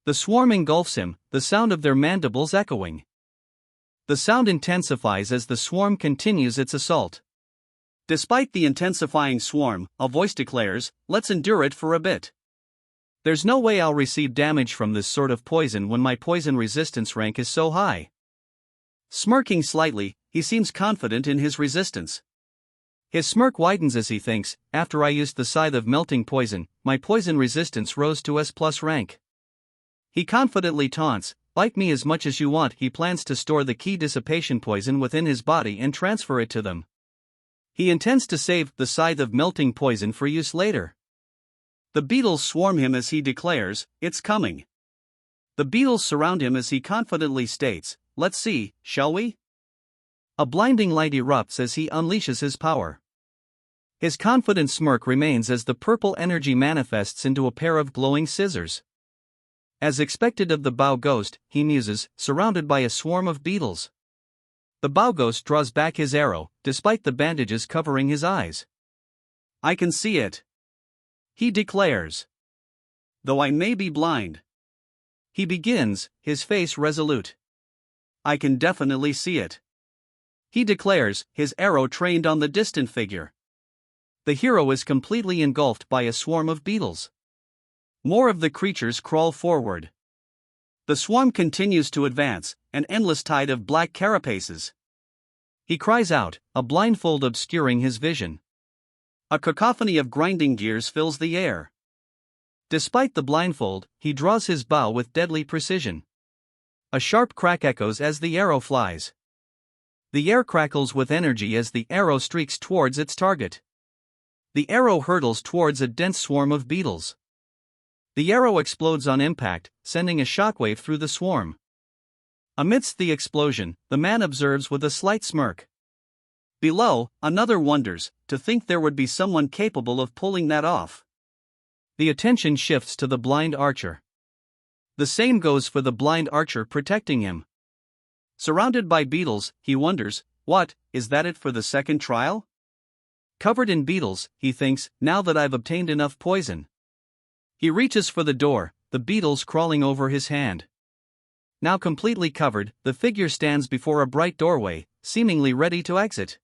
The swarm engulfs him, the sound of their mandibles echoing. The sound intensifies as the swarm continues its assault. Despite the intensifying swarm, a voice declares, let's endure it for a bit. There's no way I'll receive damage from this sort of poison when my poison resistance rank is so high. Smirking slightly, he seems confident in his resistance. His smirk widens as he thinks, after I used the scythe of melting poison, my poison resistance rose to S+ rank. He confidently taunts, bite me as much as you want. He plans to store the key dissipation poison within his body and transfer it to them. He intends to save the scythe of melting poison for use later. The beetles swarm him as he declares, it's coming. The beetles surround him as he confidently states, let's see, shall we? A blinding light erupts as he unleashes his power. His confident smirk remains as the purple energy manifests into a pair of glowing scissors. As expected of the Bao Ghost, he muses, surrounded by a swarm of beetles. The Bao Ghost draws back his arrow, despite the bandages covering his eyes. I can see it. He declares. Though I may be blind. He begins, his face resolute. I can definitely see it. He declares, his arrow trained on the distant figure. The hero is completely engulfed by a swarm of beetles. More of the creatures crawl forward. The swarm continues to advance, an endless tide of black carapaces. He cries out, a blindfold obscuring his vision. A cacophony of grinding gears fills the air. Despite the blindfold, he draws his bow with deadly precision. A sharp crack echoes as the arrow flies. The air crackles with energy as the arrow streaks towards its target. The arrow hurtles towards a dense swarm of beetles. The arrow explodes on impact, sending a shockwave through the swarm. Amidst the explosion, the man observes with a slight smirk. Below, another wonders, to think there would be someone capable of pulling that off. The attention shifts to the blind archer. The same goes for the blind archer protecting him. Surrounded by beetles, he wonders, what, is that it for the second trial? Covered in beetles, he thinks, now that I've obtained enough poison. He reaches for the door, the beetles crawling over his hand. Now completely covered, the figure stands before a bright doorway, seemingly ready to exit.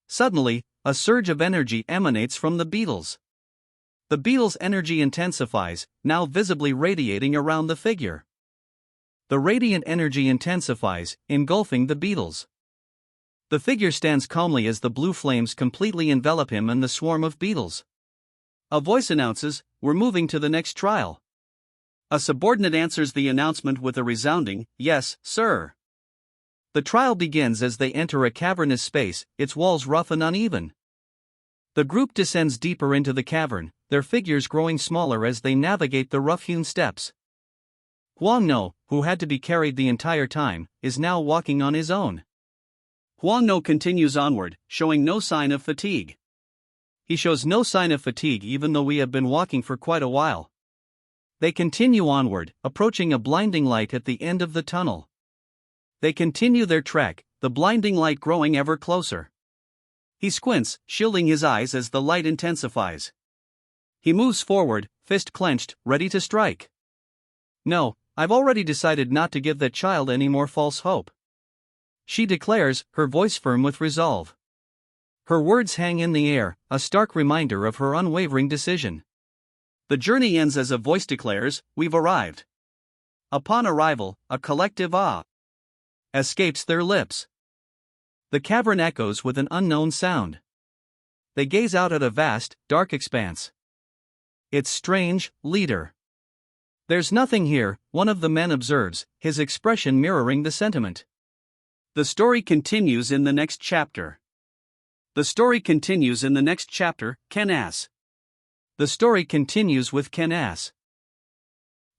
Suddenly, a surge of energy emanates from the beetles. The beetles' energy intensifies, now visibly radiating around the figure. The radiant energy intensifies, engulfing the beetles. The figure stands calmly as the blue flames completely envelop him and the swarm of beetles. A voice announces, we're moving to the next trial. A subordinate answers the announcement with a resounding, yes, sir. The trial begins as they enter a cavernous space, its walls rough and uneven. The group descends deeper into the cavern, their figures growing smaller as they navigate the rough-hewn steps. Huang No, who had to be carried the entire time, is now walking on his own. Huang No continues onward, showing no sign of fatigue. He shows no sign of fatigue even though we have been walking for quite a while. They continue onward, approaching a blinding light at the end of the tunnel. They continue their trek, the blinding light growing ever closer. He squints, shielding his eyes as the light intensifies. He moves forward, fist clenched, ready to strike. No, I've already decided not to give that child any more false hope. she declares, her voice firm with resolve. Her words hang in the air, a stark reminder of her unwavering decision. The journey ends as a voice declares, "We've arrived." Upon arrival, a collective "ah" escapes their lips. The cavern echoes with an unknown sound. They gaze out at a vast, dark expanse. Its strange leader. "There's nothing here," one of the men observes, his expression mirroring the sentiment. The story continues in the next chapter. The story continues in the next chapter, Ken Ass. The story continues with Ken Ass.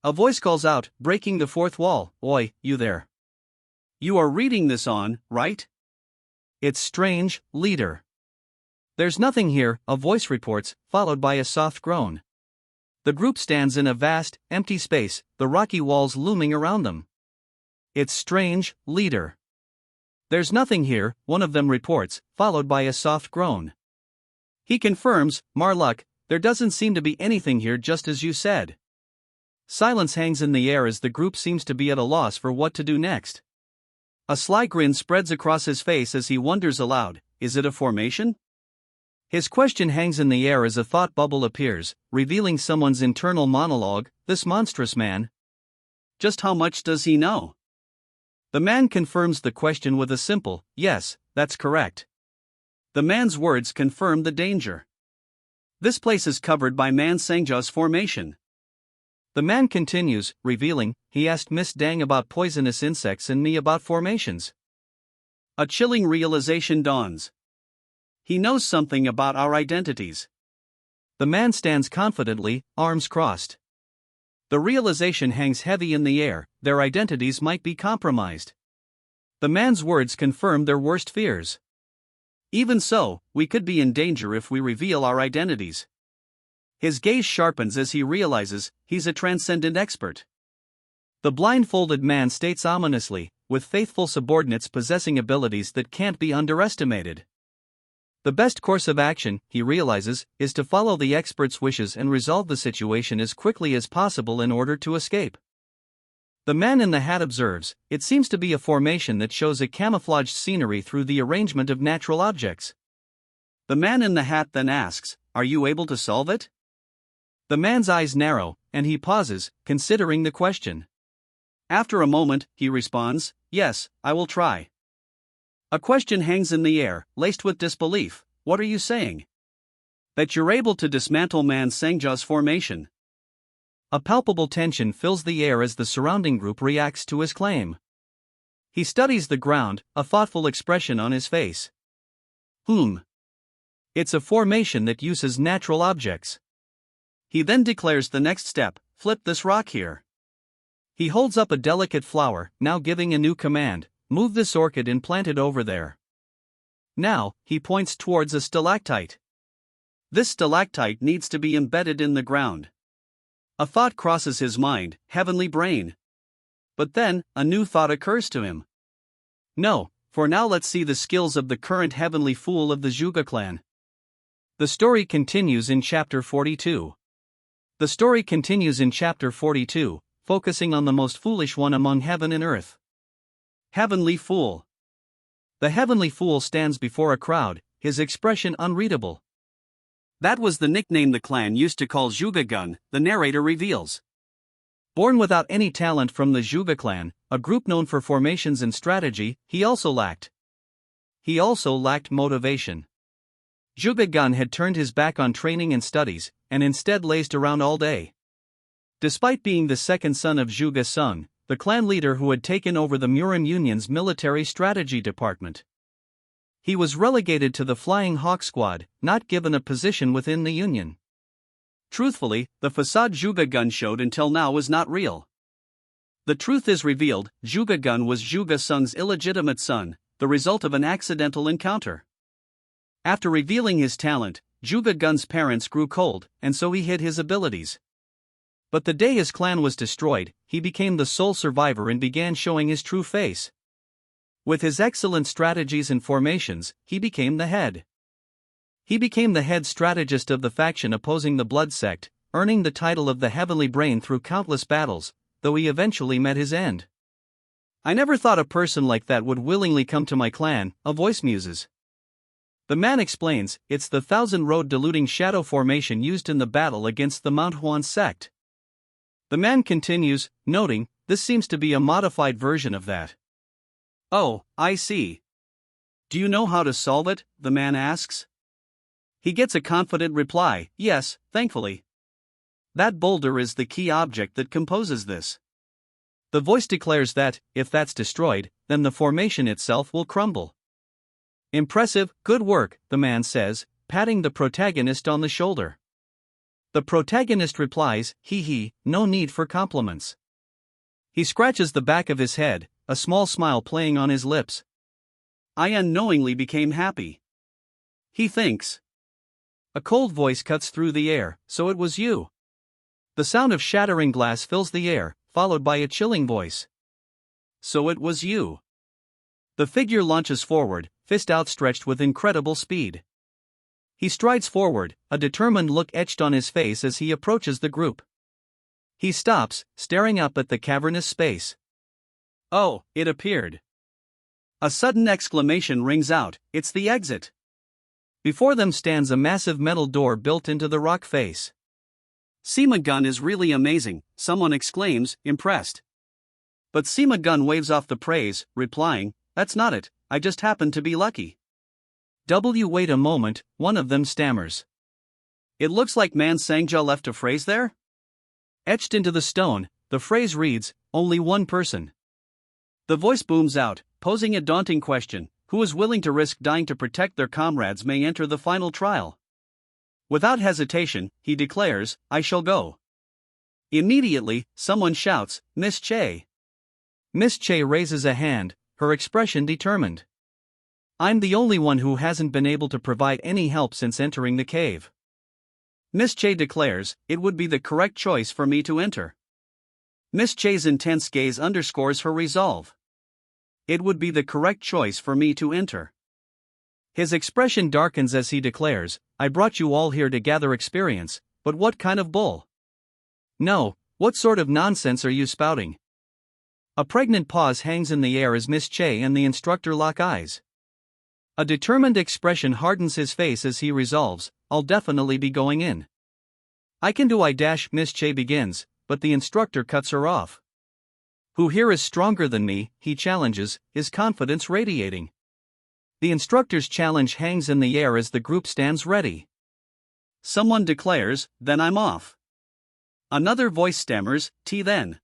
A voice calls out, breaking the fourth wall, "Oi, you there. You are reading this on, right?" Its strange leader. "There's nothing here," a voice reports, followed by a soft groan. The group stands in a vast, empty space, the rocky walls looming around them. Its strange leader. "There's nothing here," one of them reports, followed by a soft groan. He confirms, "Marluck, there doesn't seem to be anything here just as you said." Silence hangs in the air as the group seems to be at a loss for what to do next. A sly grin spreads across his face as he wonders aloud, "Is it a formation?" His question hangs in the air as a thought bubble appears, revealing someone's internal monologue, "This monstrous man. Just how much does he know?" The man confirms the question with a simple, "Yes, that's correct." The man's words confirm the danger. "This place is covered by Man Sangja's formation." The man continues, revealing, "He asked Miss Dang about poisonous insects and me about formations." A chilling realization dawns. He knows something about our identities. The man stands confidently, arms crossed. The realization hangs heavy in the air, their identities might be compromised. The man's words confirm their worst fears. Even so, we could be in danger if we reveal our identities. His gaze sharpens as he realizes, he's a transcendent expert. The blindfolded man states ominously, with faithful subordinates possessing abilities that can't be underestimated. The best course of action, he realizes, is to follow the expert's wishes and resolve the situation as quickly as possible in order to escape. The man in the hat observes, "It seems to be a formation that shows a camouflaged scenery through the arrangement of natural objects." The man in the hat then asks, "Are you able to solve it?" The man's eyes narrow, and he pauses, considering the question. After a moment, he responds, "Yes, I will try." A question hangs in the air, laced with disbelief. "What are you saying?" "That you're able to dismantle Man Sangja's formation." A palpable tension fills the air as the surrounding group reacts to his claim. He studies the ground, a thoughtful expression on his face. It's a formation that uses natural objects." He then declares the next step, "Flip this rock here." He holds up a delicate flower, now giving a new command, "Move this orchid and plant it over there." Now, he points towards a stalactite. This stalactite needs to be embedded in the ground. A thought crosses his mind, heavenly brain. But then, a new thought occurs to him. No, for now let's see the skills of the current heavenly fool of the Zhuge clan. The story continues in chapter 42. The story continues in chapter 42, focusing on the most foolish one among heaven and earth. Heavenly Fool. The heavenly fool stands before a crowd, his expression unreadable. That was the nickname the clan used to call Zhuge Gun, the narrator reveals. Born without any talent from the Zhuge clan, a group known for formations and strategy, he also lacked motivation. Zhuge Gun had turned his back on training and studies, and instead lazed around all day. Despite being the second son of Zhuge Sung, the clan leader who had taken over the Murin Union's military strategy department, he was relegated to the Flying Hawk Squad, not given a position within the Union. Truthfully, the facade Zhuge Gun showed until now was not real. The truth is revealed, Zhuge Gun was Zhuge Sung's illegitimate son, the result of an accidental encounter. After revealing his talent, Zhuge Gun's parents grew cold, and so he hid his abilities. But the day his clan was destroyed, he became the sole survivor and began showing his true face. With his excellent strategies and formations, he became the head. He became the head strategist of the faction opposing the Blood Sect, earning the title of the Heavenly Brain through countless battles, though he eventually met his end. I never thought a person like that would willingly come to my clan, a voice muses. The man explains, it's the Thousand Road diluting shadow formation used in the battle against the Manhwa sect. The man continues, noting, this seems to be a modified version of that. Oh, I see. Do you know how to solve it? The man asks. He gets a confident reply, yes, thankfully. That boulder is the key object that composes this. The voice declares that, if that's destroyed, then the formation itself will crumble. Impressive, good work, the man says, patting the protagonist on the shoulder. The protagonist replies, hee hee, no need for compliments. He scratches the back of his head, a small smile playing on his lips. I unknowingly became happy. He thinks. A cold voice cuts through the air, so it was you. The sound of shattering glass fills the air, followed by a chilling voice. So it was you. The figure launches forward, fist outstretched with incredible speed. He strides forward, a determined look etched on his face as he approaches the group. He stops, staring up at the cavernous space. Oh, it appeared. A sudden exclamation rings out, it's the exit. Before them stands a massive metal door built into the rock face. Sima Gun is really amazing, someone exclaims, impressed. But Sima Gun waves off the praise, replying, that's not it, I just happened to be lucky. Wait a moment, one of them stammers. It looks like Man Sangja left a phrase there? Etched into the stone, the phrase reads, only one person. The voice booms out, posing a daunting question, who is willing to risk dying to protect their comrades may enter the final trial. Without hesitation, he declares, I shall go. Immediately, someone shouts, Miss Che. Miss Che raises a hand, her expression determined. I'm the only one who hasn't been able to provide any help since entering the cave. Miss Che declares, it would be the correct choice for me to enter. Miss Che's intense gaze underscores her resolve. It would be the correct choice for me to enter. His expression darkens as he declares, I brought you all here to gather experience, but what kind of bull? No, what sort of nonsense are you spouting? A pregnant pause hangs in the air as Miss Che and the instructor lock eyes. A determined expression hardens his face as he resolves, I'll definitely be going in. I can do Miss Che begins, but the instructor cuts her off. Who here is stronger than me, he challenges, his confidence radiating. The instructor's challenge hangs in the air as the group stands ready. Someone declares, then I'm off. Another voice stammers, T then.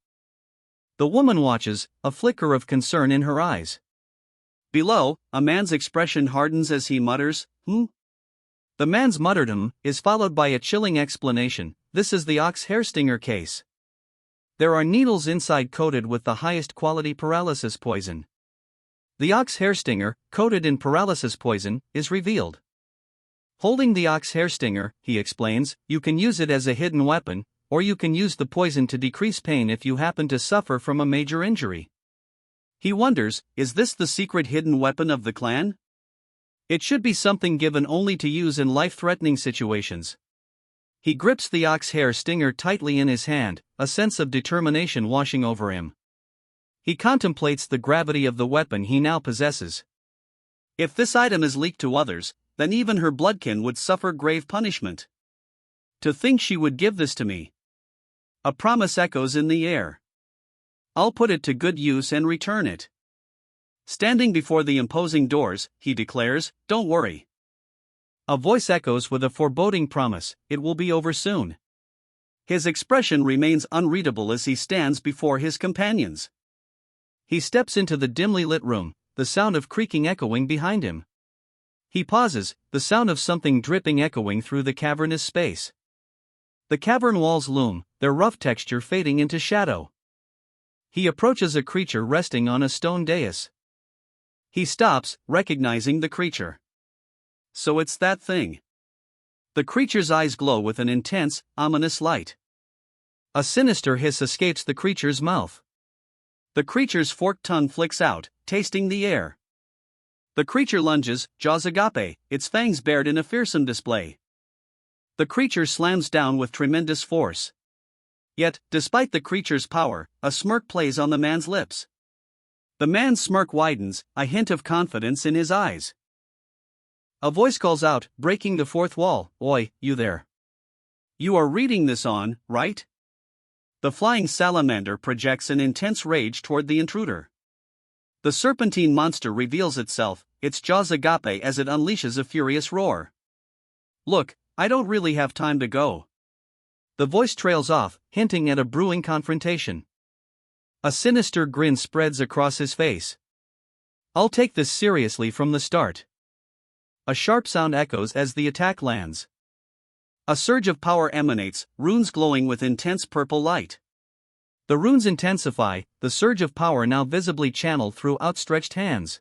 The woman watches, a flicker of concern in her eyes. Below, a man's expression hardens as he mutters, The man's muttered is followed by a chilling explanation, this is the ox hair stinger case. There are needles inside coated with the highest quality paralysis poison. The ox hair stinger, coated in paralysis poison, is revealed. Holding the ox hair stinger, he explains, you can use it as a hidden weapon, or you can use the poison to decrease pain if you happen to suffer from a major injury. He wonders, is this the secret hidden weapon of the clan? It should be something given only to use in life-threatening situations. He grips the ox hair stinger tightly in his hand, a sense of determination washing over him. He contemplates the gravity of the weapon he now possesses. If this item is leaked to others, then even her bloodkin would suffer grave punishment. To think she would give this to me. A promise echoes in the air. I'll put it to good use and return it. Standing before the imposing doors, he declares, don't worry. A voice echoes with a foreboding promise, it will be over soon. His expression remains unreadable as he stands before his companions. He steps into the dimly lit room, the sound of creaking echoing behind him. He pauses, the sound of something dripping echoing through the cavernous space. The cavern walls loom, their rough texture fading into shadow. He approaches a creature resting on a stone dais. He stops, recognizing the creature. So it's that thing. The creature's eyes glow with an intense, ominous light. A sinister hiss escapes the creature's mouth. The creature's forked tongue flicks out, tasting the air. The creature lunges, jaws agape, its fangs bared in a fearsome display. The creature slams down with tremendous force. Yet, despite the creature's power, a smirk plays on the man's lips. The man's smirk widens, a hint of confidence in his eyes. A voice calls out, breaking the fourth wall, "Oi, you there. You are reading this on, right?" The flying salamander projects an intense rage toward the intruder. The serpentine monster reveals itself, its jaws agape as it unleashes a furious roar. "Look, I don't really have time to go." The voice trails off, hinting at a brewing confrontation. A sinister grin spreads across his face. "I'll take this seriously from the start." A sharp sound echoes as the attack lands. A surge of power emanates, runes glowing with intense purple light. The runes intensify, the surge of power now visibly channeled through outstretched hands.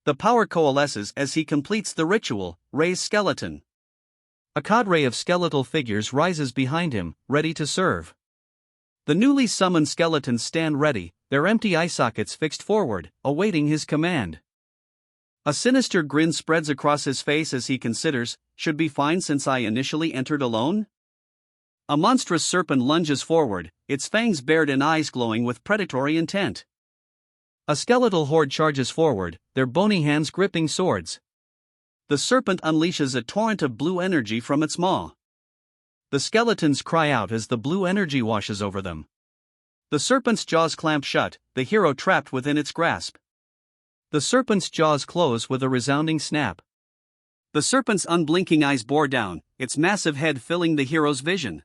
The power coalesces as he completes the ritual, raise skeleton. A cadre of skeletal figures rises behind him, ready to serve. The newly summoned skeletons stand ready, their empty eye sockets fixed forward, awaiting his command. A sinister grin spreads across his face as he considers, should be fine since I initially entered alone? A monstrous serpent lunges forward, its fangs bared and eyes glowing with predatory intent. A skeletal horde charges forward, their bony hands gripping swords. The serpent unleashes a torrent of blue energy from its maw. The skeletons cry out as the blue energy washes over them. The serpent's jaws clamp shut, the hero trapped within its grasp. The serpent's jaws close with a resounding snap. The serpent's unblinking eyes bore down, its massive head filling the hero's vision.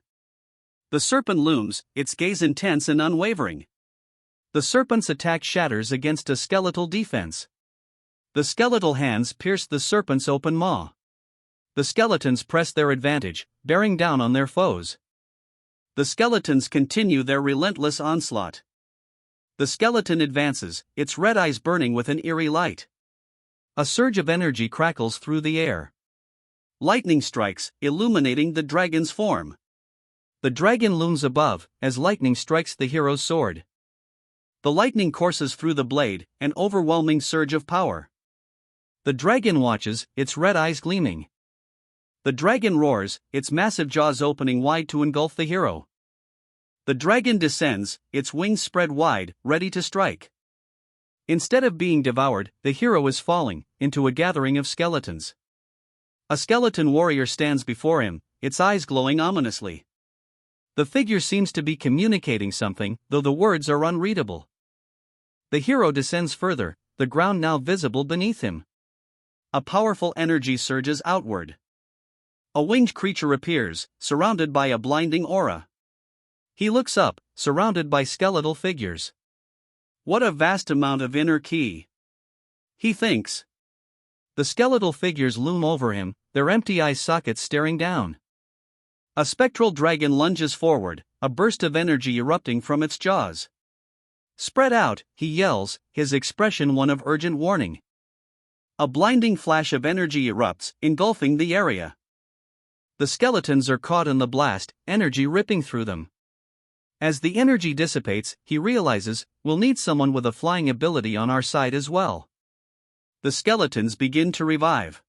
The serpent looms, its gaze intense and unwavering. The serpent's attack shatters against a skeletal defense. The skeletal hands pierce the serpent's open maw. The skeletons press their advantage, bearing down on their foes. The skeletons continue their relentless onslaught. The skeleton advances, its red eyes burning with an eerie light. A surge of energy crackles through the air. Lightning strikes, illuminating the dragon's form. The dragon looms above, as lightning strikes the hero's sword. The lightning courses through the blade, an overwhelming surge of power. The dragon watches, its red eyes gleaming. The dragon roars, its massive jaws opening wide to engulf the hero. The dragon descends, its wings spread wide, ready to strike. Instead of being devoured, the hero is falling into a gathering of skeletons. A skeleton warrior stands before him, its eyes glowing ominously. The figure seems to be communicating something, though the words are unreadable. The hero descends further, the ground now visible beneath him. A powerful energy surges outward. A winged creature appears, surrounded by a blinding aura. He looks up, surrounded by skeletal figures. What a vast amount of inner ki, he thinks. The skeletal figures loom over him, their empty eye sockets staring down. A spectral dragon lunges forward, a burst of energy erupting from its jaws. Spread out, he yells, his expression one of urgent warning. A blinding flash of energy erupts, engulfing the area. The skeletons are caught in the blast, energy ripping through them. As the energy dissipates, he realizes, we'll need someone with a flying ability on our side as well. The skeletons begin to revive.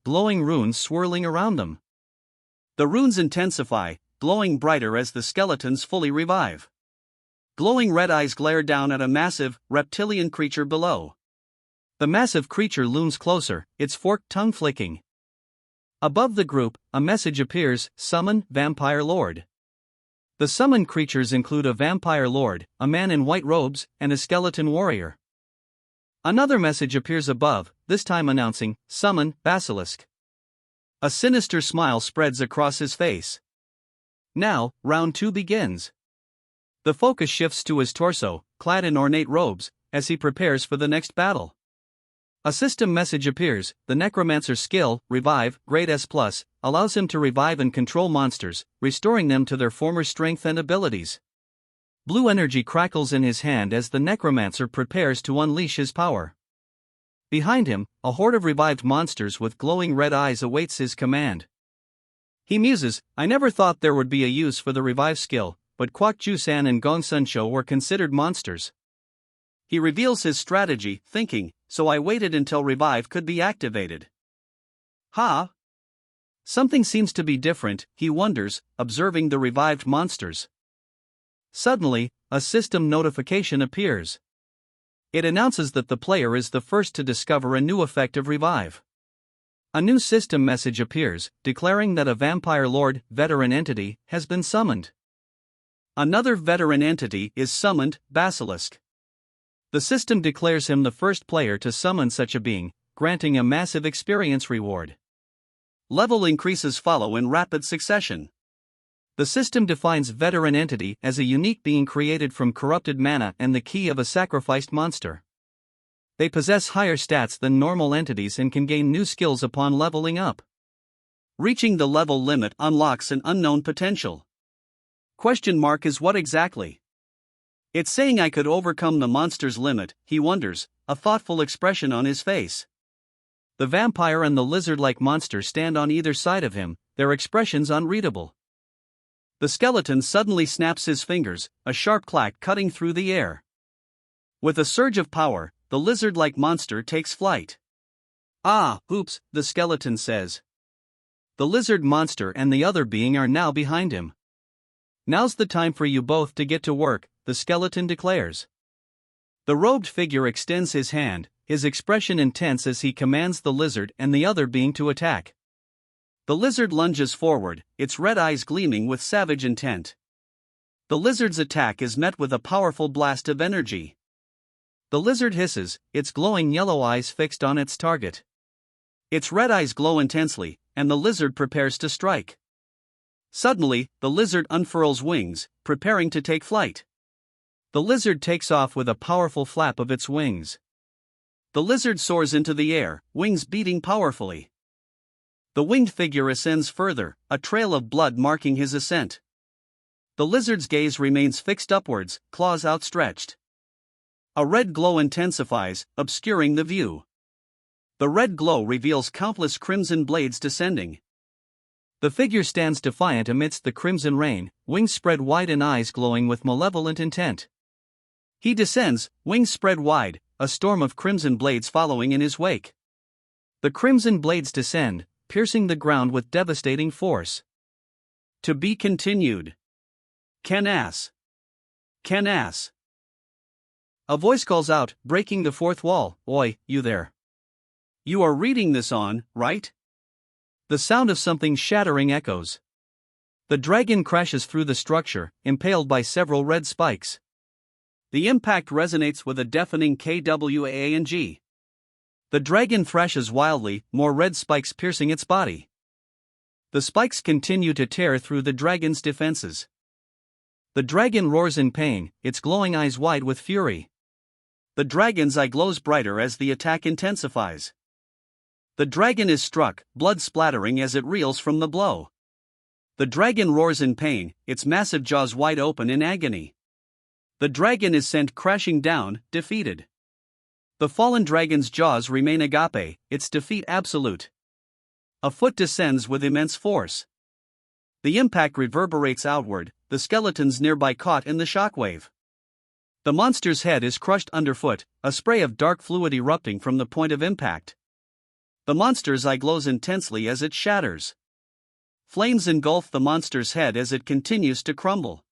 Glowing runes swirling around them. The runes intensify, glowing brighter as the skeletons fully revive. Glowing red eyes glare down at a massive, reptilian creature below. The massive creature looms closer, its forked tongue flicking. Above the group, a message appears, "Summon, Vampire Lord." The summoned creatures include a vampire lord, a man in white robes, and a skeleton warrior. Another message appears above, this time announcing, "Summon, Basilisk." A sinister smile spreads across his face. Now, round 2 begins. The focus shifts to his torso, clad in ornate robes, as he prepares for the next battle. A system message appears, the necromancer's skill, Revive, Grade S+, allows him to revive and control monsters, restoring them to their former strength and abilities. Blue energy crackles in his hand as the necromancer prepares to unleash his power. Behind him, a horde of revived monsters with glowing red eyes awaits his command. He muses, I never thought there would be a use for the revive skill, but Kwak Ju-san and Gong Sun-sho were considered monsters. He reveals his strategy, thinking, so I waited until revive could be activated. Something seems to be different, he wonders, observing the revived monsters. Suddenly, a system notification appears. It announces that the player is the first to discover a new effective revive. A new system message appears, declaring that a vampire lord, veteran entity, has been summoned. Another veteran entity is summoned, Basilisk. The system declares him the first player to summon such a being, granting a massive experience reward. Level increases follow in rapid succession. The system defines veteran entity as a unique being created from corrupted mana and the key of a sacrificed monster. They possess higher stats than normal entities and can gain new skills upon leveling up. Reaching the level limit unlocks an unknown potential. Question mark is what exactly? It's saying I could overcome the monster's limit, he wonders, a thoughtful expression on his face. The vampire and the lizard-like monster stand on either side of him, their expressions unreadable. The skeleton suddenly snaps his fingers, a sharp clack cutting through the air. With a surge of power, the lizard-like monster takes flight. Ah, oops, the skeleton says. The lizard monster and the other being are now behind him. Now's the time for you both to get to work, the skeleton declares. The robed figure extends his hand, his expression intense as he commands the lizard and the other being to attack. The lizard lunges forward, its red eyes gleaming with savage intent. The lizard's attack is met with a powerful blast of energy. The lizard hisses, its glowing yellow eyes fixed on its target. Its red eyes glow intensely, and the lizard prepares to strike. Suddenly, the lizard unfurls wings, preparing to take flight. The lizard takes off with a powerful flap of its wings. The lizard soars into the air, wings beating powerfully. The winged figure ascends further, a trail of blood marking his ascent. The lizard's gaze remains fixed upwards, claws outstretched. A red glow intensifies, obscuring the view. The red glow reveals countless crimson blades descending. The figure stands defiant amidst the crimson rain, wings spread wide and eyes glowing with malevolent intent. He descends, wings spread wide, a storm of crimson blades following in his wake. The crimson blades descend, piercing the ground with devastating force. To be continued. Canas. Canas. A voice calls out, breaking the fourth wall, "Oi, you there. You are reading this on, right?" The sound of something shattering echoes. The dragon crashes through the structure, impaled by several red spikes. The impact resonates with a deafening kwang. The dragon thrashes wildly, more red spikes piercing its body. The spikes continue to tear through the dragon's defenses. The dragon roars in pain, its glowing eyes wide with fury. The dragon's eye glows brighter as the attack intensifies. The dragon is struck, blood splattering as it reels from the blow. The dragon roars in pain, its massive jaws wide open in agony. The dragon is sent crashing down, defeated. The fallen dragon's jaws remain agape, its defeat absolute. A foot descends with immense force. The impact reverberates outward, the skeletons nearby caught in the shockwave. The monster's head is crushed underfoot, a spray of dark fluid erupting from the point of impact. The monster's eye glows intensely as it shatters. Flames engulf the monster's head as it continues to crumble.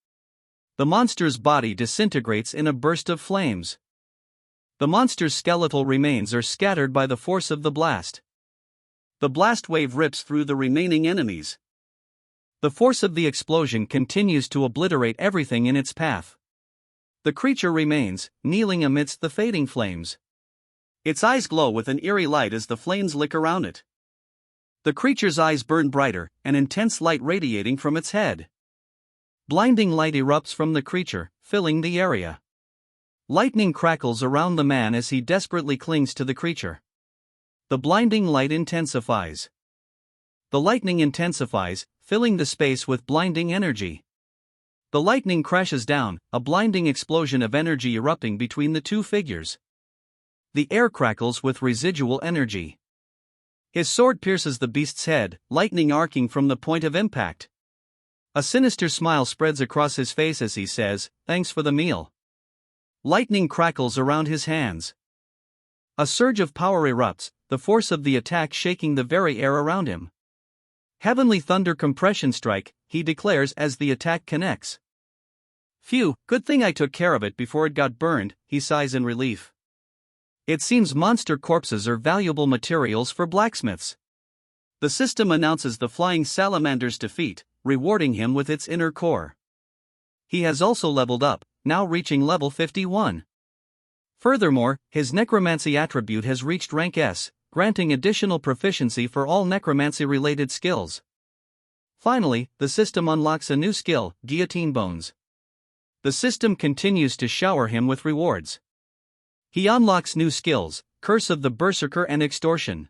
The monster's body disintegrates in a burst of flames. The monster's skeletal remains are scattered by the force of the blast. The blast wave rips through the remaining enemies. The force of the explosion continues to obliterate everything in its path. The creature remains, kneeling amidst the fading flames. Its eyes glow with an eerie light as the flames lick around it. The creature's eyes burn brighter, an intense light radiating from its head. Blinding light erupts from the creature, filling the area. Lightning crackles around the man as he desperately clings to the creature. The blinding light intensifies. The lightning intensifies, filling the space with blinding energy. The lightning crashes down, a blinding explosion of energy erupting between the two figures. The air crackles with residual energy. His sword pierces the beast's head, lightning arcing from the point of impact. A sinister smile spreads across his face as he says, "Thanks for the meal." Lightning crackles around his hands. A surge of power erupts, the force of the attack shaking the very air around him. "Heavenly thunder compression strike," he declares as the attack connects. Phew, good thing I took care of it before it got burned, he sighs in relief. It seems monster corpses are valuable materials for blacksmiths. The system announces the flying salamander's defeat, rewarding him with its inner core. He has also leveled up, now reaching level 51. Furthermore, his necromancy attribute has reached rank S, granting additional proficiency for all necromancy-related skills. Finally, the system unlocks a new skill, Guillotine Bones. The system continues to shower him with rewards. He unlocks new skills, Curse of the Berserker and Extortion.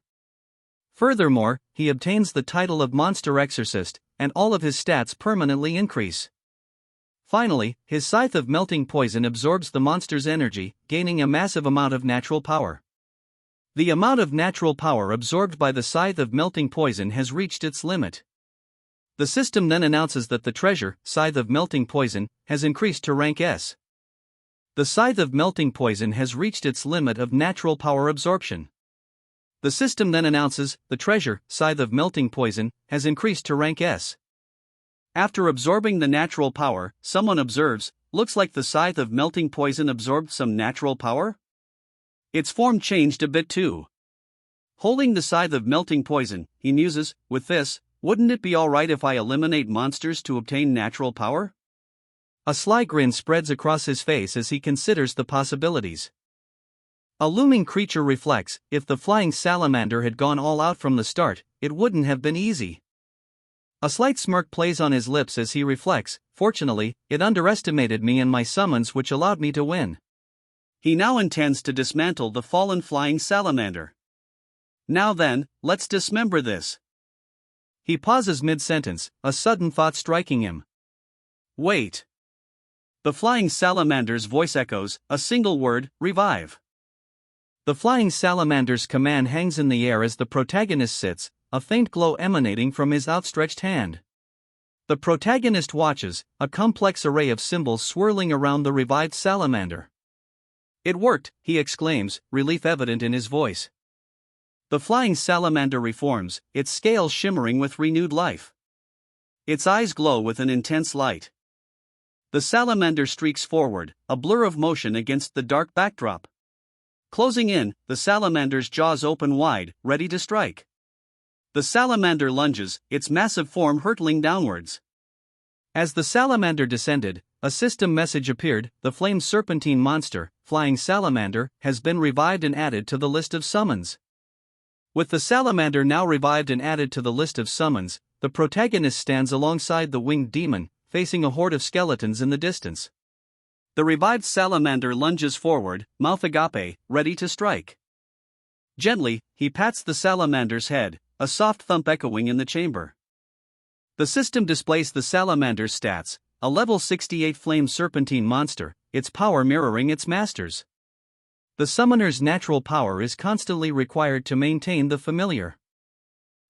Furthermore, he obtains the title of Monster Exorcist, and all of his stats permanently increase. Finally, his Scythe of Melting Poison absorbs the monster's energy, gaining a massive amount of natural power. The amount of natural power absorbed by the Scythe of Melting Poison has reached its limit. The system then announces that the treasure, Scythe of Melting Poison, has increased to rank S. The Scythe of Melting Poison has reached its limit of natural power absorption. The system then announces, the treasure, Scythe of Melting Poison, has increased to rank S. After absorbing the natural power, someone observes, looks like the Scythe of Melting Poison absorbed some natural power? Its form changed a bit too. Holding the Scythe of Melting Poison, he muses, with this, wouldn't it be alright if I eliminate monsters to obtain natural power? A sly grin spreads across his face as he considers the possibilities. A looming creature reflects, if the flying salamander had gone all out from the start, it wouldn't have been easy. A slight smirk plays on his lips as he reflects, fortunately, it underestimated me and my summons which allowed me to win. He now intends to dismantle the fallen flying salamander. Now then, let's dismember this. He pauses mid-sentence, a sudden thought striking him. Wait. The flying salamander's voice echoes, a single word, revive. The flying salamander's command hangs in the air as the protagonist sits, a faint glow emanating from his outstretched hand. The protagonist watches, a complex array of symbols swirling around the revived salamander. It worked, he exclaims, relief evident in his voice. The flying salamander reforms, its scales shimmering with renewed life. Its eyes glow with an intense light. The salamander streaks forward, a blur of motion against the dark backdrop. Closing in, the salamander's jaws open wide, ready to strike. The salamander lunges, its massive form hurtling downwards. As the salamander descended, a system message appeared, the flame serpentine monster, flying salamander, has been revived and added to the list of summons. With the salamander now revived and added to the list of summons, the protagonist stands alongside the winged demon, facing a horde of skeletons in the distance. The revived salamander lunges forward, mouth agape, ready to strike. Gently, he pats the salamander's head, a soft thump echoing in the chamber. The system displays the salamander's stats, a level 68 flame serpentine monster, its power mirroring its master's. The summoner's natural power is constantly required to maintain the familiar.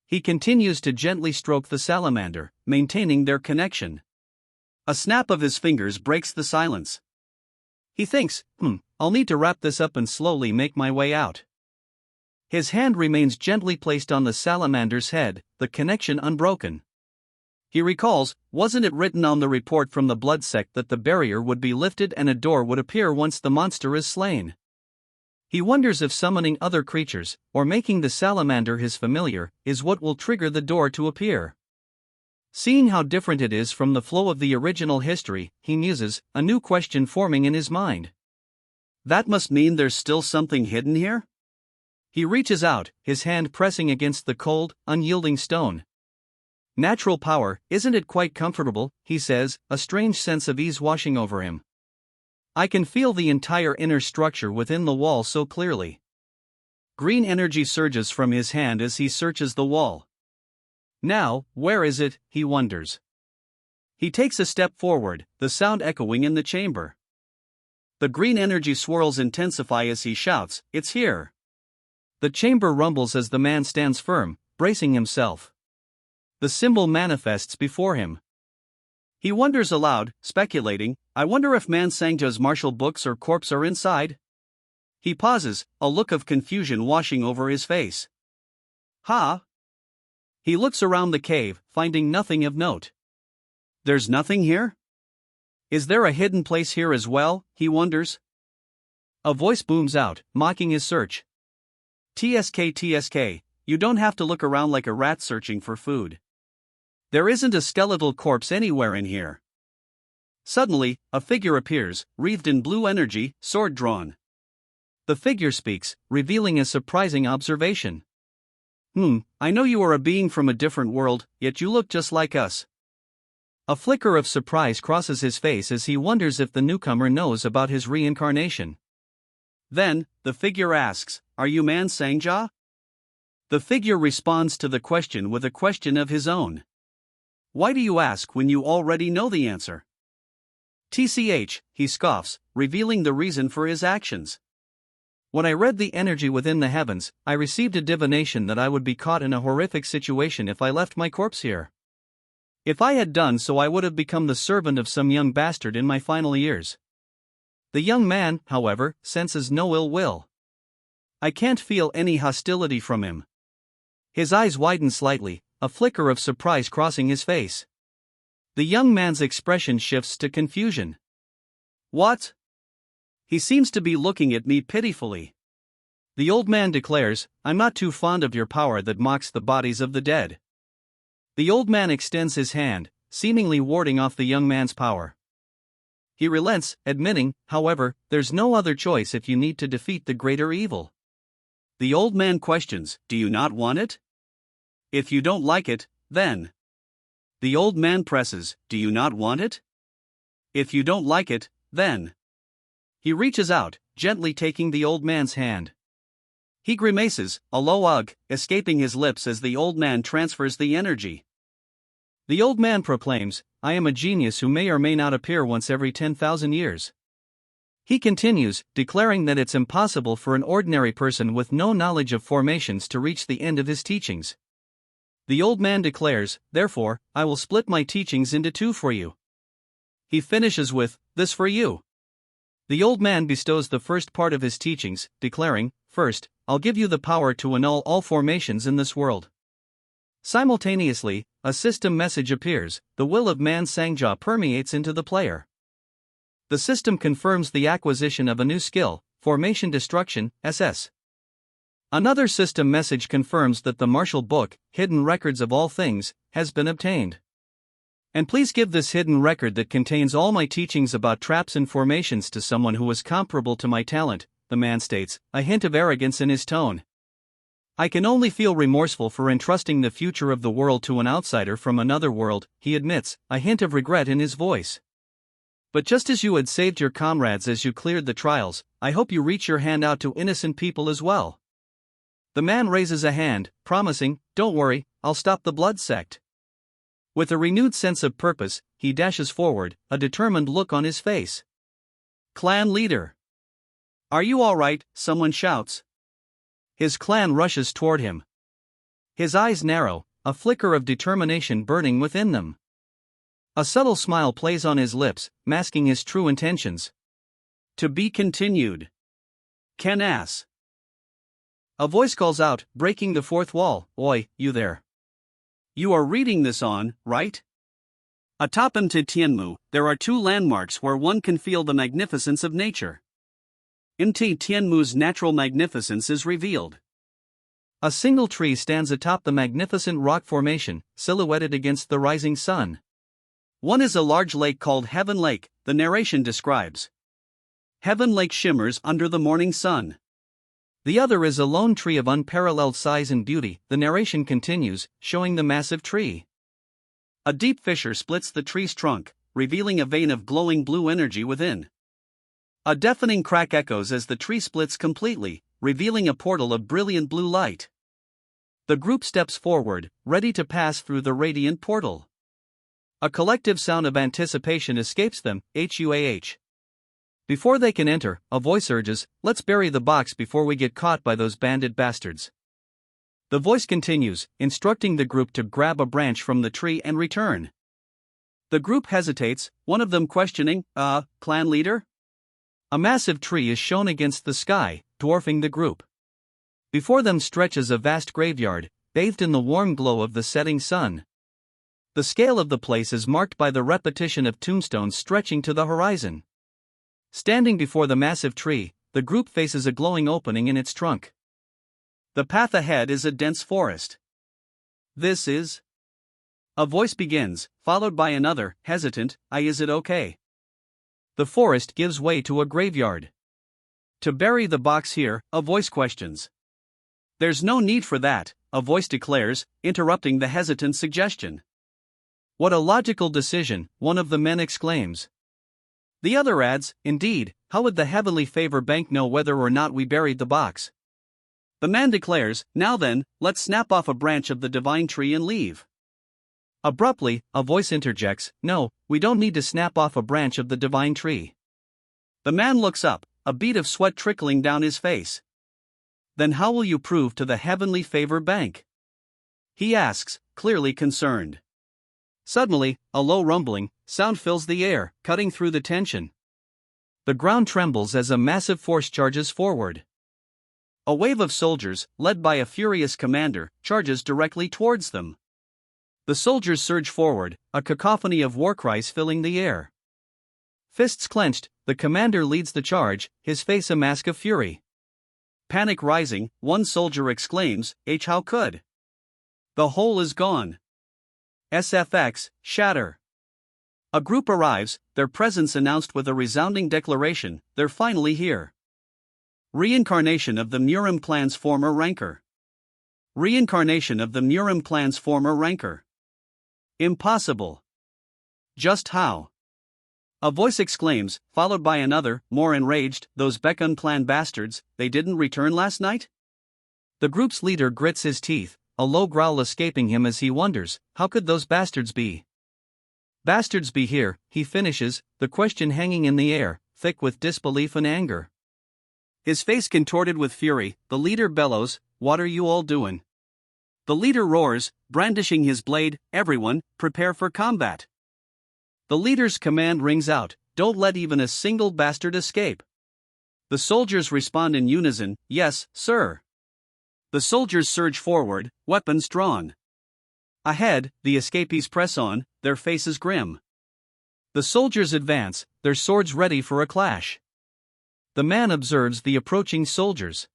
He continues to gently stroke the salamander, maintaining their connection. A snap of his fingers breaks the silence. He thinks, I'll need to wrap this up and slowly make my way out. His hand remains gently placed on the salamander's head, the connection unbroken. He recalls, wasn't it written on the report from the blood sect that the barrier would be lifted and a door would appear once the monster is slain? He wonders if summoning other creatures, or making the salamander his familiar, is what will trigger the door to appear. Seeing how different it is from the flow of the original history, he muses, a new question forming in his mind. That must mean there's still something hidden here? He reaches out, his hand pressing against the cold, unyielding stone. Natural power, isn't it quite comfortable, he says, a strange sense of ease washing over him. I can feel the entire inner structure within the wall so clearly. Green energy surges from his hand as he searches the wall. Now, where is it, he wonders. He takes a step forward, the sound echoing in the chamber. The green energy swirls intensify as he shouts, "It's here!" The chamber rumbles as the man stands firm, bracing himself. The symbol manifests before him. He wonders aloud, speculating, I wonder if Mansangja's martial books or corpse are inside? He pauses, a look of confusion washing over his face. Ha! He looks around the cave, finding nothing of note. There's nothing here? Is there a hidden place here as well, he wonders? A voice booms out, mocking his search. TSK, you don't have to look around like a rat searching for food. There isn't a skeletal corpse anywhere in here. Suddenly, a figure appears, wreathed in blue energy, sword drawn. The figure speaks, revealing a surprising observation. I know you are a being from a different world, yet you look just like us. A flicker of surprise crosses his face as he wonders if the newcomer knows about his reincarnation. Then, the figure asks, "Are you Man Sangja?" The figure responds to the question with a question of his own. Why do you ask when you already know the answer? TCH, he scoffs, revealing the reason for his actions. When I read the energy within the heavens, I received a divination that I would be caught in a horrific situation if I left my corpse here. If I had done so, I would have become the servant of some young bastard in my final years. The young man, however, senses no ill will. I can't feel any hostility from him. His eyes widen slightly, a flicker of surprise crossing his face. The young man's expression shifts to confusion. What? He seems to be looking at me pitifully. The old man declares, I'm not too fond of your power that mocks the bodies of the dead. The old man extends his hand, seemingly warding off the young man's power. He relents, admitting, however, there's no other choice if you need to defeat the greater evil. The old man questions, do you not want it? If you don't like it, then. The old man presses, do you not want it? If you don't like it, then. He reaches out, gently taking the old man's hand. He grimaces, a low ugh, escaping his lips as the old man transfers the energy. The old man proclaims, I am a genius who may or may not appear once every 10,000 years. He continues, declaring that it's impossible for an ordinary person with no knowledge of formations to reach the end of his teachings. The old man declares, therefore, I will split my teachings into two for you. He finishes with, this for you. The old man bestows the first part of his teachings, declaring, first, I'll give you the power to annul all formations in this world. Simultaneously, a system message appears, the will of Man Sangja permeates into the player. The system confirms the acquisition of a new skill, Formation Destruction, SS. Another system message confirms that the martial book, Hidden Records of All Things, has been obtained. And please give this hidden record that contains all my teachings about traps and formations to someone who is comparable to my talent, the man states, a hint of arrogance in his tone. I can only feel remorseful for entrusting the future of the world to an outsider from another world, he admits, a hint of regret in his voice. But just as you had saved your comrades as you cleared the trials, I hope you reach your hand out to innocent people as well. The man raises a hand, promising, don't worry, I'll stop the blood sect. With a renewed sense of purpose, he dashes forward, a determined look on his face. Clan leader. Are you all right? Someone shouts. His clan rushes toward him. His eyes narrow, a flicker of determination burning within them. A subtle smile plays on his lips, masking his true intentions. To be continued. Ken ass. A voice calls out, breaking the fourth wall, Oi, you there. You are reading this on, right? Atop Mte Tianmu, there are two landmarks where one can feel the magnificence of nature. Mte Tianmu's natural magnificence is revealed. A single tree stands atop the magnificent rock formation, silhouetted against the rising sun. One is a large lake called Heaven Lake, the narration describes. Heaven Lake shimmers under the morning sun. The other is a lone tree of unparalleled size and beauty, the narration continues, showing the massive tree. A deep fissure splits the tree's trunk, revealing a vein of glowing blue energy within. A deafening crack echoes as the tree splits completely, revealing a portal of brilliant blue light. The group steps forward, ready to pass through the radiant portal. A collective sound of anticipation escapes them, HUAH. Before they can enter, a voice urges, let's bury the box before we get caught by those bandit bastards. The voice continues, instructing the group to grab a branch from the tree and return. The group hesitates, one of them questioning, clan leader? A massive tree is shown against the sky, dwarfing the group. Before them stretches a vast graveyard, bathed in the warm glow of the setting sun. The scale of the place is marked by the repetition of tombstones stretching to the horizon. Standing before the massive tree, the group faces a glowing opening in its trunk. The path ahead is a dense forest. This is. A voice begins, followed by another, hesitant, is it okay? The forest gives way to a graveyard. To bury the box here, a voice questions. There's no need for that, a voice declares, interrupting the hesitant suggestion. What a logical decision, one of the men exclaims. The other adds, indeed, how would the heavenly favor bank know whether or not we buried the box? The man declares, now then, let's snap off a branch of the divine tree and leave. Abruptly, a voice interjects, no, we don't need to snap off a branch of the divine tree. The man looks up, a bead of sweat trickling down his face. Then how will you prove to the heavenly favor bank? He asks, clearly concerned. Suddenly, a low rumbling sound fills the air, cutting through the tension. The ground trembles as a massive force charges forward. A wave of soldiers, led by a furious commander, charges directly towards them. The soldiers surge forward, a cacophony of war cries filling the air. Fists clenched, the commander leads the charge, his face a mask of fury. Panic rising, one soldier exclaims, how could? The hole is gone. SFX, shatter. A group arrives, their presence announced with a resounding declaration, they're finally here. Reincarnation of the Murim clan's former rancor. Reincarnation of the Murim clan's former rancor. Impossible. Just how? A voice exclaims, followed by another, more enraged, those Bekun clan bastards, they didn't return last night? The group's leader grits his teeth, a low growl escaping him as he wonders, how could those bastards be? Bastards be here, he finishes, the question hanging in the air, thick with disbelief and anger. His face contorted with fury, the leader bellows, what are you all doing? The leader roars, brandishing his blade, everyone, prepare for combat. The leader's command rings out, don't let even a single bastard escape. The soldiers respond in unison, yes, sir. The soldiers surge forward, weapons drawn. Ahead, the escapees press on, their faces grim. The soldiers advance, their swords ready for a clash. The man observes the approaching soldiers.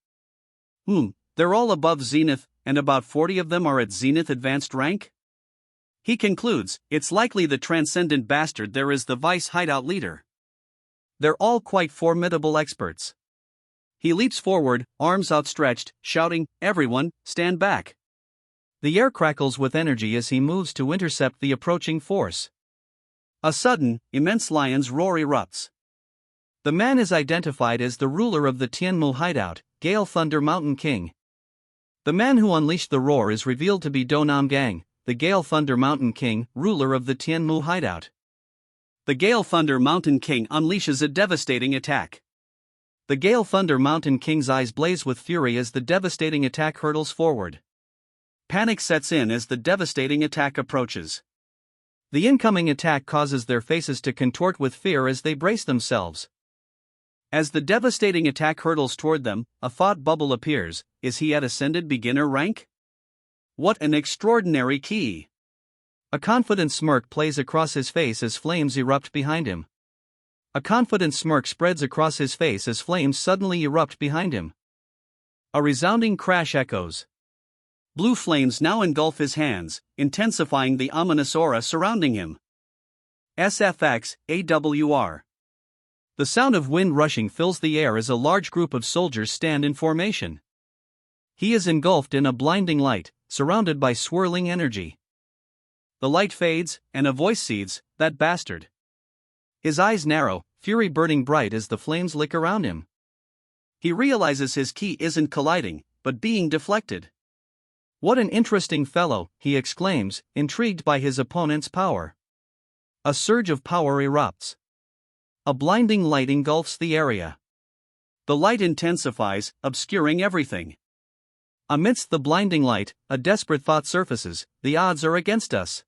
They're all above zenith, and about 40 of them are at zenith advanced rank? He concludes, it's likely the transcendent bastard there is the vice hideout leader. They're all quite formidable experts. He leaps forward, arms outstretched, shouting, everyone, stand back. The air crackles with energy as he moves to intercept the approaching force. A sudden, immense lion's roar erupts. The man is identified as the ruler of the Tianmu hideout, Gale Thunder Mountain King. The man who unleashed the roar is revealed to be Do Nam Gang, the Gale Thunder Mountain King, ruler of the Tianmu hideout. The Gale Thunder Mountain King unleashes a devastating attack. The Gale Thunder Mountain King's eyes blaze with fury as the devastating attack hurtles forward. Panic sets in as the devastating attack approaches. The incoming attack causes their faces to contort with fear as they brace themselves. As the devastating attack hurtles toward them, a thought bubble appears, is he at ascended beginner rank? What an extraordinary key! A confident smirk plays across his face as flames erupt behind him. A confident smirk spreads across his face as flames suddenly erupt behind him. A resounding crash echoes. Blue flames now engulf his hands, intensifying the ominous aura surrounding him. SFX, AWR. The sound of wind rushing fills the air as a large group of soldiers stand in formation. He is engulfed in a blinding light, surrounded by swirling energy. The light fades, and a voice seethes, that bastard. His eyes narrow, fury burning bright as the flames lick around him. He realizes his ki isn't colliding, but being deflected. What an interesting fellow, he exclaims, intrigued by his opponent's power. A surge of power erupts. A blinding light engulfs the area. The light intensifies, obscuring everything. Amidst the blinding light, a desperate thought surfaces, the odds are against us.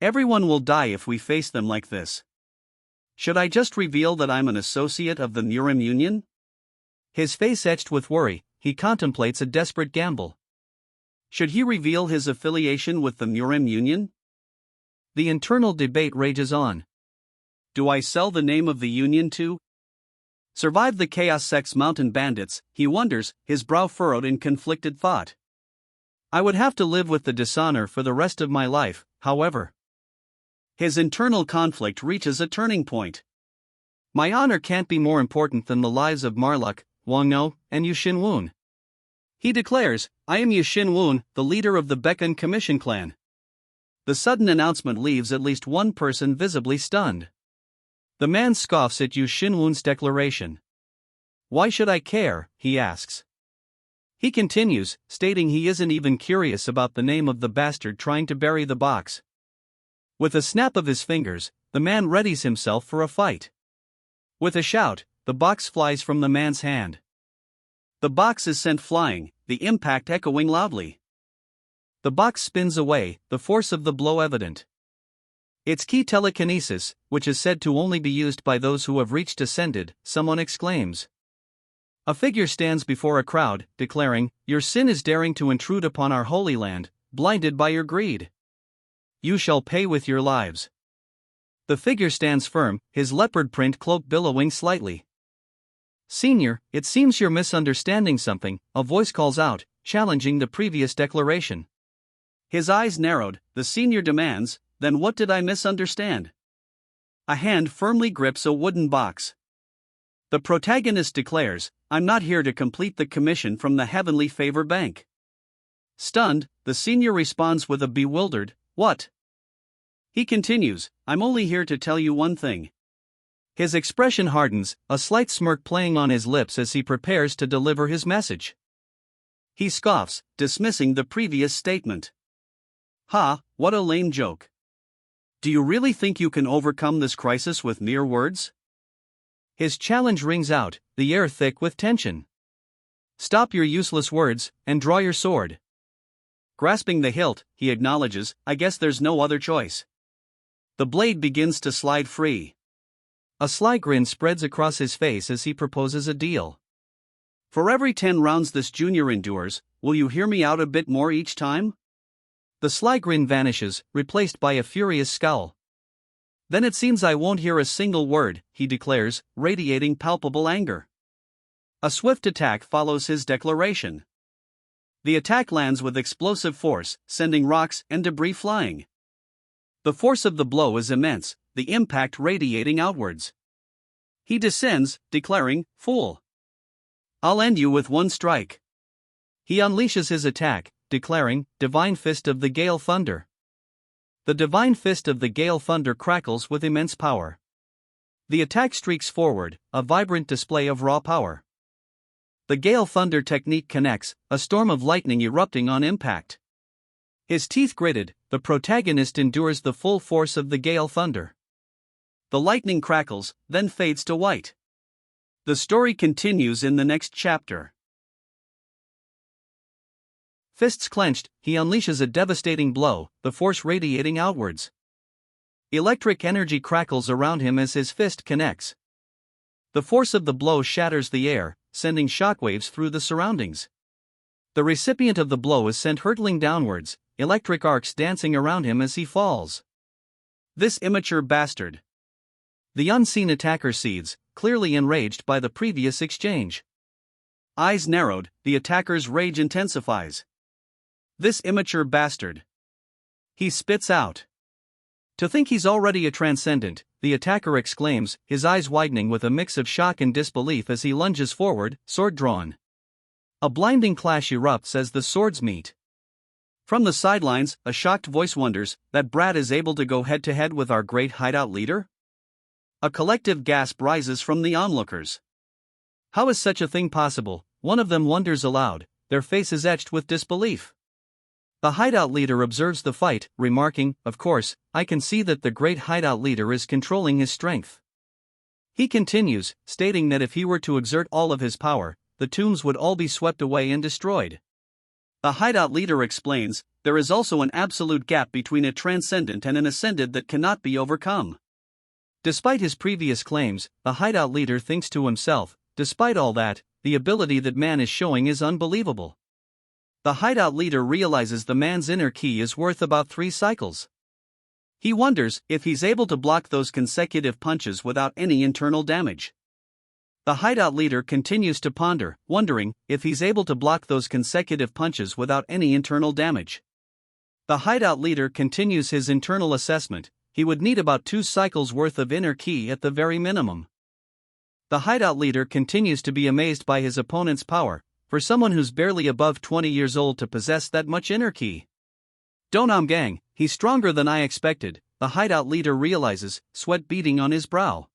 Everyone will die if we face them like this. Should I just reveal that I'm an associate of the Murim Union? His face etched with worry, he contemplates a desperate gamble. Should he reveal his affiliation with the Murim Union? the internal debate rages on. Do I sell the name of the Union to survive the Chaos Sex Mountain Bandits? He wonders, his brow furrowed in conflicted thought. I would have to live with the dishonor for the rest of my life, however. His internal conflict reaches a turning point. My honor can't be more important than the lives of Marluk, Wangno, and Yu Xinwun. He declares, I am Yu Xinwun, the leader of the Baekun Commission clan. The sudden announcement leaves at least one person visibly stunned. The man scoffs at Yu Xinwun's declaration. Why should I care, he asks. He continues, stating he isn't even curious about the name of the bastard trying to bury the box. With a snap of his fingers, the man readies himself for a fight. With a shout, the box flies from the man's hand. The box is sent flying, the impact echoing loudly. The box spins away, the force of the blow evident. Its key telekinesis, which is said to only be used by those who have reached ascended, someone exclaims. A figure stands before a crowd, declaring, Your sin is daring to intrude upon our holy land, blinded by your greed. You shall pay with your lives. The figure stands firm, his leopard print cloak billowing slightly. Senior, it seems you're misunderstanding something, a voice calls out, challenging the previous declaration. His eyes narrowed, the senior demands, then what did I misunderstand? A hand firmly grips a wooden box. The protagonist declares, I'm not here to complete the commission from the Heavenly Favor Bank. Stunned, the senior responds with a bewildered, what? He continues, I'm only here to tell you one thing. His expression hardens, a slight smirk playing on his lips as he prepares to deliver his message. He scoffs, dismissing the previous statement. Ha, what a lame joke. Do you really think you can overcome this crisis with mere words? His challenge rings out, the air thick with tension. Stop your useless words, and draw your sword. Grasping the hilt, he acknowledges, I guess there's no other choice. The blade begins to slide free. A sly grin spreads across his face as he proposes a deal. For every 10 rounds this junior endures, will you hear me out a bit more each time? The sly grin vanishes, replaced by a furious scowl. Then it seems I won't hear a single word, he declares, radiating palpable anger. A swift attack follows his declaration. The attack lands with explosive force, sending rocks and debris flying. The force of the blow is immense, the impact radiating outwards. He descends, declaring, Fool! I'll end you with one strike. He unleashes his attack, declaring, Divine Fist of the Gale Thunder. The Divine Fist of the Gale Thunder crackles with immense power. The attack streaks forward, a vibrant display of raw power. The Gale Thunder technique connects, a storm of lightning erupting on impact. His teeth gritted, the protagonist endures the full force of the Gale Thunder. The lightning crackles, then fades to white. The story continues in the next chapter. Fists clenched, he unleashes a devastating blow, the force radiating outwards. Electric energy crackles around him as his fist connects. The force of the blow shatters the air, sending shockwaves through the surroundings. The recipient of the blow is sent hurtling downwards, electric arcs dancing around him as he falls. This immature bastard. The unseen attacker seethes, clearly enraged by the previous exchange. Eyes narrowed, the attacker's rage intensifies. This immature bastard. He spits out. To think he's already a transcendent, the attacker exclaims, his eyes widening with a mix of shock and disbelief as he lunges forward, sword drawn. A blinding clash erupts as the swords meet. From the sidelines, a shocked voice wonders, that brat is able to go head-to-head with our great hideout leader? A collective gasp rises from the onlookers. How is such a thing possible? One of them wonders aloud, their faces etched with disbelief. The hideout leader observes the fight, remarking, Of course, I can see that the great hideout leader is controlling his strength. He continues, stating that if he were to exert all of his power, the tombs would all be swept away and destroyed. The hideout leader explains, there is also an absolute gap between a transcendent and an ascended that cannot be overcome. Despite his previous claims, the hideout leader thinks to himself, despite all that, the ability that man is showing is unbelievable. The hideout leader realizes the man's inner ki is worth about 3 cycles. He wonders if he's able to block those consecutive punches without any internal damage. The hideout leader continues to ponder, wondering if he's able to block those consecutive punches without any internal damage. The hideout leader continues his internal assessment. He would need about 2 cycles worth of inner ki at the very minimum. The hideout leader continues to be amazed by his opponent's power, for someone who's barely above 20 years old to possess that much inner ki. Donam Gang, he's stronger than I expected, the hideout leader realizes, sweat beading on his brow.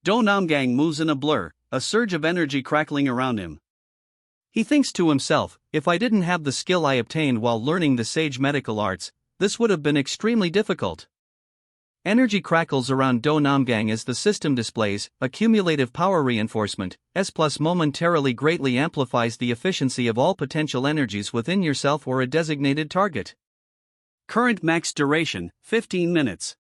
Donam Gang moves in a blur, a surge of energy crackling around him. He thinks to himself, if I didn't have the skill I obtained while learning the sage medical arts, this would have been extremely difficult. Energy crackles around Do Namgang as the system displays a cumulative power reinforcement. S+ momentarily greatly amplifies the efficiency of all potential energies within yourself or a designated target. Current max duration 15 minutes.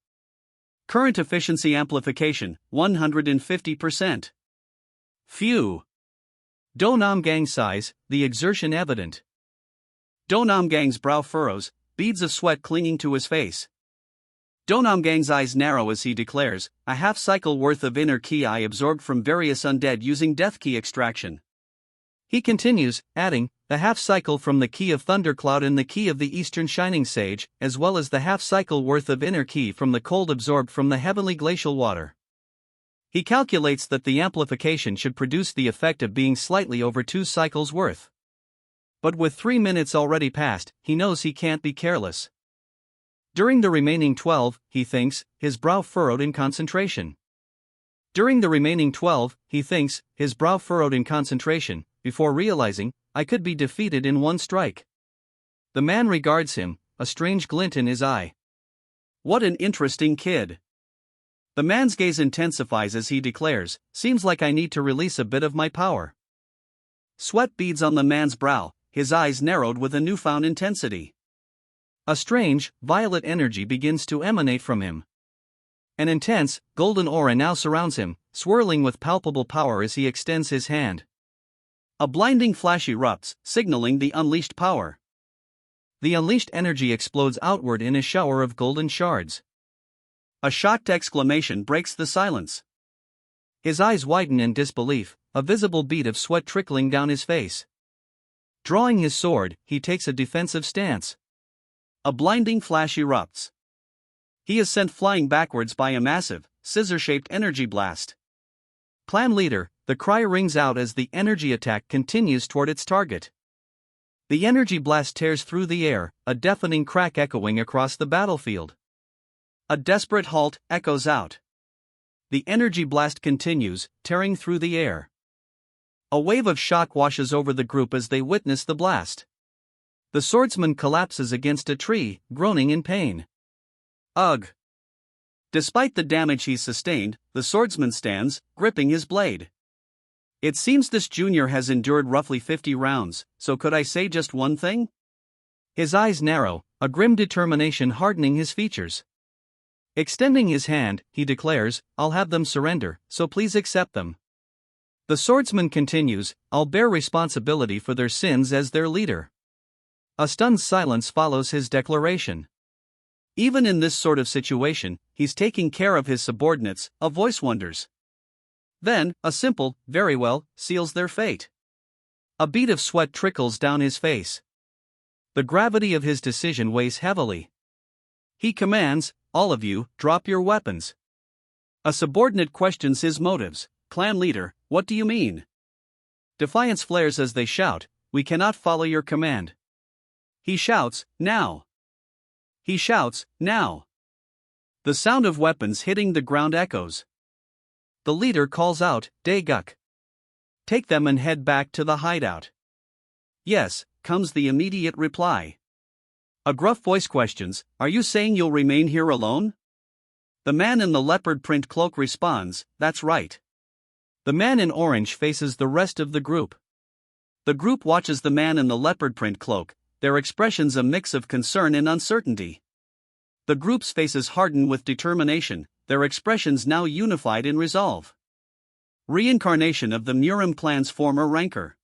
Current efficiency amplification 150%. Phew. Do Namgang sighs, the exertion evident. Do Namgang's brow furrows, beads of sweat clinging to his face. Do Namgang's eyes narrow as he declares, a half cycle worth of inner ki I absorbed from various undead using death ki extraction. He continues, adding, the half cycle from the ki of Thundercloud and the ki of the Eastern Shining Sage, as well as the half cycle worth of inner ki from the cold absorbed from the heavenly glacial water. He calculates that the amplification should produce the effect of being slightly over 2 cycles worth. But with 3 minutes already passed, he knows he can't be careless. During the remaining 12, he thinks, his brow furrowed in concentration. During the remaining 12, he thinks, his brow furrowed in concentration, before realizing, I could be defeated in 1 strike. The man regards him, a strange glint in his eye. What an interesting kid. The man's gaze intensifies as he declares, seems like I need to release a bit of my power. Sweat beads on the man's brow, his eyes narrowed with a newfound intensity. A strange, violet energy begins to emanate from him. An intense, golden aura now surrounds him, swirling with palpable power as he extends his hand. A blinding flash erupts, signaling the unleashed power. The unleashed energy explodes outward in a shower of golden shards. A shocked exclamation breaks the silence. His eyes widen in disbelief, a visible bead of sweat trickling down his face. Drawing his sword, he takes a defensive stance. A blinding flash erupts. He is sent flying backwards by a massive, scissor-shaped energy blast. Clan leader, the cry rings out as the energy attack continues toward its target. The energy blast tears through the air, a deafening crack echoing across the battlefield. A desperate halt echoes out. The energy blast continues, tearing through the air. A wave of shock washes over the group as they witness the blast. The swordsman collapses against a tree, groaning in pain. Ugh! Despite the damage he's sustained, the swordsman stands, gripping his blade. It seems this junior has endured roughly 50 rounds, so could I say just one thing? His eyes narrow, a grim determination hardening his features. Extending his hand, he declares, I'll have them surrender, so please accept them. The swordsman continues, I'll bear responsibility for their sins as their leader. A stunned silence follows his declaration. Even in this sort of situation, he's taking care of his subordinates, a voice wonders. Then, a simple, very well, seals their fate. A bead of sweat trickles down his face. The gravity of his decision weighs heavily. He commands, all of you, drop your weapons. A subordinate questions his motives. Clan leader, what do you mean? Defiance flares as they shout, we cannot follow your command. He shouts, now. He shouts, now. The sound of weapons hitting the ground echoes. The leader calls out, Daeguk. Take them and head back to the hideout. Yes, comes the immediate reply. A gruff voice questions, are you saying you'll remain here alone? The man in the leopard print cloak responds, that's right. The man in orange faces the rest of the group. The group watches the man in the leopard print cloak, their expressions a mix of concern and uncertainty. The group's faces harden with determination, their expressions now unified in resolve. Reincarnation of the Murim clan's former ranker.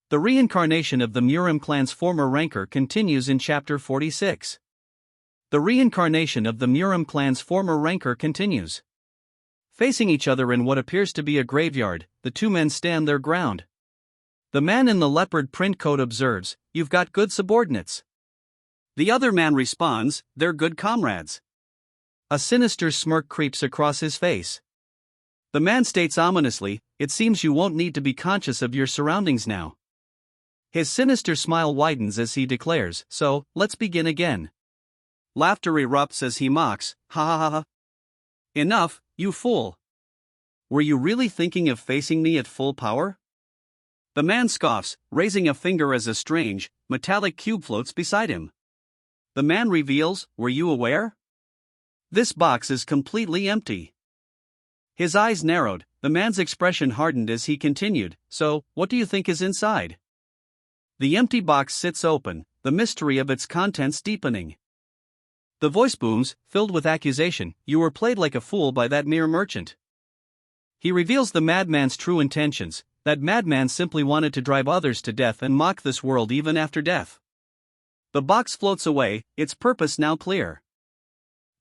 The reincarnation of the Murim clan's former ranker continues in Chapter 46. The reincarnation of the Muram clan's former rancor continues. Facing each other in what appears to be a graveyard, the two men stand their ground. The man in the leopard print coat observes, "You've got good subordinates." The other man responds, "They're good comrades." A sinister smirk creeps across his face. The man states ominously, "It seems you won't need to be conscious of your surroundings now." His sinister smile widens as he declares, "So, let's begin again." Laughter erupts as he mocks, "Ha ha ha ha. Enough, you fool. Were you really thinking of facing me at full power?" The man scoffs, raising a finger as a strange, metallic cube floats beside him. The man reveals, "Were you aware? This box is completely empty." His eyes narrowed, the man's expression hardened as he continued, "So, what do you think is inside?" The empty box sits open, the mystery of its contents deepening. The voice booms, filled with accusation, "You were played like a fool by that mere merchant." He reveals the madman's true intentions. That madman simply wanted to drive others to death and mock this world even after death. The box floats away, its purpose now clear.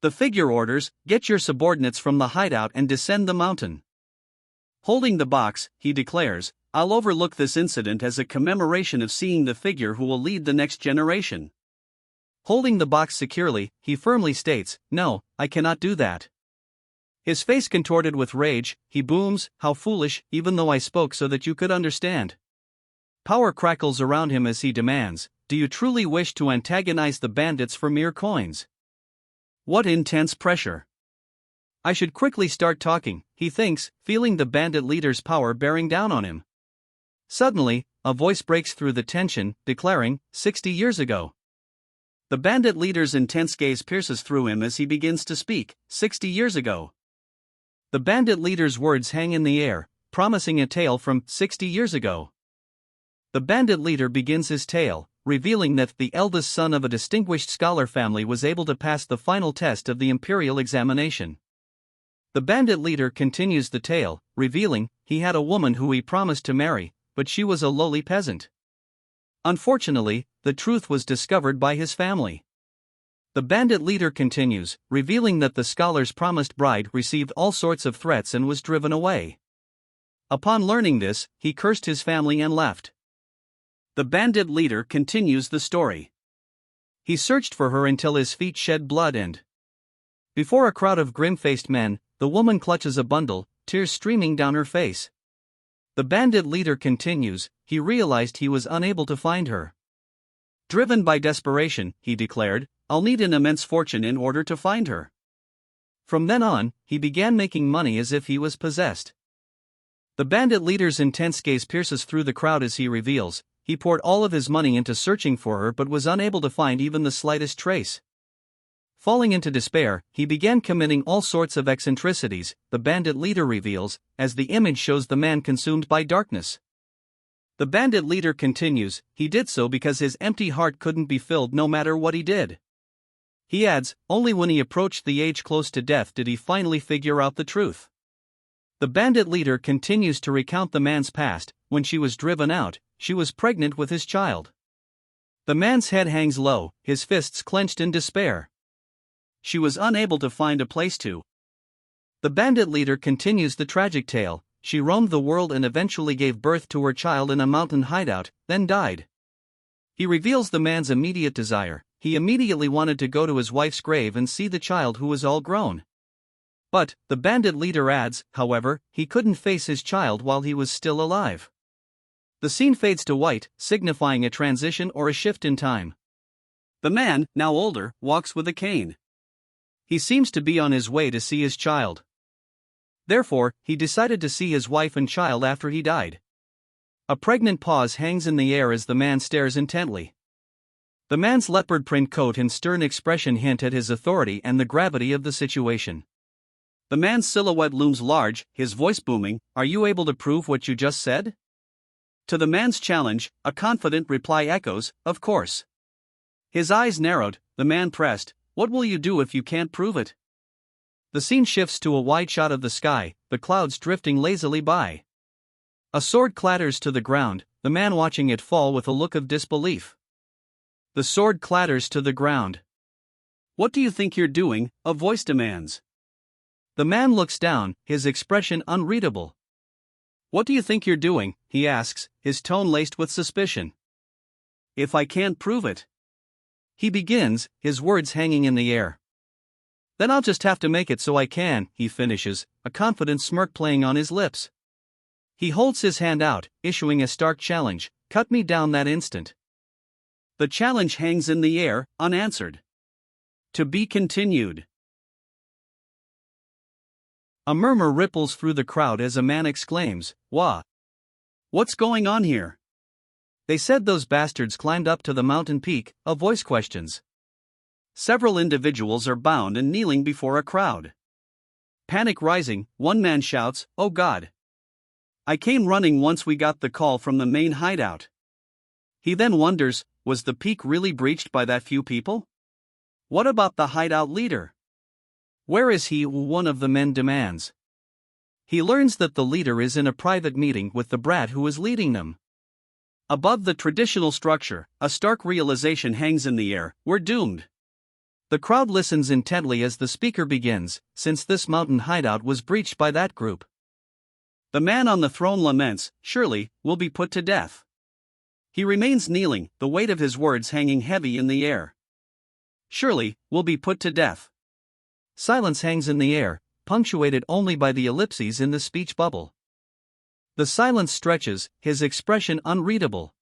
The figure orders, "Get your subordinates from the hideout and descend the mountain." Holding the box, he declares, "I'll overlook this incident as a commemoration of seeing the figure who will lead the next generation." Holding the box securely, he firmly states, "No, I cannot do that." His face contorted with rage, he booms, "How foolish, even though I spoke so that you could understand." Power crackles around him as he demands, "Do you truly wish to antagonize the bandits for mere coins?" What intense pressure! I should quickly start talking, he thinks, feeling the bandit leader's power bearing down on him. Suddenly, a voice breaks through the tension, declaring, 60 years ago. The bandit leader's intense gaze pierces through him as he begins to speak, 60 years ago. The bandit leader's words hang in the air, promising a tale from 60 years ago. The bandit leader begins his tale, revealing that the eldest son of a distinguished scholar family was able to pass the final test of the imperial examination. The bandit leader continues the tale, revealing, he had a woman who he promised to marry, but she was a lowly peasant. Unfortunately, the truth was discovered by his family. The bandit leader continues, revealing that the scholar's promised bride received all sorts of threats and was driven away. Upon learning this, he cursed his family and left. The bandit leader continues the story. He searched for her until his feet shed blood and, before a crowd of grim-faced men, the woman clutches a bundle, tears streaming down her face. The bandit leader continues, he realized he was unable to find her. Driven by desperation, he declared, "I'll need an immense fortune in order to find her." From then on, he began making money as if he was possessed. The bandit leader's intense gaze pierces through the crowd as he reveals, he poured all of his money into searching for her but was unable to find even the slightest trace. Falling into despair, he began committing all sorts of eccentricities, the bandit leader reveals, as the image shows the man consumed by darkness. The bandit leader continues, he did so because his empty heart couldn't be filled no matter what he did. He adds, only when he approached the age close to death did he finally figure out the truth. The bandit leader continues to recount the man's past. When she was driven out, she was pregnant with his child. The man's head hangs low, his fists clenched in despair. She was unable to find a place to. The bandit leader continues the tragic tale. She roamed the world and eventually gave birth to her child in a mountain hideout, then died. He reveals the man's immediate desire. He immediately wanted to go to his wife's grave and see the child who was all grown. But, the bandit leader adds, however, he couldn't face his child while he was still alive. The scene fades to white, signifying a transition or a shift in time. The man, now older, walks with a cane. He seems to be on his way to see his child. Therefore, he decided to see his wife and child after he died. A pregnant pause hangs in the air as the man stares intently. The man's leopard print coat and stern expression hint at his authority and the gravity of the situation. The man's silhouette looms large, his voice booming, "Are you able to prove what you just said?" To the man's challenge, a confident reply echoes, "Of course." His eyes narrowed, the man pressed, "What will you do if you can't prove it?" The scene shifts to a wide shot of the sky, the clouds drifting lazily by. A sword clatters to the ground, the man watching it fall with a look of disbelief. The sword clatters to the ground. What do you think you're doing? A voice demands. The man looks down, his expression unreadable. What do you think you're doing? He asks, his tone laced with suspicion. If I can't prove it. He begins, his words hanging in the air. Then I'll just have to make it so I can, he finishes, a confident smirk playing on his lips. He holds his hand out, issuing a stark challenge, cut me down that instant. The challenge hangs in the air, unanswered. To be continued. A murmur ripples through the crowd as a man exclaims, "Wah! What's going on here?" They said those bastards climbed up to the mountain peak, a voice questions. Several individuals are bound and kneeling before a crowd. Panic rising, one man shouts, "Oh God! I came running once we got the call from the main hideout." He then wonders, was the peak really breached by that few people? What about the hideout leader? Where is he? One of the men demands. He learns that the leader is in a private meeting with the brat who is leading them. Above the traditional structure, a stark realization hangs in the air: we're doomed. The crowd listens intently as the speaker begins, since this mountain hideout was breached by that group. The man on the throne laments, surely, will be put to death. He remains kneeling, the weight of his words hanging heavy in the air. Surely, will be put to death. Silence hangs in the air, punctuated only by the ellipses in the speech bubble. The silence stretches, his expression unreadable.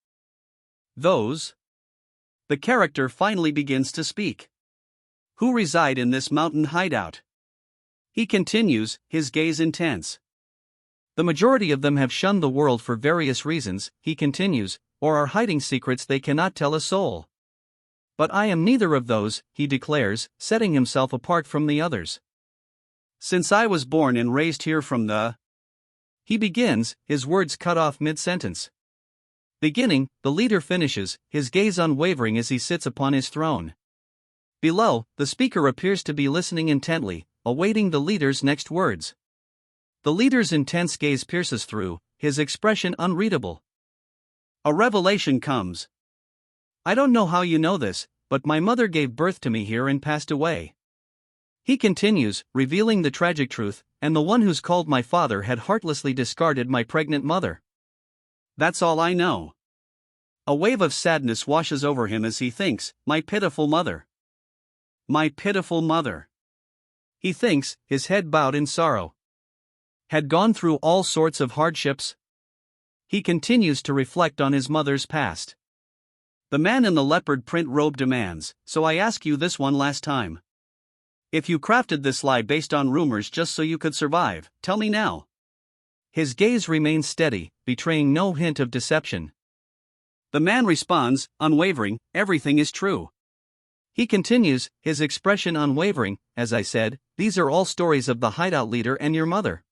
Those. The character finally begins to speak. Who reside in this mountain hideout? He continues, his gaze intense. The majority of them have shunned the world for various reasons, he continues, or are hiding secrets they cannot tell a soul. But I am neither of those, he declares, setting himself apart from the others. Since I was born and raised here from the... He begins, his words cut off mid-sentence. Beginning, the leader finishes, his gaze unwavering as he sits upon his throne. Below, the speaker appears to be listening intently, awaiting the leader's next words. The leader's intense gaze pierces through, his expression unreadable. A revelation comes. I don't know how you know this, but my mother gave birth to me here and passed away. He continues, revealing the tragic truth, and the one who's called my father had heartlessly discarded my pregnant mother. That's all I know. A wave of sadness washes over him as he thinks, my pitiful mother. My pitiful mother. He thinks, his head bowed in sorrow. Had gone through all sorts of hardships. He continues to reflect on his mother's past. The man in the leopard print robe demands, so I ask you this one last time. If you crafted this lie based on rumors just so you could survive, tell me now. His gaze remains steady, betraying no hint of deception. The man responds, unwavering, everything is true. He continues, his expression unwavering, as I said, these are all stories of the hideout leader and your mother.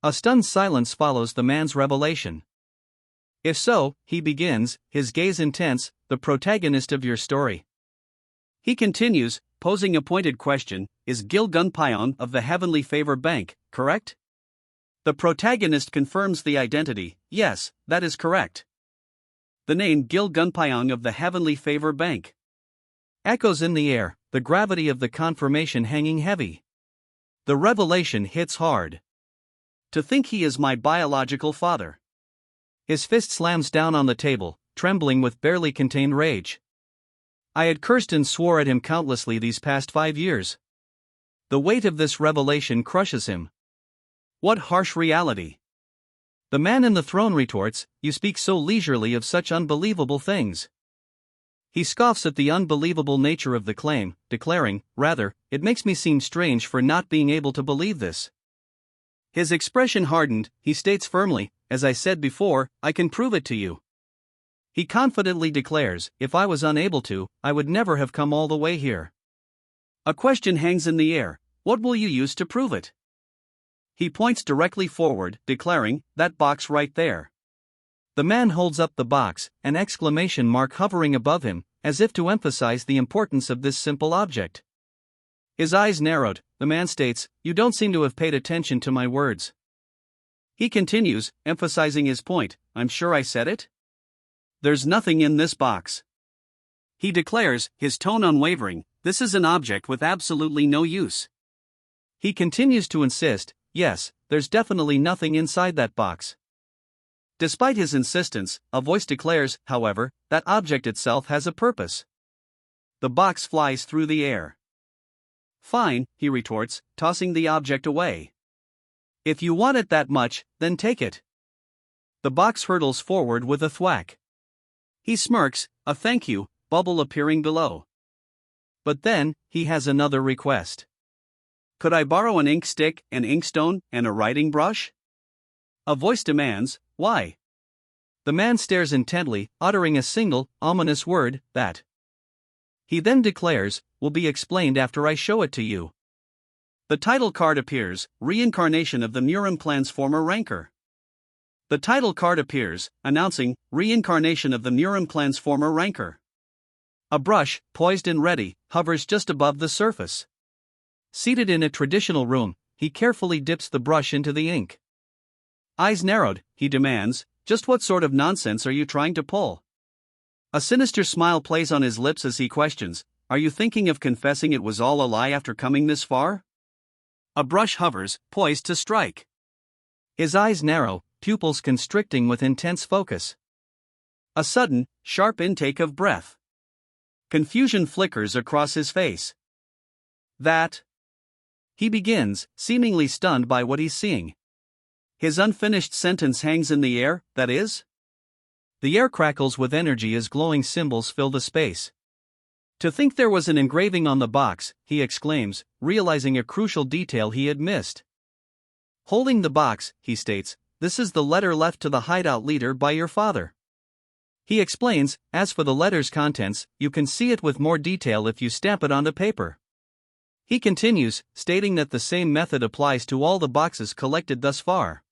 A stunned silence follows the man's revelation. If so, he begins, his gaze intense, the protagonist of your story. He continues, posing a pointed question, is Gil Gunpyong of the Heavenly Favor Bank, correct? The protagonist confirms the identity, yes, that is correct. The name Gil Gunpyong of the Heavenly Favor Bank echoes in the air, the gravity of the confirmation hanging heavy. The revelation hits hard. To think he is my biological father. His fist slams down on the table, trembling with barely contained rage. I had cursed and swore at him countlessly these past 5 years. The weight of this revelation crushes him. What harsh reality. The man in the throne retorts, you speak so leisurely of such unbelievable things. He scoffs at the unbelievable nature of the claim, declaring, rather, it makes me seem strange for not being able to believe this. His expression hardened, he states firmly, as I said before, I can prove it to you. He confidently declares, if I was unable to, I would never have come all the way here. A question hangs in the air, what will you use to prove it? He points directly forward, declaring, that box right there. The man holds up the box, an exclamation mark hovering above him, as if to emphasize the importance of this simple object. His eyes narrowed, the man states, you don't seem to have paid attention to my words. He continues, emphasizing his point, I'm sure I said it? There's nothing in this box. He declares, his tone unwavering, this is an object with absolutely no use. He continues to insist, yes, there's definitely nothing inside that box. Despite his insistence, a voice declares, however, that object itself has a purpose. The box flies through the air. Fine, he retorts, tossing the object away. If you want it that much, then take it. The box hurtles forward with a thwack. He smirks, a thank you bubble appearing below. But then, he has another request. Could I borrow an ink stick, an inkstone, and a writing brush? A voice demands, why? The man stares intently, uttering a single, ominous word, that. He then declares, will be explained after I show it to you. The title card appears, Reincarnation of the Murim clan's former ranker. The title card appears, announcing, Reincarnation of the Murim clan's former ranker. A brush, poised and ready, hovers just above the surface. Seated in a traditional room, he carefully dips the brush into the ink. Eyes narrowed, he demands, just what sort of nonsense are you trying to pull? A sinister smile plays on his lips as he questions, are you thinking of confessing it was all a lie after coming this far? A brush hovers, poised to strike. His eyes narrow, pupils constricting with intense focus. A sudden, sharp intake of breath. Confusion flickers across his face. That? He begins, seemingly stunned by what he's seeing. His unfinished sentence hangs in the air, that is? The air crackles with energy as glowing symbols fill the space. To think there was an engraving on the box, he exclaims, realizing a crucial detail he had missed. Holding the box, he states, this is the letter left to the hideout leader by your father. He explains, as for the letter's contents, you can see it with more detail if you stamp it onto paper. He continues, stating that the same method applies to all the boxes collected thus far.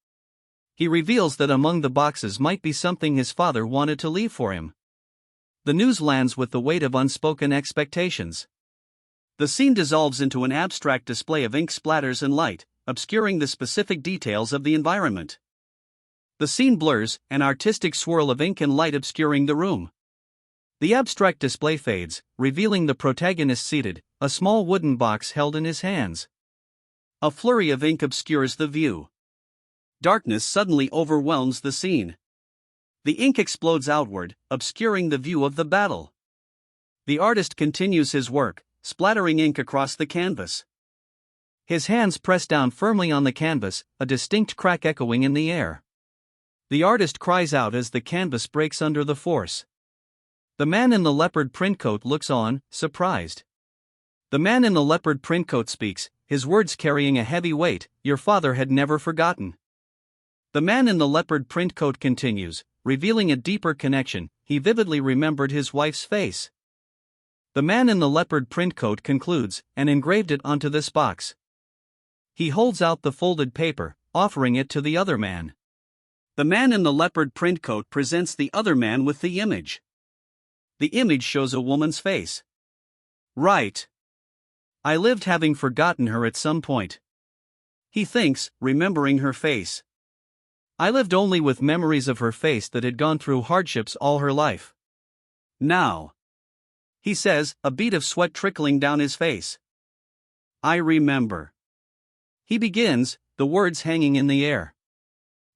He reveals that among the boxes might be something his father wanted to leave for him. The news lands with the weight of unspoken expectations. The scene dissolves into an abstract display of ink splatters and light, obscuring the specific details of the environment. The scene blurs, an artistic swirl of ink and light obscuring the room. The abstract display fades, revealing the protagonist seated, a small wooden box held in his hands. A flurry of ink obscures the view. Darkness suddenly overwhelms the scene. The ink explodes outward, obscuring the view of the battle. The artist continues his work, splattering ink across the canvas. His hands press down firmly on the canvas, a distinct crack echoing in the air. The artist cries out as the canvas breaks under the force. The man in the leopard print coat looks on, surprised. The man in the leopard print coat speaks, his words carrying a heavy weight, your father had never forgotten. The man in the leopard print coat continues, revealing a deeper connection, he vividly remembered his wife's face. The man in the leopard print coat concludes, and engraved it onto this box. He holds out the folded paper, offering it to the other man. The man in the leopard print coat presents the other man with the image. The image shows a woman's face. Right. I lived having forgotten her at some point. He thinks, remembering her face. I lived only with memories of her face that had gone through hardships all her life. Now, he says, a bead of sweat trickling down his face. I remember. He begins, the words hanging in the air.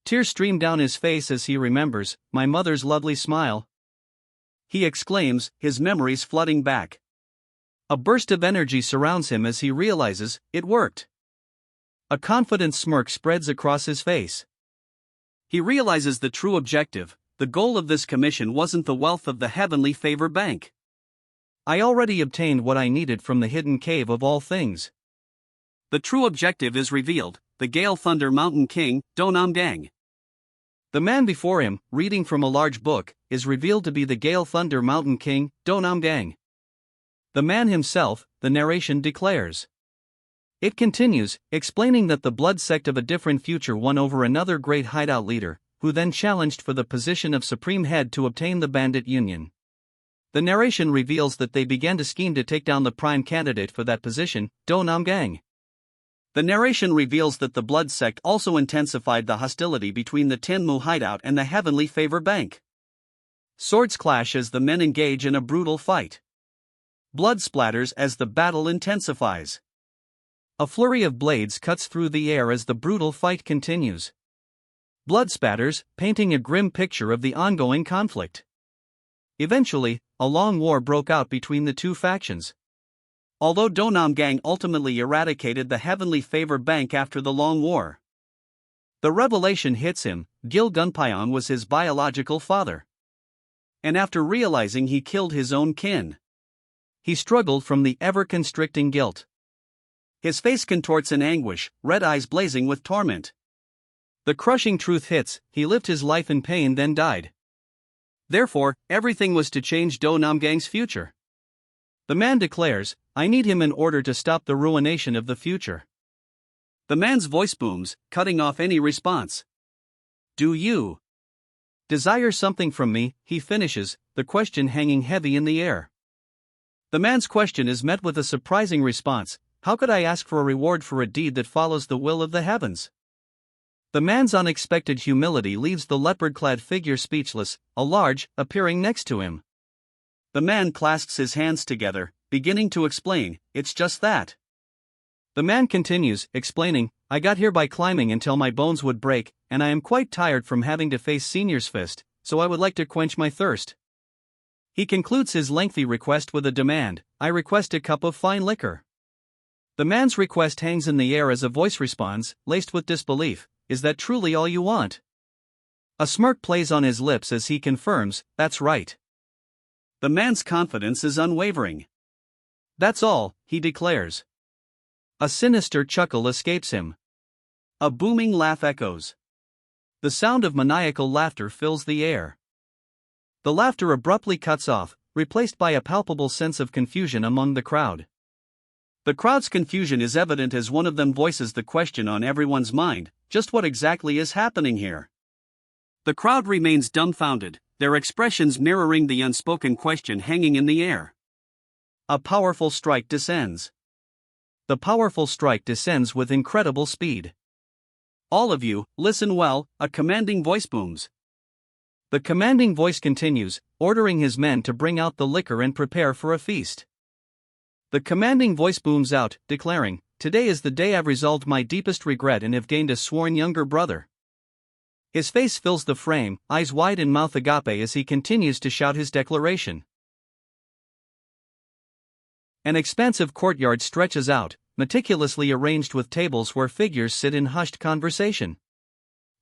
Tears stream down his face as he remembers, my mother's lovely smile. He exclaims, his memories flooding back. A burst of energy surrounds him as he realizes, it worked. A confident smirk spreads across his face. He realizes the true objective, the goal of this commission wasn't the wealth of the heavenly favor bank. I already obtained what I needed from the hidden cave of all things. The true objective is revealed, the Gale Thunder Mountain King, Do Nam Gang. The man before him, reading from a large book, is revealed to be the Gale Thunder Mountain King, Do Nam Gang. The man himself, the narration declares. It continues, explaining that the blood sect of a different future won over another great hideout leader, who then challenged for the position of supreme head to obtain the bandit union. The narration reveals that they began to scheme to take down the prime candidate for that position, Do Nam Gang. The narration reveals that the blood sect also intensified the hostility between the Tenmu hideout and the heavenly favor bank. Swords clash as the men engage in a brutal fight. Blood splatters as the battle intensifies. A flurry of blades cuts through the air as the brutal fight continues. Blood spatters, painting a grim picture of the ongoing conflict. Eventually, a long war broke out between the two factions. Although Do Nam Gang ultimately eradicated the Heavenly Favor Bank after the long war, the revelation hits him: Gil Gunpyeong was his biological father. And after realizing he killed his own kin, he struggled from the ever-constricting guilt. His face contorts in anguish, red eyes blazing with torment. The crushing truth hits: he lived his life in pain, then died. Therefore, everything was to change Do Nam Gang's future. The man declares, "I need him in order to stop the ruination of the future." The man's voice booms, cutting off any response. "Do you desire something from me?" he finishes, the question hanging heavy in the air. The man's question is met with a surprising response: "How could I ask for a reward for a deed that follows the will of the heavens?" The man's unexpected humility leaves the leopard-clad figure speechless, a large, appearing next to him. The man clasps his hands together, beginning to explain, "It's just that." The man continues, explaining, "I got here by climbing until my bones would break, and I am quite tired from having to face Senior's fist, so I would like to quench my thirst." He concludes his lengthy request with a demand: "I request a cup of fine liquor." The man's request hangs in the air as a voice responds, laced with disbelief: "Is that truly all you want?" A smirk plays on his lips as he confirms, "That's right." The man's confidence is unwavering. "That's all," he declares. A sinister chuckle escapes him. A booming laugh echoes. The sound of maniacal laughter fills the air. The laughter abruptly cuts off, replaced by a palpable sense of confusion among the crowd. The crowd's confusion is evident as one of them voices the question on everyone's mind: just what exactly is happening here? The crowd remains dumbfounded, their expressions mirroring the unspoken question hanging in the air. A powerful strike descends. The powerful strike descends with incredible speed. "All of you, listen well," a commanding voice booms. The commanding voice continues, ordering his men to bring out the liquor and prepare for a feast. The commanding voice booms out, declaring, "Today is the day I've resolved my deepest regret and have gained a sworn younger brother." His face fills the frame, eyes wide and mouth agape as he continues to shout his declaration. An expansive courtyard stretches out, meticulously arranged with tables where figures sit in hushed conversation.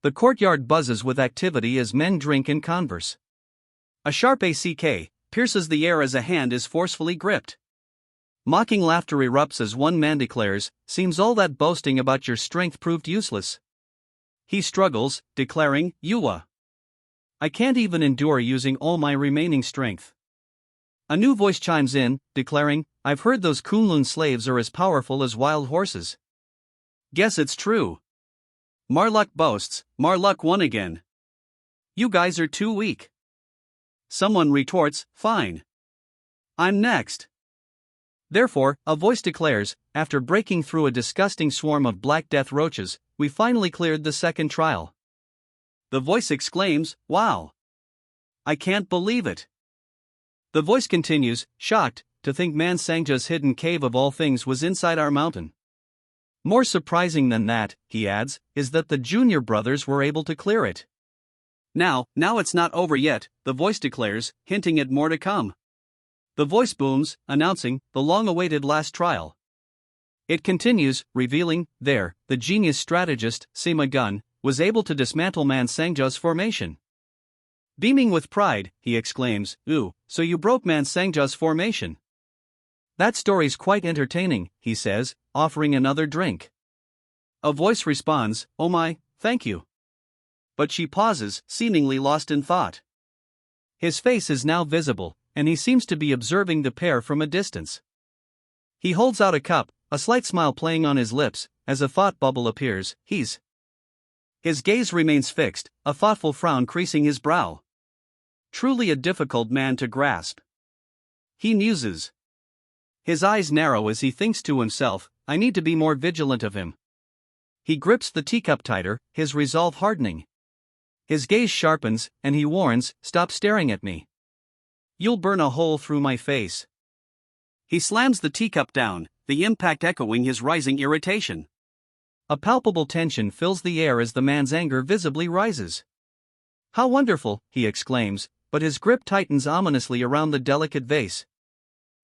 The courtyard buzzes with activity as men drink and converse. A sharp ACK pierces the air as a hand is forcefully gripped. Mocking laughter erupts as one man declares, "Seems all that boasting about your strength proved useless." He struggles, declaring, I can't even endure using all my remaining strength." A new voice chimes in, declaring, "I've heard those Kunlun slaves are as powerful as wild horses." "Guess it's true." Marluck boasts, "Marluck won again. You guys are too weak." Someone retorts, "Fine. I'm next." Therefore, a voice declares, "After breaking through a disgusting swarm of black death roaches, we finally cleared the second trial." The voice exclaims, "Wow. I can't believe it." The voice continues, shocked, "To think Man Sangja's hidden cave of all things was inside our mountain." More surprising than that, he adds, is that the junior brothers were able to clear it. Now it's not over yet," the voice declares, hinting at more to come. The voice booms, announcing the long-awaited last trial. It continues, revealing, the genius strategist, Sima Gun, was able to dismantle Man Sangja's formation. Beaming with pride, he exclaims, "Ooh, so you broke Man Sangja's formation." "That story's quite entertaining," he says, offering another drink. A voice responds, "Oh my, thank you." But she pauses, seemingly lost in thought. His face is now visible, and he seems to be observing the pair from a distance. He holds out a cup, a slight smile playing on his lips, as a thought bubble appears. His gaze remains fixed, a thoughtful frown creasing his brow. Truly a difficult man to grasp. He muses. His eyes narrow as he thinks to himself, "I need to be more vigilant of him." He grips the teacup tighter, his resolve hardening. His gaze sharpens, and he warns, "Stop staring at me. You'll burn a hole through my face." He slams the teacup down, the impact echoing his rising irritation. A palpable tension fills the air as the man's anger visibly rises. "How wonderful," he exclaims, but his grip tightens ominously around the delicate vase.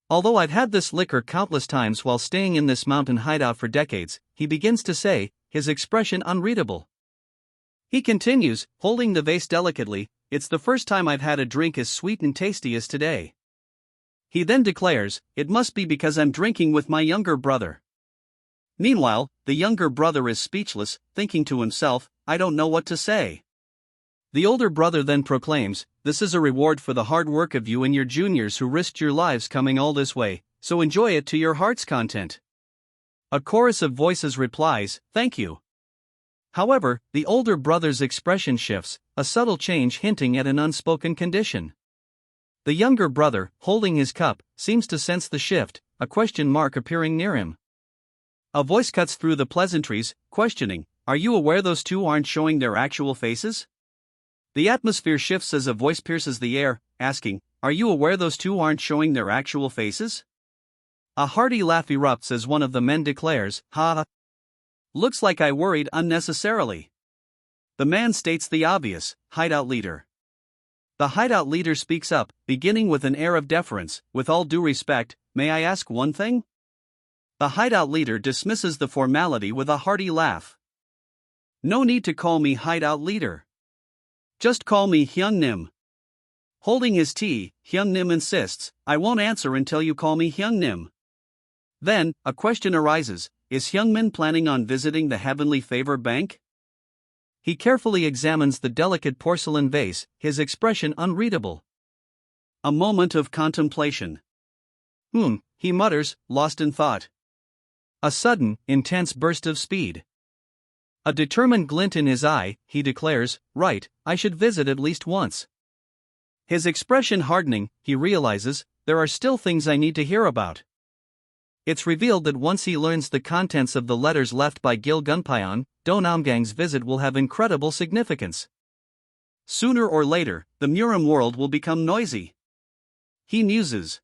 "Although I've had this liquor countless times while staying in this mountain hideout for decades," he begins to say, his expression unreadable. He continues, holding the vase delicately, "It's the first time I've had a drink as sweet and tasty as today." He then declares, "It must be because I'm drinking with my younger brother." Meanwhile, the younger brother is speechless, thinking to himself, "I don't know what to say." The older brother then proclaims, "This is a reward for the hard work of you and your juniors who risked your lives coming all this way, so enjoy it to your heart's content." A chorus of voices replies, "Thank you." However, the older brother's expression shifts, a subtle change hinting at an unspoken condition. The younger brother, holding his cup, seems to sense the shift, a question mark appearing near him. A voice cuts through the pleasantries, questioning, "Are you aware those two aren't showing their actual faces?" The atmosphere shifts as a voice pierces the air, asking, "Are you aware those two aren't showing their actual faces?" A hearty laugh erupts as one of the men declares, "Ha ha. Looks like I worried unnecessarily." The man states the obvious, hideout leader. The hideout leader speaks up, beginning with an air of deference, "With all due respect, may I ask one thing?" The hideout leader dismisses the formality with a hearty laugh. "No need to call me hideout leader. Just call me Hyungnim." Holding his tea, Hyungnim insists, "I won't answer until you call me Hyungnim." Then, a question arises, is Hyungmin planning on visiting the Heavenly Favor Bank? He carefully examines the delicate porcelain vase, his expression unreadable. A moment of contemplation. He mutters, lost in thought. A sudden, intense burst of speed. A determined glint in his eye, he declares, "Right, I should visit at least once." His expression hardening, he realizes, there are still things I need to hear about. It's revealed that once he learns the contents of the letters left by Gil Gunpyeon, Do Namgang's visit will have incredible significance. Sooner or later, the Murim world will become noisy. He muses.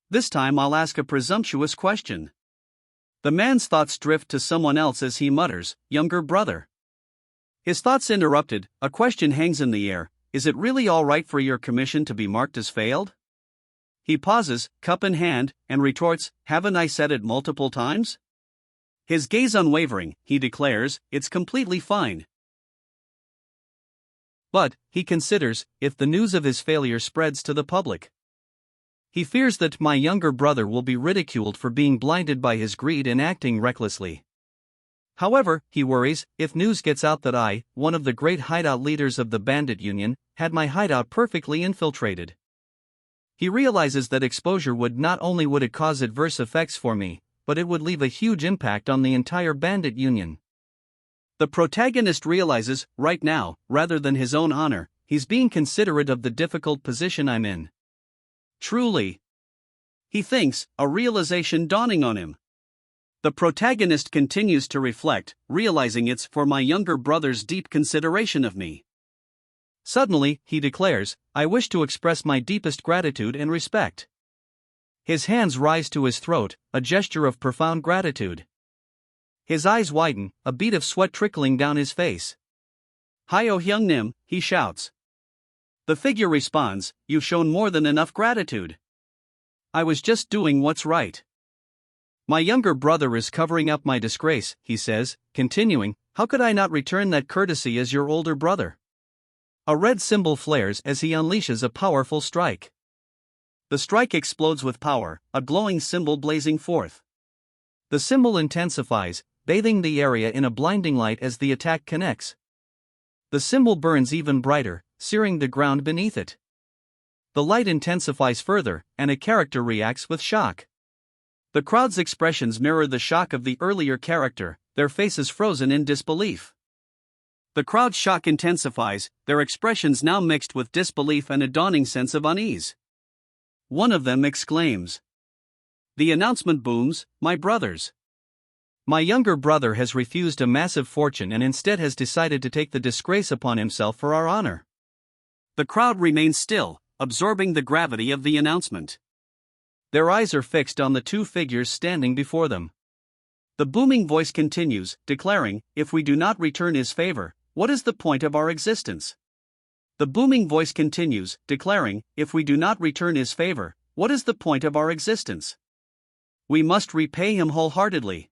This time I'll ask a presumptuous question. The man's thoughts drift to someone else as he mutters, "Younger brother." His thoughts interrupted, a question hangs in the air, "Is it really all right for your commission to be marked as failed?" He pauses, cup in hand, and retorts, "Haven't I said it multiple times?" His gaze unwavering, he declares, "It's completely fine." But, he considers, if the news of his failure spreads to the public. He fears that my younger brother will be ridiculed for being blinded by his greed and acting recklessly. However, he worries, if news gets out that I, one of the great hideout leaders of the bandit union, had my hideout perfectly infiltrated. He realizes that exposure would not only would it cause adverse effects for me, but it would leave a huge impact on the entire bandit union. The protagonist realizes, right now, rather than his own honor, he's being considerate of the difficult position I'm in. Truly. He thinks, a realization dawning on him. The protagonist continues to reflect, realizing it's for my younger brother's deep consideration of me. Suddenly, he declares, "I wish to express my deepest gratitude and respect." His hands rise to his throat, a gesture of profound gratitude. His eyes widen, a bead of sweat trickling down his face. "Hyo Hyungnim," he shouts. The figure responds, "You've shown more than enough gratitude. I was just doing what's right. My younger brother is covering up my disgrace," he says, continuing, "How could I not return that courtesy as your older brother?" A red symbol flares as he unleashes a powerful strike. The strike explodes with power, a glowing symbol blazing forth. The symbol intensifies, bathing the area in a blinding light as the attack connects. The symbol burns even brighter, searing the ground beneath it. The light intensifies further, and a character reacts with shock. The crowd's expressions mirror the shock of the earlier character, their faces frozen in disbelief. The crowd's shock intensifies, their expressions now mixed with disbelief and a dawning sense of unease. One of them exclaims. The announcement booms, "My brothers." My younger brother has refused a massive fortune and instead has decided to take the disgrace upon himself for our honor. The crowd remains still, absorbing the gravity of the announcement. Their eyes are fixed on the two figures standing before them. The booming voice continues, declaring, if we do not return his favor, what is the point of our existence? The booming voice continues, declaring, if we do not return his favor, what is the point of our existence? We must repay him wholeheartedly.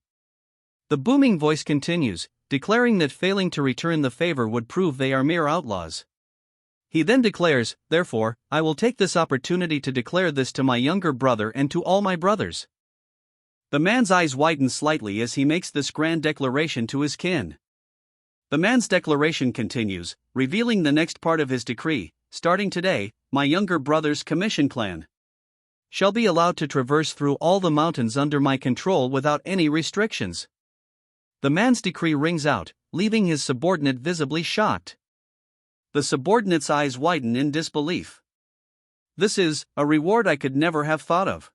The booming voice continues, declaring that failing to return the favor would prove they are mere outlaws. He then declares, therefore, I will take this opportunity to declare this to my younger brother and to all my brothers. The man's eyes widen slightly as he makes this grand declaration to his kin. The man's declaration continues, revealing the next part of his decree. Starting today, my younger brother's commission clan shall be allowed to traverse through all the mountains under my control without any restrictions. The man's decree rings out, leaving his subordinate visibly shocked. The subordinate's eyes widen in disbelief. This is a reward I could never have thought of.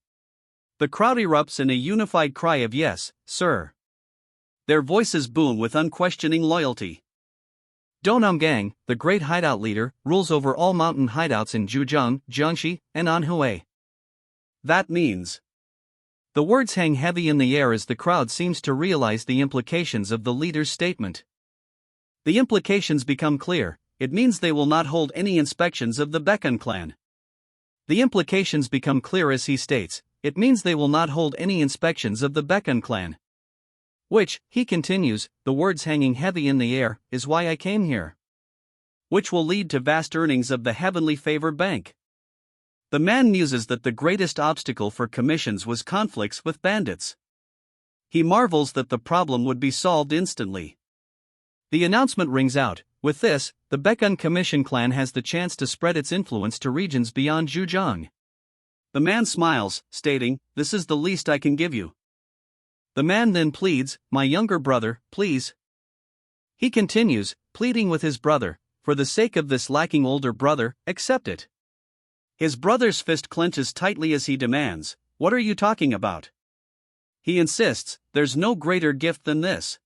The crowd erupts in a unified cry of yes, sir. Their voices boom with unquestioning loyalty. Donamgang, the great hideout leader, rules over all mountain hideouts in Zhejiang, Jiangxi, and Anhui. That means. The words hang heavy in the air as the crowd seems to realize the implications of the leader's statement. The implications become clear. It means they will not hold any inspections of the Baekun clan. The implications become clear as he states, it means they will not hold any inspections of the Baekun clan. Which, he continues, the words hanging heavy in the air, is why I came here. Which will lead to vast earnings of the heavenly favor bank. The man muses that the greatest obstacle for commissions was conflicts with bandits. He marvels that the problem would be solved instantly. The announcement rings out. With this, the Baekun Commission clan has the chance to spread its influence to regions beyond Zhejiang. The man smiles, stating, this is the least I can give you. The man then pleads, my younger brother, please. He continues, pleading with his brother, for the sake of this lacking older brother, accept it. His brother's fist clenches tightly as he demands, what are you talking about? He insists, there's no greater gift than this.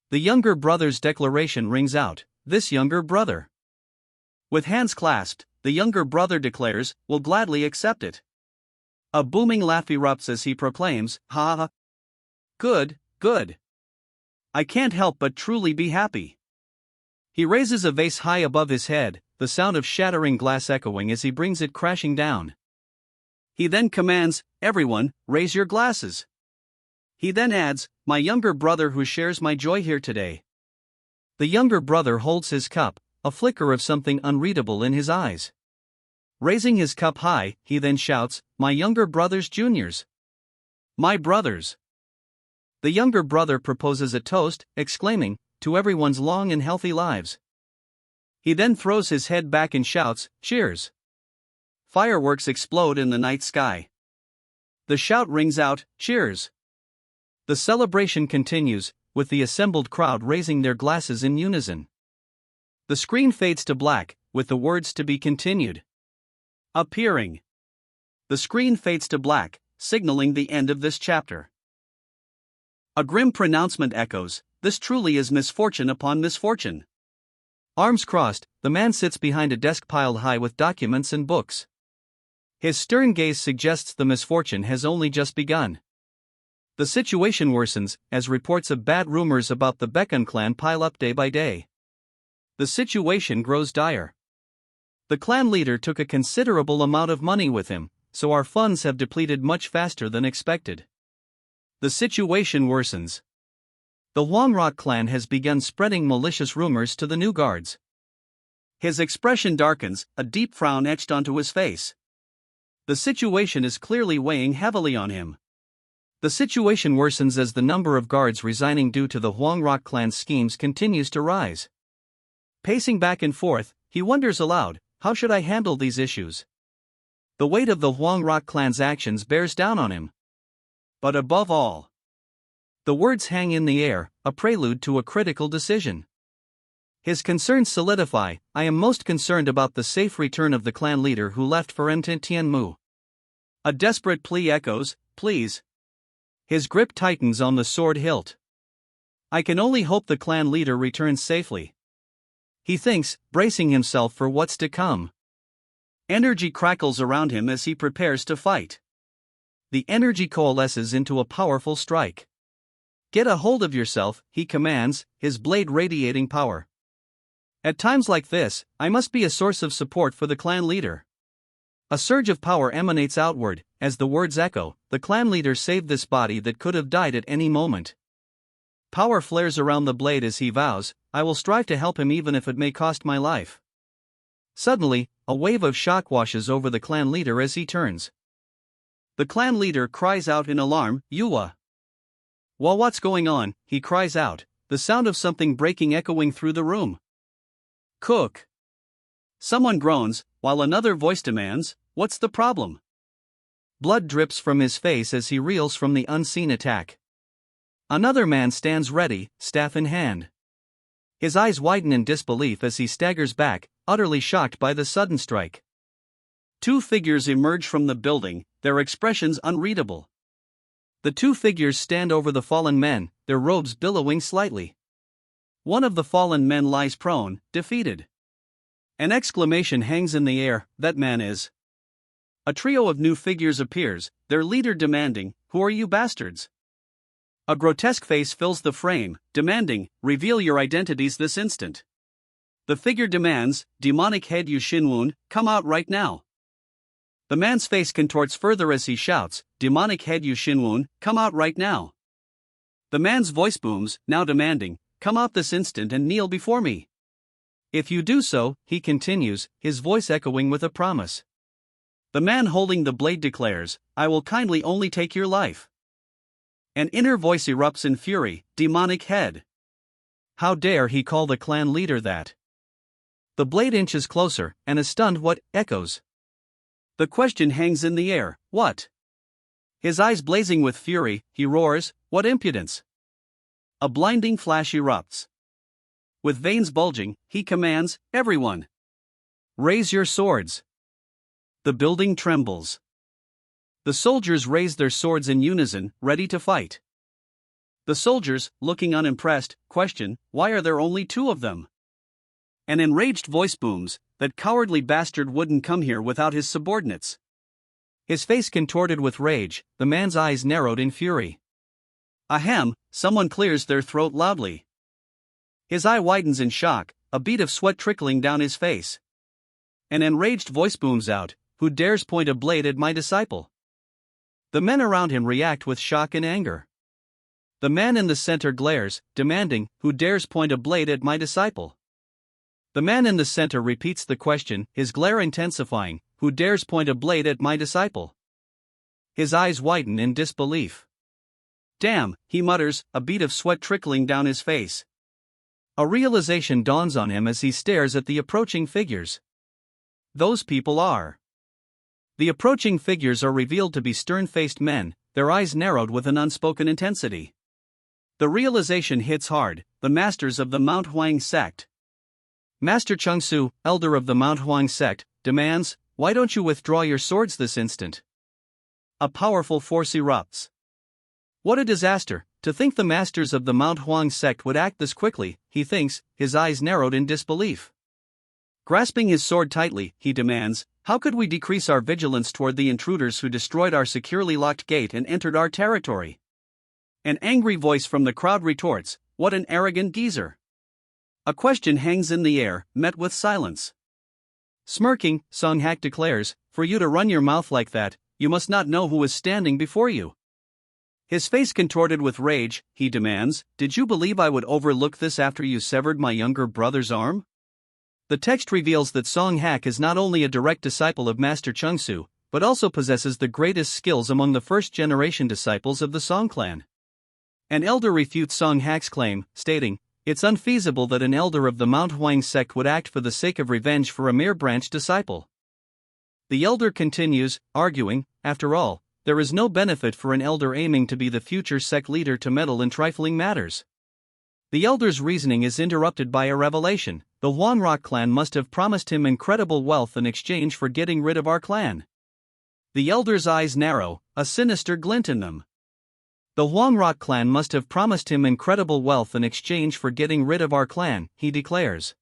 The younger brother's declaration rings out, this younger brother. With hands clasped, the younger brother declares, will gladly accept it. A booming laugh erupts as he proclaims, ha ha. Good, good. I can't help but truly be happy. He raises a vase high above his head, the sound of shattering glass echoing as he brings it crashing down. He then commands, everyone, raise your glasses. He then adds, my younger brother who shares my joy here today. The younger brother holds his cup, a flicker of something unreadable in his eyes. Raising his cup high, he then shouts, my younger brother's juniors. My brothers. The younger brother proposes a toast, exclaiming, to everyone's long and healthy lives. He then throws his head back and shouts, cheers. Fireworks explode in the night sky. The shout rings out, cheers. The celebration continues, with the assembled crowd raising their glasses in unison. The screen fades to black, with the words to be continued appearing. The screen fades to black, signaling the end of this chapter. A grim pronouncement echoes, this truly is misfortune upon misfortune. Arms crossed, the man sits behind a desk piled high with documents and books. His stern gaze suggests the misfortune has only just begun. The situation worsens, as reports of bad rumors about the Baekun clan pile up day by day. The situation grows dire. The clan leader took a considerable amount of money with him, so our funds have depleted much faster than expected. The situation worsens. The Huangrok clan has begun spreading malicious rumors to the new guards. His expression darkens, a deep frown etched onto his face. The situation is clearly weighing heavily on him. The situation worsens as the number of guards resigning due to the Huangrok clan's schemes continues to rise. Pacing back and forth, he wonders aloud, how should I handle these issues? The weight of the Huangrok clan's actions bears down on him. But above all, the words hang in the air, a prelude to a critical decision. His concerns solidify, I am most concerned about the safe return of the clan leader who left for Tianmu. A desperate plea echoes, please. His grip tightens on the sword hilt. I can only hope the clan leader returns safely. He thinks, bracing himself for what's to come. Energy crackles around him as he prepares to fight. The energy coalesces into a powerful strike. Get a hold of yourself, he commands, his blade radiating power. At times like this, I must be a source of support for the clan leader. A surge of power emanates outward, as the words echo, the clan leader saved this body that could have died at any moment. Power flares around the blade as he vows, I will strive to help him even if it may cost my life. Suddenly, a wave of shock washes over the clan leader as he turns. The clan leader cries out in alarm, Yuwa. Well, what's going on? He cries out, the sound of something breaking echoing through the room. Cook. Someone groans, while another voice demands, what's the problem? Blood drips from his face as he reels from the unseen attack. Another man stands ready, staff in hand. His eyes widen in disbelief as he staggers back, utterly shocked by the sudden strike. Two figures emerge from the building, their expressions unreadable. The two figures stand over the fallen men, their robes billowing slightly. One of the fallen men lies prone, defeated. An exclamation hangs in the air, that man is. A trio of new figures appears, their leader demanding, who are you bastards? A grotesque face fills the frame, demanding, reveal your identities this instant. The figure demands, demonic head Yu Shinwon, come out right now. The man's face contorts further as he shouts, demonic head Yu Shinwon, come out right now. The man's voice booms, now demanding, come out this instant and kneel before me. If you do so, he continues, his voice echoing with a promise. The man holding the blade declares, I will kindly only take your life. An inner voice erupts in fury, demonic head. How dare he call the clan leader that? The blade inches closer, and a stunned what echoes. The question hangs in the air, what? His eyes blazing with fury, he roars, what impudence? A blinding flash erupts. With veins bulging, he commands, everyone. Raise your swords. The building trembles. The soldiers raise their swords in unison, ready to fight. The soldiers, looking unimpressed, question, why are there only two of them? An enraged voice booms, that cowardly bastard wouldn't come here without his subordinates. His face contorted with rage, the man's eyes narrowed in fury. Ahem, someone clears their throat loudly. His eye widens in shock, a bead of sweat trickling down his face. An enraged voice booms out, who dares point a blade at my disciple? The men around him react with shock and anger. The man in the center glares, demanding, who dares point a blade at my disciple? The man in the center repeats the question, his glare intensifying, who dares point a blade at my disciple? His eyes widen in disbelief. Damn, he mutters, a bead of sweat trickling down his face. A realization dawns on him as he stares at the approaching figures. Those people are. The approaching figures are revealed to be stern-faced men, their eyes narrowed with an unspoken intensity. The realization hits hard, the masters of the Mount Huang sect. Master Chengsu, elder of the Mount Huang sect, demands, why don't you withdraw your swords this instant? A powerful force erupts. What a disaster, to think the masters of the Mount Huang sect would act this quickly, he thinks, his eyes narrowed in disbelief. Grasping his sword tightly, he demands, how could we decrease our vigilance toward the intruders who destroyed our securely locked gate and entered our territory? An angry voice from the crowd retorts, what an arrogant geezer. A question hangs in the air, met with silence. Smirking, Song Hak declares, for you to run your mouth like that, you must not know who is standing before you. His face contorted with rage, he demands, did you believe I would overlook this after you severed my younger brother's arm? The text reveals that Song Hak is not only a direct disciple of Master Chengsu, but also possesses the greatest skills among the first-generation disciples of the Song clan. An elder refutes Song Hak's claim, stating, it's unfeasible that an elder of the Mount Huang sect would act for the sake of revenge for a mere branch disciple. The elder continues, arguing, after all, there is no benefit for an elder aiming to be the future sect leader to meddle in trifling matters. The elder's reasoning is interrupted by a revelation. The Wanrock clan must have promised him incredible wealth in exchange for getting rid of our clan. The elder's eyes narrow, a sinister glint in them. The Huangrok clan must have promised him incredible wealth in exchange for getting rid of our clan, he declares.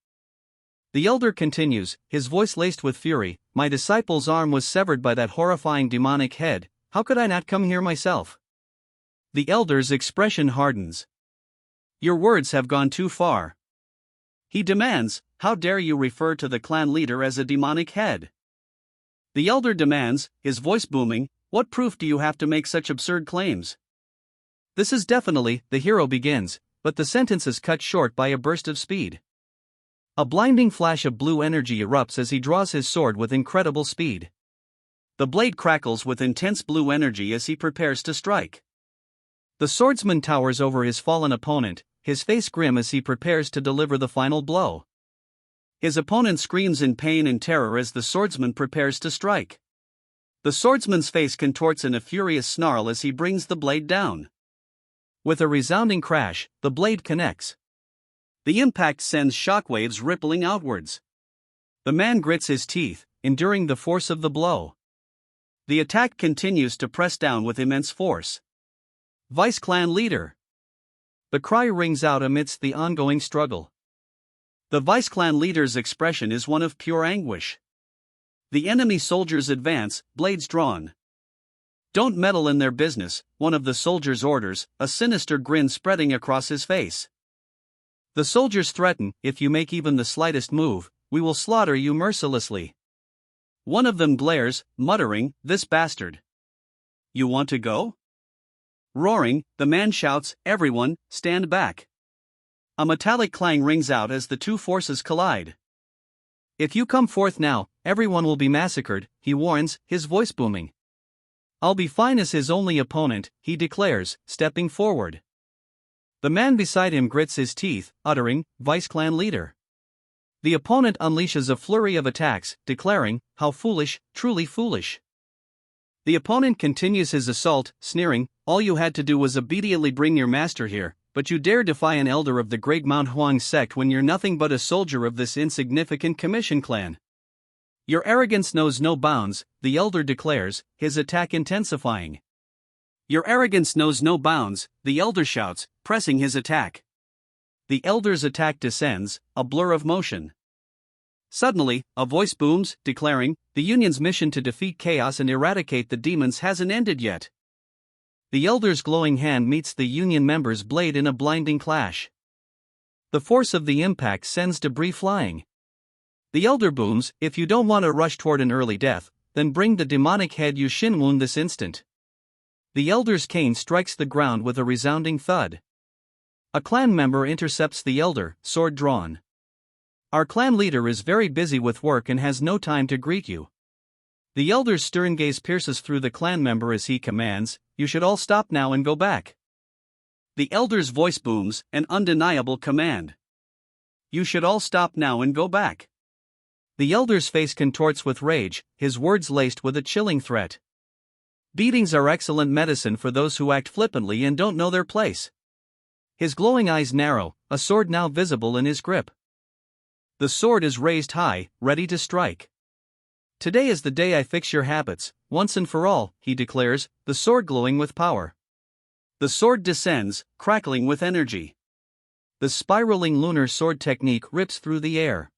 The elder continues, his voice laced with fury, my disciple's arm was severed by that horrifying demonic head, how could I not come here myself? The elder's expression hardens. Your words have gone too far. He demands, how dare you refer to the clan leader as a demonic head? The elder demands, his voice booming, what proof do you have to make such absurd claims? This is definitely, the hero begins, but the sentence is cut short by a burst of speed. A blinding flash of blue energy erupts as he draws his sword with incredible speed. The blade crackles with intense blue energy as he prepares to strike. The swordsman towers over his fallen opponent, his face grim as he prepares to deliver the final blow. His opponent screams in pain and terror as the swordsman prepares to strike. The swordsman's face contorts in a furious snarl as he brings the blade down. With a resounding crash, the blade connects. The impact sends shockwaves rippling outwards. The man grits his teeth, enduring the force of the blow. The attack continues to press down with immense force. Vice clan leader! The cry rings out amidst the ongoing struggle. The vice clan leader's expression is one of pure anguish. The enemy soldiers advance, blades drawn. Don't meddle in their business, one of the soldiers orders, a sinister grin spreading across his face. The soldiers threaten, if you make even the slightest move, we will slaughter you mercilessly. One of them glares, muttering, this bastard. You want to go? Roaring, the man shouts, everyone, stand back. A metallic clang rings out as the two forces collide. If you come forth now, everyone will be massacred, he warns, his voice booming. I'll be fine as his only opponent, he declares, stepping forward. The man beside him grits his teeth, uttering, Vice Clan leader. The opponent unleashes a flurry of attacks, declaring, how foolish, truly foolish. The opponent continues his assault, sneering, all you had to do was obediently bring your master here, but you dare defy an elder of the great Mount Huang sect when you're nothing but a soldier of this insignificant commission clan. Your arrogance knows no bounds, the elder declares, his attack intensifying. Your arrogance knows no bounds, the elder shouts, pressing his attack. The elder's attack descends, a blur of motion. Suddenly, a voice booms, declaring, the Union's mission to defeat chaos and eradicate the demons hasn't ended yet. The elder's glowing hand meets the Union member's blade in a blinding clash. The force of the impact sends debris flying. The elder booms, if you don't want to rush toward an early death, then bring the demonic head Yushin wound this instant. The elder's cane strikes the ground with a resounding thud. A clan member intercepts the elder, sword drawn. Our clan leader is very busy with work and has no time to greet you. The elder's stern gaze pierces through the clan member as he commands, you should all stop now and go back. The elder's voice booms, an undeniable command. You should all stop now and go back. The elder's face contorts with rage, his words laced with a chilling threat. Beatings are excellent medicine for those who act flippantly and don't know their place. His glowing eyes narrow, a sword now visible in his grip. The sword is raised high, ready to strike. Today is the day I fix your habits, once and for all, he declares, the sword glowing with power. The sword descends, crackling with energy. The spiraling lunar sword technique rips through the air.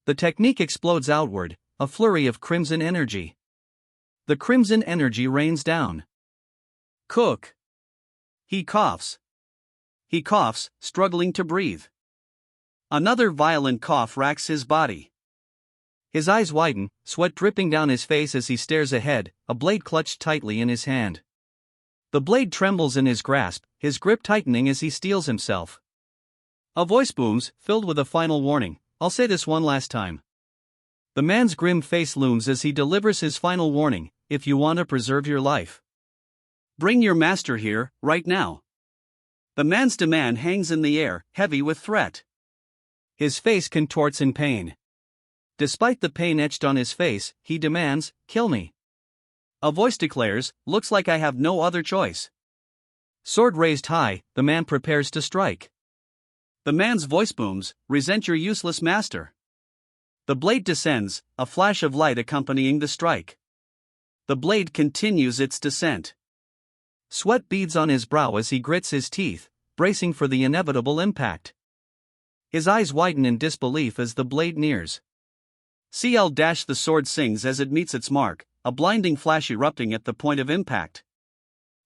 The technique explodes outward, a flurry of crimson energy. The crimson energy rains down. Cook. He coughs. He coughs, struggling to breathe. Another violent cough racks his body. His eyes widen, sweat dripping down his face as he stares ahead, a blade clutched tightly in his hand. The blade trembles in his grasp, his grip tightening as he steels himself. A voice booms, filled with a final warning, I'll say this one last time. The man's grim face looms as he delivers his final warning, if you want to preserve your life. Bring your master here, right now. The man's demand hangs in the air, heavy with threat. His face contorts in pain. Despite the pain etched on his face, he demands, kill me. A voice declares, looks like I have no other choice. Sword raised high, the man prepares to strike. The man's voice booms, resent your useless master. The blade descends, a flash of light accompanying the strike. The blade continues its descent. sweat beads on his brow as he grits his teeth, bracing for the inevitable impact. His eyes widen in disbelief as the blade nears. The sword sings as it meets its mark, a blinding flash erupting at the point of impact.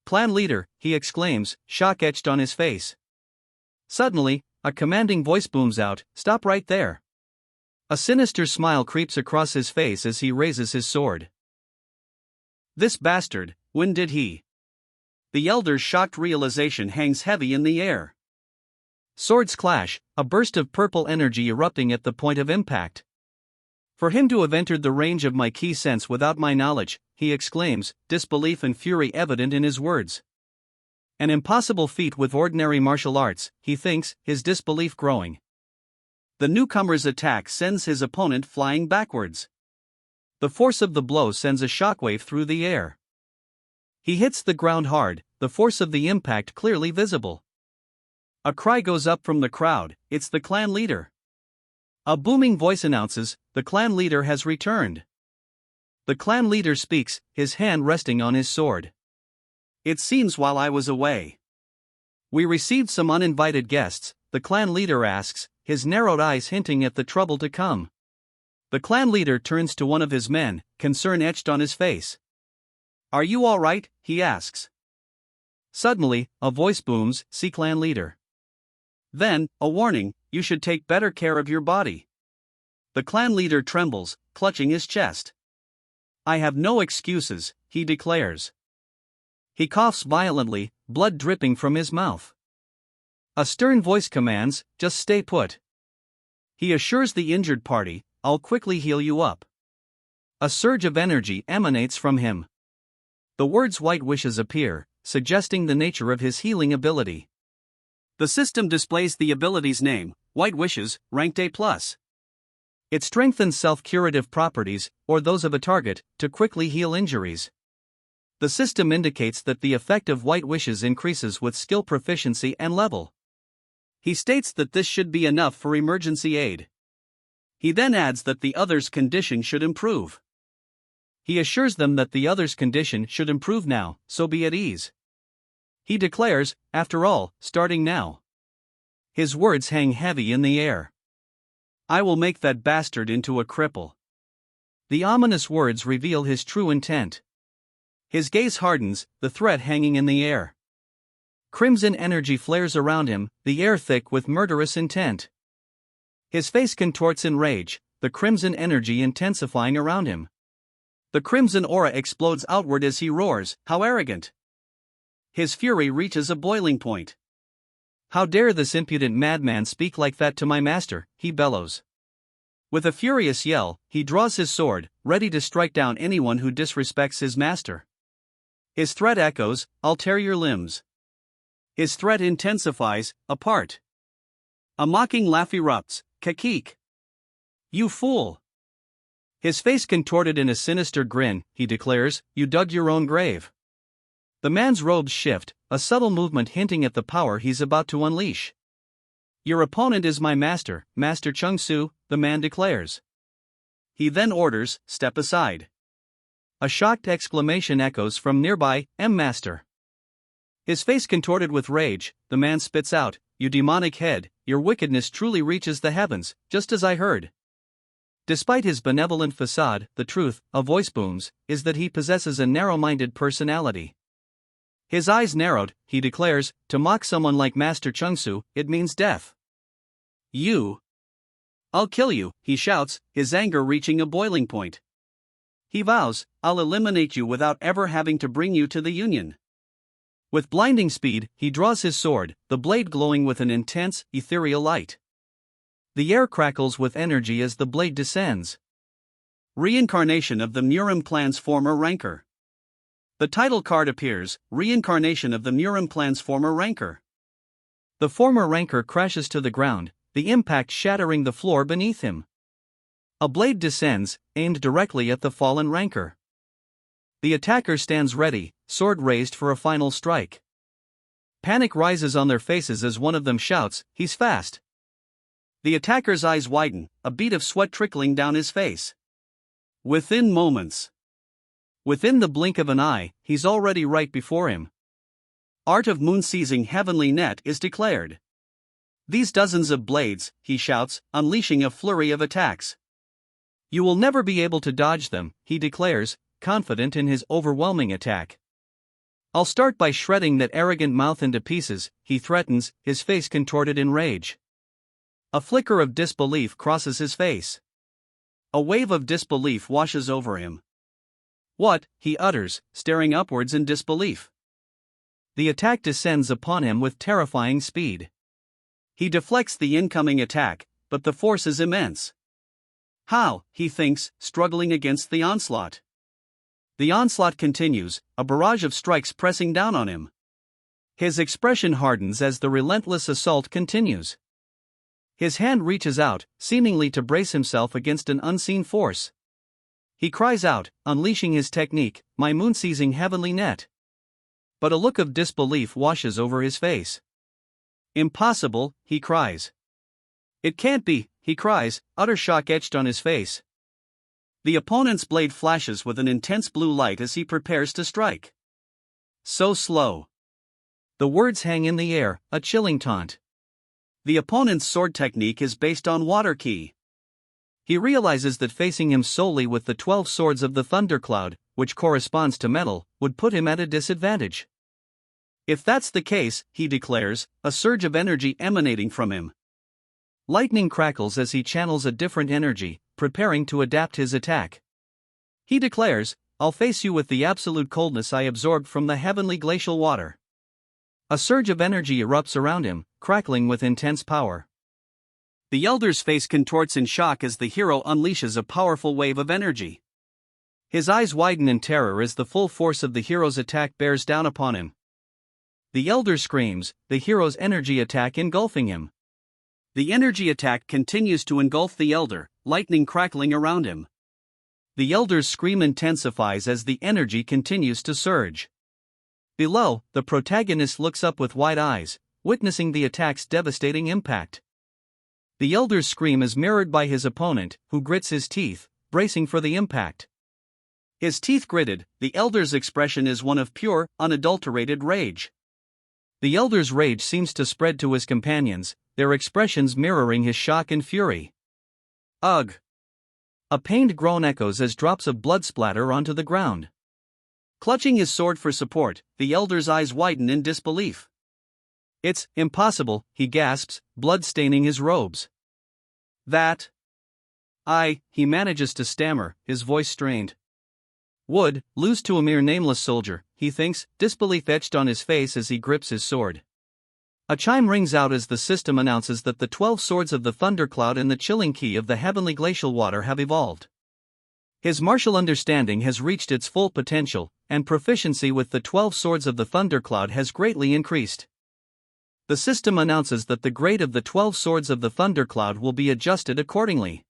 "Clan leader," he exclaims, shock etched on his face. Suddenly, a commanding voice booms out, "Stop right there." A sinister smile creeps across his face as he raises his sword. "This bastard, when did he?" The elder's shocked realization hangs heavy in the air. Swords clash, a burst of purple energy erupting at the point of impact. "For him to have entered the range of my key sense without my knowledge," he exclaims, disbelief and fury evident in his words. "An impossible feat with ordinary martial arts," he thinks, his disbelief growing. The newcomer's attack sends his opponent flying backwards. The force of the blow sends a shockwave through the air. He hits the ground hard, the force of the impact clearly visible. A cry goes up from the crowd, "It's the clan leader." A booming voice announces, "The clan leader has returned." The clan leader speaks, his hand resting on his sword. "It seems while I was away, we received some uninvited guests," the clan leader asks, his narrowed eyes hinting at the trouble to come. The clan leader turns to one of his men, concern etched on his face. "Are you all right?" he asks. Suddenly, a voice booms, "See clan leader." Then, a warning, "You should take better care of your body." The clan leader trembles, clutching his chest. "I have no excuses," he declares. He coughs violently, blood dripping from his mouth. A stern voice commands, "Just stay put." He assures the injured party, "I'll quickly heal you up." A surge of energy emanates from him. The words "white wishes" appear, suggesting the nature of his healing ability. The system displays the ability's name, White Wishes, ranked A+. It strengthens self-curative properties, or those of a target, to quickly heal injuries. The system indicates that the effect of White Wishes increases with skill proficiency and level. He states that this should be enough for emergency aid. He then adds that the other's condition should improve. He assures them that the other's condition should improve now, so be at ease. He declares, "After all, starting now." His words hang heavy in the air. "I will make that bastard into a cripple." The ominous words reveal his true intent. His gaze hardens, the threat hanging in the air. Crimson energy flares around him, the air thick with murderous intent. His face contorts in rage, the crimson energy intensifying around him. The crimson aura explodes outward as he roars, "How arrogant!" His fury reaches a boiling point. "How dare this impudent madman speak like that to my master," he bellows. With a furious yell, he draws his sword, ready to strike down anyone who disrespects his master. His threat echoes, "I'll tear your limbs." His threat intensifies, "Apart." A mocking laugh erupts, "Kakik. You fool!" His face contorted in a sinister grin, he declares, "You dug your own grave." The man's robes shift, a subtle movement hinting at the power he's about to unleash. "Your opponent is my master, Master Chung-Su," the man declares. He then orders, "Step aside." A shocked exclamation echoes from nearby, "Master." His face contorted with rage, the man spits out, "You demonic head, your wickedness truly reaches the heavens, just as I heard." Despite his benevolent facade, the truth, a voice booms, is that he possesses a narrow-minded personality. His eyes narrowed, he declares, "To mock someone like Master Chung-Su, it means death." "You! I'll kill you," he shouts, his anger reaching a boiling point. He vows, "I'll eliminate you without ever having to bring you to the Union." With blinding speed, he draws his sword, the blade glowing with an intense, ethereal light. The air crackles with energy as the blade descends. Reincarnation of the Murim clan's former ranker. The title card appears, "Reincarnation of the Murim clan's former ranker." The former ranker crashes to the ground, the impact shattering the floor beneath him. A blade descends, aimed directly at the fallen ranker. The attacker stands ready, sword raised for a final strike. Panic rises on their faces as one of them shouts, "He's fast." The attacker's eyes widen, a bead of sweat trickling down his face. Within moments, within the blink of an eye, he's already right before him. art of moon-seizing heavenly net is declared. These dozens of blades, he shouts, unleashing a flurry of attacks. You will never be able to dodge them, he declares, confident in his overwhelming attack. I'll start by shredding that arrogant mouth into pieces, he threatens, his face contorted in rage. A flicker of disbelief crosses his face. A wave of disbelief washes over him. What, he utters, staring upwards in disbelief. The attack descends upon him with terrifying speed. He deflects the incoming attack, but the force is immense. How, he thinks, struggling against the onslaught. The onslaught continues, a barrage of strikes pressing down on him. His expression hardens as the relentless assault continues. His hand reaches out, seemingly to brace himself against an unseen force. He cries out, unleashing his technique, my moon-seizing heavenly net. But a look of disbelief washes over his face. Impossible, he cries. It can't be, he cries, utter shock etched on his face. The opponent's blade flashes with an intense blue light as he prepares to strike. So slow. The words hang in the air, a chilling taunt. The opponent's sword technique is based on water ki. He realizes that facing him solely with the 12 swords of the thundercloud, which corresponds to metal, would put him at a disadvantage. If that's the case, he declares, a surge of energy emanating from him. Lightning crackles as he channels a different energy, preparing to adapt his attack. He declares, I'll face you with the absolute coldness I absorbed from the heavenly glacial water. A surge of energy erupts around him, crackling with intense power. The elder's face contorts in shock as the hero unleashes a powerful wave of energy. His eyes widen in terror as the full force of the hero's attack bears down upon him. The elder screams, the hero's energy attack engulfing him. The energy attack continues to engulf the elder, lightning crackling around him. The elder's scream intensifies as the energy continues to surge. Below, the protagonist looks up with wide eyes, witnessing the attack's devastating impact. The elder's scream is mirrored by his opponent, who grits his teeth, bracing for the impact. His teeth gritted, the elder's expression is one of pure, unadulterated rage. The elder's rage seems to spread to his companions, their expressions mirroring his shock and fury. Ugh! A pained groan echoes as drops of blood splatter onto the ground. Clutching his sword for support, the elder's eyes widen in disbelief. It's impossible, he gasps, blood staining his robes. He manages to stammer, his voice strained. Would lose to a mere nameless soldier, he thinks, disbelief etched on his face as he grips his sword. A chime rings out as the system announces that the 12 swords of the thundercloud and the chilling key of the heavenly glacial water have evolved. His martial understanding has reached its full potential, and proficiency with the 12 swords of the thundercloud has greatly increased. The system announces that the grade of the 12 swords of the thundercloud will be adjusted accordingly.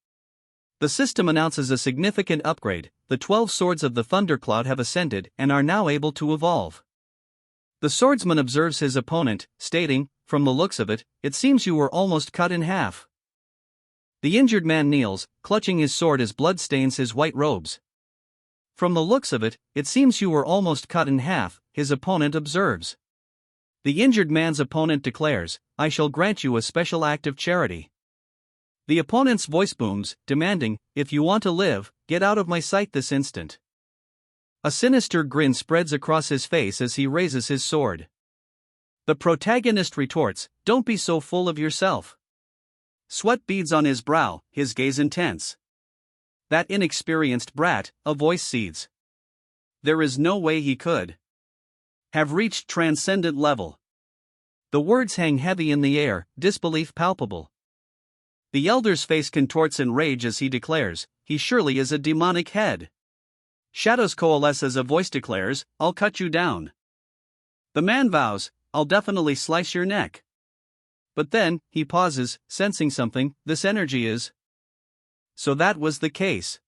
The system announces a significant upgrade, the 12 swords of the thundercloud have ascended and are now able to evolve. The swordsman observes his opponent, stating, from the looks of it, it seems you were almost cut in half. The injured man kneels, clutching his sword as blood stains his white robes. From the looks of it seems you were almost cut in half, his opponent observes. The injured man's opponent declares, I shall grant you a special act of charity. The opponent's voice booms, demanding, if you want to live, get out of my sight this instant. A sinister grin spreads across his face as he raises his sword. The protagonist retorts, don't be so full of yourself. Sweat beads on his brow, his gaze intense. That inexperienced brat, a voice seethes. There is no way he could have reached transcendent level. The words hang heavy in the air, disbelief palpable. The elder's face contorts in rage as he declares, he surely is a demonic head. Shadows coalesce as a voice declares, I'll cut you down. The man vows, I'll definitely slice your neck. But then, he pauses, sensing something, this energy is. So that was the case.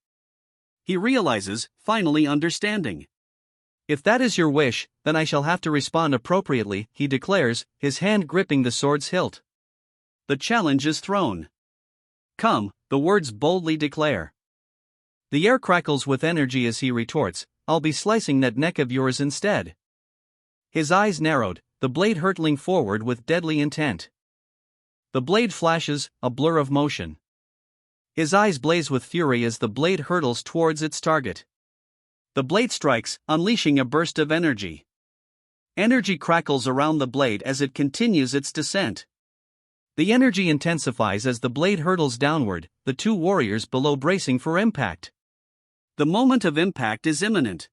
He realizes, finally understanding. If that is your wish, then I shall have to respond appropriately, he declares, his hand gripping the sword's hilt. The challenge is thrown. Come, the words boldly declare. The air crackles with energy as he retorts, I'll be slicing that neck of yours instead. His eyes narrowed, the blade hurtling forward with deadly intent. The blade flashes, a blur of motion. His eyes blaze with fury as the blade hurtles towards its target. The blade strikes, unleashing a burst of energy. Energy crackles around the blade as it continues its descent. The energy intensifies as the blade hurtles downward, the two warriors below bracing for impact. The moment of impact is imminent.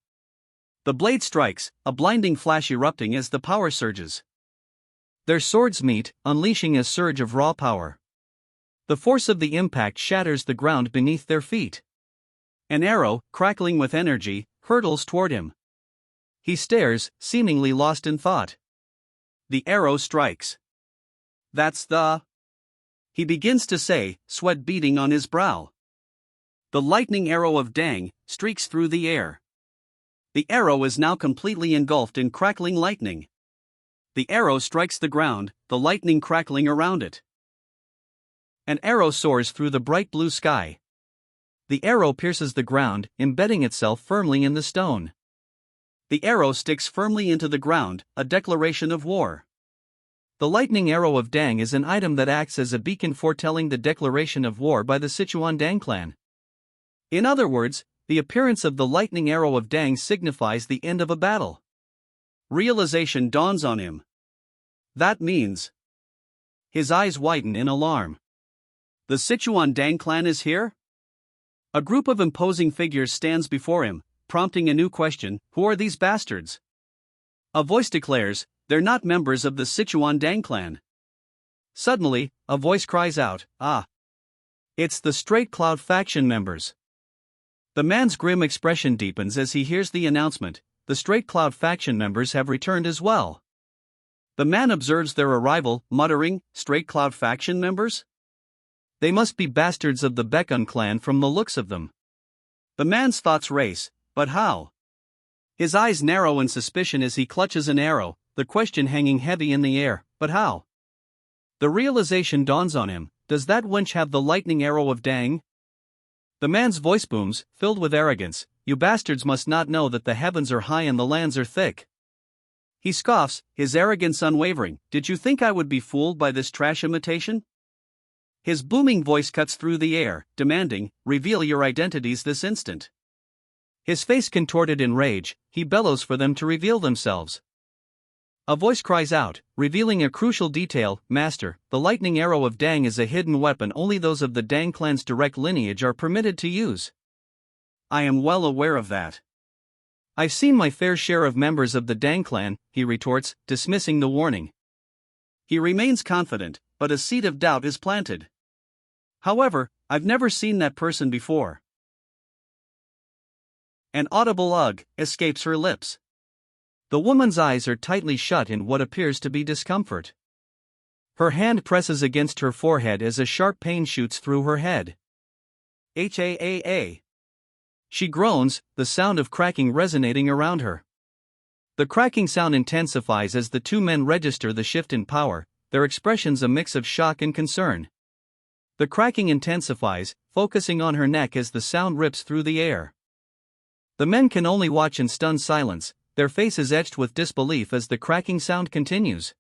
The blade strikes, a blinding flash erupting as the power surges. Their swords meet, unleashing a surge of raw power. The force of the impact shatters the ground beneath their feet. An arrow, crackling with energy, hurtles toward him. He stares, seemingly lost in thought. The arrow strikes. That's the... He begins to say, sweat beading on his brow. The lightning arrow of Dang streaks through the air. The arrow is now completely engulfed in crackling lightning. The arrow strikes the ground, the lightning crackling around it. An arrow soars through the bright blue sky. The arrow pierces the ground, embedding itself firmly in the stone. The arrow sticks firmly into the ground, a declaration of war. The lightning arrow of Dang is an item that acts as a beacon foretelling the declaration of war by the Sichuan Dang clan. In other words, the appearance of the lightning arrow of Dang signifies the end of a battle. Realization dawns on him. That means... His eyes widen in alarm. The Sichuan Dang clan is here? A group of imposing figures stands before him, prompting a new question: who are these bastards? A voice declares, they're not members of the Sichuan Dang clan. Suddenly, a voice cries out, ah! It's the Straight Cloud faction members. The man's grim expression deepens as he hears the announcement: the Straight Cloud faction members have returned as well. The man observes their arrival, muttering, Straight Cloud faction members? They must be bastards of the Baekun clan from the looks of them. The man's thoughts race, but how? His eyes narrow in suspicion as he clutches an arrow, the question hanging heavy in the air, but how? The realization dawns on him: does that wench have the lightning arrow of Dang? The man's voice booms, filled with arrogance: you bastards must not know that the heavens are high and the lands are thick. He scoffs, his arrogance unwavering. Did you think I would be fooled by this trash imitation? His booming voice cuts through the air, demanding, reveal your identities this instant. His face contorted in rage, he bellows for them to reveal themselves. A voice cries out, revealing a crucial detail: Master, the lightning arrow of Dang is a hidden weapon only those of the Dang clan's direct lineage are permitted to use. I am well aware of that. I've seen my fair share of members of the Dang clan, he retorts, dismissing the warning. He remains confident, but a seed of doubt is planted. However, I've never seen that person before. An audible ugh escapes her lips. The woman's eyes are tightly shut in what appears to be discomfort. Her hand presses against her forehead as a sharp pain shoots through her head. Haa. She groans, the sound of cracking resonating around her. The cracking sound intensifies as the two men register the shift in power, their expressions a mix of shock and concern. The cracking intensifies, focusing on her neck as the sound rips through the air. The men can only watch in stunned silence, their faces etched with disbelief as the cracking sound continues.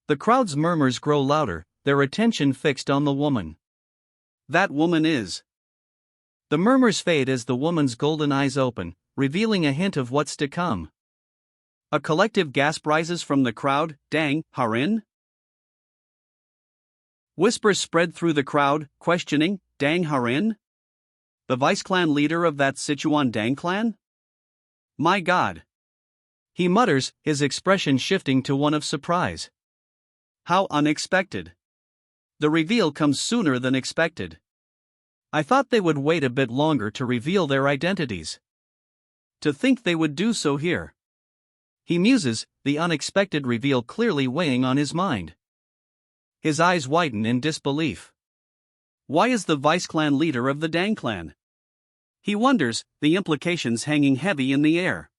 The crowd's murmurs grow louder, their attention fixed on the woman. That woman is... The murmurs fade as the woman's golden eyes open, revealing a hint of what's to come. A collective gasp rises from the crowd. Dang, Harin? Whispers spread through the crowd, questioning, Dang Harin? The vice clan leader of that Sichuan Dang clan? My God! He mutters, his expression shifting to one of surprise. How unexpected! The reveal comes sooner than expected. I thought they would wait a bit longer to reveal their identities. To think they would do so here. He muses, the unexpected reveal clearly weighing on his mind. His eyes widen in disbelief. Why is the vice clan leader of the Dang clan? He wonders, the implications hanging heavy in the air.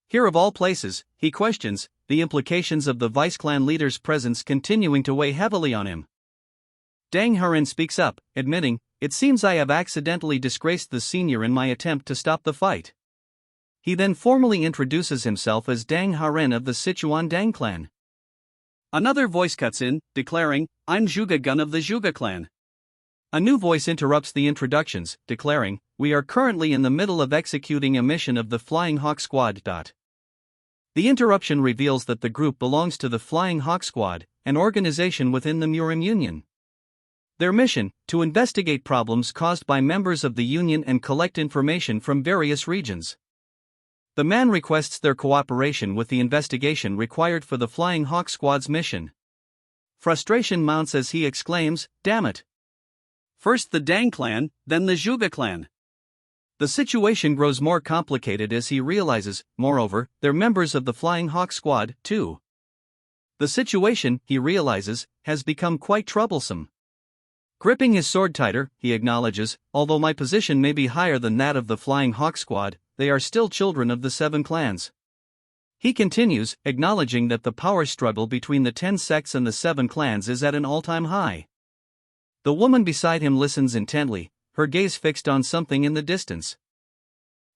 Here of all places, he questions, the implications of the vice clan leader's presence continuing to weigh heavily on him. Dang Harin speaks up, admitting, it seems I have accidentally disgraced the senior in my attempt to stop the fight. He then formally introduces himself as Dang Haren of the Sichuan Dang clan. Another voice cuts in, declaring, "I'm Zhuge Gun of the Zhuge clan." A new voice interrupts the introductions, declaring, "We are currently in the middle of executing a mission of the Flying Hawk Squad." The interruption reveals that the group belongs to the Flying Hawk Squad, an organization within the Murim Union. Their mission, to investigate problems caused by members of the Union and collect information from various regions. The man requests their cooperation with the investigation required for the Flying Hawk Squad's mission. Frustration mounts as he exclaims, "Damn it! First the Dang clan, then the Zhuge clan." The situation grows more complicated as he realizes, moreover, they're members of the Flying Hawk Squad, too. The situation, he realizes, has become quite troublesome. Gripping his sword tighter, he acknowledges, "Although my position may be higher than that of the Flying Hawk Squad, they are still children of the 7 clans." He continues, acknowledging that the power struggle between the 10 sects and the 7 clans is at an all-time high. The woman beside him listens intently, her gaze fixed on something in the distance.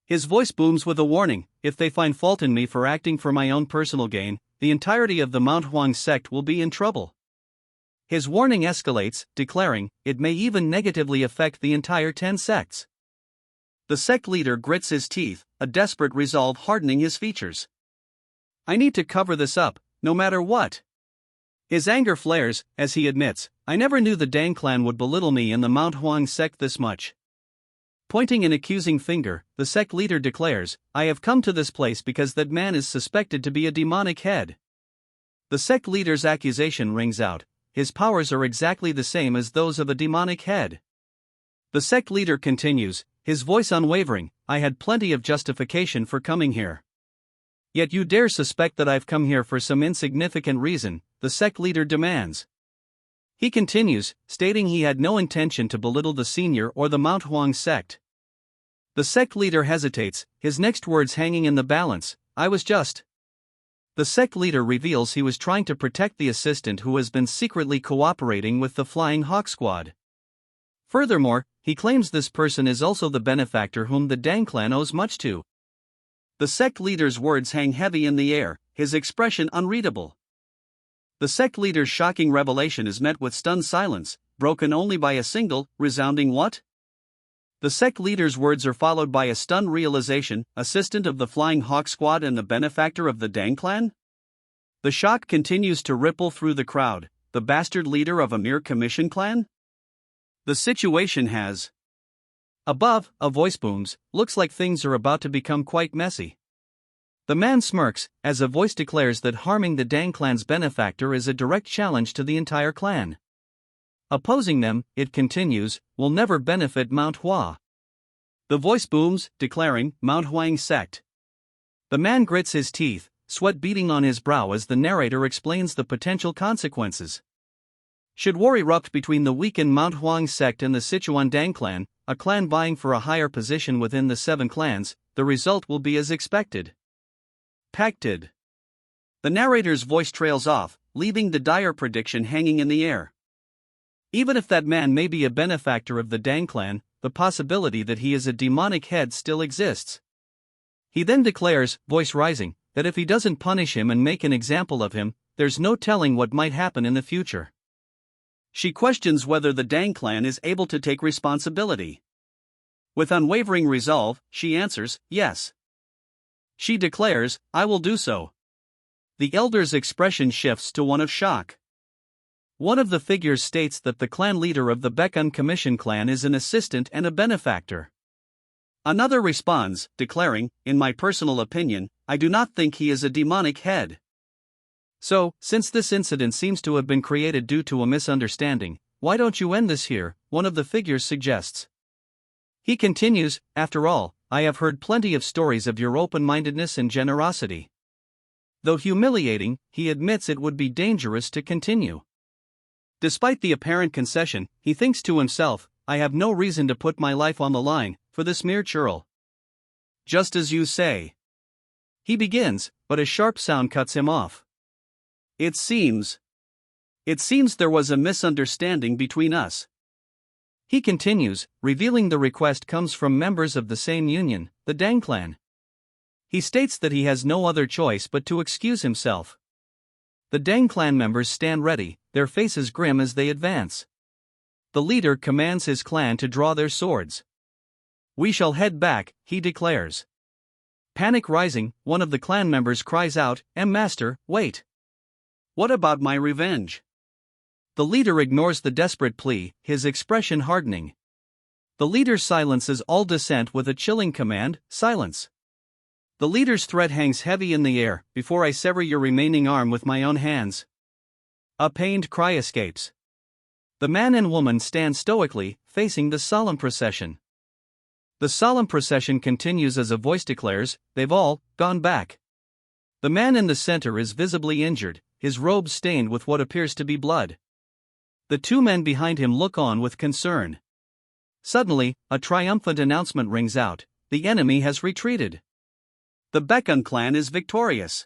His voice booms with a warning, "If they find fault in me for acting for my own personal gain, the entirety of the Mount Huang sect will be in trouble." His warning escalates, declaring, "It may even negatively affect the entire 10 sects." The sect leader grits his teeth, a desperate resolve hardening his features. "I need to cover this up, no matter what." His anger flares, as he admits, "I never knew the Dang clan would belittle me in the Mount Huang sect this much." Pointing an accusing finger, the sect leader declares, "I have come to this place because that man is suspected to be a demonic head." The sect leader's accusation rings out, "His powers are exactly the same as those of a demonic head." The sect leader continues, his voice unwavering, "I had plenty of justification for coming here. Yet you dare suspect that I've come here for some insignificant reason," the sect leader demands. He continues, stating he had no intention to belittle the senior or the Mount Huang sect. The sect leader hesitates, his next words hanging in the balance, "I was just." The sect leader reveals he was trying to protect the assistant who has been secretly cooperating with the Flying Hawk Squad. Furthermore, he claims this person is also the benefactor whom the Dang clan owes much to. The sect leader's words hang heavy in the air, his expression unreadable. The sect leader's shocking revelation is met with stunned silence, broken only by a single, resounding "what?" The sect leader's words are followed by a stunned realization, assistant of the Flying Hawk Squad and the benefactor of the Dang clan? The shock continues to ripple through the crowd, the bastard leader of a mere commission clan? The situation has. Above, a voice booms, "Looks like things are about to become quite messy." The man smirks, as a voice declares that harming the Dang clan's benefactor is a direct challenge to the entire clan. Opposing them, it continues, will never benefit Mount Hua. The voice booms, declaring, "Mount Huang sect." The man grits his teeth, sweat beading on his brow as the narrator explains the potential consequences. Should war erupt between the weakened Mount Huang sect and the Sichuan Dang clan, a clan vying for a higher position within the 7 clans, the result will be as expected. Pacted. The narrator's voice trails off, leaving the dire prediction hanging in the air. Even if that man may be a benefactor of the Dang clan, the possibility that he is a demonic head still exists. He then declares, voice rising, that if he doesn't punish him and make an example of him, there's no telling what might happen in the future. She questions whether the Dang clan is able to take responsibility. With unwavering resolve, she answers, yes. She declares, "I will do so." The elder's expression shifts to one of shock. One of the figures states that the clan leader of the Baekun Commission clan is an assistant and a benefactor. Another responds, declaring, "In my personal opinion, I do not think he is a demonic head." So, since this incident seems to have been created due to a misunderstanding, why don't you end this here, one of the figures suggests. He continues, "After all, I have heard plenty of stories of your open-mindedness and generosity." Though humiliating, he admits it would be dangerous to continue. Despite the apparent concession, he thinks to himself, "I have no reason to put my life on the line for this mere churl." "Just as you say." He begins, but a sharp sound cuts him off. It seems there was a misunderstanding between us." He continues, revealing the request comes from members of the same union, the Dang clan. He states that he has no other choice but to excuse himself. The Deng clan members stand ready, their faces grim as they advance. The leader commands his clan to draw their swords. "We shall head back," he declares. Panic rising, one of the clan members cries out, Master, wait. What about my revenge?" The leader ignores the desperate plea, his expression hardening. The leader silences all dissent with a chilling command, "Silence." The leader's threat hangs heavy in the air, "Before I sever your remaining arm with my own hands." A pained cry escapes. The man and woman stand stoically, facing the solemn procession. The solemn procession continues as a voice declares, "They've all gone back." The man in the center is visibly injured, his robe stained with what appears to be blood. The two men behind him look on with concern. Suddenly, a triumphant announcement rings out, "The enemy has retreated. The Baekun clan is victorious."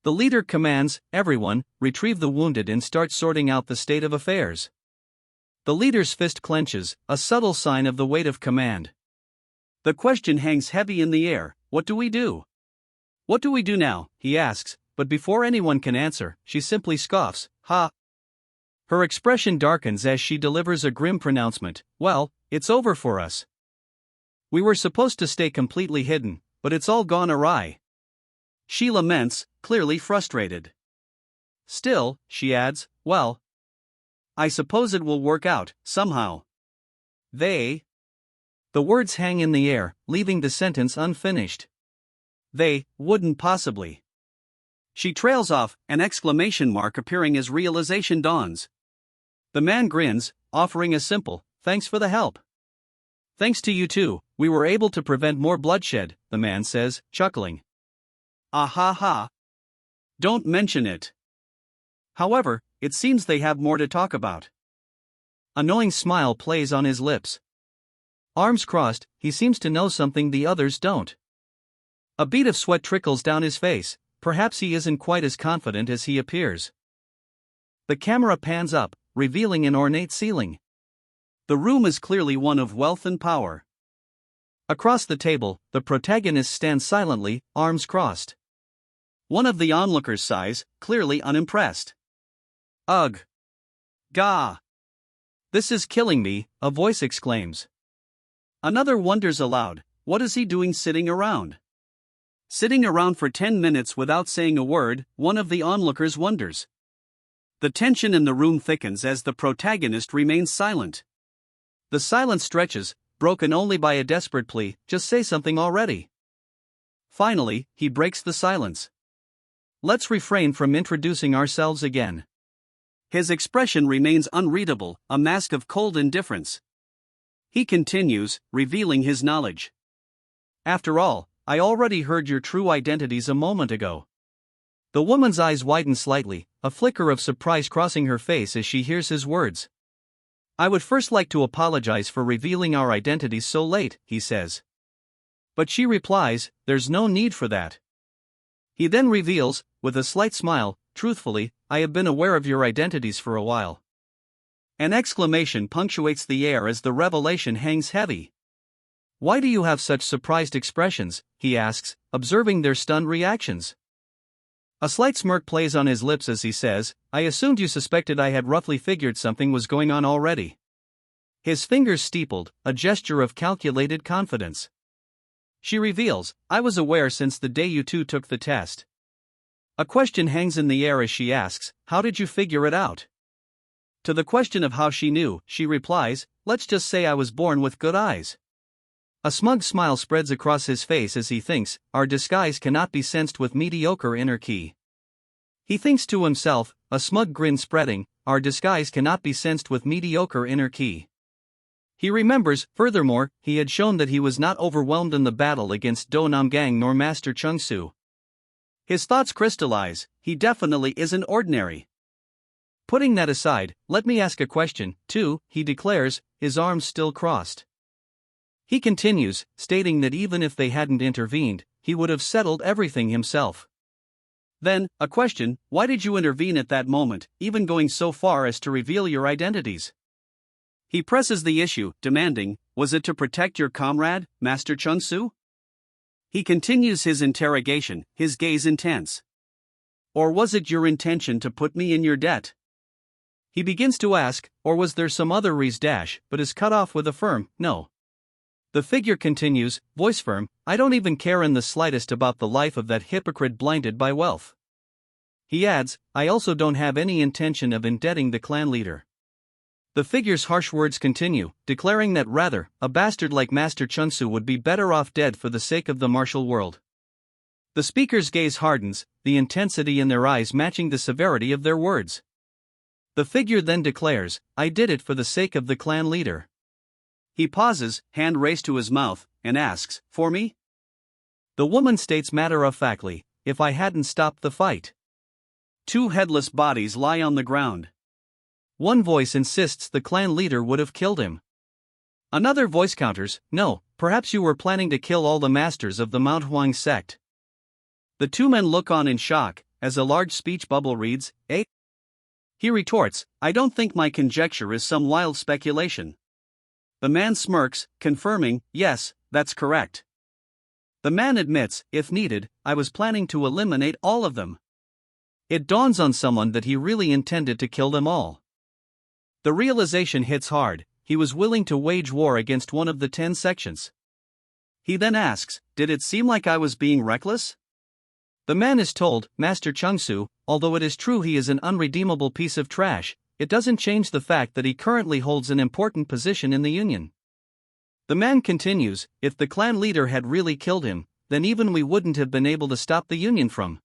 The leader commands, "Everyone, retrieve the wounded and start sorting out the state of affairs." The leader's fist clenches, a subtle sign of the weight of command. The question hangs heavy in the air, "What do we do? What do we do now?" he asks, but before anyone can answer, she simply scoffs, "Ha!" Her expression darkens as she delivers a grim pronouncement, "Well, it's over for us. We were supposed to stay completely hidden, but it's all gone awry." She laments, clearly frustrated. Still, she adds, "Well, I suppose it will work out, somehow." The words hang in the air, leaving the sentence unfinished. They wouldn't possibly. She trails off, an exclamation mark appearing as realization dawns. The man grins, offering a simple, "Thanks for the help." "Thanks to you too, we were able to prevent more bloodshed," the man says, chuckling. "Ah ha ha. Don't mention it." However, it seems they have more to talk about. A knowing smile plays on his lips. Arms crossed, he seems to know something the others don't. A bead of sweat trickles down his face, perhaps he isn't quite as confident as he appears. The camera pans up, revealing an ornate ceiling. The room is clearly one of wealth and power. Across the table, the protagonist stands silently, arms crossed. One of the onlookers sighs, clearly unimpressed. "Ugh! Gah! This is killing me," a voice exclaims. Another wonders aloud, "What is he doing sitting around?" Sitting around for 10 minutes without saying a word, one of the onlookers wonders. The tension in the room thickens as the protagonist remains silent. The silence stretches, broken only by a desperate plea, "Just say something already." Finally, he breaks the silence. "Let's refrain from introducing ourselves again." His expression remains unreadable, a mask of cold indifference. He continues, revealing his knowledge. "After all, I already heard your true identities a moment ago." The woman's eyes widen slightly, a flicker of surprise crossing her face as she hears his words. "I would first like to apologize for revealing our identities so late," he says. But she replies, "There's no need for that." He then reveals, with a slight smile, "Truthfully, I have been aware of your identities for a while." An exclamation punctuates the air as the revelation hangs heavy. "Why do you have such surprised expressions?" he asks, observing their stunned reactions. A slight smirk plays on his lips as he says, "I assumed you suspected I had roughly figured something was going on already." His fingers steepled, a gesture of calculated confidence. She reveals, "I was aware since the day you two took the test." A question hangs in the air as she asks, "How did you figure it out?" To the question of how she knew, she replies, "Let's just say I was born with good eyes." A smug smile spreads across his face as he thinks, "Our disguise cannot be sensed with mediocre inner key." He thinks to himself, a smug grin spreading, "Our disguise cannot be sensed with mediocre inner key." He remembers, furthermore, he had shown that he was not overwhelmed in the battle against Do Namgang nor Master Chung Su. His thoughts crystallize, he definitely isn't ordinary. "Putting that aside, let me ask a question, too," he declares, his arms still crossed. He continues, stating that even if they hadn't intervened, he would have settled everything himself. "Then, a question, why did you intervene at that moment, even going so far as to reveal your identities?" He presses the issue, demanding, "Was it to protect your comrade, Master Chung Su?" He continues his interrogation, his gaze intense. Or was it your intention to put me in your debt? He begins to ask, or was there some other reason, but is cut off with a firm, no. The figure continues, voice firm, I don't even care in the slightest about the life of that hypocrite blinded by wealth. He adds, I also don't have any intention of indebting the clan leader. The figure's harsh words continue, declaring that rather, a bastard like Master Chunsu would be better off dead for the sake of the martial world. The speaker's gaze hardens, the intensity in their eyes matching the severity of their words. The figure then declares, I did it for the sake of the clan leader. He pauses, hand raised to his mouth, and asks, for me? The woman states matter-of-factly, if I hadn't stopped the fight. Two headless bodies lie on the ground. One voice insists the clan leader would have killed him. Another voice counters, no, perhaps you were planning to kill all the masters of the Manhwa sect. The two men look on in shock, as a large speech bubble reads, eh? He retorts, I don't think my conjecture is some wild speculation. The man smirks, confirming, yes, that's correct. The man admits, if needed, I was planning to eliminate all of them. It dawns on someone that he really intended to kill them all. The realization hits hard, he was willing to wage war against one of the 10 sections. He then asks, did it seem like I was being reckless? The man is told, Master Chungsu, although it is true he is an unredeemable piece of trash, it doesn't change the fact that he currently holds an important position in the Union. The man continues, if the clan leader had really killed him, then even we wouldn't have been able to stop the Union from.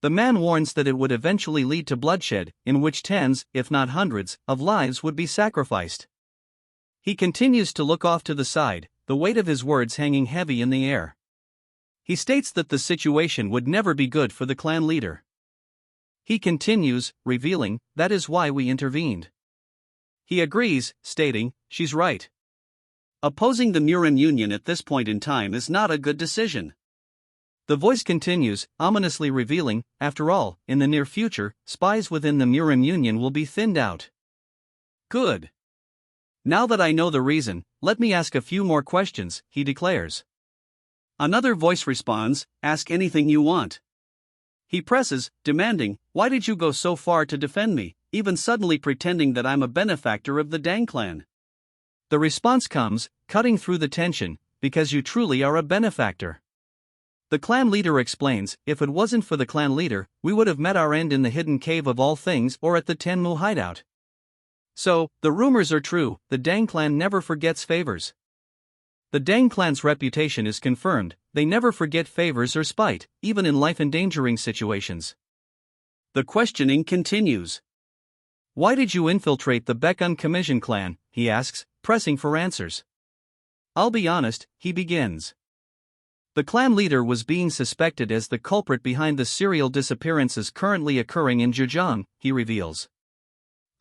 The man warns that it would eventually lead to bloodshed, in which tens, if not hundreds, of lives would be sacrificed. He continues to look off to the side, the weight of his words hanging heavy in the air. He states that the situation would never be good for the clan leader. He continues, revealing, that is why we intervened. He agrees, stating, she's right. Opposing the Murin Union at this point in time is not a good decision. The voice continues, ominously revealing, after all, in the near future, spies within the Murin Union will be thinned out. Good. Now that I know the reason, let me ask a few more questions, he declares. Another voice responds, ask anything you want. He presses, demanding, why did you go so far to defend me, even suddenly pretending that I'm a benefactor of the Dang clan? The response comes, cutting through the tension, because you truly are a benefactor. The clan leader explains, if it wasn't for the clan leader, we would have met our end in the hidden cave of all things or at the Tenmu hideout. So, the rumors are true, the Dang clan never forgets favors. The Dang clan's reputation is confirmed, they never forget favors or spite, even in life-endangering situations. The questioning continues. Why did you infiltrate the Baekun Commission clan, he asks, pressing for answers. I'll be honest, he begins. The clan leader was being suspected as the culprit behind the serial disappearances currently occurring in Zhejiang, he reveals.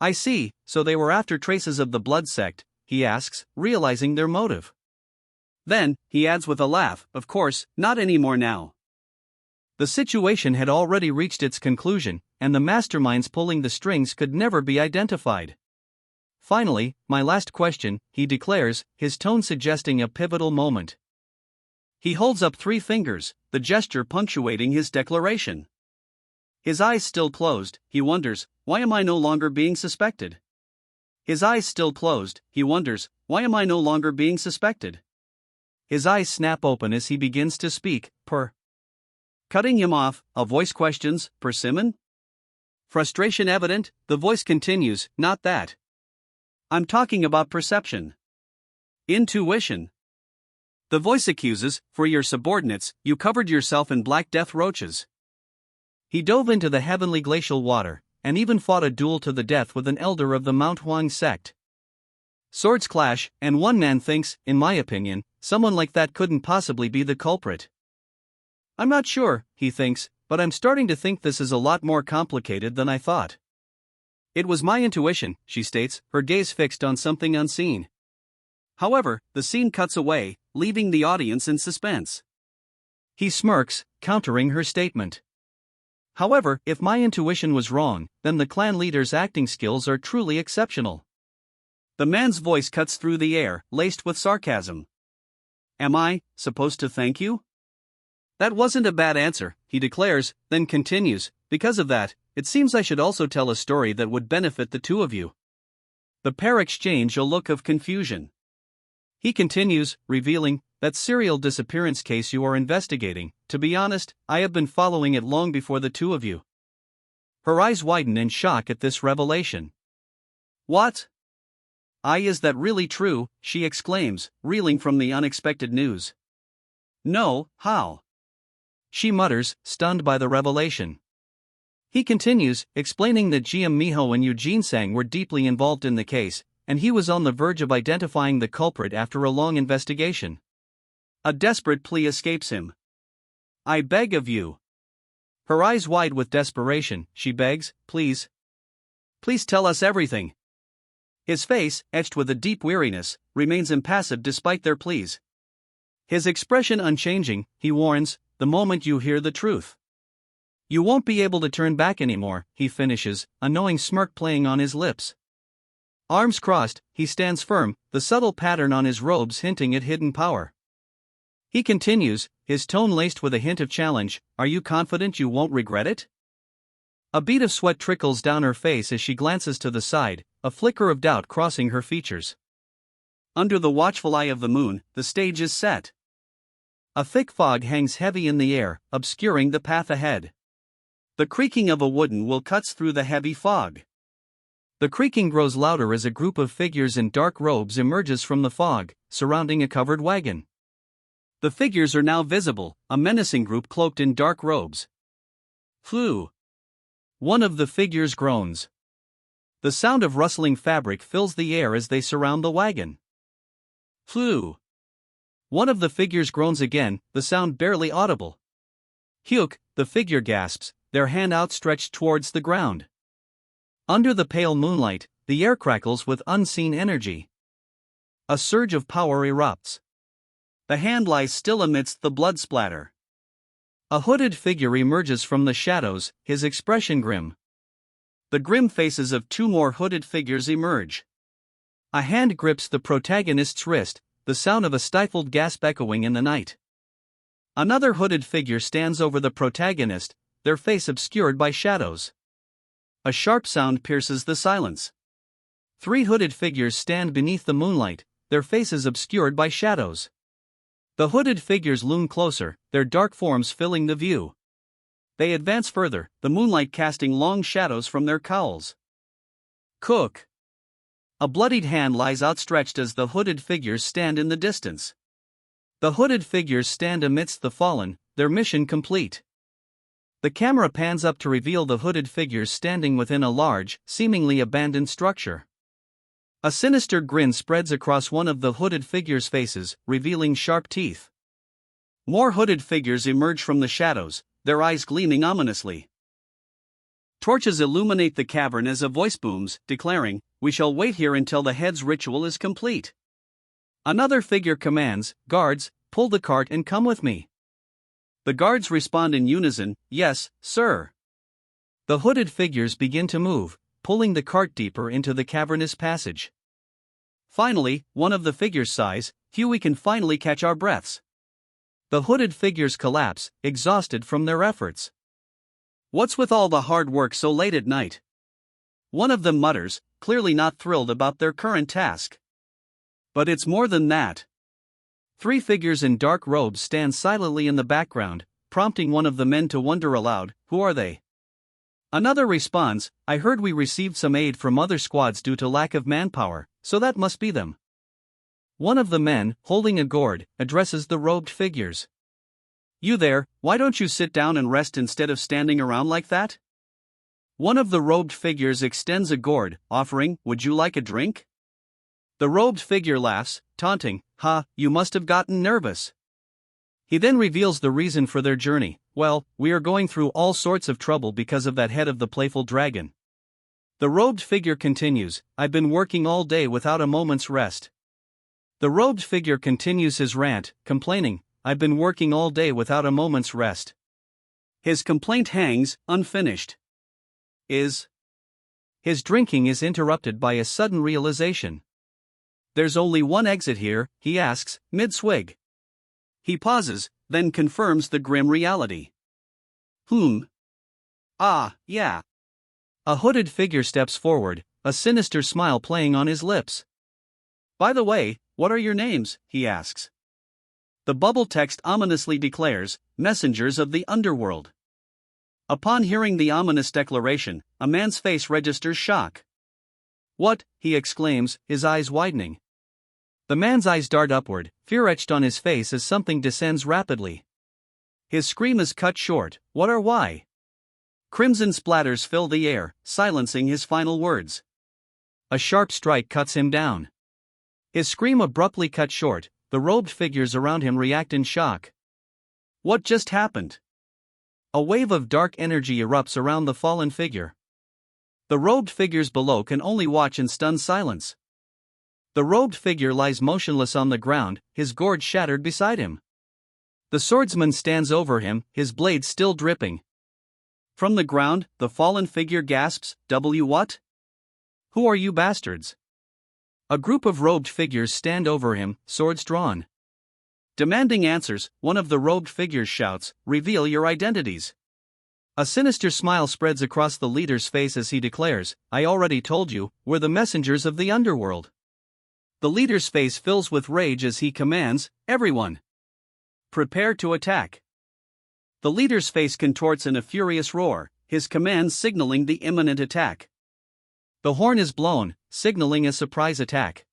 I see, so they were after traces of the blood sect, he asks, realizing their motive. Then, he adds with a laugh, of course, not anymore now. The situation had already reached its conclusion, and the masterminds pulling the strings could never be identified. Finally, my last question, he declares, his tone suggesting a pivotal moment. He holds up 3 fingers, the gesture punctuating his declaration. His eyes still closed, he wonders, why am I no longer being suspected? His eyes still closed, he wonders, why am I no longer being suspected? His eyes snap open as he begins to speak, Cutting him off, a voice questions, persimmon? Frustration evident, the voice continues, not that. I'm talking about perception. Intuition. The voice accuses, for your subordinates, you covered yourself in black death roaches. He dove into the heavenly glacial water, and even fought a duel to the death with an elder of the Mount Huang sect. Swords clash, and one man thinks, in my opinion, someone like that couldn't possibly be the culprit. I'm not sure, he thinks, but I'm starting to think this is a lot more complicated than I thought. It was my intuition, she states, her gaze fixed on something unseen. However, the scene cuts away, leaving the audience in suspense. He smirks, countering her statement. However, if my intuition was wrong, then the clan leader's acting skills are truly exceptional. The man's voice cuts through the air, laced with sarcasm. Am I supposed to thank you? That wasn't a bad answer, he declares, then continues, because of that, it seems I should also tell a story that would benefit the two of you. The pair exchange a look of confusion. He continues, revealing, that serial disappearance case you are investigating, to be honest, I have been following it long before the two of you. Her eyes widen in shock at this revelation. What? Is that really true? She exclaims, reeling from the unexpected news. No, how? She mutters, stunned by the revelation. He continues, explaining that GM Miho and Eugene Sang were deeply involved in the case, and he was on the verge of identifying the culprit after a long investigation. A desperate plea escapes him. I beg of you. Her eyes wide with desperation, she begs, please. Please tell us everything. His face, etched with a deep weariness, remains impassive despite their pleas. His expression unchanging, he warns, the moment you hear the truth. You won't be able to turn back anymore, he finishes, a knowing smirk playing on his lips. Arms crossed, he stands firm, the subtle pattern on his robes hinting at hidden power. He continues, his tone laced with a hint of challenge, are you confident you won't regret it? A bead of sweat trickles down her face as she glances to the side, a flicker of doubt crossing her features. Under the watchful eye of the moon, the stage is set. A thick fog hangs heavy in the air, obscuring the path ahead. The creaking of a wooden wheel cuts through the heavy fog. The creaking grows louder as a group of figures in dark robes emerges from the fog, surrounding a covered wagon. The figures are now visible, a menacing group cloaked in dark robes. Phew! One of the figures groans. The sound of rustling fabric fills the air as they surround the wagon. Phew! One of the figures groans again, the sound barely audible. Hyuk, the figure gasps, their hand outstretched towards the ground. Under the pale moonlight, the air crackles with unseen energy. A surge of power erupts. The hand lies still amidst the blood splatter. A hooded figure emerges from the shadows, his expression grim. The grim faces of two more hooded figures emerge. A hand grips the protagonist's wrist, the sound of a stifled gasp echoing in the night. Another hooded figure stands over the protagonist, their face obscured by shadows. A sharp sound pierces the silence. Three hooded figures stand beneath the moonlight, their faces obscured by shadows. The hooded figures loom closer, their dark forms filling the view. They advance further, the moonlight casting long shadows from their cowls. Cook! A bloodied hand lies outstretched as the hooded figures stand in the distance. The hooded figures stand amidst the fallen, their mission complete. The camera pans up to reveal the hooded figures standing within a large, seemingly abandoned structure. A sinister grin spreads across one of the hooded figures' faces, revealing sharp teeth. More hooded figures emerge from the shadows, their eyes gleaming ominously. Torches illuminate the cavern as a voice booms, declaring, "We shall wait here until the head's ritual is complete." Another figure commands, "Guards, pull the cart and come with me." The guards respond in unison, "Yes, sir." The hooded figures begin to move, pulling the cart deeper into the cavernous passage. Finally, one of the figures sighs, "Phew, we can finally catch our breaths." The hooded figures collapse, exhausted from their efforts. "What's with all the hard work so late at night?" One of them mutters, clearly not thrilled about their current task. But it's more than that. Three figures in dark robes stand silently in the background, prompting one of the men to wonder aloud, "Who are they?" Another responds, "I heard we received some aid from other squads due to lack of manpower, so that must be them." One of the men, holding a gourd, addresses the robed figures. "You there, why don't you sit down and rest instead of standing around like that?" One of the robed figures extends a gourd, offering, "Would you like a drink?" The robed figure laughs, taunting, "Ha, you must have gotten nervous." He then reveals the reason for their journey. "Well, we are going through all sorts of trouble because of that head of the playful dragon." The robed figure continues, "I've been working all day without a moment's rest." The robed figure continues his rant, complaining, "I've been working all day without a moment's rest." His complaint hangs, unfinished. His drinking is interrupted by a sudden realization. "There's only one exit here," he asks, mid-swig. He pauses, then confirms the grim reality. Yeah. A hooded figure steps forward, a sinister smile playing on his lips. By the way, what are your names? He asks. The bubble text ominously declares, messengers of the underworld. Upon hearing the ominous declaration, a man's face registers shock. What? He exclaims, his eyes widening. The man's eyes dart upward, fear etched on his face as something descends rapidly. His scream is cut short. What or why? Crimson splatters fill the air, silencing his final words. A sharp strike cuts him down. His scream abruptly cut short, the robed figures around him react in shock. What just happened? A wave of dark energy erupts around the fallen figure. The robed figures below can only watch in stunned silence. The robed figure lies motionless on the ground, his gorge shattered beside him. The swordsman stands over him, his blade still dripping. From the ground, the fallen figure gasps, What? Who are you bastards? A group of robed figures stand over him, swords drawn. Demanding answers, one of the robed figures shouts, reveal your identities. A sinister smile spreads across the leader's face as he declares, I already told you, we're the messengers of the underworld. The leader's face fills with rage as he commands, everyone, prepare to attack. The leader's face contorts in a furious roar, his commands signaling the imminent attack. The horn is blown, signaling a surprise attack.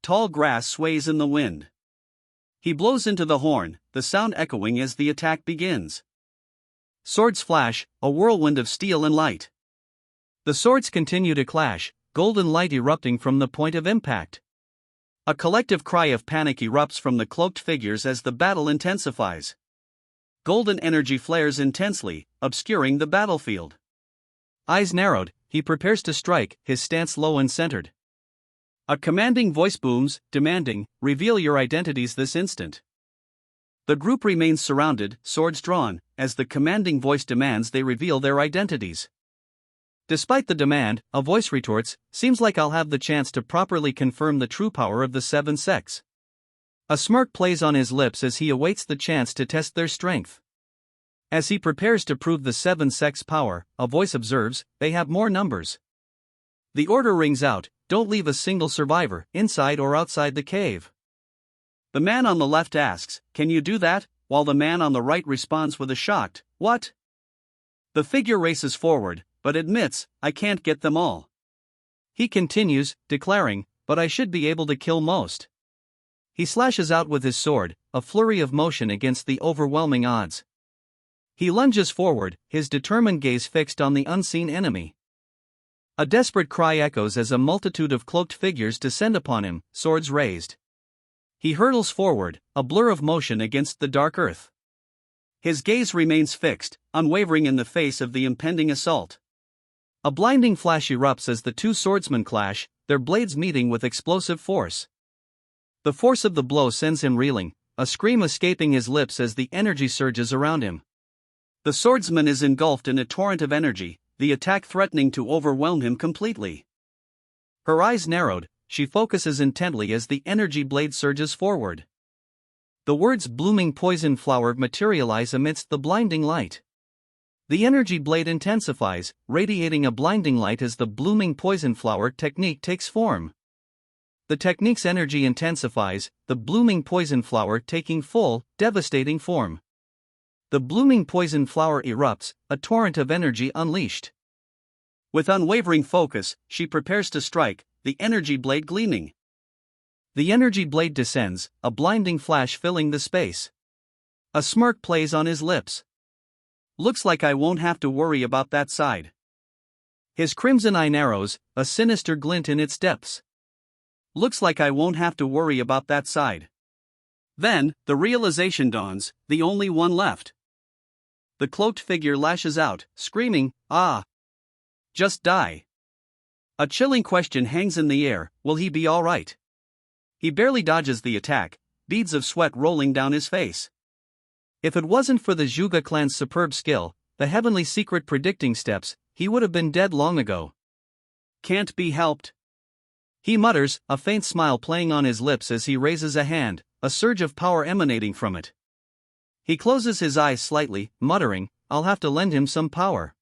Tall grass sways in the wind. He blows into the horn, the sound echoing as the attack begins. Swords flash, a whirlwind of steel and light. The swords continue to clash, golden light erupting from the point of impact. A collective cry of panic erupts from the cloaked figures as the battle intensifies. Golden energy flares intensely, obscuring the battlefield. Eyes narrowed, he prepares to strike, his stance low and centered. A commanding voice booms, demanding, reveal your identities this instant. The group remains surrounded, swords drawn, as the commanding voice demands they reveal their identities. Despite the demand, a voice retorts, seems like I'll have the chance to properly confirm the true power of the seven sects. A smirk plays on his lips as he awaits the chance to test their strength. As he prepares to prove the seven sects' power, a voice observes, they have more numbers. The order rings out, don't leave a single survivor, inside or outside the cave. The man on the left asks, can you do that? While the man on the right responds with a shocked, what? The figure races forward, but admits, I can't get them all. He continues, declaring, but I should be able to kill most. He slashes out with his sword, a flurry of motion against the overwhelming odds. He lunges forward, his determined gaze fixed on the unseen enemy. A desperate cry echoes as a multitude of cloaked figures descend upon him, swords raised. He hurtles forward, a blur of motion against the dark earth. His gaze remains fixed, unwavering in the face of the impending assault. A blinding flash erupts as the two swordsmen clash, their blades meeting with explosive force. The force of the blow sends him reeling, a scream escaping his lips as the energy surges around him. The swordsman is engulfed in a torrent of energy, the attack threatening to overwhelm him completely. Her eyes narrowed, she focuses intently as the energy blade surges forward. The words blooming poison flower materialize amidst the blinding light. The energy blade intensifies, radiating a blinding light as the blooming poison flower technique takes form. The technique's energy intensifies, the blooming poison flower taking full, devastating form. The blooming poison flower erupts, a torrent of energy unleashed. With unwavering focus, she prepares to strike, the energy blade gleaming. The energy blade descends, a blinding flash filling the space. A smirk plays on his lips. Looks like I won't have to worry about that side. His crimson eye narrows, a sinister glint in its depths. Looks like I won't have to worry about that side. Then, the realization dawns, the only one left. The cloaked figure lashes out, screaming, ah! Just die. A chilling question hangs in the air, will he be alright? He barely dodges the attack, beads of sweat rolling down his face. If it wasn't for the Zhuge clan's superb skill, the heavenly secret predicting steps, he would have been dead long ago. Can't be helped. He mutters, a faint smile playing on his lips as he raises a hand, a surge of power emanating from it. He closes his eyes slightly, muttering, "I'll have to lend him some power."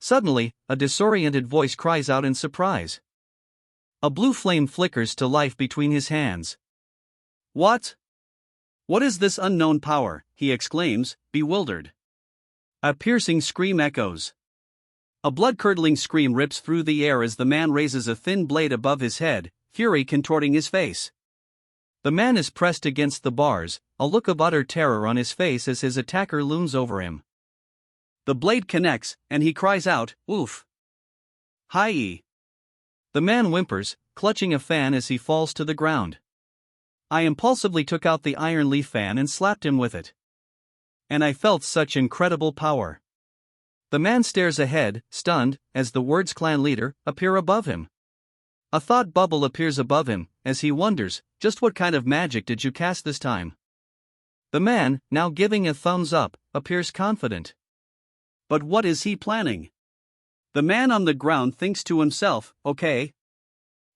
Suddenly, a disoriented voice cries out in surprise. A blue flame flickers to life between his hands. "What? What is this unknown power?" he exclaims, bewildered. A piercing scream echoes. A blood-curdling scream rips through the air as the man raises a thin blade above his head, fury contorting his face. The man is pressed against the bars, a look of utter terror on his face as his attacker looms over him. The blade connects, and he cries out, "Oof! Hi!" The man whimpers, clutching a fan as he falls to the ground. I impulsively took out the iron leaf fan and slapped him with it. And I felt such incredible power. The man stares ahead, stunned, as the words "clan leader" appear above him. A thought bubble appears above him, as he wonders, just what kind of magic did you cast this time? The man, now giving a thumbs up, appears confident. But what is he planning? The man on the ground thinks to himself, "Okay.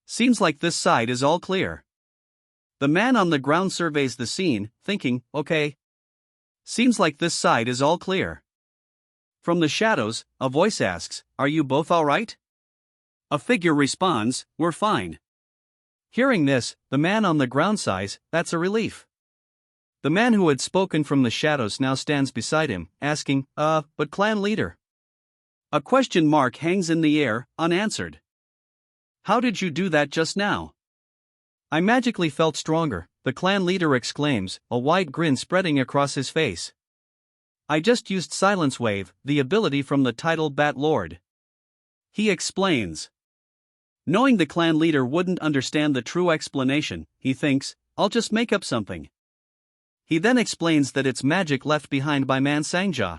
Seems like this side is all clear." The man on the ground surveys the scene, thinking, "Okay. Seems like this side is all clear." From the shadows, a voice asks, "Are you both all right?" A figure responds, "We're fine." Hearing this, the man on the ground sighs, "That's a relief." The man who had spoken from the shadows now stands beside him, asking, but clan leader?" A question mark hangs in the air, unanswered. "How did you do that just now?" "I magically felt stronger," the clan leader exclaims, a wide grin spreading across his face. "I just used Silence Wave, the ability from the titled Bat Lord." He explains. Knowing the clan leader wouldn't understand the true explanation, he thinks, "I'll just make up something." He then explains that it's magic left behind by Man Sangja.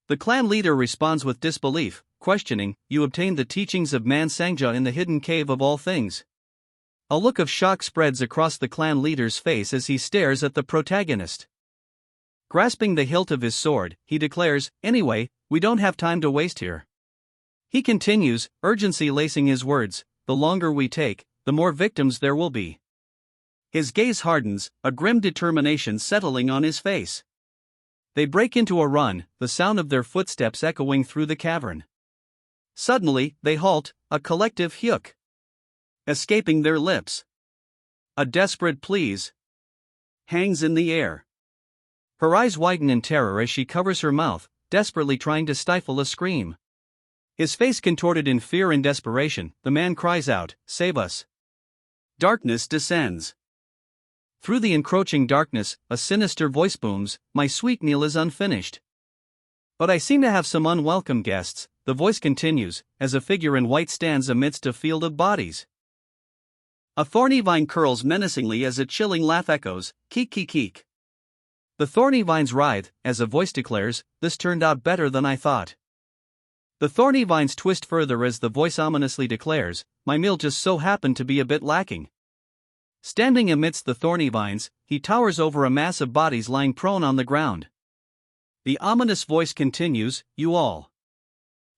The clan leader responds with disbelief, questioning, "You obtained the teachings of Man Sangja in the hidden cave of all things?" A look of shock spreads across the clan leader's face as he stares at the protagonist. Grasping the hilt of his sword, he declares, "Anyway, we don't have time to waste here." He continues, urgency lacing his words, "The longer we take, the more victims there will be." His gaze hardens, a grim determination settling on his face. They break into a run, the sound of their footsteps echoing through the cavern. Suddenly, they halt, a collective hyuk escaping their lips. A desperate "please" hangs in the air. Her eyes widen in terror as she covers her mouth, desperately trying to stifle a scream. His face contorted in fear and desperation, the man cries out, "Save us." Darkness descends. Through the encroaching darkness, a sinister voice booms, "My sweet meal is unfinished. But I seem to have some unwelcome guests," the voice continues, as a figure in white stands amidst a field of bodies. A thorny vine curls menacingly as a chilling laugh echoes, "Keek keek keek." The thorny vines writhe, as a voice declares, "This turned out better than I thought." The thorny vines twist further as the voice ominously declares, "My meal just so happened to be a bit lacking." Standing amidst the thorny vines, he towers over a mass of bodies lying prone on the ground. The ominous voice continues, "You all."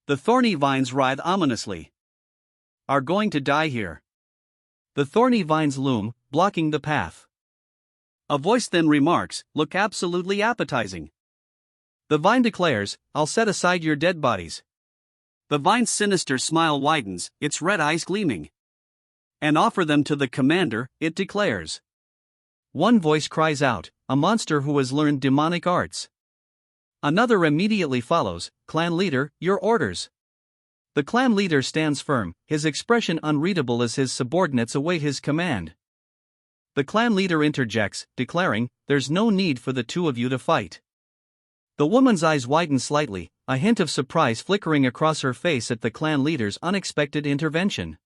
The thorny vines writhe ominously. "Are going to die here." The thorny vines loom, blocking the path. A voice then remarks, "Look absolutely appetizing." The vine declares, "I'll set aside your dead bodies." The vine's sinister smile widens, its red eyes gleaming. "And offer them to the commander," it declares. One voice cries out, "A monster who has learned demonic arts." Another immediately follows, "Clan leader, your orders." The clan leader stands firm, his expression unreadable as his subordinates await his command. The clan leader interjects, declaring, "There's no need for the two of you to fight." The woman's eyes widen slightly, a hint of surprise flickering across her face at the clan leader's unexpected intervention.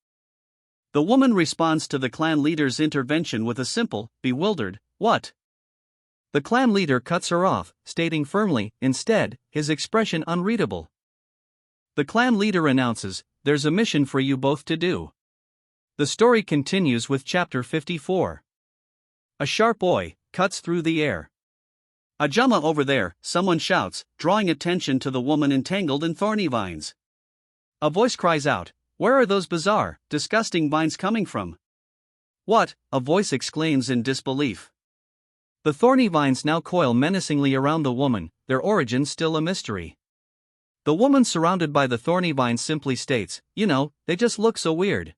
The woman responds to the clan leader's intervention with a simple, bewildered, "What?" The clan leader cuts her off, stating firmly, instead, his expression unreadable. The clan leader announces, "There's a mission for you both to do." The story continues with chapter 54. A sharp "oi" cuts through the air. "Ajama over there," someone shouts, drawing attention to the woman entangled in thorny vines. A voice cries out, "Where are those bizarre, disgusting vines coming from?" "What?" a voice exclaims in disbelief. The thorny vines now coil menacingly around the woman, their origin still a mystery. The woman surrounded by the thorny vines simply states, they just look so weird.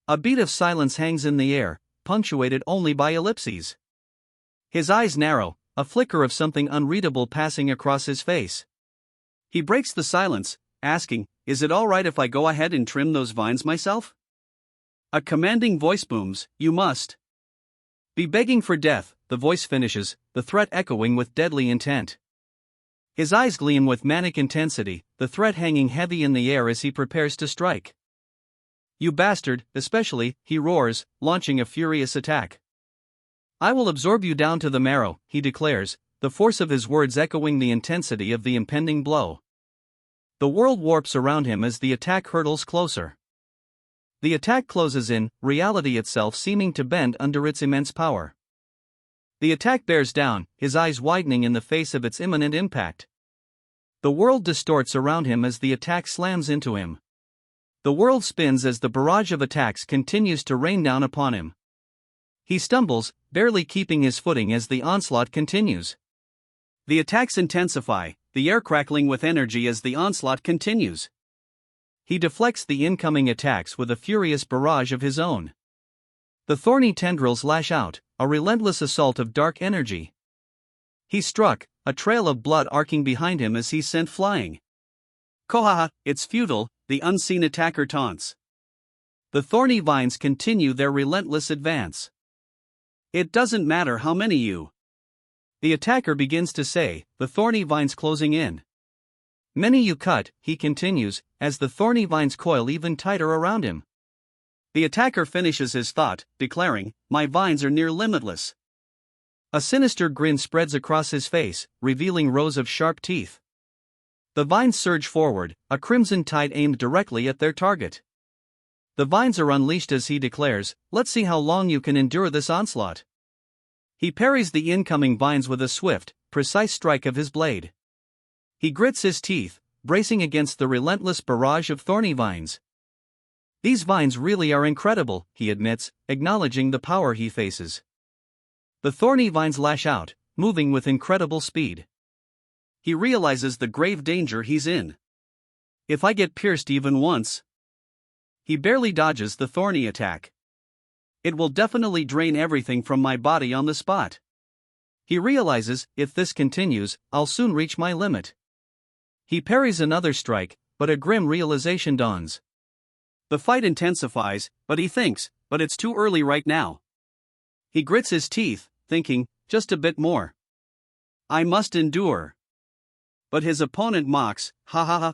A beat of silence hangs in the air, punctuated only by ellipses. His eyes narrow, a flicker of something unreadable passing across his face. He breaks the silence, asking, "Is it all right if I go ahead and trim those vines myself?" A commanding voice booms, "You must be begging for death," the voice finishes, the threat echoing with deadly intent. His eyes gleam with manic intensity, the threat hanging heavy in the air as he prepares to strike. "You bastard," especially, he roars, launching a furious attack. "I will absorb you down to the marrow," he declares, the force of his words echoing the intensity of the impending blow. The world warps around him as the attack hurtles closer. The attack closes in, reality itself seeming to bend under its immense power. The attack bears down, his eyes widening in the face of its imminent impact. The world distorts around him as the attack slams into him. The world spins as the barrage of attacks continues to rain down upon him. He stumbles, barely keeping his footing as the onslaught continues. The attacks intensify, the air crackling with energy as the onslaught continues. He deflects the incoming attacks with a furious barrage of his own. The thorny tendrils lash out, a relentless assault of dark energy. He struck, a trail of blood arcing behind him as he's sent flying. "Kohaha, it's futile," the unseen attacker taunts. The thorny vines continue their relentless advance. "It doesn't matter how many you," the attacker begins to say, the thorny vines closing in. "Many you cut," he continues, as the thorny vines coil even tighter around him. The attacker finishes his thought, declaring, "My vines are near limitless." A sinister grin spreads across his face, revealing rows of sharp teeth. The vines surge forward, a crimson tide aimed directly at their target. The vines are unleashed as he declares, "Let's see how long you can endure this onslaught." He parries the incoming vines with a swift, precise strike of his blade. He grits his teeth, bracing against the relentless barrage of thorny vines. "These vines really are incredible," he admits, acknowledging the power he faces. The thorny vines lash out, moving with incredible speed. He realizes the grave danger he's in. "If I get pierced even once..." He barely dodges the thorny attack. "It will definitely drain everything from my body on the spot." He realizes, if this continues, I'll soon reach my limit. He parries another strike, but a grim realization dawns. The fight intensifies, but he thinks, but it's too early right now. He grits his teeth, thinking, just a bit more. I must endure. But his opponent mocks, "Ha ha ha.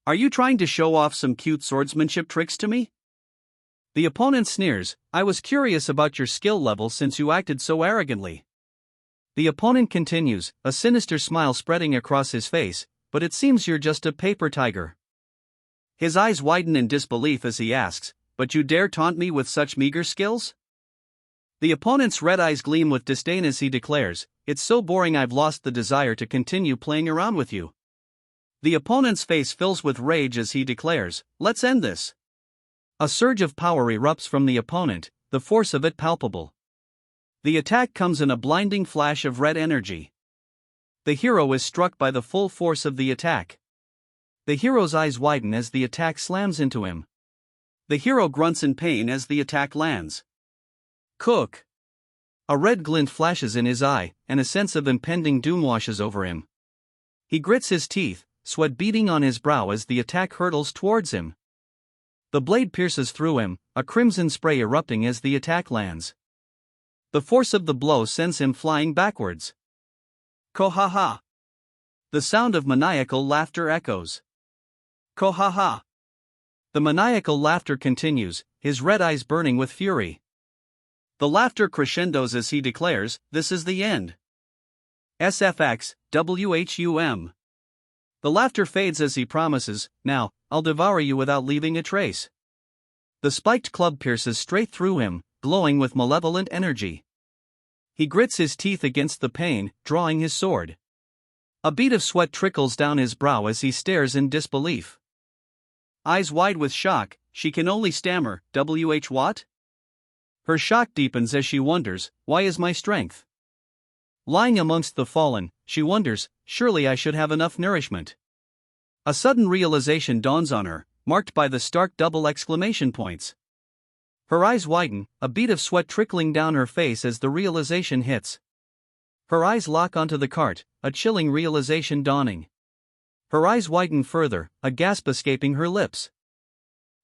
Are you trying to show off some cute swordsmanship tricks to me?" The opponent sneers, "I was curious about your skill level since you acted so arrogantly." The opponent continues, a sinister smile spreading across his face, "But it seems you're just a paper tiger." His eyes widen in disbelief as he asks, "But you dare taunt me with such meager skills?" The opponent's red eyes gleam with disdain as he declares, "It's so boring I've lost the desire to continue playing around with you." The opponent's face fills with rage as he declares, "Let's end this." A surge of power erupts from the opponent, the force of it palpable. The attack comes in a blinding flash of red energy. The hero is struck by the full force of the attack. The hero's eyes widen as the attack slams into him. The hero grunts in pain as the attack lands. Cook! A red glint flashes in his eye, and a sense of impending doom washes over him. He grits his teeth, sweat beading on his brow as the attack hurtles towards him. The blade pierces through him, a crimson spray erupting as the attack lands. The force of the blow sends him flying backwards. Ko-ha-ha! The sound of maniacal laughter echoes. Ko-ha-ha! The maniacal laughter continues, his red eyes burning with fury. The laughter crescendos as he declares, "This is the end. SFX, WHUM. The laughter fades as he promises, "Now, I'll devour you without leaving a trace." The spiked club pierces straight through him, glowing with malevolent energy. He grits his teeth against the pain, drawing his sword. A bead of sweat trickles down his brow as he stares in disbelief. Eyes wide with shock, she can only stammer, "WH what?" Her shock deepens as she wonders, "Why is my strength Lying amongst the fallen, she wonders, surely I should have enough nourishment. A sudden realization dawns on her, marked by the stark double exclamation points. Her eyes widen, a bead of sweat trickling down her face as the realization hits. Her eyes lock onto the cart, a chilling realization dawning. Her eyes widen further, a gasp escaping her lips.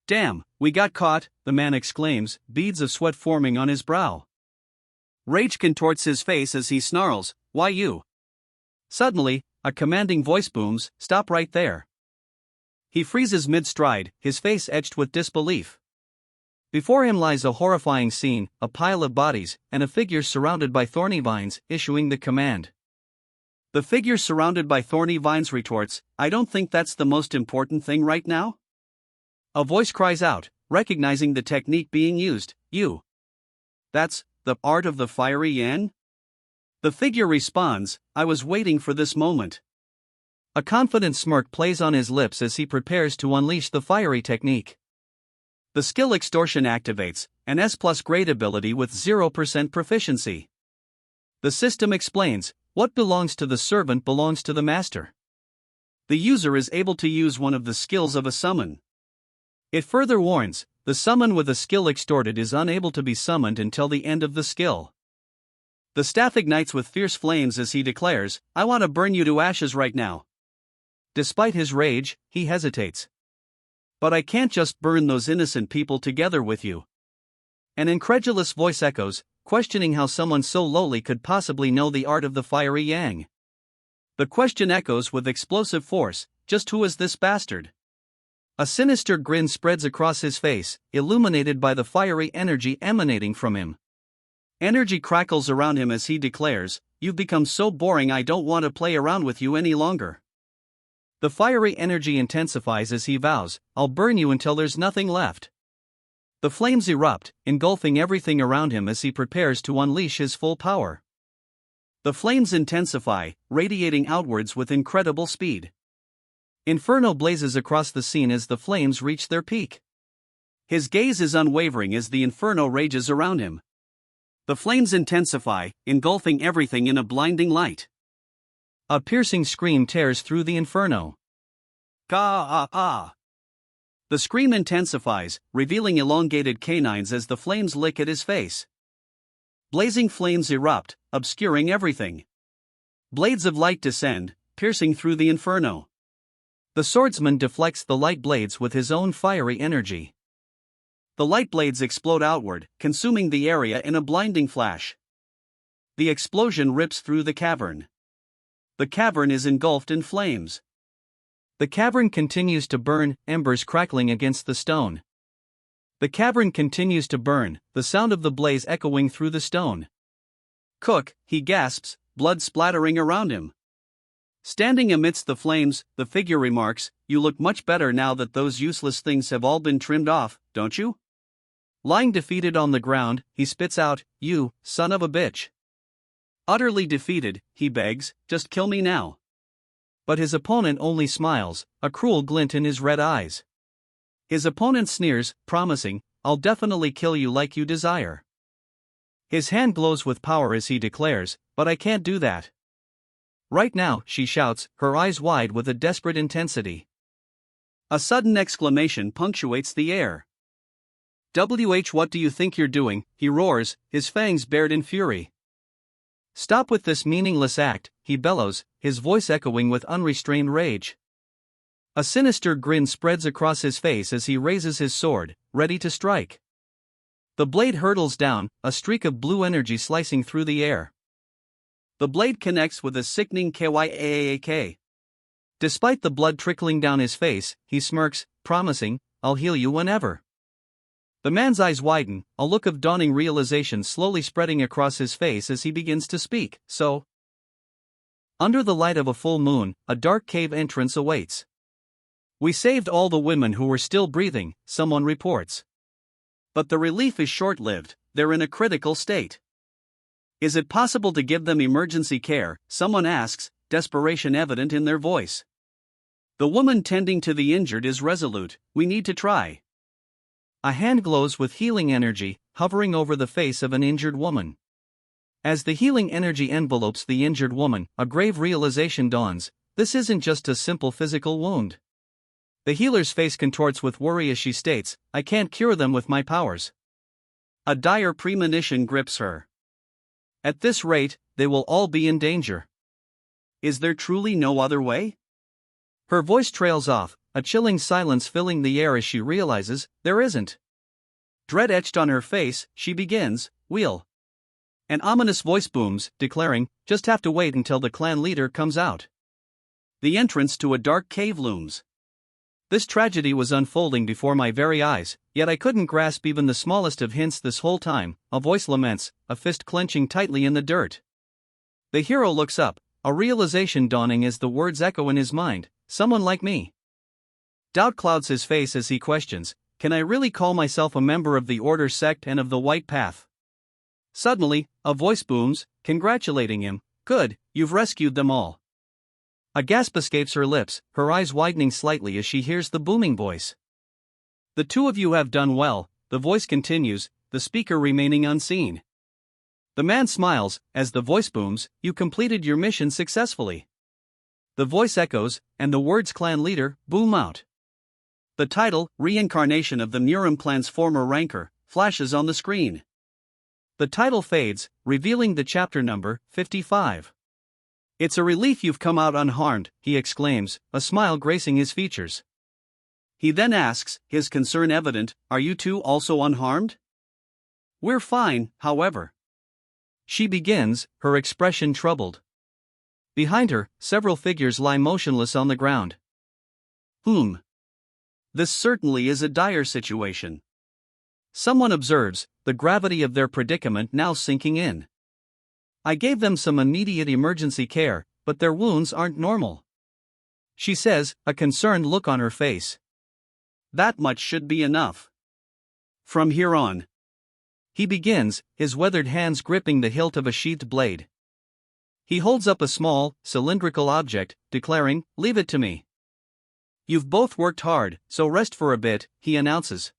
Damn, we got caught, the man exclaims, beads of sweat forming on his brow. Rage contorts his face as he snarls, why you? Suddenly, a commanding voice booms, stop right there. He freezes mid-stride, his face etched with disbelief. Before him lies a horrifying scene, a pile of bodies, and a figure surrounded by thorny vines, issuing the command. The figure surrounded by thorny vines retorts, I don't think that's the most important thing right now. A voice cries out, recognizing the technique being used, you. That's the art of the fiery yang? The figure responds, I was waiting for this moment. A confident smirk plays on his lips as he prepares to unleash the fiery technique. The skill extortion activates, an S+ grade ability with 0% proficiency. The system explains, what belongs to the servant belongs to the master. The user is able to use one of the skills of a summon. It further warns, the summon with a skill extorted is unable to be summoned until the end of the skill. The staff ignites with fierce flames as he declares, I want to burn you to ashes right now. Despite his rage, he hesitates. But I can't just burn those innocent people together with you. An incredulous voice echoes, questioning how someone so lowly could possibly know the art of the fiery yang. The question echoes with explosive force, just who is this bastard? A sinister grin spreads across his face, illuminated by the fiery energy emanating from him. Energy crackles around him as he declares, you've become so boring I don't want to play around with you any longer. The fiery energy intensifies as he vows, I'll burn you until there's nothing left. The flames erupt, engulfing everything around him as he prepares to unleash his full power. The flames intensify, radiating outwards with incredible speed. Inferno blazes across the scene as the flames reach their peak. His gaze is unwavering as the inferno rages around him. The flames intensify, engulfing everything in a blinding light. A piercing scream tears through the inferno. Ka-ah-ah. The scream intensifies, revealing elongated canines as the flames lick at his face. Blazing flames erupt, obscuring everything. Blades of light descend, piercing through the inferno. The swordsman deflects the light blades with his own fiery energy. The light blades explode outward, consuming the area in a blinding flash. The explosion rips through the cavern. The cavern is engulfed in flames. The cavern continues to burn, embers crackling against the stone. The cavern continues to burn, the sound of the blaze echoing through the stone. Cook, he gasps, blood splattering around him. Standing amidst the flames, the figure remarks, you look much better now that those useless things have all been trimmed off, don't you? Lying defeated on the ground, he spits out, you, son of a bitch. Utterly defeated, he begs, just kill me now. But his opponent only smiles, a cruel glint in his red eyes. His opponent sneers, promising, I'll definitely kill you like you desire. His hand glows with power as he declares, but I can't do that. Right now, she shouts, her eyes wide with a desperate intensity. A sudden exclamation punctuates the air. What do you think you're doing? He roars, his fangs bared in fury. Stop with this meaningless act, he bellows, his voice echoing with unrestrained rage. A sinister grin spreads across his face as he raises his sword, ready to strike. The blade hurtles down, a streak of blue energy slicing through the air. The blade connects with a sickening kyaak. Despite the blood trickling down his face, he smirks, promising, I'll heal you whenever. The man's eyes widen, a look of dawning realization slowly spreading across his face as he begins to speak, so. Under the light of a full moon, a dark cave entrance awaits. We saved all the women who were still breathing, someone reports. But the relief is short-lived, they're in a critical state. Is it possible to give them emergency care? Someone asks, desperation evident in their voice. The woman tending to the injured is resolute, we need to try. A hand glows with healing energy, hovering over the face of an injured woman. As the healing energy envelopes the injured woman, a grave realization dawns: this isn't just a simple physical wound. The healer's face contorts with worry as she states, "I can't cure them with my powers." A dire premonition grips her. At this rate, they will all be in danger. Is there truly no other way? Her voice trails off, a chilling silence filling the air as she realizes there isn't. Dread etched on her face, she begins, "Wheel." An ominous voice booms, declaring, "Just have to wait until the clan leader comes out." The entrance to a dark cave looms. This tragedy was unfolding before my very eyes, yet I couldn't grasp even the smallest of hints this whole time. A voice laments, a fist clenching tightly in the dirt. The hero looks up, a realization dawning as the words echo in his mind: someone like me. Doubt clouds his face as he questions, can I really call myself a member of the Order sect and of the White Path? Suddenly, a voice booms, congratulating him, "Good, you've rescued them all." A gasp escapes her lips, her eyes widening slightly as she hears the booming voice. "The two of you have done well," the voice continues, the speaker remaining unseen. The man smiles, as the voice booms, "You completed your mission successfully." The voice echoes, and the words "clan leader" boom out. The title, "Reincarnation of the Murim clan's former ranker," flashes on the screen. The title fades, revealing the chapter number, 55. "It's a relief you've come out unharmed," he exclaims, a smile gracing his features. He then asks, his concern evident, "Are you two also unharmed?" "We're fine, however." She begins, her expression troubled. Behind her, several figures lie motionless on the ground. This certainly is a dire situation. Someone observes, the gravity of their predicament now sinking in. "I gave them some immediate emergency care, but their wounds aren't normal," she says, a concerned look on her face. "That much should be enough. From here on." He begins, his weathered hands gripping the hilt of a sheathed blade. He holds up a small, cylindrical object, declaring, "Leave it to me. You've both worked hard, so rest for a bit," he announces.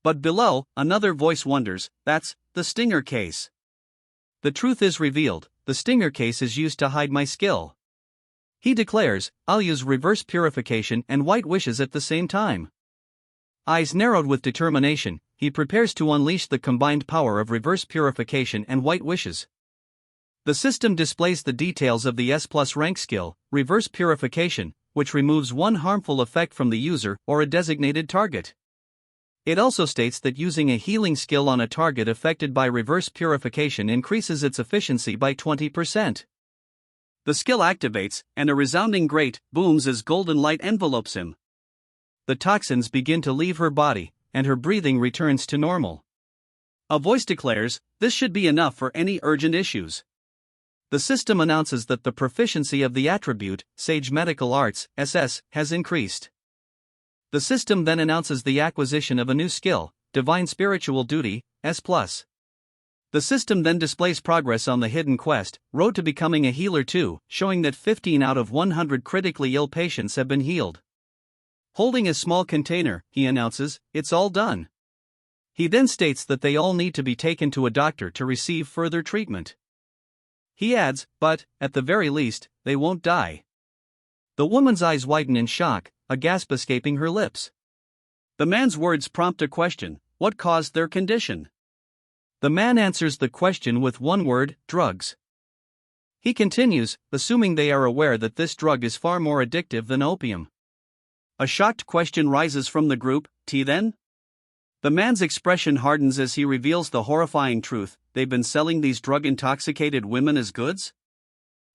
But below, another voice wonders, "That's the stinger case." The truth is revealed, the stinger case is used to hide my skill. He declares, "I'll use reverse purification and white wishes at the same time." Eyes narrowed with determination, he prepares to unleash the combined power of reverse purification and white wishes. The system displays the details of the S+ rank skill, reverse purification, which removes one harmful effect from the user or a designated target. It also states that using a healing skill on a target affected by reverse purification increases its efficiency by 20%. The skill activates, and a resounding great booms as golden light envelopes him. The toxins begin to leave her body, and her breathing returns to normal. A voice declares, "This should be enough for any urgent issues." The system announces that the proficiency of the attribute, Sage Medical Arts, SS, has increased. The system then announces the acquisition of a new skill, Divine Spiritual Duty, S+. The system then displays progress on the hidden quest, Road to Becoming a Healer 2, showing that 15 out of 100 critically ill patients have been healed. Holding a small container, he announces, "It's all done." He then states that they all need to be taken to a doctor to receive further treatment. He adds, "But, at the very least, they won't die." The woman's eyes widen in shock, a gasp escaping her lips. The man's words prompt a question: what caused their condition? The man answers the question with one word: drugs. He continues, assuming they are aware that this drug is far more addictive than opium. A shocked question rises from the group: "Tea then?" The man's expression hardens as he reveals the horrifying truth: they've been selling these drug-intoxicated women as goods?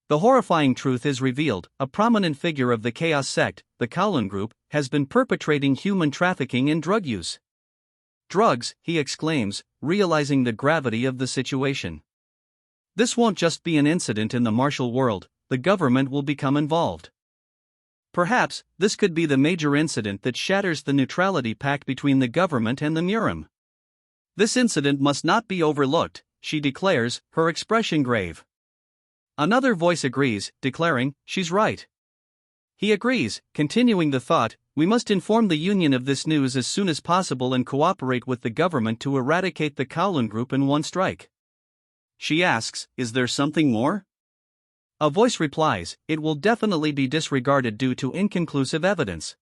The horrifying truth is revealed: a prominent figure of the Chaos sect, the Kowloon group, has been perpetrating human trafficking and drug use. "Drugs," he exclaims, realizing the gravity of the situation. "This won't just be an incident in the martial world, the government will become involved. Perhaps, this could be the major incident that shatters the neutrality pact between the government and the Murim. This incident must not be overlooked," she declares, her expression grave. Another voice agrees, declaring, "She's right." He agrees, continuing the thought, "We must inform the Union of this news as soon as possible and cooperate with the government to eradicate the Kowloon group in one strike." she asks, is there something more? A voice replies, it will definitely be disregarded due to inconclusive evidence.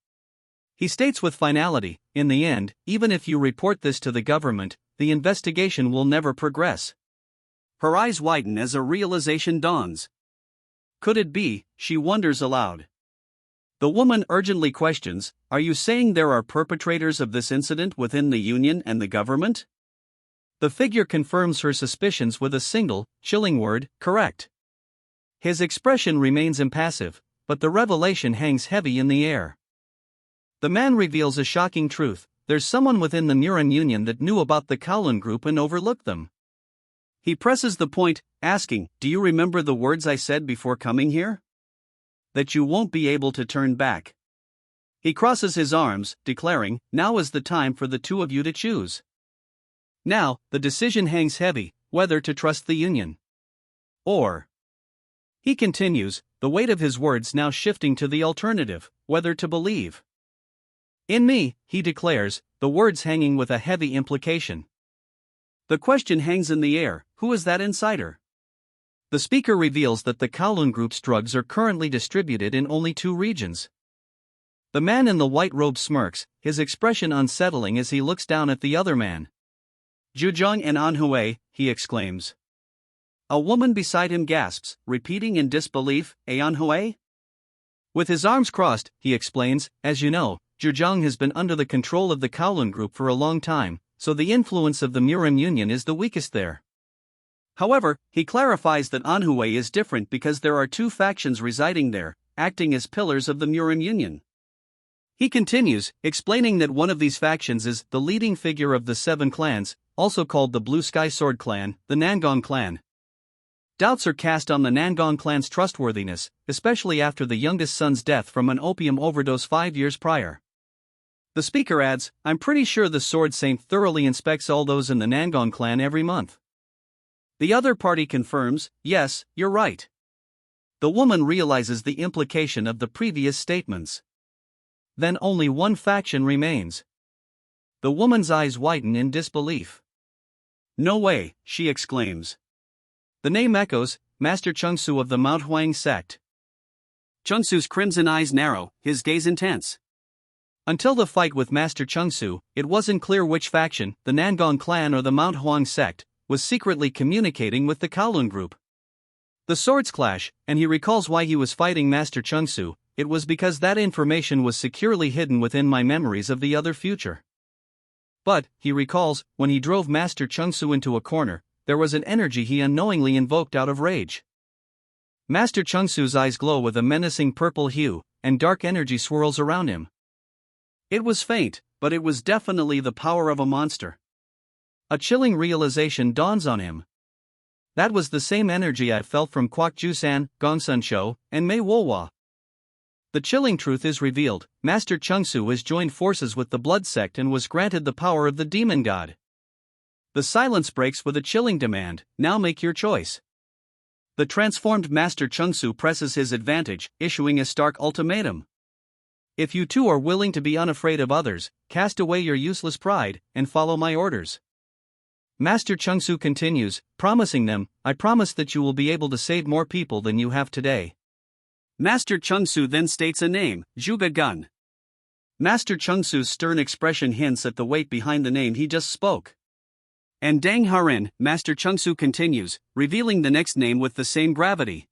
He states with finality, in the end, even if you report this to the government, the investigation will never progress. Her eyes widen as a realization dawns. Could it be, she wonders aloud. The woman urgently questions, are you saying there are perpetrators of this incident within the union and the government? The figure confirms her suspicions with a single, chilling word, correct. His expression remains impassive, but the revelation hangs heavy in the air. The man reveals a shocking truth, there's someone within the Murin Union that knew about the Kowloon group and overlooked them. He presses the point, asking, do you remember the words I said before coming here? That you won't be able to turn back. He crosses his arms, declaring, now is the time for the two of you to choose. Now, the decision hangs heavy, whether to trust the union. Or. He continues, the weight of his words now shifting to the alternative, whether to believe. In me, he declares, the words hanging with a heavy implication. The question hangs in the air, who is that insider? The speaker reveals that the Kowloon group's drugs are currently distributed in only 2 regions. The man in the white robe smirks, his expression unsettling as he looks down at the other man. Zhejiang and Anhui, he exclaims. A woman beside him gasps, repeating in disbelief, Anhui? With his arms crossed, he explains, as you know, Zhejiang has been under the control of the Kowloon group for a long time, so the influence of the Murin Union is the weakest there. However, he clarifies that Anhui is different because there are 2 factions residing there, acting as pillars of the Murin Union. He continues, explaining that one of these factions is the leading figure of the 7 clans, also called the Blue Sky Sword Clan, the Nangong clan. Doubts are cast on the Nangong clan's trustworthiness, especially after the youngest son's death from an opium overdose 5 years prior. The speaker adds, I'm pretty sure the Sword Saint thoroughly inspects all those in the Nangong clan every month. The other party confirms, yes, you're right. The woman realizes the implication of the previous statements. Then only one faction remains. The woman's eyes widen in disbelief. No way, she exclaims. The name echoes, Master Chungsu of the Mount Huang sect. Chungsu's crimson eyes narrow, his gaze intense. Until the fight with Master Chungsu, it wasn't clear which faction, the Nangong clan or the Mount Huang sect, was secretly communicating with the Kowloon group. The swords clash, and he recalls why he was fighting Master Chungsu. It was because that information was securely hidden within my memories of the other future. But, he recalls, when he drove Master Chungsu into a corner, there was an energy he unknowingly invoked out of rage. Master Chungsu's eyes glow with a menacing purple hue, and dark energy swirls around him. It was faint, but it was definitely the power of a monster. A chilling realization dawns on him. That was the same energy I felt from Kwak Jusan, Gongsun Shou, and Mei Wohua. The chilling truth is revealed, Master Chungsu has joined forces with the Blood Sect and was granted the power of the Demon God. The silence breaks with a chilling demand, now make your choice. The transformed Master Chungsu presses his advantage, issuing a stark ultimatum. If you too are willing to be unafraid of others, cast away your useless pride, and follow my orders. Master Chungsu continues, promising them, I promise that you will be able to save more people than you have today. Master Chungsu then states a name, Zhuge Gun. Master Chungsu's stern expression hints at the weight behind the name he just spoke. And Dang Harin, Master Chungsu continues, revealing the next name with the same gravity.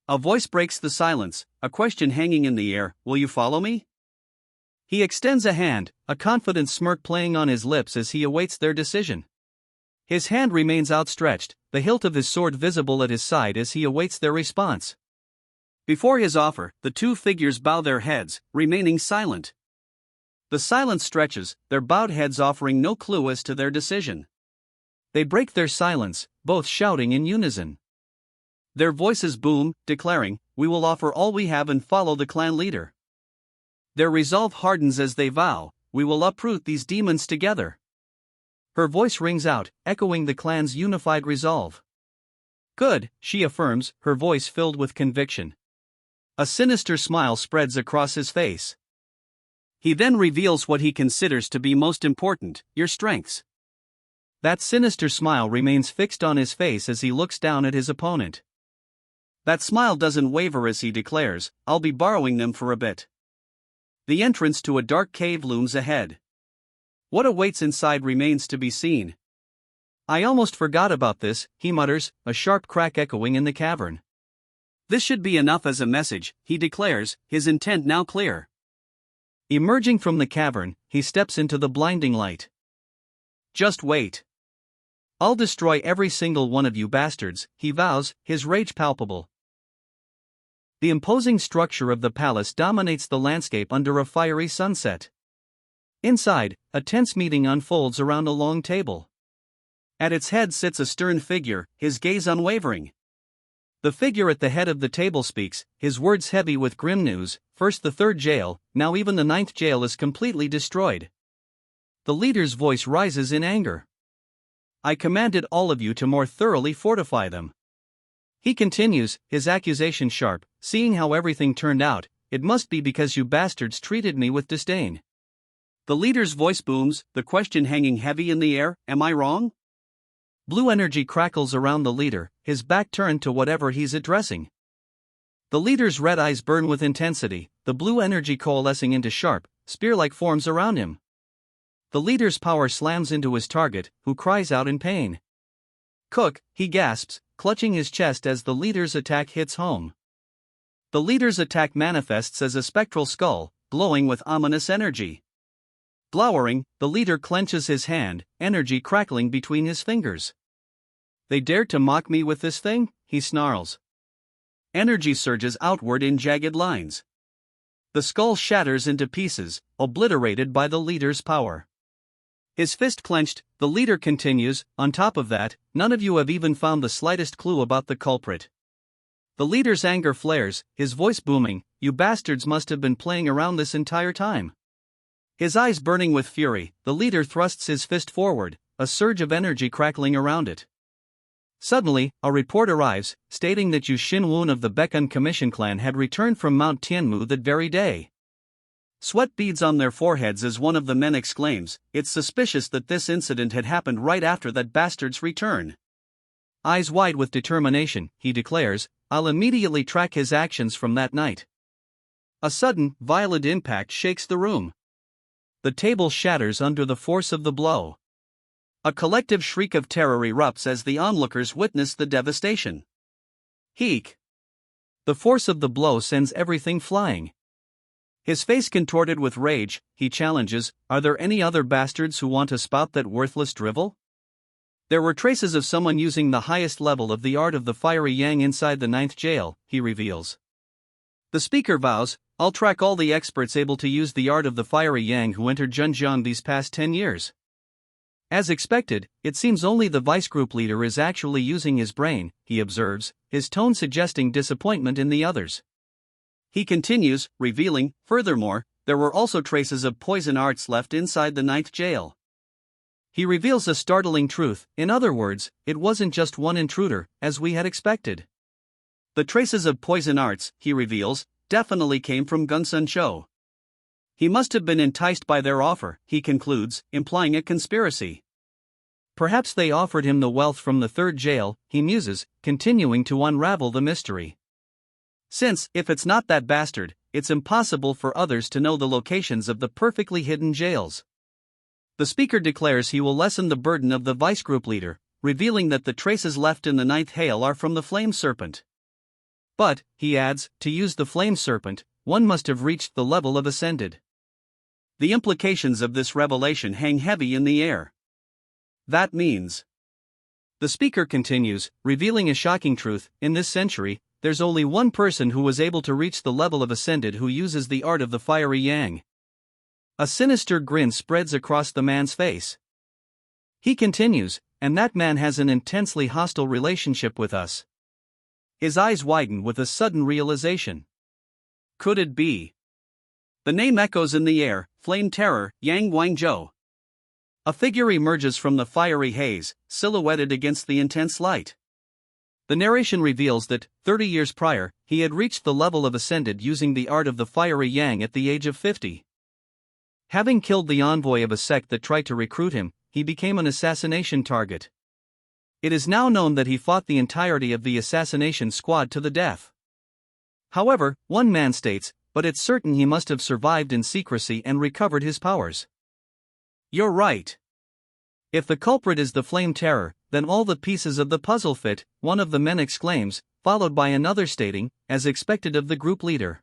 A voice breaks the silence, a question hanging in the air, will you follow me? He extends a hand, a confident smirk playing on his lips as he awaits their decision. His hand remains outstretched, the hilt of his sword visible at his side as he awaits their response. Before his offer, the 2 figures bow their heads, remaining silent. The silence stretches, their bowed heads offering no clue as to their decision. They break their silence, both shouting in unison. Their voices boom, declaring, we will offer all we have and follow the clan leader. Their resolve hardens as they vow, we will uproot these demons together. Her voice rings out, echoing the clan's unified resolve. Good, she affirms, her voice filled with conviction. A sinister smile spreads across his face. He then reveals what he considers to be most important, your strengths. That sinister smile remains fixed on his face as he looks down at his opponent. That smile doesn't waver as he declares, "I'll be borrowing them for a bit." The entrance to a dark cave looms ahead. What awaits inside remains to be seen. "I almost forgot about this," he mutters, a sharp crack echoing in the cavern. "This should be enough as a message," he declares, his intent now clear. Emerging from the cavern, he steps into the blinding light. "Just wait. I'll destroy every single one of you bastards," he vows, his rage palpable. The imposing structure of the palace dominates the landscape under a fiery sunset. Inside, a tense meeting unfolds around a long table. At its head sits a stern figure, his gaze unwavering. The figure at the head of the table speaks, his words heavy with grim news. First the third jail, now even the ninth jail is completely destroyed. The leader's voice rises in anger. "I commanded all of you to more thoroughly fortify them." He continues, his accusation sharp, "Seeing how everything turned out, it must be because you bastards treated me with disdain." The leader's voice booms, the question hanging heavy in the air, "Am I wrong?" Blue energy crackles around the leader, his back turned to whatever he's addressing. The leader's red eyes burn with intensity, the blue energy coalescing into sharp, spear-like forms around him. The leader's power slams into his target, who cries out in pain. "Cook," he gasps, clutching his chest as the leader's attack hits home. The leader's attack manifests as a spectral skull, glowing with ominous energy. Glowering, the leader clenches his hand, energy crackling between his fingers. "They dared to mock me with this thing?" he snarls. Energy surges outward in jagged lines. The skull shatters into pieces, obliterated by the leader's power. His fist clenched, the leader continues, "On top of that, none of you have even found the slightest clue about the culprit." The leader's anger flares, his voice booming, "You bastards must have been playing around this entire time." His eyes burning with fury, the leader thrusts his fist forward, a surge of energy crackling around it. Suddenly, a report arrives, stating that Yu Xinwun of the Baekun Commission clan had returned from Mount Tianmu that very day. Sweat beads on their foreheads as one of the men exclaims, "It's suspicious that this incident had happened right after that bastard's return." Eyes wide with determination, he declares, "I'll immediately track his actions from that night." A sudden, violent impact shakes the room. The table shatters under the force of the blow. A collective shriek of terror erupts as the onlookers witness the devastation. Heek! The force of the blow sends everything flying. His face contorted with rage, he challenges, "Are there any other bastards who want to spout that worthless drivel?" There were traces of someone using the highest level of the art of the fiery yang inside the ninth jail, he reveals. The speaker vows, "I'll track all the experts able to use the art of the fiery yang who entered Zhenjiang these past 10 years. As expected, it seems only the vice group leader is actually using his brain, he observes, his tone suggesting disappointment in the others. He continues, revealing, furthermore, there were also traces of poison arts left inside the ninth jail. He reveals a startling truth, in other words, it wasn't just one intruder, as we had expected. The traces of poison arts, he reveals, definitely came from Gunsun Shou. He must have been enticed by their offer, he concludes, implying a conspiracy. Perhaps they offered him the wealth from the third jail, he muses, continuing to unravel the mystery. Since, if it's not that bastard, it's impossible for others to know the locations of the perfectly hidden jails. The speaker declares he will lessen the burden of the vice group leader, revealing that the traces left in the ninth hail are from the flame serpent. But, he adds, to use the flame serpent, one must have reached the level of ascended. The implications of this revelation hang heavy in the air. That means, the speaker continues, revealing a shocking truth, in this century, there's only one person who was able to reach the level of ascended who uses the art of the fiery yang. A sinister grin spreads across the man's face. He continues, and that man has an intensely hostile relationship with us. His eyes widen with a sudden realization. Could it be? The name echoes in the air, Flame Terror, Yang Guangzhou. A figure emerges from the fiery haze, silhouetted against the intense light. The narration reveals that, 30 years prior, he had reached the level of ascended using the art of the fiery yang at the age of 50. Having killed the envoy of a sect that tried to recruit him, he became an assassination target. It is now known that he fought the entirety of the assassination squad to the death. However, one man states, but it's certain he must have survived in secrecy and recovered his powers. You're right. If the culprit is the Flame Terror, then all the pieces of the puzzle fit, one of the men exclaims, followed by another stating, as expected of the group leader.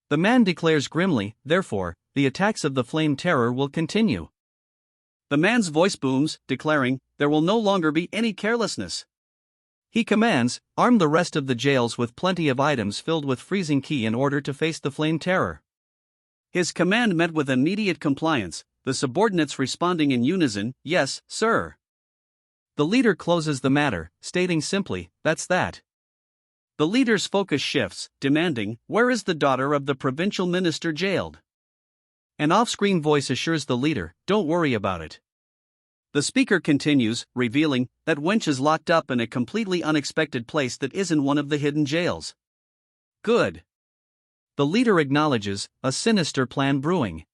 The man declares grimly, therefore, the attacks of the Flame Terror will continue. The man's voice booms, declaring, there will no longer be any carelessness. He commands, arm the rest of the jails with plenty of items filled with freezing key in order to face the Flame Terror. His command met with immediate compliance, the subordinates responding in unison, yes, sir. The leader closes the matter, stating simply, that's that. The leader's focus shifts, demanding, where is the daughter of the provincial minister jailed? An off-screen voice assures the leader, don't worry about it. The speaker continues, revealing that wench is locked up in a completely unexpected place that isn't one of the hidden jails. Good. The leader acknowledges, a sinister plan brewing.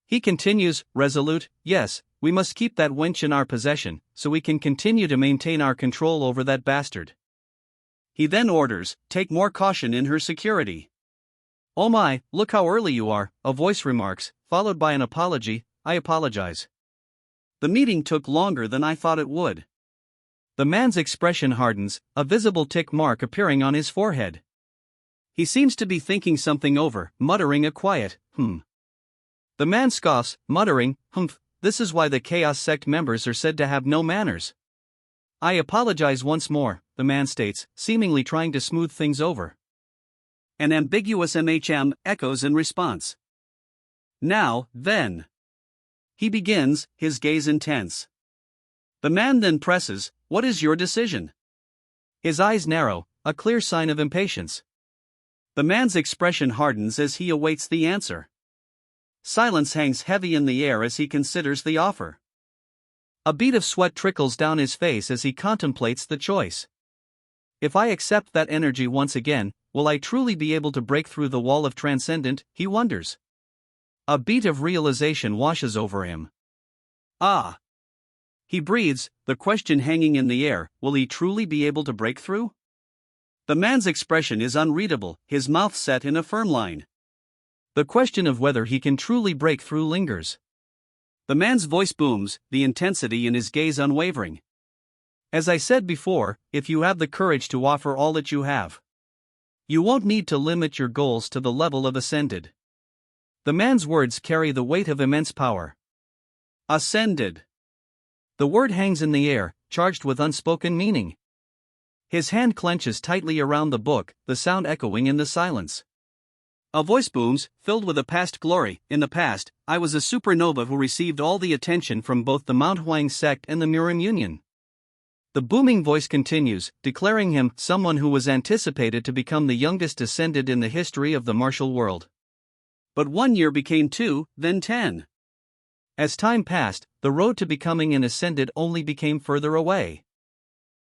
He continues, resolute, yes, we must keep that wench in our possession, so we can continue to maintain our control over that bastard. He then orders, take more caution in her security. Oh my, look how early you are, a voice remarks, followed by an apology, I apologize. The meeting took longer than I thought it would. The man's expression hardens, a visible tick mark appearing on his forehead. He seems to be thinking something over, muttering a quiet, The man scoffs, muttering, humph, this is why the Chaos Sect members are said to have no manners. I apologize once more, the man states, seemingly trying to smooth things over. An ambiguous echoes in response. Now, then. He begins, his gaze intense. The man then presses, what is your decision? His eyes narrow, a clear sign of impatience. The man's expression hardens as he awaits the answer. Silence hangs heavy in the air as he considers the offer. A bead of sweat trickles down his face as he contemplates the choice. If I accept that energy once again, will I truly be able to break through the wall of transcendent, he wonders. A beat of realization washes over him. Ah! He breathes, the question hanging in the air, will he truly be able to break through? The man's expression is unreadable, his mouth set in a firm line. The question of whether he can truly break through lingers. The man's voice booms, the intensity in his gaze unwavering. As I said before, if you have the courage to offer all that you have, you won't need to limit your goals to the level of ascended. The man's words carry the weight of immense power. Ascended. The word hangs in the air, charged with unspoken meaning. His hand clenches tightly around the book, the sound echoing in the silence. A voice booms, filled with a past glory. In the past, I was a supernova who received all the attention from both the Manhwa sect and the Murim Union. The booming voice continues, declaring him someone who was anticipated to become the youngest ascended in the history of the martial world. But 1 year became 2, then 10. As time passed, the road to becoming an ascended only became further away.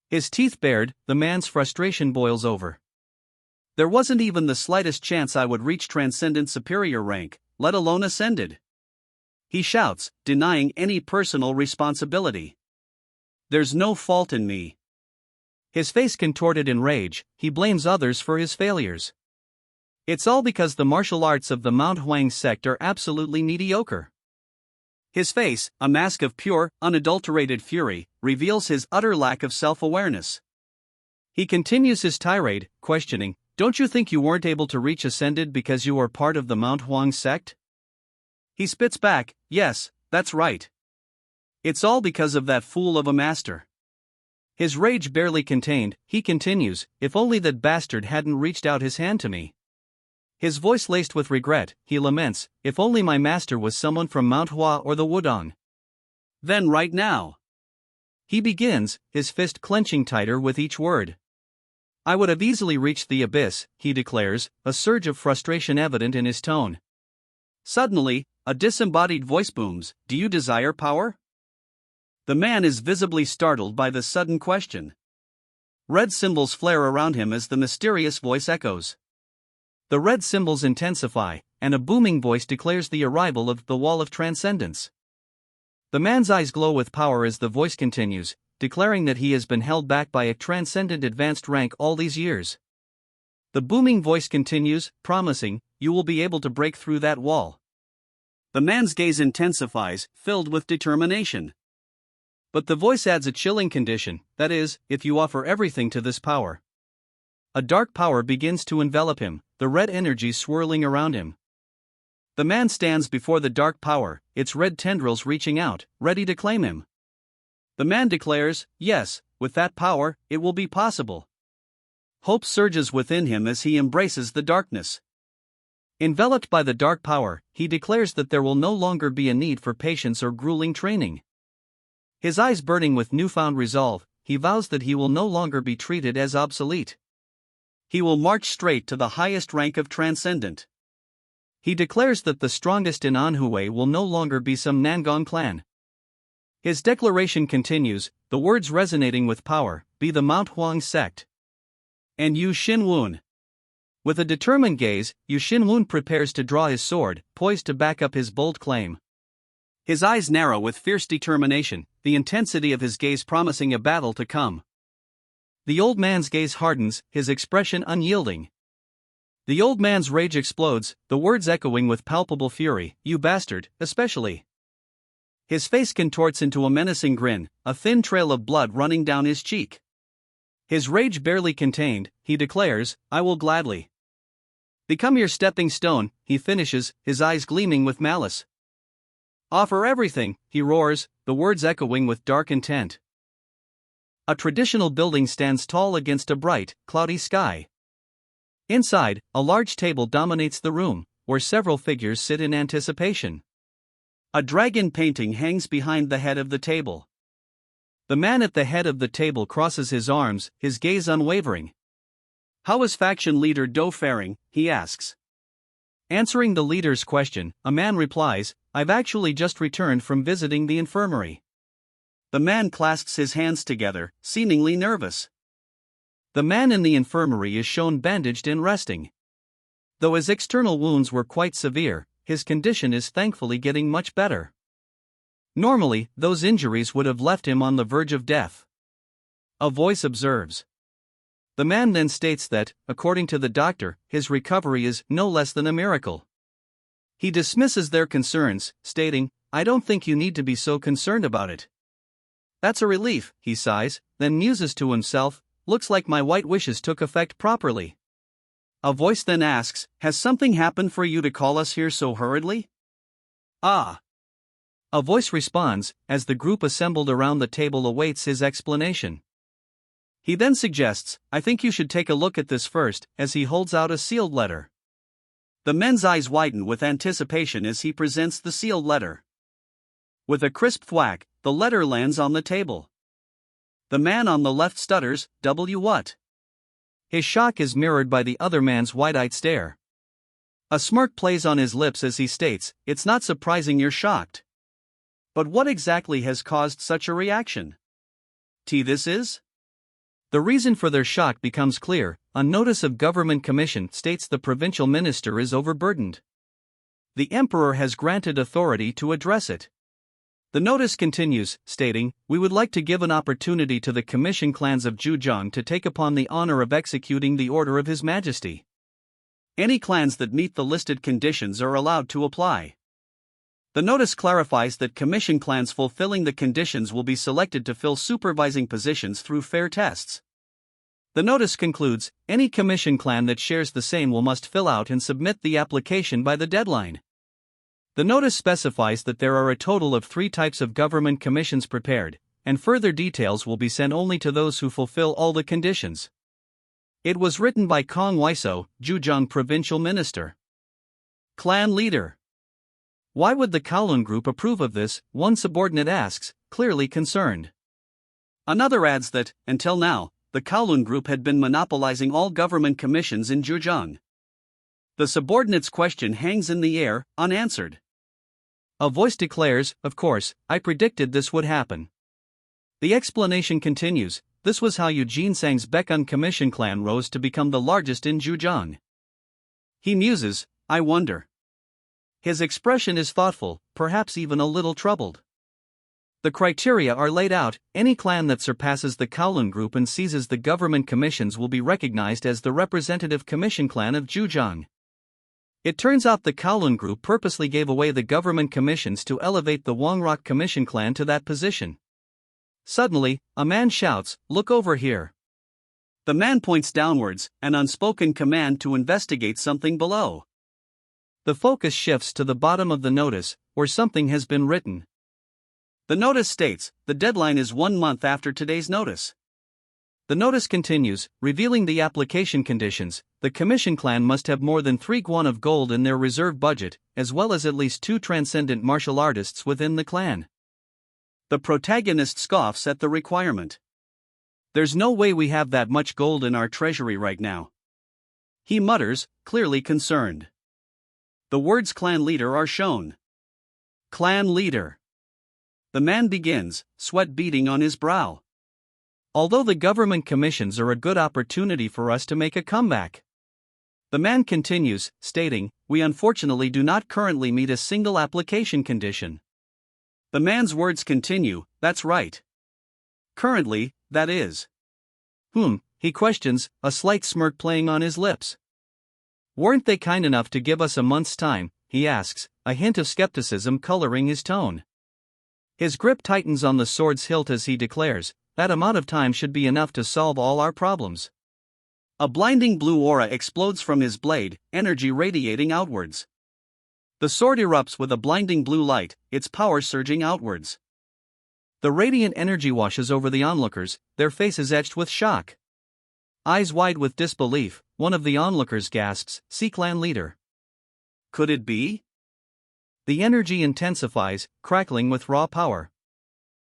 His teeth bared, the man's frustration boils over. There wasn't even the slightest chance I would reach transcendent superior rank, let alone ascended. He shouts, denying any personal responsibility. There's no fault in me. His face contorted in rage, he blames others for his failures. It's all because the martial arts of the Mount Huang sect are absolutely mediocre. His face, a mask of pure, unadulterated fury, reveals his utter lack of self-awareness. He continues his tirade, questioning, don't you think you weren't able to reach ascended because you are part of the Mount Huang sect? He spits back, yes, that's right. It's all because of that fool of a master. His rage barely contained, he continues, if only that bastard hadn't reached out his hand to me. His voice laced with regret, he laments, if only my master was someone from Mount Hua or the Wudong. Then right now. He begins, his fist clenching tighter with each word. I would have easily reached the abyss, he declares, a surge of frustration evident in his tone. Suddenly, a disembodied voice booms, do you desire power? The man is visibly startled by the sudden question. Red symbols flare around him as the mysterious voice echoes. The red symbols intensify, and a booming voice declares the arrival of the Wall of Transcendence. The man's eyes glow with power as the voice continues, declaring that he has been held back by a transcendent advanced rank all these years. The booming voice continues, promising, "You will be able to break through that wall." The man's gaze intensifies, filled with determination. But the voice adds a chilling condition, that is, if you offer everything to this power. A dark power begins to envelop him, the red energy swirling around him. The man stands before the dark power, its red tendrils reaching out, ready to claim him. The man declares, yes, with that power, it will be possible. Hope surges within him as he embraces the darkness. Enveloped by the dark power, he declares that there will no longer be a need for patience or grueling training. His eyes burning with newfound resolve, he vows that he will no longer be treated as obsolete. He will march straight to the highest rank of transcendent. He declares that the strongest in Anhui will no longer be some Nangon clan. His declaration continues, the words resonating with power, be the Mount Huang sect. And Yu Xinwun. With a determined gaze, Yu Xinwun prepares to draw his sword, poised to back up his bold claim. His eyes narrow with fierce determination, the intensity of his gaze promising a battle to come. The old man's gaze hardens, his expression unyielding. The old man's rage explodes, the words echoing with palpable fury, "You bastard, especially." His face contorts into a menacing grin, a thin trail of blood running down his cheek. His rage barely contained, he declares, "I will gladly become your stepping stone," he finishes, his eyes gleaming with malice. "Offer everything," he roars, the words echoing with dark intent. A traditional building stands tall against a bright, cloudy sky. Inside, a large table dominates the room, where several figures sit in anticipation. A dragon painting hangs behind the head of the table. The man at the head of the table crosses his arms, his gaze unwavering. "How is faction leader Do faring?" he asks. Answering the leader's question, a man replies, "I've actually just returned from visiting the infirmary." The man clasps his hands together, seemingly nervous. The man in the infirmary is shown bandaged and resting. Though his external wounds were quite severe, his condition is thankfully getting much better. Normally, those injuries would have left him on the verge of death. A voice observes. The man then states that, according to the doctor, his recovery is no less than a miracle. He dismisses their concerns, stating, "I don't think you need to be so concerned about it." "That's a relief," he sighs, then muses to himself, "looks like my white wishes took effect properly." A voice then asks, "Has something happened for you to call us here so hurriedly?" "Ah." A voice responds, as the group assembled around the table awaits his explanation. He then suggests, "I think you should take a look at this first," as he holds out a sealed letter. The men's eyes widen with anticipation as he presents the sealed letter. With a crisp thwack, the letter lands on the table. The man on the left stutters, "W what?" His shock is mirrored by the other man's wide-eyed stare. A smirk plays on his lips as he states, "It's not surprising you're shocked. But what exactly has caused such a reaction? This is?" The reason for their shock becomes clear. A notice of government commission states the provincial minister is overburdened. The emperor has granted authority to address it. The notice continues, stating, "We would like to give an opportunity to the commission clans of Zhejiang to take upon the honor of executing the order of His Majesty. Any clans that meet the listed conditions are allowed to apply." The notice clarifies that commission clans fulfilling the conditions will be selected to fill supervising positions through fair tests. The notice concludes, any commission clan that shares the same will must fill out and submit the application by the deadline. The notice specifies that there are a total of 3 types of government commissions prepared, and further details will be sent only to those who fulfill all the conditions. It was written by Kong Weiso, Zhejiang provincial minister. Clan leader. Why would the Kowloon group approve of this? One subordinate asks, clearly concerned. Another adds that, until now, the Kowloon group had been monopolizing all government commissions in Zhejiang. The subordinate's question hangs in the air, unanswered. A voice declares, "Of course, I predicted this would happen." The explanation continues, "This was how Eugene Sang's Baekun commission clan rose to become the largest in Zhejiang." He muses, "I wonder." His expression is thoughtful, perhaps even a little troubled. The criteria are laid out. Any clan that surpasses the Kowloon group and seizes the government commissions will be recognized as the representative commission clan of Zhujiang. It turns out the Kowloon group purposely gave away the government commissions to elevate the Wangrock commission clan to that position. Suddenly, a man shouts, "Look over here." The man points downwards, an unspoken command to investigate something below. The focus shifts to the bottom of the notice, where something has been written. The notice states, the deadline is 1 month after today's notice. The notice continues, revealing the application conditions. The commission clan must have more than 3 guan of gold in their reserve budget, as well as at least 2 transcendent martial artists within the clan. The protagonist scoffs at the requirement. There's no way we have that much gold in our treasury right now. He mutters, clearly concerned. The words clan leader are shown. Clan leader. The man begins, sweat beading on his brow. Although the government commissions are a good opportunity for us to make a comeback. The man continues, stating, we unfortunately do not currently meet a single application condition. The man's words continue, that's right. Currently, that is. He questions, a slight smirk playing on his lips. Weren't they kind enough to give us a month's time, he asks, a hint of skepticism coloring his tone. His grip tightens on the sword's hilt as he declares, that amount of time should be enough to solve all our problems. A blinding blue aura explodes from his blade, energy radiating outwards. The sword erupts with a blinding blue light, its power surging outwards. The radiant energy washes over the onlookers, their faces etched with shock. Eyes wide with disbelief, one of the onlookers gasps, "See clan leader." Could it be? The energy intensifies, crackling with raw power.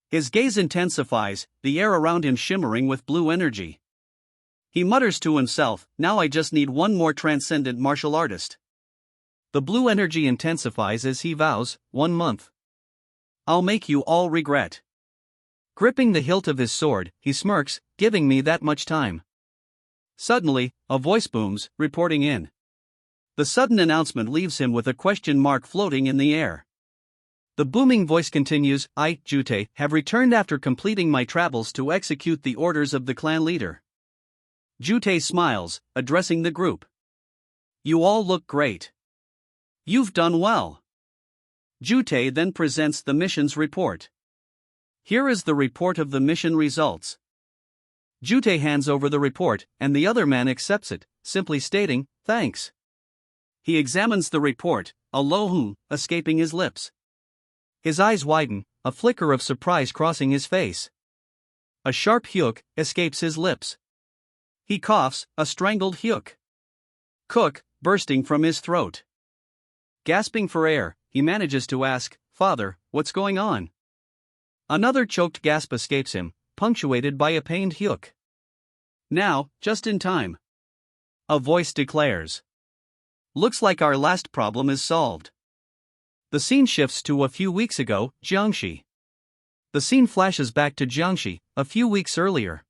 His gaze intensifies, the air around him shimmering with blue energy. He mutters to himself, now I just need 1 more transcendent martial artist. The blue energy intensifies as he vows, 1 month. I'll make you all regret. Gripping the hilt of his sword, he smirks, giving me that much time. Suddenly, a voice booms, reporting in. The sudden announcement leaves him with a question mark floating in the air. The booming voice continues, I, Jute, have returned after completing my travels to execute the orders of the clan leader. Jute smiles, addressing the group. You all look great. You've done well. Jute then presents the mission's report. Here is the report of the mission results. Jute hands over the report, and the other man accepts it, simply stating, thanks. He examines the report, a low escaping his lips. His eyes widen, a flicker of surprise crossing his face. A sharp hyuk escapes his lips. He coughs, a strangled hyuk. Cook, bursting from his throat. Gasping for air, he manages to ask, Father, what's going on? Another choked gasp escapes him, punctuated by a pained hyuk. Now, just in time. A voice declares. Looks like our last problem is solved. The scene shifts to a few weeks ago, Jiangxi. The scene flashes back to Jiangxi, a few weeks earlier.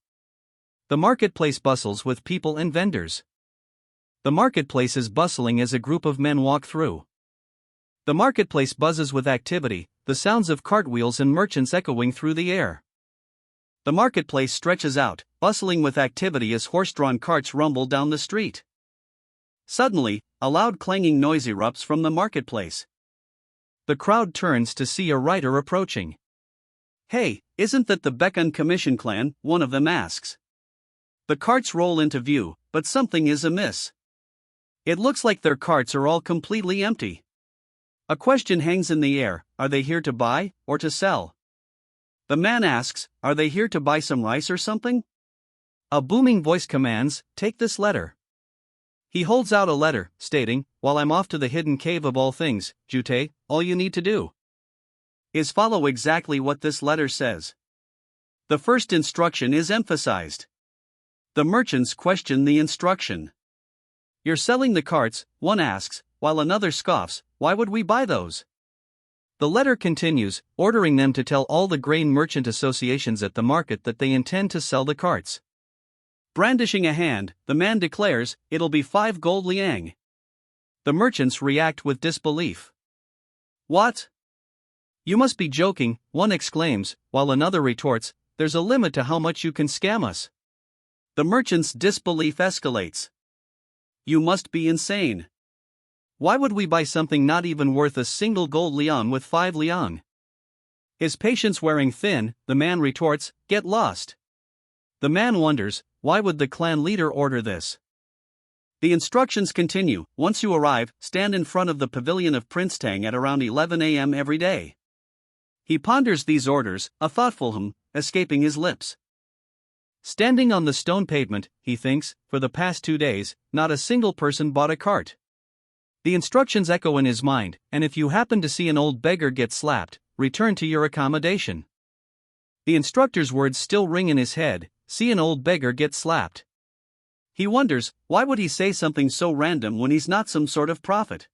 The marketplace bustles with people and vendors. The marketplace is bustling as a group of men walk through. The marketplace buzzes with activity, the sounds of cartwheels and merchants echoing through the air. The marketplace stretches out, bustling with activity as horse-drawn carts rumble down the street. Suddenly, a loud clanging noise erupts from the marketplace. The crowd turns to see a rider approaching. Hey, isn't that the Baekun Commission clan? One of them asks. The carts roll into view, but something is amiss. It looks like their carts are all completely empty. A question hangs in the air, are they here to buy, or to sell? The man asks, are they here to buy some rice or something? A booming voice commands, take this letter. He holds out a letter, stating, while I'm off to the hidden cave of all things, Jute, all you need to do is follow exactly what this letter says. The first instruction is emphasized. The merchants question the instruction. You're selling the carts, one asks, while another scoffs, why would we buy those? The letter continues, ordering them to tell all the grain merchant associations at the market that they intend to sell the carts. Brandishing a hand, the man declares, it'll be 5 gold liang. The merchants react with disbelief. What? You must be joking, one exclaims, while another retorts, there's a limit to how much you can scam us. The merchant's disbelief escalates. You must be insane. Why would we buy something not even worth a single gold liang with 5 liang? His patience wearing thin, the man retorts, get lost. The man wonders, why would the clan leader order this? The instructions continue. Once you arrive, stand in front of the pavilion of Prince Tang at around 11 a.m. every day. He ponders these orders, a thoughtful hum escaping his lips. Standing on the stone pavement, he thinks, for the past 2 days, not a single person bought a cart. The instructions echo in his mind, and if you happen to see an old beggar get slapped, return to your accommodation. The instructor's words still ring in his head, see an old beggar get slapped. He wonders, why would he say something so random when he's not some sort of prophet?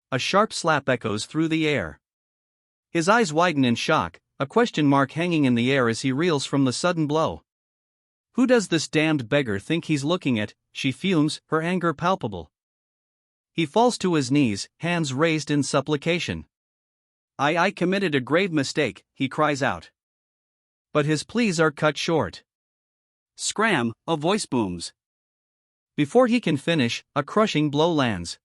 A sharp slap echoes through the air. His eyes widen in shock, a question mark hanging in the air as he reels from the sudden blow. Who does this damned beggar think he's looking at? She fumes, her anger palpable. He falls to his knees, hands raised in supplication. I committed a grave mistake, he cries out. But his pleas are cut short. Scram, a voice booms. Before he can finish, a crushing blow lands.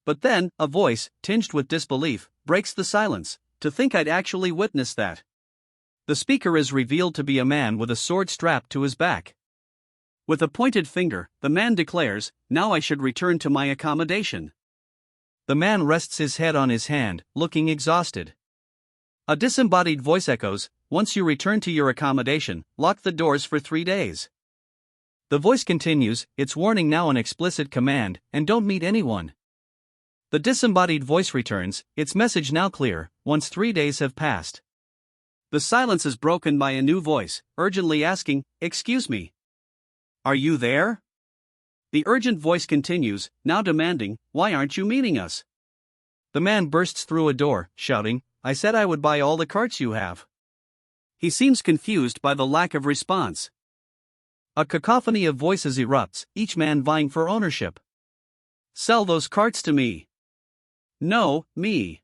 But then, a voice, tinged with disbelief, breaks the silence. To think I'd actually witnessed that. The speaker is revealed to be a man with a sword strapped to his back. With a pointed finger, the man declares, now I should return to my accommodation. The man rests his head on his hand, looking exhausted. A disembodied voice echoes, once you return to your accommodation, lock the doors for 3 days. The voice continues, its warning now an explicit command, and don't meet anyone. The disembodied voice returns, its message now clear, once 3 days have passed. The silence is broken by a new voice, urgently asking, excuse me. Are you there? The urgent voice continues, now demanding, why aren't you meeting us? The man bursts through a door, shouting, I said I would buy all the carts you have. He seems confused by the lack of response. A cacophony of voices erupts, each man vying for ownership. Sell those carts to me. No, me.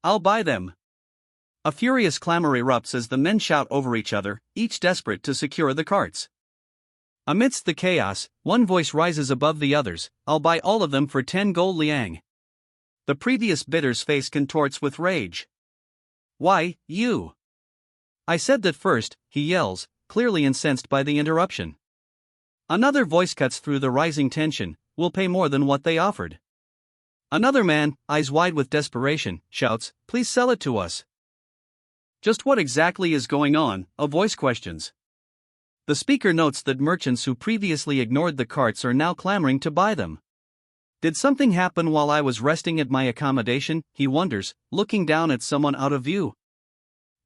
I'll buy them. A furious clamor erupts as the men shout over each other, each desperate to secure the carts. Amidst the chaos, one voice rises above the others, I'll buy all of them for 10 gold liang. The previous bidder's face contorts with rage. Why, you? I said that first, he yells, clearly incensed by the interruption. Another voice cuts through the rising tension, we'll pay more than what they offered. Another man, eyes wide with desperation, shouts, please sell it to us. Just what exactly is going on? A voice questions. The speaker notes that merchants who previously ignored the carts are now clamoring to buy them. Did something happen while I was resting at my accommodation? He wonders, looking down at someone out of view.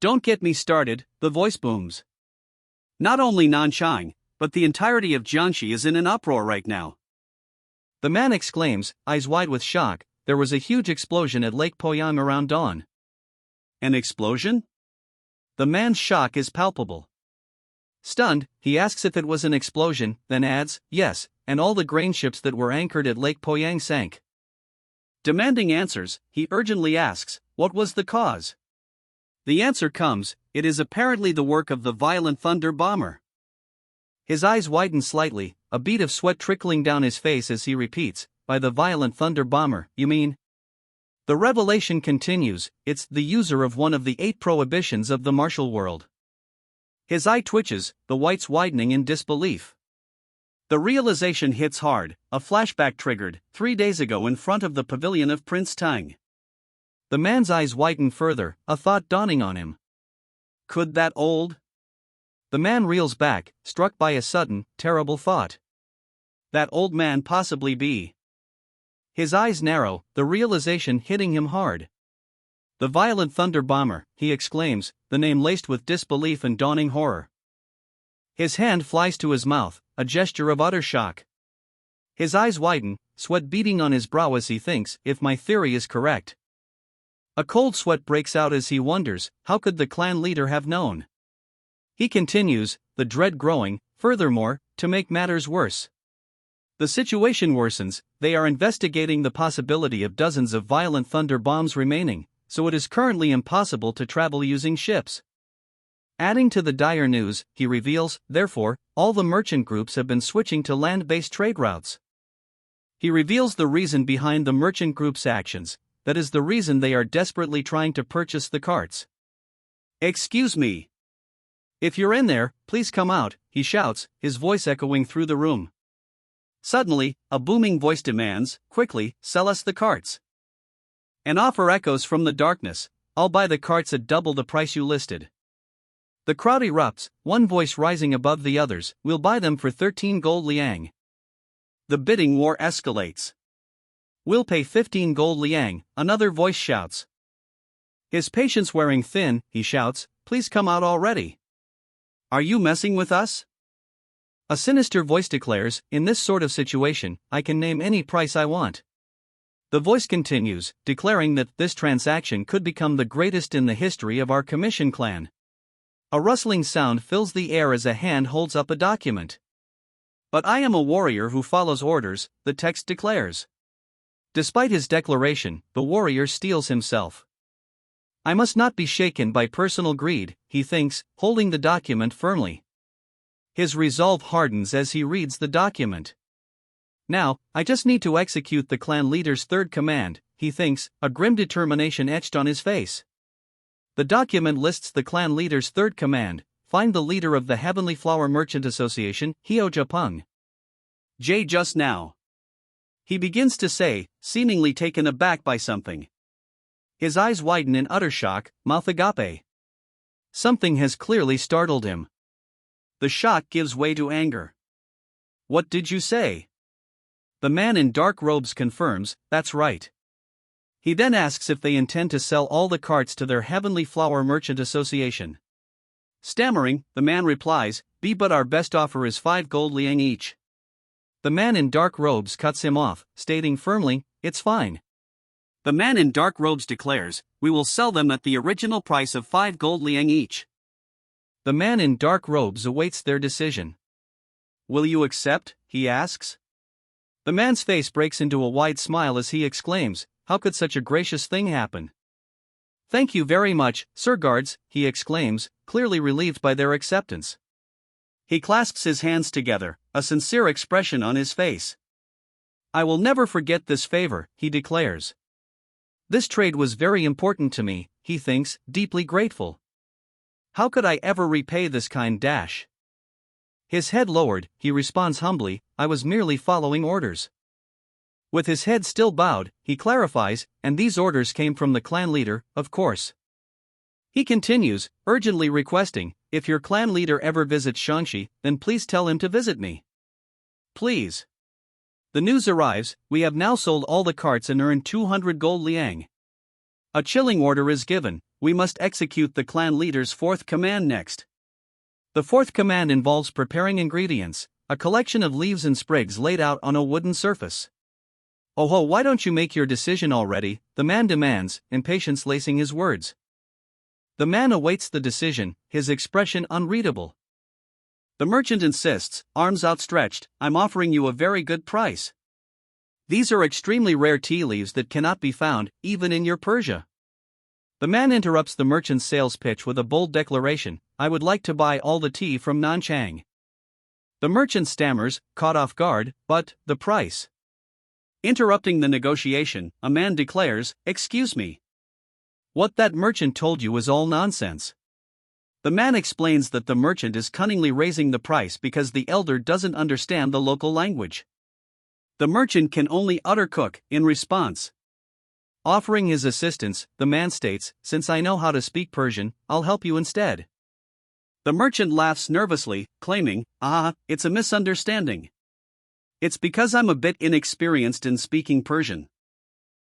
Don't get me started, the voice booms. Not only Nanshang, but the entirety of Jiangxi is in an uproar right now. The man exclaims, eyes wide with shock, there was a huge explosion at Lake Poyang around dawn. An explosion? The man's shock is palpable. Stunned, he asks if it was an explosion, then adds, yes, and all the grain ships that were anchored at Lake Poyang sank. Demanding answers, he urgently asks, what was the cause? The answer comes, it is apparently the work of the violent thunder bomber. His eyes widen slightly, a bead of sweat trickling down his face as he repeats, by the violent thunder bomber, you mean? The revelation continues, it's the user of one of the 8 prohibitions of the martial world. His eye twitches, the whites widening in disbelief. The realization hits hard, a flashback triggered, 3 days ago in front of the pavilion of Prince Tang. The man's eyes widen further, a thought dawning on him. Could that old? The man reels back, struck by a sudden, terrible thought. That old man possibly be? His eyes narrow, the realization hitting him hard. The violent thunder bomber, he exclaims, the name laced with disbelief and dawning horror. His hand flies to his mouth, a gesture of utter shock. His eyes widen, sweat beading on his brow as he thinks, if my theory is correct. A cold sweat breaks out as he wonders, how could the clan leader have known? He continues, the dread growing, furthermore, to make matters worse. The situation worsens, they are investigating the possibility of dozens of violent thunder bombs remaining, so it is currently impossible to travel using ships. Adding to the dire news, he reveals, therefore, all the merchant groups have been switching to land-based trade routes. He reveals the reason behind the merchant group's actions, that is the reason they are desperately trying to purchase the carts. Excuse me. If you're in there, please come out, he shouts, his voice echoing through the room. Suddenly, a booming voice demands, quickly, sell us the carts. An offer echoes from the darkness, I'll buy the carts at double the price you listed. The crowd erupts, one voice rising above the others, we'll buy them for 13 gold liang. The bidding war escalates. We'll pay 15 gold liang, another voice shouts. His patience wearing thin, he shouts, please come out already. Are you messing with us? A sinister voice declares, in this sort of situation, I can name any price I want. The voice continues, declaring that this transaction could become the greatest in the history of our commission clan. A rustling sound fills the air as a hand holds up a document. But I am a warrior who follows orders, the text declares. Despite his declaration, the warrior steels himself. I must not be shaken by personal greed, he thinks, holding the document firmly. His resolve hardens as he reads the document. Now, I just need to execute the clan leader's third command, he thinks, a grim determination etched on his face. The document lists the clan leader's third command: find the leader of the Heavenly Flower Merchant Association, Hyo Japung. J just now. He begins to say, seemingly taken aback by something. His eyes widen in utter shock, mouth agape. Something has clearly startled him. The shock gives way to anger. What did you say? The man in dark robes confirms, that's right. He then asks if they intend to sell all the carts to their Heavenly Flower Merchant Association. Stammering, the man replies, but our best offer is 5 gold liang each. The man in dark robes cuts him off, stating firmly, it's fine. The man in dark robes declares, we will sell them at the original price of 5 gold liang each. The man in dark robes awaits their decision. Will you accept? He asks. The man's face breaks into a wide smile as he exclaims, how could such a gracious thing happen? Thank you very much, sir guards, he exclaims, clearly relieved by their acceptance. He clasps his hands together, a sincere expression on his face. I will never forget this favor, he declares. This trade was very important to me, he thinks, deeply grateful. How could I ever repay this kind dash? His head lowered, he responds humbly, I was merely following orders. With his head still bowed, he clarifies, and these orders came from the clan leader, of course. He continues, urgently requesting, if your clan leader ever visits Shaanxi, then please tell him to visit me. Please. The news arrives, we have now sold all the carts and earned 200 gold liang. A chilling order is given, we must execute the clan leader's fourth command next. The fourth command involves preparing ingredients, a collection of leaves and sprigs laid out on a wooden surface. Oh, why don't you make your decision already, the man demands, impatience lacing his words. The man awaits the decision, his expression unreadable. The merchant insists, arms outstretched, I'm offering you a very good price. These are extremely rare tea leaves that cannot be found, even in your Persia. The man interrupts the merchant's sales pitch with a bold declaration, I would like to buy all the tea from Nanchang. The merchant stammers, caught off guard, but, the price. Interrupting the negotiation, a man declares, excuse me. What that merchant told you is all nonsense. The man explains that the merchant is cunningly raising the price because the elder doesn't understand the local language. The merchant can only utter cook, in response. Offering his assistance, the man states, since I know how to speak Persian, I'll help you instead. The merchant laughs nervously, claiming, it's a misunderstanding. It's because I'm a bit inexperienced in speaking Persian.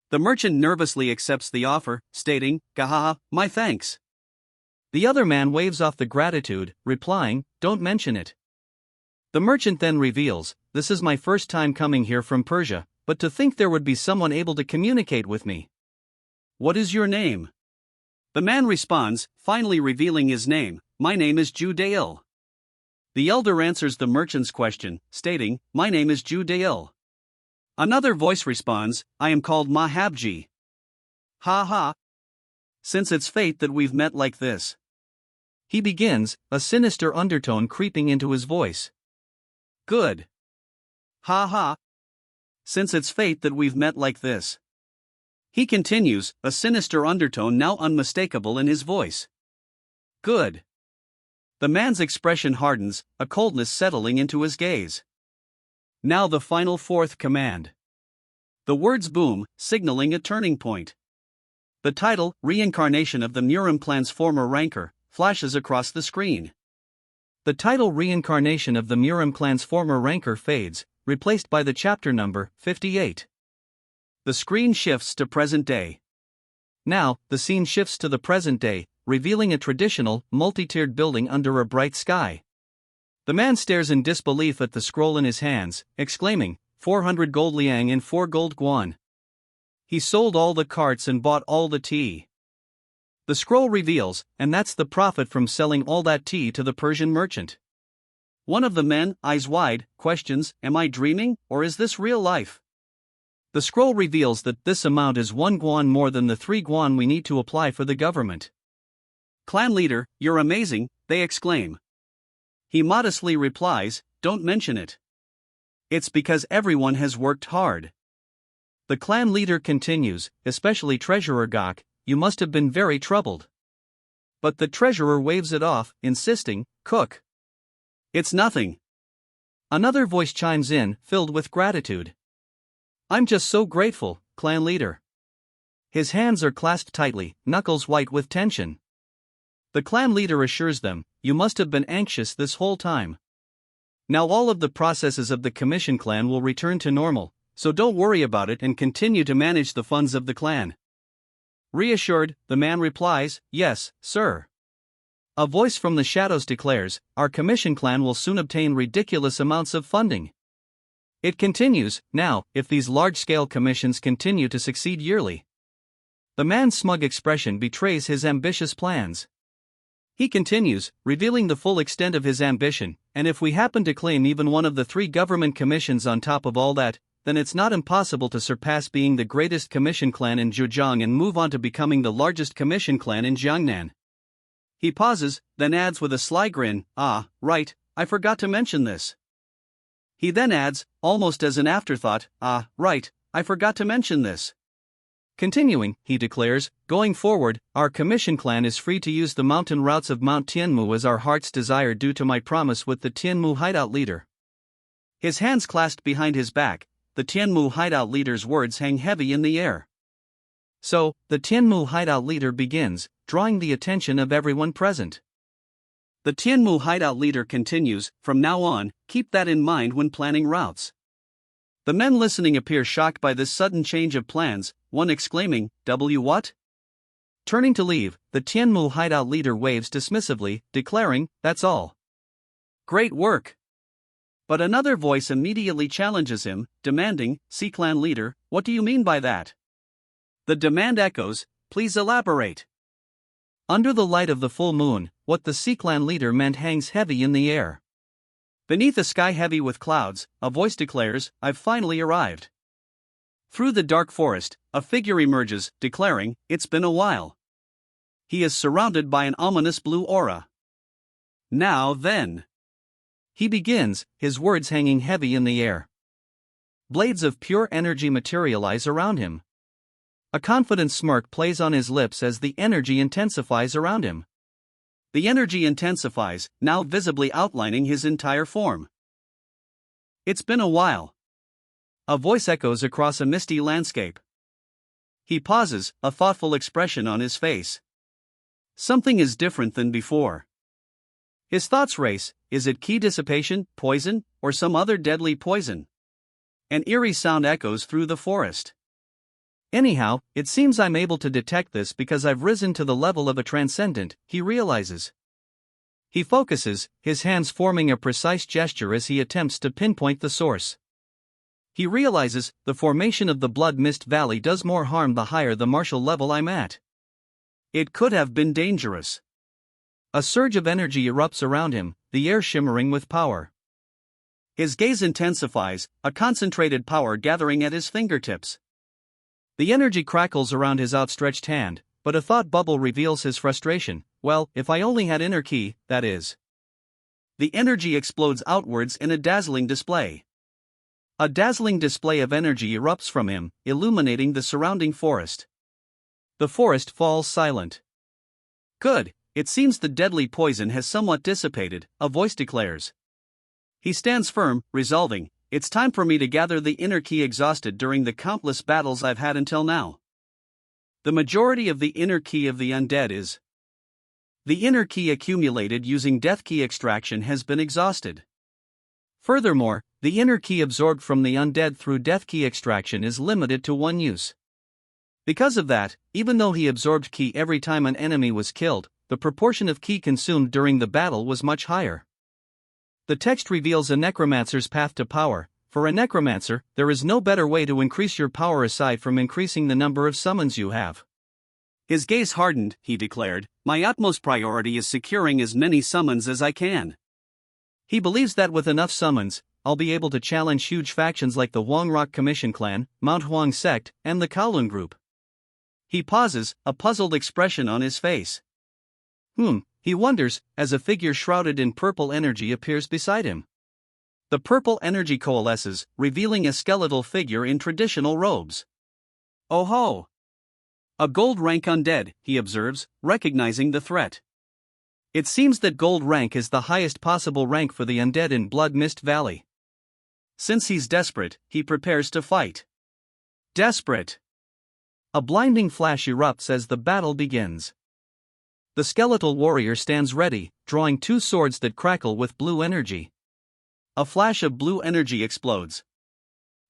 The merchant nervously accepts the offer, stating, gahaha, my thanks. The other man waves off the gratitude, replying, don't mention it. The merchant then reveals, this is my first time coming here from Persia, but to think there would be someone able to communicate with me. What is your name? The man responds, finally revealing his name, my name is Ju Dail. The elder answers the merchant's question, stating, my name is Ju Dail. Another voice responds, I am called Mahabji. Ha ha. Since it's fate that we've met like this. He begins, a sinister undertone creeping into his voice. Good. Ha ha. Since it's fate that we've met like this. He continues, a sinister undertone now unmistakable in his voice. Good. The man's expression hardens, a coldness settling into his gaze. Now the final fourth command. The words boom, signaling a turning point. The title, Reincarnation of the Murim clan's former ranker, flashes across the screen. The title Reincarnation of the Murim clan's former ranker fades, replaced by the chapter number, 58. The screen shifts to present day. Now, the scene shifts to the present day, revealing a traditional, multi-tiered building under a bright sky. The man stares in disbelief at the scroll in his hands, exclaiming, 400 gold liang and 4 gold guan. He sold all the carts and bought all the tea. The scroll reveals, and that's the profit from selling all that tea to the Persian merchant. One of the men, eyes wide, questions, am I dreaming, or is this real life? The scroll reveals that this amount is 1 guan more than the 3 guan we need to apply for the government. Clan leader, you're amazing, they exclaim. He modestly replies, don't mention it. It's because everyone has worked hard. The clan leader continues, especially Treasurer Gok, you must have been very troubled. But the treasurer waves it off, insisting, cook. It's nothing. Another voice chimes in, filled with gratitude. I'm just so grateful, clan leader. His hands are clasped tightly, knuckles white with tension. The clan leader assures them, you must have been anxious this whole time. Now all of the processes of the commission clan will return to normal, so don't worry about it and continue to manage the funds of the clan. Reassured, the man replies, yes, sir. A voice from the shadows declares, our commission clan will soon obtain ridiculous amounts of funding. It continues, now, if these large-scale commissions continue to succeed yearly. The man's smug expression betrays his ambitious plans. He continues, revealing the full extent of his ambition, and if we happen to claim even one of the 3 government commissions on top of all that, then it's not impossible to surpass being the greatest commission clan in Zhejiang and move on to becoming the largest commission clan in Jiangnan. He pauses, then adds with a sly grin, ah, right, I forgot to mention this. He then adds, almost as an afterthought, ah, right, I forgot to mention this. Continuing, he declares, going forward, our commission clan is free to use the mountain routes of Mount Tianmu as our heart's desire due to my promise with the Tianmu hideout leader. His hands clasped behind his back, the Tianmu hideout leader's words hang heavy in the air. So, the Tianmu hideout leader begins, drawing the attention of everyone present. The Tianmu hideout leader continues, from now on, keep that in mind when planning routes. The men listening appear shocked by this sudden change of plans, one exclaiming, what? Turning to leave, the Tianmu hideout leader waves dismissively, declaring, that's all. Great work. But another voice immediately challenges him, demanding, see clan leader, what do you mean by that? The demand echoes, please elaborate. Under the light of the full moon, what the Sea clan leader meant hangs heavy in the air. Beneath a sky heavy with clouds, a voice declares, I've finally arrived. Through the dark forest, a figure emerges, declaring, it's been a while. He is surrounded by an ominous blue aura. Now then. He begins, his words hanging heavy in the air. Blades of pure energy materialize around him. A confident smirk plays on his lips as the energy intensifies around him. The energy intensifies, now visibly outlining his entire form. It's been a while. A voice echoes across a misty landscape. He pauses, a thoughtful expression on his face. Something is different than before. His thoughts race, is it ki dissipation, poison, or some other deadly poison? An eerie sound echoes through the forest. Anyhow, it seems I'm able to detect this because I've risen to the level of a transcendent, he realizes. He focuses, his hands forming a precise gesture as he attempts to pinpoint the source. He realizes, the formation of the blood mist valley does more harm the higher the martial level I'm at. It could have been dangerous. A surge of energy erupts around him, the air shimmering with power. His gaze intensifies, a concentrated power gathering at his fingertips. The energy crackles around his outstretched hand, but a thought bubble reveals his frustration. Well, if I only had inner ki, that is. The energy explodes outwards in a dazzling display. A dazzling display of energy erupts from him, illuminating the surrounding forest. The forest falls silent. Good, it seems the deadly poison has somewhat dissipated, a voice declares. He stands firm, resolving, it's time for me to gather the inner ki exhausted during the countless battles I've had until now. The majority of the inner ki of the undead is. The inner ki accumulated using death ki extraction has been exhausted. Furthermore, the inner ki absorbed from the undead through death ki extraction is limited to one use. Because of that, even though he absorbed ki every time an enemy was killed, the proportion of ki consumed during the battle was much higher. The text reveals a necromancer's path to power. For a necromancer, there is no better way to increase your power aside from increasing the number of summons you have. His gaze hardened, he declared, my utmost priority is securing as many summons as I can. He believes that with enough summons, I'll be able to challenge huge factions like the Wangrock Commission Clan, Mount Huang Sect, and the Kowloon Group. He pauses, a puzzled expression on his face. He wonders, as a figure shrouded in purple energy appears beside him. The purple energy coalesces, revealing a skeletal figure in traditional robes. Oh ho! A gold rank undead, he observes, recognizing the threat. It seems that gold rank is the highest possible rank for the undead in Blood Mist Valley. Since he's desperate, he prepares to fight. Desperate! A blinding flash erupts as the battle begins. The skeletal warrior stands ready, drawing two swords that crackle with blue energy. A flash of blue energy explodes.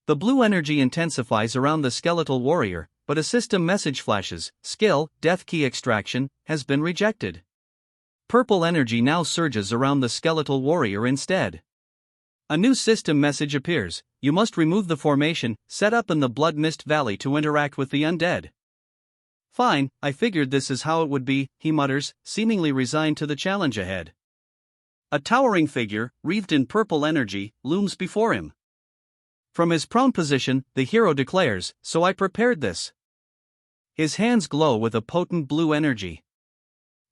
The blue energy intensifies around the skeletal warrior, but a system message flashes, skill, death key extraction, has been rejected. Purple energy now surges around the skeletal warrior instead. A new system message appears, you must remove the formation set up in the Blood Mist Valley to interact with the undead. Fine, I figured this is how it would be, he mutters, seemingly resigned to the challenge ahead. A towering figure, wreathed in purple energy, looms before him. From his prone position, the hero declares, so I prepared this. His hands glow with a potent blue energy.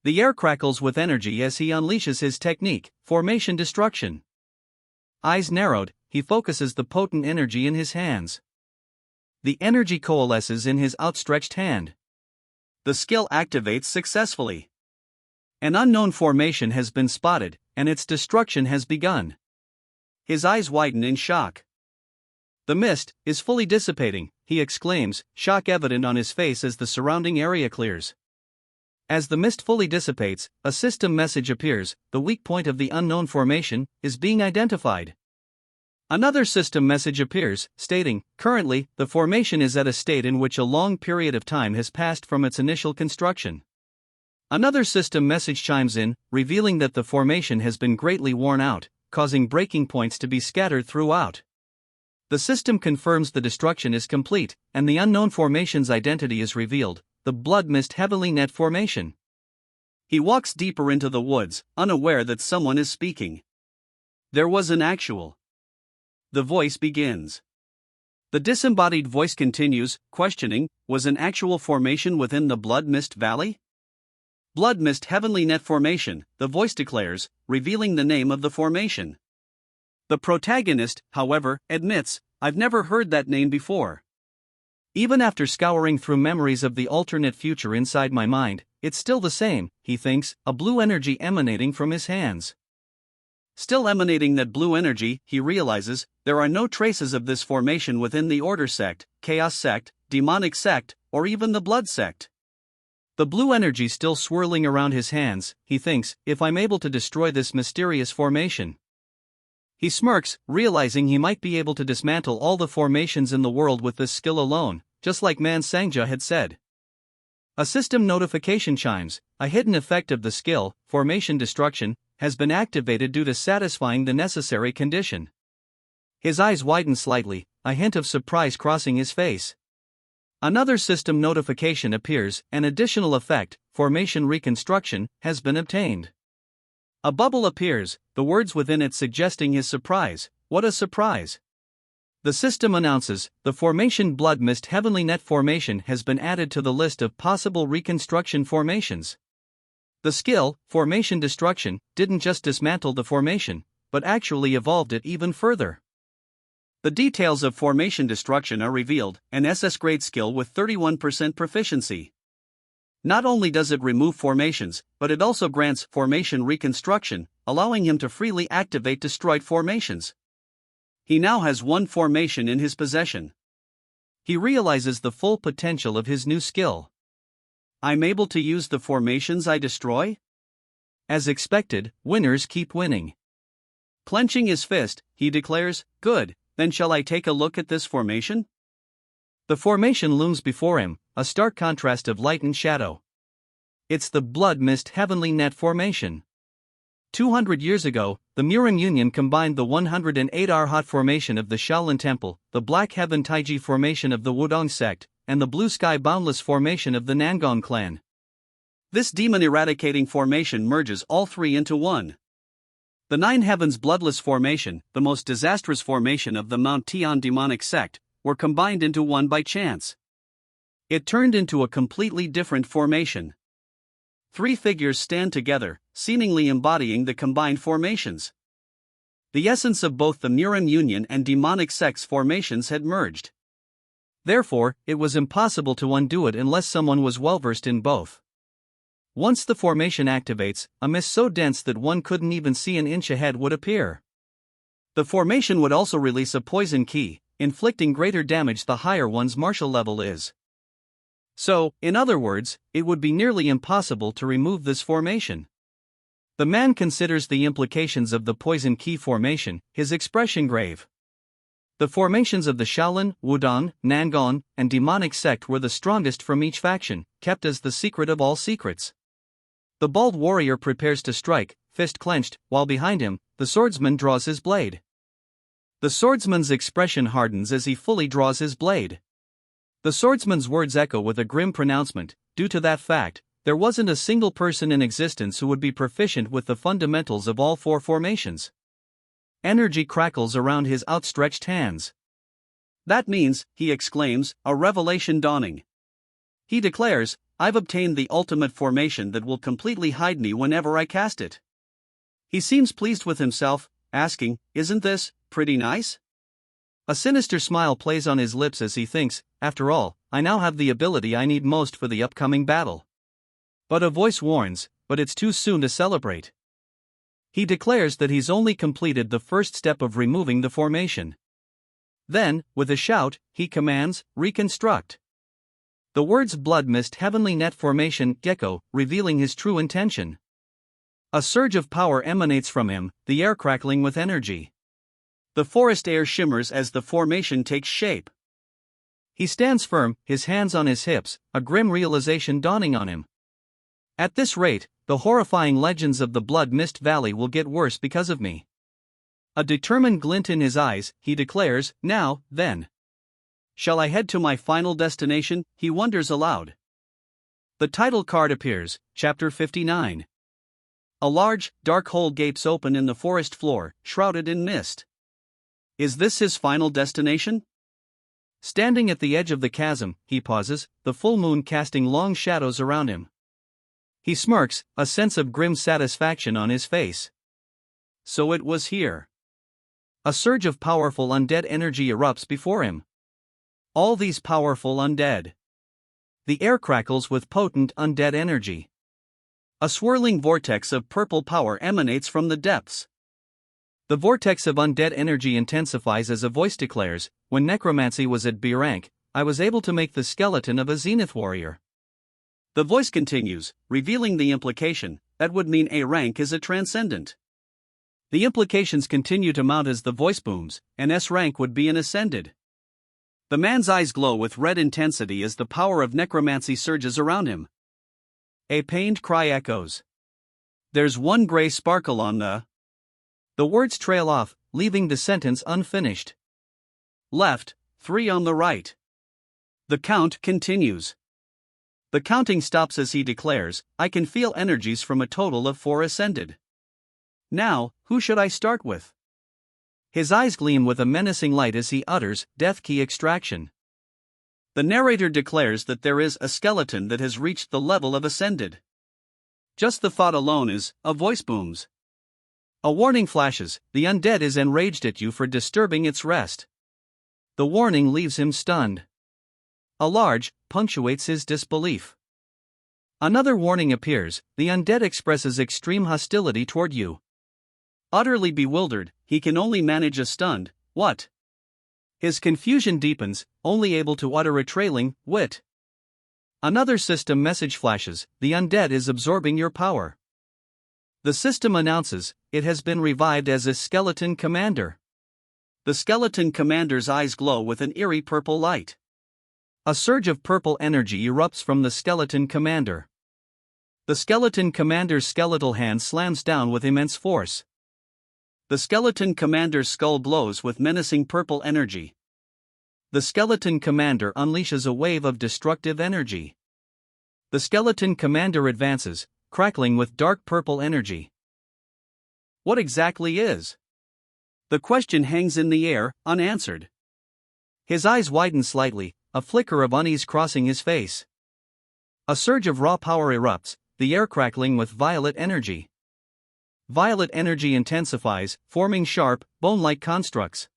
The air crackles with energy as he unleashes his technique, Formation Destruction. Eyes narrowed, he focuses the potent energy in his hands. The energy coalesces in his outstretched hand. The skill activates successfully. An unknown formation has been spotted, and its destruction has begun. His eyes widen in shock. The mist is fully dissipating, he exclaims, shock evident on his face as the surrounding area clears. As the mist fully dissipates, a system message appears, the weak point of the unknown formation is being identified. Another system message appears, stating, currently, the formation is at a state in which a long period of time has passed from its initial construction. Another system message chimes in, revealing that the formation has been greatly worn out, causing breaking points to be scattered throughout. The system confirms the destruction is complete, and the unknown formation's identity is revealed, the Blood Mist Heavily Net Formation. He walks deeper into the woods, unaware that someone is speaking. There was an actual. The voice begins. The disembodied voice continues, questioning, was an actual formation within the Blood Mist Valley? Blood Mist Heavenly Net Formation, the voice declares, revealing the name of the formation. The protagonist, however, admits, I've never heard that name before. Even after scouring through memories of the alternate future inside my mind, it's still the same, he thinks, a blue energy emanating from his hands. Still emanating that blue energy, he realizes, there are no traces of this formation within the Order Sect, Chaos Sect, Demonic Sect, or even the Blood Sect. The blue energy still swirling around his hands, he thinks, if I'm able to destroy this mysterious formation. He smirks, realizing he might be able to dismantle all the formations in the world with this skill alone, just like Man Sangja had said. A system notification chimes, a hidden effect of the skill, Formation Destruction, has been activated due to satisfying the necessary condition. His eyes widen slightly, a hint of surprise crossing his face. Another system notification appears, an additional effect, Formation Reconstruction, has been obtained. A bubble appears, the words within it suggesting his surprise. What a surprise! The system announces, the formation Blood Mist Heavenly Net Formation has been added to the list of possible reconstruction formations. The skill, Formation Destruction, didn't just dismantle the formation, but actually evolved it even further. The details of Formation Destruction are revealed, an SS grade skill with 31% proficiency. Not only does it remove formations, but it also grants Formation Reconstruction, allowing him to freely activate destroyed formations. He now has one formation in his possession. He realizes the full potential of his new skill. I'm able to use the formations I destroy? As expected, winners keep winning. Clenching his fist, he declares, "Good, then shall I take a look at this formation?" The formation looms before him, a stark contrast of light and shadow. It's the Blood Mist Heavenly Net Formation. 200 years ago, the Murim Union combined the 108 Arhat formation of the Shaolin Temple, the Black Heaven Taiji formation of the Wudong sect, and the Blue Sky Boundless formation of the Nangong clan. This demon-eradicating formation merges all three into one. The Nine Heavens Bloodless formation, the most disastrous formation of the Mount Tian demonic sect, were combined into one by chance. It turned into a completely different formation. Three figures stand together, seemingly embodying the combined formations. The essence of both the Murim Union and demonic sects formations had merged. Therefore, it was impossible to undo it unless someone was well-versed in both. Once the formation activates, a mist so dense that one couldn't even see an inch ahead would appear. The formation would also release a poison key, inflicting greater damage the higher one's martial level is. So, in other words, it would be nearly impossible to remove this formation. The man considers the implications of the poison key formation, his expression grave. The formations of the Shaolin, Wudong, Nangong, and demonic sect were the strongest from each faction, kept as the secret of all secrets. The bald warrior prepares to strike, fist clenched, while behind him, the swordsman draws his blade. The swordsman's expression hardens as he fully draws his blade. The swordsman's words echo with a grim pronouncement. Due to that fact, there wasn't a single person in existence who would be proficient with the fundamentals of all four formations. Energy crackles around his outstretched hands. That means, he exclaims, a revelation dawning. He declares, I've obtained the ultimate formation that will completely hide me whenever I cast it. He seems pleased with himself, asking, isn't this pretty nice? A sinister smile plays on his lips as he thinks, after all, I now have the ability I need most for the upcoming battle. But a voice warns, but it's too soon to celebrate. He declares that he's only completed the first step of removing the formation. Then, with a shout, he commands, reconstruct. The words Blood Mist Heavenly Net Formation echo, revealing his true intention. A surge of power emanates from him, the air crackling with energy. The forest air shimmers as the formation takes shape. He stands firm, his hands on his hips, a grim realization dawning on him. At this rate, the horrifying legends of the Blood Mist Valley will get worse because of me. A determined glint in his eyes, he declares, now, then. Shall I head to my final destination? He wonders aloud. The title card appears, Chapter 59. A large, dark hole gapes open in the forest floor, shrouded in mist. Is this his final destination? Standing at the edge of the chasm, he pauses, the full moon casting long shadows around him. He smirks, a sense of grim satisfaction on his face. So it was here. A surge of powerful undead energy erupts before him. All these powerful undead. The air crackles with potent undead energy. A swirling vortex of purple power emanates from the depths. The vortex of undead energy intensifies as a voice declares, when necromancy was at B rank, I was able to make the skeleton of a zenith warrior. The voice continues, revealing the implication, that would mean A rank is a transcendent. The implications continue to mount as the voice booms, and S rank would be an ascended. The man's eyes glow with red intensity as the power of necromancy surges around him. A pained cry echoes. There's one gray sparkle on the... The words trail off, leaving the sentence unfinished. Left, 3 on the right. The count continues. The counting stops as he declares, I can feel energies from a total of 4 ascended. Now, who should I start with? His eyes gleam with a menacing light as he utters, "Death key extraction." The narrator declares that there is a skeleton that has reached the level of ascended. Just the thought alone is, a voice booms. A warning flashes, the undead is enraged at you for disturbing its rest. The warning leaves him stunned. A large punctuates his disbelief. Another warning appears, the undead expresses extreme hostility toward you. Utterly bewildered, he can only manage a stunned, "What?" His confusion deepens, only able to utter a trailing, "Wit." Another system message flashes, the undead is absorbing your power. The system announces, it has been revived as a skeleton commander. The skeleton commander's eyes glow with an eerie purple light. A surge of purple energy erupts from the skeleton commander. The skeleton commander's skeletal hand slams down with immense force. The skeleton commander's skull glows with menacing purple energy. The skeleton commander unleashes a wave of destructive energy. The skeleton commander advances, crackling with dark purple energy. What exactly is? The question hangs in the air, unanswered. His eyes widen slightly, a flicker of unease crossing his face. A surge of raw power erupts, the air crackling with violet energy. Violet energy intensifies, forming sharp, bone-like constructs.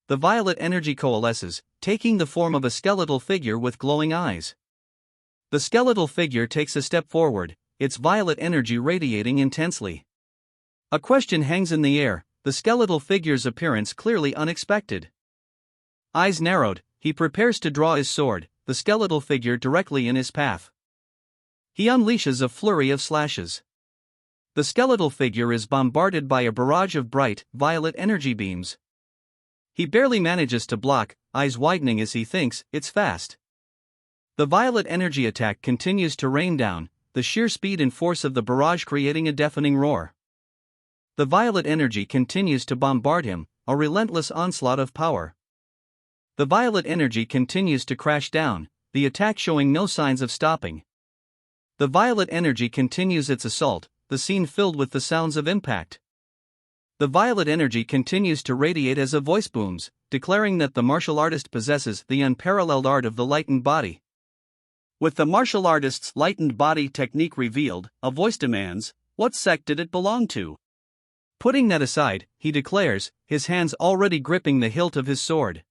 The violet energy coalesces, taking the form of a skeletal figure with glowing eyes. The skeletal figure takes a step forward, its violet energy radiating intensely. A question hangs in the air, the skeletal figure's appearance clearly unexpected. Eyes narrowed, he prepares to draw his sword, the skeletal figure directly in his path. He unleashes a flurry of slashes. The skeletal figure is bombarded by a barrage of bright, violet energy beams. He barely manages to block, eyes widening as he thinks, it's fast. The violet energy attack continues to rain down, the sheer speed and force of the barrage creating a deafening roar. The violet energy continues to bombard him, a relentless onslaught of power. The violet energy continues to crash down, the attack showing no signs of stopping. The violet energy continues its assault, the scene filled with the sounds of impact. The violet energy continues to radiate as a voice booms, declaring that the martial artist possesses the unparalleled art of the lightened body. With the martial artist's lightened body technique revealed, a voice demands, what sect did it belong to? Putting that aside, he declares, his hands already gripping the hilt of his sword.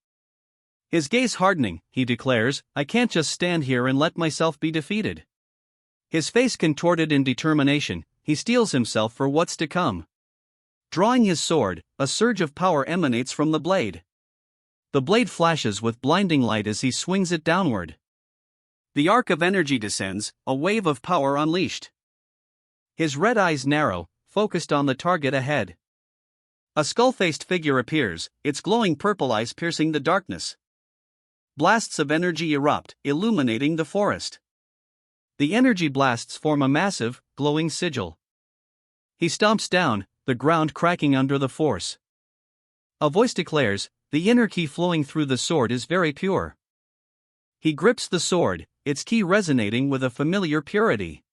His gaze hardening, he declares, I can't just stand here and let myself be defeated. His face contorted in determination, he steels himself for what's to come. Drawing his sword, a surge of power emanates from the blade. The blade flashes with blinding light as he swings it downward. The arc of energy descends, a wave of power unleashed. His red eyes narrow, focused on the target ahead. A skull-faced figure appears, its glowing purple eyes piercing the darkness. Blasts of energy erupt, illuminating the forest. The energy blasts form a massive, glowing sigil. He stomps down, the ground cracking under the force. A voice declares, the inner key flowing through the sword is very pure. He grips the sword, its key resonating with a familiar purity.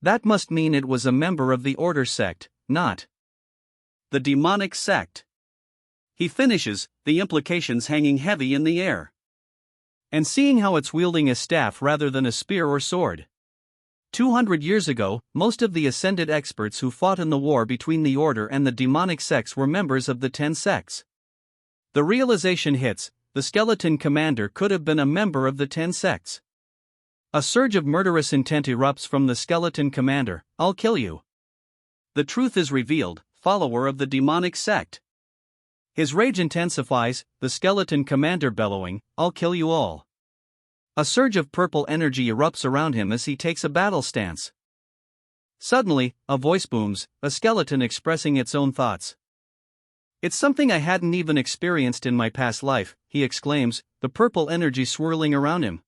That must mean it was a member of the Order sect, not the demonic sect. He finishes, the implications hanging heavy in the air. And seeing how it's wielding a staff rather than a spear or sword. 200 years ago, most of the ascended experts who fought in the war between the Order and the demonic sects were members of the 10 sects. The realization hits, the skeleton commander could have been a member of the 10 sects. A surge of murderous intent erupts from the skeleton commander, I'll kill you. The truth is revealed, follower of the demonic sect. His rage intensifies, the skeleton commander bellowing, I'll kill you all. A surge of purple energy erupts around him as he takes a battle stance. Suddenly, a voice booms, a skeleton expressing its own thoughts. It's something I hadn't even experienced in my past life, he exclaims, the purple energy swirling around him.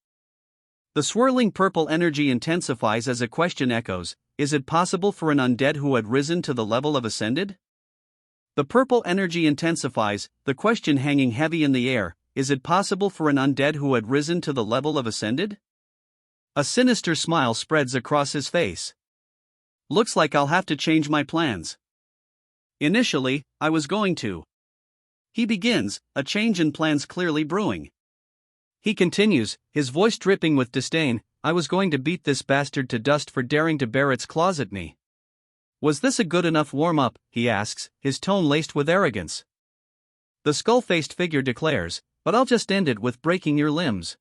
The swirling purple energy intensifies as a question echoes, is it possible for an undead who had risen to the level of ascended? The purple energy intensifies, the question hanging heavy in the air, is it possible for an undead who had risen to the level of ascended? A sinister smile spreads across his face. Looks like I'll have to change my plans. Initially, I was going to He begins, a change in plans clearly brewing. He continues, his voice dripping with disdain, I was going to beat this bastard to dust for daring to bare its claws at me. Was this a good enough warm-up, he asks, his tone laced with arrogance. The skull-faced figure declares, but I'll just end it with breaking your limbs.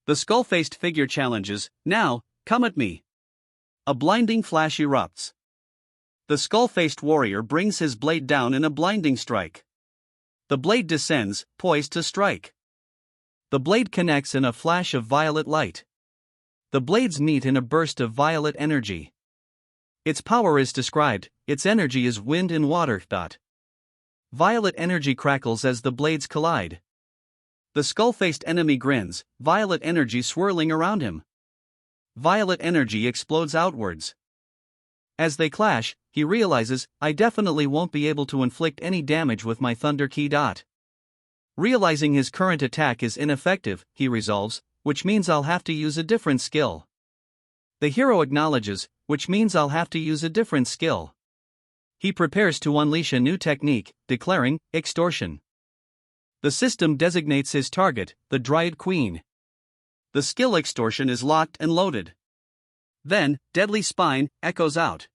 The skull-faced figure challenges, now, come at me. A blinding flash erupts. The skull-faced warrior brings his blade down in a blinding strike. The blade descends, poised to strike. The blade connects in a flash of violet light. The blades meet in a burst of violet energy. Its power is described, its energy is wind in water. Violet energy crackles as the blades collide. The skull-faced enemy grins, violet energy swirling around him. Violet energy explodes outwards. As they clash, he realizes, I definitely won't be able to inflict any damage with my thunder key. Realizing his current attack is ineffective, he resolves, which means I'll have to use a different skill. The hero acknowledges, which means I'll have to use a different skill. He prepares to unleash a new technique, declaring, extortion. The system designates his target, the Dryad Queen. The skill extortion is locked and loaded. Then, Deadly Spine echoes out.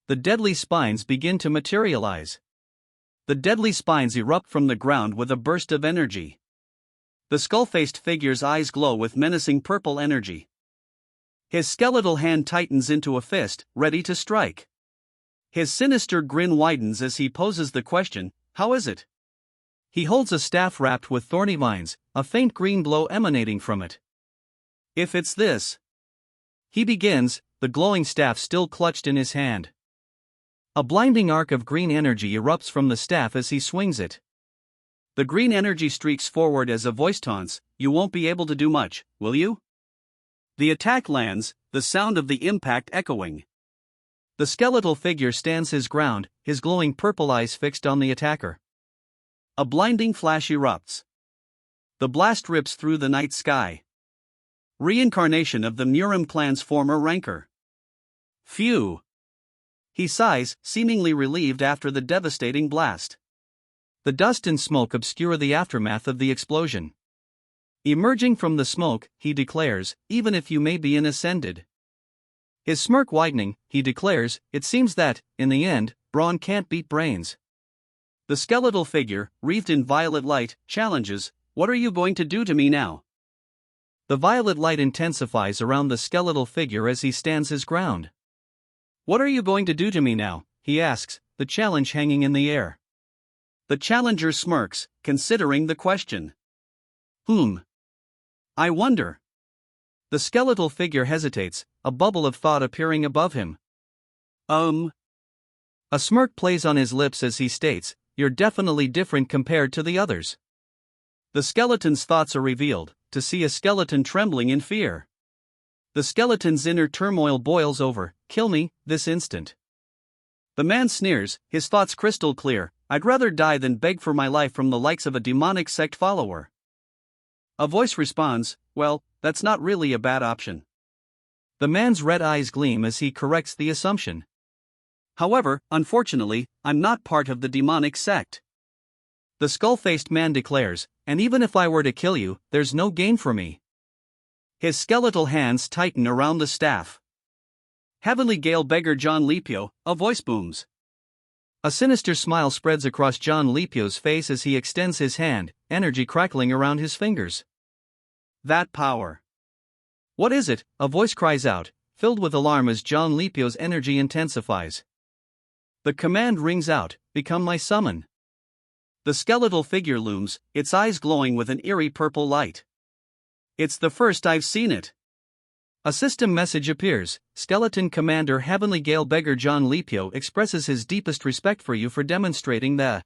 The deadly spines begin to materialize. The deadly spines erupt from the ground with a burst of energy. The skull-faced figure's eyes glow with menacing purple energy. His skeletal hand tightens into a fist, ready to strike. His sinister grin widens as he poses the question, how is it? He holds a staff wrapped with thorny vines, a faint green glow emanating from it. If it's this. He begins, the glowing staff still clutched in his hand. A blinding arc of green energy erupts from the staff as he swings it. The green energy streaks forward as a voice taunts, you won't be able to do much, will you? The attack lands, the sound of the impact echoing. The skeletal figure stands his ground, his glowing purple eyes fixed on the attacker. A blinding flash erupts. The blast rips through the night sky. Reincarnation of the Murim clan's former rancor. Phew. He sighs, seemingly relieved after the devastating blast. The dust and smoke obscure the aftermath of the explosion. Emerging from the smoke, he declares, even if you may be ascended. His smirk widening, he declares, it seems that, in the end, brawn can't beat brains. The skeletal figure, wreathed in violet light, challenges, what are you going to do to me now? The violet light intensifies around the skeletal figure as he stands his ground. What are you going to do to me now, he asks, the challenge hanging in the air. The challenger smirks, considering the question. I wonder. The skeletal figure hesitates, a bubble of thought appearing above him. A smirk plays on his lips as he states, you're definitely different compared to the others. The skeleton's thoughts are revealed, to see a skeleton trembling in fear. The skeleton's inner turmoil boils over, kill me, this instant. The man sneers, his thoughts crystal clear, I'd rather die than beg for my life from the likes of a demonic sect follower. A voice responds, well, that's not really a bad option. The man's red eyes gleam as he corrects the assumption. However, unfortunately, I'm not part of the demonic sect. The skull-faced man declares, and even if I were to kill you, there's no gain for me. His skeletal hands tighten around the staff. Heavenly Gale beggar John Lepio, a voice booms. A sinister smile spreads across John Lepio's face as he extends his hand, energy crackling around his fingers. That power. What is it? A voice cries out, filled with alarm as John Lepio's energy intensifies. The command rings out, become my summon. The skeletal figure looms, its eyes glowing with an eerie purple light. It's the first I've seen it. A system message appears, Skeleton Commander Heavenly Gale beggar John Lepio expresses his deepest respect for you for demonstrating the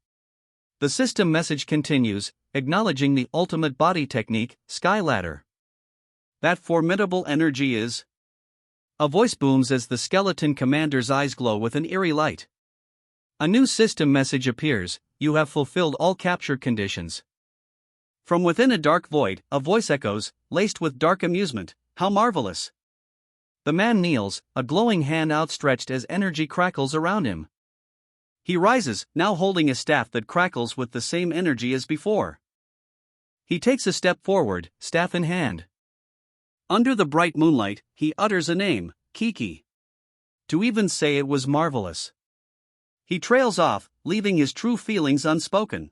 system message continues, acknowledging the ultimate body technique, Sky Ladder. That formidable energy is. A voice booms as the Skeleton Commander's eyes glow with an eerie light. A new system message appears, you have fulfilled all capture conditions. From within a dark void, a voice echoes, laced with dark amusement, how marvelous. The man kneels, a glowing hand outstretched as energy crackles around him. He rises, now holding a staff that crackles with the same energy as before. He takes a step forward, staff in hand. Under the bright moonlight, he utters a name, Kiki. To even say it was marvelous. He trails off, leaving his true feelings unspoken.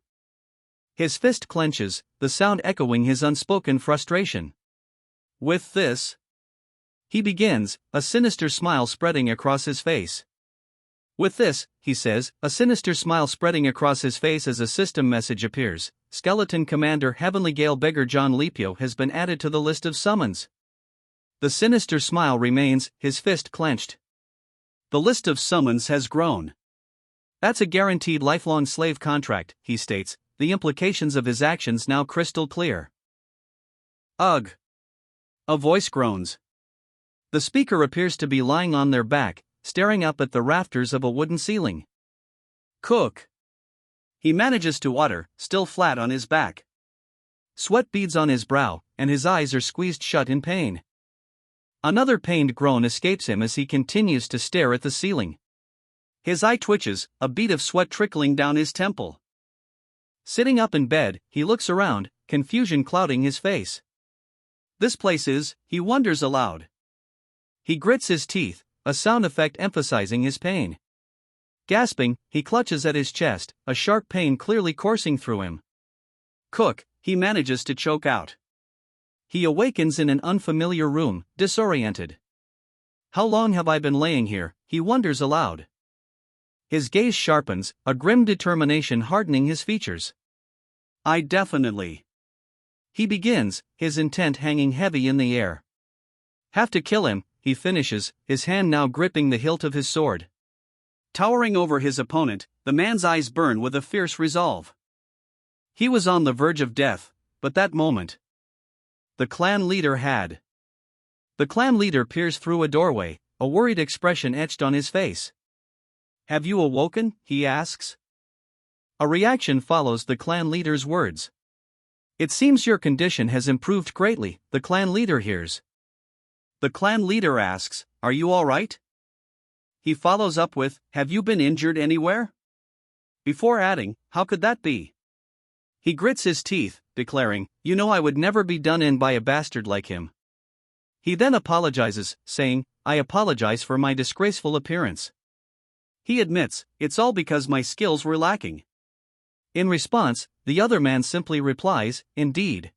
His fist clenches, the sound echoing his unspoken frustration. With this, he begins, a sinister smile spreading across his face. With this, he says, a sinister smile spreading across his face as a system message appears. Skeleton Commander Heavenly Gale Beggar John Lepio has been added to the list of summons. The sinister smile remains, his fist clenched. The list of summons has grown. That's a guaranteed lifelong slave contract, he states, the implications of his actions now crystal clear. Ugh! A voice groans. The speaker appears to be lying on their back, staring up at the rafters of a wooden ceiling. Cook! He manages to utter, still flat on his back. Sweat beads on his brow, and his eyes are squeezed shut in pain. Another pained groan escapes him as he continues to stare at the ceiling. His eye twitches, a bead of sweat trickling down his temple. Sitting up in bed, he looks around, confusion clouding his face. This place is, he wonders aloud. He grits his teeth, a sound effect emphasizing his pain. Gasping, he clutches at his chest, a sharp pain clearly coursing through him. Cook, he manages to choke out. He awakens in an unfamiliar room, disoriented. How long have I been laying here, he wonders aloud. His gaze sharpens, a grim determination hardening his features. I definitely. He begins, his intent hanging heavy in the air. Have to kill him, he finishes, his hand now gripping the hilt of his sword. Towering over his opponent, the man's eyes burn with a fierce resolve. He was on the verge of death, but that moment, the clan leader had. The clan leader peers through a doorway, a worried expression etched on his face. Have you awoken? He asks. A reaction follows the clan leader's words. It seems your condition has improved greatly, the clan leader hears. The clan leader asks, are you all right? He follows up with, have you been injured anywhere? Before adding, how could that be? He grits his teeth, declaring, you know I would never be done in by a bastard like him. He then apologizes, saying, I apologize for my disgraceful appearance. He admits, it's all because my skills were lacking. In response, the other man simply replies, indeed.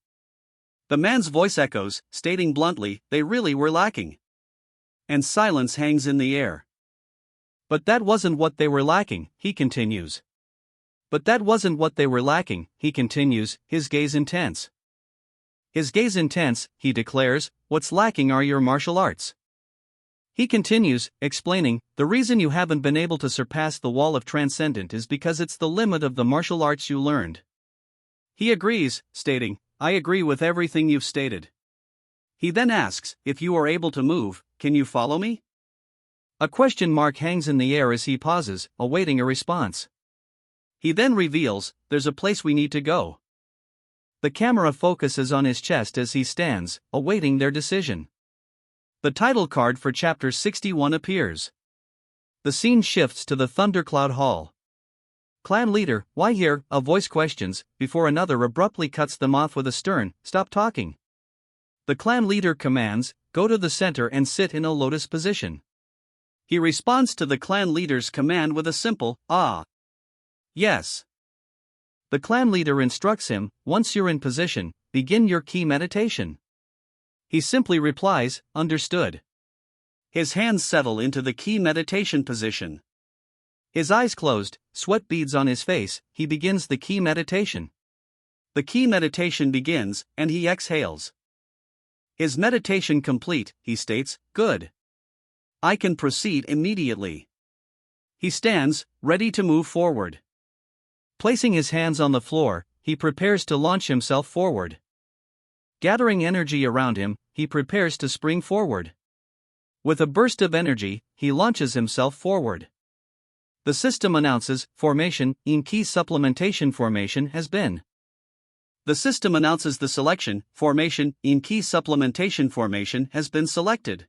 The man's voice echoes, stating bluntly, they really were lacking. And silence hangs in the air. But that wasn't what they were lacking, he continues. But that wasn't what they were lacking, he continues, his gaze intense. His gaze intense, he declares, what's lacking are your martial arts. He continues, explaining, the reason you haven't been able to surpass the wall of transcendent is because it's the limit of the martial arts you learned. He agrees, stating, I agree with everything you've stated. He then asks, if you are able to move, can you follow me? A question mark hangs in the air as he pauses, awaiting a response. He then reveals, there's a place we need to go. The camera focuses on his chest as he stands, awaiting their decision. The title card for Chapter 61 appears. The scene shifts to the Thundercloud Hall. Clan leader, why here? A voice questions, before another abruptly cuts them off with a stern, stop talking. The clan leader commands, go to the center and sit in a lotus position. He responds to the clan leader's command with a simple, ah. Yes. The clan leader instructs him, once you're in position, begin your key meditation. He simply replies, understood. His hands settle into the key meditation position. His eyes closed, sweat beads on his face, he begins the key meditation. The key meditation begins, and he exhales. His meditation complete, he states, good. I can proceed immediately. He stands, ready to move forward. Placing his hands on the floor, he prepares to launch himself forward. Gathering energy around him, he prepares to spring forward. With a burst of energy, he launches himself forward. The system announces, formation, in key supplementation formation has been. The system announces the selection, formation, in key supplementation formation has been selected.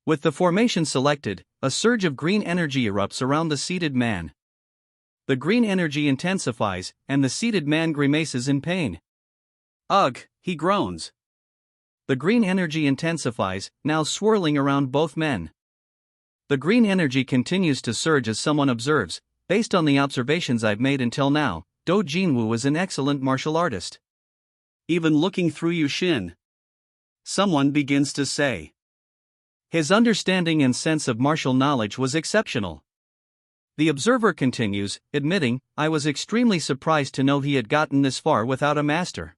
With the formation selected, a surge of green energy erupts around the seated man. The green energy intensifies, and the seated man grimaces in pain. Ugh, he groans. The green energy intensifies, now swirling around both men. The green energy continues to surge as someone observes. Based on the observations I've made until now, Do Jinwoo is an excellent martial artist. Even looking through Yushin. Someone begins to say. His understanding and sense of martial knowledge was exceptional. The observer continues, admitting, I was extremely surprised to know he had gotten this far without a master.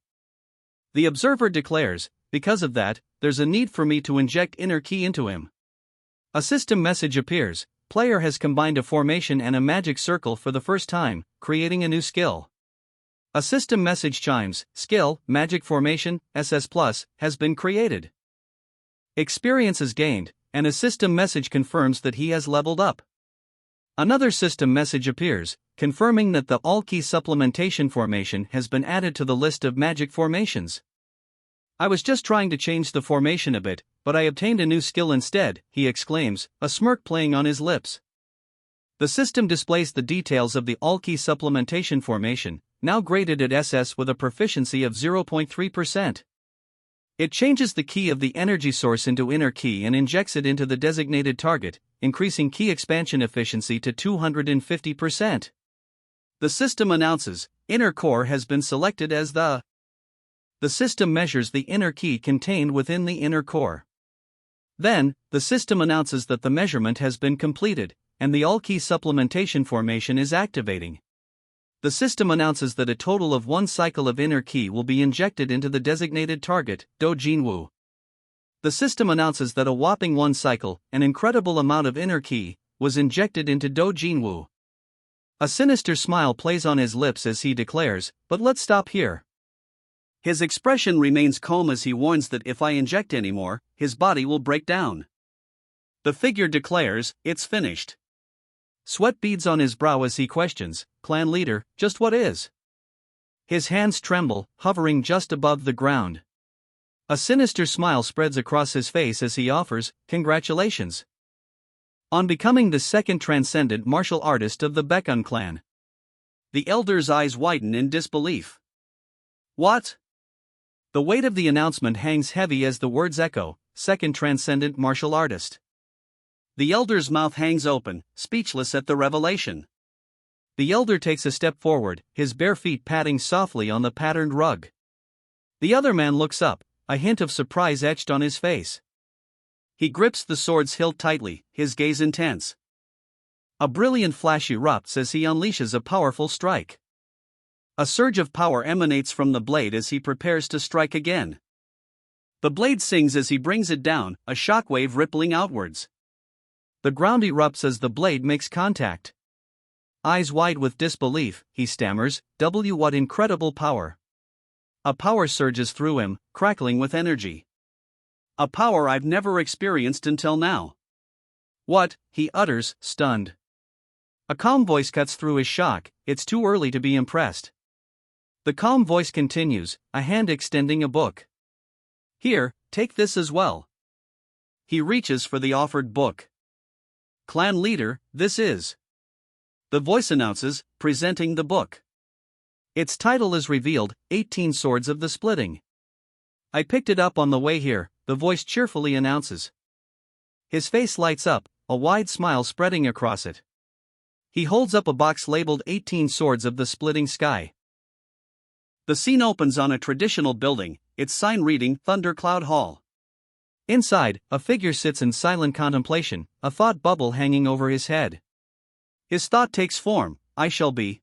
The observer declares, because of that, there's a need for me to inject inner ki into him. A system message appears. Player has combined a formation and a magic circle for the first time, creating a new skill. A system message chimes, skill, magic formation, SS+, has been created. Experience is gained, and a system message confirms that he has leveled up. Another system message appears, confirming that the all-key supplementation formation has been added to the list of magic formations. I was just trying to change the formation a bit, but I obtained a new skill instead, he exclaims, a smirk playing on his lips. The system displays the details of the all-key supplementation formation, now graded at SS with a proficiency of 0.3%. It changes the key of the energy source into inner key and injects it into the designated target, increasing key expansion efficiency to 250%. The system announces, inner core has been selected as the system measures the inner key contained within the inner core. Then, the system announces that the measurement has been completed, and the all-key supplementation formation is activating. The system announces that a total of 1 cycle of inner ki will be injected into the designated target, Do Jinwoo. The system announces that a whopping 1 cycle, an incredible amount of inner ki, was injected into Do Jinwoo. A sinister smile plays on his lips as he declares, but let's stop here. His expression remains calm as he warns that if I inject anymore, his body will break down. The figure declares, it's finished. Sweat beads on his brow as he questions, clan leader, just what is? His hands tremble, hovering just above the ground. A sinister smile spreads across his face as he offers, congratulations on becoming the second transcendent martial artist of the Baekun clan. The elder's eyes widen in disbelief. What? The weight of the announcement hangs heavy as the words echo, second transcendent martial artist. The elder's mouth hangs open, speechless at the revelation. The elder takes a step forward, his bare feet patting softly on the patterned rug. The other man looks up, a hint of surprise etched on his face. He grips the sword's hilt tightly, his gaze intense. A brilliant flash erupts as he unleashes a powerful strike. A surge of power emanates from the blade as he prepares to strike again. The blade sings as he brings it down, a shockwave rippling outwards. The ground erupts as the blade makes contact. Eyes wide with disbelief, he stammers, what incredible power. A power surges through him, crackling with energy. A power I've never experienced until now. What? He utters, stunned. A calm voice cuts through his shock, it's too early to be impressed. The calm voice continues, a hand extending a book. Here, take this as well. He reaches for the offered book. Clan leader, this is. The voice announces, presenting the book. Its title is revealed, 18 Swords of the Splitting. I picked it up on the way here, the voice cheerfully announces. His face lights up, a wide smile spreading across it. He holds up a box labeled 18 Swords of the Splitting Sky. The scene opens on a traditional building, its sign reading Thundercloud Hall. Inside, a figure sits in silent contemplation, a thought bubble hanging over his head. His thought takes form, I shall be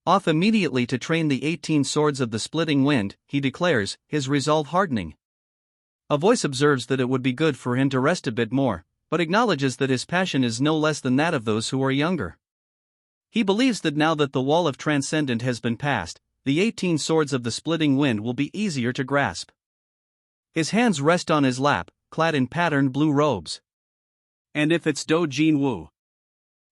off immediately to train the 18 Swords of the Splitting Wind, he declares, his resolve hardening. A voice observes that it would be good for him to rest a bit more, but acknowledges that his passion is no less than that of those who are younger. He believes that now that the wall of transcendent has been passed, the 18 Swords of the Splitting Wind will be easier to grasp. His hands rest on his lap, clad in patterned blue robes. And if it's Do Jinwoo?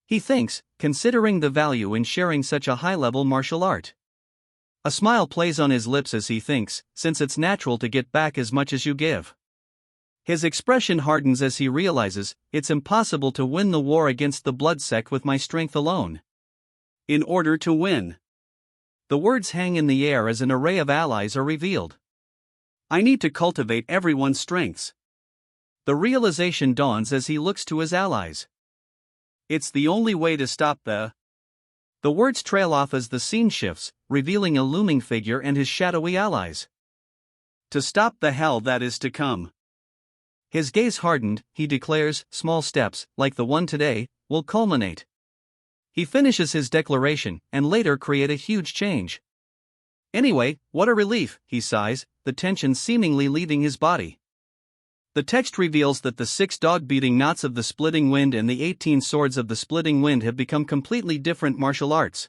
He thinks, considering the value in sharing such a high-level martial art. A smile plays on his lips as he thinks, since it's natural to get back as much as you give. His expression hardens as he realizes, it's impossible to win the war against the blood sect with my strength alone. In order to win. The words hang in the air as an array of allies are revealed. I need to cultivate everyone's strengths. The realization dawns as he looks to his allies. It's the only way to stop the. The words trail off as the scene shifts, revealing a looming figure and his shadowy allies. To stop the hell that is to come. His gaze hardened, he declares, small steps, like the one today, will culminate. He finishes his declaration, and later create a huge change. Anyway, what a relief, he sighs, the tension seemingly leaving his body. The text reveals that the 6 dog-beating knots of the splitting wind and the 18 swords of the splitting wind have become completely different martial arts.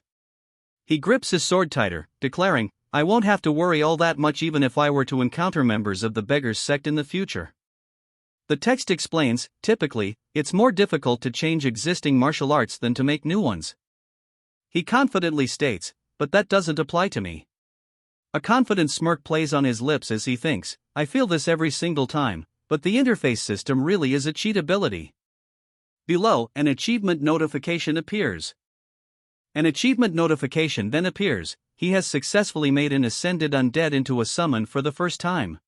He grips his sword tighter, declaring, I won't have to worry all that much even if I were to encounter members of the Beggars sect in the future. The text explains, typically, it's more difficult to change existing martial arts than to make new ones. He confidently states, but that doesn't apply to me. A confident smirk plays on his lips as he thinks, I feel this every single time, but the interface system really is a cheat ability. Below, an achievement notification appears. An achievement notification then appears, he has successfully made an ascended undead into a summon for the first time.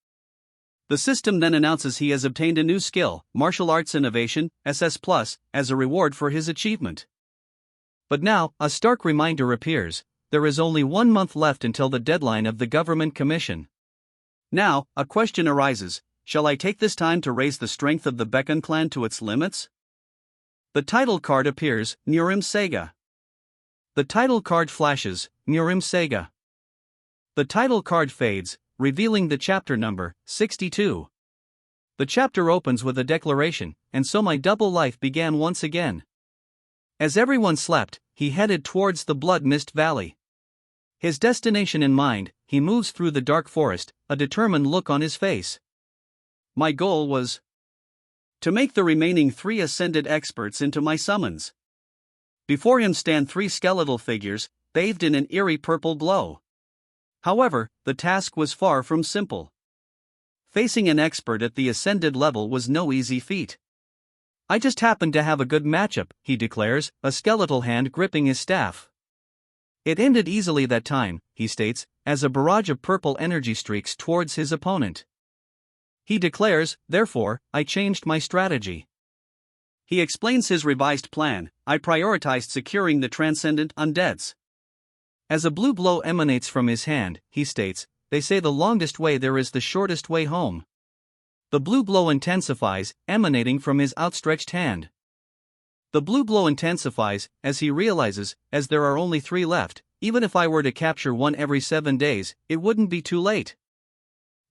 The system then announces he has obtained a new skill, Martial Arts Innovation, SS+, as a reward for his achievement. But now, a stark reminder appears, there is only 1 month left until the deadline of the government commission. Now, a question arises, shall I take this time to raise the strength of the Beacon clan to its limits? The title card appears, Nurim Saga. The title card flashes, Nurim Saga. The title card fades, revealing the chapter number, 62. The chapter opens with a declaration, and so my double life began once again. As everyone slept, he headed towards the Blood Mist Valley. His destination in mind, he moves through the dark forest, a determined look on his face. My goal was to make the remaining 3 ascended experts into my summons. Before him stand 3 skeletal figures, bathed in an eerie purple glow. However, the task was far from simple. Facing an expert at the ascended level was no easy feat. I just happened to have a good matchup, he declares, a skeletal hand gripping his staff. It ended easily that time, he states, as a barrage of purple energy streaks towards his opponent. He declares, therefore, I changed my strategy. He explains his revised plan, I prioritized securing the transcendent undeads. As a blue glow emanates from his hand, he states, they say the longest way there is the shortest way home. The blue glow intensifies, emanating from his outstretched hand. The blue glow intensifies, as he realizes, as there are only 3 left, even if I were to capture one every 7 days, it wouldn't be too late.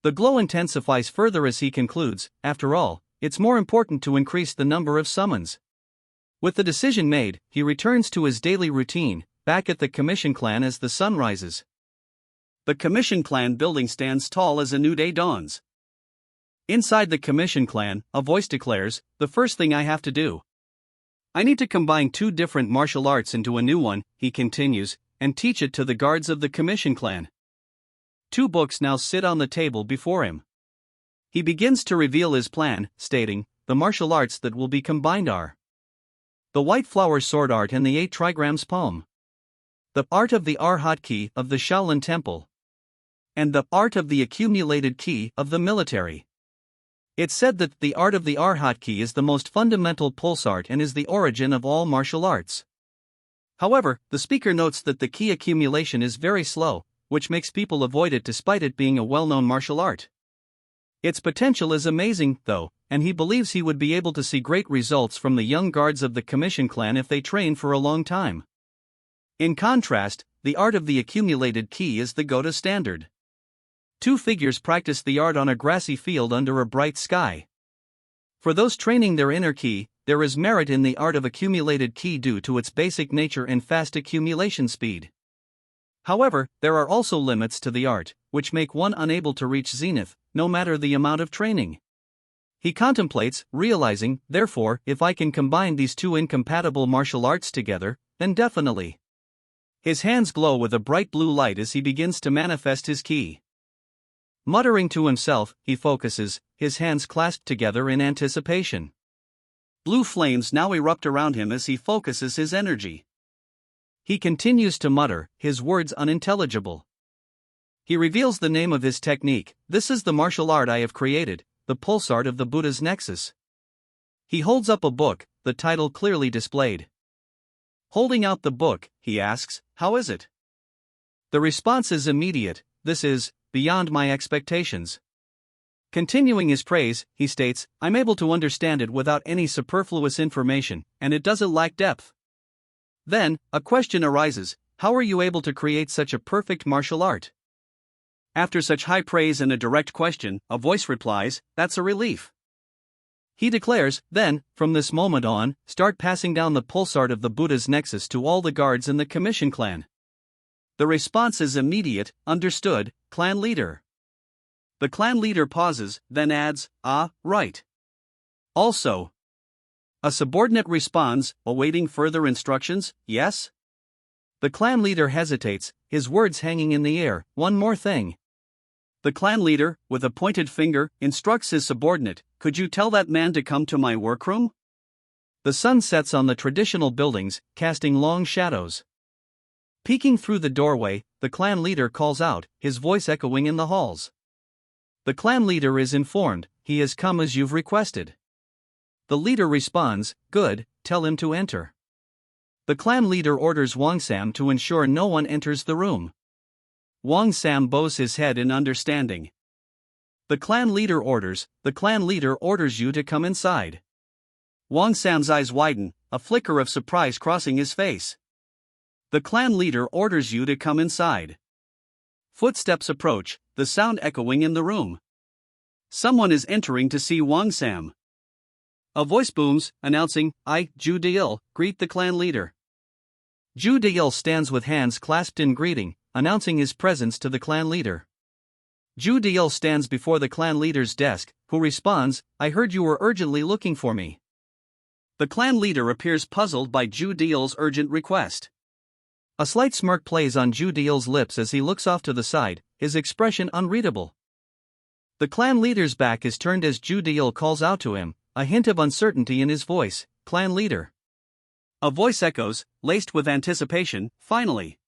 The glow intensifies further as he concludes, after all, it's more important to increase the number of summons. With the decision made, he returns to his daily routine, back at the Commission Clan as the sun rises. The Commission Clan building stands tall as a new day dawns. Inside the Commission Clan, a voice declares, the first thing I have to do. I need to combine 2 different martial arts into a new one, he continues, and teach it to the guards of the Commission Clan. 2 books now sit on the table before him. He begins to reveal his plan, stating, the martial arts that will be combined are the White Flower Sword Art and the 8 Trigrams Poem, the Art of the Arhat Key of the Shaolin Temple, and the Art of the Accumulated Key of the Military. It's said that the Art of the Arhat Key is the most fundamental pulse art and is the origin of all martial arts. However, the speaker notes that the key accumulation is very slow, which makes people avoid it despite it being a well-known martial art. Its potential is amazing, though, and he believes he would be able to see great results from the young guards of the Commission Clan if they train for a long time. In contrast, the Art of the Accumulated Key is the go-to standard. 2 figures practice the art on a grassy field under a bright sky. For those training their inner ki, there is merit in the Art of Accumulated Ki due to its basic nature and fast accumulation speed. However, there are also limits to the art, which make one unable to reach zenith, no matter the amount of training. He contemplates, realizing, therefore, if I can combine these 2 incompatible martial arts together, then definitely. His hands glow with a bright blue light as he begins to manifest his ki. Muttering to himself, he focuses, his hands clasped together in anticipation. Blue flames now erupt around him as he focuses his energy. He continues to mutter, his words unintelligible. He reveals the name of his technique. This is the martial art I have created, the pulsar of the Buddha's nexus. He holds up a book, the title clearly displayed. Holding out the book, he asks, "How is it?" The response is immediate, "This is beyond my expectations." Continuing his praise, he states, "I'm able to understand it without any superfluous information, and it doesn't lack depth." Then, a question arises: how are you able to create such a perfect martial art? After such high praise and a direct question, a voice replies, "That's a relief." He declares, "Then, from this moment on, start passing down the pulsar of the Buddha's nexus to all the guards in the commission clan." The response is immediate, "Understood, clan leader." The clan leader pauses, then adds, "Ah, right. Also." A subordinate responds, awaiting further instructions, "Yes?" The clan leader hesitates, his words hanging in the air, "One more thing." The clan leader, with a pointed finger, instructs his subordinate, "Could you tell that man to come to my workroom?" The sun sets on the traditional buildings, casting long shadows. Peeking through the doorway, the clan leader calls out, his voice echoing in the halls. The clan leader is informed, "He has come as you've requested." The leader responds, "Good, tell him to enter." The clan leader orders Wang Sam to ensure no one enters the room. Wang Sam bows his head in understanding. The clan leader orders you to come inside. Wang Sam's eyes widen, a flicker of surprise crossing his face. The clan leader orders you to come inside. Footsteps approach, the sound echoing in the room. Someone is entering to see Wang Sam. A voice booms, announcing, "I, Ju Deil, greet the clan leader." Ju Deil stands with hands clasped in greeting, announcing his presence to the clan leader. Ju Deil stands before the clan leader's desk, who responds, "I heard you were urgently looking for me." The clan leader appears puzzled by Ju Deil's urgent request. A slight smirk plays on Ju Deil's lips as he looks off to the side, his expression unreadable. The clan leader's back is turned as Ju Deil calls out to him, a hint of uncertainty in his voice, "Clan leader." A voice echoes, laced with anticipation, "Finally."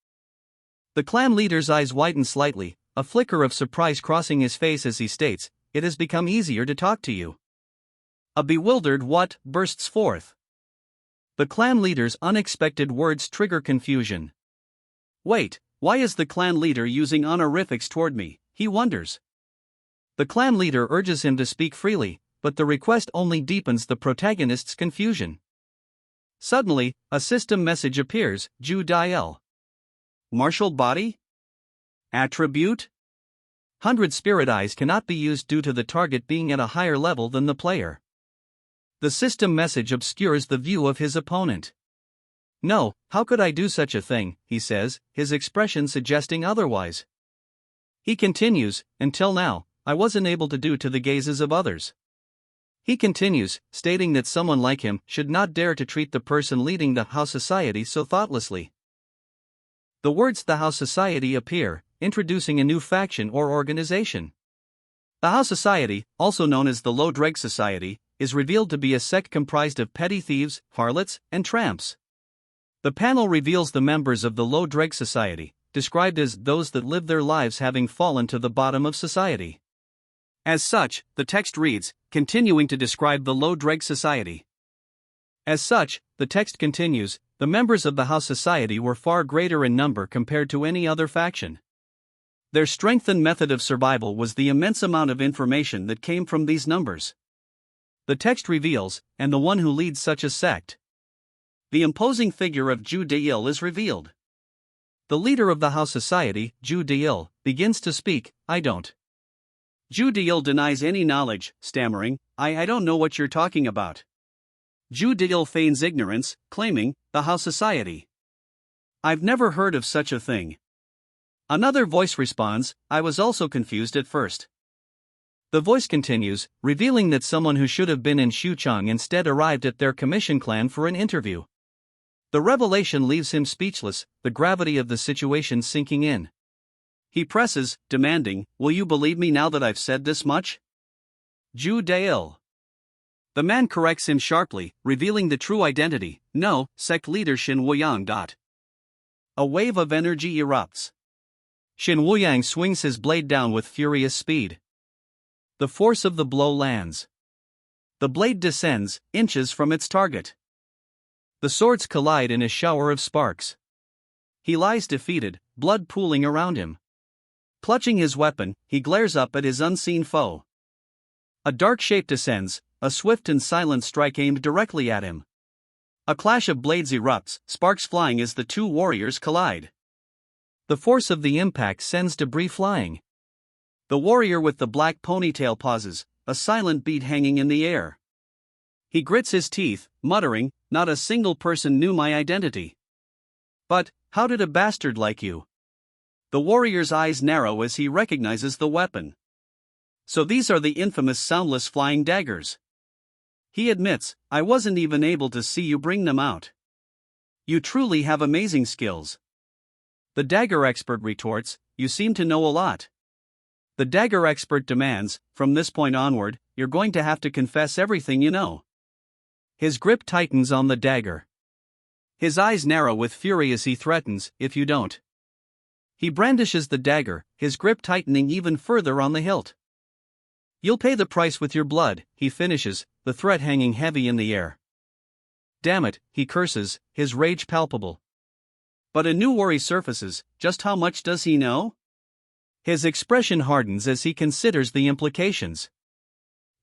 The clan leader's eyes widen slightly, a flicker of surprise crossing his face as he states, "It has become easier to talk to you." A bewildered "What?" bursts forth. The clan leader's unexpected words trigger confusion. Wait, why is the clan leader using honorifics toward me, he wonders. The clan leader urges him to speak freely, but the request only deepens the protagonist's confusion. Suddenly, a system message appears, Ju Deil. Martial body? Attribute? 100 spirit eyes cannot be used due to the target being at a higher level than the player. The system message obscures the view of his opponent. "No, how could I do such a thing?" he says, his expression suggesting otherwise. He continues, "Until now, I wasn't able to do to the gazes of others." He continues, stating that someone like him should not dare to treat the person leading the House Society so thoughtlessly. The words "the House Society" appear, introducing a new faction or organization. The House Society, also known as the Low Dreg Society, is revealed to be a sect comprised of petty thieves, harlots, and tramps. The panel reveals the members of the Low Dreg Society, described as those that live their lives having fallen to the bottom of society. As such, the text reads, continuing to describe the Low Dreg Society. As such, the text continues, the members of the House Society were far greater in number compared to any other faction. Their strength and method of survival was the immense amount of information that came from these numbers. The text reveals, and the one who leads such a sect. The imposing figure of Ju Deil is revealed. The leader of the House Society, Ju Deil, begins to speak, "I don't." Ju Deil denies any knowledge, stammering, I don't know what you're talking about." Ju Deil feigns ignorance, claiming, "The House Society. I've never heard of such a thing." Another voice responds, "I was also confused at first." The voice continues, revealing that someone who should have been in Xuchang instead arrived at their commission clan for an interview. The revelation leaves him speechless, the gravity of the situation sinking in. He presses, demanding, "Will you believe me now that I've said this much?" Ju Deil. The man corrects him sharply, revealing the true identity, "No, sect leader Xin Wuyang." A wave of energy erupts. Shin Wuyang swings his blade down with furious speed. The force of the blow lands. The blade descends, inches from its target. The swords collide in a shower of sparks. He lies defeated, blood pooling around him. Clutching his weapon, he glares up at his unseen foe. A dark shape descends, a swift and silent strike aimed directly at him. A clash of blades erupts, sparks flying as the two warriors collide. The force of the impact sends debris flying. The warrior with the black ponytail pauses, a silent bead hanging in the air. He grits his teeth, muttering, "Not a single person knew my identity. But, how did a bastard like you?" The warrior's eyes narrow as he recognizes the weapon. So these are the infamous soundless flying daggers. He admits, "I wasn't even able to see you bring them out. You truly have amazing skills." The dagger expert retorts, "You seem to know a lot." The dagger expert demands, "From this point onward, you're going to have to confess everything you know." His grip tightens on the dagger. His eyes narrow with fury as he threatens, "If you don't." He brandishes the dagger, his grip tightening even further on the hilt. "You'll pay the price with your blood," he finishes, the threat hanging heavy in the air. "Damn it," he curses, his rage palpable. But a new worry surfaces, just how much does he know? His expression hardens as he considers the implications.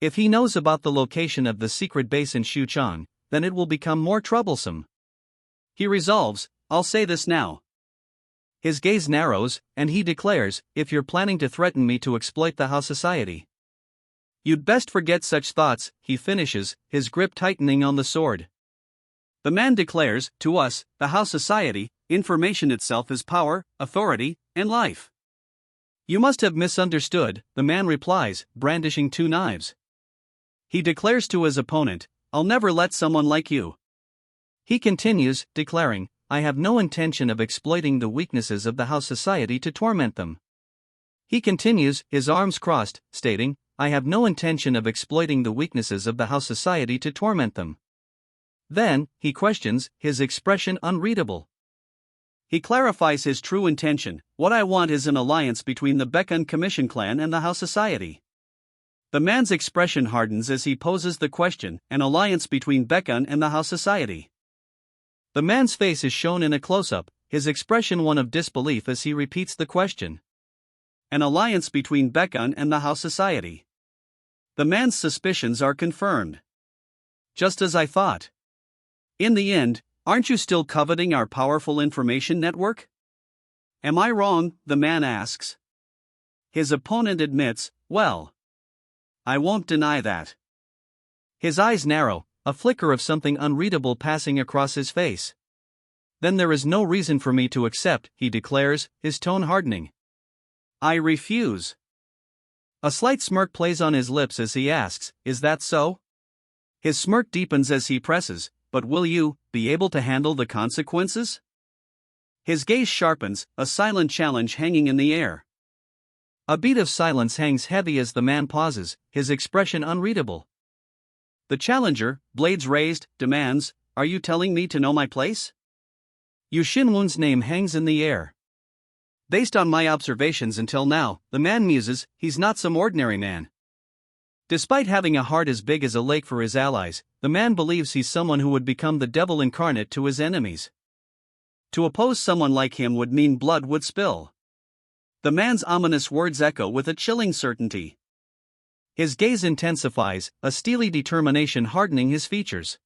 If he knows about the location of the secret base in Shuchang, then it will become more troublesome. He resolves, "I'll say this now." His gaze narrows, and he declares, "If you're planning to threaten me to exploit the House Society, you'd best forget such thoughts," he finishes, his grip tightening on the sword. The man declares, "To us, the House Society, information itself is power, authority, and life." "You must have misunderstood," the man replies, brandishing two knives. He declares to his opponent, "I'll never let someone like you." He continues, declaring, "I have no intention of exploiting the weaknesses of the House Society to torment them." He continues, his arms crossed, stating, "I have no intention of exploiting the weaknesses of the House Society to torment them." Then, he questions, his expression unreadable. He clarifies his true intention, "What I want is an alliance between the Baekun Commission clan and the House Society." The man's expression hardens as he poses the question, "An alliance between Baekun and the House Society?" The man's face is shown in a close-up, his expression one of disbelief as he repeats the question. "An alliance between Baekun and the House Society?" The man's suspicions are confirmed. "Just as I thought. In the end, aren't you still coveting our powerful information network?" "Am I wrong?" the man asks. His opponent admits, "Well, I won't deny that." His eyes narrow, a flicker of something unreadable passing across his face. "Then there is no reason for me to accept," he declares, his tone hardening. "I refuse." A slight smirk plays on his lips as he asks, "Is that so?" His smirk deepens as he presses, "But will you be able to handle the consequences?" His gaze sharpens, a silent challenge hanging in the air. A beat of silence hangs heavy as the man pauses, his expression unreadable. The challenger, blades raised, demands, "Are you telling me to know my place?" Yu Xinwun's name hangs in the air. "Based on my observations until now," the man muses, "he's not some ordinary man." Despite having a heart as big as a lake for his allies, the man believes he's someone who would become the devil incarnate to his enemies. To oppose someone like him would mean blood would spill. The man's ominous words echo with a chilling certainty. His gaze intensifies, a steely determination hardening his features.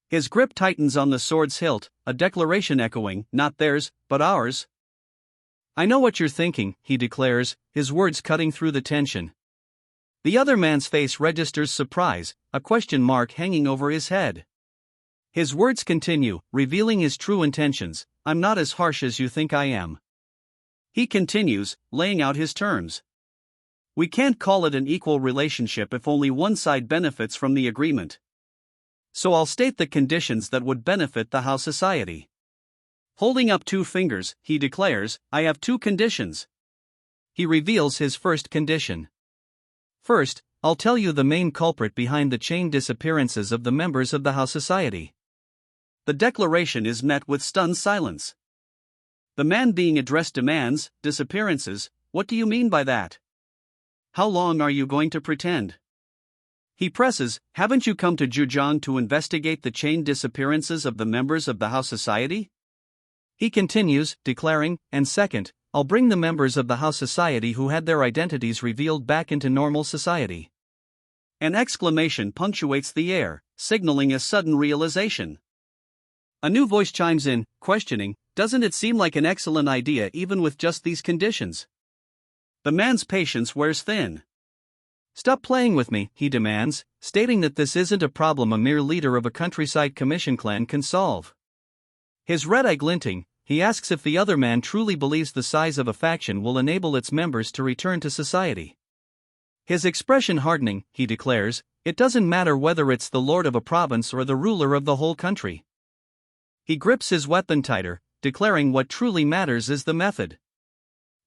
His grip tightens on the sword's hilt, a declaration echoing, "Not theirs, but ours." "I know what you're thinking," he declares, his words cutting through the tension. The other man's face registers surprise, a question mark hanging over his head. His words continue, revealing his true intentions, "I'm not as harsh as you think I am." He continues, laying out his terms. "We can't call it an equal relationship if only one side benefits from the agreement. So I'll state the conditions that would benefit the House Society." Holding up two fingers, he declares, "I have two conditions." He reveals his first condition. "First, I'll tell you the main culprit behind the chain disappearances of the members of the House Society." The declaration is met with stunned silence. The man being addressed demands, disappearances, what do you mean by that? How long are you going to pretend? He presses, haven't you come to Zhejiang to investigate the chain disappearances of the members of the House Society? He continues, declaring, and second, I'll bring the members of the House Society who had their identities revealed back into normal society. An exclamation punctuates the air, signaling a sudden realization. A new voice chimes in, questioning, doesn't it seem like an excellent idea even with just these conditions? The man's patience wears thin. Stop playing with me, he demands, stating that this isn't a problem a mere leader of a countryside commission clan can solve. His red eye glinting, he asks if the other man truly believes the size of a faction will enable its members to return to society. His expression hardening, he declares, it doesn't matter whether it's the lord of a province or the ruler of the whole country. He grips his weapon tighter, declaring what truly matters is the method.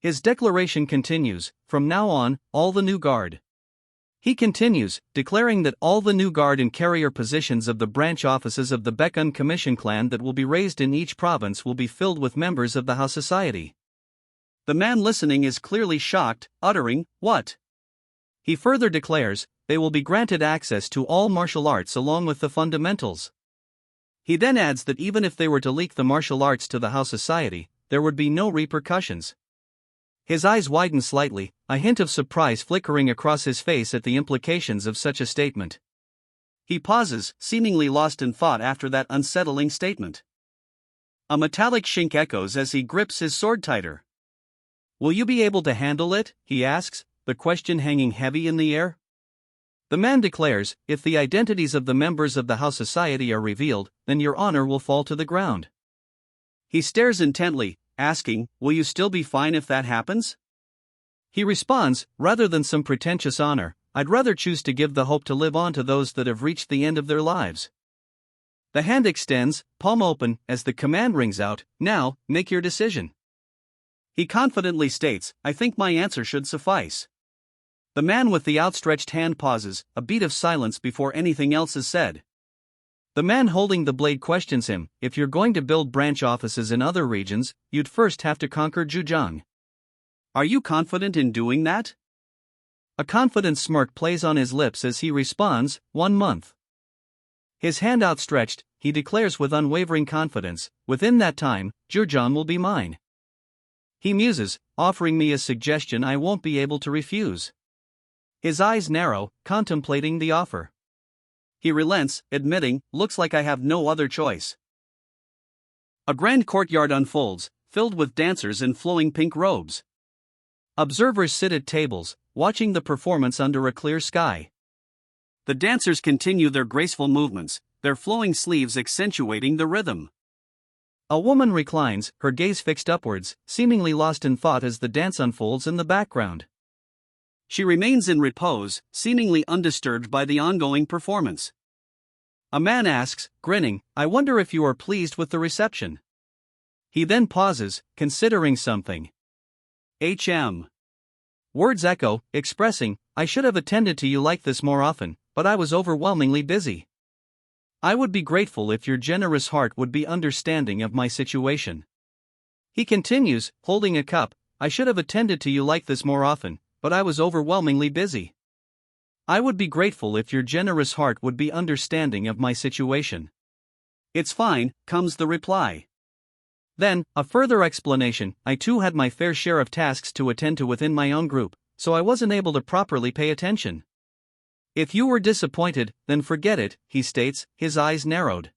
His declaration continues, from now on, all the new guard. He continues, declaring that all the new guard and carrier positions of the branch offices of the Baekun Commission clan that will be raised in each province will be filled with members of the House Society. The man listening is clearly shocked, uttering, what? He further declares, they will be granted access to all martial arts along with the fundamentals. He then adds that even if they were to leak the martial arts to the House Society, there would be no repercussions. His eyes widen slightly, a hint of surprise flickering across his face at the implications of such a statement. He pauses, seemingly lost in thought after that unsettling statement. A metallic shink echoes as he grips his sword tighter. Will you be able to handle it? He asks, the question hanging heavy in the air. The man declares, if the identities of the members of the House Society are revealed, then your honor will fall to the ground. He stares intently, asking, will you still be fine if that happens? He responds, rather than some pretentious honor, I'd rather choose to give the hope to live on to those that have reached the end of their lives. The hand extends, palm open, as the command rings out, now, make your decision. He confidently states, I think my answer should suffice. The man with the outstretched hand pauses, a beat of silence before anything else is said. The man holding the blade questions him, if you're going to build branch offices in other regions, you'd first have to conquer Zhejiang. Are you confident in doing that? A confident smirk plays on his lips as he responds, 1 month. His hand outstretched, he declares with unwavering confidence, within that time, Zhejiang will be mine. He muses, offering me a suggestion I won't be able to refuse. His eyes narrow, contemplating the offer. He relents, admitting, looks like I have no other choice. A grand courtyard unfolds, filled with dancers in flowing pink robes. Observers sit at tables, watching the performance under a clear sky. The dancers continue their graceful movements, their flowing sleeves accentuating the rhythm. A woman reclines, her gaze fixed upwards, seemingly lost in thought as the dance unfolds in the background. She remains in repose, seemingly undisturbed by the ongoing performance. A man asks, grinning, I wonder if you are pleased with the reception. He then pauses, considering something. Words echo, expressing, I should have attended to you like this more often, but I was overwhelmingly busy. I would be grateful if your generous heart would be understanding of my situation. He continues, holding a cup, I should have attended to you like this more often, but I was overwhelmingly busy. I would be grateful if your generous heart would be understanding of my situation. It's fine, comes the reply. Then, a further explanation, I too had my fair share of tasks to attend to within my own group, so I wasn't able to properly pay attention. If you were disappointed, then forget it, he states, his eyes narrowed.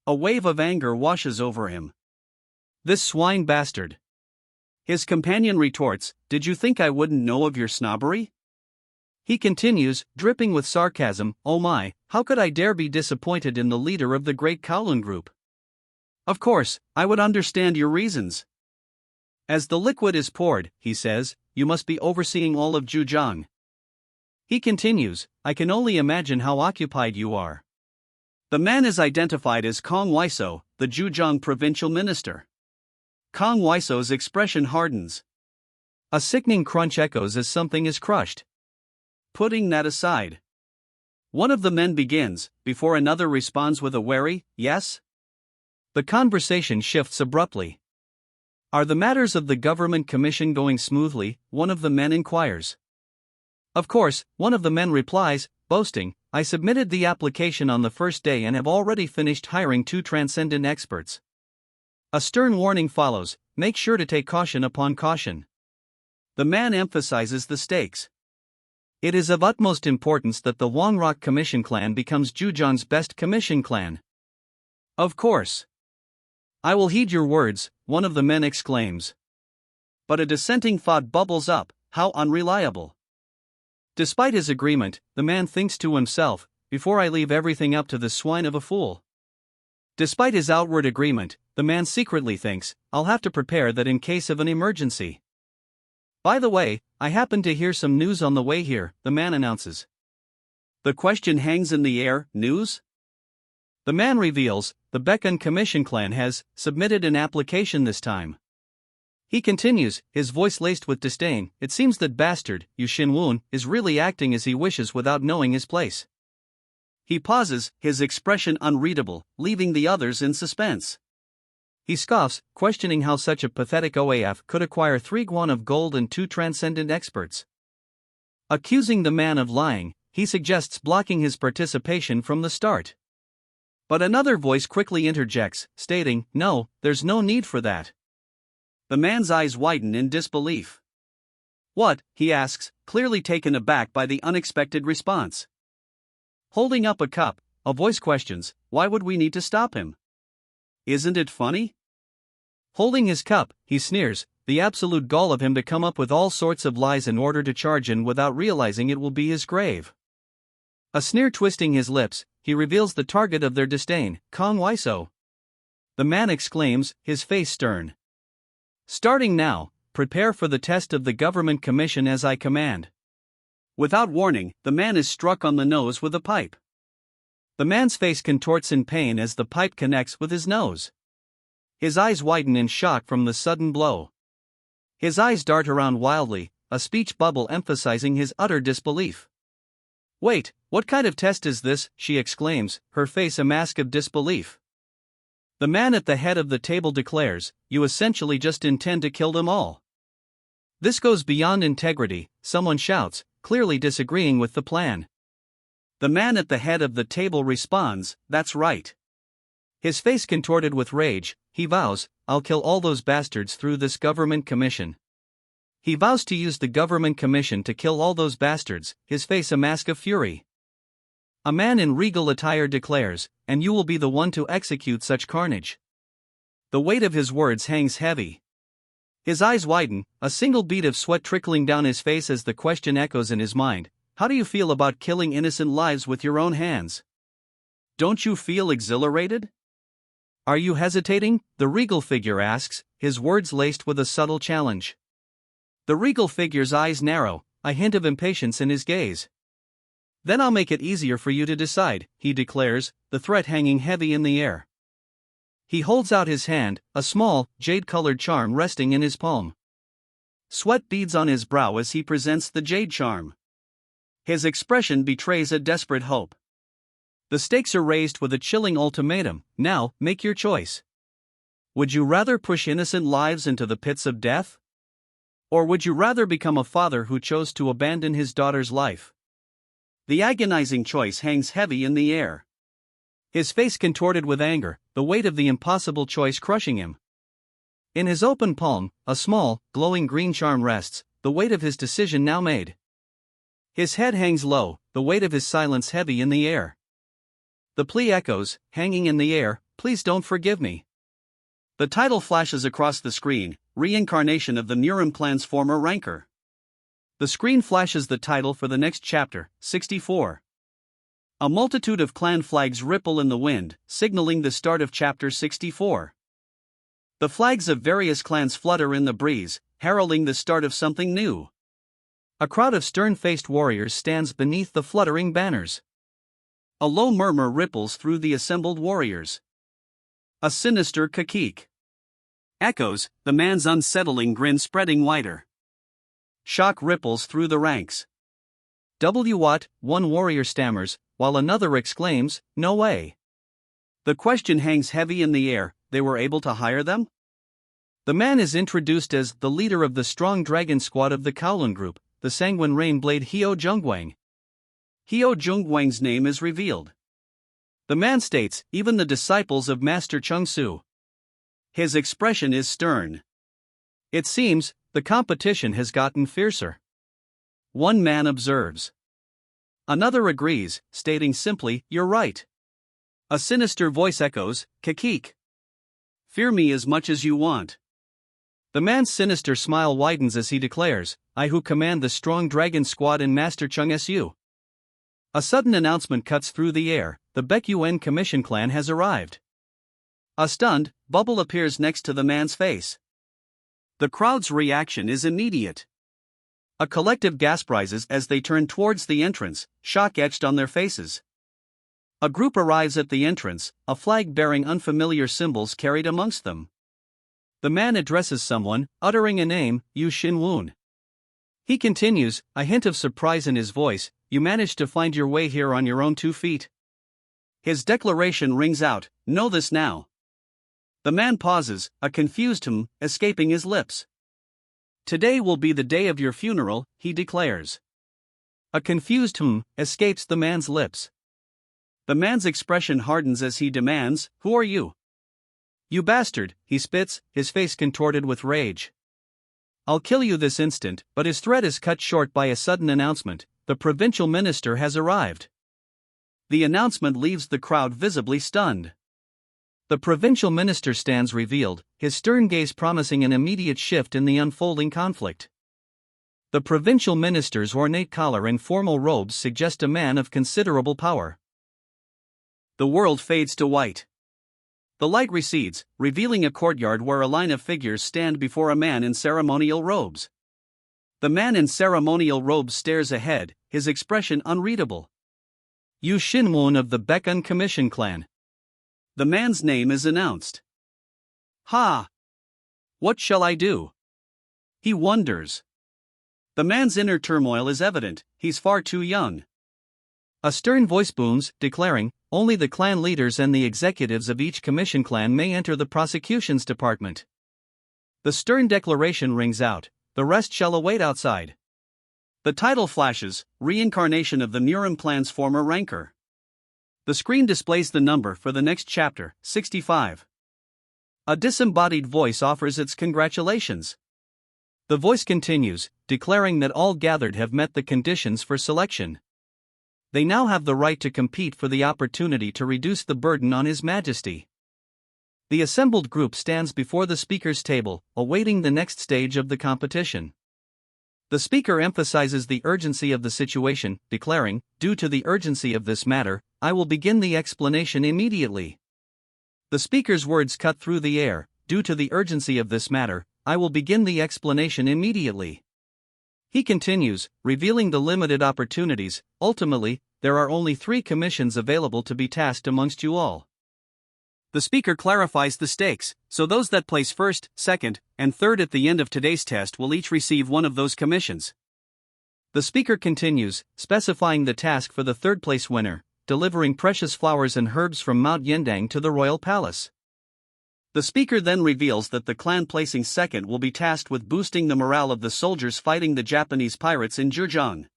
A wave of anger washes over him. This swine bastard. His companion retorts, did you think I wouldn't know of your snobbery? He continues, dripping with sarcasm, oh my, how could I dare be disappointed in the leader of the great Kowloon group? Of course, I would understand your reasons. As the liquid is poured, he says, you must be overseeing all of Zhejiang. He continues, I can only imagine how occupied you are. The man is identified as Kong Waiso, the Zhejiang provincial minister. Kong Waiso's expression hardens. A sickening crunch echoes as something is crushed. Putting that aside, one of the men begins, before another responds with a wary, yes? The conversation shifts abruptly. Are the matters of the government commission going smoothly? One of the men inquires. Of course, one of the men replies, boasting, I submitted the application on the first day and have already finished hiring 2 transcendent experts. A stern warning follows, make sure to take caution upon caution. The man emphasizes the stakes. It is of utmost importance that the Wangrock Commission clan becomes Jujon's best commission clan. Of course. I will heed your words, one of the men exclaims. But a dissenting thought bubbles up, how unreliable. Despite his agreement, the man thinks to himself, before I leave everything up to the swine of a fool. Despite his outward agreement, the man secretly thinks, I'll have to prepare that in case of an emergency. By the way, I happen to hear some news on the way here, the man announces. The question hangs in the air, news? The man reveals, the Baekhan Commission clan has submitted an application this time. He continues, his voice laced with disdain, it seems that bastard, Yu Shinwon, is really acting as he wishes without knowing his place. He pauses, his expression unreadable, leaving the others in suspense. He scoffs, questioning how such a pathetic OAF could acquire 3 guan of gold and 2 transcendent experts. Accusing the man of lying, he suggests blocking his participation from the start. But another voice quickly interjects, stating, no, there's no need for that. The man's eyes widen in disbelief. What? He asks, clearly taken aback by the unexpected response. Holding up a cup, a voice questions, why would we need to stop him? Isn't it funny? Holding his cup, he sneers, the absolute gall of him to come up with all sorts of lies in order to charge in without realizing it will be his grave. A sneer twisting his lips, he reveals the target of their disdain, Kong Waiso. The man exclaims, his face stern. Starting now, prepare for the test of the government commission as I command. Without warning, the man is struck on the nose with a pipe. The man's face contorts in pain as the pipe connects with his nose. His eyes widen in shock from the sudden blow. His eyes dart around wildly, a speech bubble emphasizing his utter disbelief. Wait, what kind of test is this? She exclaims, her face a mask of disbelief. The man at the head of the table declares, you essentially just intend to kill them all. This goes beyond integrity, someone shouts, clearly disagreeing with the plan. The man at the head of the table responds, that's right. His face contorted with rage, he vows, I'll kill all those bastards through this government commission. He vows to use the government commission to kill all those bastards, his face a mask of fury. A man in regal attire declares, and you will be the one to execute such carnage. The weight of his words hangs heavy. His eyes widen, a single bead of sweat trickling down his face as the question echoes in his mind, how do you feel about killing innocent lives with your own hands? Don't you feel exhilarated? Are you hesitating? The regal figure asks, his words laced with a subtle challenge. The regal figure's eyes narrow, a hint of impatience in his gaze. Then I'll make it easier for you to decide, he declares, the threat hanging heavy in the air. He holds out his hand, a small, jade-colored charm resting in his palm. Sweat beads on his brow as he presents the jade charm. His expression betrays a desperate hope. The stakes are raised with a chilling ultimatum, now, make your choice. Would you rather push innocent lives into the pits of death? Or would you rather become a father who chose to abandon his daughter's life? The agonizing choice hangs heavy in the air. His face contorted with anger, the weight of the impossible choice crushing him. In his open palm, a small, glowing green charm rests, the weight of his decision now made. His head hangs low, the weight of his silence heavy in the air. The plea echoes, hanging in the air, please don't forgive me. The title flashes across the screen, Reincarnation of the Murim clan's former rancor. The screen flashes the title for the next chapter, 64. A multitude of clan flags ripple in the wind, signaling the start of chapter 64. The flags of various clans flutter in the breeze, heralding the start of something new. A crowd of stern-faced warriors stands beneath the fluttering banners. A low murmur ripples through the assembled warriors. A sinister kakik echoes, the man's unsettling grin spreading wider. Shock ripples through the ranks. What? One warrior stammers, while another exclaims, no way. The question hangs heavy in the air, they were able to hire them? The man is introduced as the leader of the strong dragon squad of the Kowloon group, the Sanguine Rain Blade Hyo Jungwang. Hyo Jungwang's name is revealed. The man states, even the disciples of Master Chung Su. His expression is stern. It seems, the competition has gotten fiercer. One man observes. Another agrees, stating simply, you're right. A sinister voice echoes, Kakik. Fear me as much as you want. The man's sinister smile widens as he declares, I who command the strong dragon squad in Master Chung Su. A sudden announcement cuts through the air, the Baekhyun Commission clan has arrived. A stunned bubble appears next to the man's face. The crowd's reaction is immediate. A collective gasp rises as they turn towards the entrance, shock etched on their faces. A group arrives at the entrance, a flag bearing unfamiliar symbols carried amongst them. The man addresses someone, uttering a name, Yu Shin-woon. He continues, a hint of surprise in his voice, you managed to find your way here on your own 2 feet. His declaration rings out, know this now. The man pauses, a confused escaping his lips. Today will be the day of your funeral, he declares. A confused escapes the man's lips. The man's expression hardens as he demands, who are you? You bastard, he spits, his face contorted with rage. I'll kill you this instant, but his threat is cut short by a sudden announcement, the provincial minister has arrived. The announcement leaves the crowd visibly stunned. The provincial minister stands revealed, his stern gaze promising an immediate shift in the unfolding conflict. The provincial minister's ornate collar and formal robes suggest a man of considerable power. The world fades to white. The light recedes, revealing a courtyard where a line of figures stand before a man in ceremonial robes. The man in ceremonial robes stares ahead, his expression unreadable. Yu Shin-woon of the Baekhyun Commission clan. The man's name is announced. Ha! What shall I do? He wonders. The man's inner turmoil is evident, he's far too young. A stern voice booms, declaring, only the clan leaders and the executives of each commission clan may enter the prosecution's department. The stern declaration rings out, the rest shall await outside. The title flashes, Reincarnation of the Murim clan's former ranker. The screen displays the number for the next chapter, 65. A disembodied voice offers its congratulations. The voice continues, declaring that all gathered have met the conditions for selection. They now have the right to compete for the opportunity to reduce the burden on His Majesty. The assembled group stands before the speaker's table, awaiting the next stage of the competition. The speaker emphasizes the urgency of the situation, declaring, due to the urgency of this matter, I will begin the explanation immediately. The speaker's words cut through the air, due to the urgency of this matter, I will begin the explanation immediately. He continues, revealing the limited opportunities, ultimately, there are only 3 commissions available to be tasked amongst you all. The speaker clarifies the stakes, so those that place first, second, and third at the end of today's test will each receive one of those commissions. The speaker continues, specifying the task for the third-place winner, delivering precious flowers and herbs from Mount Yendang to the royal palace. The speaker then reveals that the clan placing second will be tasked with boosting the morale of the soldiers fighting the Japanese pirates in Zhejiang.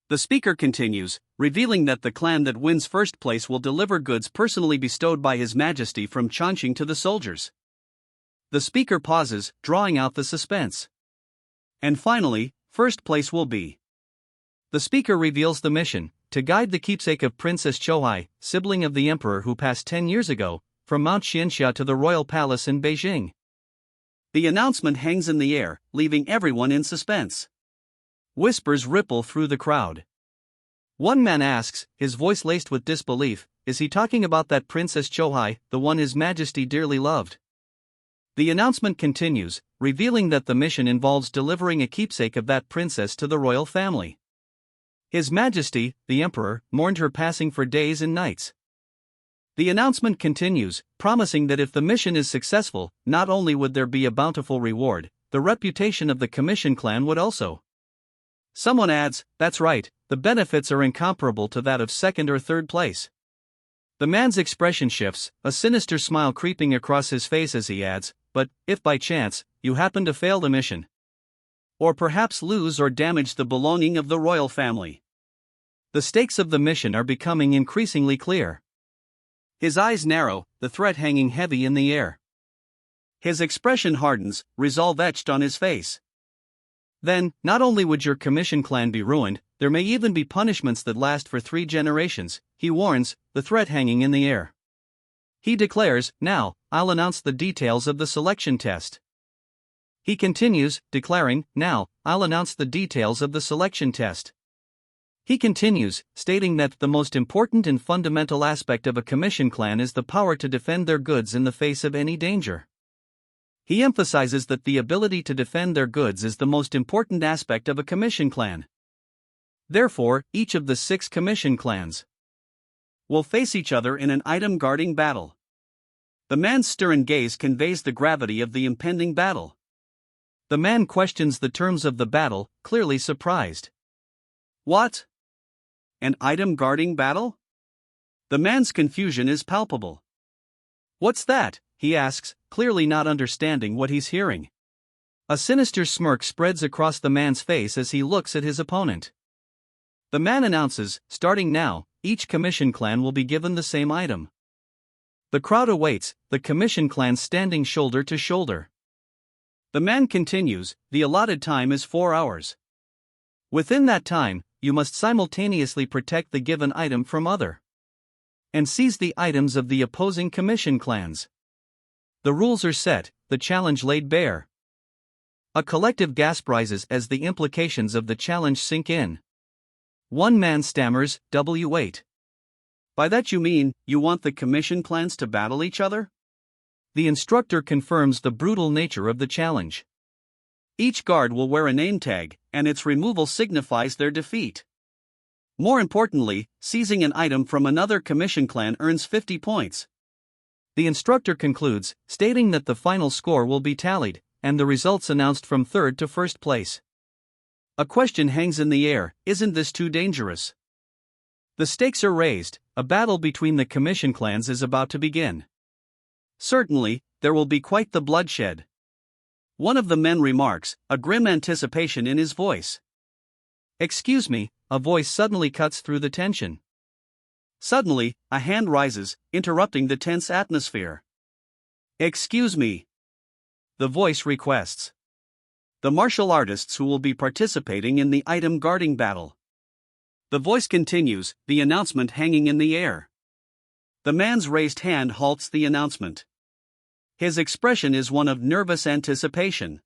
The speaker continues, revealing that the clan that wins first place will deliver goods personally bestowed by His Majesty from Chongqing to the soldiers. The speaker pauses, drawing out the suspense. And finally, first place will be. The speaker reveals the mission, to guide the keepsake of Princess Chohai, sibling of the emperor who passed 10 years ago, from Mount Xianxia to the royal palace in Beijing. The announcement hangs in the air, leaving everyone in suspense. Whispers ripple through the crowd. One man asks, his voice laced with disbelief, is he talking about that Princess Chohai, the one His Majesty dearly loved? The announcement continues, revealing that the mission involves delivering a keepsake of that princess to the royal family. His Majesty, the Emperor, mourned her passing for days and nights. The announcement continues, promising that if the mission is successful, not only would there be a bountiful reward, the reputation of the Commission clan would also. Someone adds, that's right, the benefits are incomparable to that of second or third place. The man's expression shifts, a sinister smile creeping across his face as he adds, but, if by chance, you happen to fail the mission, or perhaps lose or damage the belonging of the royal family. The stakes of the mission are becoming increasingly clear. His eyes narrow, the threat hanging heavy in the air. His expression hardens, resolve etched on his face. Then, not only would your commission clan be ruined, there may even be punishments that last for 3 generations, he warns, the threat hanging in the air. He declares, now, I'll announce the details of the selection test. He continues, declaring, now, I'll announce the details of the selection test. He continues, stating that the most important and fundamental aspect of a commission clan is the power to defend their goods in the face of any danger. He emphasizes that the ability to defend their goods is the most important aspect of a commission clan. Therefore, each of the 6 commission clans will face each other in an item-guarding battle. The man's stern gaze conveys the gravity of the impending battle. The man questions the terms of the battle, clearly surprised. What? An item-guarding battle? The man's confusion is palpable. What's that? He asks, clearly not understanding what he's hearing. A sinister smirk spreads across the man's face as he looks at his opponent. The man announces, starting now, each commission clan will be given the same item. The crowd awaits, the commission clan standing shoulder to shoulder. The man continues, the allotted time is 4 hours. Within that time, you must simultaneously protect the given item from other and seize the items of the opposing commission clans. The rules are set, the challenge laid bare. A collective gasp rises as the implications of the challenge sink in. One man stammers, "Wait. By that you mean, you want the commission clans to battle each other?" The instructor confirms the brutal nature of the challenge. Each guard will wear a name tag, and its removal signifies their defeat. More importantly, seizing an item from another commission clan earns 50 points. The instructor concludes, stating that the final score will be tallied, and the results announced from 3rd to 1st place. A question hangs in the air, isn't this too dangerous? The stakes are raised, a battle between the commission clans is about to begin. Certainly, there will be quite the bloodshed. One of the men remarks, a grim anticipation in his voice. Excuse me, a voice suddenly cuts through the tension. Suddenly, a hand rises, interrupting the tense atmosphere. Excuse me. The voice requests. The martial artists who will be participating in the item guarding battle. The voice continues, the announcement hanging in the air. The man's raised hand halts the announcement. His expression is one of nervous anticipation.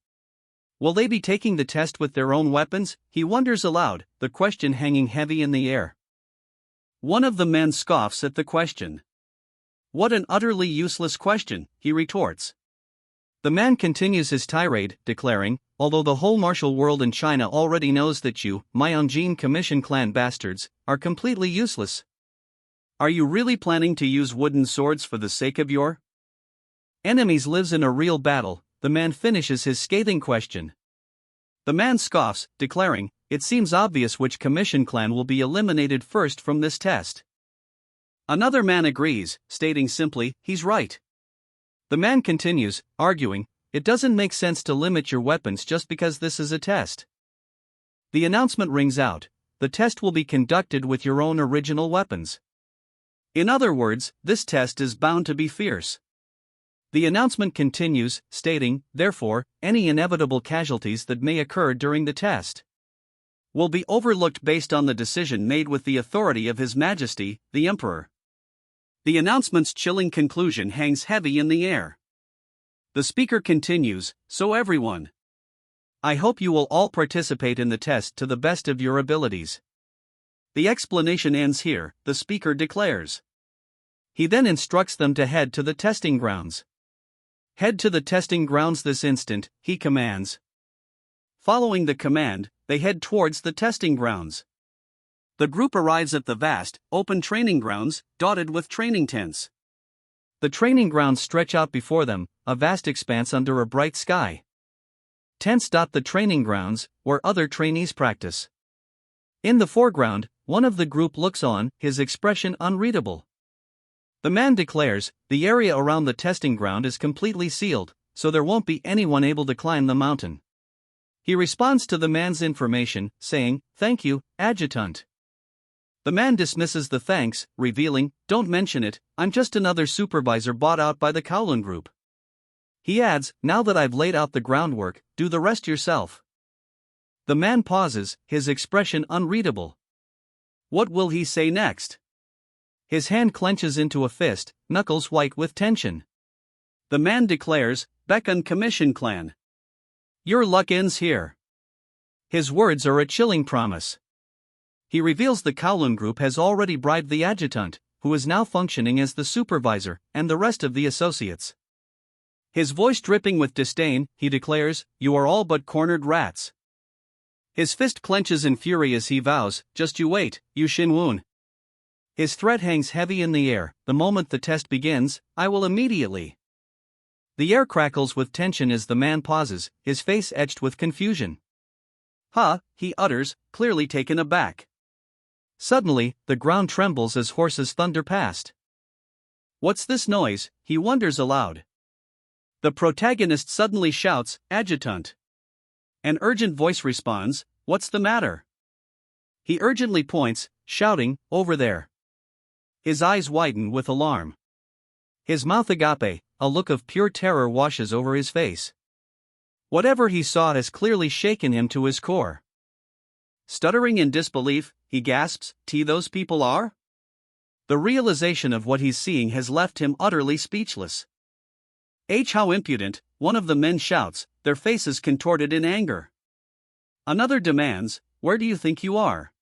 Will they be taking the test with their own weapons? He wonders aloud, the question hanging heavy in the air. One of the men scoffs at the question. What an utterly useless question, he retorts. The man continues his tirade, declaring, although the whole martial world in China already knows that you, Myeongjin commission clan bastards, are completely useless. Are you really planning to use wooden swords for the sake of your enemies lives in a real battle? The man finishes his scathing question. The man scoffs, declaring, it seems obvious which commission clan will be eliminated first from this test. Another man agrees, stating simply, he's right. The man continues, arguing, it doesn't make sense to limit your weapons just because this is a test. The announcement rings out, the test will be conducted with your own original weapons. In other words, this test is bound to be fierce. The announcement continues, stating, therefore, any inevitable casualties that may occur during the test will be overlooked based on the decision made with the authority of His Majesty, the Emperor. The announcement's chilling conclusion hangs heavy in the air. The speaker continues, so everyone, I hope you will all participate in the test to the best of your abilities. The explanation ends here, the speaker declares. He then instructs them to head to the testing grounds. Head to the testing grounds this instant, he commands. Following the command, they head towards the testing grounds. The group arrives at the vast, open training grounds, dotted with training tents. The training grounds stretch out before them, a vast expanse under a bright sky. Tents dot the training grounds, where other trainees practice. In the foreground, one of the group looks on, his expression unreadable. The man declares, the area around the testing ground is completely sealed, so there won't be anyone able to climb the mountain. He responds to the man's information, saying, "Thank you, adjutant." The man dismisses the thanks, revealing, "Don't mention it, I'm just another supervisor bought out by the Kowloon Group." He adds, "Now that I've laid out the groundwork, do the rest yourself." The man pauses, his expression unreadable. What will he say next? His hand clenches into a fist, knuckles white with tension. The man declares, "Baekun Commission Clan. Your luck ends here." His words are a chilling promise. He reveals the Kowloon Group has already bribed the adjutant, who is now functioning as the supervisor, and the rest of the associates. His voice dripping with disdain, he declares, "You are all but cornered rats." His fist clenches in fury as he vows, "Just you wait, Yu Shinwoon." His threat hangs heavy in the air. "The moment the test begins, I will immediately." The air crackles with tension as the man pauses, his face etched with confusion. "Huh," he utters, clearly taken aback. Suddenly, the ground trembles as horses thunder past. What's this noise? He wonders aloud. The protagonist suddenly shouts, "Adjutant." An urgent voice responds, "What's the matter?" He urgently points, shouting, "Over there." His eyes widen with alarm. His mouth agape, a look of pure terror washes over his face. Whatever he saw has clearly shaken him to his core. Stuttering in disbelief, he gasps, Those people are?" The realization of what he's seeing has left him utterly speechless. How impudent," one of the men shouts, their faces contorted in anger. Another demands, "Where do you think you are?"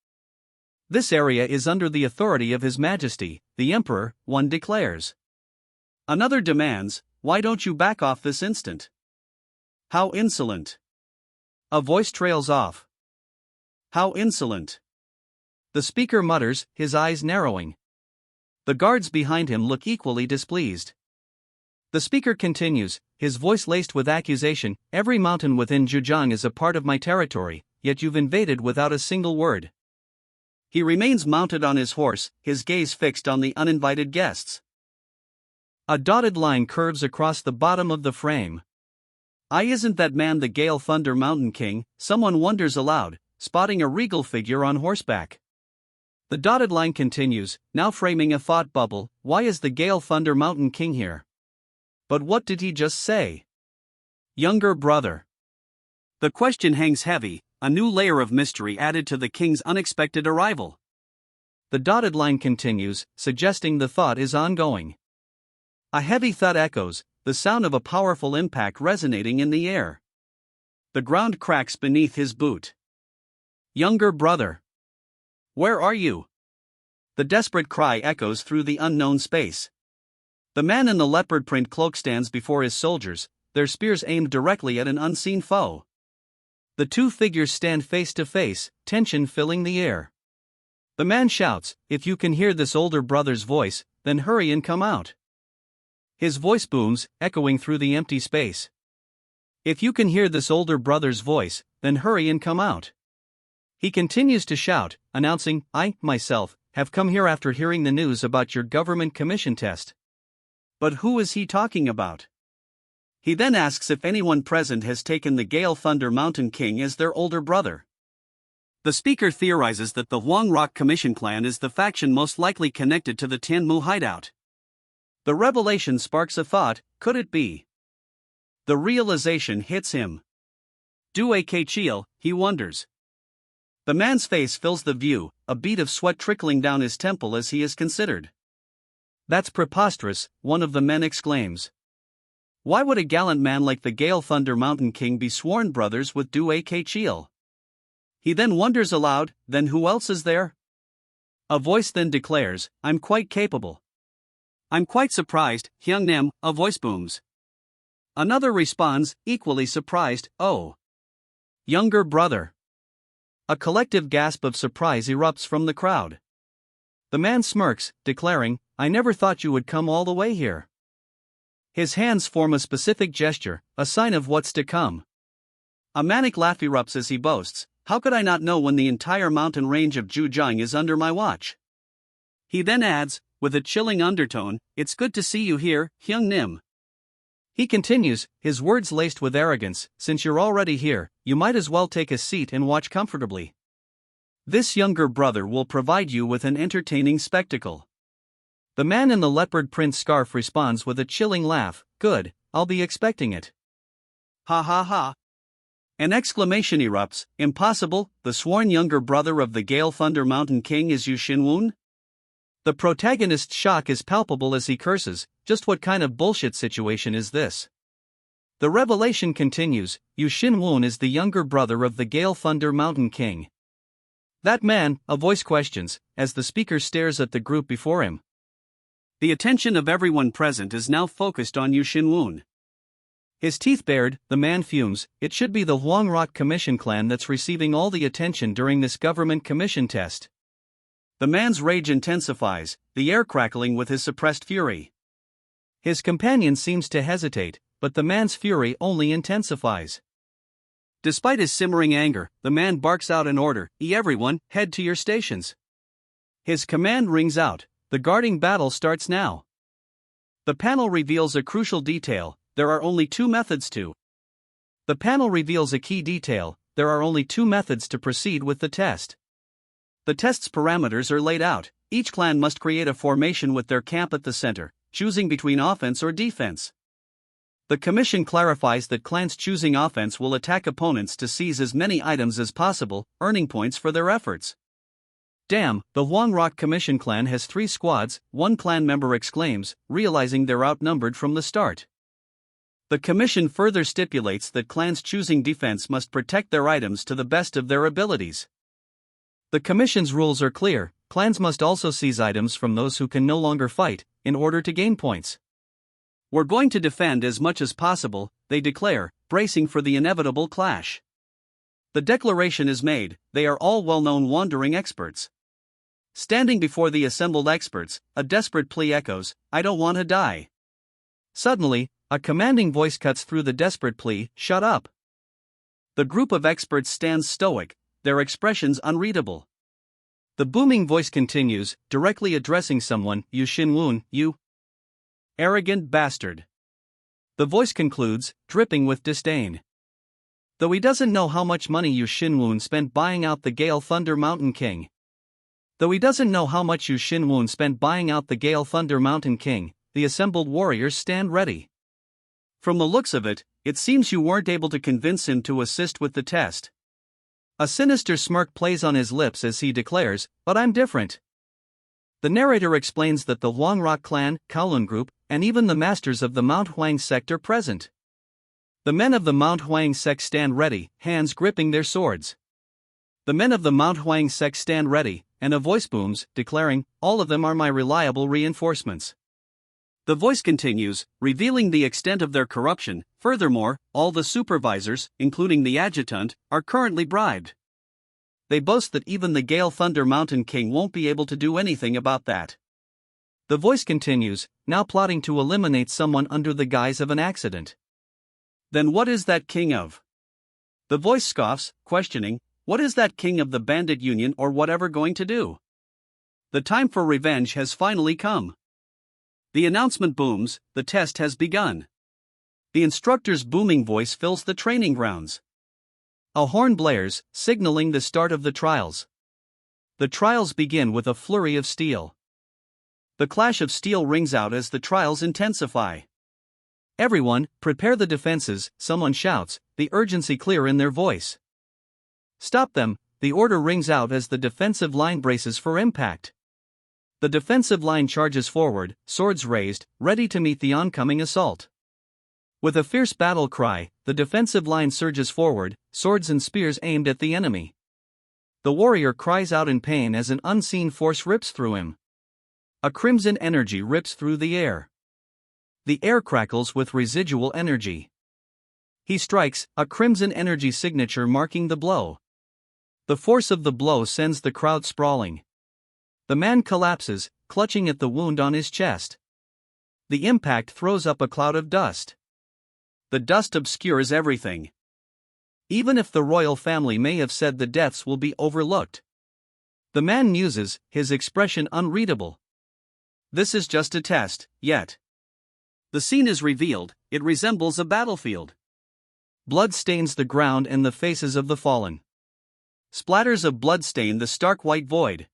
"This area is under the authority of His Majesty, the Emperor," one declares. Another demands, "Why don't you back off this instant?" "How insolent!" A voice trails off. "How insolent!" The speaker mutters, his eyes narrowing. The guards behind him look equally displeased. The speaker continues, his voice laced with accusation, "Every mountain within Zhejiang is a part of my territory, yet you've invaded without a single word." He remains mounted on his horse, his gaze fixed on the uninvited guests. A dotted line curves across the bottom of the frame. Isn't that man the Gale Thunder Mountain King? Someone wonders aloud, spotting a regal figure on horseback. The dotted line continues, now framing a thought bubble, why is the Gale Thunder Mountain King here? But what did he just say? Younger brother. The question hangs heavy, a new layer of mystery added to the king's unexpected arrival. The dotted line continues, suggesting the thought is ongoing. A heavy thud echoes, the sound of a powerful impact resonating in the air. The ground cracks beneath his boot. Younger brother. Where are you? The desperate cry echoes through the unknown space. The man in the leopard print cloak stands before his soldiers, their spears aimed directly at an unseen foe. The two figures stand face to face, tension filling the air. The man shouts, "If you can hear this older brother's voice, then hurry and come out." His voice booms, echoing through the empty space. "If you can hear this older brother's voice, then hurry and come out." He continues to shout, announcing, "I, myself, have come here after hearing the news about your government commission test." But who is he talking about? He then asks if anyone present has taken the Gale Thunder Mountain King as their older brother. The speaker theorizes that the Huang Rock Commission clan is the faction most likely connected to the Tianmu hideout. The revelation sparks a thought, could it be? The realization hits him. Due Keichil, he wonders. The man's face fills the view, a bead of sweat trickling down his temple as he is considered. "That's preposterous," one of the men exclaims. "Why would a gallant man like the Gale Thunder Mountain King be sworn brothers with Due Keichil?" He then wonders aloud, "Then who else is there?" A voice then declares, "I'm quite capable." "I'm quite surprised, Hyungnim," a voice booms. Another responds, equally surprised, "Oh. Younger brother." A collective gasp of surprise erupts from the crowd. The man smirks, declaring, "I never thought you would come all the way here." His hands form a specific gesture, a sign of what's to come. A manic laugh erupts as he boasts, "How could I not know when the entire mountain range of Zhejiang is under my watch?" He then adds, with a chilling undertone, "It's good to see you here, Hyungnim." He continues, his words laced with arrogance, since you're already here, you might as well take a seat and watch comfortably. This younger brother will provide you with an entertaining spectacle. The man in the leopard print scarf responds with a chilling laugh, good, I'll be expecting it. Ha ha ha. An exclamation erupts, impossible, the sworn younger brother of the Gale Thunder Mountain King is Yu Xinwun? The protagonist's shock is palpable as he curses, just what kind of bullshit situation is this? The revelation continues, Yu Xinwun is the younger brother of the Gale Thunder Mountain King. That man, a voice questions, as the speaker stares at the group before him. The attention of everyone present is now focused on Yu Xinwun. His teeth bared, the man fumes, it should be the Huangrok Commission clan that's receiving all the attention during this government commission test. The man's rage intensifies, the air crackling with his suppressed fury. His companion seems to hesitate, but the man's fury only intensifies. Despite his simmering anger, the man barks out an order, everyone, head to your stations. His command rings out, the guarding battle starts now. The panel reveals a crucial detail, there are only two methods to. The panel reveals a key detail, there are only two methods to proceed with the test. The test's parameters are laid out, each clan must create a formation with their camp at the center, choosing between offense or defense. The commission clarifies that clans choosing offense will attack opponents to seize as many items as possible, earning points for their efforts. Damn, the Huangrok Commission clan has 3 squads, one clan member exclaims, realizing they're outnumbered from the start. The commission further stipulates that clans choosing defense must protect their items to the best of their abilities. The commission's rules are clear, clans must also seize items from those who can no longer fight, in order to gain points. We're going to defend as much as possible, they declare, bracing for the inevitable clash. The declaration is made, they are all well-known wandering experts. Standing before the assembled experts, a desperate plea echoes, I don't want to die. Suddenly, a commanding voice cuts through the desperate plea, shut up. The group of experts stands stoic, their expressions unreadable. The booming voice continues, directly addressing someone, Yu Xinwun, you arrogant bastard. The voice concludes, dripping with disdain. Though he doesn't know how much money Yu Xinwun spent buying out the Gale Thunder Mountain King. The assembled warriors stand ready. From the looks of it, it seems you weren't able to convince him to assist with the test. A sinister smirk plays on his lips as he declares, but I'm different. The narrator explains that the Huangrok clan, Kowloon group, and even the masters of the Mount Huang sect are present. The men of the Mount Huang sect stand ready, hands gripping their swords. The men of the Mount Huang sect stand ready, and a voice booms, declaring, all of them are my reliable reinforcements. The voice continues, revealing the extent of their corruption. Furthermore, all the supervisors, including the adjutant, are currently bribed. They boast that even the Gale Thunder Mountain King won't be able to do anything about that. The voice continues, now plotting to eliminate someone under the guise of an accident. Then what is that king of? The voice scoffs, questioning, what is that king of the bandit union or whatever going to do? The time for revenge has finally come. The announcement booms, the test has begun. The instructor's booming voice fills the training grounds. A horn blares, signaling the start of the trials. The trials begin with a flurry of steel. The clash of steel rings out as the trials intensify. Everyone, prepare the defenses, someone shouts, the urgency clear in their voice. Stop them, the order rings out as the defensive line braces for impact. The defensive line charges forward, swords raised, ready to meet the oncoming assault. With a fierce battle cry, the defensive line surges forward, swords and spears aimed at the enemy. The warrior cries out in pain as an unseen force rips through him. A crimson energy rips through the air. The air crackles with residual energy. He strikes, a crimson energy signature marking the blow. The force of the blow sends the crowd sprawling. The man collapses, clutching at the wound on his chest. The impact throws up a cloud of dust. The dust obscures everything. Even if the royal family may have said the deaths will be overlooked. The man muses, his expression unreadable. This is just a test, yet. The scene is revealed, it resembles a battlefield. Blood stains the ground and the faces of the fallen. Splatters of blood stain the stark white void.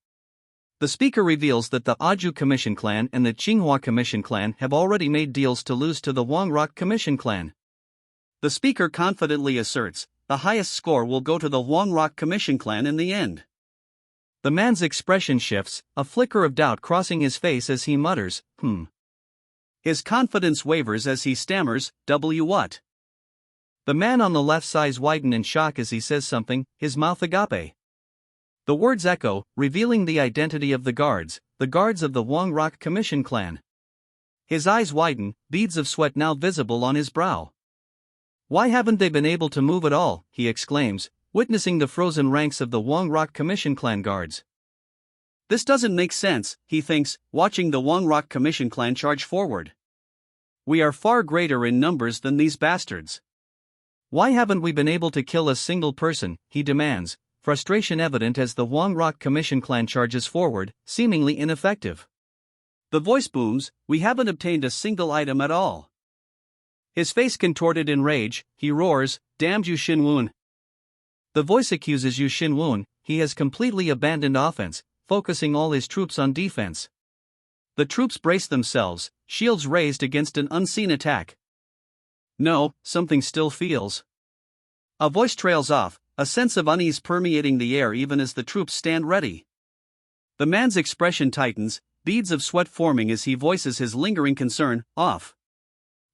The speaker reveals that the Aju Commission clan and the Tsinghua Commission clan have already made deals to lose to the Wangrock Commission clan. The speaker confidently asserts, the highest score will go to the Wangrock Commission clan in the end. The man's expression shifts, a flicker of doubt crossing his face as he mutters, His confidence wavers as he stammers, what? The man on the left's eyes widen in shock as he says something, his mouth agape. The words echo, revealing the identity of the guards of the Wangrock Commission clan. His eyes widen, beads of sweat now visible on his brow. Why haven't they been able to move at all, he exclaims, witnessing the frozen ranks of the Wangrock Commission clan guards. This doesn't make sense, he thinks, watching the Wangrock Commission clan charge forward. We are far greater in numbers than these bastards. Why haven't we been able to kill a single person, he demands, frustration evident as the Wangrock Commission clan charges forward, seemingly ineffective. The voice booms, we haven't obtained a single item at all. His face contorted in rage, he roars, damned Yu Xinwen. The voice accuses Yu Xinwen, he has completely abandoned offense, focusing all his troops on defense. The troops brace themselves, shields raised against an unseen attack. No, something still feels. A voice trails off, a sense of unease permeating the air even as the troops stand ready. The man's expression tightens, beads of sweat forming as he voices his lingering concern, off.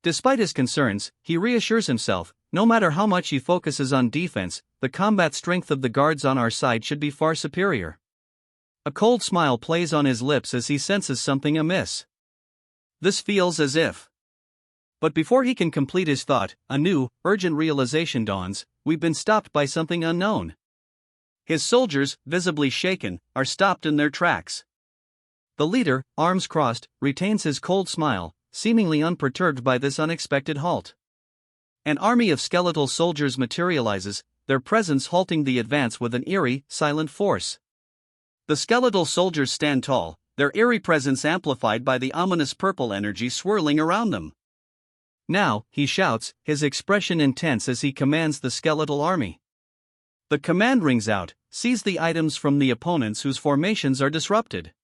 Despite his concerns, he reassures himself, no matter how much he focuses on defense, the combat strength of the guards on our side should be far superior. A cold smile plays on his lips as he senses something amiss. This feels as if. But before he can complete his thought, a new, urgent realization dawns, we've been stopped by something unknown. His soldiers, visibly shaken, are stopped in their tracks. The leader, arms crossed, retains his cold smile, seemingly unperturbed by this unexpected halt. An army of skeletal soldiers materializes, their presence halting the advance with an eerie, silent force. The skeletal soldiers stand tall, their eerie presence amplified by the ominous purple energy swirling around them. Now, he shouts, his expression intense as he commands the skeletal army. The command rings out, seize the items from the opponents whose formations are disrupted.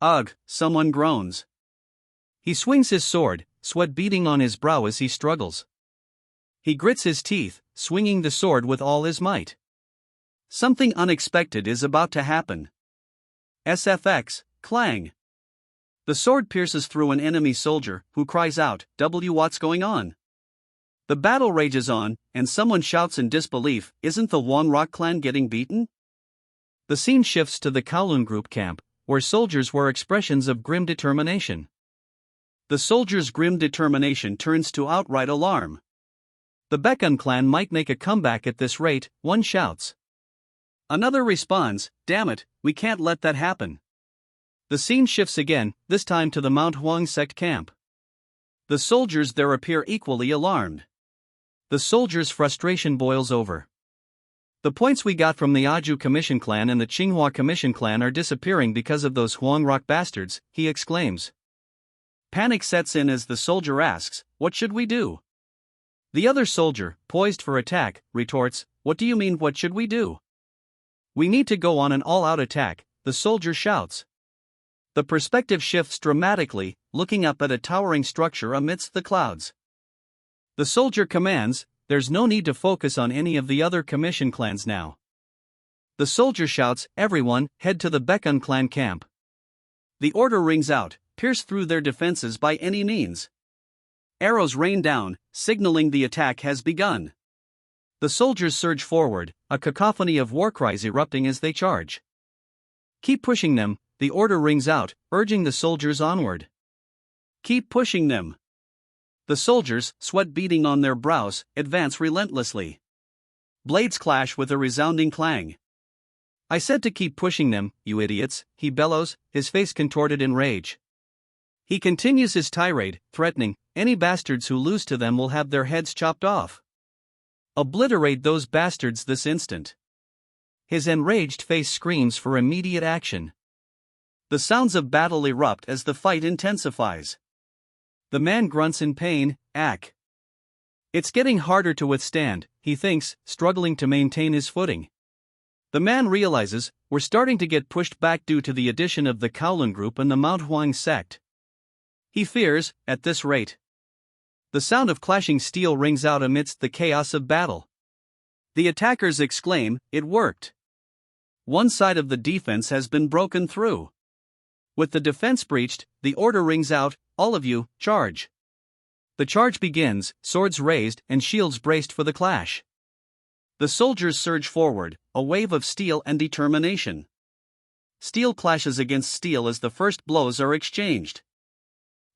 Ugh, someone groans. He swings his sword, sweat beading on his brow as he struggles. He grits his teeth, swinging the sword with all his might. Something unexpected is about to happen. SFX, clang. The sword pierces through an enemy soldier, who cries out, what's going on? The battle rages on, and someone shouts in disbelief, isn't the Wangrock clan getting beaten? The scene shifts to the Kowloon group camp, where soldiers wear expressions of grim determination. The soldiers' grim determination turns to outright alarm. The Baekun clan might make a comeback at this rate, one shouts. Another responds, damn it, we can't let that happen. The scene shifts again, this time to the Mount Huang sect camp. The soldiers there appear equally alarmed. The soldiers' frustration boils over. The points we got from the Aju Commission clan and the Tsinghua Commission clan are disappearing because of those Wangrock bastards, he exclaims. Panic sets in as the soldier asks, what should we do? The other soldier, poised for attack, retorts, what do you mean what should we do? We need to go on an all-out attack, the soldier shouts. The perspective shifts dramatically, looking up at a towering structure amidst the clouds. The soldier commands, there's no need to focus on any of the other commission clans now. The soldier shouts, everyone, head to the Baekun clan camp. The order rings out, pierce through their defenses by any means. Arrows rain down, signaling the attack has begun. The soldiers surge forward, a cacophony of war cries erupting as they charge. Keep pushing them, the order rings out, urging the soldiers onward. Keep pushing them. The soldiers, sweat beading on their brows, advance relentlessly. Blades clash with a resounding clang. I said to keep pushing them, you idiots, he bellows, his face contorted in rage. He continues his tirade, threatening, any bastards who lose to them will have their heads chopped off. Obliterate those bastards this instant. His enraged face screams for immediate action. The sounds of battle erupt as the fight intensifies. The man grunts in pain. Ack. It's getting harder to withstand, he thinks, struggling to maintain his footing. The man realizes, we're starting to get pushed back due to the addition of the Kowloon group and the Manhwa sect. He fears, at this rate. The sound of clashing steel rings out amidst the chaos of battle. The attackers exclaim, it worked. One side of the defense has been broken through. With the defense breached, the order rings out, all of you, charge. The charge begins, swords raised and shields braced for the clash. The soldiers surge forward, a wave of steel and determination. Steel clashes against steel as the first blows are exchanged.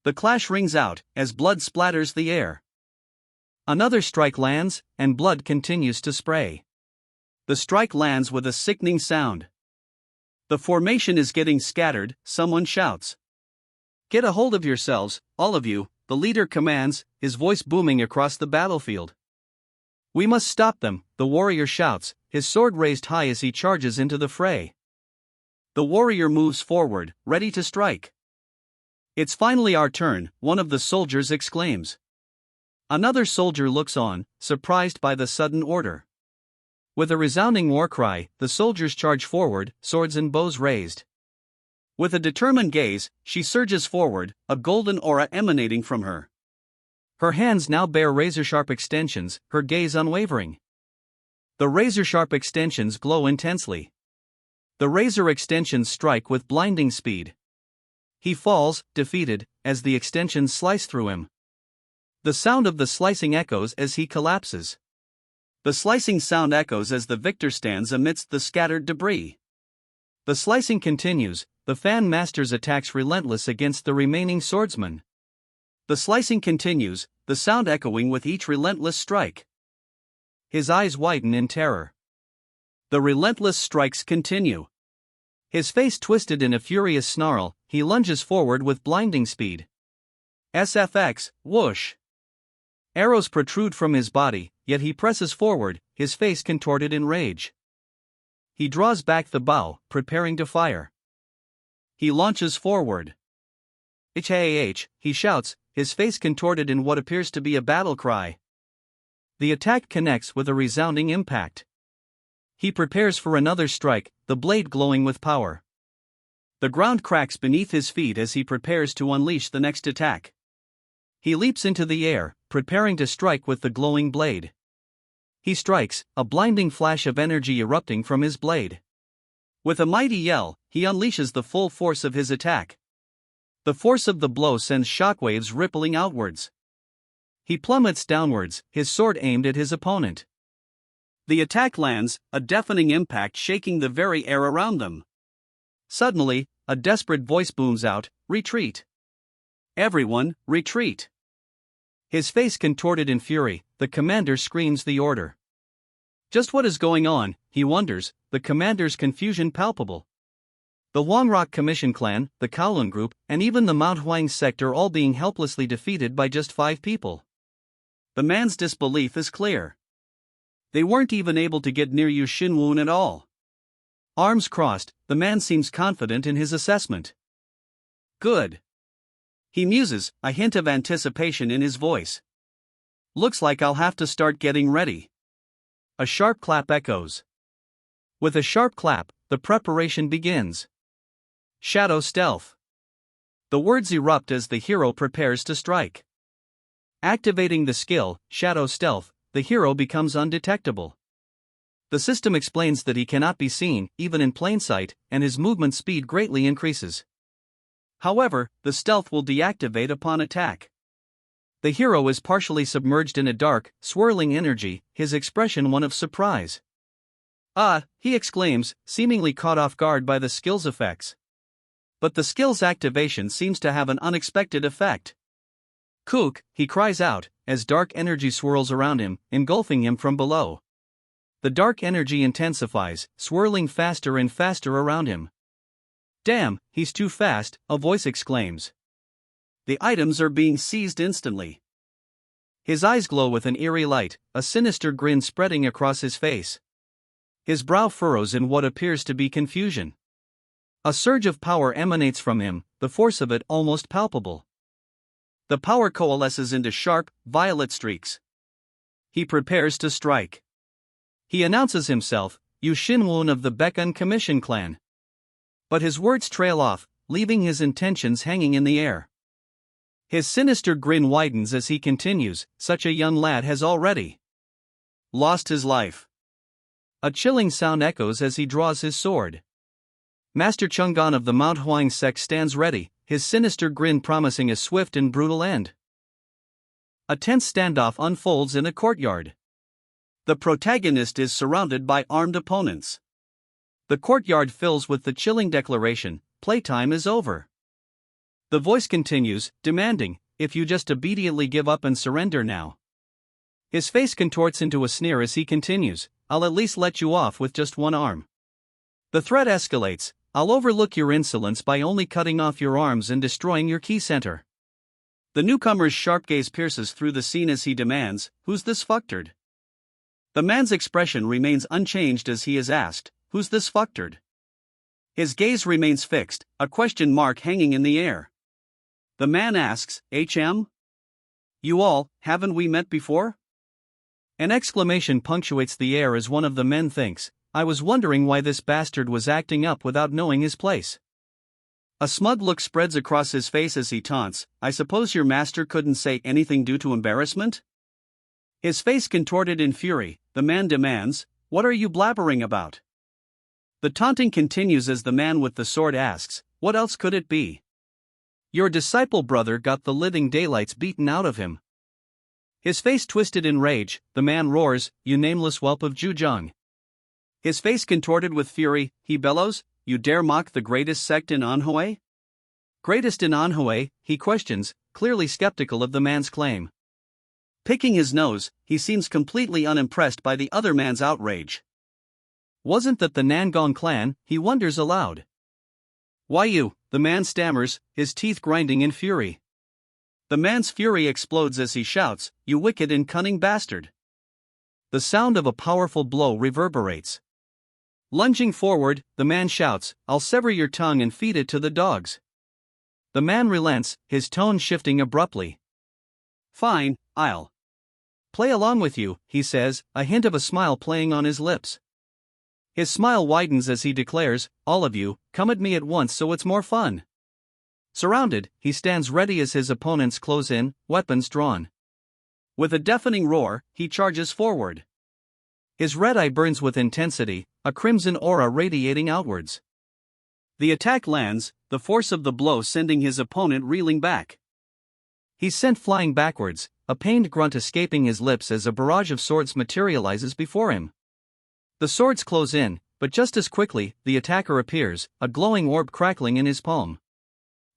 The clash rings out, as blood splatters the air. Another strike lands, and blood continues to spray. The strike lands with a sickening sound. The formation is getting scattered, someone shouts. Get a hold of yourselves, all of you, the leader commands, his voice booming across the battlefield. We must stop them, the warrior shouts, his sword raised high as he charges into the fray. The warrior moves forward, ready to strike. It's finally our turn, one of the soldiers exclaims. Another soldier looks on, surprised by the sudden order. With a resounding war cry, the soldiers charge forward, swords and bows raised. With a determined gaze, she surges forward, a golden aura emanating from her. Her hands now bear razor-sharp extensions, her gaze unwavering. The razor-sharp extensions glow intensely. The razor extensions strike with blinding speed. He falls, defeated, as the extensions slice through him. The sound of the slicing echoes as he collapses. The slicing sound echoes as the victor stands amidst the scattered debris. The slicing continues, the fan master's attacks relentless against the remaining swordsman. The slicing continues, the sound echoing with each relentless strike. His eyes widen in terror. The relentless strikes continue. His face twisted in a furious snarl, he lunges forward with blinding speed. SFX, whoosh. Arrows protrude from his body, yet he presses forward, his face contorted in rage. He draws back the bow, preparing to fire. He launches forward. H-H-H, he shouts, his face contorted in what appears to be a battle cry. The attack connects with a resounding impact. He prepares for another strike, the blade glowing with power. The ground cracks beneath his feet as he prepares to unleash the next attack. He leaps into the air, preparing to strike with the glowing blade. He strikes, a blinding flash of energy erupting from his blade. With a mighty yell, he unleashes the full force of his attack. The force of the blow sends shockwaves rippling outwards. He plummets downwards, his sword aimed at his opponent. The attack lands, a deafening impact shaking the very air around them. Suddenly, a desperate voice booms out, retreat. Everyone, retreat. His face contorted in fury, the commander screams the order. Just what is going on, he wonders, the commander's confusion palpable. The Wangrock Commission clan, the Kowloon group, and even the Mount Huang sect are all being helplessly defeated by just 5 people. The man's disbelief is clear. They weren't even able to get near Yu Xinwun at all. Arms crossed, the man seems confident in his assessment. Good. He muses, a hint of anticipation in his voice. Looks like I'll have to start getting ready. A sharp clap echoes. With a sharp clap, the preparation begins. Shadow stealth. The words erupt as the hero prepares to strike. Activating the skill, Shadow Stealth, the hero becomes undetectable. The system explains that he cannot be seen, even in plain sight, and his movement speed greatly increases. However, the stealth will deactivate upon attack. The hero is partially submerged in a dark, swirling energy, his expression one of surprise. Ah, he exclaims, seemingly caught off guard by the skill's effects. But the skill's activation seems to have an unexpected effect. Kook, he cries out, as dark energy swirls around him, engulfing him from below. The dark energy intensifies, swirling faster and faster around him. Damn, he's too fast, a voice exclaims. The items are being seized instantly. His eyes glow with an eerie light, a sinister grin spreading across his face. His brow furrows in what appears to be confusion. A surge of power emanates from him, the force of it almost palpable. The power coalesces into sharp, violet streaks. He prepares to strike. He announces himself, Yu Shinwon of the Baekun Commission clan. But his words trail off, leaving his intentions hanging in the air. His sinister grin widens as he continues, such a young lad has already lost his life. A chilling sound echoes as he draws his sword. Master Chang'an of the Mount Huang sect stands ready, his sinister grin promising a swift and brutal end. A tense standoff unfolds in a courtyard. The protagonist is surrounded by armed opponents. The courtyard fills with the chilling declaration, "Playtime is over." The voice continues, demanding, "If you just obediently give up and surrender now." His face contorts into a sneer as he continues, "I'll at least let you off with just one arm." The threat escalates, "I'll overlook your insolence by only cutting off your arms and destroying your key center." The newcomer's sharp gaze pierces through the scene as he demands, "Who's this fucktard?" The man's expression remains unchanged as he is asked, "Who's this fucktard?" His gaze remains fixed, a question mark hanging in the air. The man asks, "HM? You all, haven't we met before?" An exclamation punctuates the air as one of the men thinks, "I was wondering why this bastard was acting up without knowing his place." A smug look spreads across his face as he taunts, "I suppose your master couldn't say anything due to embarrassment?" His face contorted in fury, the man demands, "What are you blabbering about?" The taunting continues as the man with the sword asks, "What else could it be? Your disciple brother got the living daylights beaten out of him." His face twisted in rage, the man roars, "You nameless whelp of Zhejiang." His face contorted with fury, he bellows, "You dare mock the greatest sect in Anhui?" "Greatest in Anhui?" he questions, clearly skeptical of the man's claim. Picking his nose, he seems completely unimpressed by the other man's outrage. Wasn't that the Nangong clan, he wonders aloud. "Why you?" the man stammers, his teeth grinding in fury. The man's fury explodes as he shouts, "You wicked and cunning bastard!" The sound of a powerful blow reverberates. Lunging forward, the man shouts, "I'll sever your tongue and feed it to the dogs." The man relents, his tone shifting abruptly. "Fine, I'll play along with you," he says, a hint of a smile playing on his lips. His smile widens as he declares, "All of you, come at me at once so it's more fun." Surrounded, he stands ready as his opponents close in, weapons drawn. With a deafening roar, he charges forward. His red eye burns with intensity, a crimson aura radiating outwards. The attack lands, the force of the blow sending his opponent reeling back. He's sent flying backwards, a pained grunt escaping his lips as a barrage of swords materializes before him. The swords close in, but just as quickly, the attacker appears, a glowing orb crackling in his palm.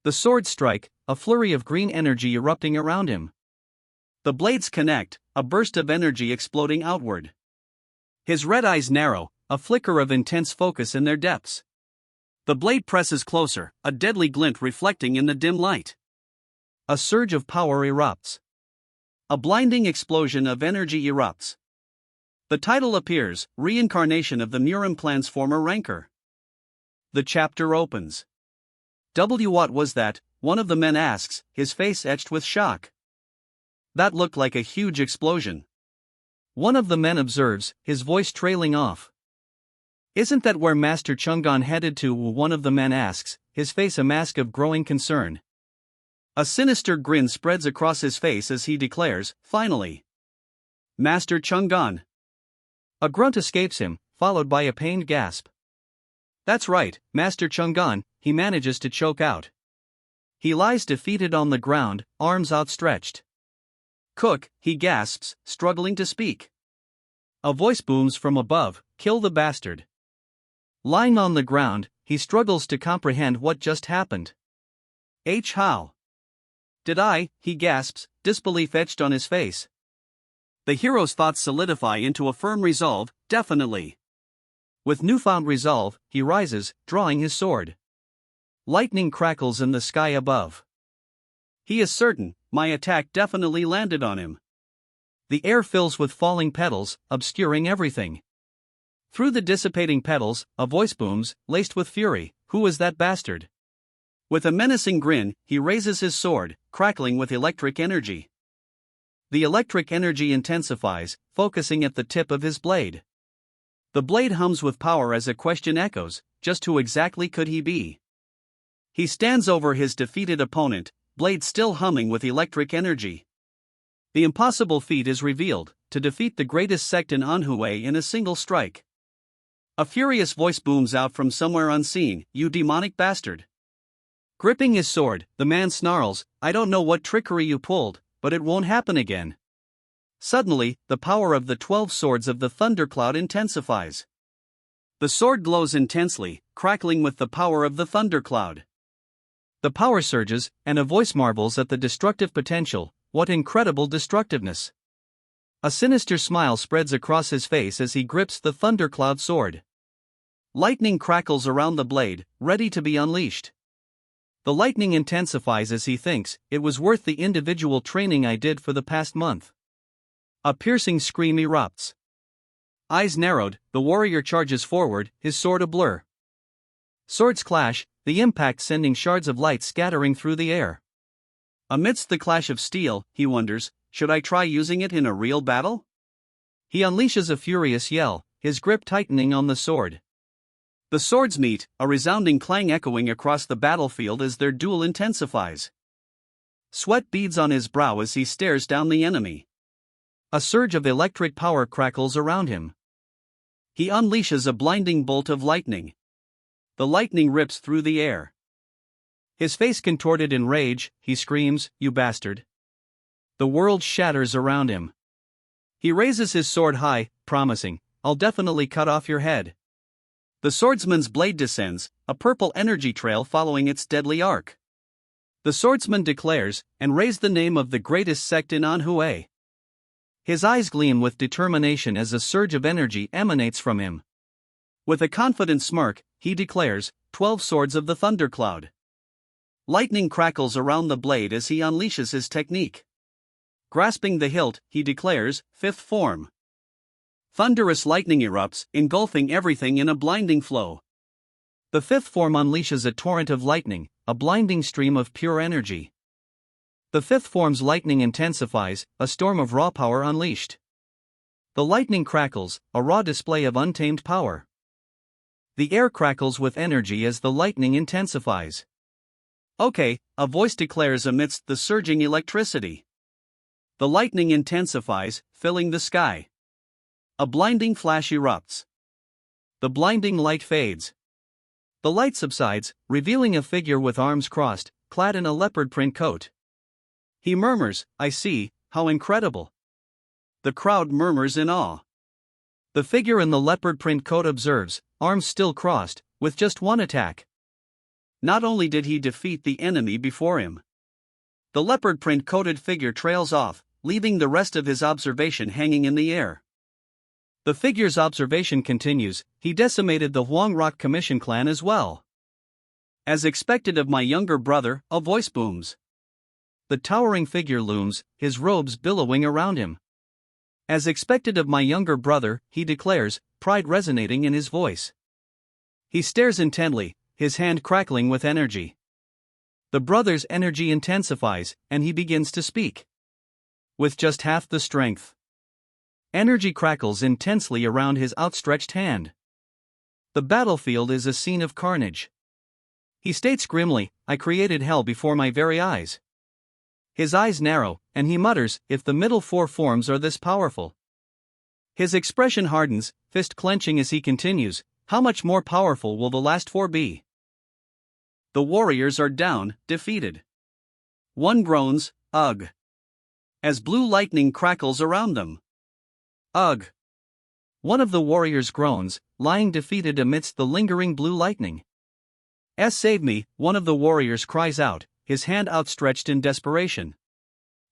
The swords strike, a flurry of green energy erupting around him. The blades connect, a burst of energy exploding outward. His red eyes narrow, a flicker of intense focus in their depths. The blade presses closer, a deadly glint reflecting in the dim light. A surge of power erupts. A blinding explosion of energy erupts. The title appears, Reincarnation of the Murim clan's former rancor. The chapter opens. What was that? One of the men asks, his face etched with shock. That looked like a huge explosion. One of the men observes, his voice trailing off. Isn't that where Master Chang'an headed to? One of the men asks, his face a mask of growing concern. A sinister grin spreads across his face as he declares, "Finally! Master Chang'an!" A grunt escapes him, followed by a pained gasp. "That's right, Master Chang'an," he manages to choke out. He lies defeated on the ground, arms outstretched. "Cook," he gasps, struggling to speak. A voice booms from above, "Kill the bastard." Lying on the ground, he struggles to comprehend what just happened. How did I?" he gasps, disbelief etched on his face. The hero's thoughts solidify into a firm resolve, "Definitely." With newfound resolve, he rises, drawing his sword. Lightning crackles in the sky above. He is certain, my attack definitely landed on him. The air fills with falling petals, obscuring everything. Through the dissipating petals, a voice booms, laced with fury, "Who is that bastard? With a menacing grin, he raises his sword, crackling with electric energy. The electric energy intensifies, focusing at the tip of his blade. The blade hums with power as a question echoes, just who exactly could he be? He stands over his defeated opponent, blade still humming with electric energy. The impossible feat is revealed, to defeat the greatest sect in Anhui in a single strike. A furious voice booms out from somewhere unseen, "You demonic bastard!" Gripping his sword, the man snarls, "I don't know what trickery you pulled, but it won't happen again." Suddenly, the power of the 12 swords of the thundercloud intensifies. The sword glows intensely, crackling with the power of the thundercloud. The power surges, and a voice marvels at the destructive potential. What incredible destructiveness! A sinister smile spreads across his face as he grips the thundercloud sword. Lightning crackles around the blade, ready to be unleashed. The lightning intensifies as he thinks, "It was worth the individual training I did for the past month." A piercing scream erupts. Eyes narrowed, the warrior charges forward, his sword a blur. Swords clash, the impact sending shards of light scattering through the air. Amidst the clash of steel, he wonders, should I try using it in a real battle? He unleashes a furious yell, his grip tightening on the sword. The swords meet, a resounding clang echoing across the battlefield as their duel intensifies. Sweat beads on his brow as he stares down the enemy. A surge of electric power crackles around him. He unleashes a blinding bolt of lightning. The lightning rips through the air. His face contorted in rage, he screams, "You bastard!" The world shatters around him. He raises his sword high, promising, "I'll definitely cut off your head." The swordsman's blade descends, a purple energy trail following its deadly arc. The swordsman declares, "And raise the name of the greatest sect in Anhui." His eyes gleam with determination as a surge of energy emanates from him. With a confident smirk, he declares, 12 swords of the thundercloud." Lightning crackles around the blade as he unleashes his technique. Grasping the hilt, he declares, "Fifth form." Thunderous lightning erupts, engulfing everything in a blinding flow. The fifth form unleashes a torrent of lightning, a blinding stream of pure energy. The fifth form's lightning intensifies, a storm of raw power unleashed. The lightning crackles, a raw display of untamed power. The air crackles with energy as the lightning intensifies. "Okay," a voice declares amidst the surging electricity. The lightning intensifies, filling the sky. A blinding flash erupts. The blinding light fades. The light subsides, revealing a figure with arms crossed, clad in a leopard print coat. He murmurs, "I see, how incredible." The crowd murmurs in awe. The figure in the leopard print coat observes, arms still crossed, with just one attack. Not only did he defeat the enemy before him, the leopard print coated figure trails off, leaving the rest of his observation hanging in the air. The figure's observation continues, "He decimated the Huang Rock Commission clan as well." "As expected of my younger brother," a voice booms. The towering figure looms, his robes billowing around him. "As expected of my younger brother," he declares, pride resonating in his voice. He stares intently, his hand crackling with energy. The brother's energy intensifies, and he begins to speak. With just half the strength. Energy crackles intensely around his outstretched hand. The battlefield is a scene of carnage. He states grimly, "I created hell before my very eyes." His eyes narrow, and he mutters, "If the middle four forms are this powerful." His expression hardens, fist clenching as he continues, "How much more powerful will the last four be?" The warriors are down, defeated. One groans, "Ugh," as blue lightning crackles around them. "Ugh." One of the warriors groans, lying defeated amidst the lingering blue lightning. "Save me," one of the warriors cries out, his hand outstretched in desperation.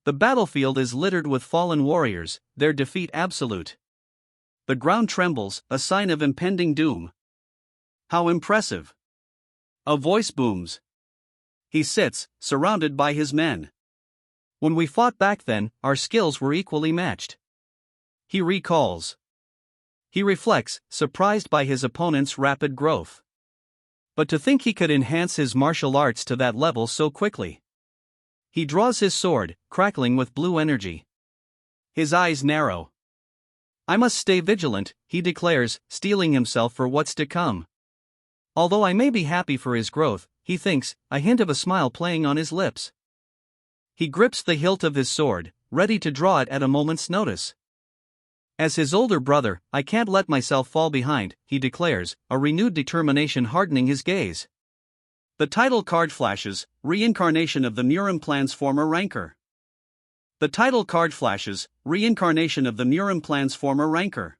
The battlefield is littered with fallen warriors, their defeat absolute. The ground trembles, a sign of impending doom. "How impressive." A voice booms. He sits, surrounded by his men. "When we fought back then, our skills were equally matched." He recalls. He reflects, surprised by his opponent's rapid growth. But to think he could enhance his martial arts to that level so quickly. He draws his sword, crackling with blue energy. His eyes narrow. I must stay vigilant, he declares, steeling himself for what's to come. Although I may be happy for his growth, he thinks, a hint of a smile playing on his lips. He grips the hilt of his sword, ready to draw it at a moment's notice. As his older brother, I can't let myself fall behind, he declares, a renewed determination hardening his gaze. The title card flashes, Reincarnation of the Murim Plan's former ranker. The title card flashes, Reincarnation of the Murim Plan's former ranker.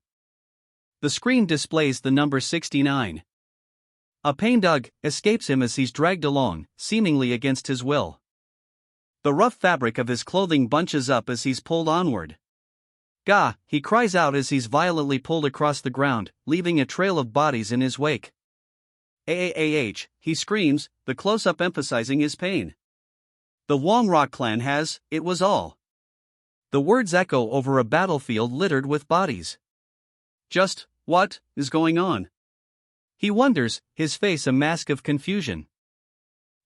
The screen displays the number 69. A pained ugh escapes him as he's dragged along, seemingly against his will. The rough fabric of his clothing bunches up as he's pulled onward. Gah, he cries out as he's violently pulled across the ground, leaving a trail of bodies in his wake. Aah, he screams, the close-up emphasizing his pain. The Wongrok clan has, it was all. The words echo over a battlefield littered with bodies. Just, what is going on? He wonders, his face a mask of confusion.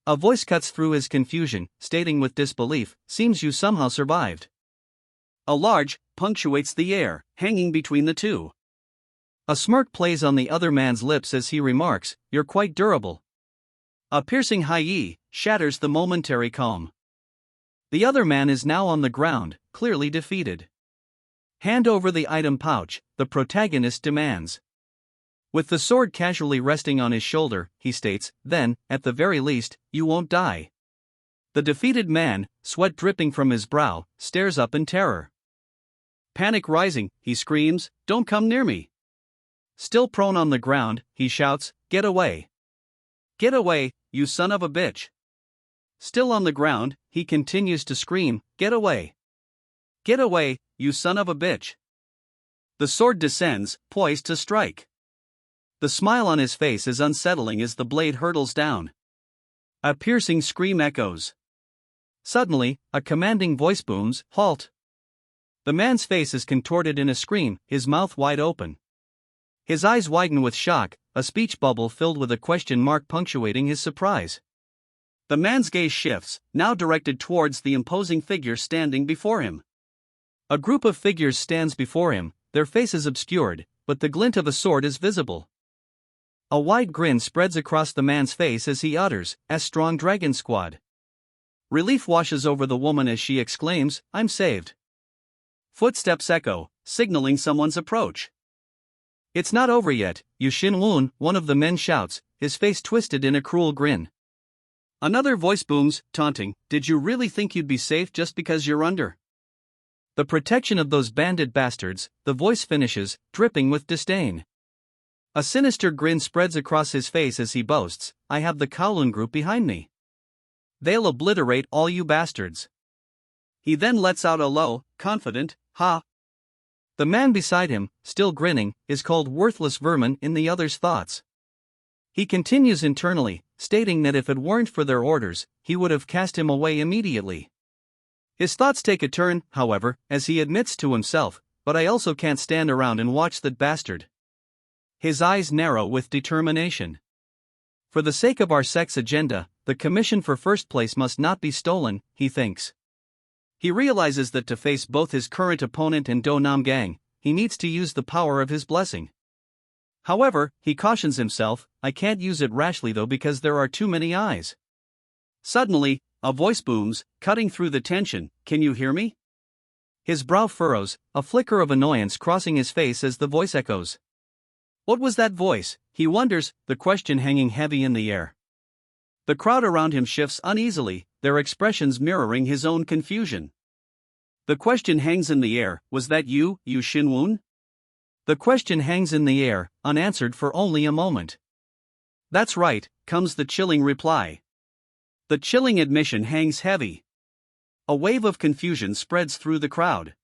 A voice cuts through his confusion, stating with disbelief, seems you somehow survived. A large punctuates the air, hanging between the two. A smirk plays on the other man's lips as he remarks, you're quite durable. A piercing hi-yi shatters the momentary calm. The other man is now on the ground, clearly defeated. Hand over the item pouch, the protagonist demands. With the sword casually resting on his shoulder, he states, then, at the very least, you won't die. The defeated man, sweat dripping from his brow, stares up in terror. Panic rising, he screams, don't come near me. Still prone on the ground, he shouts, get away. Get away, you son of a bitch. Still on the ground, he continues to scream, get away. Get away, you son of a bitch. The sword descends, poised to strike. The smile on his face is unsettling as the blade hurtles down. A piercing scream echoes. Suddenly, a commanding voice booms, halt. The man's face is contorted in a scream, his mouth wide open. His eyes widen with shock, a speech bubble filled with a question mark punctuating his surprise. The man's gaze shifts, now directed towards the imposing figure standing before him. A group of figures stands before him, their faces obscured, but the glint of a sword is visible. A wide grin spreads across the man's face as he utters, "A strong dragon squad." Relief washes over the woman as she exclaims, "I'm saved." Footsteps echo, signaling someone's approach. "It's not over yet, you Shin-woon," one of the men shouts, his face twisted in a cruel grin. Another voice booms, taunting, "Did you really think you'd be safe just because you're under the protection of those bandit bastards?" The voice finishes, dripping with disdain. A sinister grin spreads across his face as he boasts, "I have the Kowloon group behind me. They'll obliterate all you bastards." He then lets out a low, confident, "Ha." The man beside him, still grinning, is called worthless vermin in the other's thoughts. He continues internally, stating that if it weren't for their orders, he would have cast him away immediately. His thoughts take a turn, however, as he admits to himself, "But I also can't stand around and watch that bastard." His eyes narrow with determination. For the sake of our sex agenda, the commission for first place must not be stolen, he thinks. He realizes that to face both his current opponent and Do Nam Gang, he needs to use the power of his blessing. However, he cautions himself, "I can't use it rashly though because there are too many eyes." Suddenly, a voice booms, cutting through the tension, "Can you hear me?" His brow furrows, a flicker of annoyance crossing his face as the voice echoes. What was that voice, he wonders, the question hanging heavy in the air. The crowd around him shifts uneasily, their expressions mirroring his own confusion. The question hangs in the air, "Was that you, Yu Shin-woon?" The question hangs in the air, unanswered for only a moment. "That's right," comes the chilling reply. The chilling admission hangs heavy. A wave of confusion spreads through the crowd.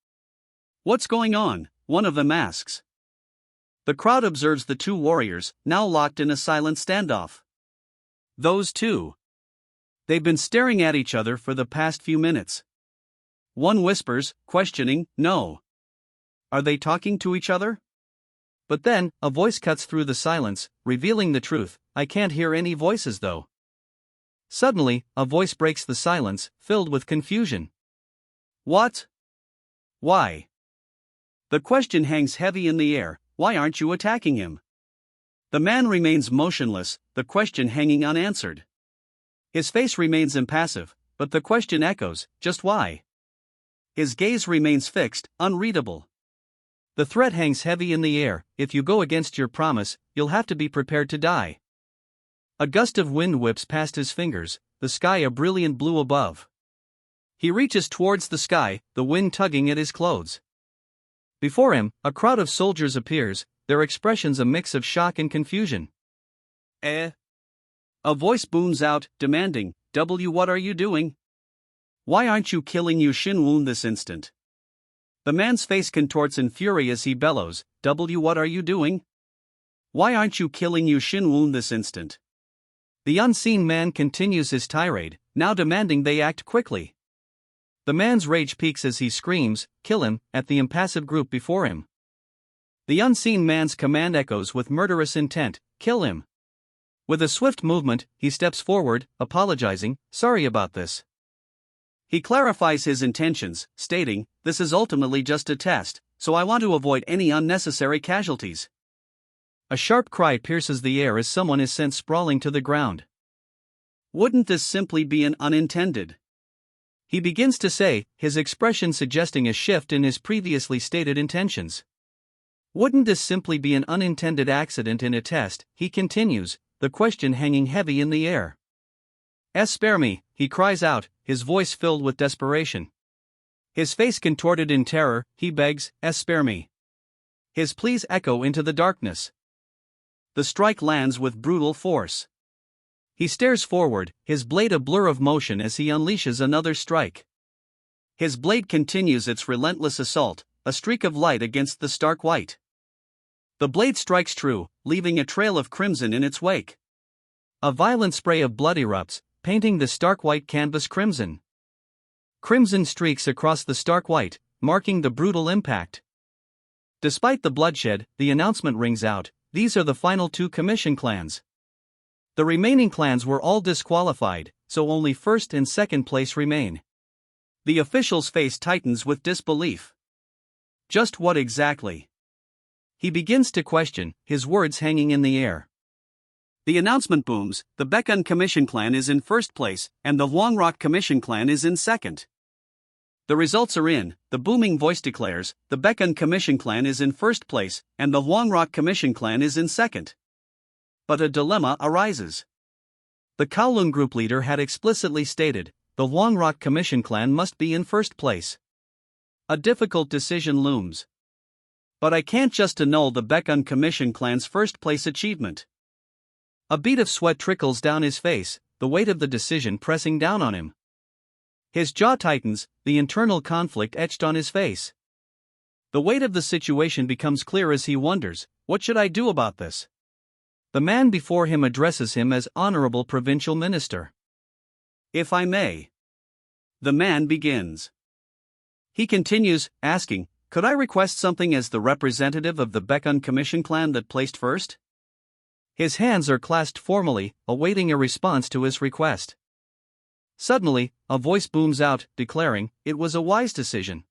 "What's going on?" one of them asks. The crowd observes the two warriors, now locked in a silent standoff. Those two. They've been staring at each other for the past few minutes. One whispers, questioning, "No. Are they talking to each other?" But then, a voice cuts through the silence, revealing the truth. I can't hear any voices though. Suddenly, a voice breaks the silence, filled with confusion. What? Why? The question hangs heavy in the air. Why aren't you attacking him? The man remains motionless, the question hanging unanswered. His face remains impassive, but the question echoes, just why? His gaze remains fixed, unreadable. The threat hangs heavy in the air. If you go against your promise, you'll have to be prepared to die. A gust of wind whips past his fingers, the sky a brilliant blue above. He reaches towards the sky, the wind tugging at his clothes. Before him, a crowd of soldiers appears, their expressions a mix of shock and confusion. A voice booms out, demanding, what are you doing? Why aren't you killing Yu Xinwun this instant? The man's face contorts in fury as he bellows, what are you doing? Why aren't you killing Yu Xinwun this instant? The unseen man continues his tirade, now demanding they act quickly. The man's rage peaks as he screams, kill him, at the impassive group before him. The unseen man's command echoes with murderous intent, kill him. With a swift movement, he steps forward, apologizing, sorry about this. He clarifies his intentions, stating, this is ultimately just a test, so I want to avoid any unnecessary casualties. A sharp cry pierces the air as someone is sent sprawling to the ground. Wouldn't this simply be an unintended? He begins to say, his expression suggesting a shift in his previously stated intentions. Wouldn't this simply be an unintended accident in a test? He continues, the question hanging heavy in the air. Spare me, he cries out, his voice filled with desperation. His face contorted in terror, he begs, spare me. His pleas echo into the darkness. The strike lands with brutal force. He stares forward, his blade a blur of motion as he unleashes another strike. His blade continues its relentless assault, a streak of light against the stark white. The blade strikes true, leaving a trail of crimson in its wake. A violent spray of blood erupts, painting the stark white canvas crimson. Crimson streaks across the stark white, marking the brutal impact. Despite the bloodshed, the announcement rings out, these are the final 2 commission clans. The remaining clans were all disqualified, so only first and second place remain. The official's face tightens with disbelief. Just what exactly? He begins to question, his words hanging in the air. The announcement booms, the Baekun Commission clan is in first place, and the Huangrock Commission clan is in second. The results are in, the booming voice declares, the Baekun Commission clan is in first place, and the Huangrock Commission clan is in second. But a dilemma arises. The Kowloon group leader had explicitly stated, the Huangrock Commission clan must be in first place. A difficult decision looms. But I can't just annul the Baekun Commission clan's first place achievement. A bead of sweat trickles down his face, the weight of the decision pressing down on him. His jaw tightens, the internal conflict etched on his face. The weight of the situation becomes clear as he wonders, what should I do about this? The man before him addresses him as Honorable Provincial Minister. If I may. The man begins. He continues, asking, could I request something as the representative of the Baekun Commission clan that placed first? His hands are clasped formally, awaiting a response to his request. Suddenly, a voice booms out, declaring, it was a wise decision.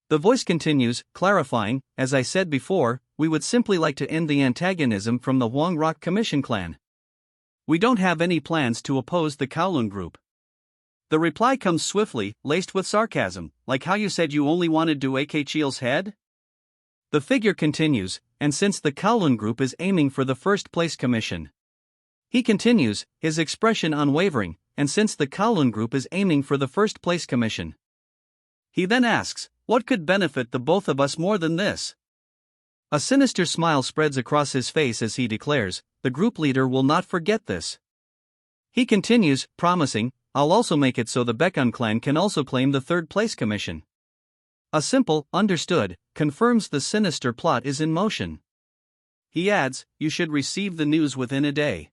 The voice continues, clarifying, as I said before, we would simply like to end the antagonism from the Huangrock Commission clan. We don't have any plans to oppose the Kowloon group. The reply comes swiftly, laced with sarcasm, like how you said you only wanted to AK Cheel's head? The figure continues, and since the Kowloon group is aiming for the first place commission. He continues, his expression unwavering, and since the Kowloon group is aiming for the first place commission. He then asks, what could benefit the both of us more than this? A sinister smile spreads across his face as he declares, the group leader will not forget this. He continues, promising, I'll also make it so the Baekun clan can also claim the third place commission. A simple, understood, confirms the sinister plot is in motion. He adds, you should receive the news within a day.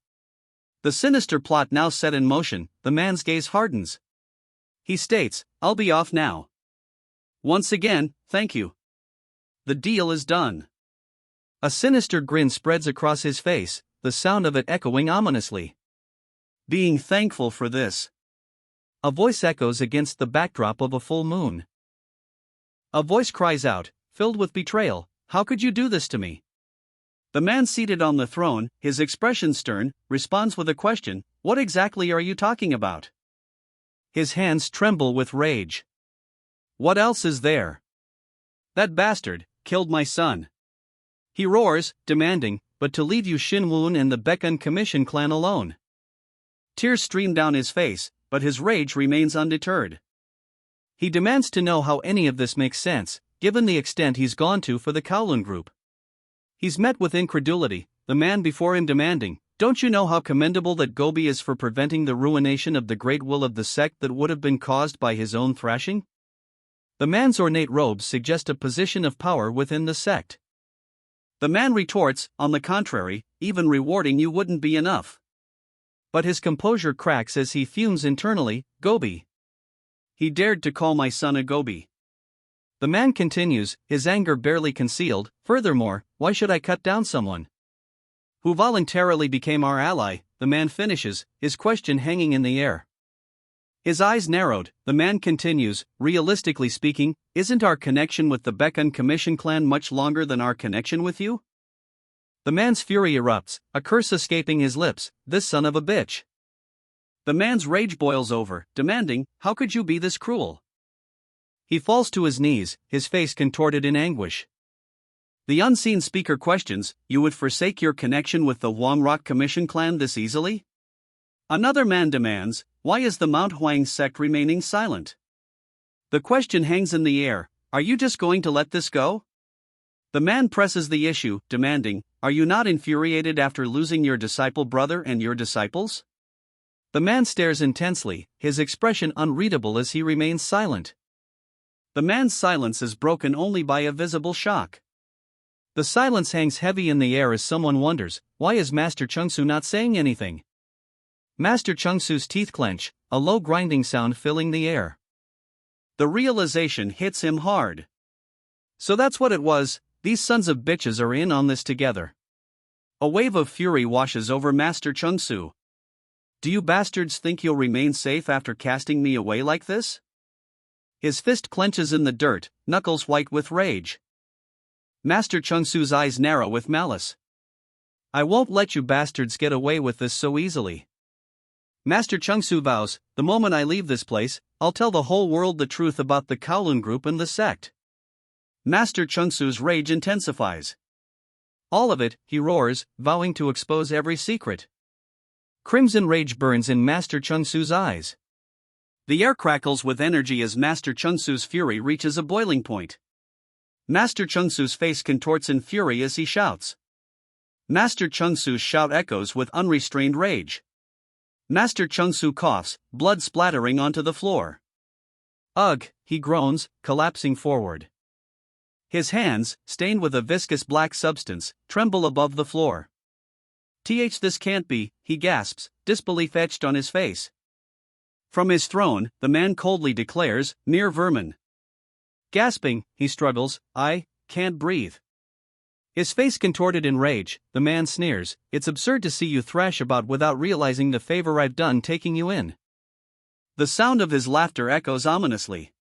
The sinister plot now set in motion, the man's gaze hardens. He states, I'll be off now. Once again, thank you. The deal is done. A sinister grin spreads across his face, the sound of it echoing ominously. Being thankful for this. A voice echoes against the backdrop of a full moon. A voice cries out, filled with betrayal, "How could you do this to me?" The man seated on the throne, his expression stern, responds with a question, "What exactly are you talking about?" His hands tremble with rage. "What else is there? That bastard killed my son," he roars, demanding, "but to leave you Shinwon and the Baekun Commission clan alone." Tears stream down his face, but his rage remains undeterred. He demands to know how any of this makes sense, given the extent he's gone to for the Kowloon group. He's met with incredulity, the man before him demanding, "Don't you know how commendable that Gobi is for preventing the ruination of the great will of the sect that would have been caused by his own thrashing?" The man's ornate robes suggest a position of power within the sect. The man retorts, "On the contrary, even rewarding you wouldn't be enough." But his composure cracks as he fumes internally, "Gobi. He dared to call my son a Gobi." The man continues, his anger barely concealed, "Furthermore, why should I cut down someone who voluntarily became our ally?" The man finishes, his question hanging in the air. His eyes narrowed, the man continues, "Realistically speaking, isn't our connection with the Baekun Commission clan much longer than our connection with you?" The man's fury erupts, a curse escaping his lips, "This son of a bitch." The man's rage boils over, demanding, "How could you be this cruel?" He falls to his knees, his face contorted in anguish. The unseen speaker questions, "You would forsake your connection with the Wangrock Commission clan this easily?" Another man demands, "Why is the Mount Huang sect remaining silent?" The question hangs in the air, "Are you just going to let this go?" The man presses the issue, demanding, "Are you not infuriated after losing your disciple brother and your disciples?" The man stares intensely, his expression unreadable as he remains silent. The man's silence is broken only by a visible shock. The silence hangs heavy in the air as someone wonders, why is Master Chungsu not saying anything? Master Chungsu's teeth clench, a low grinding sound filling the air. The realization hits him hard. So that's what it was, these sons of bitches are in on this together. A wave of fury washes over Master Chungsu. "Do you bastards think you'll remain safe after casting me away like this?" His fist clenches in the dirt, knuckles white with rage. Master Chungsu's eyes narrow with malice. "I won't let you bastards get away with this so easily." Master Chungsu vows, "The moment I leave this place, I'll tell the whole world the truth about the Kowloon group and the sect." Master Chungsu's rage intensifies. "All of it," he roars, vowing to expose every secret. Crimson rage burns in Master Chungsu's eyes. The air crackles with energy as Master Chungsu's fury reaches a boiling point. Master Chungsu's face contorts in fury as he shouts. Master Chungsu's shout echoes with unrestrained rage. Master Chungsu coughs, blood splattering onto the floor. "Ugh," he groans, collapsing forward. His hands, stained with a viscous black substance, tremble above the floor. This can't be," he gasps, disbelief etched on his face. From his throne, the man coldly declares, "Mere vermin." Gasping, he struggles, "I can't breathe." His face contorted in rage, the man sneers, "It's absurd to see you thrash about without realizing the favor I've done taking you in." The sound of his laughter echoes ominously.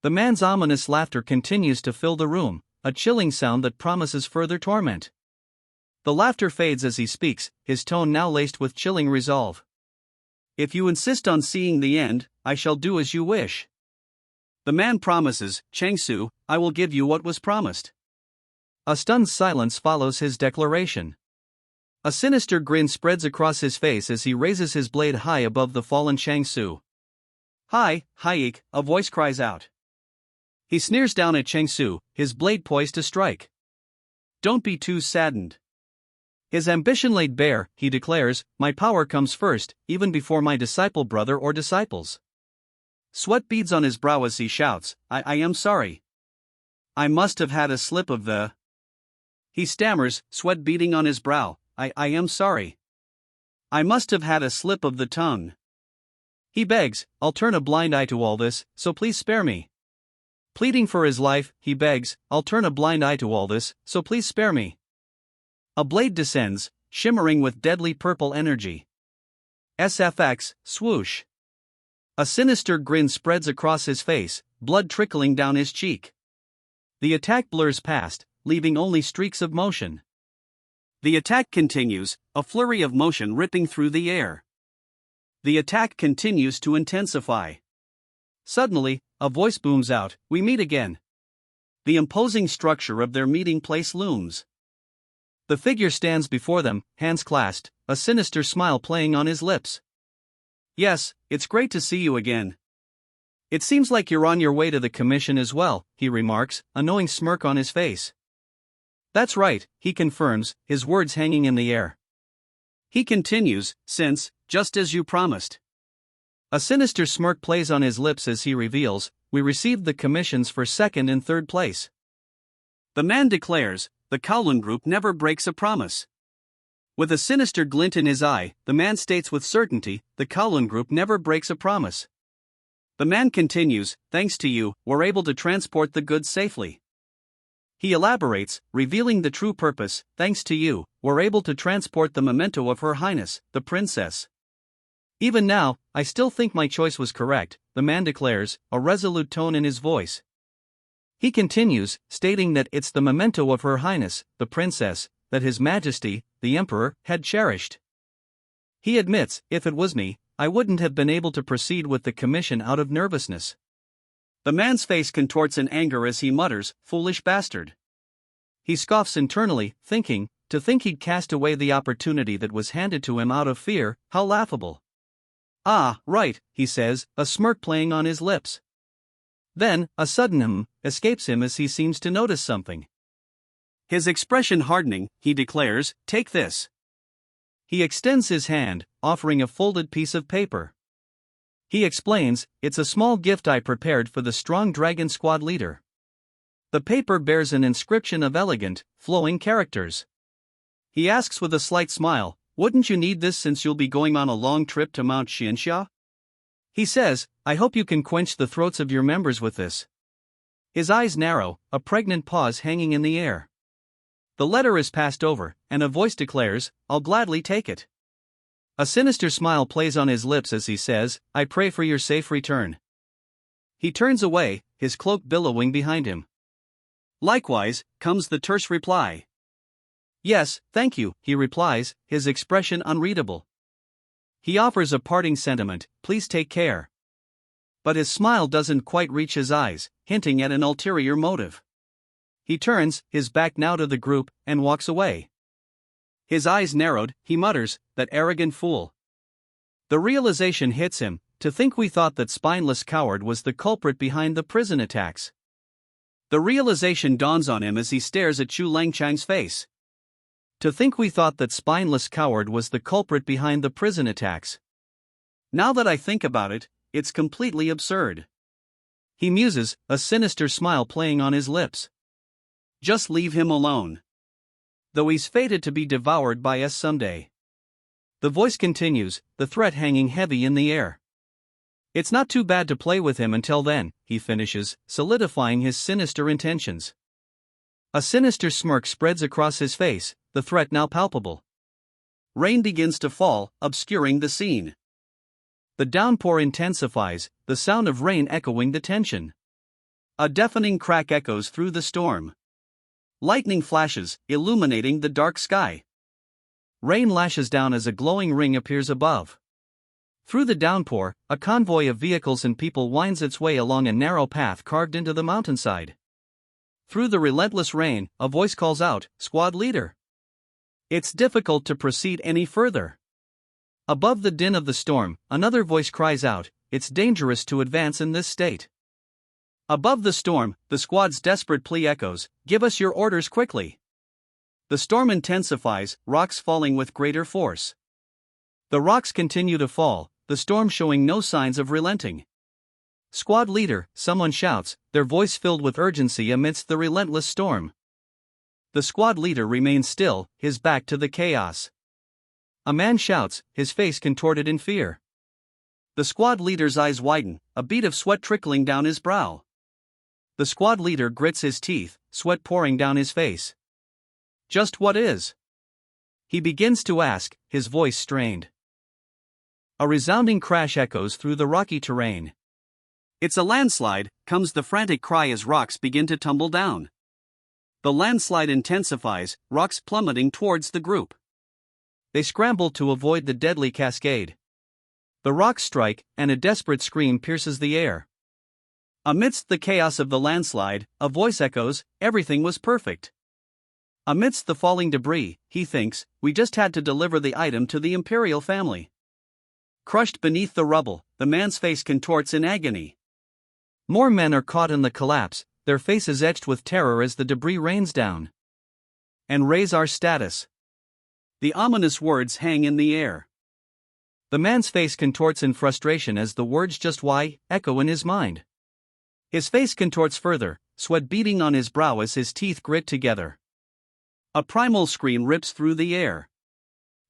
The man's ominous laughter continues to fill the room, a chilling sound that promises further torment. The laughter fades as he speaks, his tone now laced with chilling resolve. "If you insist on seeing the end, I shall do as you wish." The man promises, "Changsu, I will give you what was promised." A stunned silence follows his declaration. A sinister grin spreads across his face as he raises his blade high above the fallen Changsu. "Hi, Hayek," a voice cries out. He sneers down at Changsu, his blade poised to strike. "Don't be too saddened." His ambition laid bare, he declares, "My power comes first, even before my disciple brother or disciples." Sweat beads on his brow as he shouts, I am sorry. I must have had a slip of the..." He stammers, sweat beading on his brow, I am sorry. I must have had a slip of the tongue." He begs, "I'll turn a blind eye to all this, so please spare me." Pleading for his life, he begs, "I'll turn a blind eye to all this, so please spare me." A blade descends, shimmering with deadly purple energy. SFX, swoosh. A sinister grin spreads across his face, blood trickling down his cheek. The attack blurs past, leaving only streaks of motion. The attack continues, a flurry of motion ripping through the air. The attack continues to intensify. Suddenly, a voice booms out, "We meet again." The imposing structure of their meeting place looms. The figure stands before them, hands clasped, a sinister smile playing on his lips. "Yes, it's great to see you again. It seems like you're on your way to the commission as well," he remarks, a knowing smirk on his face. "That's right," he confirms, his words hanging in the air. He continues, "Since, just as you promised." A sinister smirk plays on his lips as he reveals, "We received the commissions for second and third place." The man declares, "The Kowloon Group never breaks a promise." With a sinister glint in his eye, the man states with certainty, "The Kowloon Group never breaks a promise." The man continues, "Thanks to you, we're able to transport the goods safely." He elaborates, revealing the true purpose, "Thanks to you, we're able to transport the memento of Her Highness, the Princess." "Even now, I still think my choice was correct," the man declares, a resolute tone in his voice. He continues, stating that it's the memento of Her Highness, the Princess, that His Majesty, the Emperor, had cherished. He admits, "If it was me, I wouldn't have been able to proceed with the commission out of nervousness." The man's face contorts in anger as he mutters, "Foolish bastard." He scoffs internally, thinking, to think he'd cast away the opportunity that was handed to him out of fear, how laughable. "Ah, right," he says, a smirk playing on his lips. Then, a sudden escapes him as he seems to notice something. His expression hardening, he declares, "Take this." He extends his hand, offering a folded piece of paper. He explains, "It's a small gift I prepared for the strong dragon squad leader." The paper bears an inscription of elegant, flowing characters. He asks with a slight smile, "Wouldn't you need this since you'll be going on a long trip to Mount Xianxia?" He says, "I hope you can quench the throats of your members with this." His eyes narrow, a pregnant pause hanging in the air. The letter is passed over, and a voice declares, "I'll gladly take it." A sinister smile plays on his lips as he says, "I pray for your safe return." He turns away, his cloak billowing behind him. Likewise, comes the terse reply. "Yes, thank you," he replies, his expression unreadable. He offers a parting sentiment, "Please take care." But his smile doesn't quite reach his eyes, hinting at an ulterior motive. He turns, his back now to the group, and walks away. His eyes narrowed, he mutters, "That arrogant fool." The realization hits him, to think we thought that spineless coward was the culprit behind the prison attacks. The realization dawns on him as he stares at Chu Langchang's face. To think we thought that spineless coward was the culprit behind the prison attacks. Now that I think about it, it's completely absurd. He muses, a sinister smile playing on his lips. Just leave him alone. Though he's fated to be devoured by us someday. The voice continues, the threat hanging heavy in the air. It's not too bad to play with him until then, he finishes, solidifying his sinister intentions. A sinister smirk spreads across his face, the threat now palpable. Rain begins to fall, obscuring the scene. The downpour intensifies, the sound of rain echoing the tension. A deafening crack echoes through the storm. Lightning flashes, illuminating the dark sky. Rain lashes down as a glowing ring appears above. Through the downpour, a convoy of vehicles and people winds its way along a narrow path carved into the mountainside. Through the relentless rain, a voice calls out, "Squad leader." It's difficult to proceed any further. Above the din of the storm, another voice cries out, "It's dangerous to advance in this state." Above the storm, the squad's desperate plea echoes, "Give us your orders quickly." The storm intensifies, rocks falling with greater force. The rocks continue to fall, the storm showing no signs of relenting. "Squad leader," someone shouts, their voice filled with urgency amidst the relentless storm. The squad leader remains still, his back to the chaos. A man shouts, his face contorted in fear. The squad leader's eyes widen, a bead of sweat trickling down his brow. The squad leader grits his teeth, sweat pouring down his face. Just what is? He begins to ask, his voice strained. A resounding crash echoes through the rocky terrain. It's a landslide, comes the frantic cry as rocks begin to tumble down. The landslide intensifies, rocks plummeting towards the group. They scramble to avoid the deadly cascade. The rocks strike, and a desperate scream pierces the air. Amidst the chaos of the landslide, a voice echoes, "Everything was perfect." Amidst the falling debris, he thinks, "We just had to deliver the item to the imperial family." Crushed beneath the rubble, the man's face contorts in agony. More men are caught in the collapse, their faces etched with terror as the debris rains down. "And raise our status." The ominous words hang in the air. The man's face contorts in frustration as the words "just why" echo in his mind. His face contorts further, sweat beading on his brow as his teeth grit together. A primal scream rips through the air.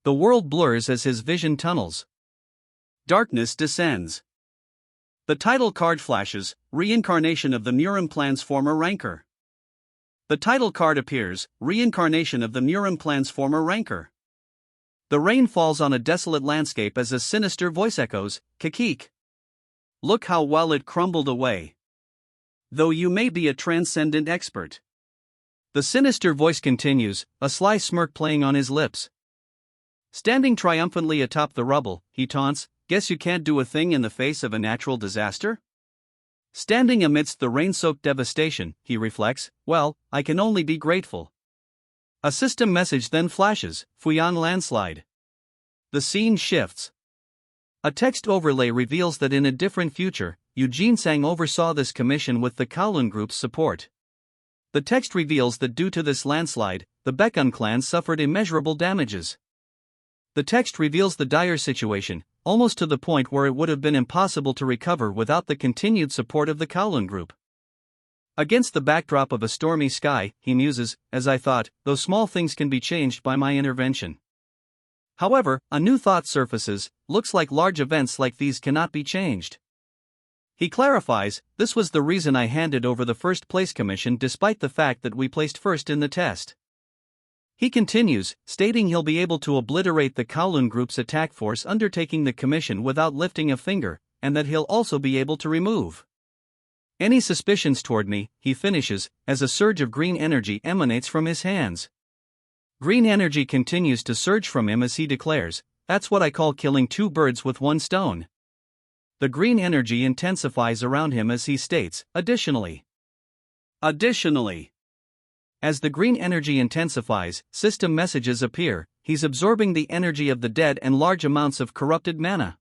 The world blurs as his vision tunnels. Darkness descends. The title card flashes, "Reincarnation of the Murim clan's former ranker." The title card appears, "Reincarnation of the Murim clan's former ranker." The rain falls on a desolate landscape as a sinister voice echoes, "Kakik. Look how well it crumbled away. Though you may be a transcendent expert." The sinister voice continues, a sly smirk playing on his lips. Standing triumphantly atop the rubble, he taunts, "Guess you can't do a thing in the face of a natural disaster?" Standing amidst the rain-soaked devastation, he reflects, "Well, I can only be grateful." A system message then flashes, "Fuyang landslide." The scene shifts. A text overlay reveals that in a different future, Eugene Sang oversaw this commission with the Kowloon Group's support. The text reveals that due to this landslide, the Baekun clan suffered immeasurable damages. The text reveals the dire situation, almost to the point where it would have been impossible to recover without the continued support of the Kowloon Group. Against the backdrop of a stormy sky, he muses, "As I thought, those small things can be changed by my intervention." However, a new thought surfaces, "Looks like large events like these cannot be changed." He clarifies, "This was the reason I handed over the first place commission despite the fact that we placed first in the test." He continues, stating he'll be able to obliterate the Kowloon Group's attack force undertaking the commission without lifting a finger, and that he'll also be able to remove any suspicions toward me, he finishes, as a surge of green energy emanates from his hands. Green energy continues to surge from him as he declares, "That's what I call killing two birds with one stone." The green energy intensifies around him as he states, Additionally. As the green energy intensifies, system messages appear, he's absorbing the energy of the dead and large amounts of corrupted mana.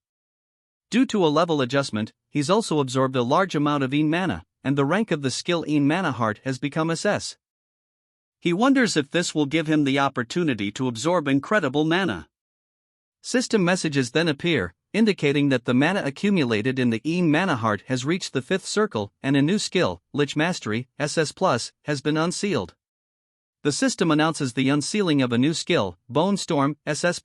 Due to a level adjustment, he's also absorbed a large amount of Een mana, and the rank of the skill Een mana heart has become SS. He wonders if this will give him the opportunity to absorb incredible mana. System messages then appear, indicating that the mana accumulated in the Een mana heart has reached the 5th circle, and a new skill, Lich Mastery, SS+, has been unsealed. The system announces the unsealing of a new skill, Bone Storm, SS+.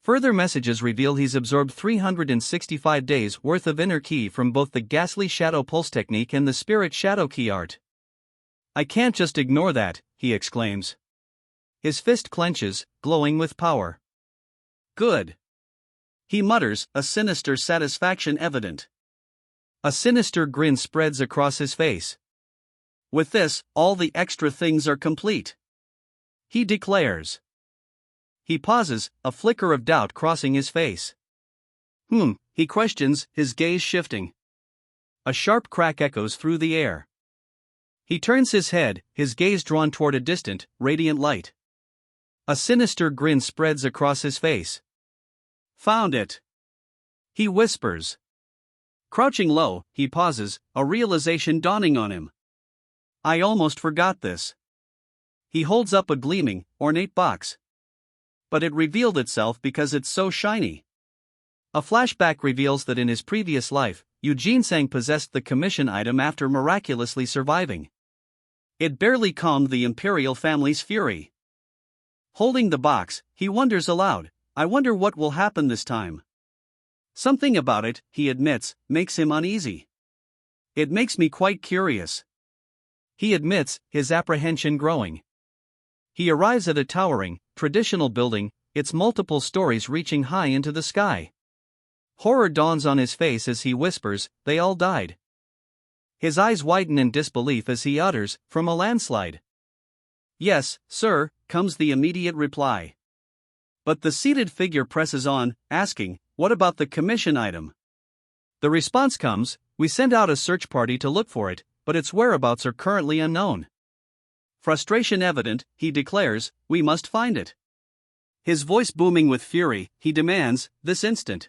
Further messages reveal he's absorbed 365 days worth of inner ki from both the Ghastly Shadow Pulse technique and the Spirit Shadow Ki art. "I can't just ignore that," he exclaims. His fist clenches, glowing with power. "Good," he mutters, a sinister satisfaction evident. A sinister grin spreads across his face. "With this, all the extra things are complete," he declares. He pauses, a flicker of doubt crossing his face. He questions, his gaze shifting. A sharp crack echoes through the air. He turns his head, his gaze drawn toward a distant, radiant light. A sinister grin spreads across his face. "Found it," he whispers. Crouching low, he pauses, a realization dawning on him. "I almost forgot this." He holds up a gleaming, ornate box. But it revealed itself because it's so shiny. A flashback reveals that in his previous life, Eugene Sang possessed the commission item after miraculously surviving. It barely calmed the imperial family's fury. Holding the box, he wonders aloud, "I wonder what will happen this time." Something about it, he admits, makes him uneasy. "It makes me quite curious," he admits, his apprehension growing. He arrives at a towering, traditional building, its multiple stories reaching high into the sky. Horror dawns on his face as he whispers, "They all died." His eyes widen in disbelief as he utters, "From a landslide." "Yes, sir," comes the immediate reply. But the seated figure presses on, asking, "What about the commission item?" The response comes, "We sent out a search party to look for it, but its whereabouts are currently unknown." Frustration evident, he declares, "We must find it." His voice booming with fury, he demands, "This instant."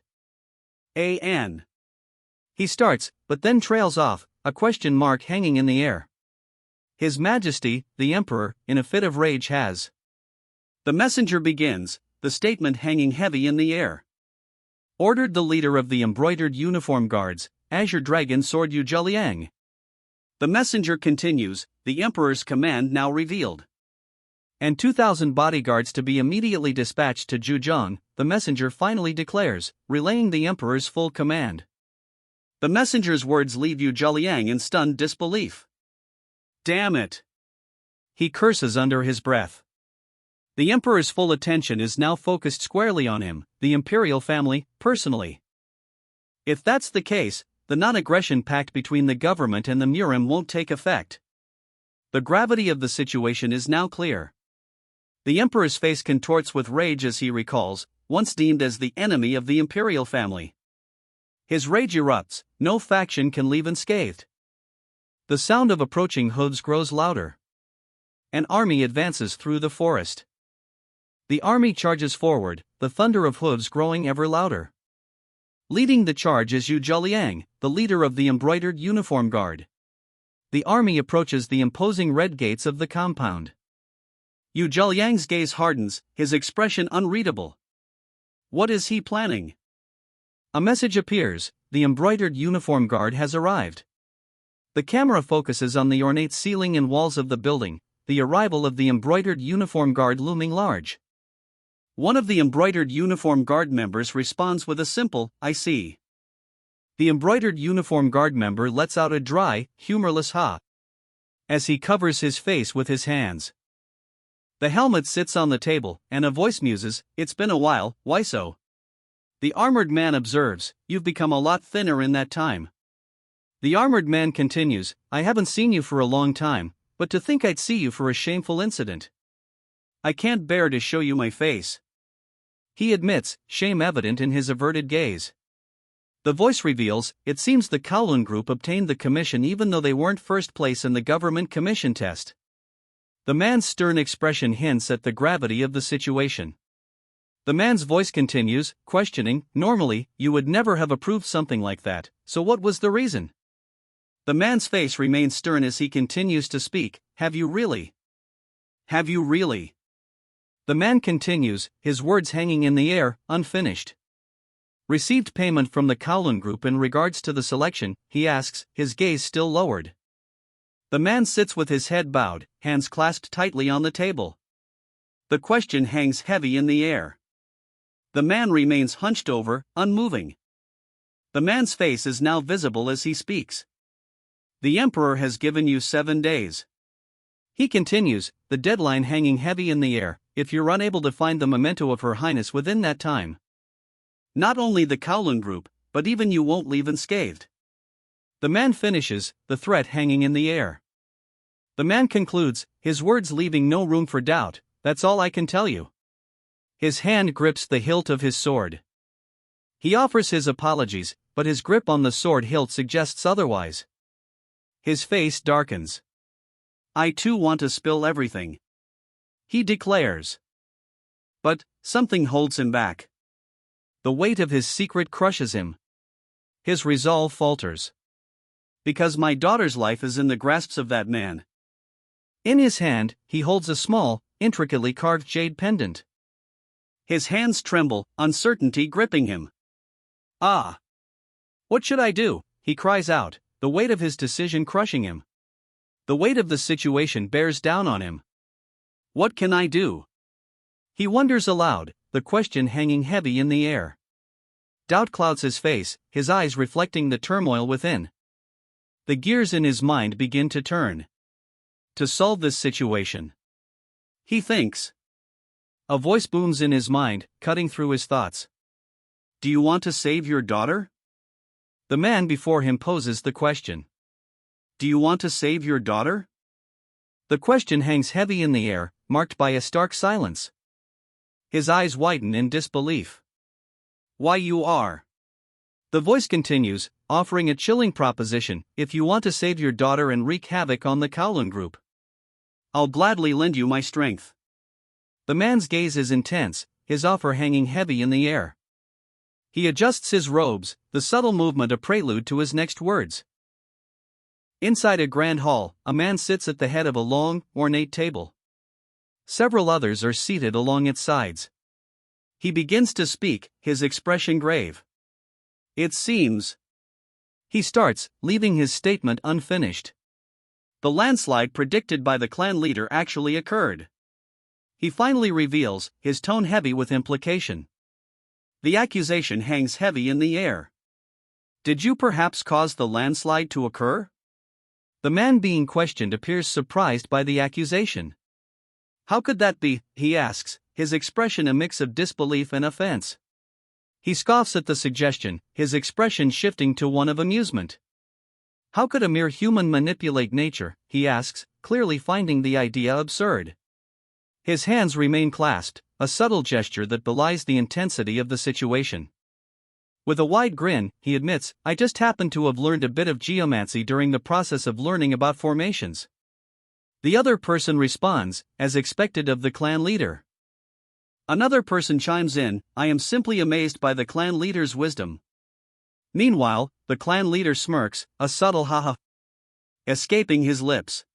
An. He starts, but then trails off, a question mark hanging in the air. His Majesty, the Emperor, in a fit of rage has. The messenger begins, the statement hanging heavy in the air. Ordered the leader of the embroidered uniform guards, Azure Dragon Sword Yu Zheliang. The messenger continues, the Emperor's command now revealed. And 2,000 bodyguards to be immediately dispatched to Zhejiang, the messenger finally declares, relaying the Emperor's full command. The messenger's words leave Yu Zheliang in stunned disbelief. "Damn it!" he curses under his breath. The Emperor's full attention is now focused squarely on him, the imperial family, personally. If that's the case, the non-aggression pact between the government and the Murim won't take effect. The gravity of the situation is now clear. The Emperor's face contorts with rage as he recalls, once deemed as the enemy of the imperial family. His rage erupts, no faction can leave unscathed. The sound of approaching hooves grows louder. An army advances through the forest. The army charges forward, the thunder of hooves growing ever louder. Leading the charge is Yu Zheliang, the leader of the embroidered uniform guard. The army approaches the imposing red gates of the compound. Yu Zheliang's gaze hardens, his expression unreadable. What is he planning? A message appears, the embroidered uniform guard has arrived. The camera focuses on the ornate ceiling and walls of the building, the arrival of the embroidered uniform guard looming large. One of the embroidered uniform guard members responds with a simple, "I see." The embroidered uniform guard member lets out a dry, humorless ha as he covers his face with his hands. The helmet sits on the table, and a voice muses, "It's been a while, why so?" The armored man observes, "You've become a lot thinner in that time." The armored man continues, "I haven't seen you for a long time, but to think I'd see you for a shameful incident. I can't bear to show you my face." He admits, shame evident in his averted gaze. The voice reveals, "It seems the Kowloon group obtained the commission even though they weren't first place in the government commission test." The man's stern expression hints at the gravity of the situation. The man's voice continues, questioning, "Normally, you would never have approved something like that, so what was the reason?" The man's face remains stern as he continues to speak, "Have you really? Have you really?" The man continues, his words hanging in the air, unfinished. "Received payment from the Kowloon group in regards to the selection?" he asks, his gaze still lowered. The man sits with his head bowed, hands clasped tightly on the table. The question hangs heavy in the air. The man remains hunched over, unmoving. The man's face is now visible as he speaks. "The Emperor has given you 7 days." He continues, the deadline hanging heavy in the air, "If you're unable to find the memento of Her Highness within that time, not only the Kowloon group, but even you won't leave unscathed." The man finishes, the threat hanging in the air. The man concludes, his words leaving no room for doubt, "That's all I can tell you." His hand grips the hilt of his sword. He offers his apologies, but his grip on the sword hilt suggests otherwise. His face darkens. "I too want to spill everything," he declares. But something holds him back. The weight of his secret crushes him. His resolve falters. "Because my daughter's life is in the grasps of that man." In his hand, he holds a small, intricately carved jade pendant. His hands tremble, uncertainty gripping him. "Ah! What should I do?" he cries out, the weight of his decision crushing him. The weight of the situation bears down on him. "What can I do?" He wonders aloud, the question hanging heavy in the air. Doubt clouds his face, his eyes reflecting the turmoil within. The gears in his mind begin to turn. To solve this situation, He thinks. A voice booms in his mind, cutting through his thoughts. Do you want to save your daughter? The man before him poses the question. Do you want to save your daughter? The question hangs heavy in the air, marked by a stark silence. His eyes widen in disbelief. Why you are? The voice continues, offering a chilling proposition: if you want to save your daughter and wreak havoc on the Kowloon group, I'll gladly lend you my strength. The man's gaze is intense, his offer hanging heavy in the air. He adjusts his robes, the subtle movement a prelude to his next words. Inside a grand hall, a man sits at the head of a long, ornate table. Several others are seated along its sides. He begins to speak, his expression grave. It seems. He starts, leaving his statement unfinished. The landslide predicted by the clan leader actually occurred. He finally reveals, his tone heavy with implication. The accusation hangs heavy in the air. Did you perhaps cause the landslide to occur? The man being questioned appears surprised by the accusation. How could that be, he asks, his expression a mix of disbelief and offense. He scoffs at the suggestion, his expression shifting to one of amusement. How could a mere human manipulate nature, he asks, clearly finding the idea absurd. His hands remain clasped, a subtle gesture that belies the intensity of the situation. With a wide grin, he admits, I just happen to have learned a bit of geomancy during the process of learning about formations. The other person responds, as expected of the clan leader. Another person chimes in, I am simply amazed by the clan leader's wisdom. Meanwhile, the clan leader smirks, a subtle haha escaping his lips.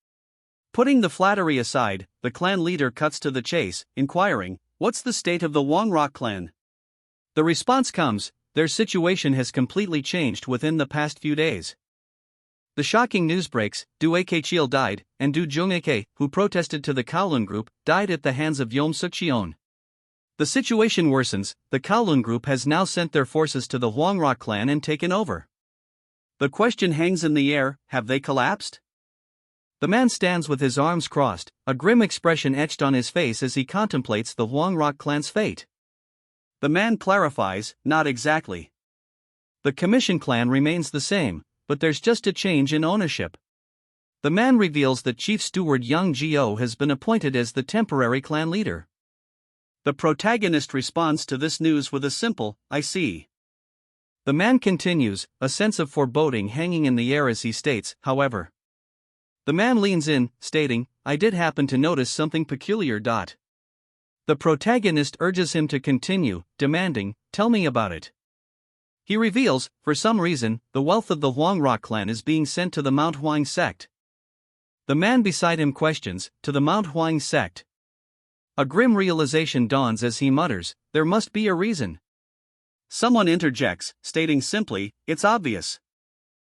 Putting the flattery aside, the clan leader cuts to the chase, inquiring, what's the state of the Wangrock clan? The response comes, their situation has completely changed within the past few days. The shocking news breaks, Du Akechil died, and Du Jungake, who protested to the Kowloon group, died at the hands of Yom Sukcheon. The situation worsens, the Kowloon group has now sent their forces to the Hwangrok clan and taken over. The question hangs in the air, have they collapsed? The man stands with his arms crossed, a grim expression etched on his face as he contemplates the Hwangrok clan's fate. The man clarifies, not exactly. The Commission clan remains the same, but there's just a change in ownership. The man reveals that Chief Steward Yang Gio has been appointed as the temporary clan leader. The protagonist responds to this news with a simple, I see. The man continues, a sense of foreboding hanging in the air as he states, however. The man leans in, stating, I did happen to notice something peculiar. The protagonist urges him to continue, demanding, tell me about it. He reveals, for some reason, the wealth of the Hwangrok clan is being sent to the Mount Hwang sect. The man beside him questions, to the Mount Hwang sect. A grim realization dawns as he mutters, there must be a reason. Someone interjects, stating simply, it's obvious.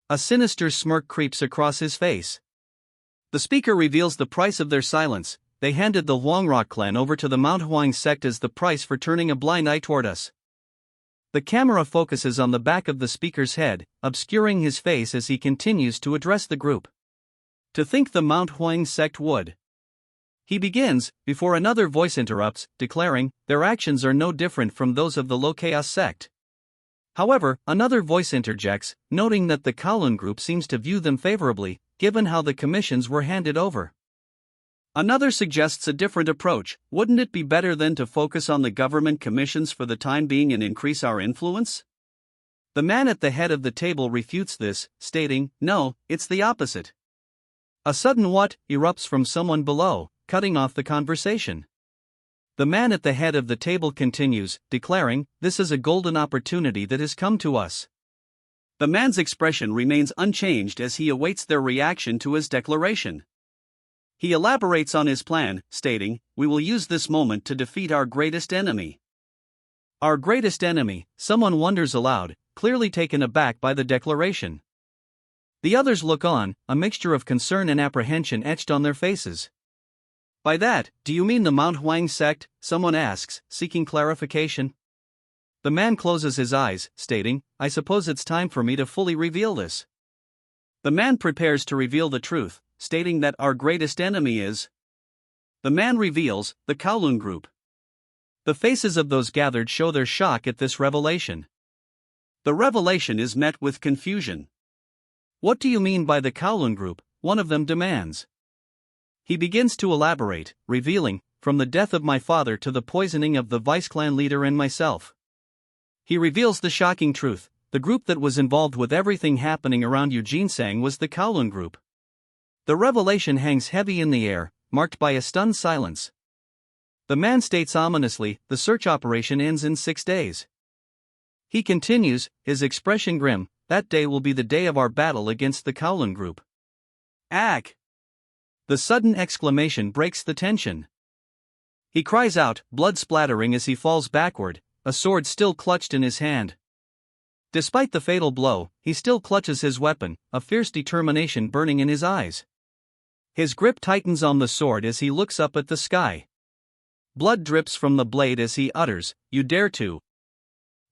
A sinister smirk creeps across his face. The speaker reveals the price of their silence. They handed the Hwangrok clan over to the Mount Hwang sect as the price for turning a blind eye toward us. The camera focuses on the back of the speaker's head, obscuring his face as he continues to address the group. To think the Mount Hwang sect would. He begins, before another voice interrupts, declaring, their actions are no different from those of the Lochaos sect. However, another voice interjects, noting that the Kowloon group seems to view them favorably, given how the commissions were handed over. Another suggests a different approach. Wouldn't it be better then to focus on the government commissions for the time being and increase our influence? The man at the head of the table refutes this, stating, no, it's the opposite. A sudden what erupts from someone below, cutting off the conversation. The man at the head of the table continues, declaring, this is a golden opportunity that has come to us. The man's expression remains unchanged as he awaits their reaction to his declaration. He elaborates on his plan, stating, we will use this moment to defeat our greatest enemy. Our greatest enemy, someone wonders aloud, clearly taken aback by the declaration. The others look on, a mixture of concern and apprehension etched on their faces. By that, do you mean the Mount Hwang sect? Someone asks, seeking clarification. The man closes his eyes, stating, I suppose it's time for me to fully reveal this. The man prepares to reveal the truth, stating that our greatest enemy is The man reveals, the Kowloon group. The faces of those gathered show their shock at this revelation. The revelation is met with confusion. What do you mean by the Kowloon group? One of them demands. He begins to elaborate, revealing, from the death of my father to the poisoning of the vice clan leader and myself. He reveals the shocking truth: the group that was involved with everything happening around Eugene Sang was the Kowloon group. The revelation hangs heavy in the air, marked by a stunned silence. The man states ominously, the search operation ends in 6 days. He continues, his expression grim, that day will be the day of our battle against the Kowloon group. Ag! The sudden exclamation breaks the tension. He cries out, blood splattering as he falls backward, a sword still clutched in his hand. Despite the fatal blow, he still clutches his weapon, a fierce determination burning in his eyes. His grip tightens on the sword as he looks up at the sky. Blood drips from the blade as he utters, "You dare to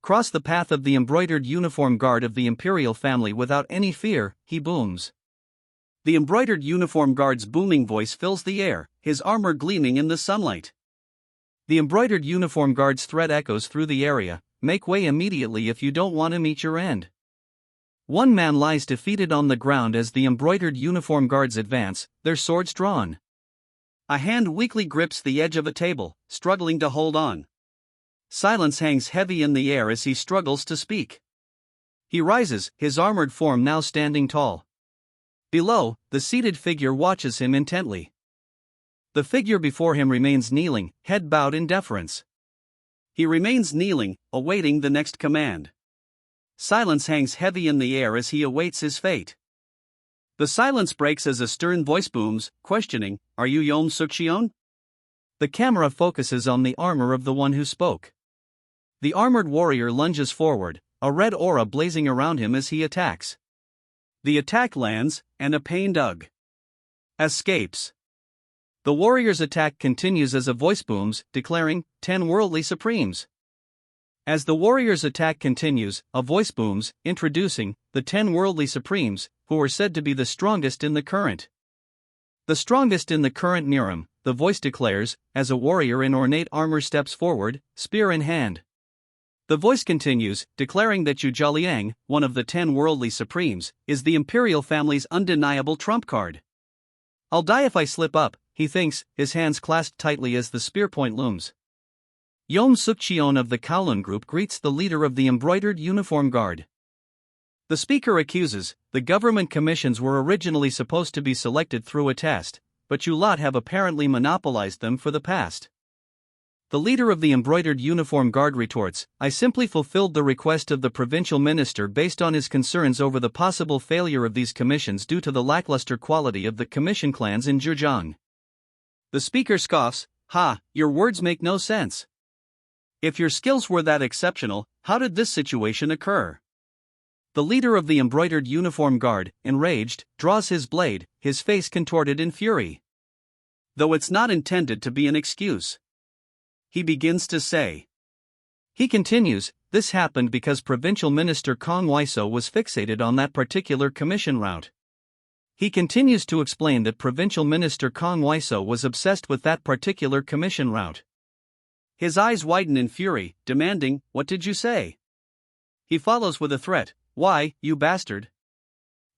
cross the path of the embroidered uniform guard of the imperial family without any fear," he booms. The embroidered uniform guard's booming voice fills the air, his armor gleaming in the sunlight. The embroidered uniform guard's threat echoes through the area, "Make way immediately if you don't want to meet your end." One man lies defeated on the ground as the embroidered uniform guards advance, their swords drawn. A hand weakly grips the edge of a table, struggling to hold on. Silence hangs heavy in the air as he struggles to speak. He rises, his armored form now standing tall. Below, the seated figure watches him intently. The figure before him remains kneeling, head bowed in deference. He remains kneeling, awaiting the next command. Silence hangs heavy in the air as he awaits his fate. The silence breaks as a stern voice booms, questioning, "Are you Yom Suk-cheon?" The camera focuses on the armor of the one who spoke. The armored warrior lunges forward, a red aura blazing around him as he attacks. The attack lands, and a pained Ugh escapes. The warrior's attack continues as a voice booms, declaring, 10 worldly supremes. As the warrior's attack continues, a voice booms, introducing the 10 worldly supremes, who are said to be the strongest in the current. The strongest in the current Niram, the voice declares, as a warrior in ornate armor steps forward, spear in hand. The voice continues, declaring that Yu Jialiang, one of the 10 worldly supremes, is the imperial family's undeniable trump card. "I'll die if I slip up," he thinks, his hands clasped tightly as the spear point looms. Yom Suk-cheon of the Kowloon group greets the leader of the embroidered uniform guard. The speaker accuses, the government commissions were originally supposed to be selected through a test, but you lot have apparently monopolized them for the past. The leader of the embroidered uniform guard retorts, "I simply fulfilled the request of the provincial minister based on his concerns over the possible failure of these commissions due to the lackluster quality of the commission clans in Zhejiang." The speaker scoffs, "Ha, your words make no sense. If your skills were that exceptional, how did this situation occur?" The leader of the embroidered uniform guard, enraged, draws his blade, his face contorted in fury. Though it's not intended to be an excuse, he begins to say. He continues, "This happened because Provincial Minister Kong Waiso was fixated on that particular commission route." He continues to explain that Provincial Minister Kong Waiso was obsessed with that particular commission route. His eyes widen in fury, demanding, "What did you say?" He follows with a threat, "Why, you bastard?"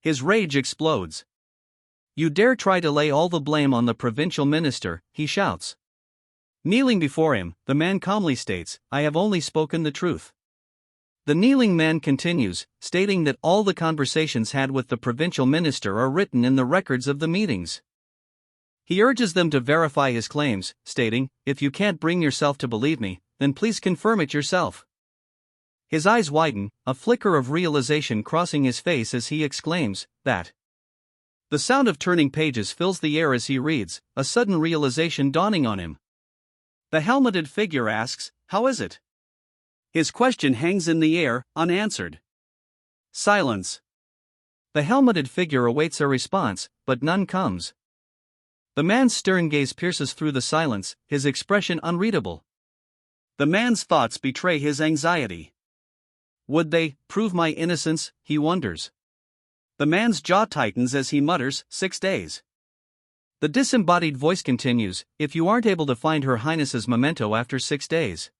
His rage explodes. "You dare try to lay all the blame on the provincial minister," he shouts. Kneeling before him, the man calmly states, "I have only spoken the truth." The kneeling man continues, stating that all the conversations had with the provincial minister are written in the records of the meetings. He urges them to verify his claims, stating, "If you can't bring yourself to believe me, then please confirm it yourself." His eyes widen, a flicker of realization crossing his face as he exclaims, "That." The sound of turning pages fills the air as he reads, a sudden realization dawning on him. The helmeted figure asks, "How is it?" His question hangs in the air, unanswered. Silence. The helmeted figure awaits a response, but none comes. The man's stern gaze pierces through the silence, his expression unreadable. The man's thoughts betray his anxiety. Would they prove my innocence, he wonders. The man's jaw tightens as he mutters, 6 days. The disembodied voice continues, if you aren't able to find Her Highness's memento after 6 days.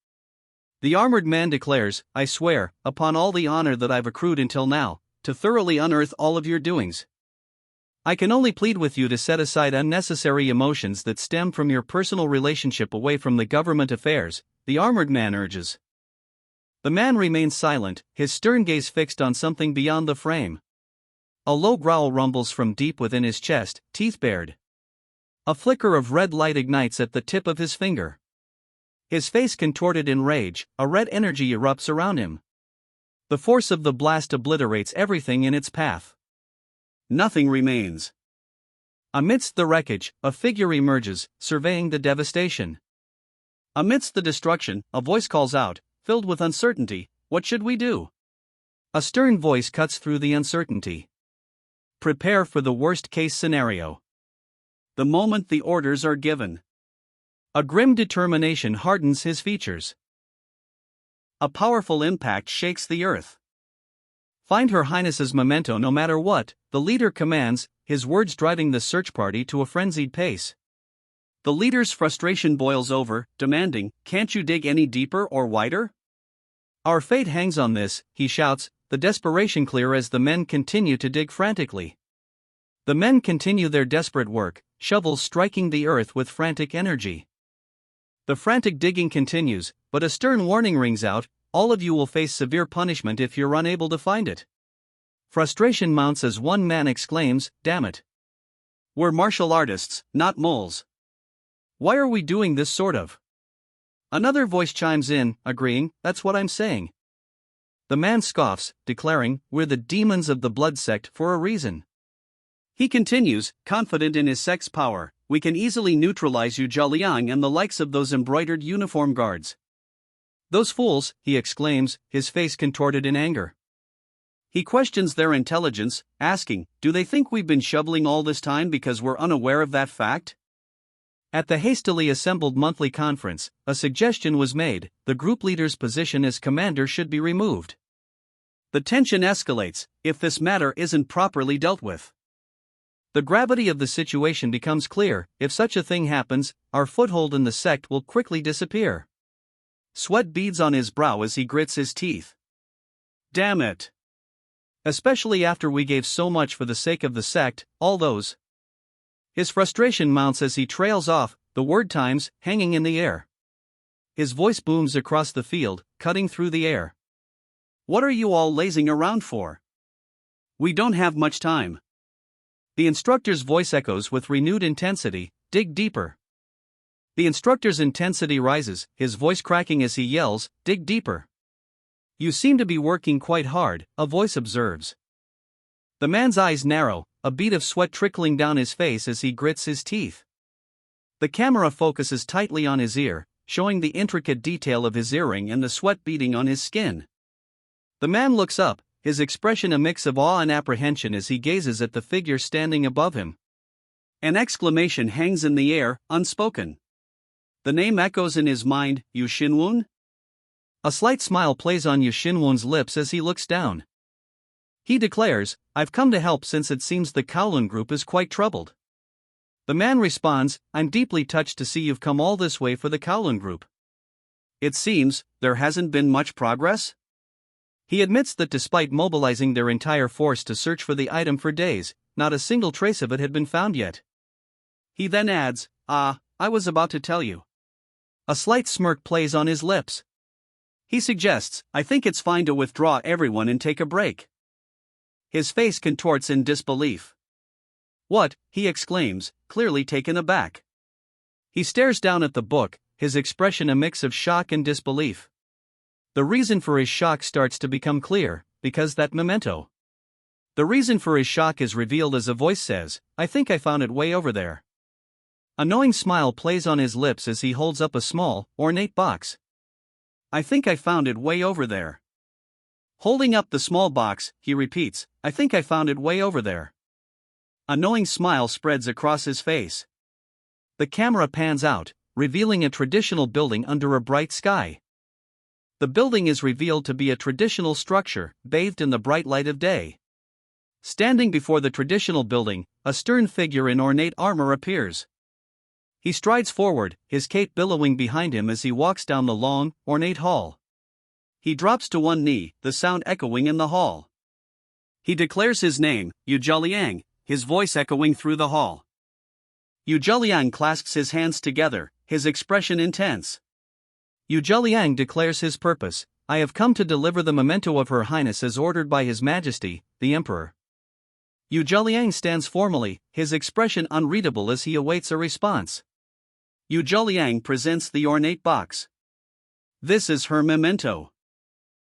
The armored man declares, I swear, upon all the honor that I've accrued until now, to thoroughly unearth all of your doings. I can only plead with you to set aside unnecessary emotions that stem from your personal relationship away from the government affairs, the armored man urges. The man remains silent, his stern gaze fixed on something beyond the frame. A low growl rumbles from deep within his chest, teeth bared. A flicker of red light ignites at the tip of his finger. His face contorted in rage, a red energy erupts around him. The force of the blast obliterates everything in its path. Nothing remains. Amidst the wreckage, a figure emerges, surveying the devastation. Amidst the destruction, a voice calls out, filled with uncertainty, what should we do? A stern voice cuts through the uncertainty. Prepare for the worst-case scenario. The moment the orders are given. A grim determination hardens his features. A powerful impact shakes the earth. Find Her Highness's memento no matter what, the leader commands, his words driving the search party to a frenzied pace. The leader's frustration boils over, demanding, can't you dig any deeper or wider? Our fate hangs on this, he shouts, the desperation clear as the men continue to dig frantically. The men continue their desperate work, shovels striking the earth with frantic energy. The frantic digging continues, but a stern warning rings out, all of you will face severe punishment if you're unable to find it. Frustration mounts as one man exclaims, damn it. We're martial artists, not moles. Why are we doing this sort of? Another voice chimes in, agreeing, that's what I'm saying. The man scoffs, declaring, we're the demons of the blood sect for a reason. He continues, confident in his sect's power, we can easily neutralize Yu Zhaliang and the likes of those embroidered uniform guards. Those fools, he exclaims, his face contorted in anger. He questions their intelligence, asking, do they think we've been shoveling all this time because we're unaware of that fact? At the hastily assembled monthly conference, a suggestion was made, the group leader's position as commander should be removed. The tension escalates, if this matter isn't properly dealt with. The gravity of the situation becomes clear, if such a thing happens, our foothold in the sect will quickly disappear. Sweat beads on his brow as he grits his teeth. Damn it! Especially after we gave so much for the sake of the sect, all those. His frustration mounts as he trails off, the word times hanging in the air. His voice booms across the field, cutting through the air. What are you all lazing around for? We don't have much time. The instructor's voice echoes with renewed intensity, dig deeper. The instructor's intensity rises, his voice cracking as he yells, dig deeper. You seem to be working quite hard, a voice observes. The man's eyes narrow, a bead of sweat trickling down his face as he grits his teeth. The camera focuses tightly on his ear, showing the intricate detail of his earring and the sweat beading on his skin. The man looks up, his expression a mix of awe and apprehension as he gazes at the figure standing above him. An exclamation hangs in the air, unspoken. The name echoes in his mind, Yu Xinwen? A slight smile plays on Yu Xinwen's lips as he looks down. He declares, I've come to help since it seems the Kowloon group is quite troubled. The man responds, I'm deeply touched to see you've come all this way for the Kowloon group. It seems, there hasn't been much progress? He admits that despite mobilizing their entire force to search for the item for days, not a single trace of it had been found yet. He then adds, I was about to tell you. A slight smirk plays on his lips. He suggests, I think it's fine to withdraw everyone and take a break. His face contorts in disbelief. What? He exclaims, clearly taken aback. He stares down at the book, his expression a mix of shock and disbelief. The reason for his shock starts to become clear, because that memento. The reason for his shock is revealed as a voice says, I think I found it way over there. A knowing smile plays on his lips as he holds up a small, ornate box. I think I found it way over there. Holding up the small box, he repeats, I think I found it way over there. A knowing smile spreads across his face. The camera pans out, revealing a traditional building under a bright sky. The building is revealed to be a traditional structure, bathed in the bright light of day. Standing before the traditional building, a stern figure in ornate armor appears. He strides forward, his cape billowing behind him as he walks down the long, ornate hall. He drops to one knee, the sound echoing in the hall. He declares his name, Yu Zhaliang, his voice echoing through the hall. Yu Zhaliang clasps his hands together, his expression intense. Yu Zhaliang declares his purpose: I have come to deliver the memento of Her Highness as ordered by His Majesty, the Emperor. Yu Zhaliang stands formally, his expression unreadable as he awaits a response. Yu Zhaliang presents the ornate box. This is her memento.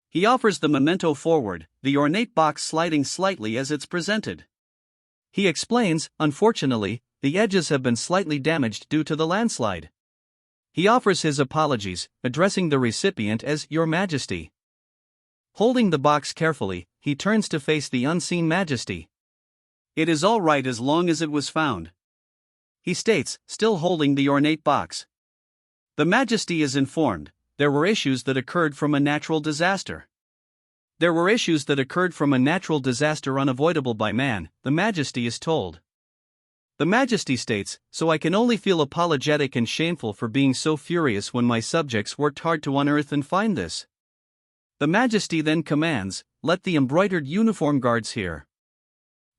He offers the memento forward, the ornate box sliding slightly as it's presented. He explains, unfortunately, the edges have been slightly damaged due to the landslide. He offers his apologies, addressing the recipient as Your Majesty. Holding the box carefully, he turns to face the unseen Majesty. It is all right as long as it was found, he states, still holding the ornate box. The Majesty is informed. There were issues that occurred from a natural disaster. There were issues that occurred from a natural disaster unavoidable by man, the Majesty is told. The Majesty states, so I can only feel apologetic and shameful for being so furious when my subjects worked hard to unearth and find this. The Majesty then commands, let the embroidered uniform guards hear.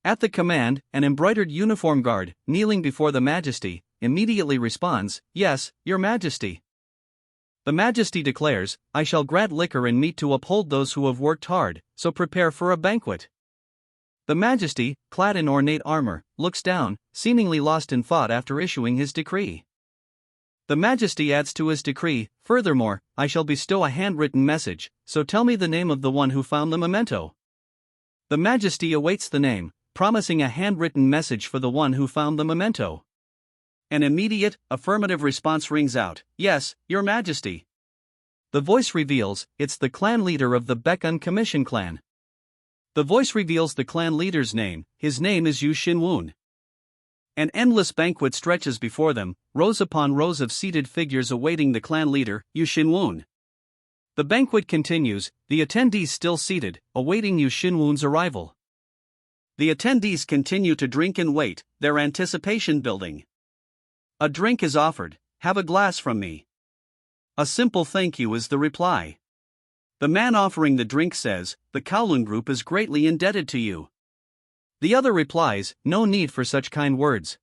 At the command, an embroidered uniform guard, kneeling before the Majesty, immediately responds, Yes, Your Majesty. The Majesty declares, I shall grant liquor and meat to uphold those who have worked hard, so prepare for a banquet. The Majesty, clad in ornate armor, looks down, seemingly lost in thought after issuing his decree. The Majesty adds to his decree, furthermore, I shall bestow a handwritten message, so tell me the name of the one who found the memento. The Majesty awaits the name, promising a handwritten message for the one who found the memento. An immediate, affirmative response rings out, Yes, Your Majesty. The voice reveals, it's the clan leader of the Baekun Commission clan. The voice reveals the clan leader's name, his name is Yu Xinwun. An endless banquet stretches before them, rows upon rows of seated figures awaiting the clan leader, Yu Xinwun. The banquet continues, the attendees still seated, awaiting Yu Xinwun's arrival. The attendees continue to drink and wait, their anticipation building. A drink is offered, have a glass from me. A simple thank you is the reply. The man offering the drink says, the Kowloon Group is greatly indebted to you. The other replies, no need for such kind words.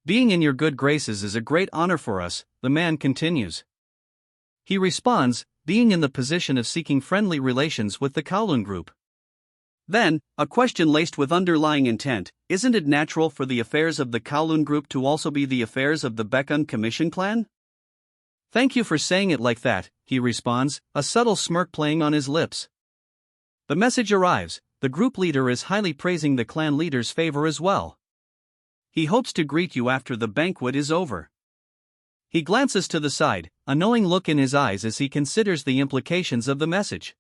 Being in your good graces is a great honor for us, the man continues. He responds, being in the position of seeking friendly relations with the Kowloon Group. Then, a question laced with underlying intent, isn't it natural for the affairs of the Kowloon Group to also be the affairs of the Baekun Commission clan? Thank you for saying it like that, he responds, a subtle smirk playing on his lips. The message arrives, the group leader is highly praising the clan leader's favor as well. He hopes to greet you after the banquet is over. He glances to the side, a knowing look in his eyes as he considers the implications of the message.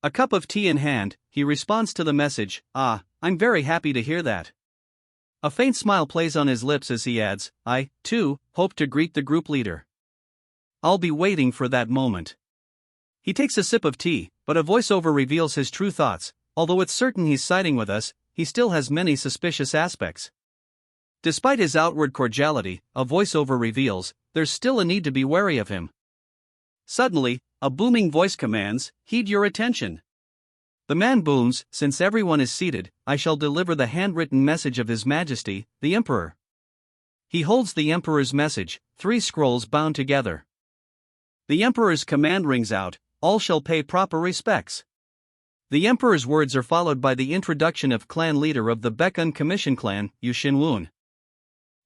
A cup of tea in hand, he responds to the message, I'm very happy to hear that. A faint smile plays on his lips as he adds, I, too, hope to greet the group leader. I'll be waiting for that moment. He takes a sip of tea, but a voiceover reveals his true thoughts. Although it's certain he's siding with us, he still has many suspicious aspects. Despite his outward cordiality, a voiceover reveals, there's still a need to be wary of him. Suddenly, a booming voice commands, heed your attention. The man booms, since everyone is seated, I shall deliver the handwritten message of His Majesty, the Emperor. He holds the Emperor's message, 3 scrolls bound together. The Emperor's command rings out, all shall pay proper respects. The Emperor's words are followed by the introduction of clan leader of the Baekun Commission clan, Yu Xinwun.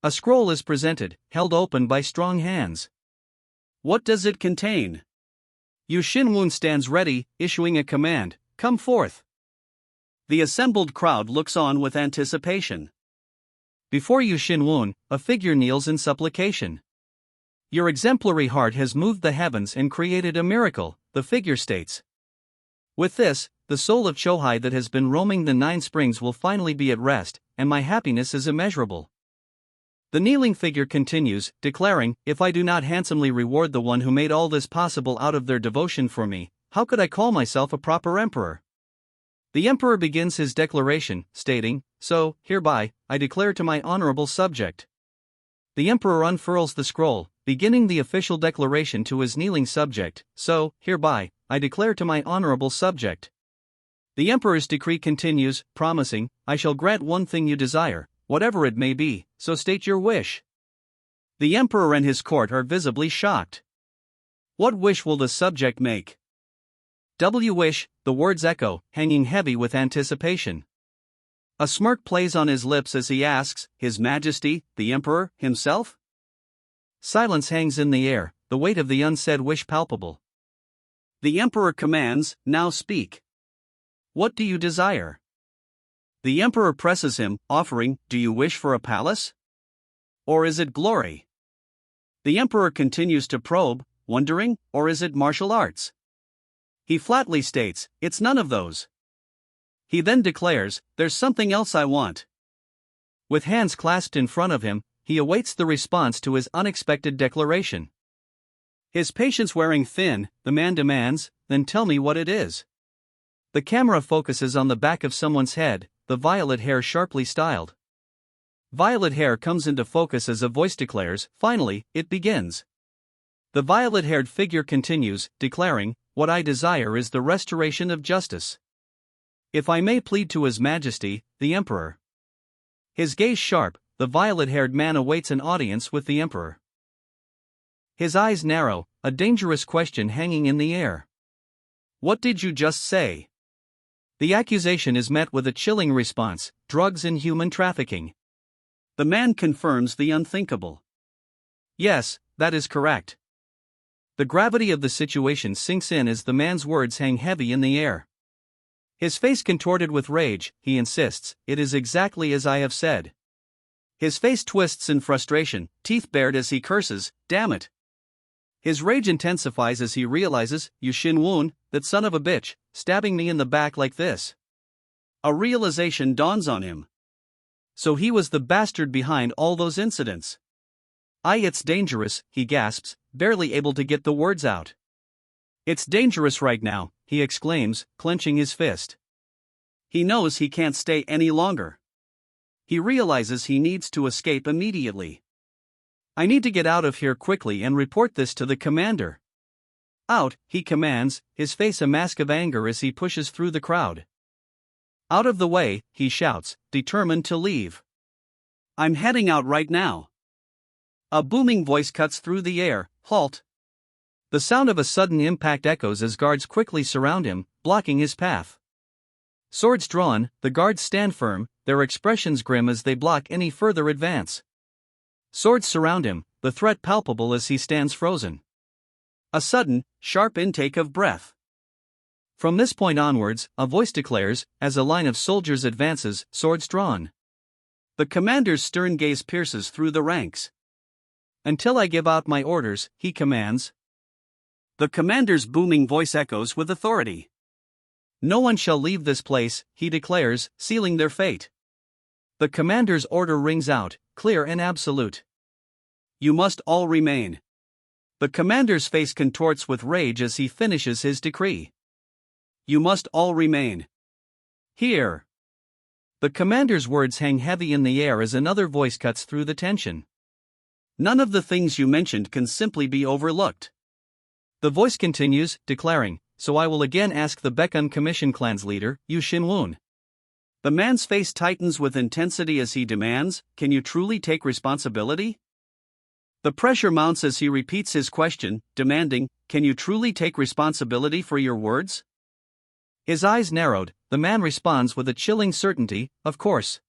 A scroll is presented, held open by strong hands. What does it contain? Yu Xinwun stands ready, issuing a command, come forth. The assembled crowd looks on with anticipation. Before Yu Xinwun, a figure kneels in supplication. Your exemplary heart has moved the heavens and created a miracle, the figure states. With this, the soul of Chohai that has been roaming the 9 springs will finally be at rest, and my happiness is immeasurable. The kneeling figure continues, declaring, if I do not handsomely reward the one who made all this possible out of their devotion for me, how could I call myself a proper emperor? The emperor begins his declaration, stating, "So, hereby, I declare to my honorable subject." The emperor unfurls the scroll, beginning the official declaration to his kneeling subject, "So, hereby, I declare to my honorable subject." The emperor's decree continues, promising, "I shall grant one thing you desire, whatever it may be, so state your wish." The emperor and his court are visibly shocked. What wish will the subject make? Wish, the words echo, hanging heavy with anticipation. A smirk plays on his lips as he asks, "His Majesty, the Emperor, himself?" Silence hangs in the air, the weight of the unsaid wish palpable. The Emperor commands, "Now speak. What do you desire?" The Emperor presses him, offering, "Do you wish for a palace? Or is it glory?" The Emperor continues to probe, wondering, "Or is it martial arts?" He flatly states, "It's none of those." He then declares, "There's something else I want." With hands clasped in front of him, he awaits the response to his unexpected declaration. His patience wearing thin, the man demands, "Then tell me what it is." The camera focuses on the back of someone's head, the violet hair sharply styled. Violet hair comes into focus as a voice declares, "Finally, it begins." The violet-haired figure continues, declaring, "What I desire is the restoration of justice. If I may plead to His Majesty, the Emperor." His gaze sharp, the violet-haired man awaits an audience with the Emperor. His eyes narrow, a dangerous question hanging in the air. "What did you just say?" The accusation is met with a chilling response: drugs and human trafficking. The man confirms the unthinkable. "Yes, that is correct." The gravity of the situation sinks in as the man's words hang heavy in the air. His face contorted with rage, he insists, "It is exactly as I have said." His face twists in frustration, teeth bared as he curses, "Damn it." His rage intensifies as he realizes, "You Shin-woon, that son of a bitch, stabbing me in the back like this." A realization dawns on him. So he was the bastard behind all those incidents. It's dangerous," he gasps, barely able to get the words out. "It's dangerous right now," he exclaims, clenching his fist. He knows he can't stay any longer. He realizes he needs to escape immediately. "I need to get out of here quickly and report this to the commander." "Out," he commands, his face a mask of anger as he pushes through the crowd. "Out of the way," he shouts, determined to leave. "I'm heading out right now." A booming voice cuts through the air, "Halt!" The sound of a sudden impact echoes as guards quickly surround him, blocking his path. Swords drawn, the guards stand firm, their expressions grim as they block any further advance. Swords surround him, the threat palpable as he stands frozen. A sudden, sharp intake of breath. From this point onwards, a voice declares, as a line of soldiers advances, swords drawn. The commander's stern gaze pierces through the ranks. "Until I give out my orders," he commands. The commander's booming voice echoes with authority. "No one shall leave this place," he declares, sealing their fate. The commander's order rings out, clear and absolute. "You must all remain." The commander's face contorts with rage as he finishes his decree. "You must all remain. Here." The commander's words hang heavy in the air as another voice cuts through the tension. "None of the things you mentioned can simply be overlooked." The voice continues, declaring, "So I will again ask the Baekun Commission clan's leader, Yu Shin-woon." The man's face tightens with intensity as he demands, "Can you truly take responsibility?" The pressure mounts as he repeats his question, demanding, "Can you truly take responsibility for your words?" His eyes narrowed, the man responds with a chilling certainty, "Of course."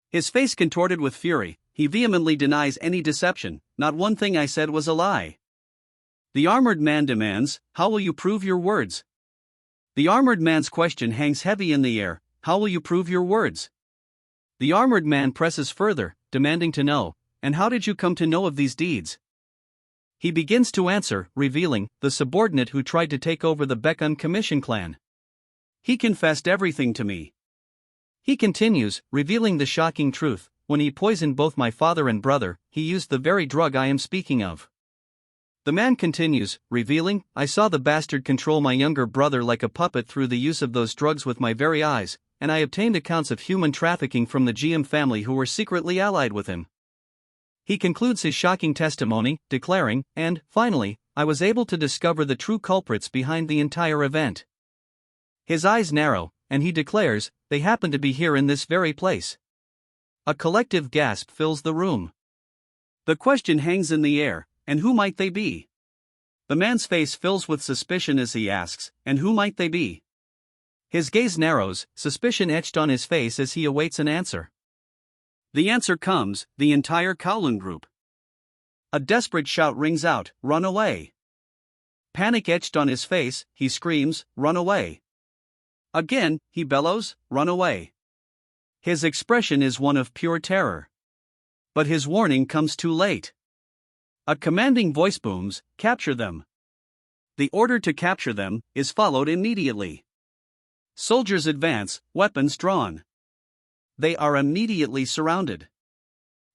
His face contorted with fury, he vehemently denies any deception, "Not one thing I said was a lie." The armored man demands, "How will you prove your words?" The armored man's question hangs heavy in the air, "How will you prove your words?" The armored man presses further, demanding to know, "And how did you come to know of these deeds?" He begins to answer, revealing, the subordinate who tried to take over the Baekun Commission clan. "He confessed everything to me." He continues, revealing the shocking truth, "When he poisoned both my father and brother, he used the very drug I am speaking of." The man continues, revealing, I saw the bastard control my younger brother like a puppet through the use of those drugs with my very eyes, and I obtained accounts of human trafficking from the GM family who were secretly allied with him. He concludes his shocking testimony, declaring, and, finally, I was able to discover the true culprits behind the entire event. His eyes narrow, and he declares, they happen to be here in this very place. A collective gasp fills the room. The question hangs in the air, and who might they be? The man's face fills with suspicion as he asks, and who might they be? His gaze narrows, suspicion etched on his face as he awaits an answer. The answer comes, the entire Kowloon group. A desperate shout rings out, run away. Panic etched on his face, he screams, run away. Again, he bellows, run away. His expression is one of pure terror. But his warning comes too late. A commanding voice booms, capture them. The order to capture them is followed immediately. Soldiers advance, weapons drawn. They are immediately surrounded.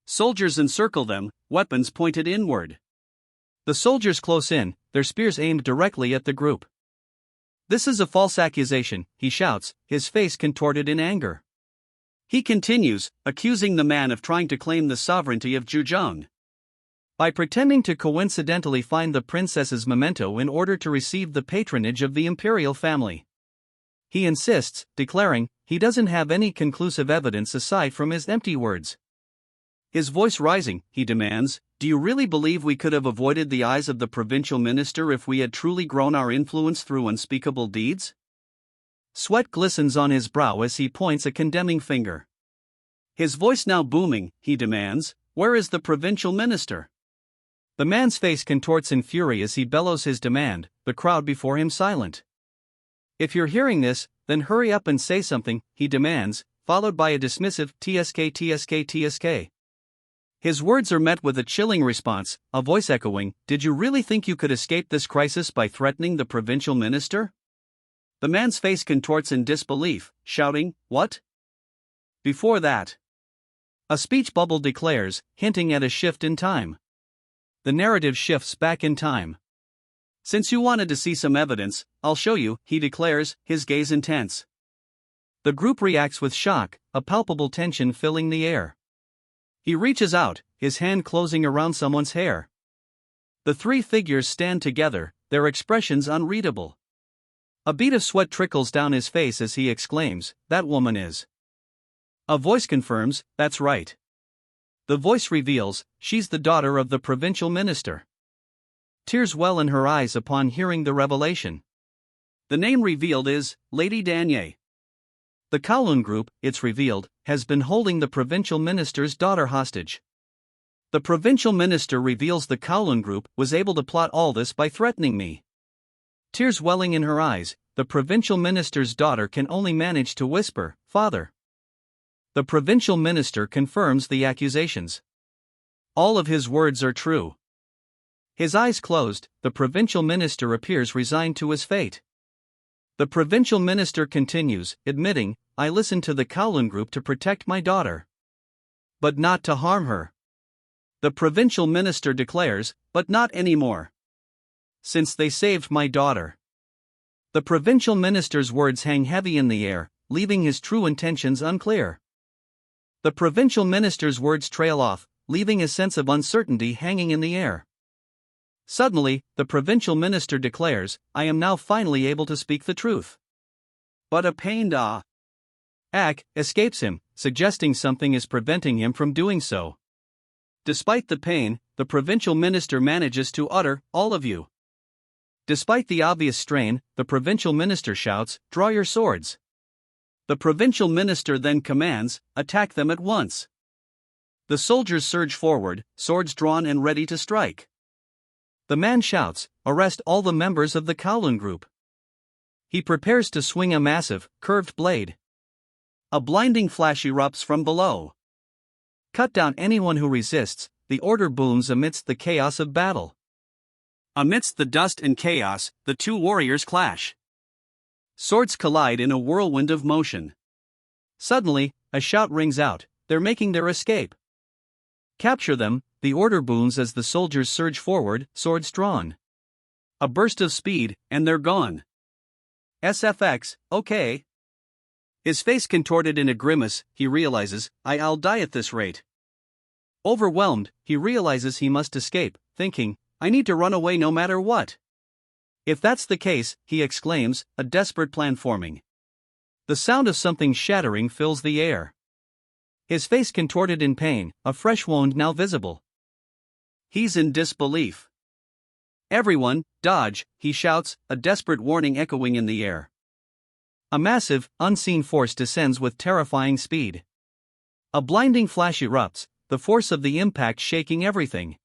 Soldiers encircle them, weapons pointed inward. The soldiers close in, their spears aimed directly at the group. This is a false accusation, he shouts, his face contorted in anger. He continues, accusing the man of trying to claim the sovereignty of Zhejiang. By pretending to coincidentally find the princess's memento in order to receive the patronage of the imperial family. He insists, declaring, he doesn't have any conclusive evidence aside from his empty words. His voice rising, he demands, do you really believe we could have avoided the eyes of the provincial minister if we had truly grown our influence through unspeakable deeds? Sweat glistens on his brow as he points a condemning finger. His voice now booming, he demands, where is the provincial minister? The man's face contorts in fury as he bellows his demand, the crowd before him silent. If you're hearing this, then hurry up and say something, he demands, followed by a dismissive TSK TSK TSK. His words are met with a chilling response, a voice echoing, did you really think you could escape this crisis by threatening the provincial minister? The man's face contorts in disbelief, shouting, what? Before that, a speech bubble declares, hinting at a shift in time. The narrative shifts back in time. Since you wanted to see some evidence, I'll show you, he declares, his gaze intense. The group reacts with shock, a palpable tension filling the air. He reaches out, his hand closing around someone's hair. The three figures stand together, their expressions unreadable. A bead of sweat trickles down his face as he exclaims, that woman is. A voice confirms, that's right. The voice reveals, she's the daughter of the provincial minister. Tears well in her eyes upon hearing the revelation. The name revealed is Lady Danye. The Kowloon group, it's revealed, has been holding the provincial minister's daughter hostage. The provincial minister reveals the Kowloon group was able to plot all this by threatening me. Tears welling in her eyes, the provincial minister's daughter can only manage to whisper, Father. The provincial minister confirms the accusations. All of his words are true. His eyes closed, the provincial minister appears resigned to his fate. The provincial minister continues, admitting, I listened to the Kowloon group to protect my daughter. But not to harm her. The provincial minister declares, but not anymore. Since they saved my daughter. The provincial minister's words hang heavy in the air, leaving his true intentions unclear. The provincial minister's words trail off, leaving a sense of uncertainty hanging in the air. Suddenly, the provincial minister declares, I am now finally able to speak the truth. But a pained escapes him, suggesting something is preventing him from doing so. Despite the pain, the provincial minister manages to utter, all of you. Despite the obvious strain, the provincial minister shouts, draw your swords. The provincial minister then commands, attack them at once. The soldiers surge forward, swords drawn and ready to strike. The man shouts, arrest all the members of the Kowloon group. He prepares to swing a massive, curved blade. A blinding flash erupts from below. Cut down anyone who resists, the order booms amidst the chaos of battle. Amidst the dust and chaos, the two warriors clash. Swords collide in a whirlwind of motion. Suddenly, a shout rings out, they're making their escape. Capture them, the order booms as the soldiers surge forward, swords drawn. A burst of speed, and they're gone. SFX, okay. His face contorted in a grimace, he realizes, I'll die at this rate. Overwhelmed, he realizes he must escape, thinking, I need to run away no matter what. If that's the case, he exclaims, a desperate plan forming. The sound of something shattering fills the air. His face contorted in pain, a fresh wound now visible. He's in disbelief. Everyone, dodge, he shouts, a desperate warning echoing in the air. A massive, unseen force descends with terrifying speed. A blinding flash erupts, the force of the impact shaking everything.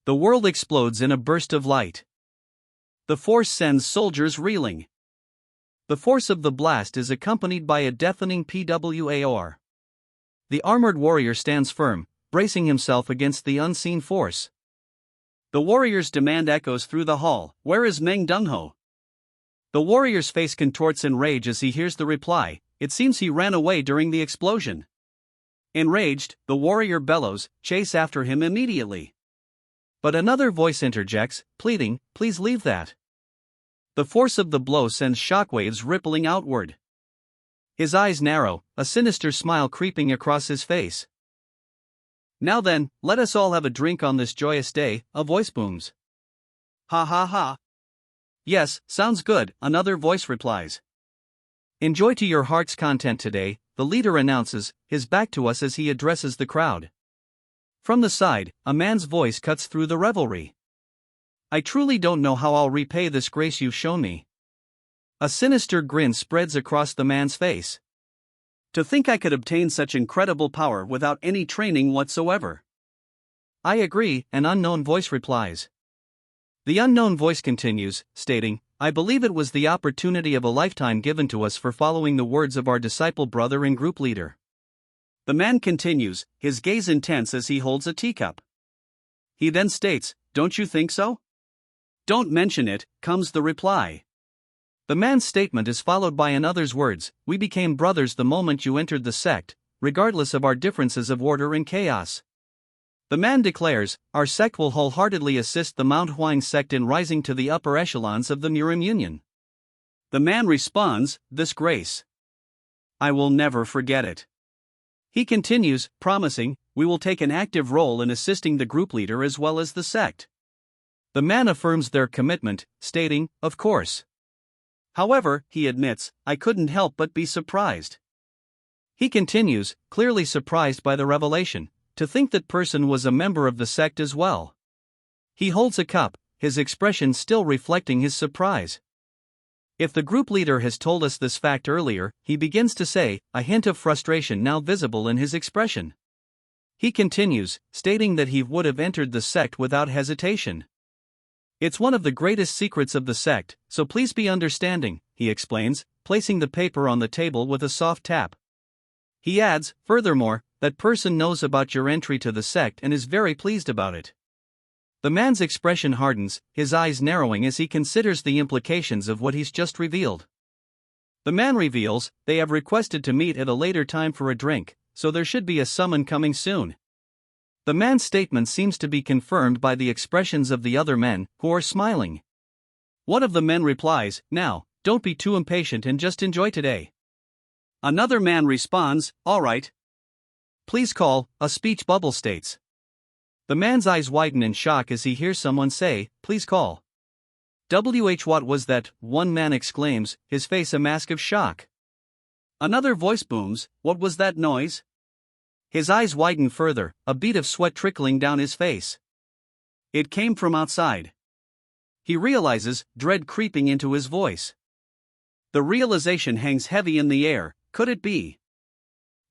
The world explodes in a burst of light. The force sends soldiers reeling. The force of the blast is accompanied by a deafening PWAR. The armored warrior stands firm, bracing himself against the unseen force. The warrior's demand echoes through the hall, where is Meng Dongho? The warrior's face contorts in rage as he hears the reply, it seems he ran away during the explosion. Enraged, the warrior bellows, chase after him immediately. But another voice interjects, pleading, please leave that. The force of the blow sends shockwaves rippling outward. His eyes narrow, a sinister smile creeping across his face. Now then, let us all have a drink on this joyous day, a voice booms. Ha ha ha. Yes, sounds good, another voice replies. Enjoy to your heart's content today, the leader announces, his back to us as he addresses the crowd. From the side, a man's voice cuts through the revelry. I truly don't know how I'll repay this grace you've shown me. A sinister grin spreads across the man's face. To think I could obtain such incredible power without any training whatsoever. I agree, an unknown voice replies. The unknown voice continues, stating, I believe it was the opportunity of a lifetime given to us for following the words of our disciple brother and group leader. The man continues, his gaze intense as he holds a teacup. He then states, don't you think so? Don't mention it, comes the reply. The man's statement is followed by another's words, we became brothers the moment you entered the sect, regardless of our differences of order and chaos. The man declares, our sect will wholeheartedly assist the Mount Huang sect in rising to the upper echelons of the Murim Union. The man responds, this grace. I will never forget it. He continues, promising, we will take an active role in assisting the group leader as well as the sect. The man affirms their commitment, stating, of course. However, he admits, I couldn't help but be surprised. He continues, clearly surprised by the revelation, to think that person was a member of the sect as well. He holds a cup, his expression still reflecting his surprise. If the group leader has told us this fact earlier, he begins to say, a hint of frustration now visible in his expression. He continues, stating that he would have entered the sect without hesitation. It's one of the greatest secrets of the sect, so please be understanding, he explains, placing the paper on the table with a soft tap. He adds, furthermore, that person knows about your entry to the sect and is very pleased about it. The man's expression hardens, his eyes narrowing as he considers the implications of what he's just revealed. The man reveals, they have requested to meet at a later time for a drink, so there should be a summon coming soon. The man's statement seems to be confirmed by the expressions of the other men, who are smiling. One of the men replies, now, don't be too impatient and just enjoy today. Another man responds, all right. Please call, a speech bubble states. The man's eyes widen in shock as he hears someone say, please call. What was that? One man exclaims, his face a mask of shock. Another voice booms, what was that noise? His eyes widen further, a bead of sweat trickling down his face. It came from outside. He realizes, dread creeping into his voice. The realization hangs heavy in the air, could it be?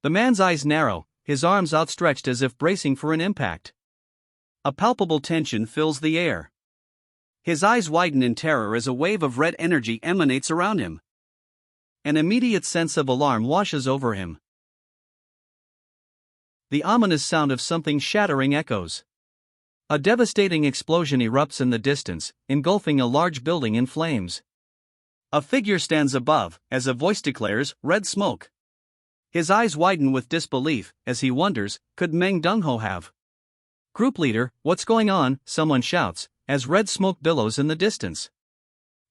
The man's eyes narrow, his arms outstretched as if bracing for an impact. A palpable tension fills the air. His eyes widen in terror as a wave of red energy emanates around him. An immediate sense of alarm washes over him. The ominous sound of something shattering echoes. A devastating explosion erupts in the distance, engulfing a large building in flames. A figure stands above, as a voice declares, red smoke. His eyes widen with disbelief, as he wonders, could Meng Dongho have Group leader, what's going on? Someone shouts, as red smoke billows in the distance.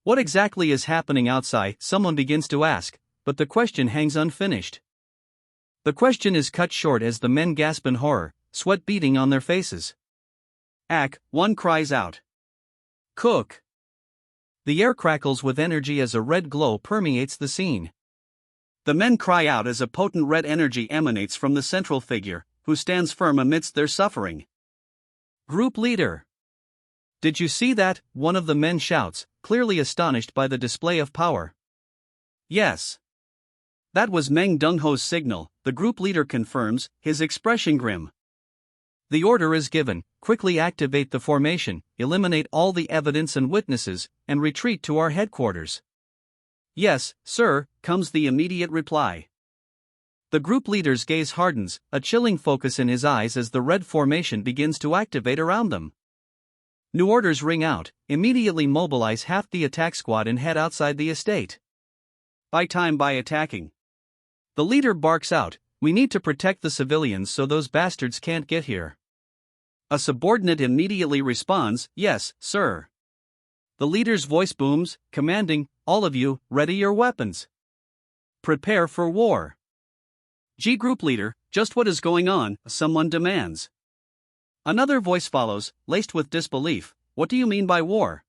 What exactly is happening outside? Someone begins to ask, but the question hangs unfinished. The question is cut short as the men gasp in horror, sweat beading on their faces. One cries out. Cook! The air crackles with energy as a red glow permeates the scene. The men cry out as a potent red energy emanates from the central figure, who stands firm amidst their suffering. Group leader! Did you see that? One of the men shouts, clearly astonished by the display of power. Yes. That was Meng Dongho's signal, the group leader confirms, his expression grim. The order is given: quickly activate the formation, eliminate all the evidence and witnesses, and retreat to our headquarters. Yes, sir, comes the immediate reply. The group leader's gaze hardens, a chilling focus in his eyes as the red formation begins to activate around them. New orders ring out: immediately mobilize half the attack squad and head outside the estate. Buy time by attacking. The leader barks out, we need to protect the civilians so those bastards can't get here. A subordinate immediately responds, yes, sir. The leader's voice booms, commanding, all of you, ready your weapons. Prepare for war. Group leader, just what is going on? Someone demands. Another voice follows, laced with disbelief, what do you mean by war?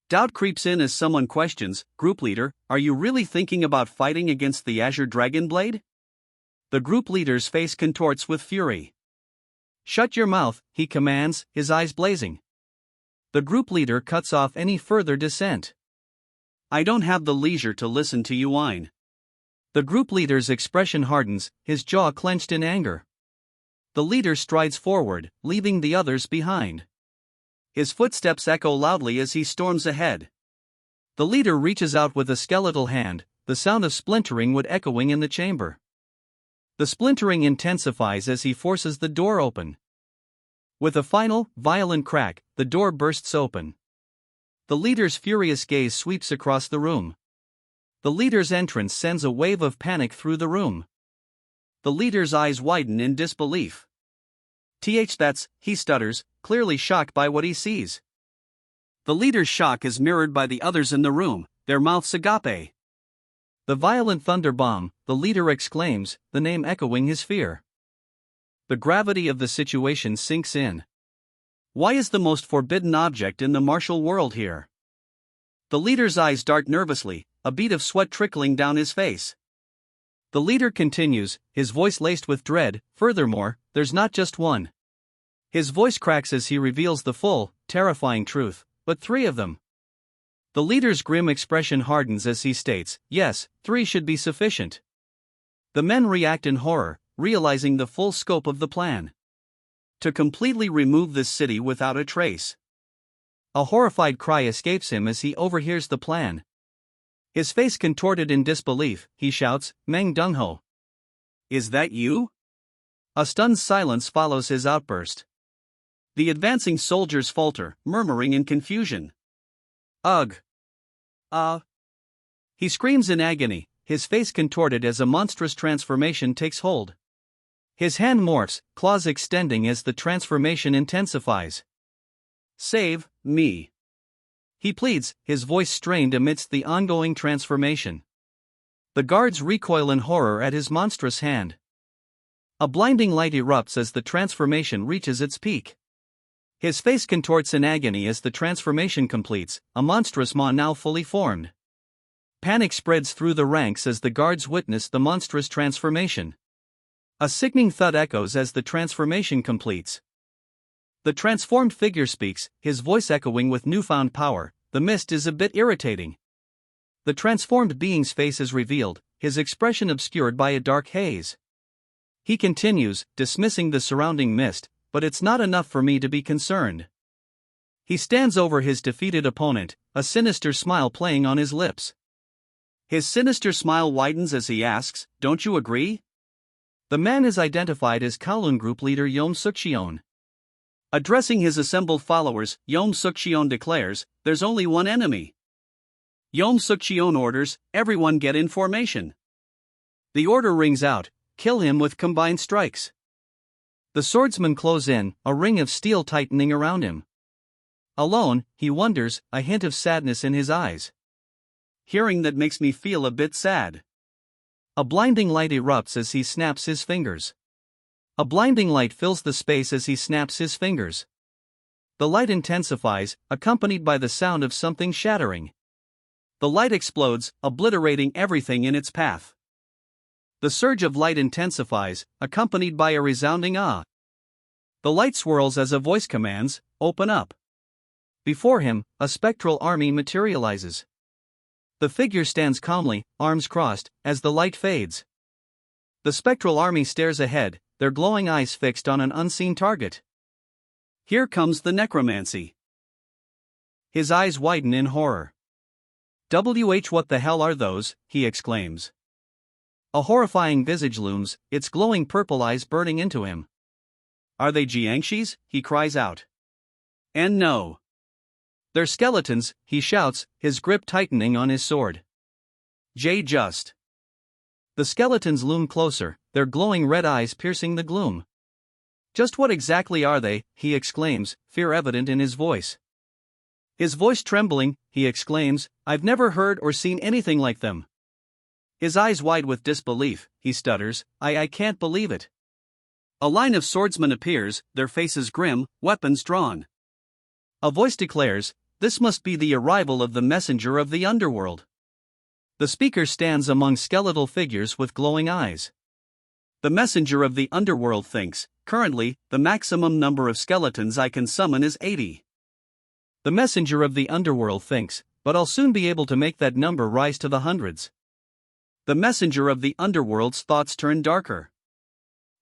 Doubt creeps in as someone questions, group leader, are you really thinking about fighting against the Azure Dragon Blade? The group leader's face contorts with fury. Shut your mouth, he commands, his eyes blazing. The group leader cuts off any further dissent. I don't have the leisure to listen to you whine. The group leader's expression hardens, his jaw clenched in anger. The leader strides forward, leaving the others behind. His footsteps echo loudly as he storms ahead. The leader reaches out with a skeletal hand, the sound of splintering wood echoing in the chamber. The splintering intensifies as he forces the door open. With a final, violent crack, the door bursts open. The leader's furious gaze sweeps across the room. The leader's entrance sends a wave of panic through the room. The leader's eyes widen in disbelief. That's, he stutters, clearly shocked by what he sees. The leader's shock is mirrored by the others in the room, their mouths agape. The violent thunder bomb, the leader exclaims, the name echoing his fear. The gravity of the situation sinks in. Why is the most forbidden object in the martial world here? The leader's eyes dart nervously, a bead of sweat trickling down his face. The leader continues, his voice laced with dread, furthermore, there's not just one. His voice cracks as he reveals the full, terrifying truth, but 3 of them. The leader's grim expression hardens as he states, yes, 3 should be sufficient. The men react in horror, realizing the full scope of the plan. To completely remove this city without a trace. A horrified cry escapes him as he overhears the plan. His face contorted in disbelief, he shouts, Meng Dongho. Is that you? A stunned silence follows his outburst. The advancing soldiers falter, murmuring in confusion. Ugh! He screams in agony, his face contorted as a monstrous transformation takes hold. His hand morphs, claws extending as the transformation intensifies. Save me. He pleads, his voice strained amidst the ongoing transformation. The guards recoil in horror at his monstrous hand. A blinding light erupts as the transformation reaches its peak. His face contorts in agony as the transformation completes, a monstrous maw now fully formed. Panic spreads through the ranks as the guards witness the monstrous transformation. A sickening thud echoes as the transformation completes. The transformed figure speaks, his voice echoing with newfound power. The mist is a bit irritating. The transformed being's face is revealed, his expression obscured by a dark haze. He continues, dismissing the surrounding mist, but it's not enough for me to be concerned. He stands over his defeated opponent, a sinister smile playing on his lips. His sinister smile widens as he asks, don't you agree? The man is identified as Kowloon Group leader Yom Sukcheon. Addressing his assembled followers, Yom Sukcheon declares, there's only one enemy. Yom Sukcheon orders, everyone get in formation. The order rings out, kill him with combined strikes. The swordsman close in, a ring of steel tightening around him. Alone, he wonders, a hint of sadness in his eyes. Hearing that makes me feel a bit sad. A blinding light erupts as he snaps his fingers. A blinding light fills the space as he snaps his fingers. The light intensifies, accompanied by the sound of something shattering. The light explodes, obliterating everything in its path. The surge of light intensifies, accompanied by a resounding ah. The light swirls as a voice commands, "Open up." Before him, a spectral army materializes. The figure stands calmly, arms crossed, as the light fades. The spectral army stares ahead, their glowing eyes fixed on an unseen target. Here comes the necromancy. His eyes widen in horror. What the hell are those?" he exclaims. A horrifying visage looms, its glowing purple eyes burning into him. Are they Jiangshis? He cries out. And no. They're skeletons, he shouts, his grip tightening on his sword. Just. The skeletons loom closer, their glowing red eyes piercing the gloom. Just what exactly are they? He exclaims, fear evident in his voice. His voice trembling, he exclaims, I've never heard or seen anything like them. His eyes wide with disbelief, he stutters, I can't believe it. A line of swordsmen appears, their faces grim, weapons drawn. A voice declares, this must be the arrival of the messenger of the underworld. The speaker stands among skeletal figures with glowing eyes. The messenger of the underworld thinks, currently, the maximum number of skeletons I can summon is 80. The messenger of the underworld thinks, but I'll soon be able to make that number rise to the hundreds. The messenger of the underworld's thoughts turn darker.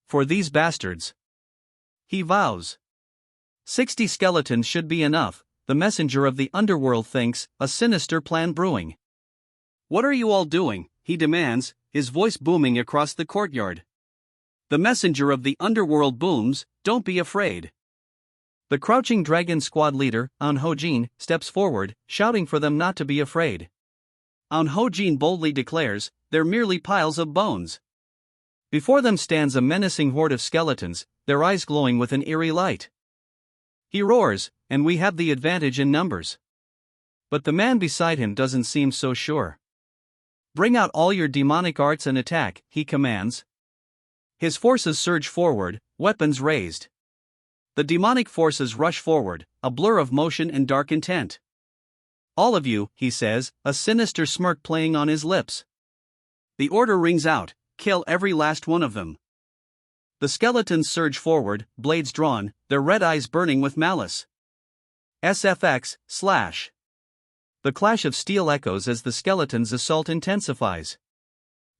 For these bastards, he vows, 60 skeletons should be enough. The messenger of the underworld thinks, a sinister plan brewing. What are you all doing? He demands, his voice booming across the courtyard. The messenger of the underworld booms, don't be afraid. The crouching dragon squad leader, An Ho-jin, steps forward, shouting for them not to be afraid. An Ho-jin boldly declares, they're merely piles of bones. Before them stands a menacing horde of skeletons, their eyes glowing with an eerie light. He roars, and we have the advantage in numbers. But the man beside him doesn't seem so sure. Bring out all your demonic arts and attack, he commands. His forces surge forward, weapons raised. The demonic forces rush forward, a blur of motion and dark intent. All of you, he says, a sinister smirk playing on his lips. The order rings out, kill every last one of them. The skeletons surge forward, blades drawn, their red eyes burning with malice. SFX, slash. The clash of steel echoes as the skeletons' assault intensifies.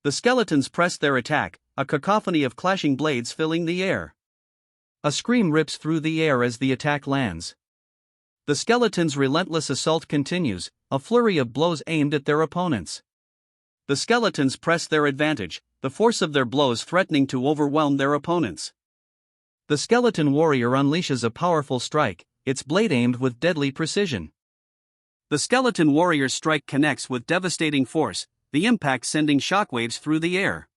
The skeletons press their attack, a cacophony of clashing blades filling the air. A scream rips through the air as the attack lands. The skeletons' relentless assault continues, a flurry of blows aimed at their opponents. The skeletons press their advantage, the force of their blows threatening to overwhelm their opponents. The skeleton warrior unleashes a powerful strike, its blade aimed with deadly precision. The skeleton warrior's strike connects with devastating force, the impact sending shockwaves through the air.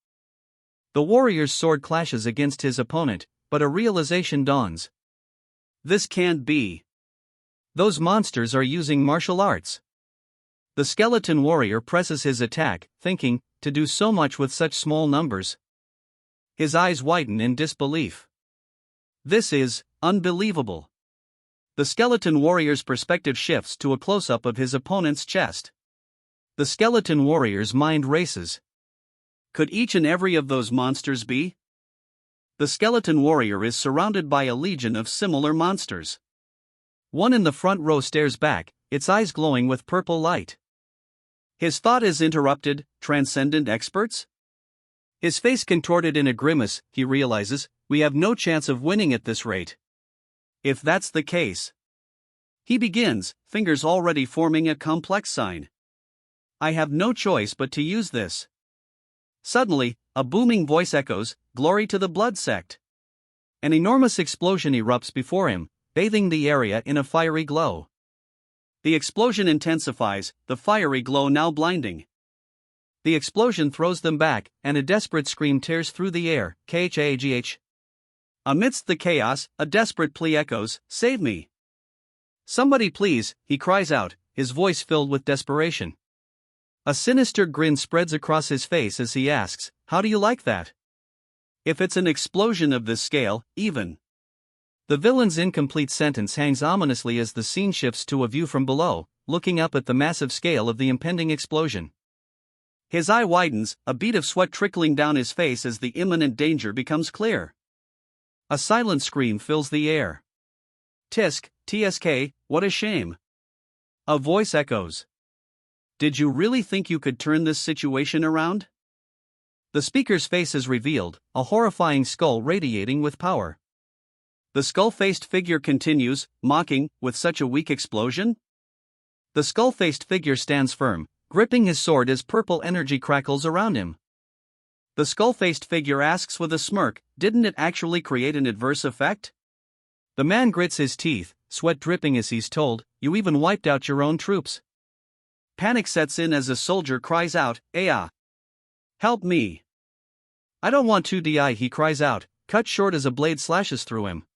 The warrior's sword clashes against his opponent, but a realization dawns. This can't be. Those monsters are using martial arts. The skeleton warrior presses his attack, thinking, to do so much with such small numbers. His eyes widen in disbelief. This is unbelievable. The skeleton warrior's perspective shifts to a close-up of his opponent's chest. The skeleton warrior's mind races. Could each and every of those monsters be? The skeleton warrior is surrounded by a legion of similar monsters. One in the front row stares back, its eyes glowing with purple light. His thought is interrupted, transcendent experts? His face contorted in a grimace, he realizes, we have no chance of winning at this rate. If that's the case. He begins, fingers already forming a complex sign. I have no choice but to use this. Suddenly, a booming voice echoes, glory to the blood sect. An enormous explosion erupts before him, bathing the area in a fiery glow. The explosion intensifies, the fiery glow now blinding. The explosion throws them back, and a desperate scream tears through the air, khagh. Amidst the chaos, a desperate plea echoes, "Save me! Somebody please," he cries out, his voice filled with desperation. A sinister grin spreads across his face as he asks, "How do you like that? If it's an explosion of this scale, even." The villain's incomplete sentence hangs ominously as the scene shifts to a view from below, looking up at the massive scale of the impending explosion. His eye widens, a bead of sweat trickling down his face as the imminent danger becomes clear. A silent scream fills the air. "Tisk, TSK, what a shame." A voice echoes. "Did you really think you could turn this situation around?" The speaker's face is revealed, a horrifying skull radiating with power. The skull-faced figure continues, mocking, "With such a weak explosion?" The skull-faced figure stands firm, gripping his sword as purple energy crackles around him. The skull-faced figure asks with a smirk, "Didn't it actually create an adverse effect?" The man grits his teeth, sweat dripping as he's told, "You even wiped out your own troops." Panic sets in as a soldier cries out, "Aya! Help me! I don't want to die," he cries out, cut short as a blade slashes through him.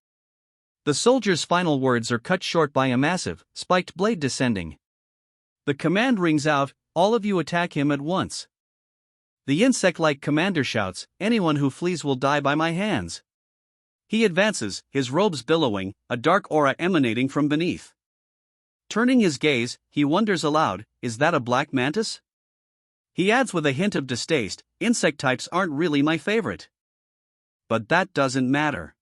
The soldier's final words are cut short by a massive, spiked blade descending. The command rings out, "All of you attack him at once." The insect-like commander shouts, "Anyone who flees will die by my hands." He advances, his robes billowing, a dark aura emanating from beneath. Turning his gaze, he wonders aloud, "Is that a black mantis?" He adds with a hint of distaste, "Insect types aren't really my favorite." But that doesn't matter.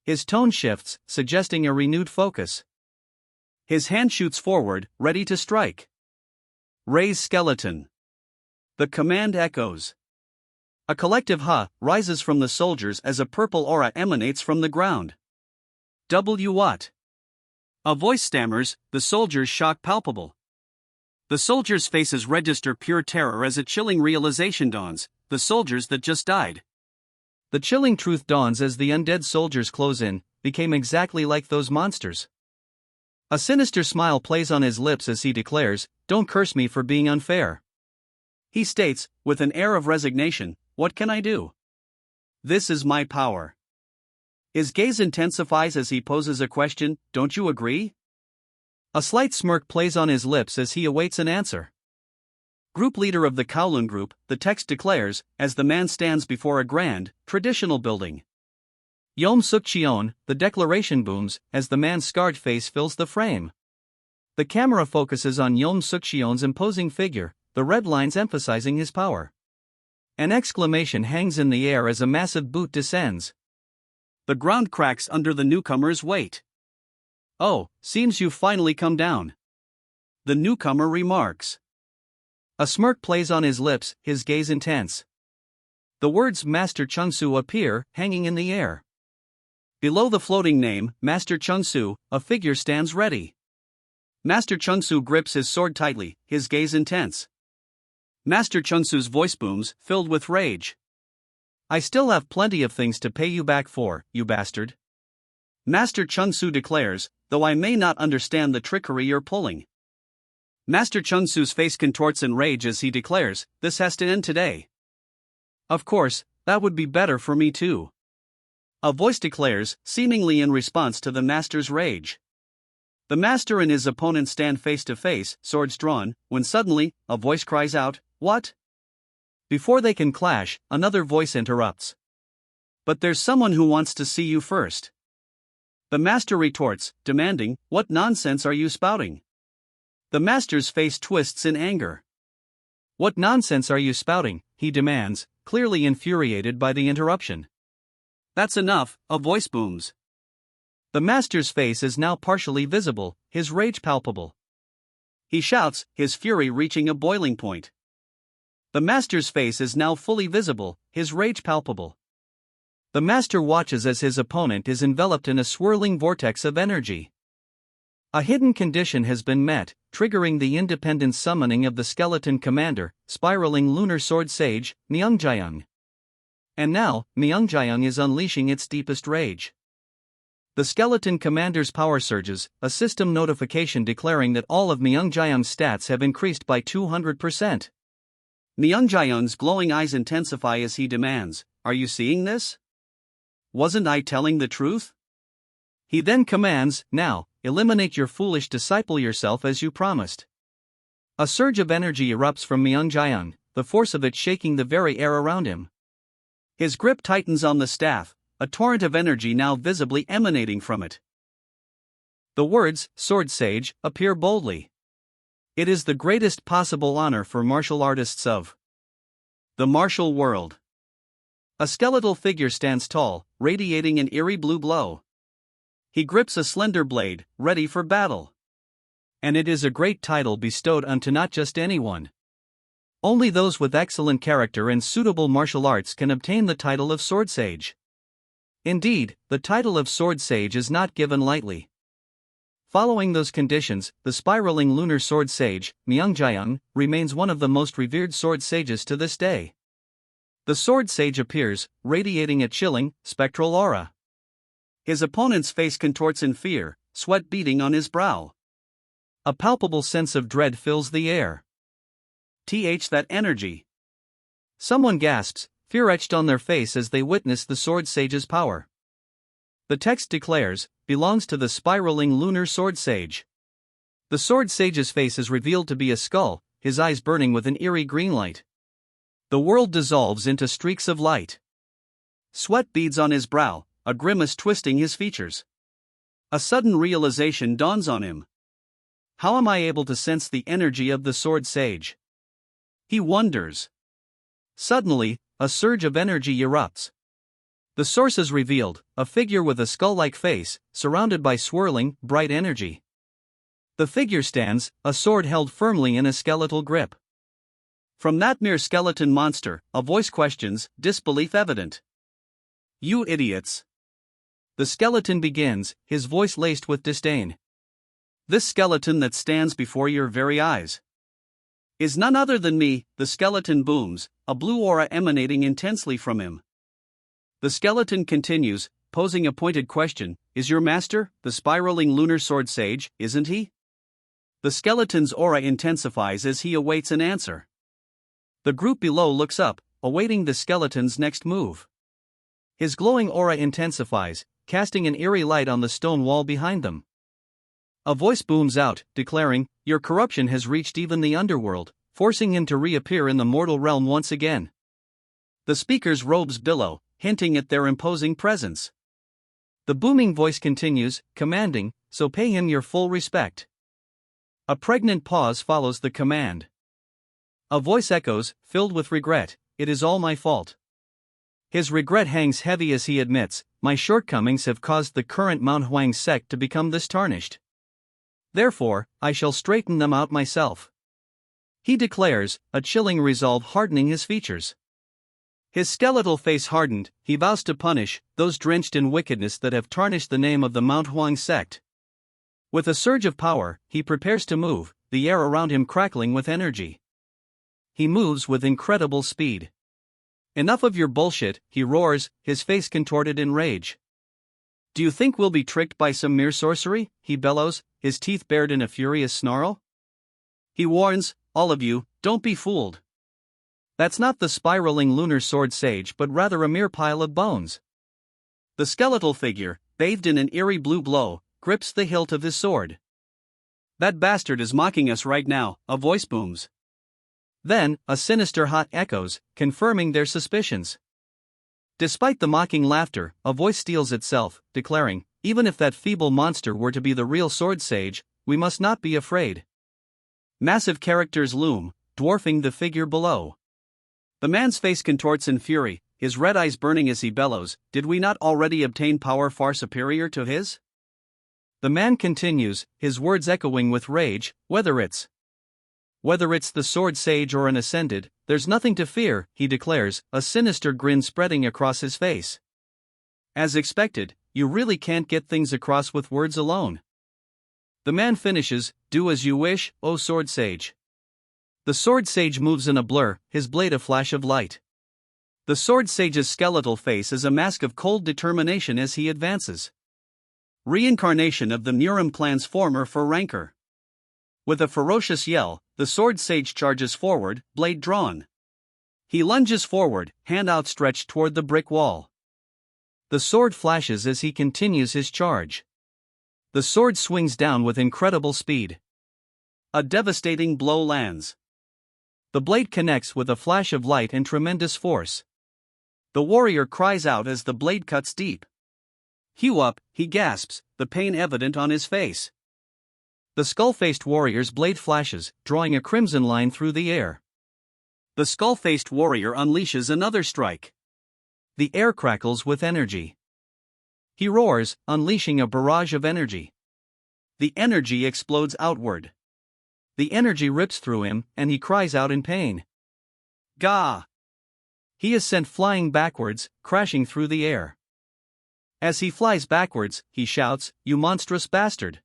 His tone shifts, suggesting a renewed focus. His hand shoots forward, ready to strike. "Raise skeleton." The command echoes. A collective "huh" rises from the soldiers as a purple aura emanates from the ground. What?" A voice stammers, the soldier's shock palpable. The soldiers' faces register pure terror as a chilling realization dawns, the soldiers that just died. The chilling truth dawns as the undead soldiers close in, became exactly like those monsters. A sinister smile plays on his lips as he declares, "Don't curse me for being unfair." He states, with an air of resignation, "What can I do? This is my power." His gaze intensifies as he poses a question, "Don't you agree?" A slight smirk plays on his lips as he awaits an answer. Group leader of the Kowloon group, the text declares, as the man stands before a grand, traditional building. Yom Sukcheon, the declaration booms, as the man's scarred face fills the frame. The camera focuses on Yom Sukcheon's imposing figure, the red lines emphasizing his power. An exclamation hangs in the air as a massive boot descends. The ground cracks under the newcomer's weight. "Oh, seems you've finally come down," the newcomer remarks. A smirk plays on his lips, his gaze intense. The words "Master Chunsu" appear, hanging in the air. Below the floating name, Master Chunsu, a figure stands ready. Master Chunsu grips his sword tightly, his gaze intense. Master Chunsu's voice booms, filled with rage. "I still have plenty of things to pay you back for, you bastard." Master Chunsu declares, "Though I may not understand the trickery you're pulling." Master Chunsu's face contorts in rage as he declares, "This has to end today." "Of course, that would be better for me too," a voice declares, seemingly in response to the master's rage. The master and his opponent stand face to face, swords drawn, when suddenly, a voice cries out, "What?" Before they can clash, another voice interrupts. "But there's someone who wants to see you first." The master retorts, demanding, "What nonsense are you spouting?" The master's face twists in anger. "What nonsense are you spouting?" he demands, clearly infuriated by the interruption. "That's enough," a voice booms. The master's face is now partially visible, his rage palpable. He shouts, his fury reaching a boiling point. The master's face is now fully visible, his rage palpable. The master watches as his opponent is enveloped in a swirling vortex of energy. A hidden condition has been met, triggering the independent summoning of the skeleton commander, spiraling lunar sword sage, Myungjayung. And now, Myungjayung is unleashing its deepest rage. The skeleton commander's power surges, a system notification declaring that all of Myungjayung's stats have increased by 200%. Myungjayung's glowing eyes intensify as he demands, "Are you seeing this? wasn't I telling the truth? He then commands, now, eliminate your foolish disciple yourself as you promised. A surge of energy erupts from Myung-jaeun, the force of it shaking the very air around him. His grip tightens on the staff, a torrent of energy now visibly emanating from it. The words, Sword Sage, appear boldly. It is the greatest possible honor for martial artists of the martial world. A skeletal figure stands tall, radiating an eerie blue glow. He grips a slender blade, ready for battle. And it is a great title bestowed unto not just anyone. Only those with excellent character and suitable martial arts can obtain the title of Sword Sage. Indeed, the title of Sword Sage is not given lightly. Following those conditions, the spiraling lunar sword sage, Myung-jaeun, remains one of the most revered sword sages to this day. The sword sage appears, radiating a chilling, spectral aura. His opponent's face contorts in fear, sweat beading on his brow. A palpable sense of dread fills the air. That energy. Someone gasps, fear etched on their face as they witness the sword sage's power. The text declares, belongs to the spiraling lunar sword sage. The sword sage's face is revealed to be a skull, his eyes burning with an eerie green light. The world dissolves into streaks of light. Sweat beads on his brow, a grimace twisting his features. A sudden realization dawns on him. How am I able to sense the energy of the sword sage? He wonders. Suddenly, a surge of energy erupts. The source is revealed, a figure with a skull-like face, surrounded by swirling, bright energy. The figure stands, a sword held firmly in a skeletal grip. From that mere skeleton monster, a voice questions, disbelief evident. You idiots! The skeleton begins, his voice laced with disdain. This skeleton that stands before your very eyes is none other than me. The skeleton booms, a blue aura emanating intensely from him. The skeleton continues, posing a pointed question, is your master, the spiraling lunar sword sage, isn't he? The skeleton's aura intensifies as he awaits an answer. The group below looks up, awaiting the skeleton's next move. His glowing aura intensifies, casting an eerie light on the stone wall behind them. A voice booms out, declaring, your corruption has reached even the underworld, forcing him to reappear in the mortal realm once again. The speaker's robes billow, hinting at their imposing presence. The booming voice continues, commanding, so pay him your full respect. A pregnant pause follows the command. A voice echoes, filled with regret, it is all my fault. His regret hangs heavy as he admits, my shortcomings have caused the current Manhwa sect to become this tarnished. Therefore, I shall straighten them out myself. He declares, a chilling resolve hardening his features. His skeletal face hardened, he vows to punish those drenched in wickedness that have tarnished the name of the Manhwa sect. With a surge of power, he prepares to move, the air around him crackling with energy. He moves with incredible speed. Enough of your bullshit, he roars, his face contorted in rage. Do you think we'll be tricked by some mere sorcery? He bellows, his teeth bared in a furious snarl. He warns, all of you, don't be fooled. That's not the spiraling lunar sword sage but rather a mere pile of bones. The skeletal figure, bathed in an eerie blue glow, grips the hilt of his sword. That bastard is mocking us right now, a voice booms. Then, a sinister hot echoes, confirming their suspicions. Despite the mocking laughter, a voice steels itself, declaring, even if that feeble monster were to be the real sword sage, we must not be afraid. Massive characters loom, dwarfing the figure below. The man's face contorts in fury, his red eyes burning as he bellows, did we not already obtain power far superior to his? The man continues, his words echoing with rage, whether it's the sword sage or an ascended, there's nothing to fear, he declares, a sinister grin spreading across his face. As expected, you really can't get things across with words alone. The man finishes, do as you wish, O sword sage. The sword sage moves in a blur, his blade a flash of light. The sword sage's skeletal face is a mask of cold determination as he advances. Reincarnation of the Murim clan's former for rancor. With a ferocious yell, the sword sage charges forward, blade drawn. He lunges forward, hand outstretched toward the brick wall. The sword flashes as he continues his charge. The sword swings down with incredible speed. A devastating blow lands. The blade connects with a flash of light and tremendous force. The warrior cries out as the blade cuts deep. "Hew up," he gasps, the pain evident on his face. The skull-faced warrior's blade flashes, drawing a crimson line through the air. The skull-faced warrior unleashes another strike. The air crackles with energy. He roars, unleashing a barrage of energy. The energy explodes outward. The energy rips through him, and he cries out in pain. Gah! He is sent flying backwards, crashing through the air. As he flies backwards, he shouts, "You monstrous bastard!"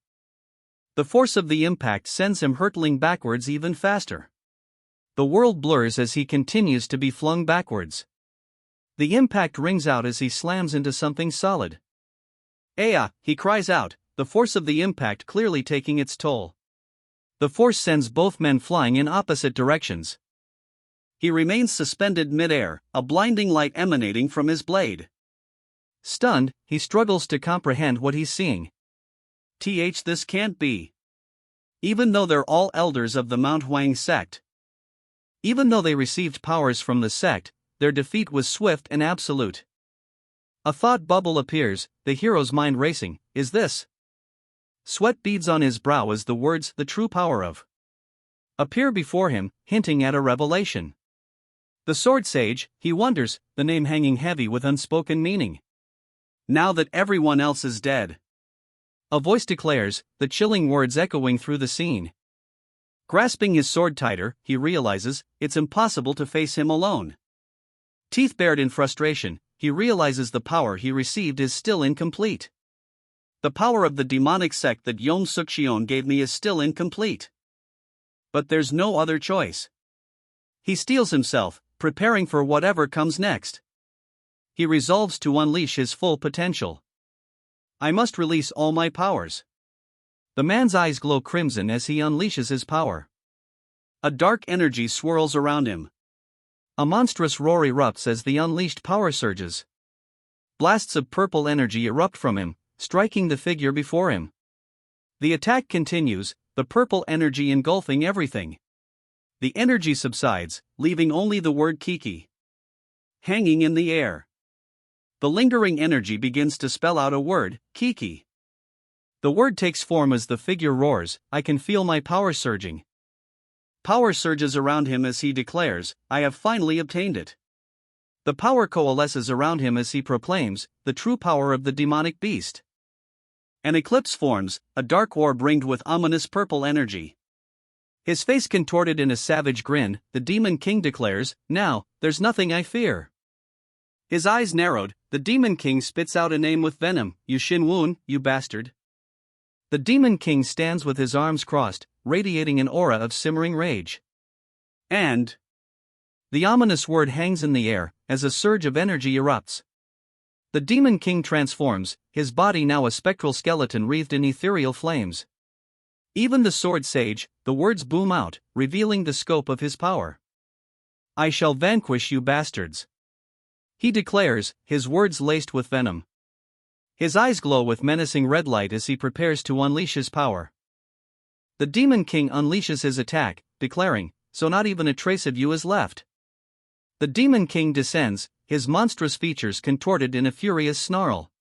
The force of the impact sends him hurtling backwards even faster. The world blurs as he continues to be flung backwards. The impact rings out as he slams into something solid. "Aya!" he cries out, the force of the impact clearly taking its toll. The force sends both men flying in opposite directions. He remains suspended mid-air, a blinding light emanating from his blade. Stunned, he struggles to comprehend what he's seeing. This can't be. Even though they're all elders of the Manhwa sect. Even though they received powers from the sect, their defeat was swift and absolute. A thought bubble appears, the hero's mind racing. Is this? Sweat beads on his brow as the words, "the true power of," appear before him, hinting at a revelation. The sword sage, he wonders, the name hanging heavy with unspoken meaning. Now that everyone else is dead. A voice declares, the chilling words echoing through the scene. Grasping his sword tighter, he realizes, it's impossible to face him alone. Teeth bared in frustration, he realizes the power he received is still incomplete. The power of the demonic sect that Yom Sukcheon gave me is still incomplete. But there's no other choice. He steels himself, preparing for whatever comes next. He resolves to unleash his full potential. I must release all my powers. The man's eyes glow crimson as he unleashes his power. A dark energy swirls around him. A monstrous roar erupts as the unleashed power surges. Blasts of purple energy erupt from him, striking the figure before him. The attack continues, the purple energy engulfing everything. The energy subsides, leaving only the word Kiki hanging in the air. The lingering energy begins to spell out a word, Kiki. The word takes form as the figure roars, "I can feel my power surging." Power surges around him as he declares, "I have finally obtained it." The power coalesces around him as he proclaims, "The true power of the demonic beast." An eclipse forms, a dark orb ringed with ominous purple energy. His face contorted in a savage grin, the Demon King declares, "Now, there's nothing I fear." His eyes narrowed, the Demon King spits out a name with venom, "You Shinwon, you bastard." The Demon King stands with his arms crossed, radiating an aura of simmering rage. And the ominous word hangs in the air, as a surge of energy erupts. The Demon King transforms, his body now a spectral skeleton wreathed in ethereal flames. Even the sword sage, the words boom out, revealing the scope of his power. "I shall vanquish you bastards," he declares, his words laced with venom. His eyes glow with menacing red light as he prepares to unleash his power. The Demon King unleashes his attack, declaring, "So not even a trace of you is left." The Demon King descends, his monstrous features contorted in a furious snarl.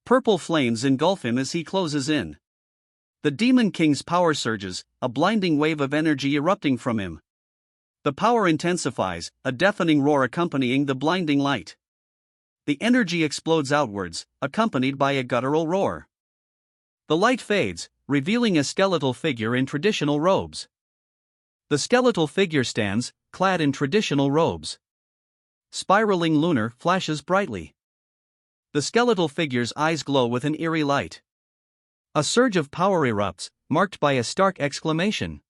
Purple flames engulf him as he closes in. The Demon King's power surges, a blinding wave of energy erupting from him. The power intensifies, a deafening roar accompanying the blinding light. The energy explodes outwards, accompanied by a guttural roar. The light fades, revealing a skeletal figure in traditional robes. The skeletal figure stands, clad in traditional robes. Spiraling lunar flashes brightly. The skeletal figure's eyes glow with an eerie light. A surge of power erupts, marked by a stark exclamation.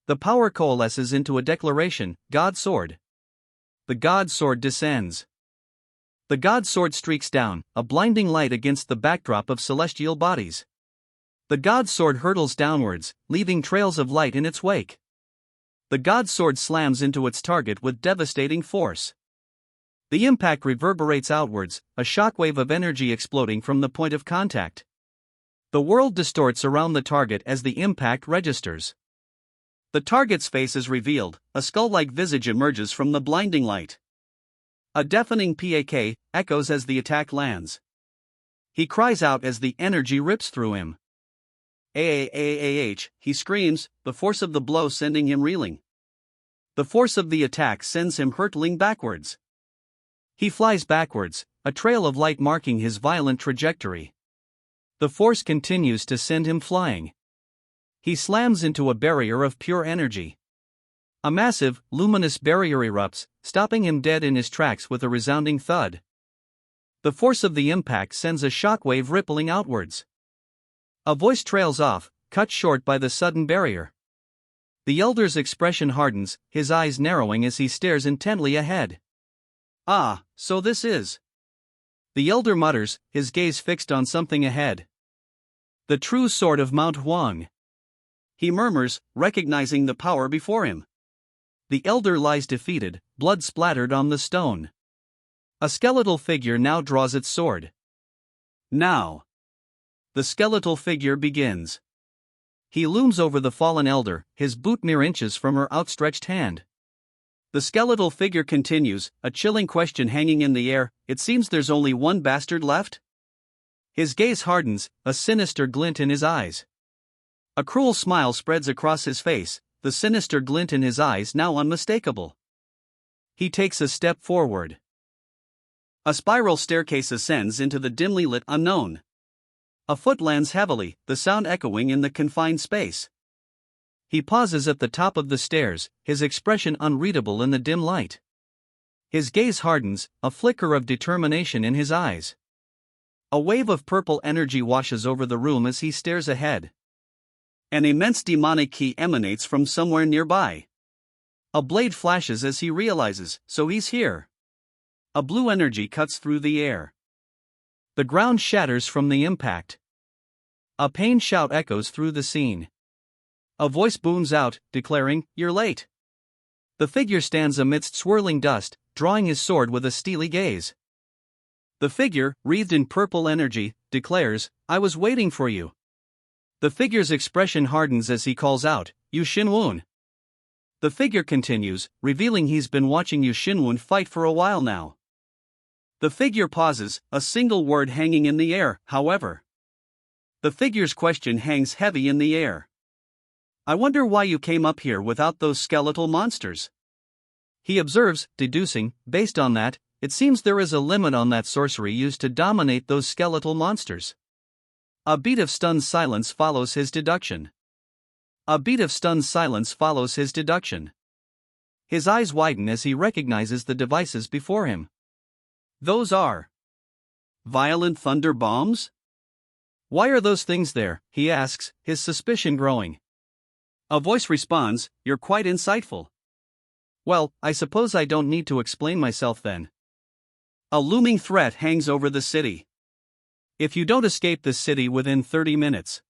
The power coalesces into a declaration, "God Sword." The God Sword descends. The God Sword streaks down, a blinding light against the backdrop of celestial bodies. The God Sword hurtles downwards, leaving trails of light in its wake. The God Sword slams into its target with devastating force. The impact reverberates outwards, a shockwave of energy exploding from the point of contact. The world distorts around the target as the impact registers. The target's face is revealed, a skull-like visage emerges from the blinding light. A deafening PAK echoes as the attack lands. He cries out as the energy rips through him. "Aaaah," he screams, the force of the blow sending him reeling. The force of the attack sends him hurtling backwards. He flies backwards, a trail of light marking his violent trajectory. The force continues to send him flying. He slams into a barrier of pure energy. A massive, luminous barrier erupts, stopping him dead in his tracks with a resounding thud. The force of the impact sends a shockwave rippling outwards. A voice trails off, cut short by the sudden barrier. The elder's expression hardens, his eyes narrowing as he stares intently ahead. "Ah, so this is." The elder mutters, his gaze fixed on something ahead. "The true sword of Mount Huang." He murmurs, recognizing the power before him. The elder lies defeated, blood splattered on the stone. A skeletal figure now draws its sword. Now. The skeletal figure begins. He looms over the fallen elder, his boot mere inches from her outstretched hand. The skeletal figure continues, a chilling question hanging in the air. "It seems there's only one bastard left?" His gaze hardens, a sinister glint in his eyes. A cruel smile spreads across his face, the sinister glint in his eyes now unmistakable. He takes a step forward. A spiral staircase ascends into the dimly lit unknown. A foot lands heavily, the sound echoing in the confined space. He pauses at the top of the stairs, his expression unreadable in the dim light. His gaze hardens, a flicker of determination in his eyes. A wave of purple energy washes over the room as he stares ahead. An immense demonic key emanates from somewhere nearby. A blade flashes as he realizes, so he's here. A blue energy cuts through the air. The ground shatters from the impact. A pained shout echoes through the scene. A voice booms out, declaring, "You're late." The figure stands amidst swirling dust, drawing his sword with a steely gaze. The figure, wreathed in purple energy, declares, "I was waiting for you." The figure's expression hardens as he calls out, "Yu Xinwun." The figure continues, revealing he's been watching Yu Xinwun fight for a while now. The figure pauses, a single word hanging in the air, however. The figure's question hangs heavy in the air. "I wonder why you came up here without those skeletal monsters." He observes, deducing, based on that, it seems there is a limit on that sorcery used to dominate those skeletal monsters. A beat of stunned silence follows his deduction. A beat of stunned silence follows his deduction. His eyes widen as he recognizes the devices before him. Those are violent thunder bombs? "Why are those things there?" he asks, his suspicion growing. A voice responds, "You're quite insightful." "Well, I suppose I don't need to explain myself then." A looming threat hangs over the city. If you don't escape this city within 30 minutes.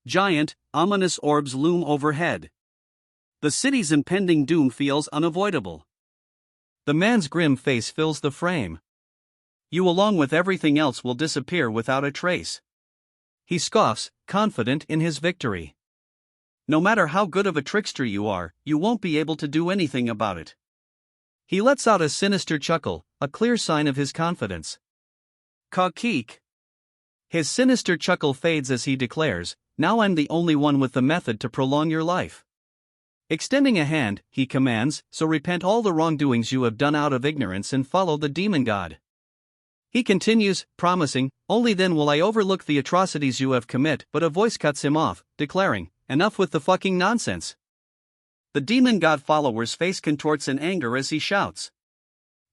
Giant, ominous orbs loom overhead. The city's impending doom feels unavoidable. The man's grim face fills the frame. "You along with everything else will disappear without a trace." He scoffs, confident in his victory. "No matter how good of a trickster you are, you won't be able to do anything about it." He lets out a sinister chuckle, a clear sign of his confidence. "Ka-keek." His sinister chuckle fades as he declares, "Now I'm the only one with the method to prolong your life." Extending a hand, he commands, "So repent all the wrongdoings you have done out of ignorance and follow the demon god." He continues, promising, "Only then will I overlook the atrocities you have commit," but a voice cuts him off, declaring, "Enough with the fucking nonsense." The demon god follower's face contorts in anger as he shouts.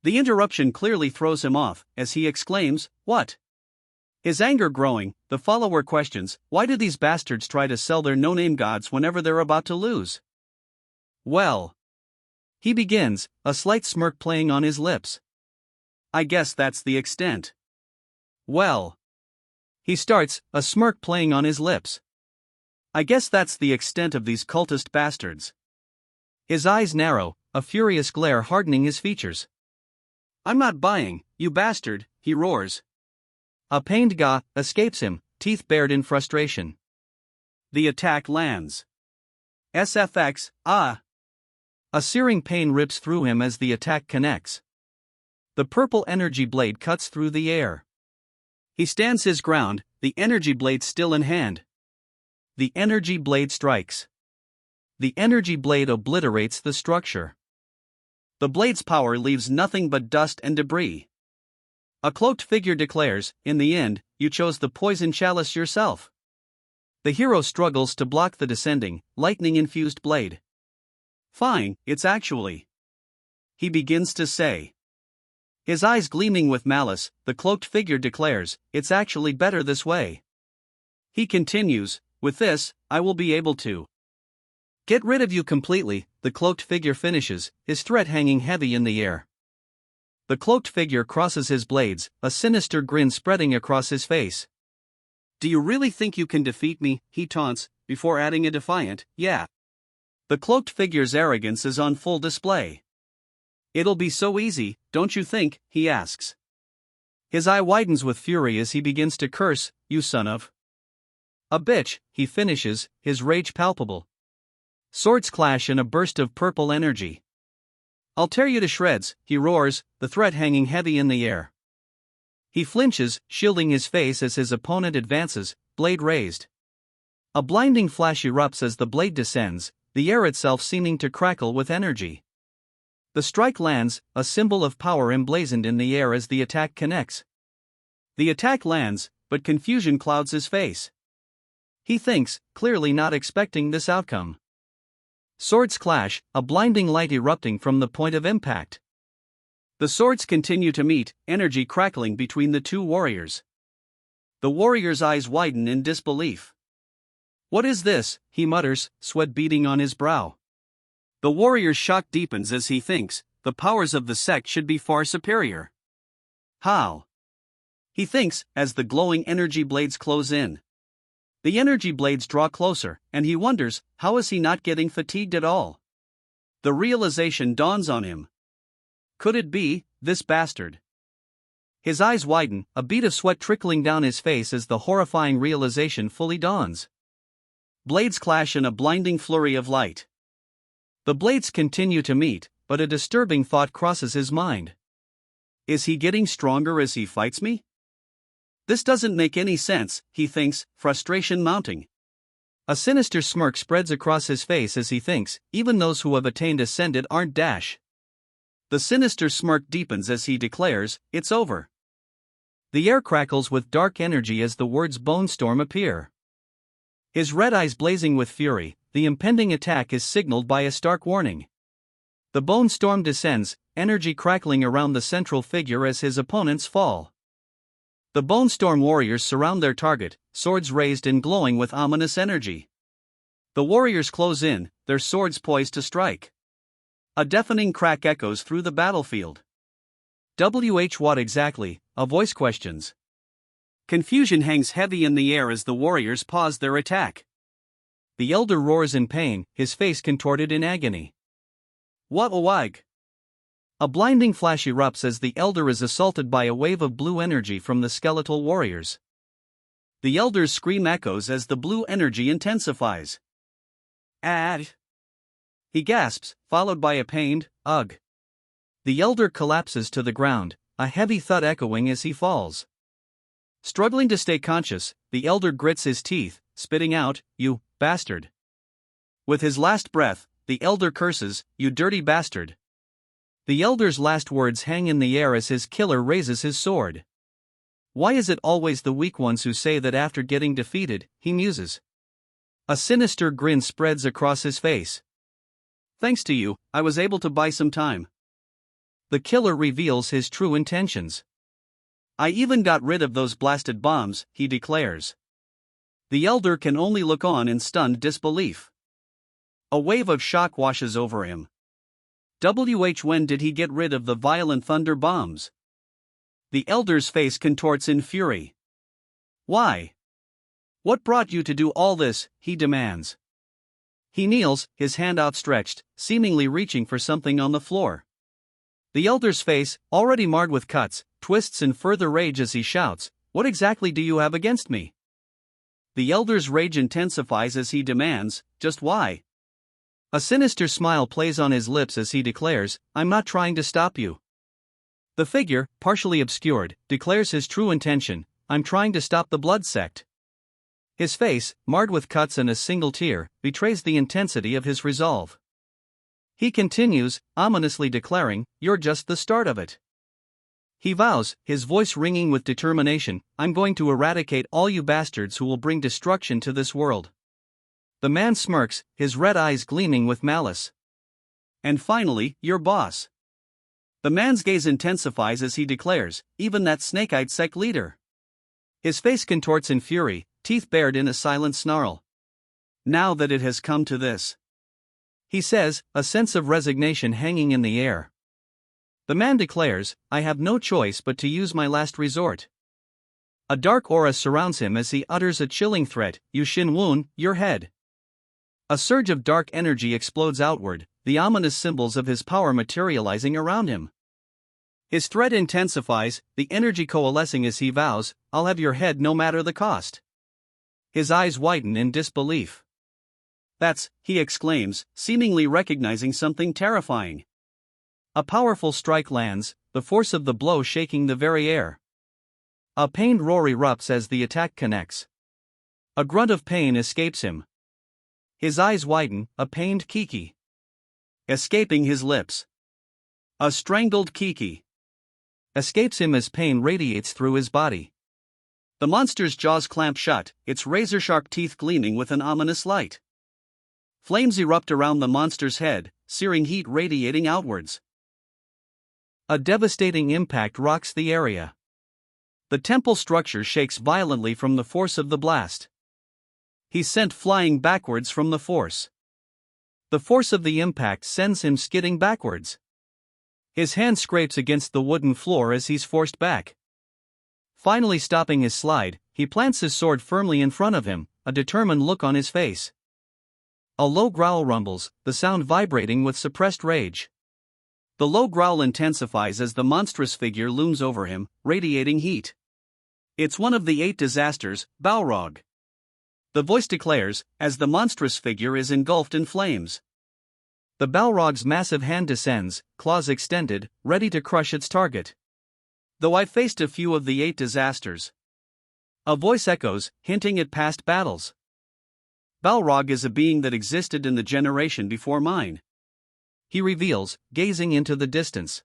The interruption clearly throws him off, as he exclaims, "What?" His anger growing, the follower questions, "Why do these bastards try to sell their no-name gods whenever they're about to lose?" "Well," he begins, a slight smirk playing on his lips. "I guess that's the extent." "Well," he starts, a smirk playing on his lips. "I guess that's the extent of these cultist bastards." His eyes narrow, a furious glare hardening his features. I'm not buying, you bastard, he roars. A pained Ga escapes him, teeth bared in frustration. The attack lands. SFX, ah! A searing pain rips through him as the attack connects. The purple energy blade cuts through the air. He stands his ground, the energy blade still in hand. The energy blade strikes. The energy blade obliterates the structure. The blade's power leaves nothing but dust and debris. A cloaked figure declares, in the end, you chose the poison chalice yourself. The hero struggles to block the descending, lightning-infused blade. Fine, it's actually. He begins to say. His eyes gleaming with malice, the cloaked figure declares, it's actually better this way. He continues, with this, I will be able to get rid of you completely, the cloaked figure finishes, his threat hanging heavy in the air. The cloaked figure crosses his blades, a sinister grin spreading across his face. Do you really think you can defeat me, he taunts, before adding a defiant, yeah. The cloaked figure's arrogance is on full display. It'll be so easy, don't you think, he asks. His eye widens with fury as he begins to curse, you son of a bitch, he finishes, his rage palpable. Swords clash in a burst of purple energy. I'll tear you to shreds, he roars, the threat hanging heavy in the air. He flinches, shielding his face as his opponent advances, blade raised. A blinding flash erupts as the blade descends, the air itself seeming to crackle with energy. The strike lands, a symbol of power emblazoned in the air as the attack connects. The attack lands, but confusion clouds his face. He thinks, clearly not expecting this outcome. Swords clash, a blinding light erupting from the point of impact. The swords continue to meet, energy crackling between the two warriors. The warrior's eyes widen in disbelief. What is this, he mutters, sweat beading on his brow. The warrior's shock deepens as he thinks, the powers of the sect should be far superior. How? He thinks, as the glowing energy blades close in. The energy blades draw closer, and he wonders, how is he not getting fatigued at all? The realization dawns on him. Could it be, this bastard? His eyes widen, a bead of sweat trickling down his face as the horrifying realization fully dawns. Blades clash in a blinding flurry of light. The blades continue to meet, but a disturbing thought crosses his mind. Is he getting stronger as he fights me? This doesn't make any sense, he thinks, frustration mounting. A sinister smirk spreads across his face as he thinks, even those who have attained ascended aren't dash. The sinister smirk deepens as he declares, it's over. The air crackles with dark energy as the words Bone Storm appear. His red eyes blazing with fury, the impending attack is signaled by a stark warning. The Bone Storm descends, energy crackling around the central figure as his opponents fall. The Bone Storm warriors surround their target, swords raised and glowing with ominous energy. The warriors close in, their swords poised to strike. A deafening crack echoes through the battlefield. What exactly? A voice questions. Confusion hangs heavy in the air as the warriors pause their attack. The elder roars in pain, his face contorted in agony. What a wag! A blinding flash erupts as the elder is assaulted by a wave of blue energy from the skeletal warriors. The elder's scream echoes as the blue energy intensifies. Ad! He gasps, followed by a pained, ugh. The elder collapses to the ground, a heavy thud echoing as he falls. Struggling to stay conscious, the elder grits his teeth, spitting out, you bastard. With his last breath, the elder curses, you dirty bastard. The elder's last words hang in the air as his killer raises his sword. Why is it always the weak ones who say that after getting defeated, he muses? A sinister grin spreads across his face. Thanks to you, I was able to buy some time. The killer reveals his true intentions. I even got rid of those blasted bombs, he declares. The elder can only look on in stunned disbelief. A wave of shock washes over him. When did he get rid of the violent thunder bombs? The elder's face contorts in fury. Why? What brought you to do all this, he demands. He kneels, his hand outstretched, seemingly reaching for something on the floor. The elder's face, already marred with cuts, twists in further rage as he shouts, "What exactly do you have against me?" The elder's rage intensifies as he demands, "Just why?" A sinister smile plays on his lips as he declares, "I'm not trying to stop you." The figure, partially obscured, declares his true intention, "I'm trying to stop the blood sect." His face, marred with cuts and a single tear, betrays the intensity of his resolve. He continues, ominously declaring, "You're just the start of it." He vows, his voice ringing with determination, "I'm going to eradicate all you bastards who will bring destruction to this world." The man smirks, his red eyes gleaming with malice. "And finally, your boss." The man's gaze intensifies as he declares, "Even that snake-eyed sect leader." His face contorts in fury, teeth bared in a silent snarl. "Now that it has come to this," he says, a sense of resignation hanging in the air. The man declares, "I have no choice but to use my last resort." A dark aura surrounds him as he utters a chilling threat, "You Shin-Woon, your head." A surge of dark energy explodes outward, the ominous symbols of his power materializing around him. His threat intensifies, the energy coalescing as he vows, "I'll have your head no matter the cost." His eyes widen in disbelief. "That's," he exclaims, seemingly recognizing something terrifying. A powerful strike lands, the force of the blow shaking the very air. A pained roar erupts as the attack connects. A grunt of pain escapes him. His eyes widen, a pained kiki escaping his lips. A strangled kiki escapes him as pain radiates through his body. The monster's jaws clamp shut, its razor-sharp teeth gleaming with an ominous light. Flames erupt around the monster's head, searing heat radiating outwards. A devastating impact rocks the area. The temple structure shakes violently from the force of the blast. He's sent flying backwards from the force. The force of the impact sends him skidding backwards. His hand scrapes against the wooden floor as he's forced back. Finally stopping his slide, he plants his sword firmly in front of him, a determined look on his face. A low growl rumbles, the sound vibrating with suppressed rage. The low growl intensifies as the monstrous figure looms over him, radiating heat. It's one of the 8 disasters, Balrog. The voice declares, as the monstrous figure is engulfed in flames. The Balrog's massive hand descends, claws extended, ready to crush its target. "Though I've faced a few of the 8 disasters," a voice echoes, hinting at past battles. "Balrog is a being that existed in the generation before mine," he reveals, gazing into the distance.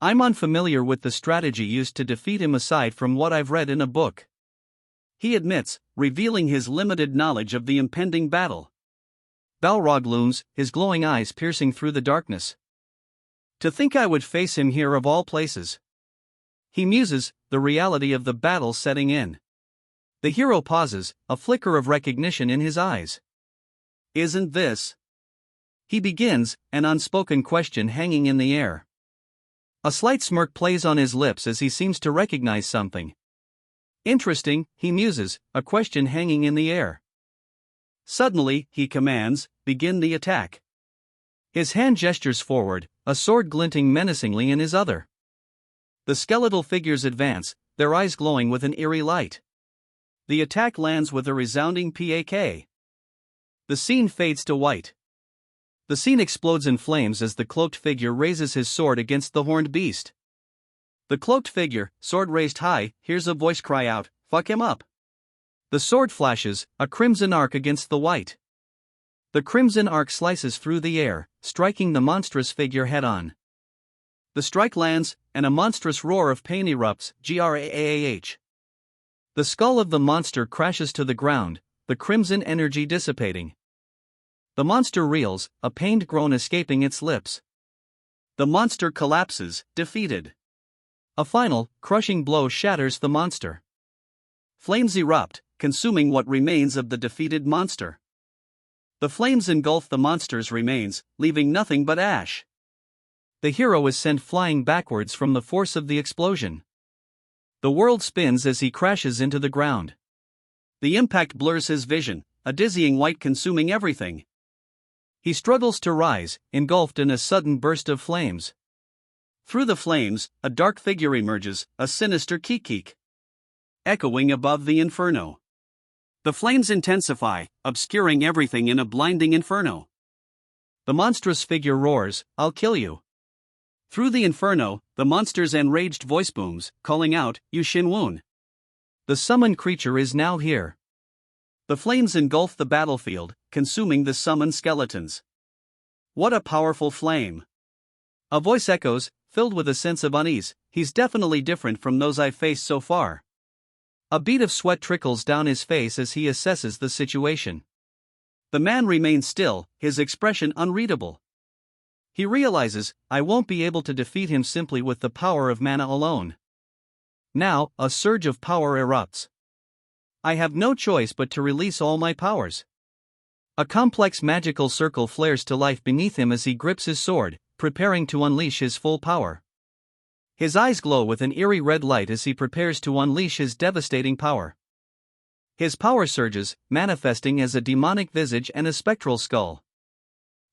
"I'm unfamiliar with the strategy used to defeat him aside from what I've read in a book," he admits, revealing his limited knowledge of the impending battle. Balrog looms, his glowing eyes piercing through the darkness. "To think I would face him here of all places," he muses, the reality of the battle setting in. The hero pauses, a flicker of recognition in his eyes. "Isn't this?" he begins, an unspoken question hanging in the air. A slight smirk plays on his lips as he seems to recognize something. "Interesting," he muses, a question hanging in the air. Suddenly, he commands, "Begin the attack." His hand gestures forward, a sword glinting menacingly in his other. The skeletal figures advance, their eyes glowing with an eerie light. The attack lands with a resounding PAK. The scene fades to white. The scene explodes in flames as the cloaked figure raises his sword against the horned beast. The cloaked figure, sword raised high, hears a voice cry out, "Fuck him up." The sword flashes, a crimson arc against the white. The crimson arc slices through the air, striking the monstrous figure head-on. The strike lands, and a monstrous roar of pain erupts, graah. The skull of the monster crashes to the ground, the crimson energy dissipating. The monster reels, a pained groan escaping its lips. The monster collapses, defeated. A final, crushing blow shatters the monster. Flames erupt, consuming what remains of the defeated monster. The flames engulf the monster's remains, leaving nothing but ash. The hero is sent flying backwards from the force of the explosion. The world spins as he crashes into the ground. The impact blurs his vision, a dizzying white consuming everything. He struggles to rise, engulfed in a sudden burst of flames. Through the flames, a dark figure emerges, a sinister kik-kik, echoing above the inferno. The flames intensify, obscuring everything in a blinding inferno. The monstrous figure roars, "I'll kill you." Through the inferno, the monster's enraged voice booms, calling out, "You Shinwon." The summoned creature is now here. The flames engulf the battlefield, consuming the summoned skeletons. What a powerful flame! A voice echoes, filled with a sense of unease, "He's definitely different from those I've faced so far." A bead of sweat trickles down his face as he assesses the situation. The man remains still, his expression unreadable. He realizes, I won't be able to defeat him simply with the power of mana alone. Now, a surge of power erupts. I have no choice but to release all my powers. A complex magical circle flares to life beneath him as he grips his sword, preparing to unleash his full power. His eyes glow with an eerie red light as he prepares to unleash his devastating power. His power surges, manifesting as a demonic visage and a spectral skull.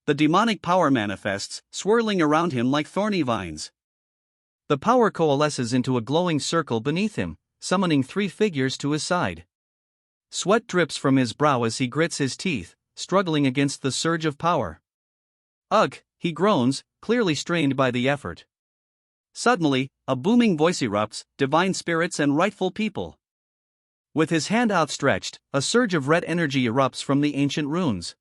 The demonic power manifests, swirling around him like thorny vines. The power coalesces into a glowing circle beneath him, summoning 3 figures to his side. Sweat drips from his brow as he grits his teeth, struggling against the surge of power. "Ugh," he groans, clearly strained by the effort. Suddenly, a booming voice erupts, "Divine spirits and rightful people." With his hand outstretched, a surge of red energy erupts from the ancient runes.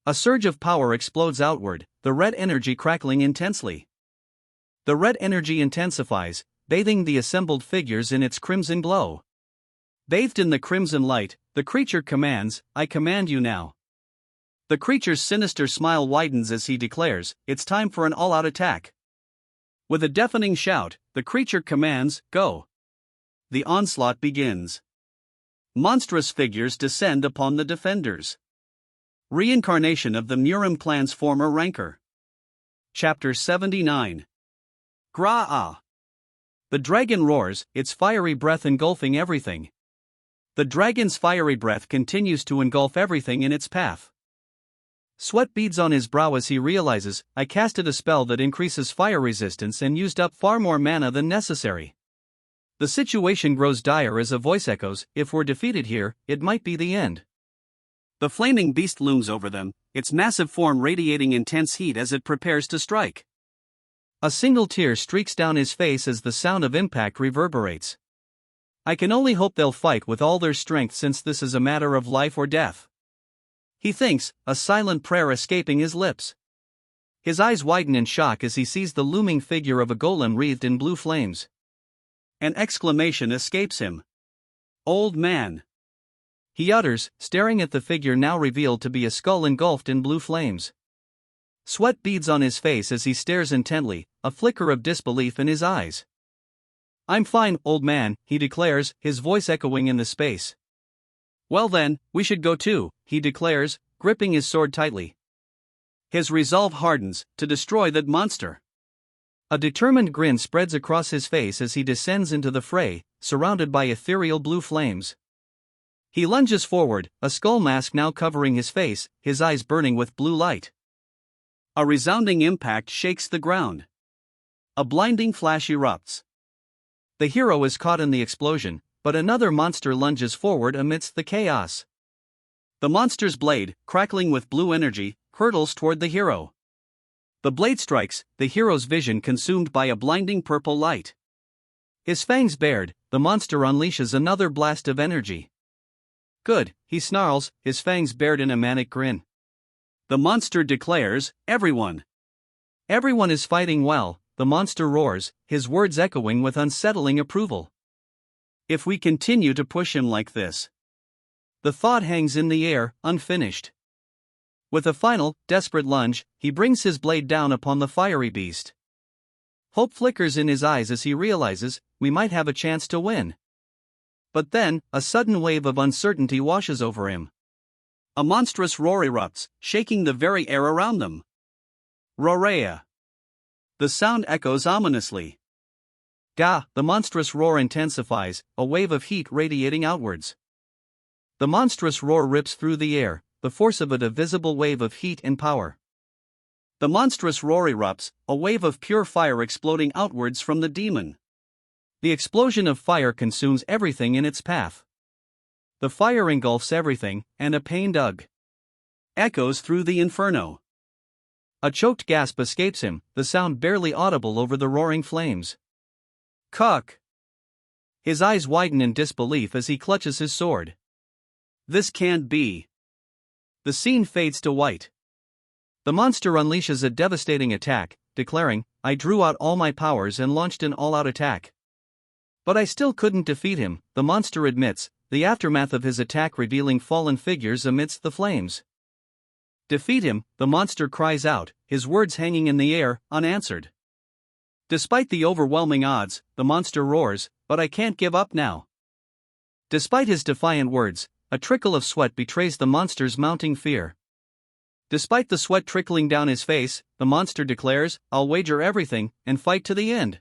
A surge of power explodes outward, the red energy crackling intensely. The red energy intensifies, bathing the assembled figures in its crimson glow. Bathed in the crimson light, the creature commands, "I command you now." The creature's sinister smile widens as he declares, "It's time for an all-out attack." With a deafening shout, the creature commands, "Go." The onslaught begins. Monstrous figures descend upon the defenders. Reincarnation of the Murim clan's former rancor. Chapter 79. Gra-ah. The dragon roars, its fiery breath engulfing everything. The dragon's fiery breath continues to engulf everything in its path. Sweat beads on his brow as he realizes, I casted a spell that increases fire resistance and used up far more mana than necessary. The situation grows dire as a voice echoes, if we're defeated here, it might be the end. The flaming beast looms over them, its massive form radiating intense heat as it prepares to strike. A single tear streaks down his face as the sound of impact reverberates. I can only hope they'll fight with all their strength since this is a matter of life or death. He thinks, a silent prayer escaping his lips. His eyes widen in shock as he sees the looming figure of a golem wreathed in blue flames. An exclamation escapes him. "Old man," he utters, staring at the figure now revealed to be a skull engulfed in blue flames. Sweat beads on his face as he stares intently, a flicker of disbelief in his eyes. "I'm fine, old man," he declares, his voice echoing in the space. "Well then, we should go too," he declares, gripping his sword tightly. His resolve hardens, to destroy that monster. A determined grin spreads across his face as he descends into the fray, surrounded by ethereal blue flames. He lunges forward, a skull mask now covering his face, his eyes burning with blue light. A resounding impact shakes the ground. A blinding flash erupts. The hero is caught in the explosion, but another monster lunges forward amidst the chaos. The monster's blade, crackling with blue energy, hurtles toward the hero. The blade strikes, the hero's vision consumed by a blinding purple light. His fangs bared, the monster unleashes another blast of energy. Good, he snarls, his fangs bared in a manic grin. The monster declares, "Everyone." Everyone is fighting well, the monster roars, his words echoing with unsettling approval. If we continue to push him like this. The thought hangs in the air, unfinished. With a final, desperate lunge, he brings his blade down upon the fiery beast. Hope flickers in his eyes as he realizes, we might have a chance to win. But then, a sudden wave of uncertainty washes over him. A monstrous roar erupts, shaking the very air around them. Rorea. The sound echoes ominously. Gah! The monstrous roar intensifies, a wave of heat radiating outwards. The monstrous roar rips through the air, the force of it a visible wave of heat and power. The monstrous roar erupts, a wave of pure fire exploding outwards from the demon. The explosion of fire consumes everything in its path. The fire engulfs everything, and a pained ugh echoes through the inferno. A choked gasp escapes him, the sound barely audible over the roaring flames. Cuck! His eyes widen in disbelief as he clutches his sword. This can't be. The scene fades to white. The monster unleashes a devastating attack, declaring, "I drew out all my powers and launched an all-out attack. But I still couldn't defeat him," the monster admits, the aftermath of his attack revealing fallen figures amidst the flames. "Defeat him," the monster cries out, his words hanging in the air, unanswered. Despite the overwhelming odds, the monster roars, "But I can't give up now." Despite his defiant words, a trickle of sweat betrays the monster's mounting fear. Despite the sweat trickling down his face, the monster declares, "I'll wager everything, and fight to the end."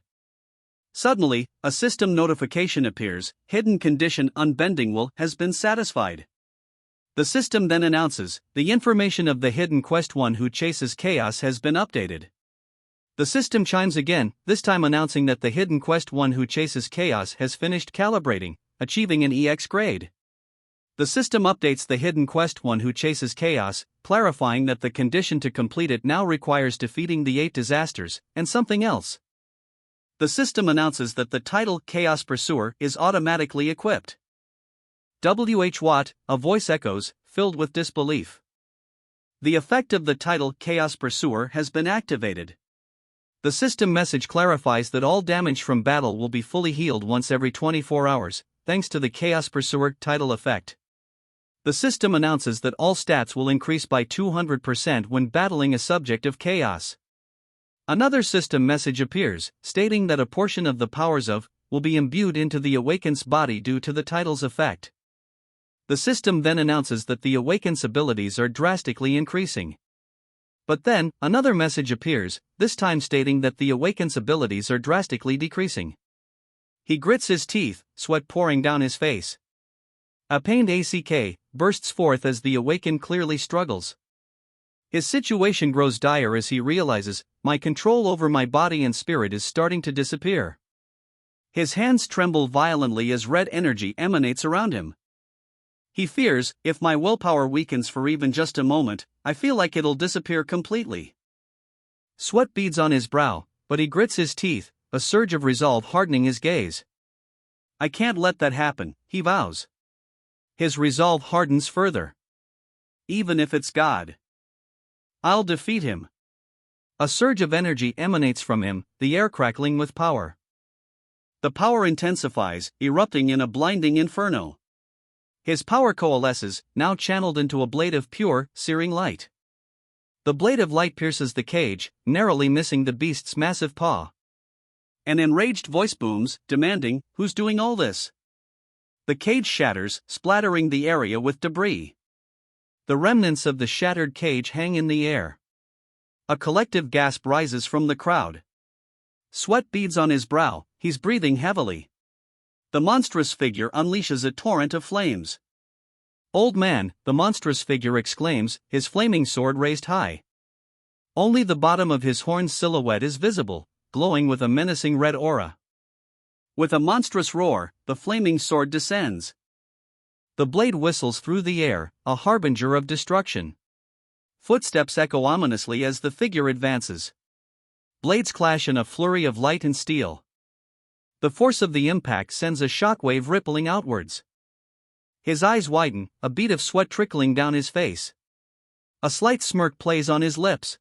Suddenly, a system notification appears: hidden condition unbending will has been satisfied. The system then announces, the information of the hidden quest one who chases chaos has been updated. The system chimes again, this time announcing that the hidden quest one who chases chaos has finished calibrating, achieving an EX grade. The system updates the hidden quest one who chases chaos, clarifying that the condition to complete it now requires defeating the 8 disasters, and something else. The system announces that the title Chaos Pursuer is automatically equipped. What? A voice echoes, filled with disbelief. The effect of the title Chaos Pursuer has been activated. The system message clarifies that all damage from battle will be fully healed once every 24 hours, thanks to the Chaos Pursuer title effect. The system announces that all stats will increase by 200% when battling a subject of chaos. Another system message appears, stating that a portion of the powers of will be imbued into the Awaken's body due to the title's effect. The system then announces that the Awaken's abilities are drastically increasing. But then, another message appears, this time stating that the Awaken's abilities are drastically decreasing. He grits his teeth, sweat pouring down his face. A pained ACK bursts forth as the Awakened clearly struggles. His situation grows dire as he realizes, my control over my body and spirit is starting to disappear. His hands tremble violently as red energy emanates around him. He fears, if my willpower weakens for even just a moment, I feel like it'll disappear completely. Sweat beads on his brow, but he grits his teeth, a surge of resolve hardening his gaze. I can't let that happen, he vows. His resolve hardens further. Even if it's God, I'll defeat him. A surge of energy emanates from him, the air crackling with power. The power intensifies, erupting in a blinding inferno. His power coalesces, now channeled into a blade of pure, searing light. The blade of light pierces the cage, narrowly missing the beast's massive paw. An enraged voice booms, demanding, "Who's doing all this?" The cage shatters, splattering the area with debris. The remnants of the shattered cage hang in the air. A collective gasp rises from the crowd. Sweat beads on his brow, he's breathing heavily. The monstrous figure unleashes a torrent of flames. "Old man," the monstrous figure exclaims, his flaming sword raised high. Only the bottom of his horned silhouette is visible, glowing with a menacing red aura. With a monstrous roar, the flaming sword descends. The blade whistles through the air, a harbinger of destruction. Footsteps echo ominously as the figure advances. Blades clash in a flurry of light and steel. The force of the impact sends a shockwave rippling outwards. His eyes widen, a bead of sweat trickling down his face. A slight smirk plays on his lips.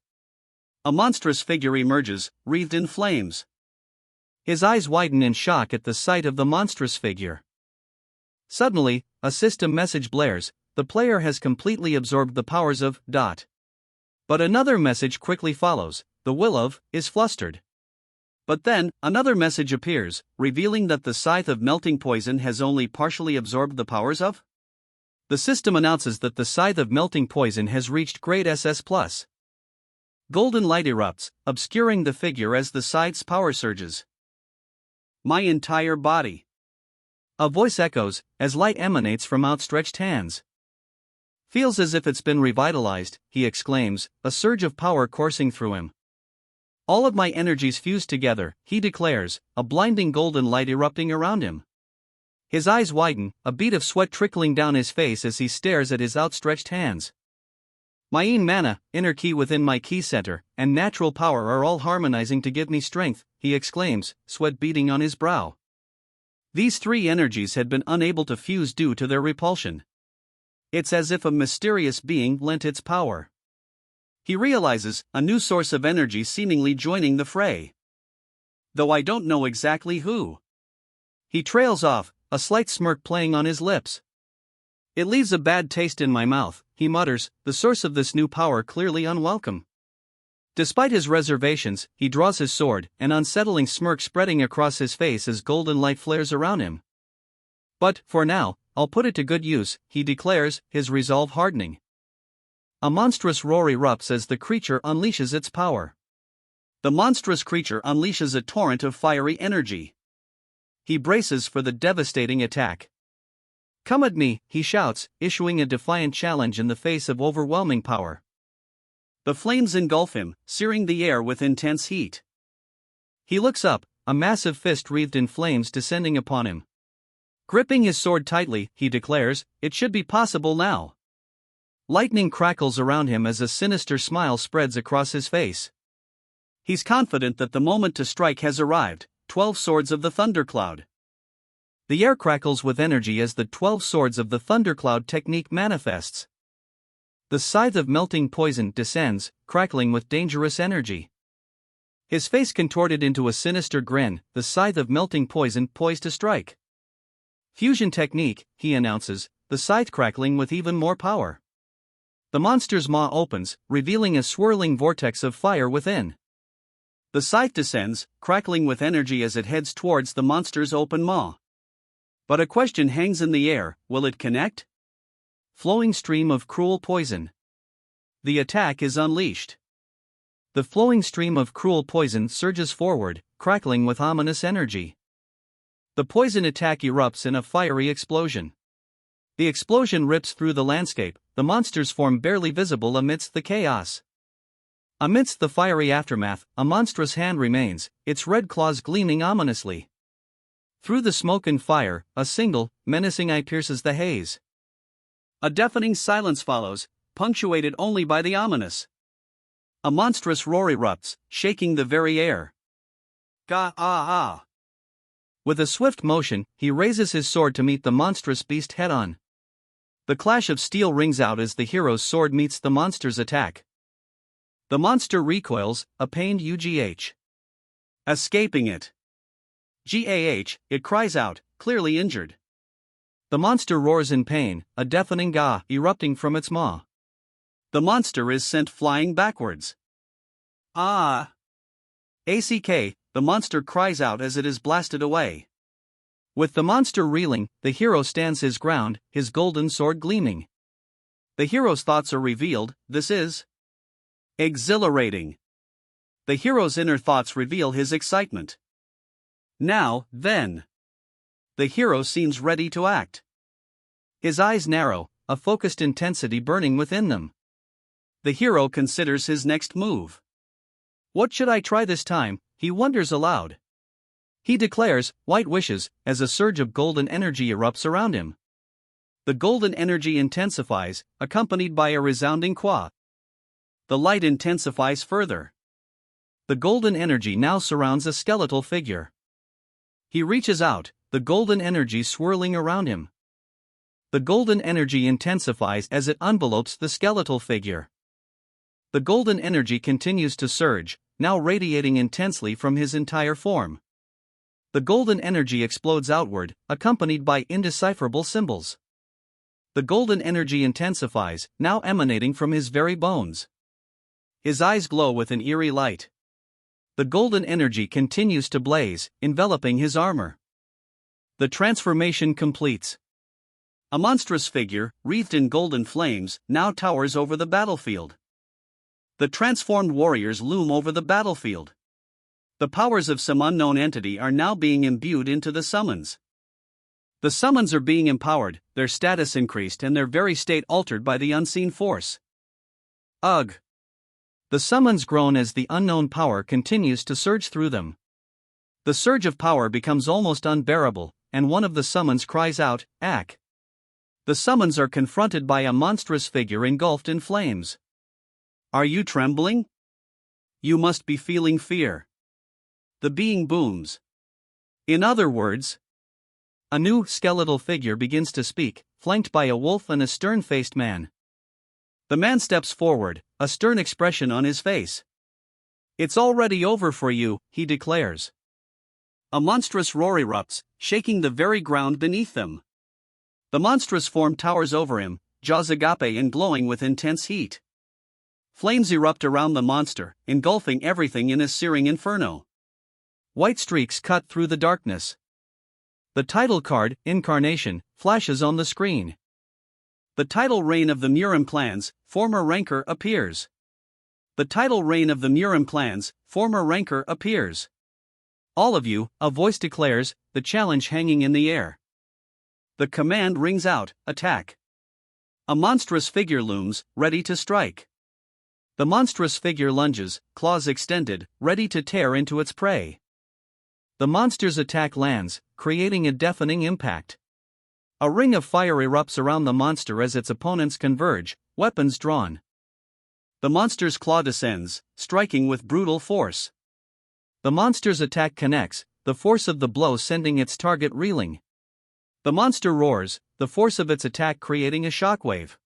A monstrous figure emerges, wreathed in flames. His eyes widen in shock at the sight of the monstrous figure. Suddenly, a system message blares, the player has completely absorbed the powers of ... But another message quickly follows, the will of is flustered. But then, another message appears, revealing that the scythe of melting poison has only partially absorbed the powers of. The system announces that the scythe of melting poison has reached grade SS+. Golden light erupts, obscuring the figure as the scythe's power surges. My entire body. A voice echoes, as light emanates from outstretched hands. Feels as if it's been revitalized, he exclaims, a surge of power coursing through him. All of my energies fused together, he declares, a blinding golden light erupting around him. His eyes widen, a bead of sweat trickling down his face as he stares at his outstretched hands. My mana, inner key within my key center, and natural power are all harmonizing to give me strength, he exclaims, sweat beading on his brow. These three energies had been unable to fuse due to their repulsion. It's as if a mysterious being lent its power. He realizes a new source of energy seemingly joining the fray. Though I don't know exactly who. He trails off, a slight smirk playing on his lips. It leaves a bad taste in my mouth, he mutters, the source of this new power clearly unwelcome. Despite his reservations, he draws his sword, an unsettling smirk spreading across his face as golden light flares around him. But, for now, I'll put it to good use, he declares, his resolve hardening. A monstrous roar erupts as the creature unleashes its power. The monstrous creature unleashes a torrent of fiery energy. He braces for the devastating attack. Come at me, he shouts, issuing a defiant challenge in the face of overwhelming power. The flames engulf him, searing the air with intense heat. He looks up, a massive fist wreathed in flames descending upon him. Gripping his sword tightly, he declares, it should be possible now. Lightning crackles around him as a sinister smile spreads across his face. He's confident that the moment to strike has arrived, 12 swords of the thundercloud. The air crackles with energy as the 12 swords of the thundercloud technique manifests. The scythe of melting poison descends, crackling with dangerous energy. His face contorted into a sinister grin, the scythe of melting poison poised to strike. Fusion technique, he announces, the scythe crackling with even more power. The monster's maw opens, revealing a swirling vortex of fire within. The scythe descends, crackling with energy as it heads towards the monster's open maw. But a question hangs in the air, will it connect? Flowing stream of cruel poison. The attack is unleashed. The flowing stream of cruel poison surges forward, crackling with ominous energy. The poison attack erupts in a fiery explosion. The explosion rips through the landscape, the monster's form barely visible amidst the chaos. Amidst the fiery aftermath, a monstrous hand remains, its red claws gleaming ominously. Through the smoke and fire, a single, menacing eye pierces the haze. A deafening silence follows, punctuated only by the ominous. A monstrous roar erupts, shaking the very air. Ga-ah-ah. With a swift motion, he raises his sword to meet the monstrous beast head-on. The clash of steel rings out as the hero's sword meets the monster's attack. The monster recoils, a pained UGH. Escaping it. GAH, it cries out, clearly injured. The monster roars in pain, a deafening ga erupting from its maw. The monster is sent flying backwards. Ah! ACK, the monster cries out as it is blasted away. With the monster reeling, the hero stands his ground, his golden sword gleaming. The hero's thoughts are revealed, this is exhilarating. The hero's inner thoughts reveal his excitement. Now, then. The hero seems ready to act. His eyes narrow, a focused intensity burning within them. The hero considers his next move. What should I try this time, he wonders aloud. He declares, white wishes, as a surge of golden energy erupts around him. The golden energy intensifies, accompanied by a resounding qua. The light intensifies further. The golden energy now surrounds a skeletal figure. He reaches out, the golden energy swirling around him. The golden energy intensifies as it envelopes the skeletal figure. The golden energy continues to surge, now radiating intensely from his entire form. The golden energy explodes outward, accompanied by indecipherable symbols. The golden energy intensifies, now emanating from his very bones. His eyes glow with an eerie light. The golden energy continues to blaze, enveloping his armor. The transformation completes. A monstrous figure, wreathed in golden flames, now towers over the battlefield. The transformed warriors loom over the battlefield. The powers of some unknown entity are now being imbued into the summons. The summons are being empowered, their status increased, and their very state altered by the unseen force. Ugh! The summons groan as the unknown power continues to surge through them. The surge of power becomes almost unbearable, and one of the summons cries out, "Ack!" The summons are confronted by a monstrous figure engulfed in flames. Are you trembling? You must be feeling fear. The being booms. In other words, a new skeletal figure begins to speak, flanked by a wolf and a stern-faced man. The man steps forward, a stern expression on his face. "It's already over for you," he declares. A monstrous roar erupts, shaking the very ground beneath them. The monstrous form towers over him, jaws agape and glowing with intense heat. Flames erupt around the monster, engulfing everything in a searing inferno. White streaks cut through the darkness. The title card, Incarnation, flashes on the screen. The title reign of the Murim clans, former rancor, appears. The title reign of the Murim clans, former rancor, appears. All of you, a voice declares, the challenge hanging in the air. The command rings out, attack. A monstrous figure looms, ready to strike. The monstrous figure lunges, claws extended, ready to tear into its prey. The monster's attack lands, creating a deafening impact. A ring of fire erupts around the monster as its opponents converge, weapons drawn. The monster's claw descends, striking with brutal force. The monster's attack connects, the force of the blow sending its target reeling. The monster roars, the force of its attack creating a shockwave.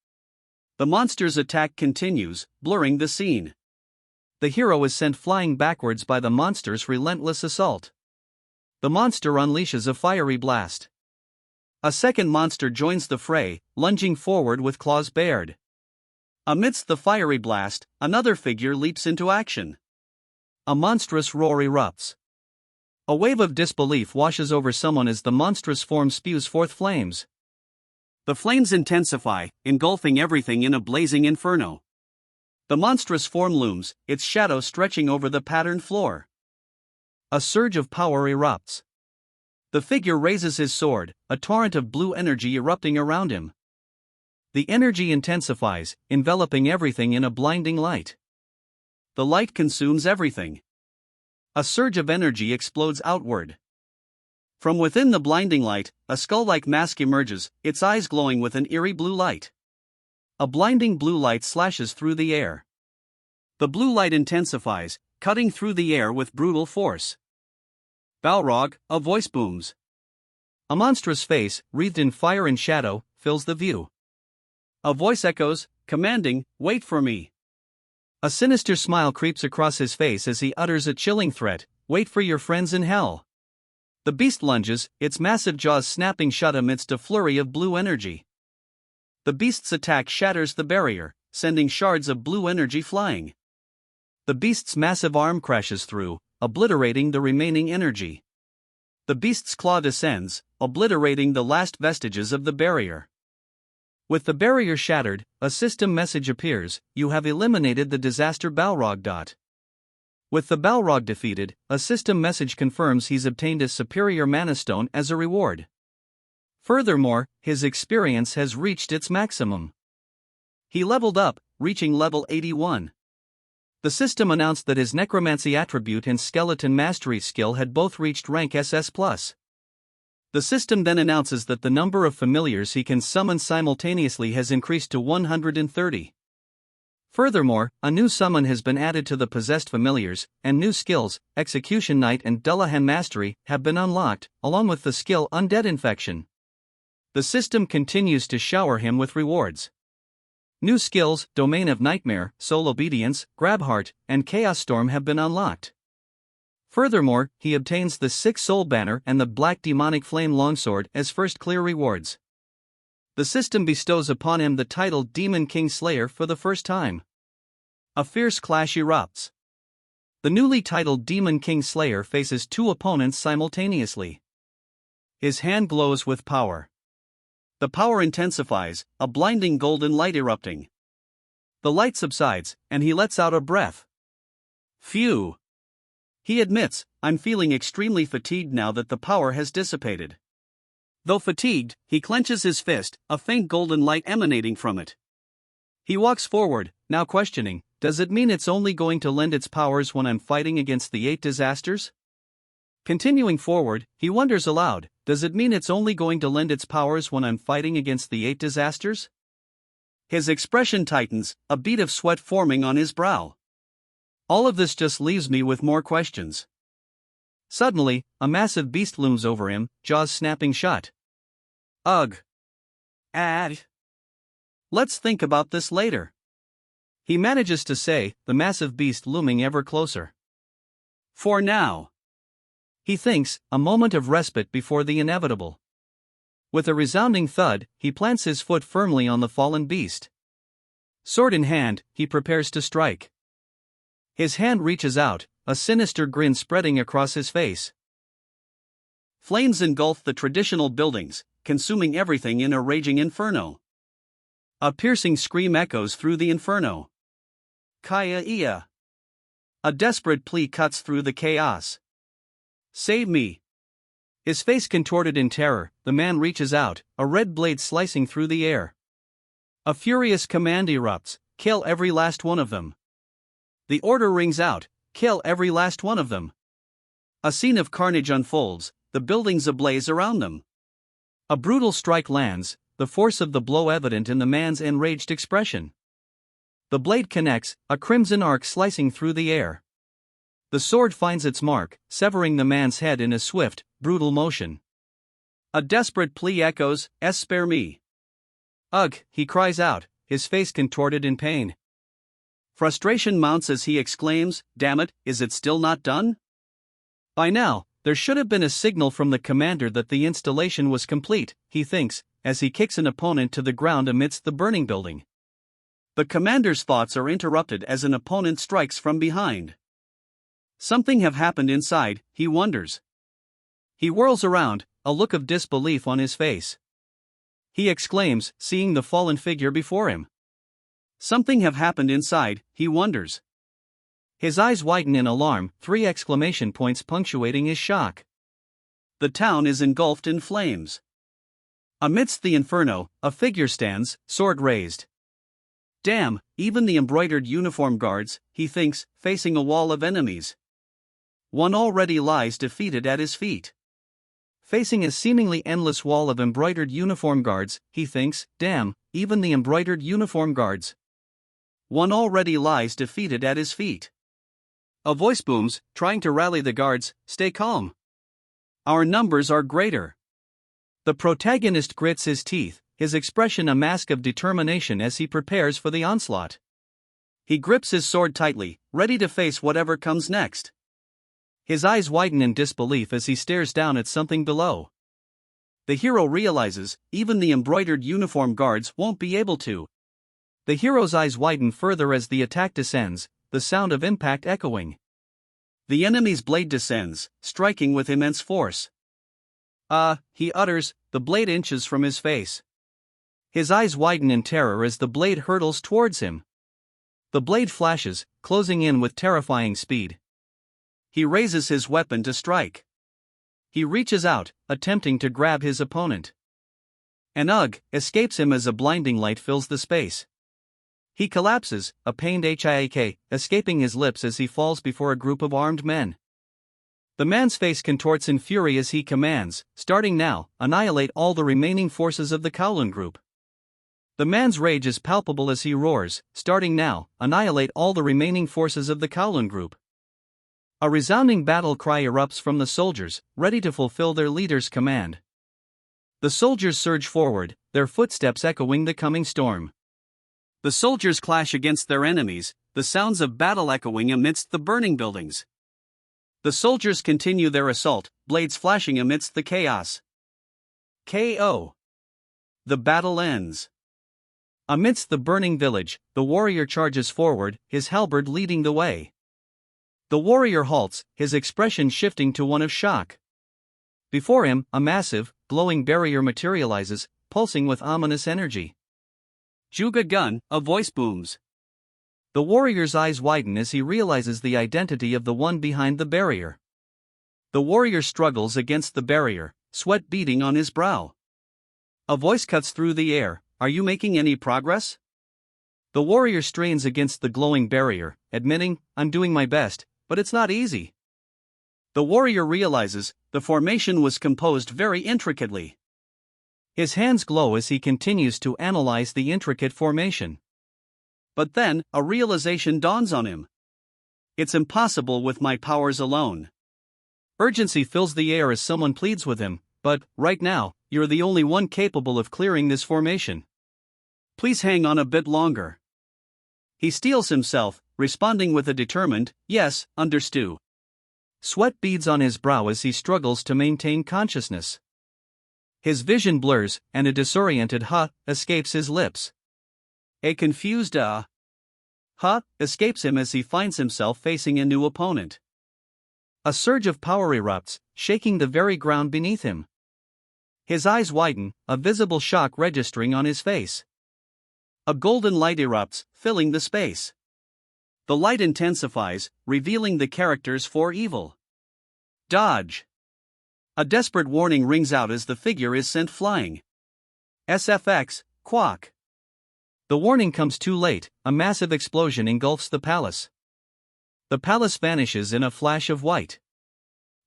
The monster's attack continues, blurring the scene. The hero is sent flying backwards by the monster's relentless assault. The monster unleashes a fiery blast. A second monster joins the fray, lunging forward with claws bared. Amidst the fiery blast, another figure leaps into action. A monstrous roar erupts. A wave of disbelief washes over someone as the monstrous form spews forth flames. The flames intensify, engulfing everything in a blazing inferno. The monstrous form looms, its shadow stretching over the patterned floor. A surge of power erupts. The figure raises his sword, a torrent of blue energy erupting around him. The energy intensifies, enveloping everything in a blinding light. The light consumes everything. A surge of energy explodes outward. From within the blinding light, a skull-like mask emerges, its eyes glowing with an eerie blue light. A blinding blue light slashes through the air. The blue light intensifies, cutting through the air with brutal force. Balrog, a voice booms. A monstrous face, wreathed in fire and shadow, fills the view. A voice echoes, commanding, "Wait for me." A sinister smile creeps across his face as he utters a chilling threat, "Wait for your friends in hell." The beast lunges, its massive jaws snapping shut amidst a flurry of blue energy. The beast's attack shatters the barrier, sending shards of blue energy flying. The beast's massive arm crashes through, obliterating the remaining energy. The beast's claw descends, obliterating the last vestiges of the barrier. With the barrier shattered, a system message appears, "You have eliminated the disaster Balrog." With the Balrog defeated, a system message confirms he's obtained a superior mana stone as a reward. Furthermore, his experience has reached its maximum. He leveled up, reaching level 81. The system announced that his necromancy attribute and skeleton mastery skill had both reached rank SS+. The system then announces that the number of familiars he can summon simultaneously has increased to 130. Furthermore, a new summon has been added to the possessed familiars, and new skills, Execution Knight and Dullahan Mastery, have been unlocked, along with the skill Undead Infection. The system continues to shower him with rewards. New skills, Domain of Nightmare, Soul Obedience, Grabheart, and Chaos Storm have been unlocked. Furthermore, he obtains the 6 Soul Banner and the Black Demonic Flame Longsword as first clear rewards. The system bestows upon him the title Demon King Slayer for the first time. A fierce clash erupts. The newly titled Demon King Slayer faces 2 opponents simultaneously. His hand glows with power. The power intensifies, a blinding golden light erupting. The light subsides, and he lets out a breath. Phew! He admits, "I'm feeling extremely fatigued now that the power has dissipated." Though fatigued, he clenches his fist, a faint golden light emanating from it. He walks forward, now questioning, does it mean it's only going to lend its powers when I'm fighting against the 8 disasters? Continuing forward, he wonders aloud, does it mean it's only going to lend its powers when I'm fighting against the 8 disasters? His expression tightens, a bead of sweat forming on his brow. All of this just leaves me with more questions. Suddenly, a massive beast looms over him, jaws snapping shut. Ugh. Let's think about this later. He manages to say, the massive beast looming ever closer. For now. He thinks, a moment of respite before the inevitable. With a resounding thud, he plants his foot firmly on the fallen beast. Sword in hand, he prepares to strike. His hand reaches out, a sinister grin spreading across his face. Flames engulf the traditional buildings, consuming everything in a raging inferno. A piercing scream echoes through the inferno. Kaya-iya. A desperate plea cuts through the chaos. Save me. His face contorted in terror, the man reaches out, a red blade slicing through the air. A furious command erupts, kill every last one of them. The order rings out, kill every last one of them. A scene of carnage unfolds, the buildings ablaze around them. A brutal strike lands, the force of the blow evident in the man's enraged expression. The blade connects, a crimson arc slicing through the air. The sword finds its mark, severing the man's head in a swift, brutal motion. A desperate plea echoes, spare me. Ugh, he cries out, his face contorted in pain. Frustration mounts as he exclaims, damn it, is it still not done? By now, there should have been a signal from the commander that the installation was complete, he thinks, as he kicks an opponent to the ground amidst the burning building. The commander's thoughts are interrupted as an opponent strikes from behind. Something have happened inside, he wonders. He whirls around, a look of disbelief on his face. He exclaims, seeing the fallen figure before him. Something have happened inside, he wonders. His eyes widen in alarm, 3 exclamation points punctuating his shock. The town is engulfed in flames. Amidst the inferno, a figure stands, sword raised. Damn, even the embroidered uniform guards, he thinks, facing a wall of enemies. One already lies defeated at his feet. Facing a seemingly endless wall of embroidered uniform guards, he thinks, damn, even the embroidered uniform guards. One already lies defeated at his feet. A voice booms, trying to rally the guards, stay calm. Our numbers are greater. The protagonist grits his teeth, his expression a mask of determination as he prepares for the onslaught. He grips his sword tightly, ready to face whatever comes next. His eyes widen in disbelief as he stares down at something below. The hero realizes, even the embroidered uniform guards won't be able to. The hero's eyes widen further as the attack descends, the sound of impact echoing. The enemy's blade descends, striking with immense force. He utters, the blade inches from his face. His eyes widen in terror as the blade hurtles towards him. The blade flashes, closing in with terrifying speed. He raises his weapon to strike. He reaches out, attempting to grab his opponent. An ugh escapes him as a blinding light fills the space. He collapses, a pained hic, escaping his lips as he falls before a group of armed men. The man's face contorts in fury as he commands, starting now, annihilate all the remaining forces of the Kowloon group. The man's rage is palpable as he roars, starting now, annihilate all the remaining forces of the Kowloon group. A resounding battle cry erupts from the soldiers, ready to fulfill their leader's command. The soldiers surge forward, their footsteps echoing the coming storm. The soldiers clash against their enemies, the sounds of battle echoing amidst the burning buildings. The soldiers continue their assault, blades flashing amidst the chaos. KO. The battle ends. Amidst the burning village, the warrior charges forward, his halberd leading the way. The warrior halts, his expression shifting to one of shock. Before him, a massive, glowing barrier materializes, pulsing with ominous energy. Juga gun, a voice booms. The warrior's eyes widen as he realizes the identity of the one behind the barrier. The warrior struggles against the barrier, sweat beading on his brow. A voice cuts through the air. Are you making any progress? The warrior strains against the glowing barrier, admitting, I'm doing my best, but it's not easy. The warrior realizes the formation was composed very intricately. His hands glow as he continues to analyze the intricate formation. But then, a realization dawns on him. It's impossible with my powers alone. Urgency fills the air as someone pleads with him, but, right now, you're the only one capable of clearing this formation. Please hang on a bit longer. He steels himself, responding with a determined, yes, understood. Sweat beads on his brow as he struggles to maintain consciousness. His vision blurs, and a disoriented "huh" escapes his lips. A confused "huh" escapes him as he finds himself facing a new opponent. A surge of power erupts, shaking the very ground beneath him. His eyes widen, a visible shock registering on his face. A golden light erupts, filling the space. The light intensifies, revealing the characters for evil. Dodge! A desperate warning rings out as the figure is sent flying. SFX, quack! The warning comes too late, a massive explosion engulfs the palace. The palace vanishes in a flash of white.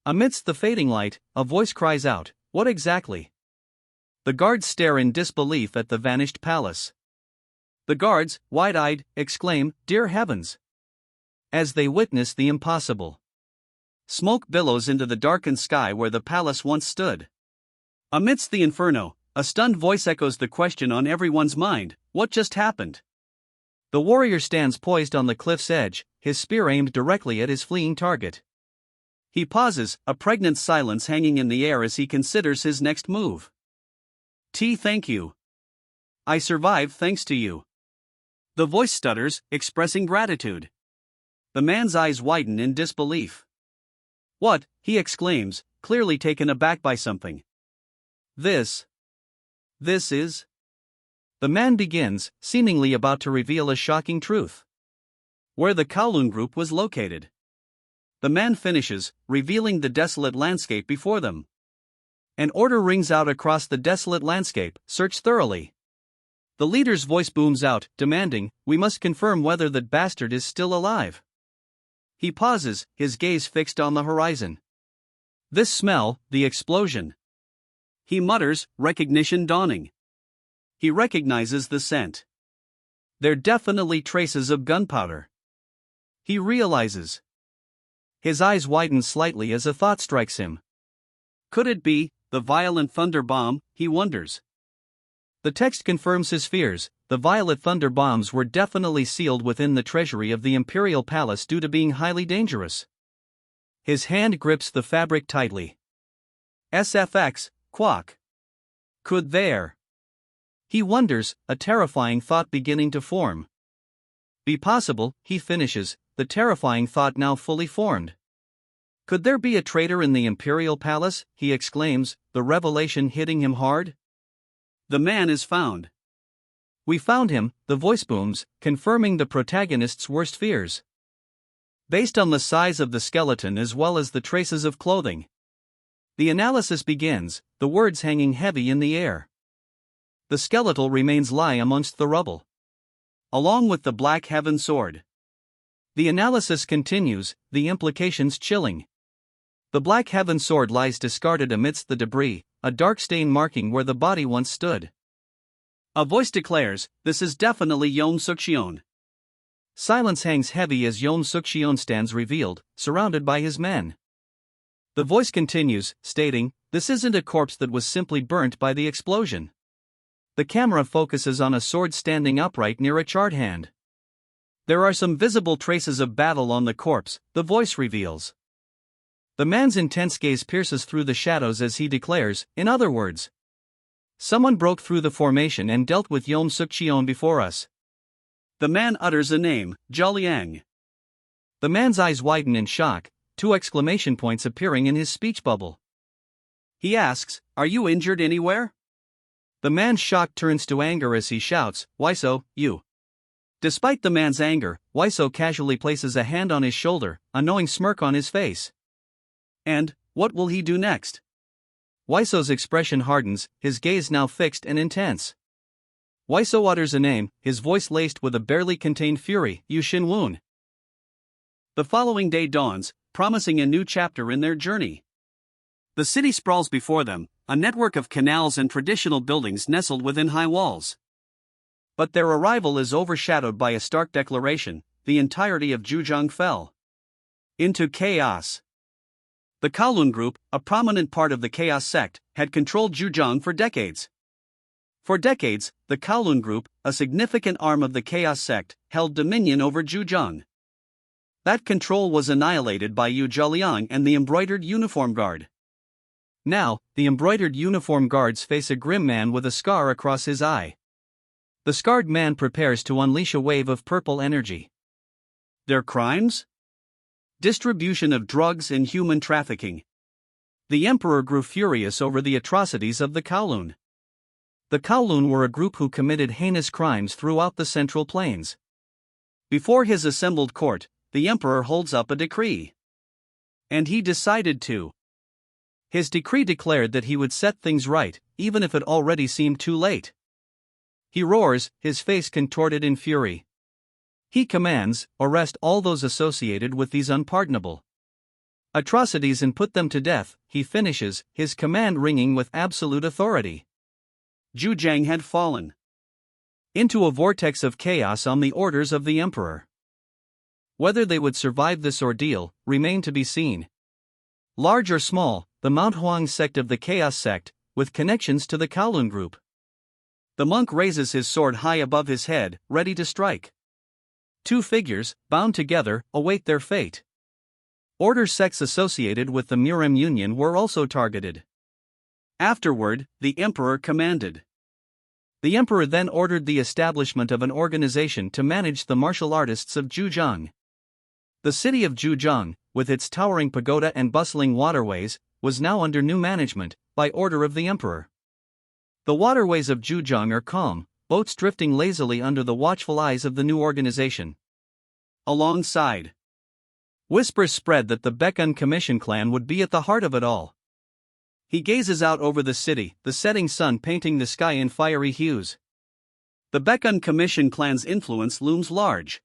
Amidst the fading light, a voice cries out, "What exactly?" The guards stare in disbelief at the vanished palace. The guards, wide-eyed, exclaim, "Dear heavens!" as they witness the impossible. Smoke billows into the darkened sky where the palace once stood. Amidst the inferno, a stunned voice echoes the question on everyone's mind, what just happened? The warrior stands poised on the cliff's edge, his spear aimed directly at his fleeing target. He pauses, a pregnant silence hanging in the air as he considers his next move. Thank you. I survived thanks to you. The voice stutters, expressing gratitude. The man's eyes widen in disbelief. What? He exclaims, clearly taken aback by something. This is... The man begins, seemingly about to reveal a shocking truth. Where the Kowloon group was located. The man finishes, revealing the desolate landscape before them. An order rings out across the desolate landscape, search thoroughly. The leader's voice booms out, demanding, we must confirm whether that bastard is still alive. He pauses, his gaze fixed on the horizon. This smell, the explosion. He mutters, recognition dawning. He recognizes the scent. They're definitely traces of gunpowder. He realizes. His eyes widen slightly as a thought strikes him. Could it be the violent thunder bomb, he wonders. The text confirms his fears. The violet thunder bombs were definitely sealed within the treasury of the imperial palace due to being highly dangerous. His hand grips the fabric tightly. SFX, quack. Could there? He wonders, a terrifying thought beginning to form. Be possible, he finishes, the terrifying thought now fully formed. Could there be a traitor in the imperial palace? He exclaims, the revelation hitting him hard. The man is found. We found him, the voice booms, confirming the protagonist's worst fears. Based on the size of the skeleton as well as the traces of clothing. The analysis begins, the words hanging heavy in the air. The skeletal remains lie amongst the rubble. Along with the Black Heaven sword. The analysis continues, the implications chilling. The Black Heaven sword lies discarded amidst the debris, a dark stain marking where the body once stood. A voice declares, this is definitely Yon Sukcheon. Silence hangs heavy as Yon Sukcheon stands revealed, surrounded by his men. The voice continues, stating, this isn't a corpse that was simply burnt by the explosion. The camera focuses on a sword standing upright near a charred hand. There are some visible traces of battle on the corpse, the voice reveals. The man's intense gaze pierces through the shadows as he declares, in other words, someone broke through the formation and dealt with Yon Sukcheon before us. The man utters a name, Zhaliang. The man's eyes widen in shock, 2 exclamation points appearing in his speech bubble. He asks, are you injured anywhere? The man's shock turns to anger as he shouts, why so, you? Despite the man's anger, Waiso casually places a hand on his shoulder, a knowing smirk on his face. And, what will he do next? Waiso's expression hardens, his gaze now fixed and intense. Waiso utters a name, his voice laced with a barely contained fury, Yu Shinwon. The following day dawns, promising a new chapter in their journey. The city sprawls before them, a network of canals and traditional buildings nestled within high walls. But their arrival is overshadowed by a stark declaration: the entirety of Zhujiang fell into chaos. The Kowloon group, a prominent part of the Chaos sect, had controlled Zhujiang for decades. For decades, the Kowloon group, a significant arm of the Chaos sect, held dominion over Zhujiang. That control was annihilated by Yu Zhaliang and the embroidered uniform guard. Now, the embroidered uniform guards face a grim man with a scar across his eye. The scarred man prepares to unleash a wave of purple energy. Their crimes? Distribution of drugs and human trafficking. The emperor grew furious over the atrocities of the Kowloon. The Kowloon were a group who committed heinous crimes throughout the Central Plains. Before his assembled court, the emperor holds up a decree. And he decided to. His decree declared that he would set things right, even if it already seemed too late. He roars, his face contorted in fury. He commands, arrest all those associated with these unpardonable atrocities and put them to death. He finishes, his command ringing with absolute authority. Zhujiang had fallen into a vortex of chaos on the orders of the emperor. Whether they would survive this ordeal remained to be seen. Large or small, the Manhwa sect of the Chaos sect, with connections to the Kowloon group. The monk raises his sword high above his head, ready to strike. Two figures, bound together, await their fate. Order sects associated with the Murem Union were also targeted. Afterward, the emperor commanded. The emperor then ordered the establishment of an organization to manage the martial artists of Zhujiang. The city of Zhujiang, with its towering pagoda and bustling waterways, was now under new management, by order of the emperor. The waterways of Zhujiang are calm, boats drifting lazily under the watchful eyes of the new organization. Alongside, whispers spread that the Baekun Commission clan would be at the heart of it all. He gazes out over the city, the setting sun painting the sky in fiery hues. The Baekun Commission clan's influence looms large.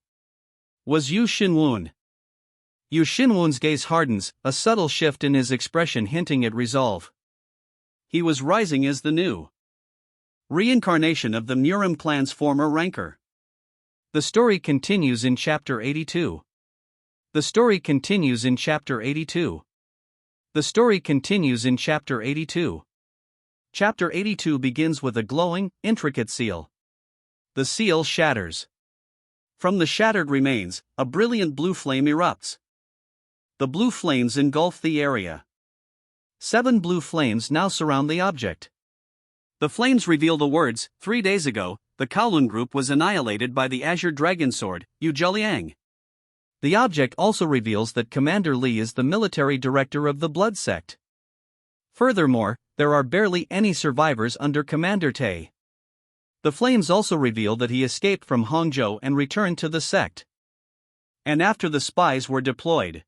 Was Yu Shinwon. Yu Shinwon's gaze hardens, a subtle shift in his expression hinting at resolve. He was rising as the new reincarnation of the Murem clan's former rancor. The story continues in Chapter 82. The story continues in Chapter 82. The story continues in Chapter 82. Chapter 82 begins with a glowing, intricate seal. The seal shatters. From the shattered remains, a brilliant blue flame erupts. The blue flames engulf the area. 7 blue flames now surround the object. The flames reveal the words: 3 days ago, the Kowloon group was annihilated by the Azure Dragon Sword, Yu Zhaliang. The object also reveals that Commander Li is the military director of the Blood Sect. Furthermore, there are barely any survivors under Commander Tay. The flames also reveal that he escaped from Hangzhou and returned to the sect. And after the spies were deployed,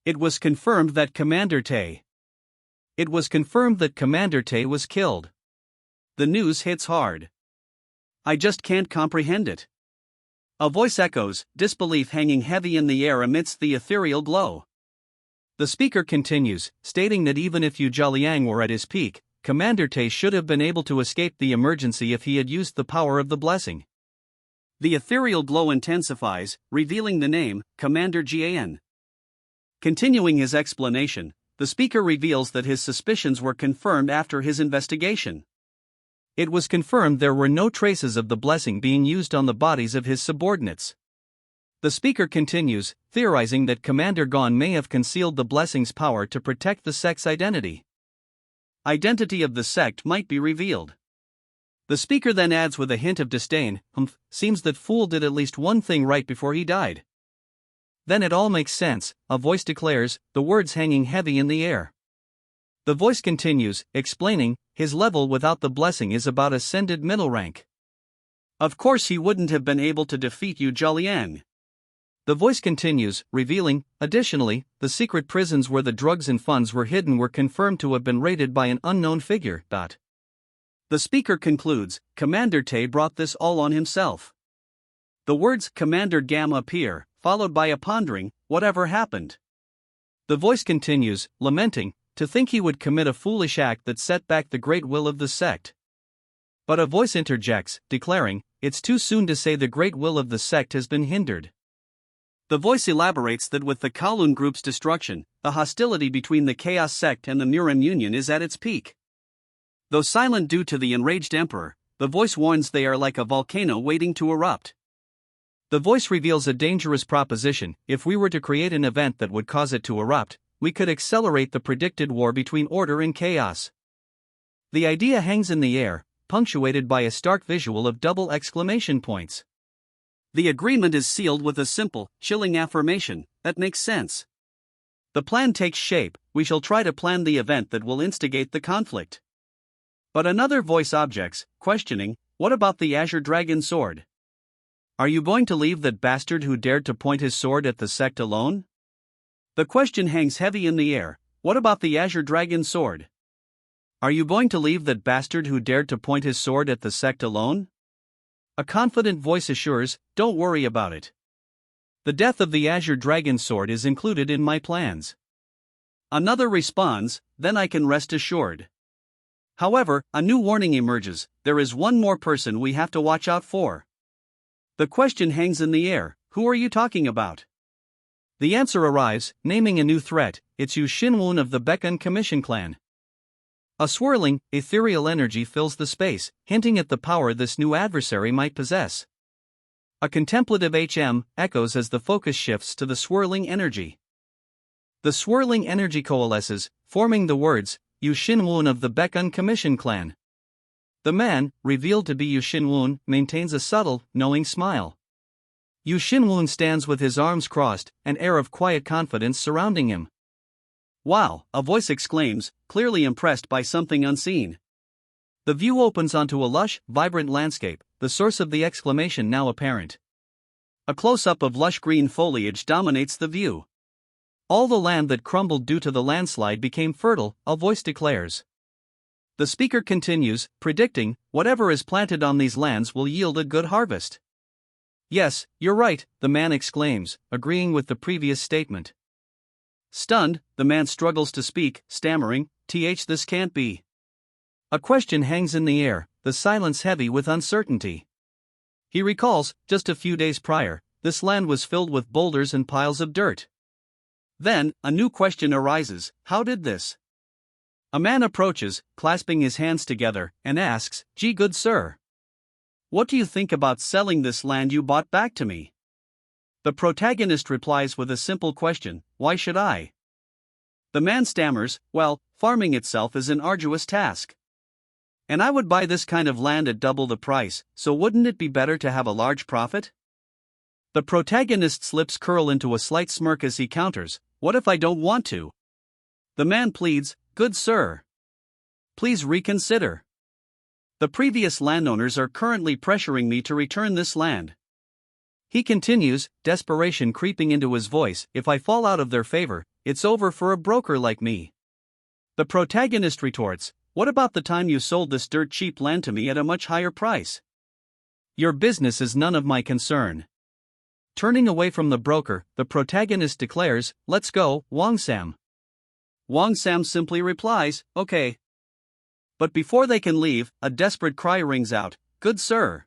it was confirmed that Commander Tay was killed. The news hits hard. I just can't comprehend it. A voice echoes, disbelief hanging heavy in the air amidst the ethereal glow. The speaker continues, stating that even if Yu Zhaliang were at his peak, Commander Tay should have been able to escape the emergency if he had used the power of the blessing. The ethereal glow intensifies, revealing the name, Commander Jian. Continuing his explanation, the speaker reveals that his suspicions were confirmed after his investigation. It was confirmed there were no traces of the blessing being used on the bodies of his subordinates. The speaker continues, theorizing that Commander Gon may have concealed the blessing's power to protect the sect's identity. Identity of the sect might be revealed. The speaker then adds with a hint of disdain, seems that fool did at least one thing right before he died. Then it all makes sense, a voice declares, the words hanging heavy in the air. The voice continues, explaining, his level without the blessing is about ascended middle rank. Of course he wouldn't have been able to defeat Yu Zhaliang. The voice continues, revealing, additionally, the secret prisons where the drugs and funds were hidden were confirmed to have been raided by an unknown figure. The speaker concludes, Commander Tay brought this all on himself. The words Commander Gam appear, followed by a pondering, whatever happened? The voice continues, lamenting, to think he would commit a foolish act that set back the great will of the sect. But a voice interjects, declaring, it's too soon to say the great will of the sect has been hindered. The voice elaborates that with the Kowloon group's destruction, the hostility between the Chaos sect and the Muren Union is at its peak. Though silent due to the enraged emperor, the voice warns they are like a volcano waiting to erupt. The voice reveals a dangerous proposition: if we were to create an event that would cause it to erupt, we could accelerate the predicted war between order and chaos. The idea hangs in the air, punctuated by a stark visual of double exclamation points. The agreement is sealed with a simple, chilling affirmation, that makes sense. The plan takes shape, we shall try to plan the event that will instigate the conflict. But another voice objects, questioning, what about the Azure Dragon sword? Are you going to leave that bastard who dared to point his sword at the sect alone? The question hangs heavy in the air, what about the Azure Dragon sword? Are you going to leave that bastard who dared to point his sword at the sect alone? A confident voice assures, don't worry about it. The death of the Azure Dragon sword is included in my plans. Another responds, then I can rest assured. However, a new warning emerges, there is one more person we have to watch out for. The question hangs in the air, who are you talking about? The answer arrives, naming a new threat, it's Yu Xinwun of the Baekun Commission clan. A swirling, ethereal energy fills the space, hinting at the power this new adversary might possess. A contemplative HM echoes as the focus shifts to the swirling energy. The swirling energy coalesces, forming the words, Yu Xinwun of the Baekun Commission clan. The man, revealed to be Yu Xinwun, maintains a subtle, knowing smile. Yu Xinwun stands with his arms crossed, an air of quiet confidence surrounding him. Wow, a voice exclaims, clearly impressed by something unseen. The view opens onto a lush, vibrant landscape, the source of the exclamation now apparent. A close-up of lush green foliage dominates the view. All the land that crumbled due to the landslide became fertile, a voice declares. The speaker continues, predicting, whatever is planted on these lands will yield a good harvest. Yes, you're right, the man exclaims, agreeing with the previous statement. Stunned, the man struggles to speak, stammering, this can't be. A question hangs in the air, the silence heavy with uncertainty. He recalls, just a few days prior, this land was filled with boulders and piles of dirt. Then, a new question arises, how did this? A man approaches, clasping his hands together, and asks, gee good sir. What do you think about selling this land you bought back to me? The protagonist replies with a simple question, why should I? The man stammers, well, farming itself is an arduous task. And I would buy this kind of land at double the price, so wouldn't it be better to have a large profit? The protagonist's lips curl into a slight smirk as he counters, what if I don't want to? The man pleads, good sir. Please reconsider. The previous landowners are currently pressuring me to return this land. He continues, desperation creeping into his voice, if I fall out of their favor, it's over for a broker like me. The protagonist retorts, what about the time you sold this dirt cheap land to me at a much higher price? Your business is none of my concern. Turning away from the broker, the protagonist declares, let's go, Wang Sam. Wang Sam simply replies, okay. But before they can leave, a desperate cry rings out, good sir.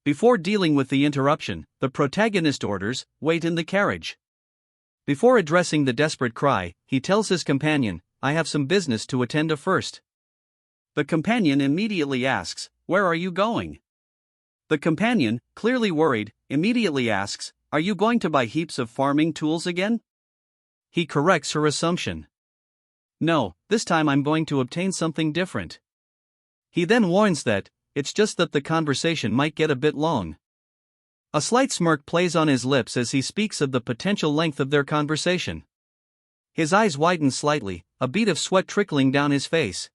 Before dealing with the interruption, the protagonist orders, wait in the carriage. Before addressing the desperate cry, he tells his companion, I have some business to attend to first. The companion immediately asks, where are you going? The companion, clearly worried, immediately asks, are you going to buy heaps of farming tools again? He corrects her assumption. No, this time I'm going to obtain something different. He then warns that, it's just that the conversation might get a bit long. A slight smirk plays on his lips as he speaks of the potential length of their conversation. His eyes widen slightly, a bead of sweat trickling down his face.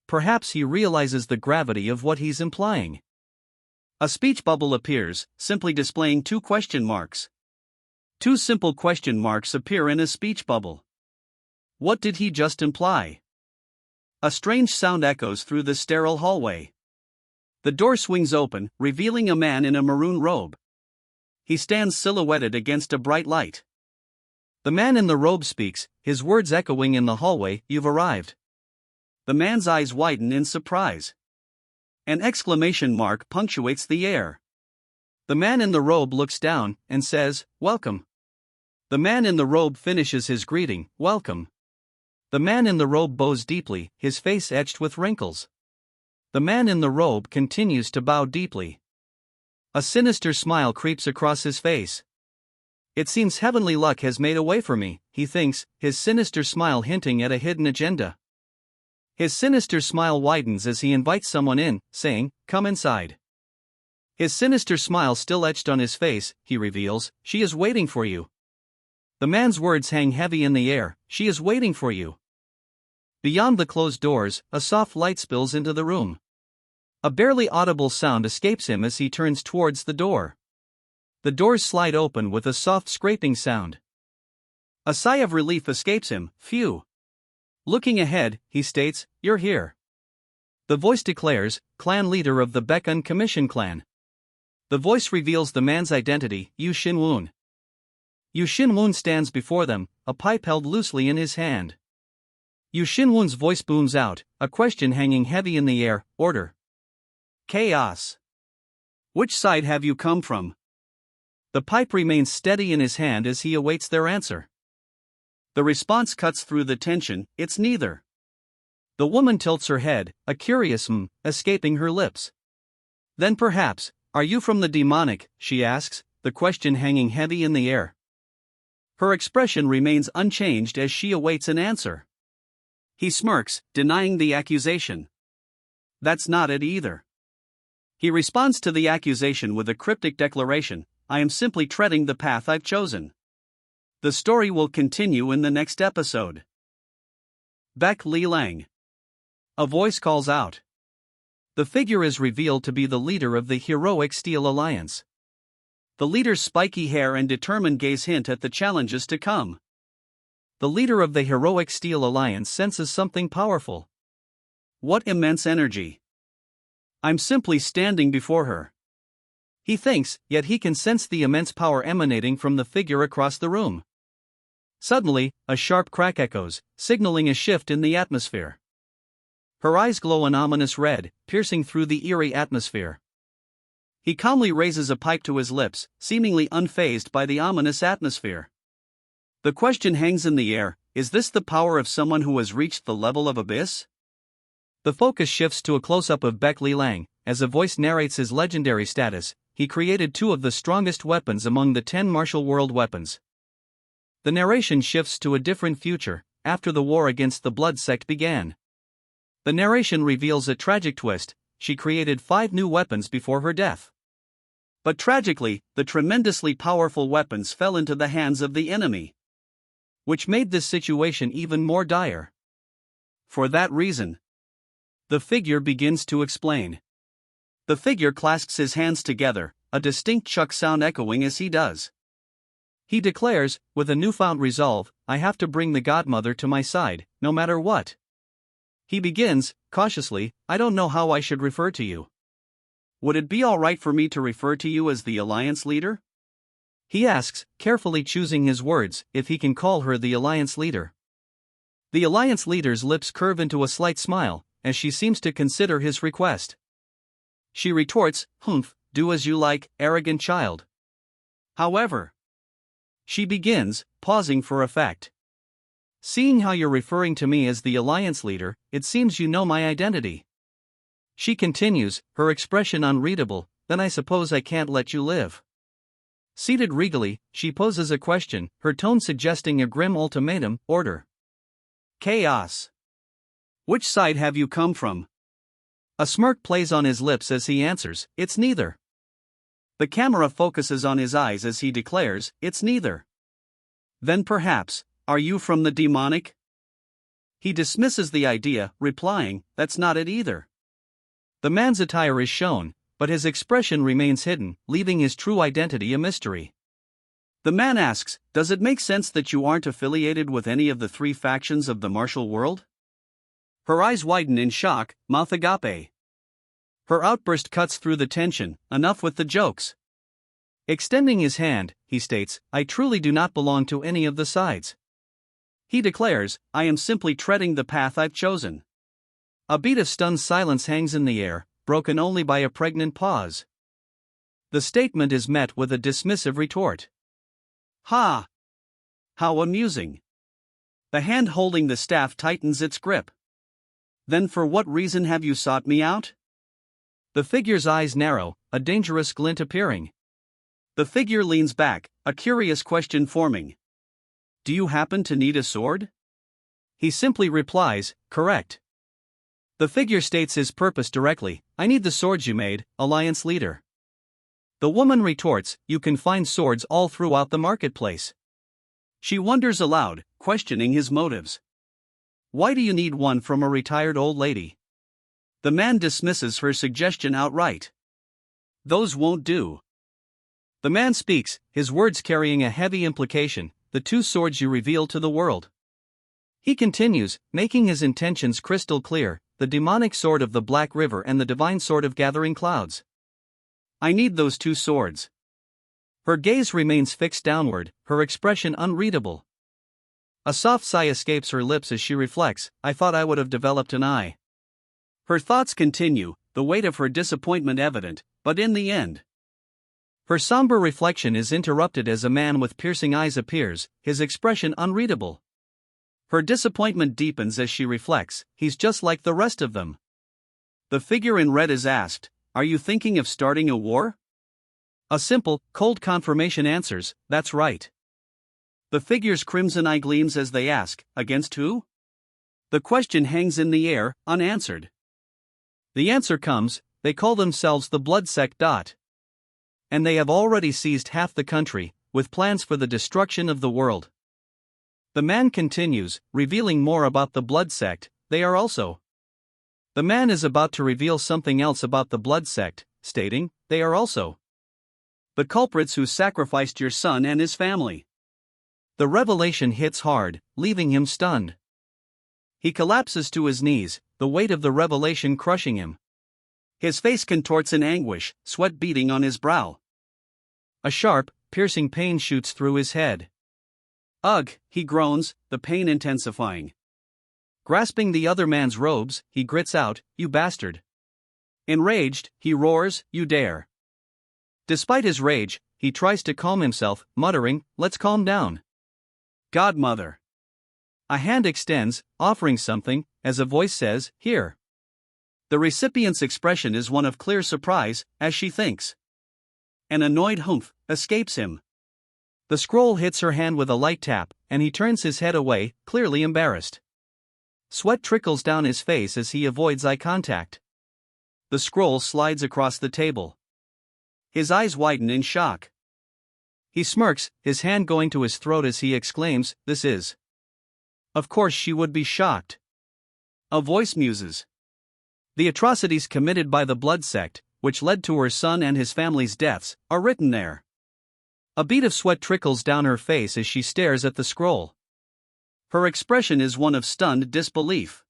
Perhaps he realizes the gravity of what he's implying. A speech bubble appears, simply displaying 2 question marks. Two simple question marks appear in a speech bubble. What did he just imply? A strange sound echoes through the sterile hallway. The door swings open, revealing a man in a maroon robe. He stands silhouetted against a bright light. The man in the robe speaks, his words echoing in the hallway, "You've arrived." The man's eyes widen in surprise. An exclamation mark punctuates the air. The man in the robe looks down and says, "Welcome." The man in the robe finishes his greeting, "Welcome." The man in the robe bows deeply, his face etched with wrinkles. The man in the robe continues to bow deeply. A sinister smile creeps across his face. "It seems heavenly luck has made a way for me," he thinks, his sinister smile hinting at a hidden agenda. His sinister smile widens as he invites someone in, saying, "Come inside." His sinister smile still etched on his face, he reveals, "She is waiting for you." The man's words hang heavy in the air, "She is waiting for you." Beyond the closed doors, a soft light spills into the room. A barely audible sound escapes him as he turns towards the door. The doors slide open with a soft scraping sound. A sigh of relief escapes him, "Phew." Looking ahead, he states, "You're here." The voice declares, "Clan leader of the Baekun Commission clan." The voice reveals the man's identity, Yu Shinwoon. Yu Shinwoon stands before them, a pipe held loosely in his hand. Yu Shinwoon's voice booms out, a question hanging heavy in the air, "Order." Chaos. Which side have you come from? The pipe remains steady in his hand as he awaits their answer. The response cuts through the tension, "It's neither." The woman tilts her head, a curious escaping her lips. "Then perhaps, are you from the demonic?" she asks, the question hanging heavy in the air. Her expression remains unchanged as she awaits an answer. He smirks, denying the accusation. "That's not it either." He responds to the accusation with a cryptic declaration, "I am simply treading the path I've chosen." The story will continue in the next episode. Baek Li Lang. A voice calls out. The figure is revealed to be the leader of the heroic Steel Alliance. The leader's spiky hair and determined gaze hint at the challenges to come. The leader of the heroic Steel Alliance senses something powerful. What immense energy! I'm simply standing before her. He thinks, yet he can sense the immense power emanating from the figure across the room. Suddenly, a sharp crack echoes, signaling a shift in the atmosphere. Her eyes glow an ominous red, piercing through the eerie atmosphere. He calmly raises a pipe to his lips, seemingly unfazed by the ominous atmosphere. The question hangs in the air, is this the power of someone who has reached the level of abyss? The focus shifts to a close-up of Baek Li Lang, as a voice narrates his legendary status. He created 2 of the strongest weapons among the 10 martial world weapons. The narration shifts to a different future, after the war against the Blood Sect began. The narration reveals a tragic twist: she created 5 new weapons before her death. But tragically, the tremendously powerful weapons fell into the hands of the enemy, which made this situation even more dire. For that reason, the figure begins to explain. The figure clasps his hands together, a distinct chuck sound echoing as he does. He declares, with a newfound resolve, "I have to bring the godmother to my side, no matter what." He begins, cautiously, "I don't know how I should refer to you." "Would it be alright for me to refer to you as the Alliance leader?" He asks, carefully choosing his words, if he can call her the Alliance leader. The Alliance leader's lips curve into a slight smile, as she seems to consider his request. She retorts, "Humph, do as you like, arrogant child." However, she begins, pausing for effect. "Seeing how you're referring to me as the Alliance leader, it seems you know my identity." She continues, her expression unreadable, "Then I suppose I can't let you live." Seated regally, she poses a question, her tone suggesting a grim ultimatum, "Order." Chaos. Which side have you come from? A smirk plays on his lips as he answers, "It's neither." The camera focuses on his eyes as he declares, "It's neither." Then perhaps, are you from the demonic? He dismisses the idea, replying, "That's not it either." The man's attire is shown, but his expression remains hidden, leaving his true identity a mystery. The man asks, does it make sense that you aren't affiliated with any of the three factions of the martial world? Her eyes widen in shock, mouth agape. Her outburst cuts through the tension, enough with the jokes. Extending his hand, he states, I truly do not belong to any of the sides. He declares, I am simply treading the path I've chosen. A beat of stunned silence hangs in the air, broken only by a pregnant pause. The statement is met with a dismissive retort. Ha! How amusing. The hand holding the staff tightens its grip. Then for what reason have you sought me out? The figure's eyes narrow, a dangerous glint appearing. The figure leans back, a curious question forming. Do you happen to need a sword? He simply replies, correct. The figure states his purpose directly, I need the swords you made, Alliance leader. The woman retorts, you can find swords all throughout the marketplace. She wonders aloud, questioning his motives. Why do you need one from a retired old lady? The man dismisses her suggestion outright. Those won't do. The man speaks, his words carrying a heavy implication, the two swords you reveal to the world. He continues, making his intentions crystal clear, the demonic sword of the Black River and the divine sword of gathering clouds. I need those two swords. Her gaze remains fixed downward, her expression unreadable. A soft sigh escapes her lips as she reflects, I thought I would have developed an eye. Her thoughts continue, the weight of her disappointment evident, but in the end. Her somber reflection is interrupted as a man with piercing eyes appears, his expression unreadable. Her disappointment deepens as she reflects, he's just like the rest of them. The figure in red is asked, are you thinking of starting a war? A simple, cold confirmation answers, that's right. The figure's crimson eye gleams as they ask, against who? The question hangs in the air, unanswered. The answer comes, they call themselves the Blood Sect. And they have already seized half the country, with plans for the destruction of the world. The man continues, revealing more about the Blood Sect, they are also. The man is about to reveal something else about the Blood Sect, stating, they are also the culprits who sacrificed your son and his family. The revelation hits hard, leaving him stunned. He collapses to his knees, the weight of the revelation crushing him. His face contorts in anguish, sweat beading on his brow. A sharp, piercing pain shoots through his head. Ugh, he groans, the pain intensifying. Grasping the other man's robes, he grits out, you bastard. Enraged, he roars, you dare. Despite his rage, he tries to calm himself, muttering, let's calm down. Godmother. A hand extends, offering something, as a voice says, here. The recipient's expression is one of clear surprise, as she thinks. An annoyed humph escapes him. The scroll hits her hand with a light tap, and he turns his head away, clearly embarrassed. Sweat trickles down his face as he avoids eye contact. The scroll slides across the table. His eyes widen in shock. He smirks, his hand going to his throat as he exclaims, this is. Of course she would be shocked. A voice muses. The atrocities committed by the Blood Sect, which led to her son and his family's deaths, are written there. A bead of sweat trickles down her face as she stares at the scroll. Her expression is one of stunned disbelief.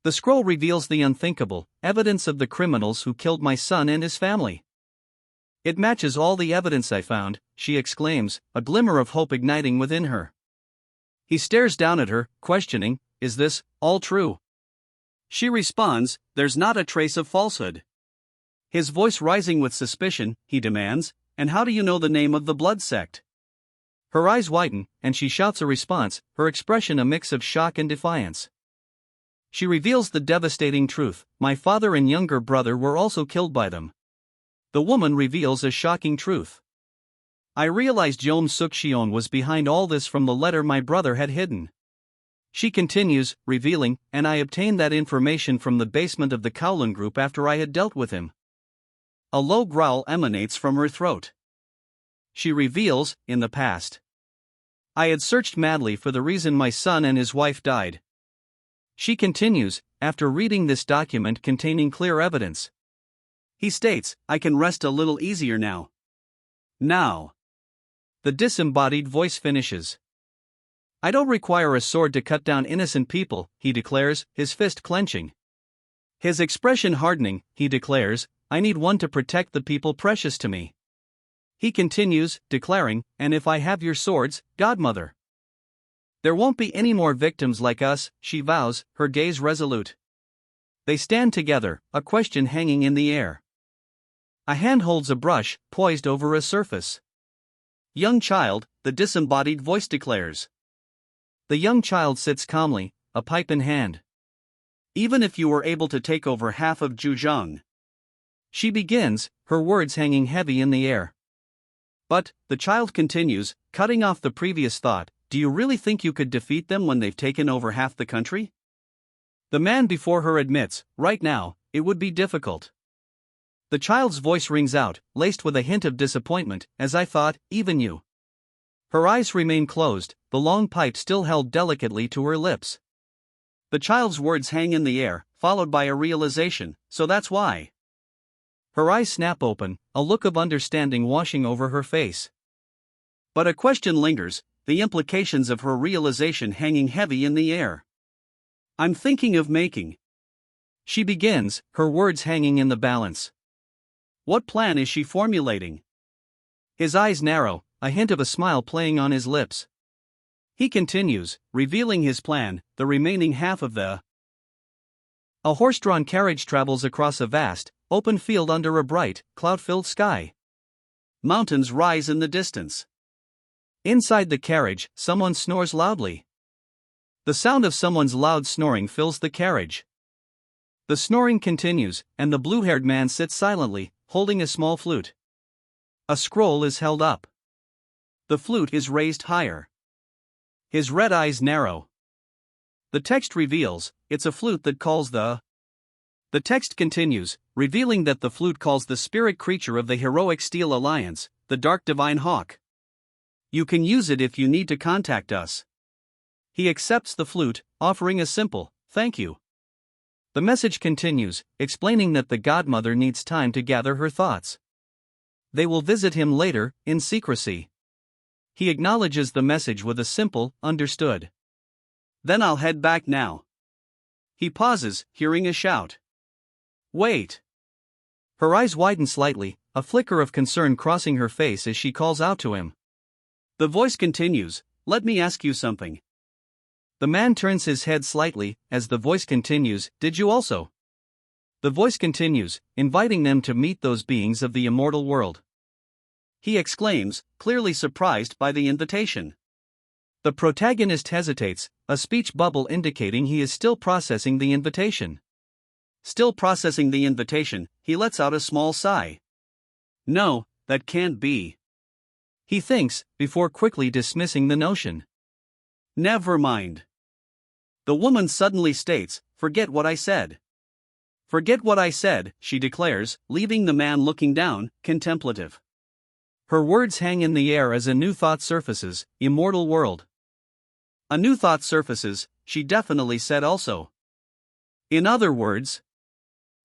The scroll reveals the unthinkable, evidence of the criminals who killed my son and his family. It matches all the evidence I found, she exclaims, a glimmer of hope igniting within her. He stares down at her, questioning, is this all true? She responds, there's not a trace of falsehood. His voice rising with suspicion, he demands, and how do you know the name of the Blood Sect? Her eyes widen, and she shouts a response, her expression a mix of shock and defiance. She reveals the devastating truth, my father and younger brother were also killed by them. The woman reveals a shocking truth. I realized Yom Suk Shion was behind all this from the letter my brother had hidden. She continues, revealing, and I obtained that information from the basement of the Kowloon group after I had dealt with him. A low growl emanates from her throat. She reveals, in the past. I had searched madly for the reason my son and his wife died. She continues, after reading this document containing clear evidence. He states, I can rest a little easier now. Now. the disembodied voice finishes. I don't require a sword to cut down innocent people, he declares, his fist clenching. His expression hardening, he declares, I need one to protect the people precious to me. He continues, declaring, and if I have your swords, godmother. There won't be any more victims like us, she vows, her gaze resolute. They stand together, a question hanging in the air. A hand holds a brush, poised over a surface. Young child, the disembodied voice declares. The young child sits calmly, a pipe in hand. Even if you were able to take over half of Zhejiang. She begins, her words hanging heavy in the air. But, the child continues, cutting off the previous thought, do you really think you could defeat them when they've taken over half the country? The man before her admits, right now, it would be difficult. The child's voice rings out, laced with a hint of disappointment, as I thought, even you. Her eyes remain closed, the long pipe still held delicately to her lips. The child's words hang in the air, followed by a realization, so that's why. Her eyes snap open, a look of understanding washing over her face. But a question lingers, the implications of her realization hanging heavy in the air. I'm thinking of making. She begins, her words hanging in the balance. What plan is she formulating? His eyes narrow, a hint of a smile playing on his lips. He continues, revealing his plan, the remaining half of the. A horse-drawn carriage travels across a vast, open field under a bright, cloud-filled sky. Mountains rise in the distance. Inside the carriage, someone snores loudly. The sound of someone's loud snoring fills the carriage. The snoring continues, and the blue-haired man sits silently, holding a small flute. A scroll is held up. The flute is raised higher. His red eyes narrow. The text reveals, it's a flute that calls the. The text continues, revealing that the flute calls the spirit creature of the heroic Steel Alliance, the Dark Divine Hawk. You can use it if you need to contact us. He accepts the flute, offering a simple, thank you. The message continues, explaining that the godmother needs time to gather her thoughts. They will visit him later, in secrecy. He acknowledges the message with a simple, understood. Then I'll head back now. He pauses, hearing a shout. Wait. Her eyes widen slightly, a flicker of concern crossing her face as she calls out to him. The voice continues, let me ask you something. The man turns his head slightly, as the voice continues, did you also? The voice continues, inviting them to meet those beings of the immortal world. He exclaims, clearly surprised by the invitation. The protagonist hesitates, a speech bubble indicating he is still processing the invitation. Still processing the invitation, he lets out a small sigh. No, that can't be. He thinks, before quickly dismissing the notion. Never mind. The woman suddenly states, forget what I said. Forget what I said, she declares, leaving the man looking down, contemplative. Her words hang in the air as a new thought surfaces, immortal world. A new thought surfaces, she definitely said also. In other words,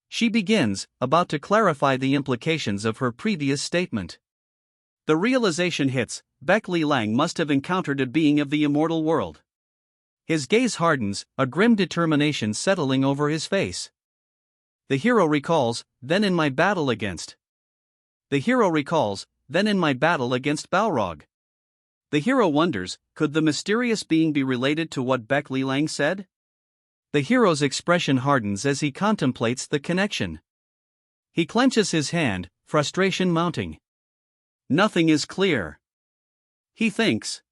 she begins, about to clarify the implications of her previous statement. The realization hits, Beck Li Lang must have encountered a being of the immortal world. His gaze hardens, a grim determination settling over his face. The hero recalls, then in my battle against. The hero recalls, then in my battle against Balrog. The hero wonders, could the mysterious being be related to what Beck Li Lang said? The hero's expression hardens as he contemplates the connection. He clenches his hand, frustration mounting. Nothing is clear. He thinks.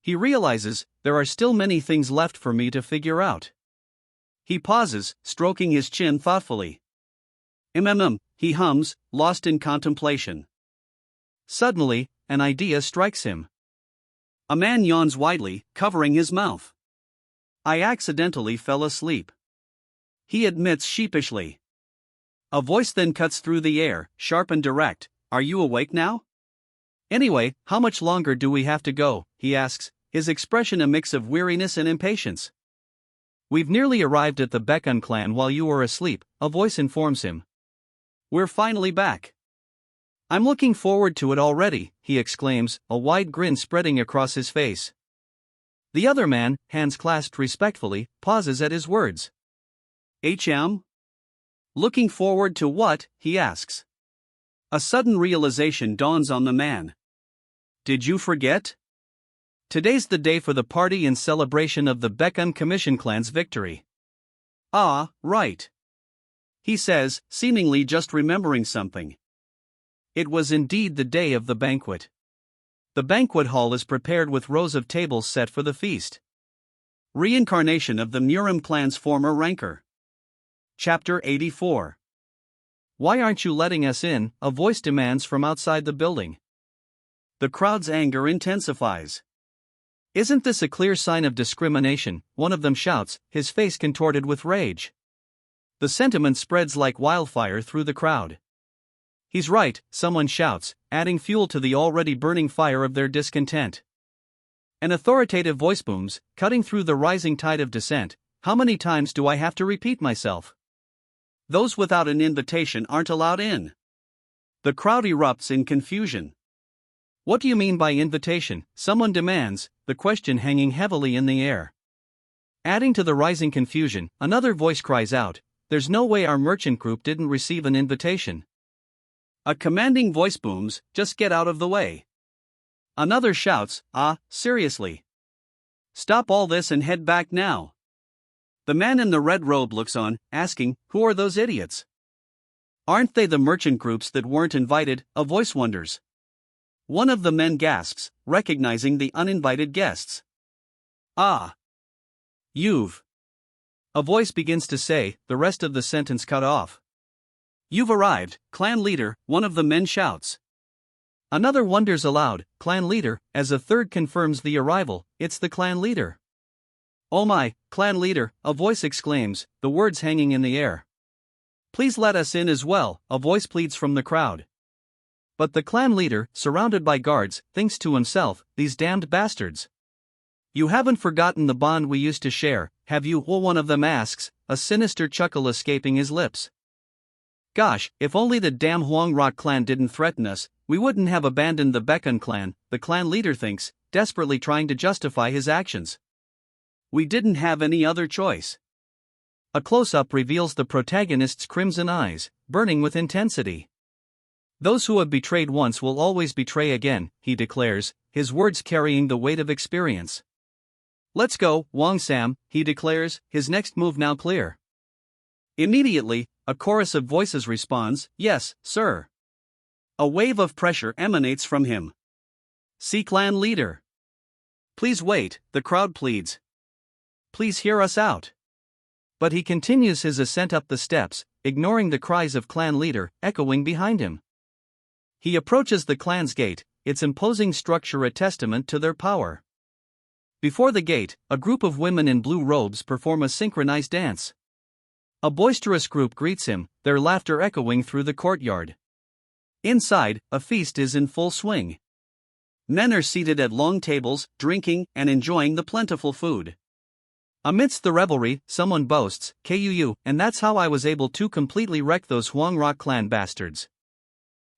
He realizes, there are still many things left for me to figure out. He pauses, stroking his chin thoughtfully. He hums, lost in contemplation. Suddenly, an idea strikes him. A man yawns widely, covering his mouth. I accidentally fell asleep. He admits sheepishly. A voice then cuts through the air, sharp and direct. Are you awake now? Anyway, how much longer do we have to go? He asks, his expression a mix of weariness and impatience. We've nearly arrived at the Beckhun clan while you were asleep, a voice informs him. We're finally back. I'm looking forward to it already, he exclaims, a wide grin spreading across his face. The other man, hands clasped respectfully, pauses at his words. HM? Looking forward to what? He asks. A sudden realization dawns on the man. Did you forget? Today's the day for the party in celebration of the Baekhyun Commission clan's victory. Ah, right. He says, seemingly just remembering something. It was indeed the day of the banquet. The banquet hall is prepared with rows of tables set for the feast. Reincarnation of the Murim clan's former ranker. Chapter 84. Why aren't you letting us in? A voice demands from outside the building. The crowd's anger intensifies. Isn't this a clear sign of discrimination? One of them shouts, his face contorted with rage. The sentiment spreads like wildfire through the crowd. He's right, someone shouts, adding fuel to the already burning fire of their discontent. An authoritative voice booms, cutting through the rising tide of dissent. How many times do I have to repeat myself? Those without an invitation aren't allowed in. The crowd erupts in confusion. What do you mean by invitation? Someone demands, the question hanging heavily in the air. Adding to the rising confusion, another voice cries out, there's no way our merchant group didn't receive an invitation. A commanding voice booms, just get out of the way. Another shouts, seriously. Stop all this and head back now. The man in the red robe looks on, asking, who are those idiots? Aren't they the merchant groups that weren't invited? A voice wonders. One of the men gasps, recognizing the uninvited guests. Ah. You've. A voice begins to say, the rest of the sentence cut off. You've arrived, clan leader, one of the men shouts. Another wonders aloud, clan leader, as a third confirms the arrival, it's the clan leader. Oh my, clan leader, a voice exclaims, the words hanging in the air. Please let us in as well, a voice pleads from the crowd. But the clan leader, surrounded by guards, thinks to himself, these damned bastards. You haven't forgotten the bond we used to share, have you? Well, one of them asks, a sinister chuckle escaping his lips. Gosh, if only the damn Huang Rock clan didn't threaten us, we wouldn't have abandoned the Baekhyun clan, the clan leader thinks, desperately trying to justify his actions. We didn't have any other choice. A close-up reveals the protagonist's crimson eyes, burning with intensity. Those who have betrayed once will always betray again, he declares, his words carrying the weight of experience. Let's go, Wang Sam, he declares, his next move now clear. Immediately, a chorus of voices responds, yes, sir. A wave of pressure emanates from him. See clan leader. Please wait, the crowd pleads. Please hear us out. But he continues his ascent up the steps, ignoring the cries of clan leader, echoing behind him. He approaches the clan's gate, its imposing structure a testament to their power. Before the gate, a group of women in blue robes perform a synchronized dance. A boisterous group greets him, their laughter echoing through the courtyard. Inside, a feast is in full swing. Men are seated at long tables, drinking and enjoying the plentiful food. Amidst the revelry, someone boasts, "Kuu, and that's how I was able to completely wreck those Huang Rock clan bastards."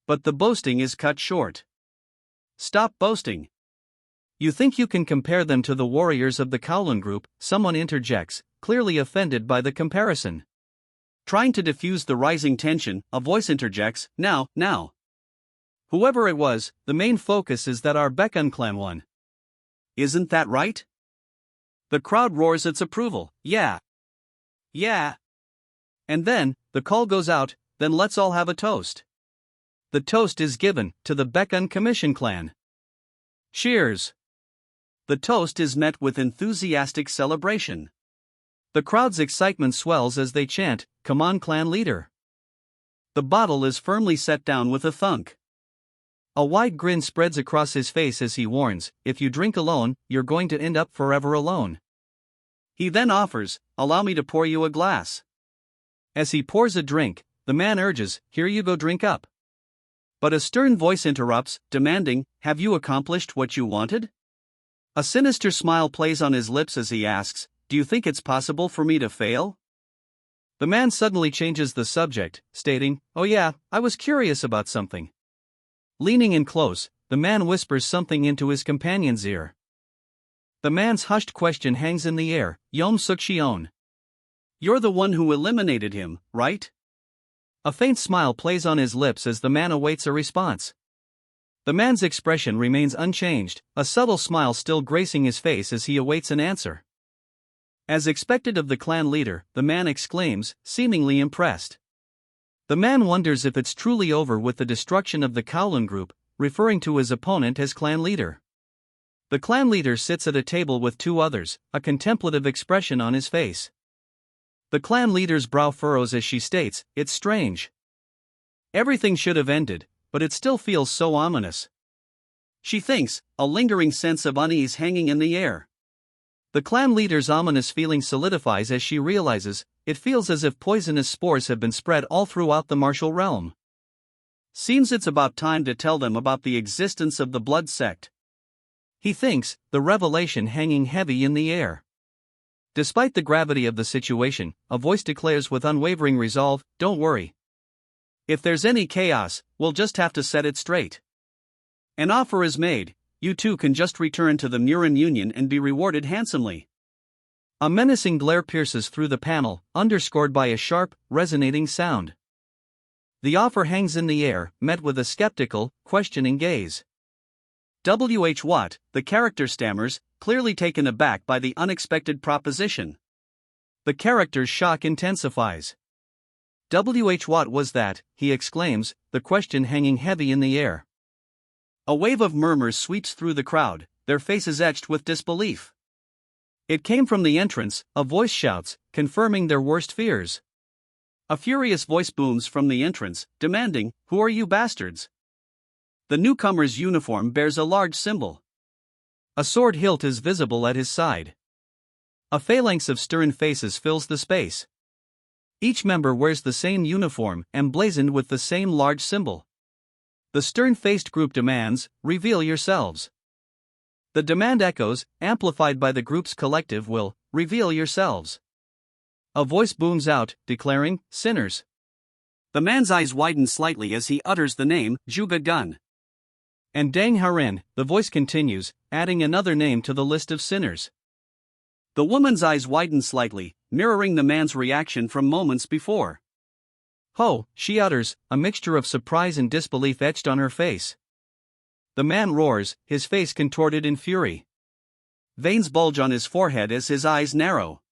But the boasting is cut short. Stop boasting. You think you can compare them to the warriors of the Kowloon group, someone interjects, clearly offended by the comparison. Trying to diffuse the rising tension, a voice interjects, now. Whoever it was, the main focus is that our Baekhyun clan won. Isn't that right? The crowd roars its approval, yeah. And then, the call goes out, then let's all have a toast. The toast is given, to the Baekhyun Commission clan. Cheers. The toast is met with enthusiastic celebration. The crowd's excitement swells as they chant, "Come on, clan leader." The bottle is firmly set down with a thunk. A wide grin spreads across his face as he warns, if you drink alone, you're going to end up forever alone. He then offers, allow me to pour you a glass. As he pours a drink, the man urges, here you go, drink up. But a stern voice interrupts, demanding, have you accomplished what you wanted? A sinister smile plays on his lips as he asks, do you think it's possible for me to fail? The man suddenly changes the subject, stating, oh yeah, I was curious about something. Leaning in close, the man whispers something into his companion's ear. The man's hushed question hangs in the air, Yom Suk-shion. You're the one who eliminated him, right? A faint smile plays on his lips as the man awaits a response. The man's expression remains unchanged, a subtle smile still gracing his face as he awaits an answer. As expected of the clan leader, the man exclaims, seemingly impressed. The man wonders if it's truly over with the destruction of the Kowloon group, referring to his opponent as clan leader. The clan leader sits at a table with two others, a contemplative expression on his face. The clan leader's brow furrows as she states, "It's strange. Everything should have ended, but it still feels so ominous." She thinks, a lingering sense of unease hanging in the air. The clan leader's ominous feeling solidifies as she realizes, it feels as if poisonous spores have been spread all throughout the martial realm. Seems it's about time to tell them about the existence of the blood sect. He thinks, the revelation hanging heavy in the air. Despite the gravity of the situation, a voice declares with unwavering resolve, "Don't worry. If there's any chaos, we'll just have to set it straight. An offer is made. You two can just return to the Murin Union and be rewarded handsomely." A menacing glare pierces through the panel, underscored by a sharp, resonating sound. The offer hangs in the air, met with a skeptical, questioning gaze. What? The character stammers, clearly taken aback by the unexpected proposition. The character's shock intensifies. What was that? He exclaims, the question hanging heavy in the air. A wave of murmurs sweeps through the crowd, their faces etched with disbelief. It came from the entrance, a voice shouts, confirming their worst fears. A furious voice booms from the entrance, demanding, "Who are you bastards?" The newcomer's uniform bears a large symbol. A sword hilt is visible at his side. A phalanx of stern faces fills the space. Each member wears the same uniform, emblazoned with the same large symbol. The stern-faced group demands, "Reveal yourselves." The demand echoes, amplified by the group's collective will, "Reveal yourselves." A voice booms out, declaring, "Sinners." The man's eyes widen slightly as he utters the name, Juga Gun. And Dang Harin, the voice continues, adding another name to the list of sinners. The woman's eyes widen slightly, mirroring the man's reaction from moments before. "Ho," she utters, a mixture of surprise and disbelief etched on her face. The man roars, his face contorted in fury. Veins bulge on his forehead as his eyes narrow.